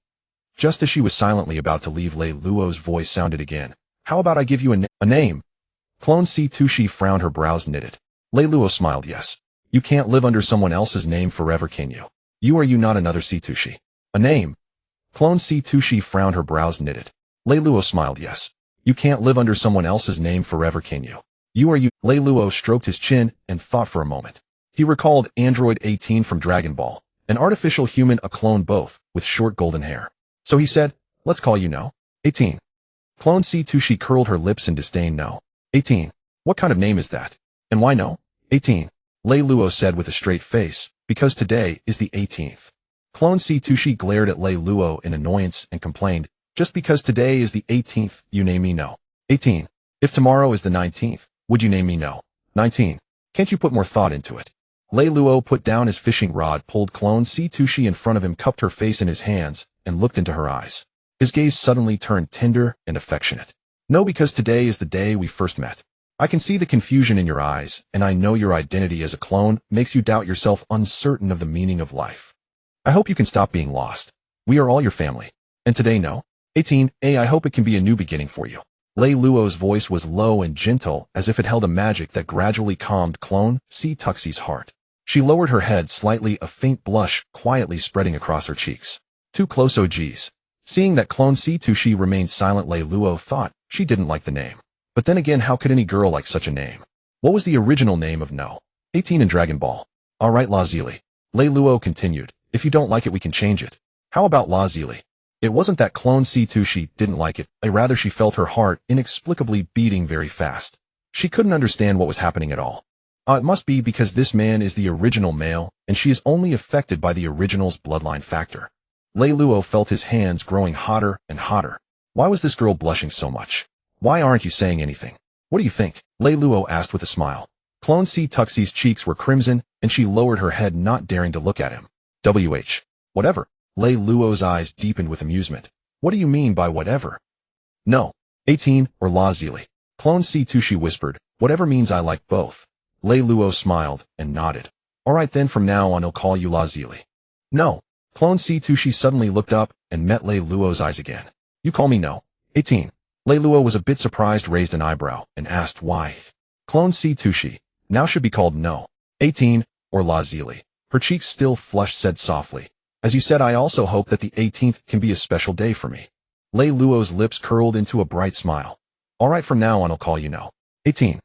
Just as she was silently about to leave, Lei Luo's voice sounded again. How about I give you a name? Clone Tushi frowned, her brows knitted. Lei Luo smiled. Yes. You can't live under someone else's name forever, can you? You not another Tushi. A name? Clone Tushi frowned, her brows knitted. Lei Luo smiled. Yes. You can't live under someone else's name forever, can you? You. Lei Luo stroked his chin and thought for a moment. He recalled Android 18 from Dragon Ball, an artificial human, a clone both, with short golden hair. So he said, let's call you No. 18. Clone Tushi curled her lips in disdain. No. 18. What kind of name is that? And why No. 18? Lei Luo said with a straight face, because today is the 18th. Clone Tushi glared at Lei Luo in annoyance and complained, just because today is the 18th, you name me No. 18. If tomorrow is the 19th, would you name me No. 19? Can't you put more thought into it? Lei Luo put down his fishing rod, pulled Clone Tushi in front of him, cupped her face in his hands, and looked into her eyes. His gaze suddenly turned tender and affectionate. No, because today is the day we first met. I can see the confusion in your eyes, and I know your identity as a clone makes you doubt yourself, uncertain of the meaning of life. I hope you can stop being lost. We are all your family. And today, no. 18. I hope it can be a new beginning for you. Lei Luo's voice was low and gentle, as if it held a magic that gradually calmed Clone C. Tuxie's heart. She lowered her head slightly, a faint blush quietly spreading across her cheeks. Too close, OGs. Seeing that Clone C. Tuxie remained silent, Lei Luo thought she didn't like the name. But then again, how could any girl like such a name? What was the original name of No. 18 in Dragon Ball? Alright, La Zili. Lei Luo continued. If you don't like it, we can change it. How about La Zili? It wasn't that Clone C. Tuxie didn't like it, rather she felt her heart inexplicably beating very fast. She couldn't understand what was happening at all. It must be because this man is the original male, and she is only affected by the original's bloodline factor. Lei Luo felt his hands growing hotter and hotter. Why was this girl blushing so much? Why aren't you saying anything? What do you think? Lei Luo asked with a smile. Clone C. Tuxie's cheeks were crimson, and she lowered her head, not daring to look at him. Whatever. Lei Luo's eyes deepened with amusement. What do you mean by whatever? No. 18, or La Zili. Clone C. Tuxie whispered. Whatever means I like both. Lei Luo smiled and nodded. Alright then, from now on I'll call you La Zili. No. Clone C. Tuxie suddenly looked up and met Lei Luo's eyes again. You call me No. 18. Lei Luo was a bit surprised, raised an eyebrow, and asked why. Clone C. Tuxie now should be called No. 18, or La Zili. Her cheeks still flushed, said softly. As you said, I also hope that the 18th can be a special day for me. Lei Luo's lips curled into a bright smile. Alright, from now on I'll call you No. 18.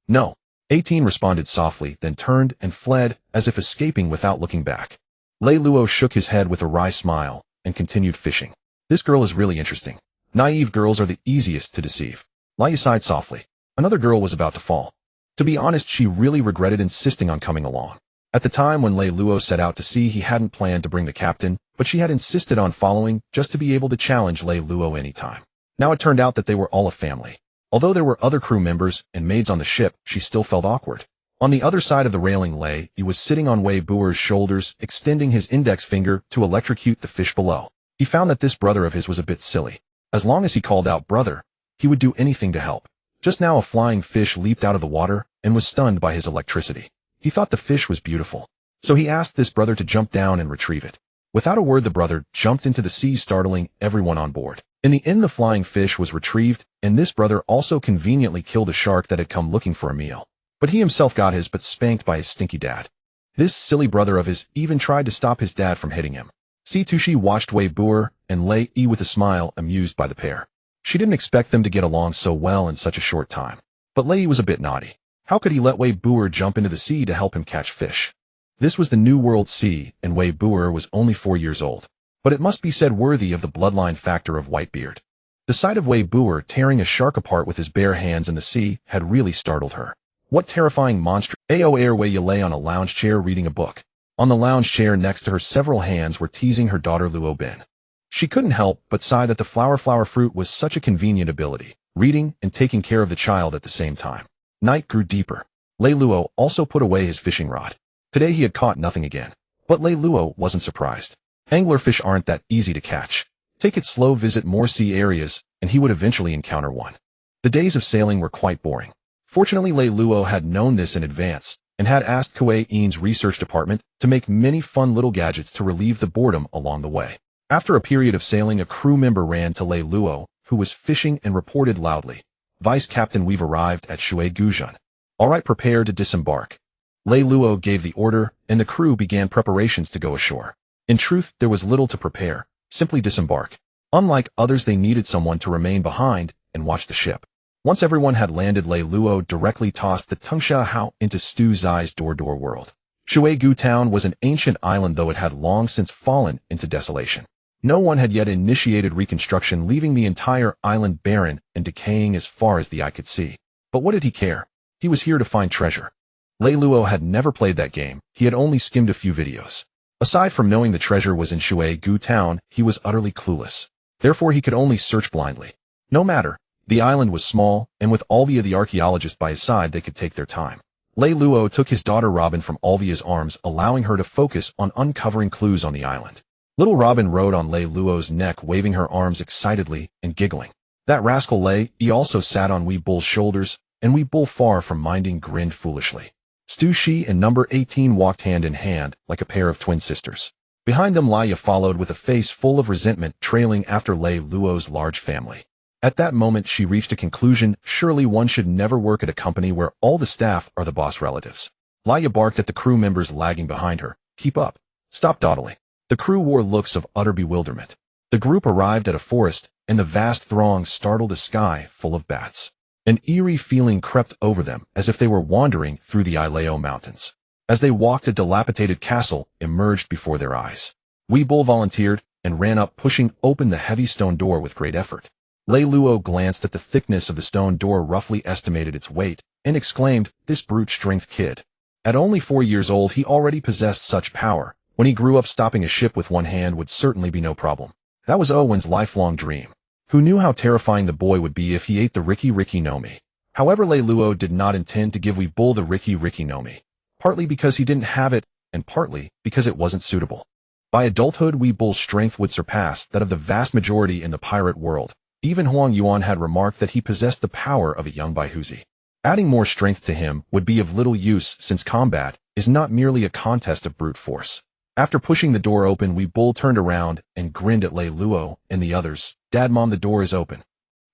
No. 18 responded softly, then turned and fled, as if escaping without looking back. Lei Luo shook his head with a wry smile, and continued fishing. This girl is really interesting. Naive girls are the easiest to deceive. Lei sighed softly. Another girl was about to fall. To be honest, she really regretted insisting on coming along. At the time when Lei Luo set out to sea, he hadn't planned to bring the captain, but she had insisted on following just to be able to challenge Lei Luo anytime. Now it turned out that they were all a family. Although there were other crew members and maids on the ship, she still felt awkward. On the other side of the railing, Lei was sitting on Wei Buer's shoulders, extending his index finger to electrocute the fish below. He found that this brother of his was a bit silly. As long as he called out brother, he would do anything to help. Just now a flying fish leaped out of the water and was stunned by his electricity. He thought the fish was beautiful, so he asked this brother to jump down and retrieve it. Without a word, the brother jumped into the sea, startling everyone on board. In the end, the flying fish was retrieved, and this brother also conveniently killed a shark that had come looking for a meal. But he himself got his butt spanked by his stinky dad. This silly brother of his even tried to stop his dad from hitting him. C. Tuxie watched Wei Buer and Lei with a smile, amused by the pair. She didn't expect them to get along so well in such a short time. But Lei was a bit naughty. How could he let Wei Buer jump into the sea to help him catch fish? This was the New World Sea, and Wei Buer was only 4 years old. But it must be said worthy of the bloodline factor of Whitebeard. The sight of Wei Buer tearing a shark apart with his bare hands in the sea had really startled her. What terrifying monster! Wei lay on a lounge chair reading a book. On the lounge chair next to her, several hands were teasing her daughter Luo Bin. She couldn't help but sigh that the flower fruit was such a convenient ability, reading and taking care of the child at the same time. Night grew deeper. Lei Luo also put away his fishing rod. Today he had caught nothing again. But Lei Luo wasn't surprised. Anglerfish aren't that easy to catch. Take it slow, visit more sea areas, and he would eventually encounter one. The days of sailing were quite boring. Fortunately, Lei Luo had known this in advance, and had asked Kuei In's research department to make many fun little gadgets to relieve the boredom along the way. After a period of sailing, a crew member ran to Lei Luo, who was fishing, and reported loudly, "Vice Captain, we've arrived at Shui Guzhan. Alright, prepare to disembark." Lei Luo gave the order, and the crew began preparations to go ashore. In truth, there was little to prepare, simply disembark. Unlike others, they needed someone to remain behind and watch the ship. Once everyone had landed, Lei Luo directly tossed the Tungsha Hao into Stu Zai's door world. Shui Gu Town was an ancient island, though it had long since fallen into desolation. No one had yet initiated reconstruction, leaving the entire island barren and decaying as far as the eye could see. But what did he care? He was here to find treasure. Lei Luo had never played that game. He had only skimmed a few videos. Aside from knowing the treasure was in Shui Gu Town, he was utterly clueless. Therefore, he could only search blindly. No matter. The island was small, and with Alvia the archaeologist by his side, they could take their time. Lei Luo took his daughter Robin from Alvia's arms, allowing her to focus on uncovering clues on the island. Little Robin rode on Lei Luo's neck, waving her arms excitedly and giggling. That rascal Lei, he also sat on Wee Bull's shoulders and Weeble, far from minding, grinned foolishly. Stushi and number 18 walked hand in hand like a pair of twin sisters. Behind them, Laya followed with a face full of resentment, trailing after Lei Luo's large family. At that moment, she reached a conclusion: surely one should never work at a company where all the staff are the boss relatives. Laya barked at the crew members lagging behind her. Keep up. Stop dawdling. The crew wore looks of utter bewilderment. The group arrived at a forest, and the vast throng startled a sky full of bats. An eerie feeling crept over them, as if they were wandering through the Ileo Mountains. As they walked, a dilapidated castle emerged before their eyes. Weeble volunteered and ran up, pushing open the heavy stone door with great effort. Lei Luo glanced at the thickness of the stone door, roughly estimated its weight, and exclaimed, "This brute strength kid." At only 4 years old, he already possessed such power. When he grew up, stopping a ship with one hand would certainly be no problem. That was Owen's lifelong dream. Who knew how terrifying the boy would be if he ate the Riki no Mi? However, Lei Luo did not intend to give Weeble the Riki no Mi, partly because he didn't have it, and partly because it wasn't suitable. By adulthood, Weeble's strength would surpass that of the vast majority in the pirate world. Even Huang Yuan had remarked that he possessed the power of a young Baihuzi. Adding more strength to him would be of little use, since combat is not merely a contest of brute force. After pushing the door open, Weeble turned around and grinned at Lei Luo and the others. "Dad, Mom, the door is open."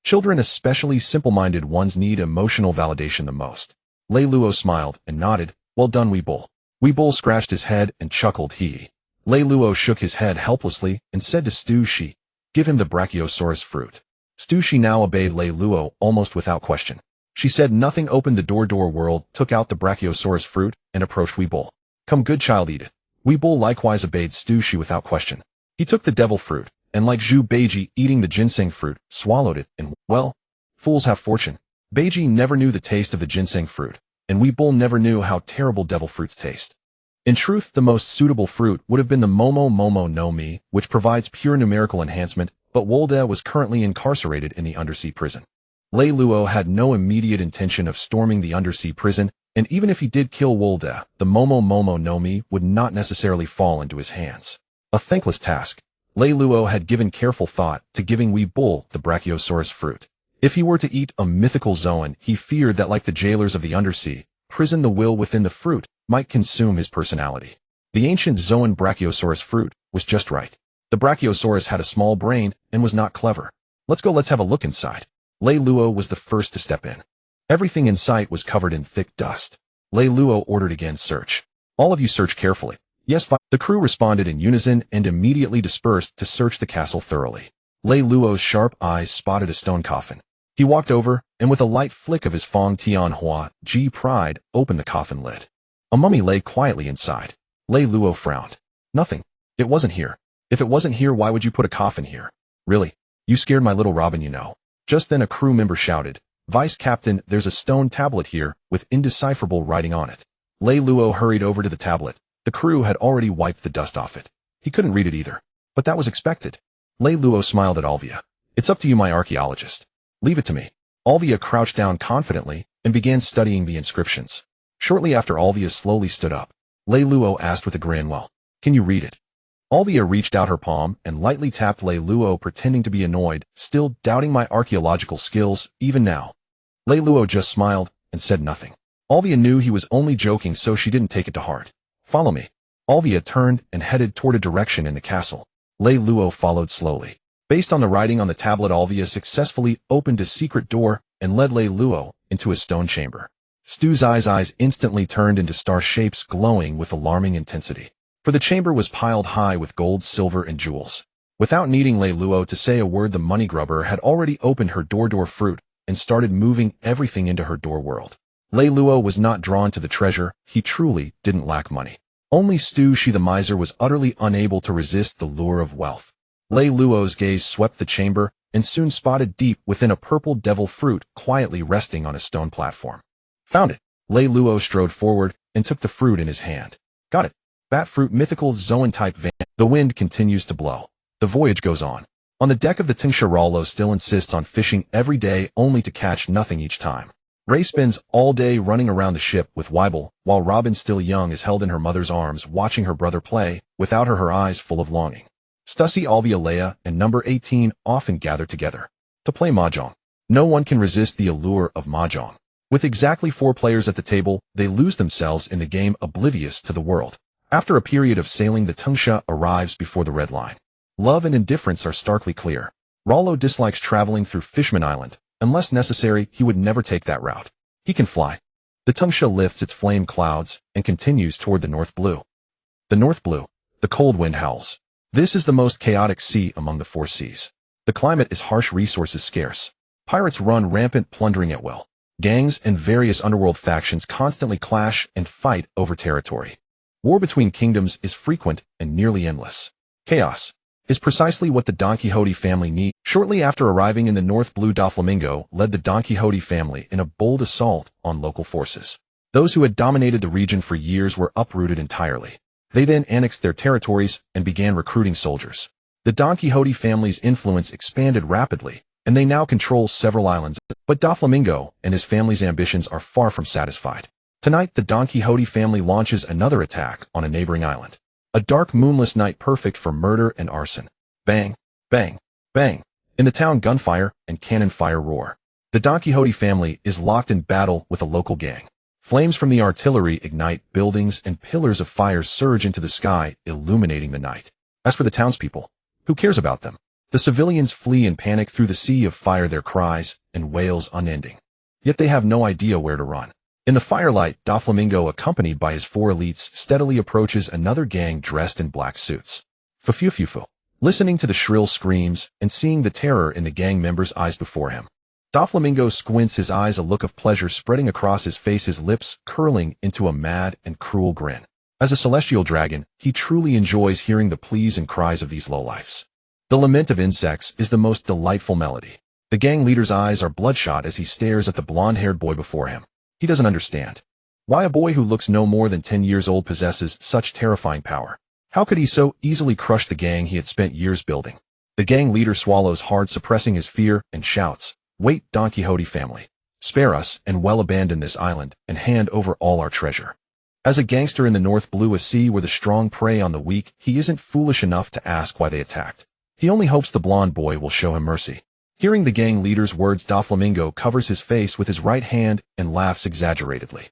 Children, especially simple-minded ones, need emotional validation the most. Lei Luo smiled and nodded. "Well done, Weeble." Weeble scratched his head and chuckled. Lei Luo shook his head helplessly and said to Stushi, "Give him the Brachiosaurus fruit." Stushi now obeyed Lei Luo almost without question. She said nothing, opened the door world, took out the Brachiosaurus fruit, and approached Weeble. "Come, good child, eat it." Weeble likewise obeyed Stushi without question. He took the devil fruit, and like Zhu Beiji eating the ginseng fruit, swallowed it, and, well, fools have fortune. Beiji never knew the taste of the ginseng fruit, and Weeble never knew how terrible devil fruits taste. In truth, the most suitable fruit would have been the Momo no Mi, which provides pure numerical enhancement, but Wolde was currently incarcerated in the undersea prison. Lei Luo had no immediate intention of storming the undersea prison, and even if he did kill Wolde, the Momo no Mi would not necessarily fall into his hands. A thankless task. Lei Luo had given careful thought to giving Weeble the Brachiosaurus fruit. If he were to eat a mythical Zoan, he feared that, like the jailers of the undersea prison, the will within the fruit might consume his personality. The ancient Zoan Brachiosaurus fruit was just right. The Brachiosaurus had a small brain and was not clever. Let's have a look inside. Lei Luo was the first to step in. Everything in sight was covered in thick dust. Lei Luo ordered again, "Search. All of you search carefully." "Yes, fine." The crew responded in unison and immediately dispersed to search the castle thoroughly. Lei Luo's sharp eyes spotted a stone coffin. He walked over, and with a light flick of his Fong Tianhua Ji pride, opened the coffin lid. A mummy lay quietly inside. Lei Luo frowned. "Nothing. It wasn't here. If it wasn't here, why would you put a coffin here? Really? You scared my little Robin, you know." Just then a crew member shouted, "Vice Captain, there's a stone tablet here with indecipherable writing on it." Lei Luo hurried over to the tablet. The crew had already wiped the dust off it. He couldn't read it either. But that was expected. Lei Luo smiled at Alvia. "It's up to you, my archaeologist. Leave it to me." Alvia crouched down confidently and began studying the inscriptions. Shortly after, Alvia slowly stood up. Lei Luo asked with a grin, "Well, can you read it?" Alvia reached out her palm and lightly tapped Lei Luo, pretending to be annoyed, "Still doubting my archaeological skills, even now?" Lei Luo just smiled and said nothing. Alvia knew he was only joking, so she didn't take it to heart. "Follow me." Alvia turned and headed toward a direction in the castle. Lei Luo followed slowly. Based on the writing on the tablet, Alvia successfully opened a secret door and led Lei Luo into a stone chamber. Stu's eyes instantly turned into star shapes, glowing with alarming intensity. For the chamber was piled high with gold, silver, and jewels. Without needing Lei Luo to say a word, the money grubber had already opened her door fruit and started moving everything into her door world. Lei Luo was not drawn to the treasure. He truly didn't lack money. Only Stushi the miser was utterly unable to resist the lure of wealth. Lei Luo's gaze swept the chamber and soon spotted deep within a purple devil fruit quietly resting on a stone platform. "Found it." Lei Luo strode forward and took the fruit in his hand. "Got it. Bat fruit, mythical Zoan type van." The wind continues to blow. The voyage goes on. On the deck of the Tingsha, Reylo still insists on fishing every day, only to catch nothing each time. Ray spends all day running around the ship with Weibel, while Robin, still young, is held in her mother's arms watching her brother play, without her eyes full of longing. Stussy, Alvia, Leia, and number 18 often gather together to play mahjong. No one can resist the allure of mahjong. With exactly 4 players at the table, they lose themselves in the game, oblivious to the world. After a period of sailing, the Tungsha arrives before the red line. Love and indifference are starkly clear. Reylo dislikes traveling through Fishman Island. Unless necessary, he would never take that route. He can fly. The Tungsha lifts its flame clouds and continues toward the North Blue. The North Blue. The cold wind howls. This is the most chaotic sea among the 4 seas. The climate is harsh, resources scarce. Pirates run rampant, plundering at will. Gangs and various underworld factions constantly clash and fight over territory. War between kingdoms is frequent and nearly endless. Chaos is precisely what the Don Quixote family need. Shortly after arriving in the North Blue, Doflamingo led the Don Quixote family in a bold assault on local forces. Those who had dominated the region for years were uprooted entirely. They then annexed their territories and began recruiting soldiers. The Don Quixote family's influence expanded rapidly, and they now control several islands. But Doflamingo and his family's ambitions are far from satisfied. Tonight, the Don Quixote family launches another attack on a neighboring island. A dark, moonless night perfect for murder and arson. Bang, bang, bang. In the town, gunfire and cannon fire roar. The Don Quixote family is locked in battle with a local gang. Flames from the artillery ignite buildings and pillars of fire surge into the sky, illuminating the night. As for the townspeople, who cares about them? The civilians flee in panic through the sea of fire, their cries and wails unending. Yet they have no idea where to run. In the firelight, Doflamingo, accompanied by his 4 elites, steadily approaches another gang dressed in black suits. Fufufufu. Listening to the shrill screams and seeing the terror in the gang members' eyes before him, Doflamingo squints his eyes, a look of pleasure spreading across his face, his lips curling into a mad and cruel grin. As a celestial dragon, he truly enjoys hearing the pleas and cries of these lowlifes. The lament of insects is the most delightful melody. The gang leader's eyes are bloodshot as he stares at the blonde-haired boy before him. He doesn't understand why a boy who looks no more than 10 years old possesses such terrifying power. How could he so easily crush the gang he had spent years building? The gang leader swallows hard, suppressing his fear, and shouts, "Wait, Don Quixote family. Spare us and well abandon this island and hand over all our treasure." As a gangster in the North Blue, a sea where the strong prey on the weak, he isn't foolish enough to ask why they attacked. He only hopes the blonde boy will show him mercy. Hearing the gang leader's words, Doflamingo covers his face with his right hand and laughs exaggeratedly.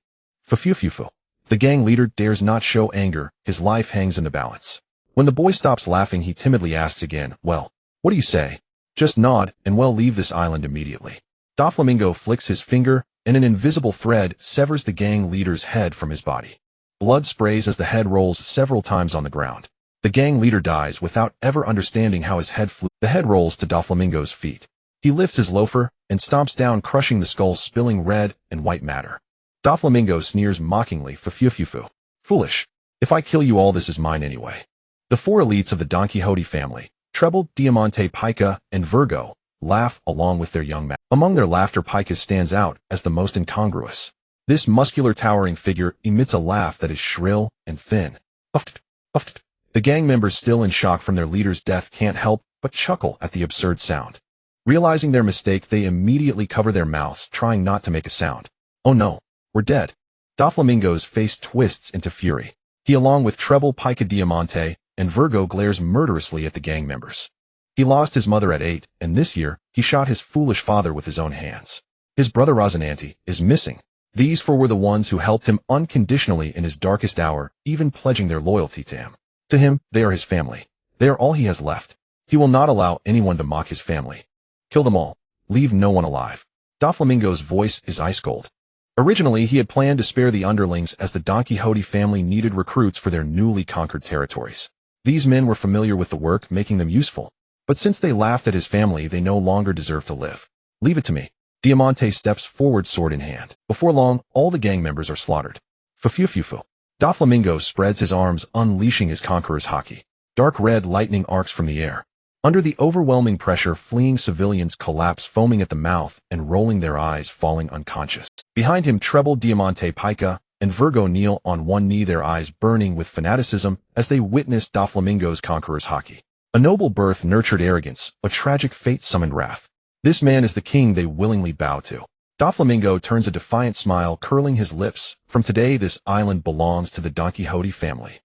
Fufufufu. The gang leader dares not show anger, his life hangs in the balance. When the boy stops laughing, he timidly asks again, "Well, what do you say?" "Just nod, and well, leave this island immediately." Doflamingo flicks his finger, and an invisible thread severs the gang leader's head from his body. Blood sprays as the head rolls several times on the ground. The gang leader dies without ever understanding how his head flew. The head rolls to Doflamingo's feet. He lifts his loafer and stomps down, crushing the skull, spilling red and white matter. Doflamingo sneers mockingly, "Fufufufu. Foolish. If I kill you, all this is mine anyway." The 4 elites of the Don Quixote family, Treble, Diamante, Pica, and Virgo, laugh along with their young man. Among their laughter, Pica stands out as the most incongruous. This muscular, towering figure emits a laugh that is shrill and thin. Uft, uft. The gang members, still in shock from their leader's death, can't help but chuckle at the absurd sound. Realizing their mistake, they immediately cover their mouths, trying not to make a sound. "Oh no, we're dead." Doflamingo's face twists into fury. He, along with Treble, Pica, Diamante, and Virgo, glares murderously at the gang members. He lost his mother at 8, and this year, he shot his foolish father with his own hands. His brother Rosinante is missing. These 4 were the ones who helped him unconditionally in his darkest hour, even pledging their loyalty to him. To him, they are his family. They are all he has left. He will not allow anyone to mock his family. Kill them all. Leave no one alive. Doflamingo's voice is ice cold. Originally, he had planned to spare the underlings, as the Don Quixote family needed recruits for their newly conquered territories. These men were familiar with the work, making them useful. But since they laughed at his family, they no longer deserve to live. "Leave it to me." Diamante steps forward, sword in hand. Before long, all the gang members are slaughtered. Fufufufu. Doflamingo spreads his arms, unleashing his conqueror's haki. Dark red lightning arcs from the air. Under the overwhelming pressure, fleeing civilians collapse, foaming at the mouth and rolling their eyes, falling unconscious. Behind him, Treble, Diamante, Pica, and Virgo kneel on one knee, their eyes burning with fanaticism as they witness Doflamingo's conqueror's haki. A noble birth nurtured arrogance, a tragic fate summoned wrath. This man is the king they willingly bow to. Doflamingo turns a defiant smile, curling his lips. "From today, this island belongs to the Don Quixote family."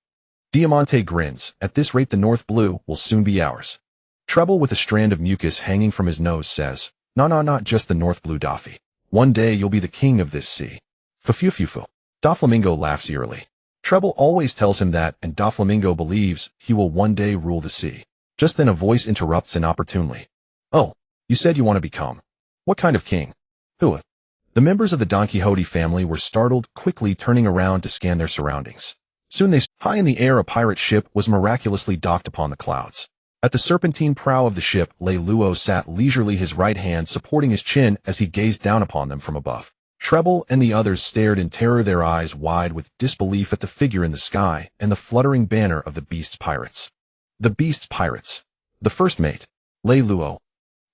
Diamante grins. "At this rate, the North Blue will soon be ours." Treble, with a strand of mucus hanging from his nose, says, "No, not just the North Blue, Doffy. One day you'll be the king of this sea. Fufufufu. Doflamingo laughs eerily. Treble always tells him that, and Doflamingo believes he will one day rule the sea. Just then a voice interrupts inopportunely. Oh, you said you want to become. What kind of king? Who? The members of the Don Quixote family were startled, quickly turning around to scan their surroundings. Soon they saw high in the air a pirate ship was miraculously docked upon the clouds. At the serpentine prow of the ship, Reylo sat leisurely, his right hand supporting his chin as he gazed down upon them from above. Treble and the others stared in terror, their eyes wide with disbelief at the figure in the sky and the fluttering banner of the Beast's pirates. The Beast's pirates. The first mate. Reylo.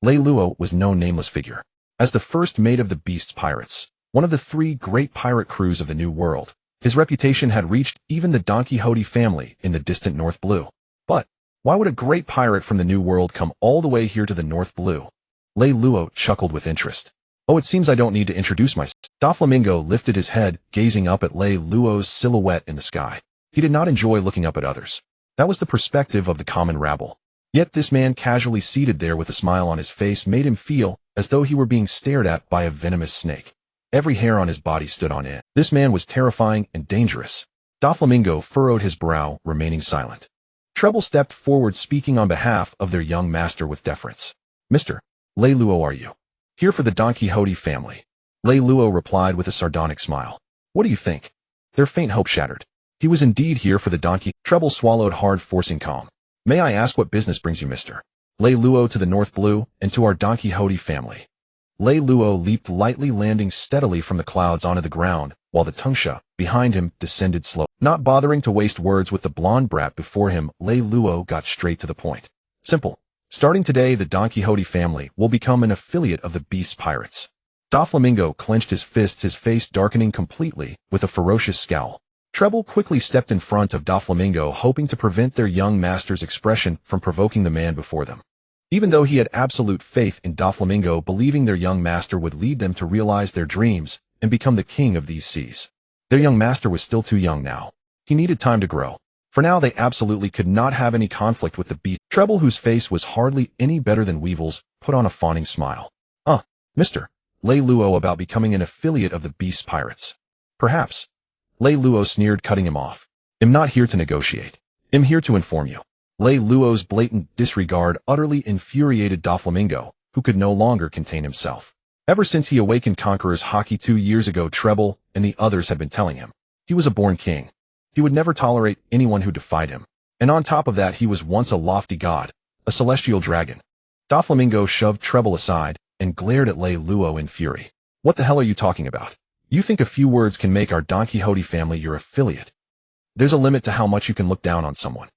Reylo was no nameless figure. As the first mate of the Beast's pirates, one of the three great pirate crews of the New World, his reputation had reached even the Don Quixote family in the distant North Blue. But why would a great pirate from the New World come all the way here to the North Blue? Reylo chuckled with interest. Oh, it seems I don't need to introduce myself. Doflamingo lifted his head, gazing up at Reylo's silhouette in the sky. He did not enjoy looking up at others. That was the perspective of the common rabble. Yet this man casually seated there with a smile on his face made him feel as though he were being stared at by a venomous snake. Every hair on his body stood on end. This man was terrifying and dangerous. Doflamingo furrowed his brow, remaining silent. Treble stepped forward, speaking on behalf of their young master with deference. Mr. Reylo, are you here for the Don Quixote family? Reylo replied with a sardonic smile. What do you think? Their faint hope shattered. He was indeed here for the Don Quixote. Treble swallowed hard, forcing calm. May I ask what business brings you, Mr. Reylo, to the North Blue and to our Don Quixote family? Reylo leaped lightly, landing steadily from the clouds onto the ground, while the Tungsha, behind him, descended slowly. Not bothering to waste words with the blonde brat before him, Reylo got straight to the point. Simple. Starting today, the Don Quixote family will become an affiliate of the Beast's pirates. Doflamingo clenched his fists, his face darkening completely, with a ferocious scowl. Treble quickly stepped in front of Doflamingo, hoping to prevent their young master's expression from provoking the man before them. Even though he had absolute faith in Doflamingo, believing their young master would lead them to realize their dreams and become the king of these seas. Their young master was still too young now. He needed time to grow. For now, they absolutely could not have any conflict with the Beast. Treble, whose face was hardly any better than Weevil's, put on a fawning smile. Mr. Reylo, about becoming an affiliate of the Beast's pirates. Perhaps. Reylo sneered, cutting him off. I'm not here to negotiate. I'm here to inform you. Reylo's blatant disregard utterly infuriated Doflamingo, who could no longer contain himself. Ever since he awakened Conqueror's Haki 2 years ago, Treble and the others had been telling him he was a born king. He would never tolerate anyone who defied him. And on top of that, he was once a lofty god, a celestial dragon. Doflamingo shoved Treble aside and glared at Reylo in fury. What the hell are you talking about? You think a few words can make our Don Quixote family your affiliate? There's a limit to how much you can look down on someone.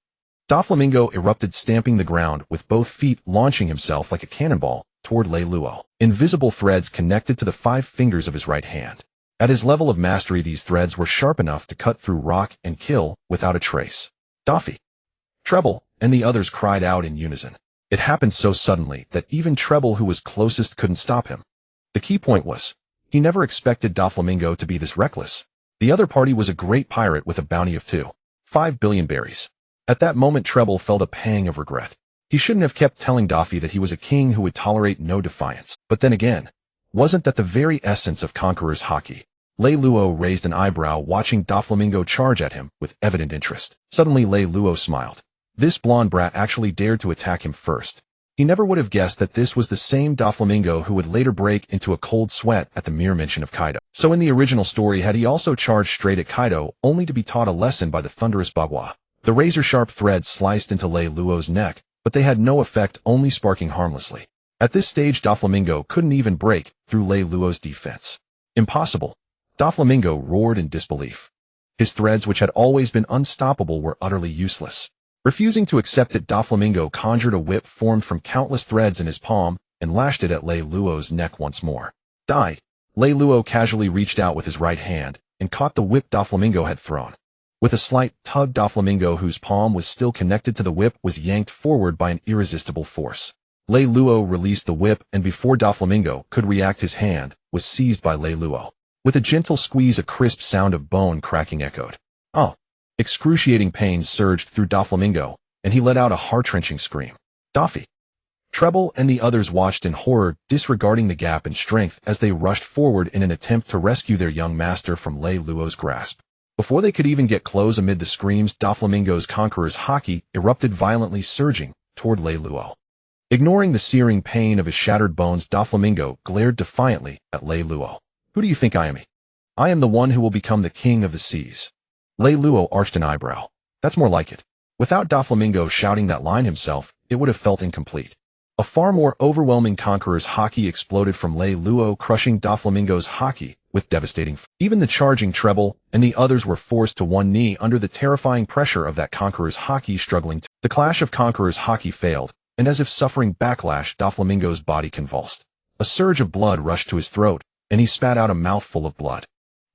Doflamingo erupted, stamping the ground with both feet, launching himself like a cannonball toward Reylo. Invisible threads connected to the 5 fingers of his right hand. At his level of mastery, these threads were sharp enough to cut through rock and kill without a trace. Doffy! Treble and the others cried out in unison. It happened so suddenly that even Treble, who was closest, couldn't stop him. The key point was, he never expected Doflamingo to be this reckless. The other party was a great pirate with a bounty of 2.5 billion berries. At that moment, Treble felt a pang of regret. He shouldn't have kept telling Doffy that he was a king who would tolerate no defiance. But then again, wasn't that the very essence of Conqueror's Haki? Reylo raised an eyebrow, watching Doflamingo charge at him with evident interest. Suddenly Reylo smiled. This blonde brat actually dared to attack him first. He never would have guessed that this was the same Doflamingo who would later break into a cold sweat at the mere mention of Kaido. So in the original story, had he also charged straight at Kaido, only to be taught a lesson by the thunderous Bagua. The razor-sharp threads sliced into Reylo's neck, but they had no effect, only sparking harmlessly. At this stage, Doflamingo couldn't even break through Reylo's defense. Impossible! Doflamingo roared in disbelief. His threads, which had always been unstoppable, were utterly useless. Refusing to accept it, Doflamingo conjured a whip formed from countless threads in his palm and lashed it at Reylo's neck once more. Die! Reylo casually reached out with his right hand and caught the whip Doflamingo had thrown. With a slight tug, Doflamingo, whose palm was still connected to the whip, was yanked forward by an irresistible force. Reylo released the whip, and before Doflamingo could react, his hand was seized by Reylo. With a gentle squeeze, a crisp sound of bone cracking echoed. Oh! Excruciating pain surged through Doflamingo, and he let out a heart-wrenching scream. Doffy! Treble and the others watched in horror, disregarding the gap in strength as they rushed forward in an attempt to rescue their young master from Reylo's grasp. Before they could even get close amid the screams, Doflamingo's Conqueror's haki erupted violently, surging toward Reylo. Ignoring the searing pain of his shattered bones, Doflamingo glared defiantly at Reylo. Who do you think I am? I am the one who will become the king of the seas. Reylo arched an eyebrow. That's more like it. Without Doflamingo shouting that line himself, it would have felt incomplete. A far more overwhelming Conqueror's haki exploded from Reylo, crushing Doflamingo's haki with devastating force. Even the charging Treble and the others were forced to one knee under the terrifying pressure of that Conqueror's haki struggling to. The clash of Conqueror's haki failed, and as if suffering backlash, Doflamingo's body convulsed. A surge of blood rushed to his throat, and he spat out a mouthful of blood.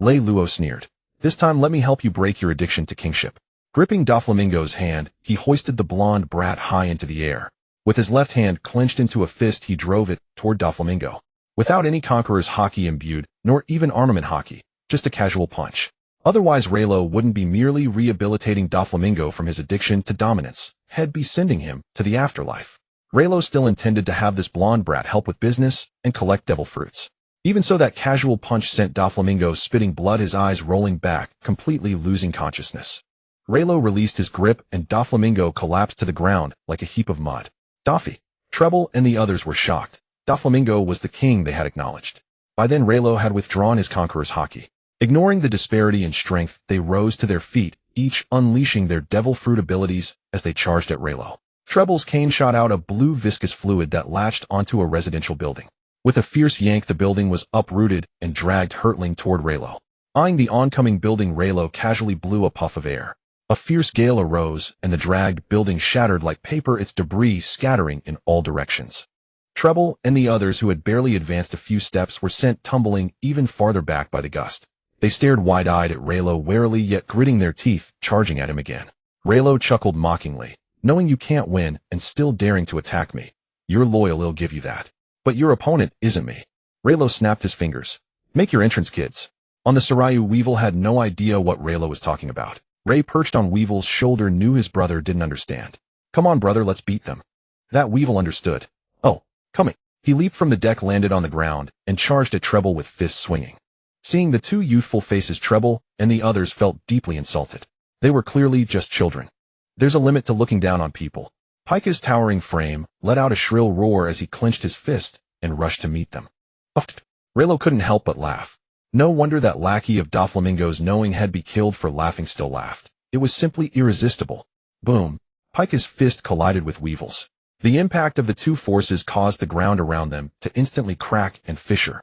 Reylo sneered. This time let me help you break your addiction to kingship. Gripping Doflamingo's hand, he hoisted the blonde brat high into the air. With his left hand clenched into a fist, he drove it toward Doflamingo. Without any Conqueror's haki imbued, nor even armament haki, just a casual punch. Otherwise Reylo wouldn't be merely rehabilitating Doflamingo from his addiction to dominance, he'd be sending him to the afterlife. Reylo still intended to have this blonde brat help with business and collect devil fruits. Even so, that casual punch sent Doflamingo spitting blood, his eyes rolling back, completely losing consciousness. Reylo released his grip and Doflamingo collapsed to the ground like a heap of mud. Doffy, Treble and the others were shocked. Doflamingo was the king they had acknowledged. By then Reylo had withdrawn his Conqueror's haki. Ignoring the disparity in strength, they rose to their feet, each unleashing their devil fruit abilities as they charged at Reylo. Treble's cane shot out a blue viscous fluid that latched onto a residential building. With a fierce yank, the building was uprooted and dragged hurtling toward Reylo. Eyeing the oncoming building, Reylo casually blew a puff of air. A fierce gale arose, and the dragged building shattered like paper, its debris scattering in all directions. Treble and the others, who had barely advanced a few steps, were sent tumbling even farther back by the gust. They stared wide-eyed at Reylo, warily yet gritting their teeth, charging at him again. Reylo chuckled mockingly. Knowing you can't win and still daring to attack me. You're loyal, I'll give you that. But your opponent isn't me. Reylo snapped his fingers. Make your entrance, kids. On the Sarayu, Weevil had no idea what Reylo was talking about. Ray, perched on Weevil's shoulder, knew his brother didn't understand. Come on, brother, let's beat them. That Weevil understood. Oh, coming. He leaped from the deck, landed on the ground, and charged at Treble with fists swinging. Seeing the two youthful faces, Treble and the others felt deeply insulted. They were clearly just children. There's a limit to looking down on people. Pika's towering frame let out a shrill roar as he clenched his fist and rushed to meet them. Uffed. Reylo couldn't help but laugh. No wonder that lackey of Doflamingo's, knowing he'd be killed for laughing, still laughed. It was simply irresistible. Boom. Pika's fist collided with Weevil's. The impact of the two forces caused the ground around them to instantly crack and fissure.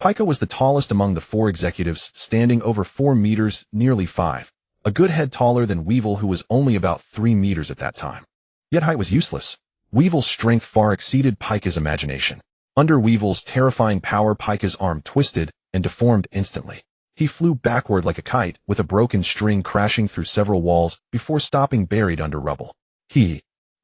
Pika was the tallest among the four executives, standing over 4 meters, nearly 5. A good head taller than Weevil, who was only about 3 meters at that time. Yet height was useless. Weevil's strength far exceeded Pika's imagination. Under Weevil's terrifying power, Pika's arm twisted and deformed instantly. He flew backward like a kite, with a broken string crashing through several walls before stopping buried under rubble.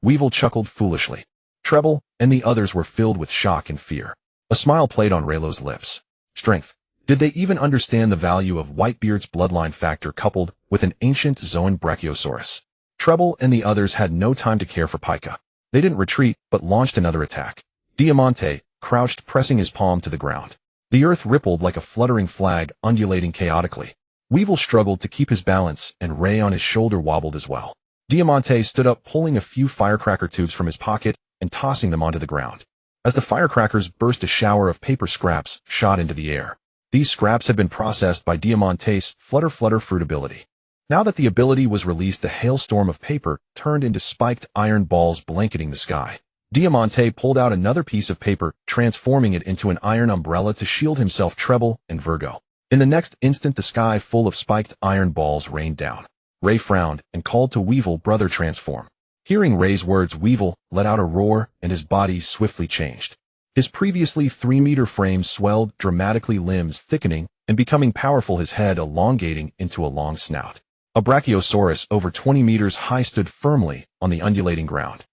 Weevil chuckled foolishly. Treble and the others were filled with shock and fear. A smile played on Reylo's lips. Strength. Did they even understand the value of Whitebeard's bloodline factor coupled with an ancient Zoan Brachiosaurus? Treble and the others had no time to care for Pika. They didn't retreat, but launched another attack. Diamante crouched, pressing his palm to the ground. The earth rippled like a fluttering flag, undulating chaotically. Weevil struggled to keep his balance, and Ray on his shoulder wobbled as well. Diamante stood up, pulling a few firecracker tubes from his pocket and tossing them onto the ground. As the firecrackers burst, a shower of paper scraps shot into the air. These scraps had been processed by Diamante's Flutter fruit ability. Now that the ability was released, the hailstorm of paper turned into spiked iron balls blanketing the sky. Diamante pulled out another piece of paper, transforming it into an iron umbrella to shield himself, Treble, and Virgo. In the next instant, the sky full of spiked iron balls rained down. Ray frowned and called to Weevil, "Brother, transform." Hearing Ray's words, Weevil let out a roar and his body swiftly changed. His previously 3-meter frame swelled dramatically, limbs thickening and becoming powerful, his head elongating into a long snout. A Brachiosaurus over 20 meters high stood firmly on the undulating ground.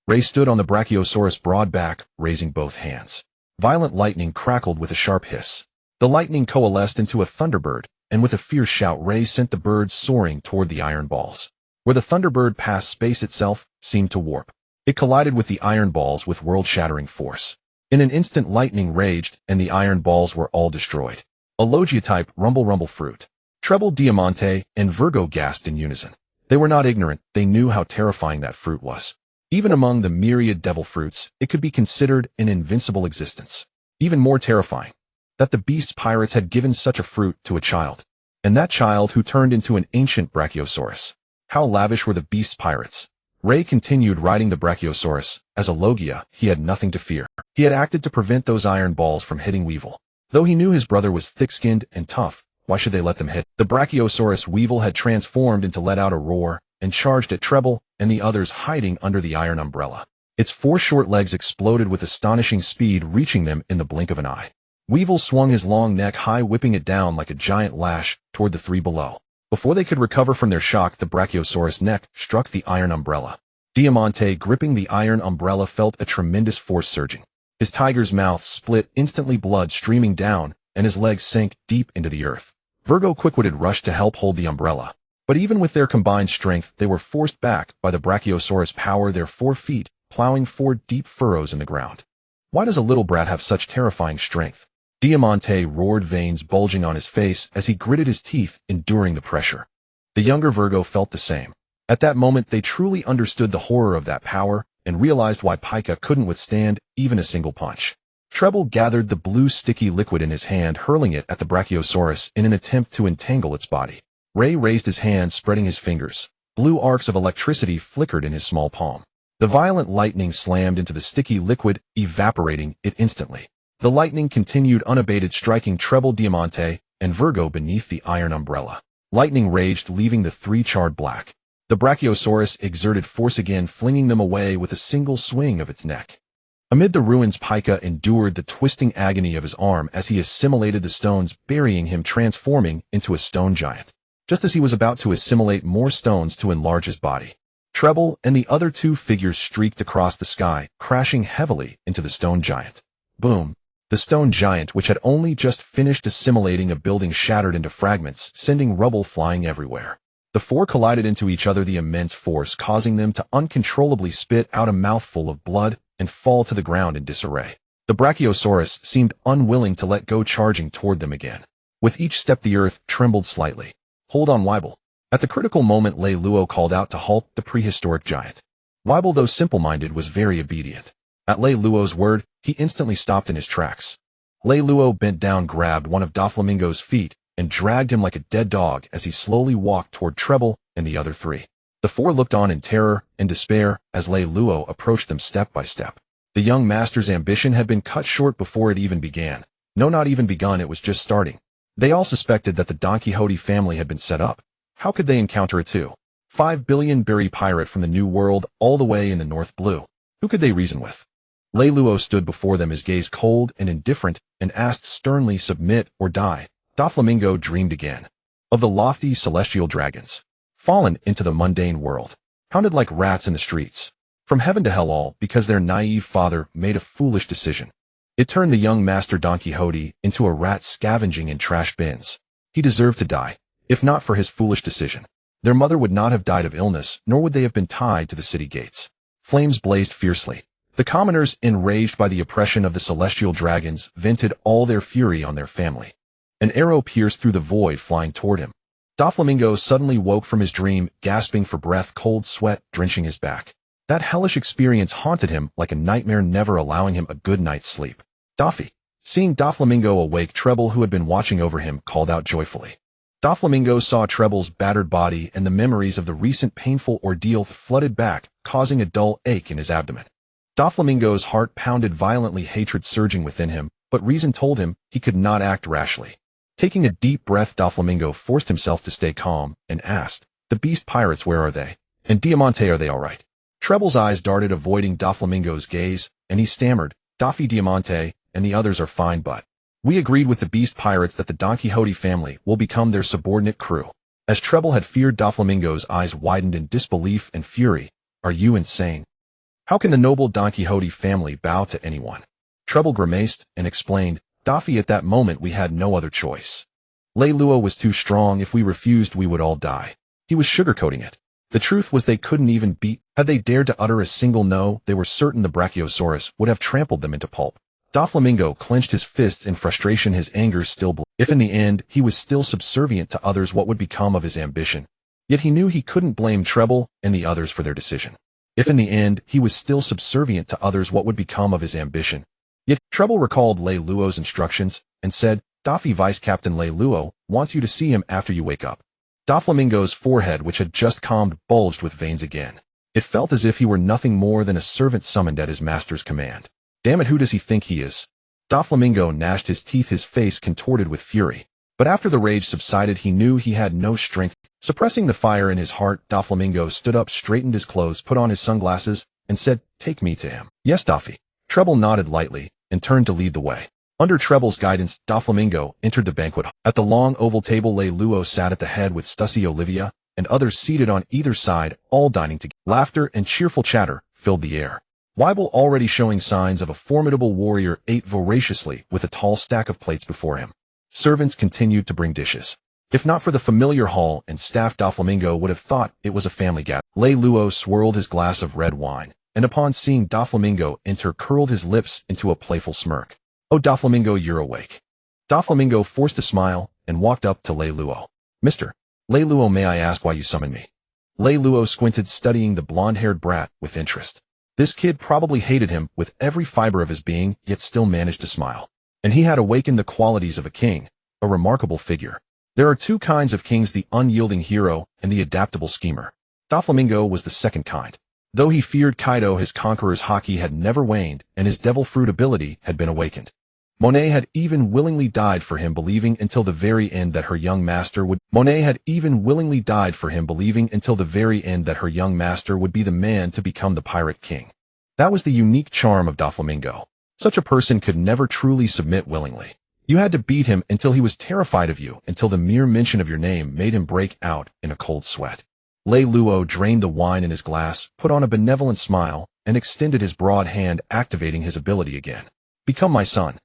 Ray stood on the Brachiosaurus' broad back, raising both hands. Violent lightning crackled with a sharp hiss. The lightning coalesced into a thunderbird, and with a fierce shout, Ray sent the bird soaring toward the iron balls. Where the thunderbird passed, space itself seemed to warp. It collided with the iron balls with world-shattering force. In an instant, lightning raged, and the iron balls were all destroyed. A Logia-type rumble fruit. Treble, Diamante, and Virgo gasped in unison. They were not ignorant, they knew how terrifying that fruit was. Even among the myriad devil fruits, it could be considered an invincible existence. Even more terrifying, that the beast pirates had given such a fruit to a child. And that child who turned into an ancient Brachiosaurus. How lavish were the beast pirates. Ray continued riding the Brachiosaurus. As a Logia, he had nothing to fear. He had acted to prevent those iron balls from hitting Weevil. Though he knew his brother was thick-skinned and tough, why should they let them hit? The Brachiosaurus Weevil had transformed into let out a roar and charged at Treble and the others hiding under the iron umbrella. Its 4 short legs exploded with astonishing speed, reaching them in the blink of an eye. Weevil swung his long neck high, whipping it down like a giant lash toward the 3 below. Before they could recover from their shock, the Brachiosaurus neck struck the iron umbrella. Diamante, gripping the iron umbrella, felt a tremendous force surging. His tiger's mouth split, instantly blood streaming down, and his legs sank deep into the earth. Virgo, quick-witted, rushed to help hold the umbrella. But even with their combined strength, they were forced back by the Brachiosaurus' power, their 4 feet plowing 4 deep furrows in the ground. Why does a little brat have such terrifying strength? Diamante roared, veins bulging on his face as he gritted his teeth, enduring the pressure. The younger Virgo felt the same. At that moment, they truly understood the horror of that power and realized why Pika couldn't withstand even a single punch. Treble gathered the blue sticky liquid in his hand, hurling it at the Brachiosaurus in an attempt to entangle its body. Ray raised his hand, spreading his fingers. Blue arcs of electricity flickered in his small palm. The violent lightning slammed into the sticky liquid, evaporating it instantly. The lightning continued unabated, striking Treble, Diamante, and Virgo beneath the iron umbrella. Lightning raged, leaving the 3 charred black. The Brachiosaurus exerted force again, flinging them away with a single swing of its neck. Amid the ruins, Pika endured the twisting agony of his arm as he assimilated the stones, burying him, transforming into a stone giant. Just as he was about to assimilate more stones to enlarge his body, Treble and the other 2 figures streaked across the sky, crashing heavily into the stone giant. Boom! The stone giant, which had only just finished assimilating a building, shattered into fragments, sending rubble flying everywhere. The 4 collided into each other, the immense force causing them to uncontrollably spit out a mouthful of blood and fall to the ground in disarray. The Brachiosaurus seemed unwilling to let go, charging toward them again. With each step, the earth trembled slightly. Hold on, Weibel. At the critical moment, Reylo called out to halt the prehistoric giant. Weibel, though simple-minded, was very obedient. At Reylo's word, he instantly stopped in his tracks. Reylo bent down, grabbed one of Doflamingo's feet, and dragged him like a dead dog as he slowly walked toward Treble and the other 3. The 4 looked on in terror and despair as Reylo approached them step by step. The young master's ambition had been cut short before it even began. No, not even begun, it was just starting. They all suspected that the Don Quixote family had been set up. How could they encounter a 2.5 billion berry pirate from the New World all the way in the North Blue? Who could they reason with? Reylo stood before them, his gaze cold and indifferent, and asked sternly, submit or die. Doflamingo dreamed again. Of the lofty celestial dragons. Fallen into the mundane world. Hounded like rats in the streets. From heaven to hell, all because their naive father made a foolish decision. It turned the young master Don Quixote into a rat scavenging in trash bins. He deserved to die, if not for his foolish decision. Their mother would not have died of illness, nor would they have been tied to the city gates. Flames blazed fiercely. The commoners, enraged by the oppression of the celestial dragons, vented all their fury on their family. An arrow pierced through the void, flying toward him. Doflamingo suddenly woke from his dream, gasping for breath, cold sweat drenching his back. That hellish experience haunted him like a nightmare, never allowing him a good night's sleep. Doffy. Seeing Doflamingo awake, Treble, who had been watching over him, called out joyfully. Doflamingo saw Treble's battered body, and the memories of the recent painful ordeal flooded back, causing a dull ache in his abdomen. Doflamingo's heart pounded violently, hatred surging within him, but reason told him he could not act rashly. Taking a deep breath, Doflamingo forced himself to stay calm and asked, "The beast pirates, where are they? And Diamante, are they all right?" Treble's eyes darted, avoiding Doflamingo's gaze, and he stammered, "Doffy, Diamante, and the others are fine, but we agreed with the beast pirates that the Don Quixote family will become their subordinate crew." As Treble had feared, Doflamingo's eyes widened in disbelief and fury. "Are you insane? How can the noble Don Quixote family bow to anyone?" Treble grimaced and explained, "Doffy, at that moment we had no other choice. Reylo was too strong. If we refused, we would all die." He was sugarcoating it. The truth was they couldn't even beat Had they dared to utter a single no, they were certain the Brachiosaurus would have trampled them into pulp. Doflamingo clenched his fists in frustration, his anger still blazed. If in the end he was still subservient to others, what would become of his ambition? Yet he knew he couldn't blame Treble and the others for their decision. If in the end he was still subservient to others, what would become of his ambition? Yet Treble recalled Leiluo's instructions and said, Daffy, Vice Captain Leiluo wants you to see him after you wake up. Doflamingo's forehead, which had just calmed, bulged with veins again. It felt as if he were nothing more than a servant summoned at his master's command. Damn it, who does he think he is? Doflamingo gnashed his teeth, his face contorted with fury. But after the rage subsided, he knew he had no strength. Suppressing the fire in his heart, Doflamingo stood up, straightened his clothes, put on his sunglasses, and said, Take me to him. Yes, Daffy. Treble nodded lightly and turned to lead the way. Under Treble's guidance, Doflamingo entered the banquet hall. At the long oval table, Leiluo sat at the head with Stussy, Olivia, and others seated on either side, all dining together. Laughter and cheerful chatter filled the air. Weibel, already showing signs of a formidable warrior, ate voraciously with a tall stack of plates before him. Servants continued to bring dishes. If not for the familiar hall and staff, Doflamingo would have thought it was a family gathering. Leiluo swirled his glass of red wine, and upon seeing Doflamingo enter, curled his lips into a playful smirk. Oh, Doflamingo, you're awake. Doflamingo forced a smile and walked up to Leiluo. Mr. Leiluo, may I ask why you summoned me? Leiluo squinted, studying the blonde-haired brat with interest. This kid probably hated him with every fiber of his being, yet still managed to smile. And he had awakened the qualities of a king, a remarkable figure. There are two kinds of kings, the unyielding hero and the adaptable schemer. Doflamingo was the second kind. Though he feared Kaido, his conqueror's haki had never waned, and his devil fruit ability had been awakened. Monet had even willingly died for him, believing until the very end that her young master would be the man to become the pirate king. That was the unique charm of Doflamingo. Such a person could never truly submit willingly. You had to beat him until he was terrified of you, until the mere mention of your name made him break out in a cold sweat. Leiluo drained the wine in his glass, put on a benevolent smile, and extended his broad hand, activating his ability again. Become my son.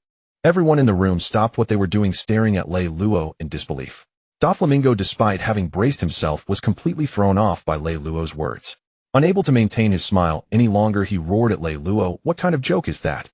Everyone in the room stopped what they were doing, staring at Leiluo in disbelief. Doflamingo, despite having braced himself, was completely thrown off by Leiluo's words. Unable to maintain his smile any longer, he roared at Leiluo, What kind of joke is that?